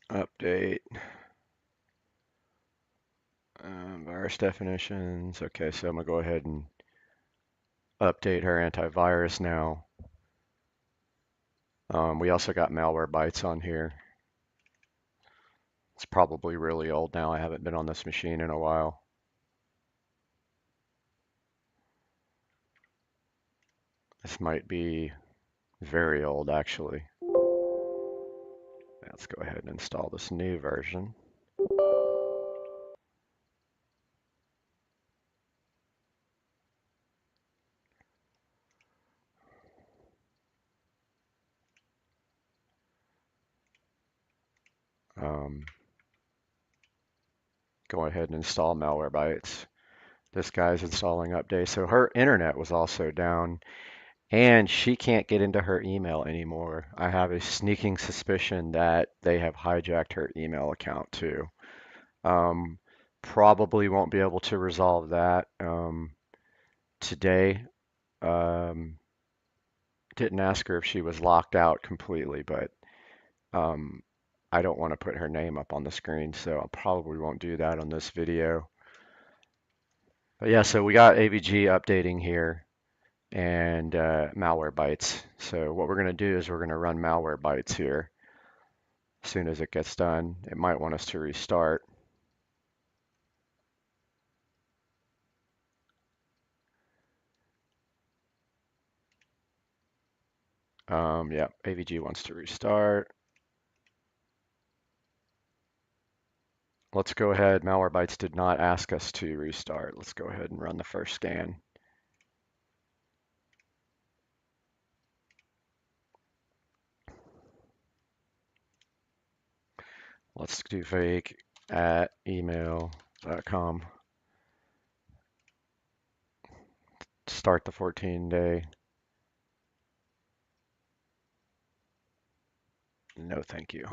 Update. Virus definitions. Okay, so I'm going to go ahead and update her antivirus now. We also got Malwarebytes on here. It's probably really old now. I haven't been on this machine in a while. This might be very old, actually. Let's go ahead and install this new version. Go ahead and install Malwarebytes. This guy's installing updates. So her internet was also down, and she can't get into her email anymore. I have a sneaking suspicion that they have hijacked her email account too. Probably won't be able to resolve that today. Didn't ask her if she was locked out completely, but I don't want to put her name up on the screen, so I probably won't do that on this video. But yeah, so we got AVG updating here and Malwarebytes. So what we're going to do is we're going to run Malwarebytes here. As soon as it gets done, it might want us to restart. Yeah, AVG wants to restart. Let's go ahead. Malwarebytes did not ask us to restart. Let's go ahead and run the first scan. Let's do fake at email.com. Start the 14-day. No, thank you.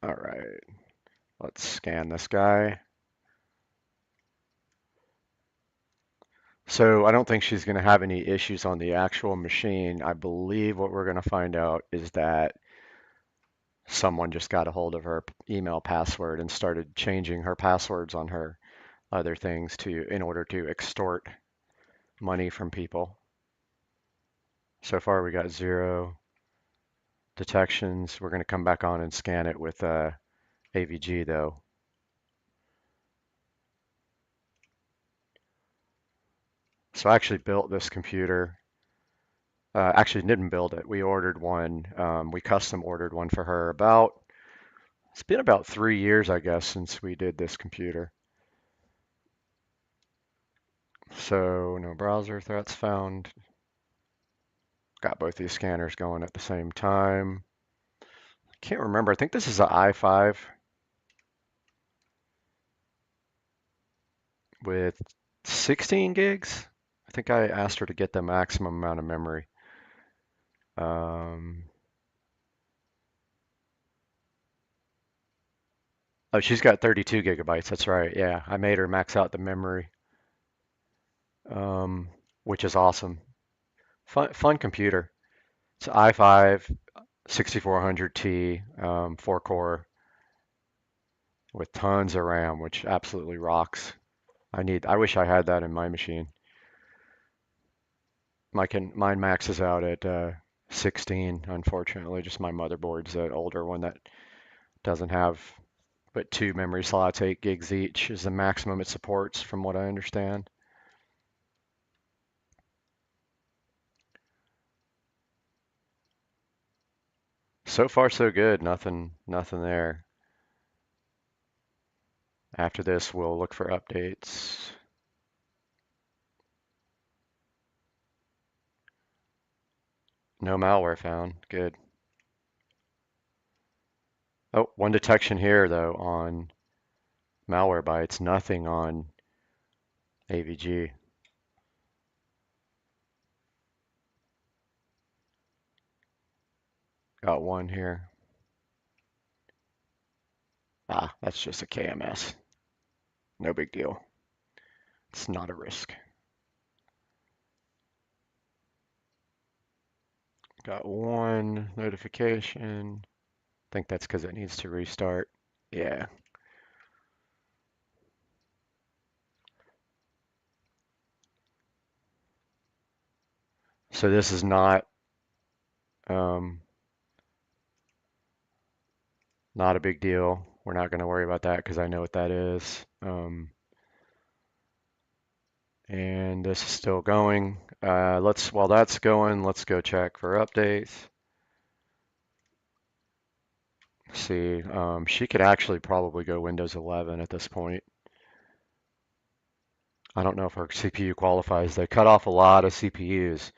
All right. Let's scan this guy. So I don't think she's going to have any issues on the actual machine. I believe what we're going to find out is that someone just got a hold of her email password and started changing her passwords on her other things in order to extort money from people. So far we got 0 detections. We're going to come back on and scan it with AVG though. So I actually built this computer. Actually didn't build it. We ordered one. We custom ordered one for her it's been about 3 years, I guess, since we did this computer. So no browser threats found. Got both these scanners going at the same time. Can't remember. I think this is an i5 with 16 gigs. I think I asked her to get the maximum amount of memory. Oh, she's got 32 gigabytes. That's right. Yeah, I made her max out the memory, which is awesome. Fun computer. It's i5 6400T, 4-core with tons of RAM, which absolutely rocks. I wish I had that in my machine. Mine maxes out at 16, unfortunately. Just my motherboard's that older one that doesn't have but 2 memory slots, 8 gigs each is the maximum it supports, from what I understand. So far, so good. Nothing there. After this, we'll look for updates. No malware found. Good. Oh, one detection here, though, on malware bytes. Nothing on AVG. Got one here. Ah, that's just a KMS. No big deal. It's not a risk. Got one notification. I think that's because it needs to restart. Yeah. So this is not a big deal. We're not going to worry about that because I know what that is. And this is still going. While that's going, let's go check for updates. See, she could actually probably go Windows 11 at this point. I don't know if her CPU qualifies. They cut off a lot of CPUs.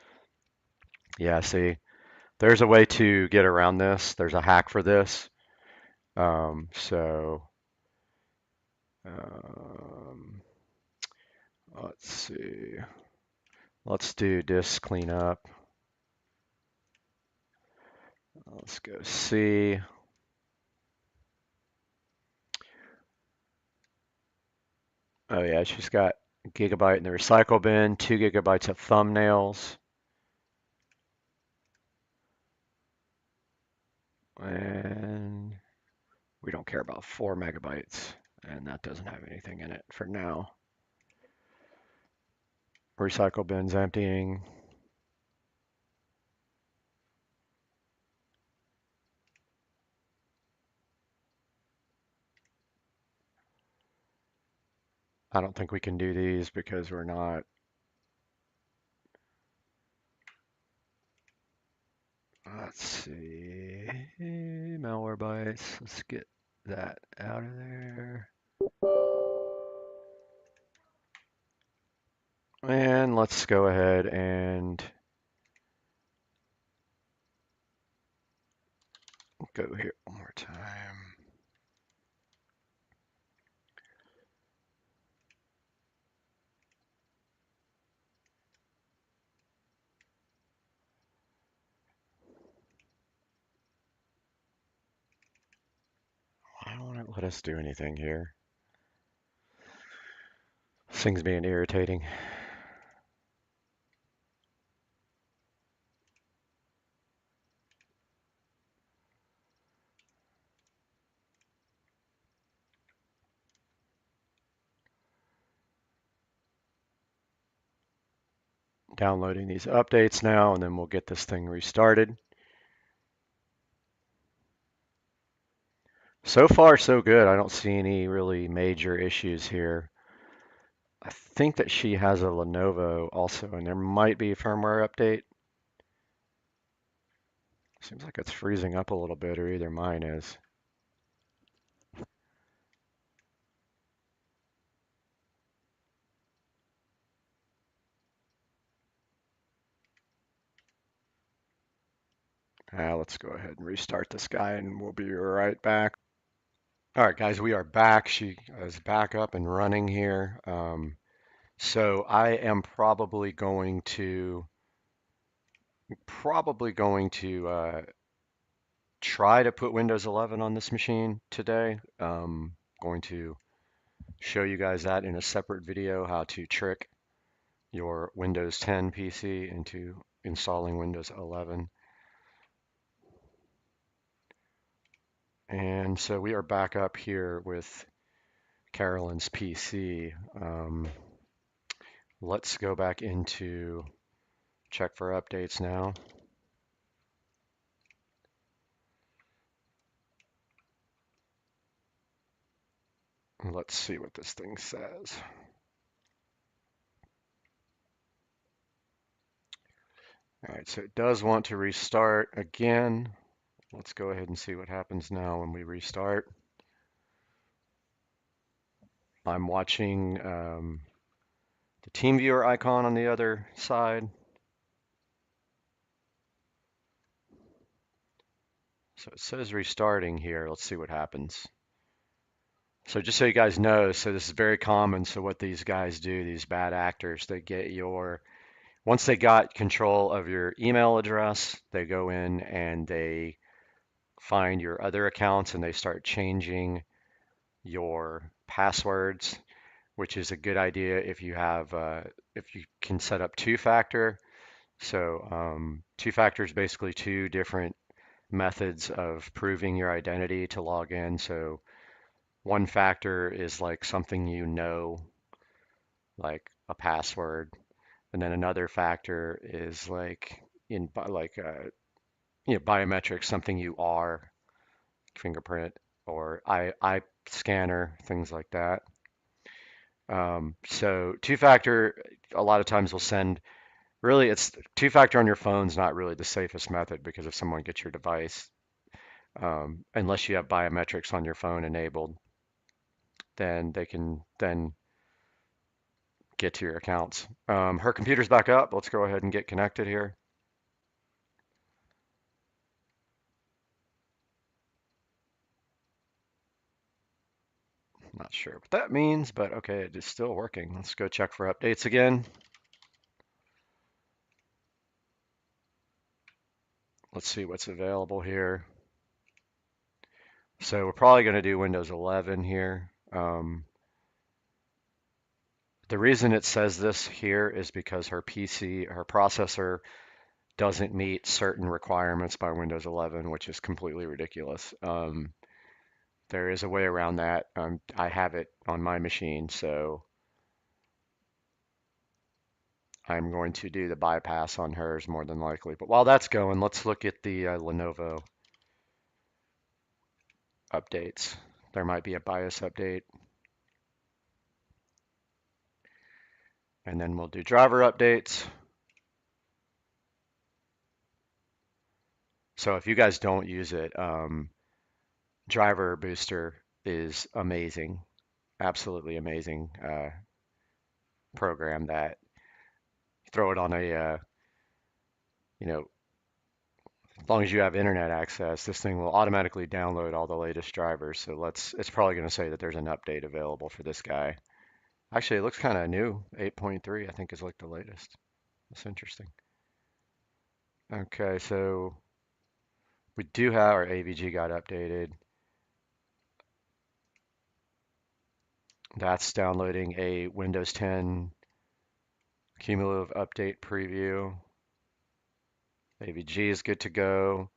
Yeah, see, there's a way to get around this. There's a hack for this. Let's see. Let's do disk cleanup. Let's go see. Oh yeah, she's got a gigabyte in the recycle bin, 2 gigabytes of thumbnails. And we don't care about 4 megabytes, and that doesn't have anything in it for now. Recycle bin's emptying. I don't think we can do these because we're not. Let's see. Malware bytes. Let's get that out of there. And let's go ahead and go here one more time. Why won't it let us do anything here? This thing's being irritating. Downloading these updates now, and then we'll get this thing restarted. So far, so good. I don't see any really major issues here. I think that she has a Lenovo also, and there might be a firmware update. Seems like it's freezing up a little bit, or either mine is. Let's go ahead and restart this guy and we'll be right back. All right, guys, we are back. She is back up and running here. So I am probably going to try to put Windows 11 on this machine today. Going to show you guys that in a separate video, how to trick your Windows 10 PC into installing Windows 11. And so we are back up here with Carolyn's PC. Let's go back into check for updates now. Let's see what this thing says. All right, so it does want to restart again. Let's go ahead and see what happens now when we restart. I'm watching the TeamViewer icon on the other side. So it says restarting here. Let's see what happens. So just so you guys know, so this is very common. So what these guys do, these bad actors, they get your, once they got control of your email address, they go in and they find your other accounts and they start changing your passwords, which is a good idea if you have, if you can set up two-factor. So two-factor is basically two different methods of proving your identity to log in. So one factor is like something you know, like a password, and then another factor is like in biometrics, something you are, fingerprint or eye scanner, things like that. So two-factor a lot of times will send. Really, it's two-factor on your phone's not really the safest method because if someone gets your device, unless you have biometrics on your phone enabled, then they can then get to your accounts. Her computer's back up. Let's go ahead and get connected here. Not sure what that means, but okay, it is still working. Let's go check for updates again. Let's see what's available here. So we're probably going to do Windows 11 here. The reason it says this here is because her PC, her processor doesn't meet certain requirements by Windows 11, which is completely ridiculous. There is a way around that. I have it on my machine, so I'm going to do the bypass on hers more than likely. But while that's going, let's look at the Lenovo updates. There might be a BIOS update. And then we'll do driver updates. So if you guys don't use it, Driver Booster is amazing, absolutely amazing program that throw it on a, as long as you have internet access, this thing will automatically download all the latest drivers. So it's probably going to say that there's an update available for this guy. Actually, it looks kind of new. 8.3, I think, is like the latest. That's interesting. Okay, so we do have our AVG got updated. That's downloading a Windows 10 cumulative update preview. AVG is good to go.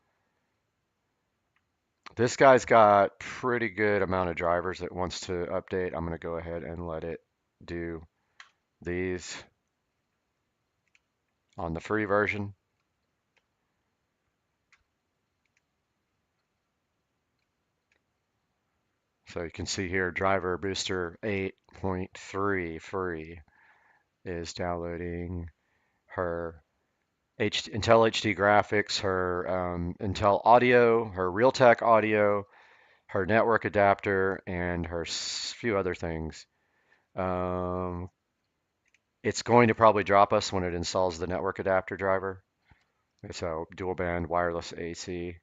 This guy's got pretty good amount of drivers it wants to update. I'm going to go ahead and let it do these on the free version. So you can see here, Driver Booster 8.3 free is downloading her Intel HD graphics, her Intel audio, her Realtek audio, her network adapter, and her few other things. It's going to probably drop us when it installs the network adapter driver. It's a dual band wireless AC.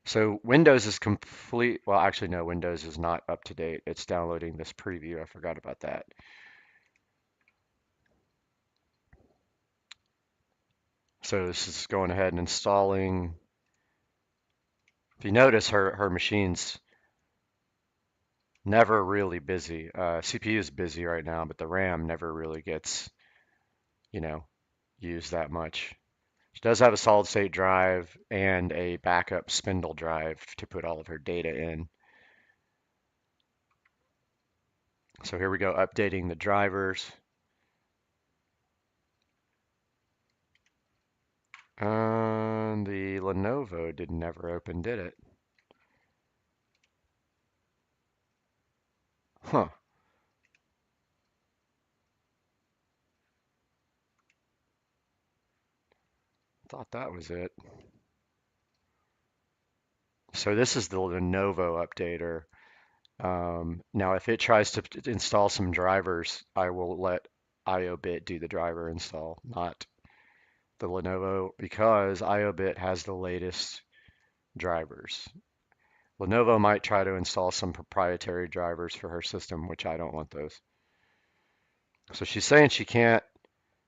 So Windows is complete. Well, actually, no, Windows is not up to date. It's downloading this preview. I forgot about that. So this is going ahead and installing. If you notice, her machine's never really busy. CPU is busy right now, but the RAM never really gets, used that much. She does have a solid state drive and a backup spindle drive to put all of her data in. So here we go, updating the drivers. The Lenovo didn't ever open, did it? Huh. Thought that was it. So this is the Lenovo updater. Now, if it tries to install some drivers, I will let IOBit do the driver install, not the Lenovo, because IOBit has the latest drivers. Lenovo might try to install some proprietary drivers for her system, which I don't want those. So she's saying she can't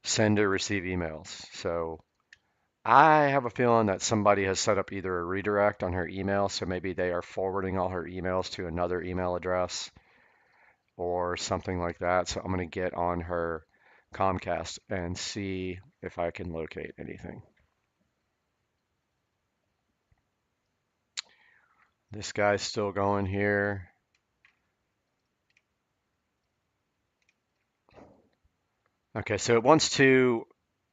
send or receive emails. So I have a feeling that somebody has set up either a redirect on her email, so maybe they are forwarding all her emails to another email address or something like that. So I'm going to get on her Comcast and see if I can locate anything. This guy's still going here. Okay, so it wants to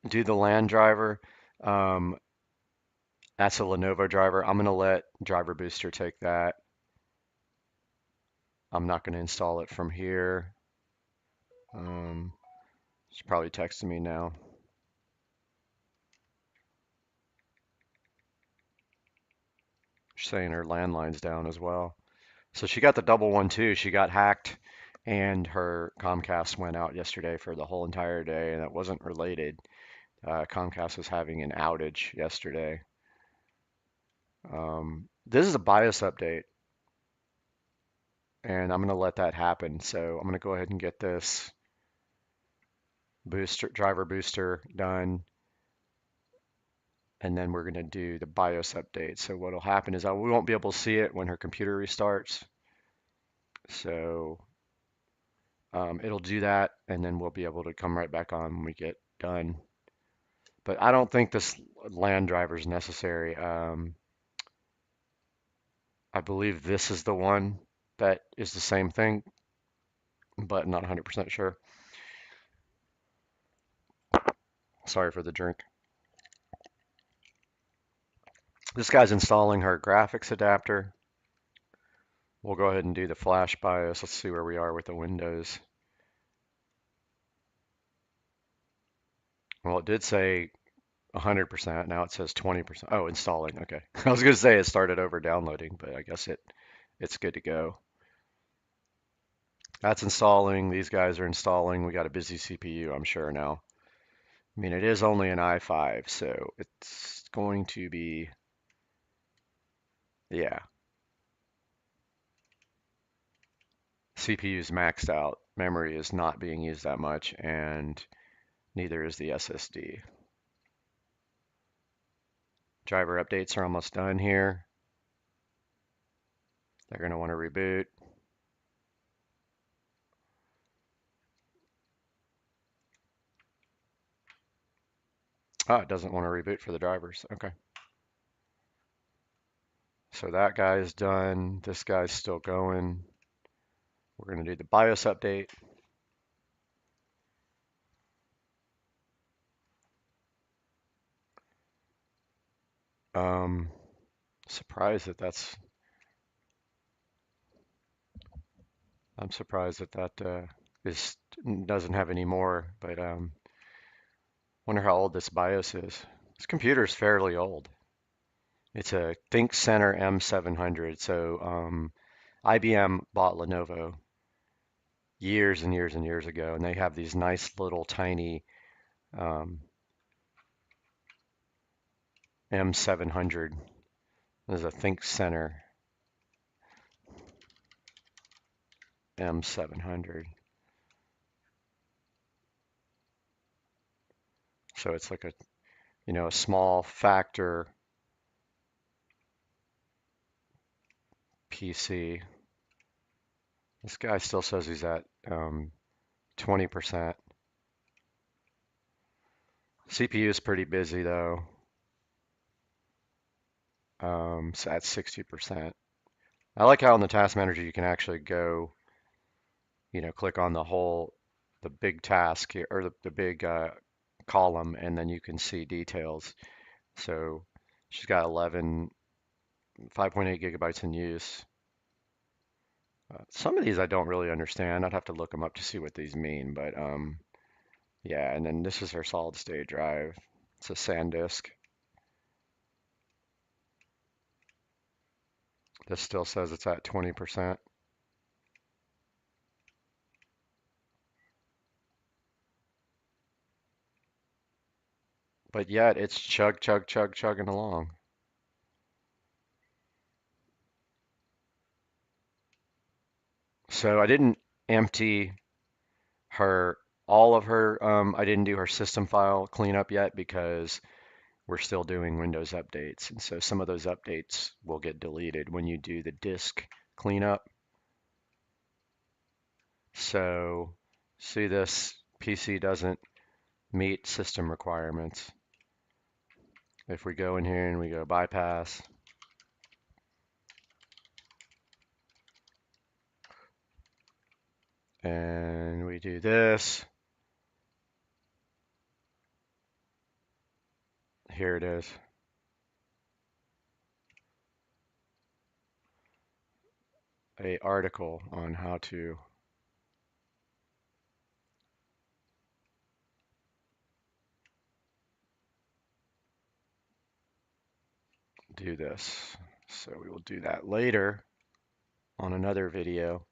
do the LAN driver. That's a Lenovo driver. I'm going to let Driver Booster take that. I'm not going to install it from here. She's probably texting me now. She's saying her landline's down as well. So she got the double one too. She got hacked and her Comcast went out yesterday for the whole entire day, and it wasn't related. Comcast was having an outage yesterday. This is a BIOS update, and I'm going to let that happen. So I'm going to go ahead and get this driver booster done, and then we're going to do the BIOS update. So what will happen is we won't be able to see it when her computer restarts. So it'll do that, and then we'll be able to come right back on when we get done. But I don't think this LAN driver is necessary. I believe this is the one that is the same thing, but not 100% sure. Sorry for the drink. This guy's installing her graphics adapter. We'll go ahead and do the flash BIOS. Let's see where we are with the Windows. Well, it did say 100%. Now it says 20%. Oh, installing. Okay. I was going to say it started over downloading, but I guess it's good to go. That's installing. These guys are installing. We got a busy CPU, I'm sure now. I mean, it is only an i5, so it's going to be, yeah. CPU is maxed out. Memory is not being used that much, and neither is the SSD. Driver updates are almost done here. They're going to want to reboot. Oh, it doesn't want to reboot for the drivers. Okay. So that guy's done. This guy's still going. We're going to do the BIOS update. Surprised that that's. I'm surprised that that doesn't have any more, but wonder how old this BIOS is. This computer is fairly old. It's a ThinkCentre M700. So IBM bought Lenovo years and years and years ago, and they have these nice little tiny M700. This is a ThinkCenter M700. So it's like a, a small factor PC. This guy still says he's at 20%. CPU is pretty busy though. So at 60%. I like how in the task manager you can actually go, click on the big task here, or the big column, and then you can see details. So she's got 5.8 gigabytes in use. Some of these I don't really understand. I'd have to look them up to see what these mean, but yeah, and then this is her solid state drive. It's a SanDisk. This still says it's at 20%. But yet it's chugging along. So I didn't empty all of her, I didn't do her system file cleanup yet because we're still doing Windows updates. And so some of those updates will get deleted when you do the disk cleanup. So see, this PC doesn't meet system requirements. If we go in here and we go bypass, and we do this, here it is. An article on how to do this. So we will do that later on another video.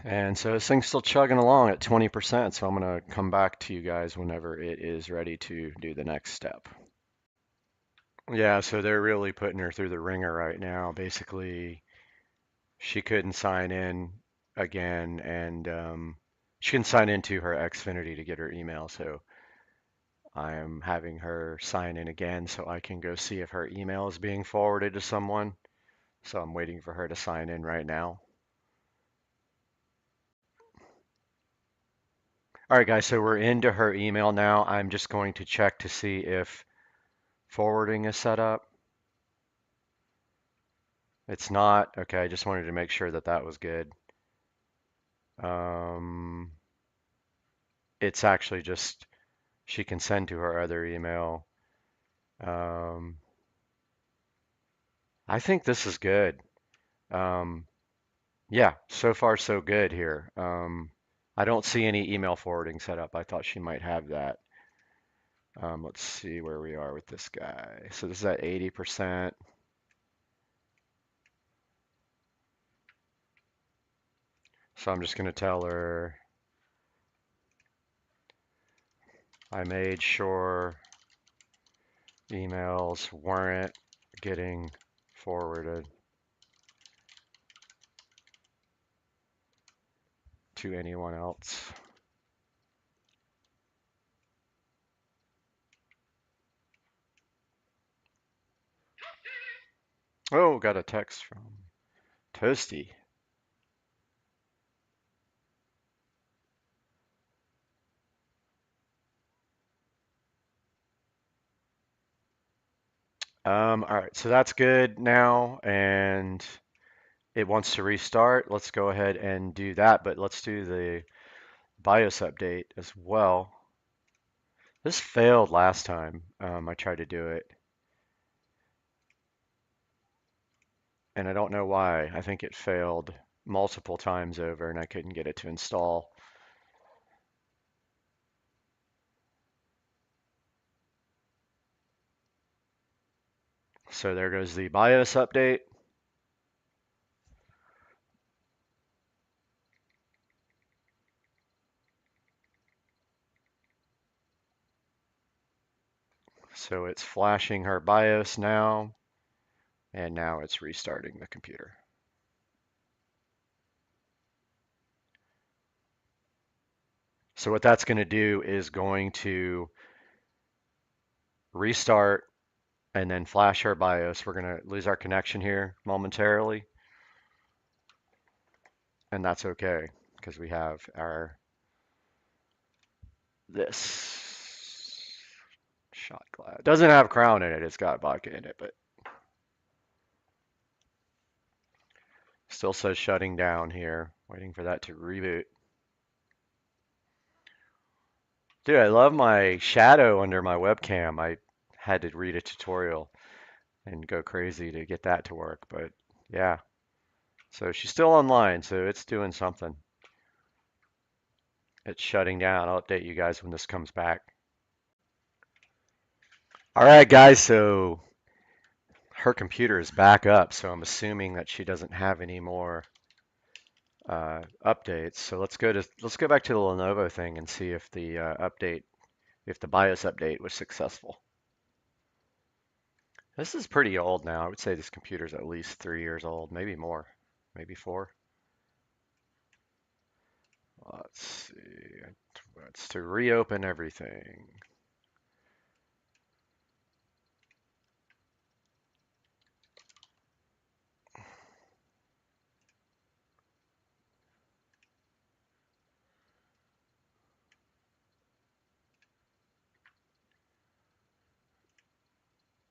And so this thing's still chugging along at 20%, so I'm going to come back to you guys whenever it is ready to do the next step. Yeah, so they're really putting her through the ringer right now. Basically, she couldn't sign in again, and she can sign into her Xfinity to get her email, so I am having her sign in again so I can go see if her email is being forwarded to someone. So I'm waiting for her to sign in right now. All right, guys, so we're into her email now. I'm just going to check to see if forwarding is set up. It's not. Okay, I just wanted to make sure that that was good. It's actually just, she can send to her other email. I think this is good. Yeah, so far so good here. I don't see any email forwarding set up. I thought she might have that. Let's see where we are with this guy. So this is at 80%. So I'm just going to tell her I made sure emails weren't getting forwarded to anyone else. Oh, got a text from Toasty. All right, so that's good now, and it wants to restart. Let's go ahead and do that, but let's do the BIOS update as well. This failed last time I tried to do it, and I don't know why. I think it failed multiple times over, and I couldn't get it to install. So there goes the BIOS update. So it's flashing her BIOS now, and now it's restarting the computer. So what that's going to do is going to restart and then flash our BIOS. We're going to lose our connection here momentarily. And that's okay because we have this shot glass. It doesn't have crown in it. It's got vodka in it, but still says shutting down here. Waiting for that to reboot. Dude, I love my shadow under my webcam. I had to read a tutorial and go crazy to get that to work, but yeah. So she's still online, so it's doing something. It's shutting down. I'll update you guys when this comes back. All right, guys, so her computer is back up, so I'm assuming that she doesn't have any more updates. So let's go back to the Lenovo thing and see if the if the BIOS update was successful. This is pretty old now. I would say this computer's at least 3 years old, maybe more, maybe 4. Let's see. It's to reopen everything.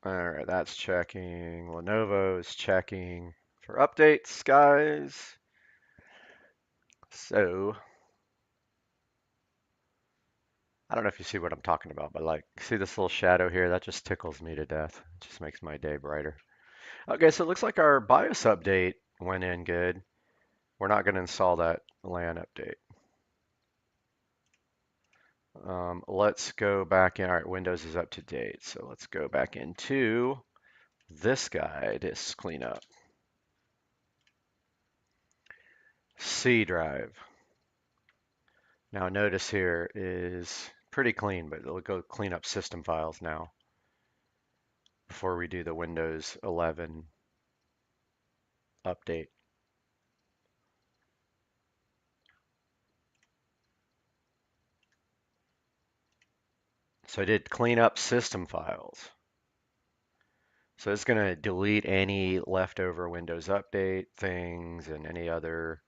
All right, that's checking. Lenovo is checking for updates, guys. So, I don't know if you see what I'm talking about, but like, see this little shadow here? That just tickles me to death. It just makes my day brighter. Okay, so it looks like our BIOS update went in good. We're not going to install that LAN update. Let's go back in. All right, Windows is up to date. So let's go back into this guy, disk cleanup. C drive. Now notice here is pretty clean, but we'll go clean up system files now before we do the Windows 11 update. So I did clean up system files. So it's going to delete any leftover Windows update things and any other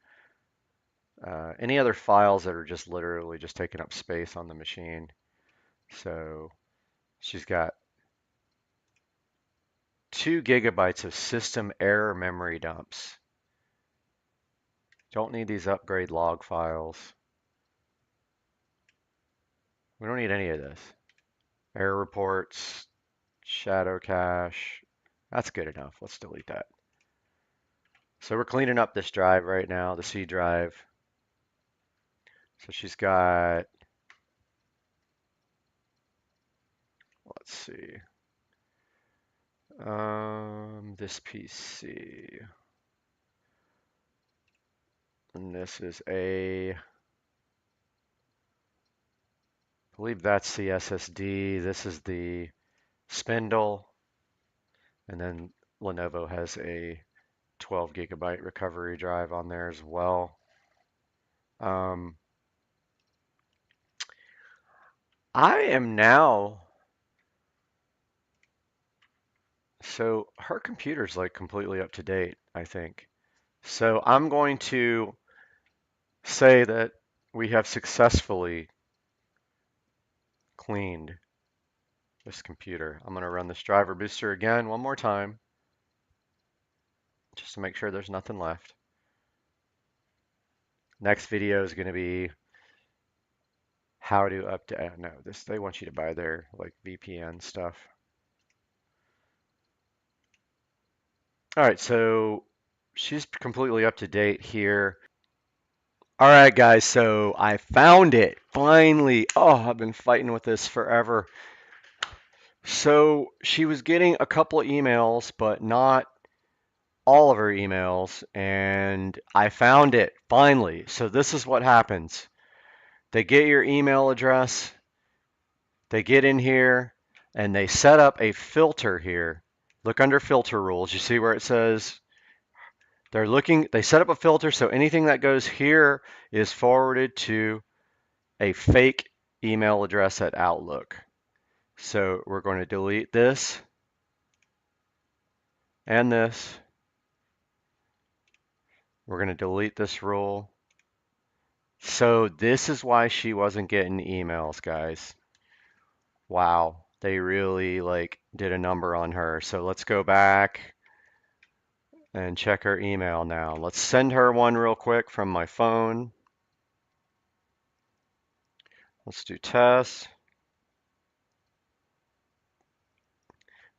files that are just literally just taking up space on the machine. So she's got 2 gigabytes of system error memory dumps. Don't need these upgrade log files. We don't need any of this. Error reports, shadow cache. That's good enough. Let's delete that. So we're cleaning up this drive right now, the C drive. So she's got, let's see, this PC. And this is I believe that's the SSD. This is the spindle. And then Lenovo has a 12 gigabyte recovery drive on there as well. I am now, so her computer's like completely up to date, I think. So I'm going to say that we have successfully cleaned this computer. I'm going to run this driver booster again one more time, just to make sure there's nothing left. Next video is going to be how to update. No, this they want you to buy their like VPN stuff. All right, so she's completely up to date here. All right, guys, so I found it finally. Oh, I've been fighting with this forever. So she was getting a couple of emails, but not all of her emails, and I found it finally. So this is what happens. They get your email address, they get in here, and they set up a filter here. Look under filter rules. You see where it says they set up a filter so anything that goes here is forwarded to a fake email address at Outlook. So we're going to delete this and this. We're going to delete this rule. So this is why she wasn't getting emails, guys. Wow, they really like did a number on her. So let's go back and check her email now. Let's send her one real quick from my phone. Let's do test.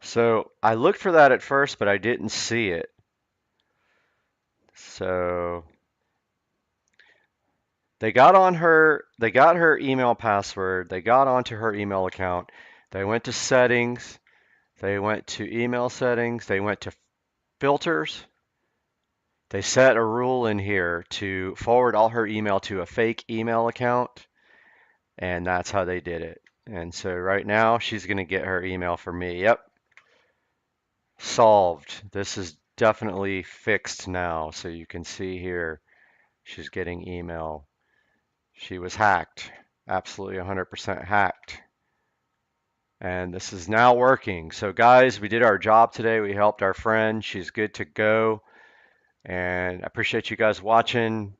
So I looked for that at first, but I didn't see it. So they got her email password, they got onto her email account, they went to settings, they went to email settings, they went to filters, they set a rule in here to forward all her email to a fake email account, and that's how they did it. And so right now she's going to get her email from me. Yep. Solved. This is definitely fixed now. So you can see here she's getting email. She was hacked. Absolutely 100% hacked. And this is now working. So guys, we did our job today. We helped our friend. She's good to go. And I appreciate you guys watching.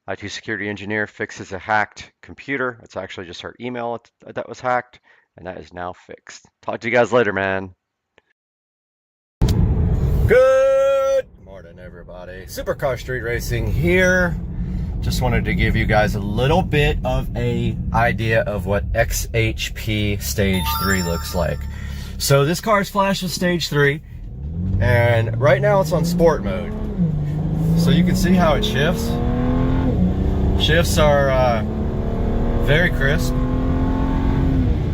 IT security engineer fixes a hacked computer. It's actually just her email that was hacked, and that is now fixed. Talk to you guys later, man. Good morning, everybody. Supercar Street Racing here. Just wanted to give you guys a little bit of an idea of what XHP Stage 3 looks like. So this car's flashed with Stage 3, and right now it's on Sport mode. So you can see how it shifts. Shifts are very crisp.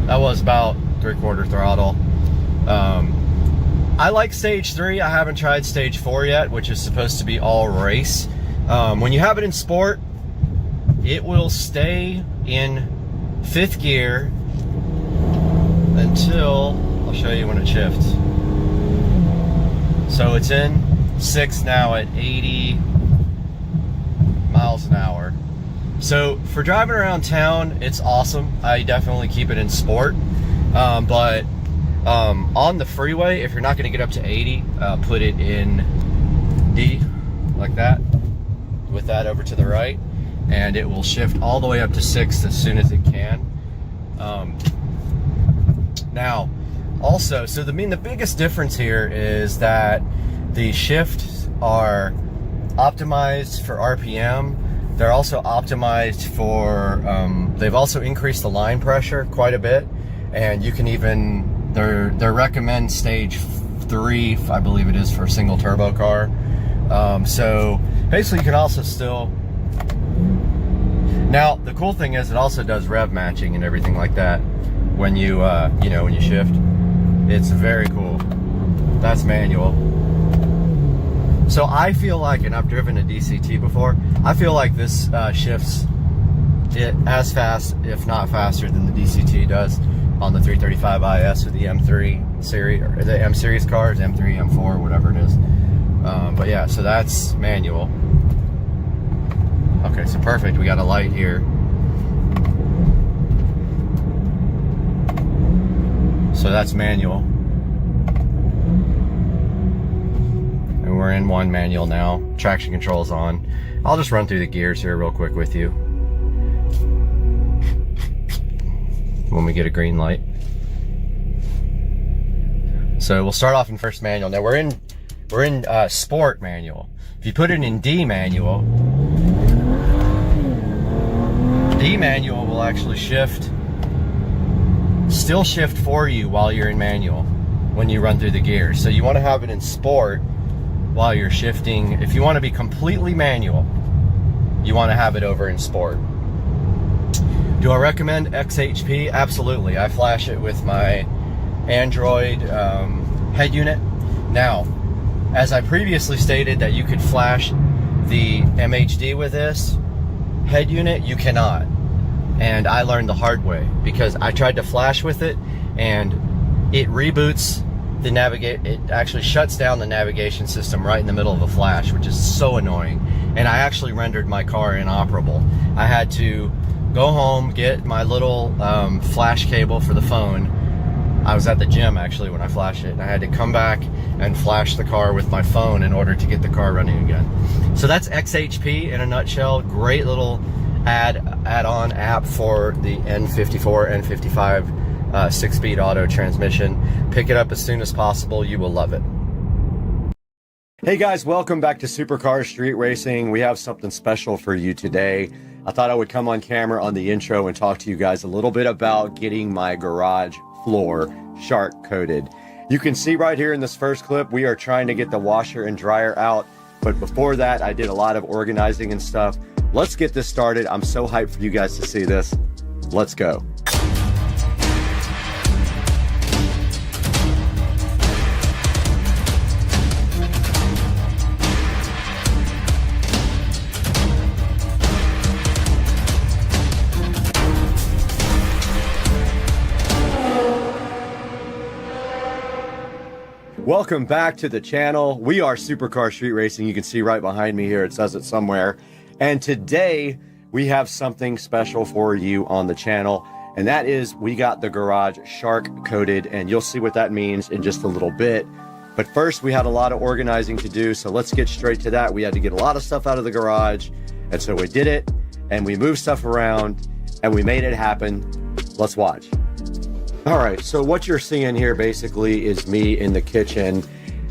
That was about 3/4 throttle. I like Stage 3. I haven't tried Stage 4 yet, which is supposed to be all race. When you have it in Sport, it will stay in 5th gear until, I'll show you when it shifts. So it's in 6th now at 80 miles an hour. So for driving around town, it's awesome. I definitely keep it in Sport. But on the freeway, if you're not going to get up to 80, put it in D, like that, with that over to the right, and it will shift all the way up to 6th as soon as it can. Now, also, so the biggest difference here is that the shifts are optimized for RPM. They're also optimized for, they've also increased the line pressure quite a bit, and you can even, they recommend Stage 3, I believe it is, for a single turbo car. So basically you can also still, now the cool thing is it also does rev matching and everything like that when you, when you shift. It's very cool. That's manual. So I feel like, and I've driven a DCT before, I feel like this shifts it as fast, if not faster, than the DCT does on the 335IS or the M3 series, or the M series cars, M3, M4, whatever it is. But yeah, so that's manual. Okay, so perfect. We got a light here. So that's manual. And we're in one manual now. Traction control's on. I'll just run through the gears here real quick with you when we get a green light. So we'll start off in first manual. Now we're in Sport manual. If you put it in D manual, D manual will actually still shift for you while you're in manual when you run through the gears. So you want to have it in Sport while you're shifting. If you want to be completely manual, you want to have it over in Sport. Do I recommend XHP? Absolutely. I flash it with my Android head unit. Now, as I previously stated that you could flash the MHD with this head unit, you cannot. And I learned the hard way because I tried to flash with it, and it reboots the it actually shuts down the navigation system right in the middle of a flash, which is so annoying. And I actually rendered my car inoperable. I had to go home, get my little flash cable for the phone. I was at the gym actually when I flashed it, and I had to come back and flash the car with my phone in order to get the car running again. So that's XHP in a nutshell. Great little add-on app for the N54, N55 6-speed auto transmission. Pick it up as soon as possible. You will love it. Hey guys, welcome back to Supercar Street Racing. We have something special for you today. I thought I would come on camera on the intro and talk to you guys a little bit about getting my garage floor shark coated. You can see right here in this first clip, we are trying to get the washer and dryer out. But before that, I did a lot of organizing and stuff. Let's get this started. I'm so hyped for you guys to see this. Let's go. Welcome back to the channel. We are Supercar Street Racing. You can see right behind me here, it says it somewhere. And today we have something special for you on the channel. And that is, we got the garage shark coated, and you'll see what that means in just a little bit. But first, we had a lot of organizing to do, so let's get straight to that. We had to get a lot of stuff out of the garage, and so we did it, and we moved stuff around, and we made it happen. Let's watch. All right, so what you're seeing here basically is me in the kitchen,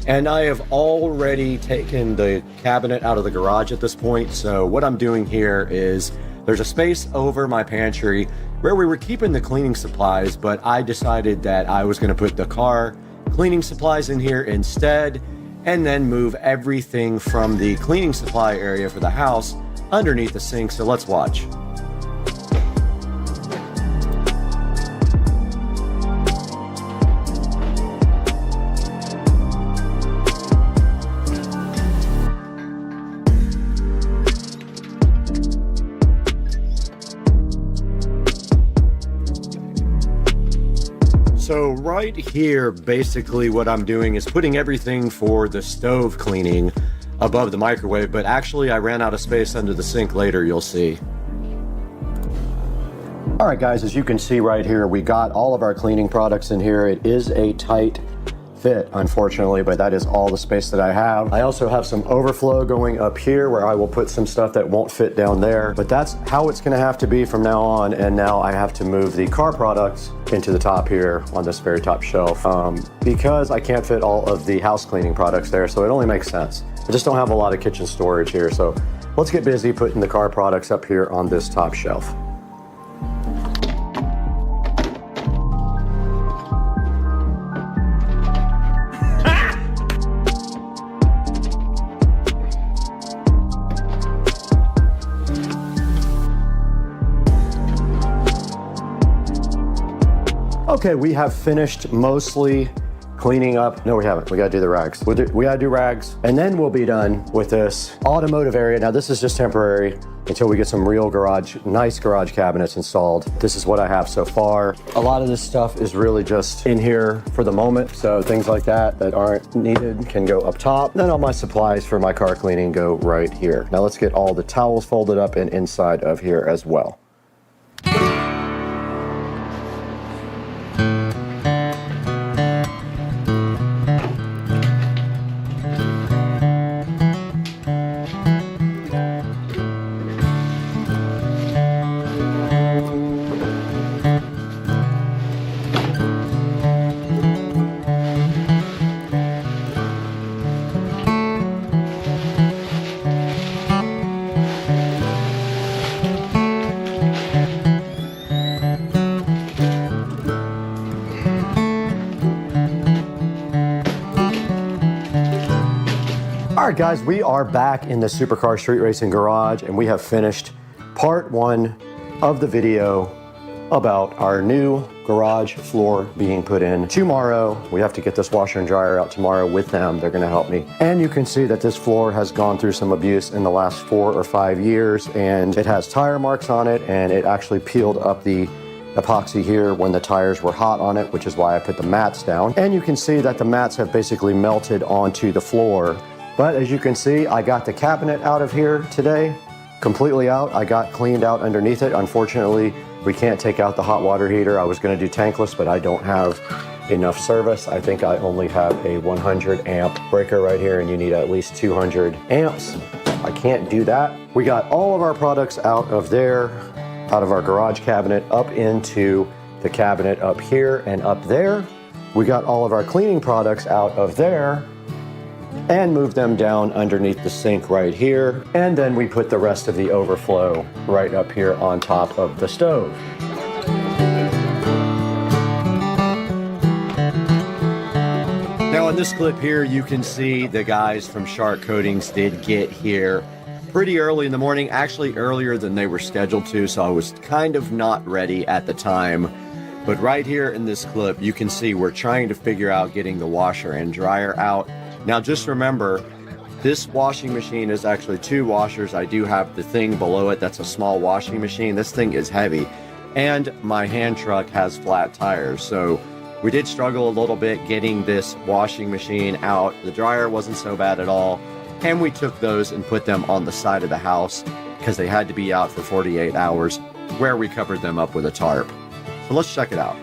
and I have already taken the cabinet out of the garage at this point. So what I'm doing here is there's a space over my pantry where we were keeping the cleaning supplies, but I decided that I was gonna put the car cleaning supplies in here instead, and then move everything from the cleaning supply area for the house underneath the sink. So let's watch. So right here, basically what I'm doing is putting everything for the stove cleaning above the microwave, but actually I ran out of space under the sink later, you'll see. All right guys, as you can see right here, we got all of our cleaning products in here. It is a tight fit, unfortunately, but that is all the space that I have. I also have some overflow going up here where I will put some stuff that won't fit down there, but that's how it's gonna have to be from now on. And now I have to move the car products into the top here on this very top shelf because I can't fit all of the house cleaning products there, so it only makes sense. I just don't have a lot of kitchen storage here, so let's get busy putting the car products up here on this top shelf. Okay, we have finished mostly cleaning up. No, we haven't. We gotta do the rags. We gotta do rags, and then we'll be done with this automotive area. Now, this is just temporary until we get some real nice garage cabinets installed. This is what I have so far. A lot of this stuff is really just in here for the moment. So things like that aren't needed can go up top. Then all my supplies for my car cleaning go right here. Now let's get all the towels folded up and inside of here as well. All right, guys, we are back in the Supercar Street Racing garage, and we have finished part one of the video about our new garage floor being put in tomorrow. We have to get this washer and dryer out tomorrow with them. They're gonna help me. And you can see that this floor has gone through some abuse in the last 4 or 5 years, and it has tire marks on it, and it actually peeled up the epoxy here when the tires were hot on it, which is why I put the mats down. And you can see that the mats have basically melted onto the floor. But as you can see, I got the cabinet out of here today, completely out. I got cleaned out underneath it. Unfortunately, we can't take out the hot water heater. I was gonna do tankless, but I don't have enough service. I think I only have a 100 amp breaker right here, and you need at least 200 amps. I can't do that. We got all of our products out of there, out of our garage cabinet, up into the cabinet up here and up there. We got all of our cleaning products out of there and moved them down underneath the sink right here. And then we put the rest of the overflow right up here on top of the stove. Now in this clip here, you can see the guys from Shark Coatings did get here pretty early in the morning, actually earlier than they were scheduled to, so I was kind of not ready at the time. But right here in this clip, you can see we're trying to figure out getting the washer and dryer out. Now just remember, this washing machine is actually 2 washers. I do have the thing below it that's a small washing machine. This thing is heavy, and my hand truck has flat tires, so we did struggle a little bit getting this washing machine out. The dryer wasn't so bad at all, and we took those and put them on the side of the house because they had to be out for 48 hours, where we covered them up with a tarp. So let's check it out.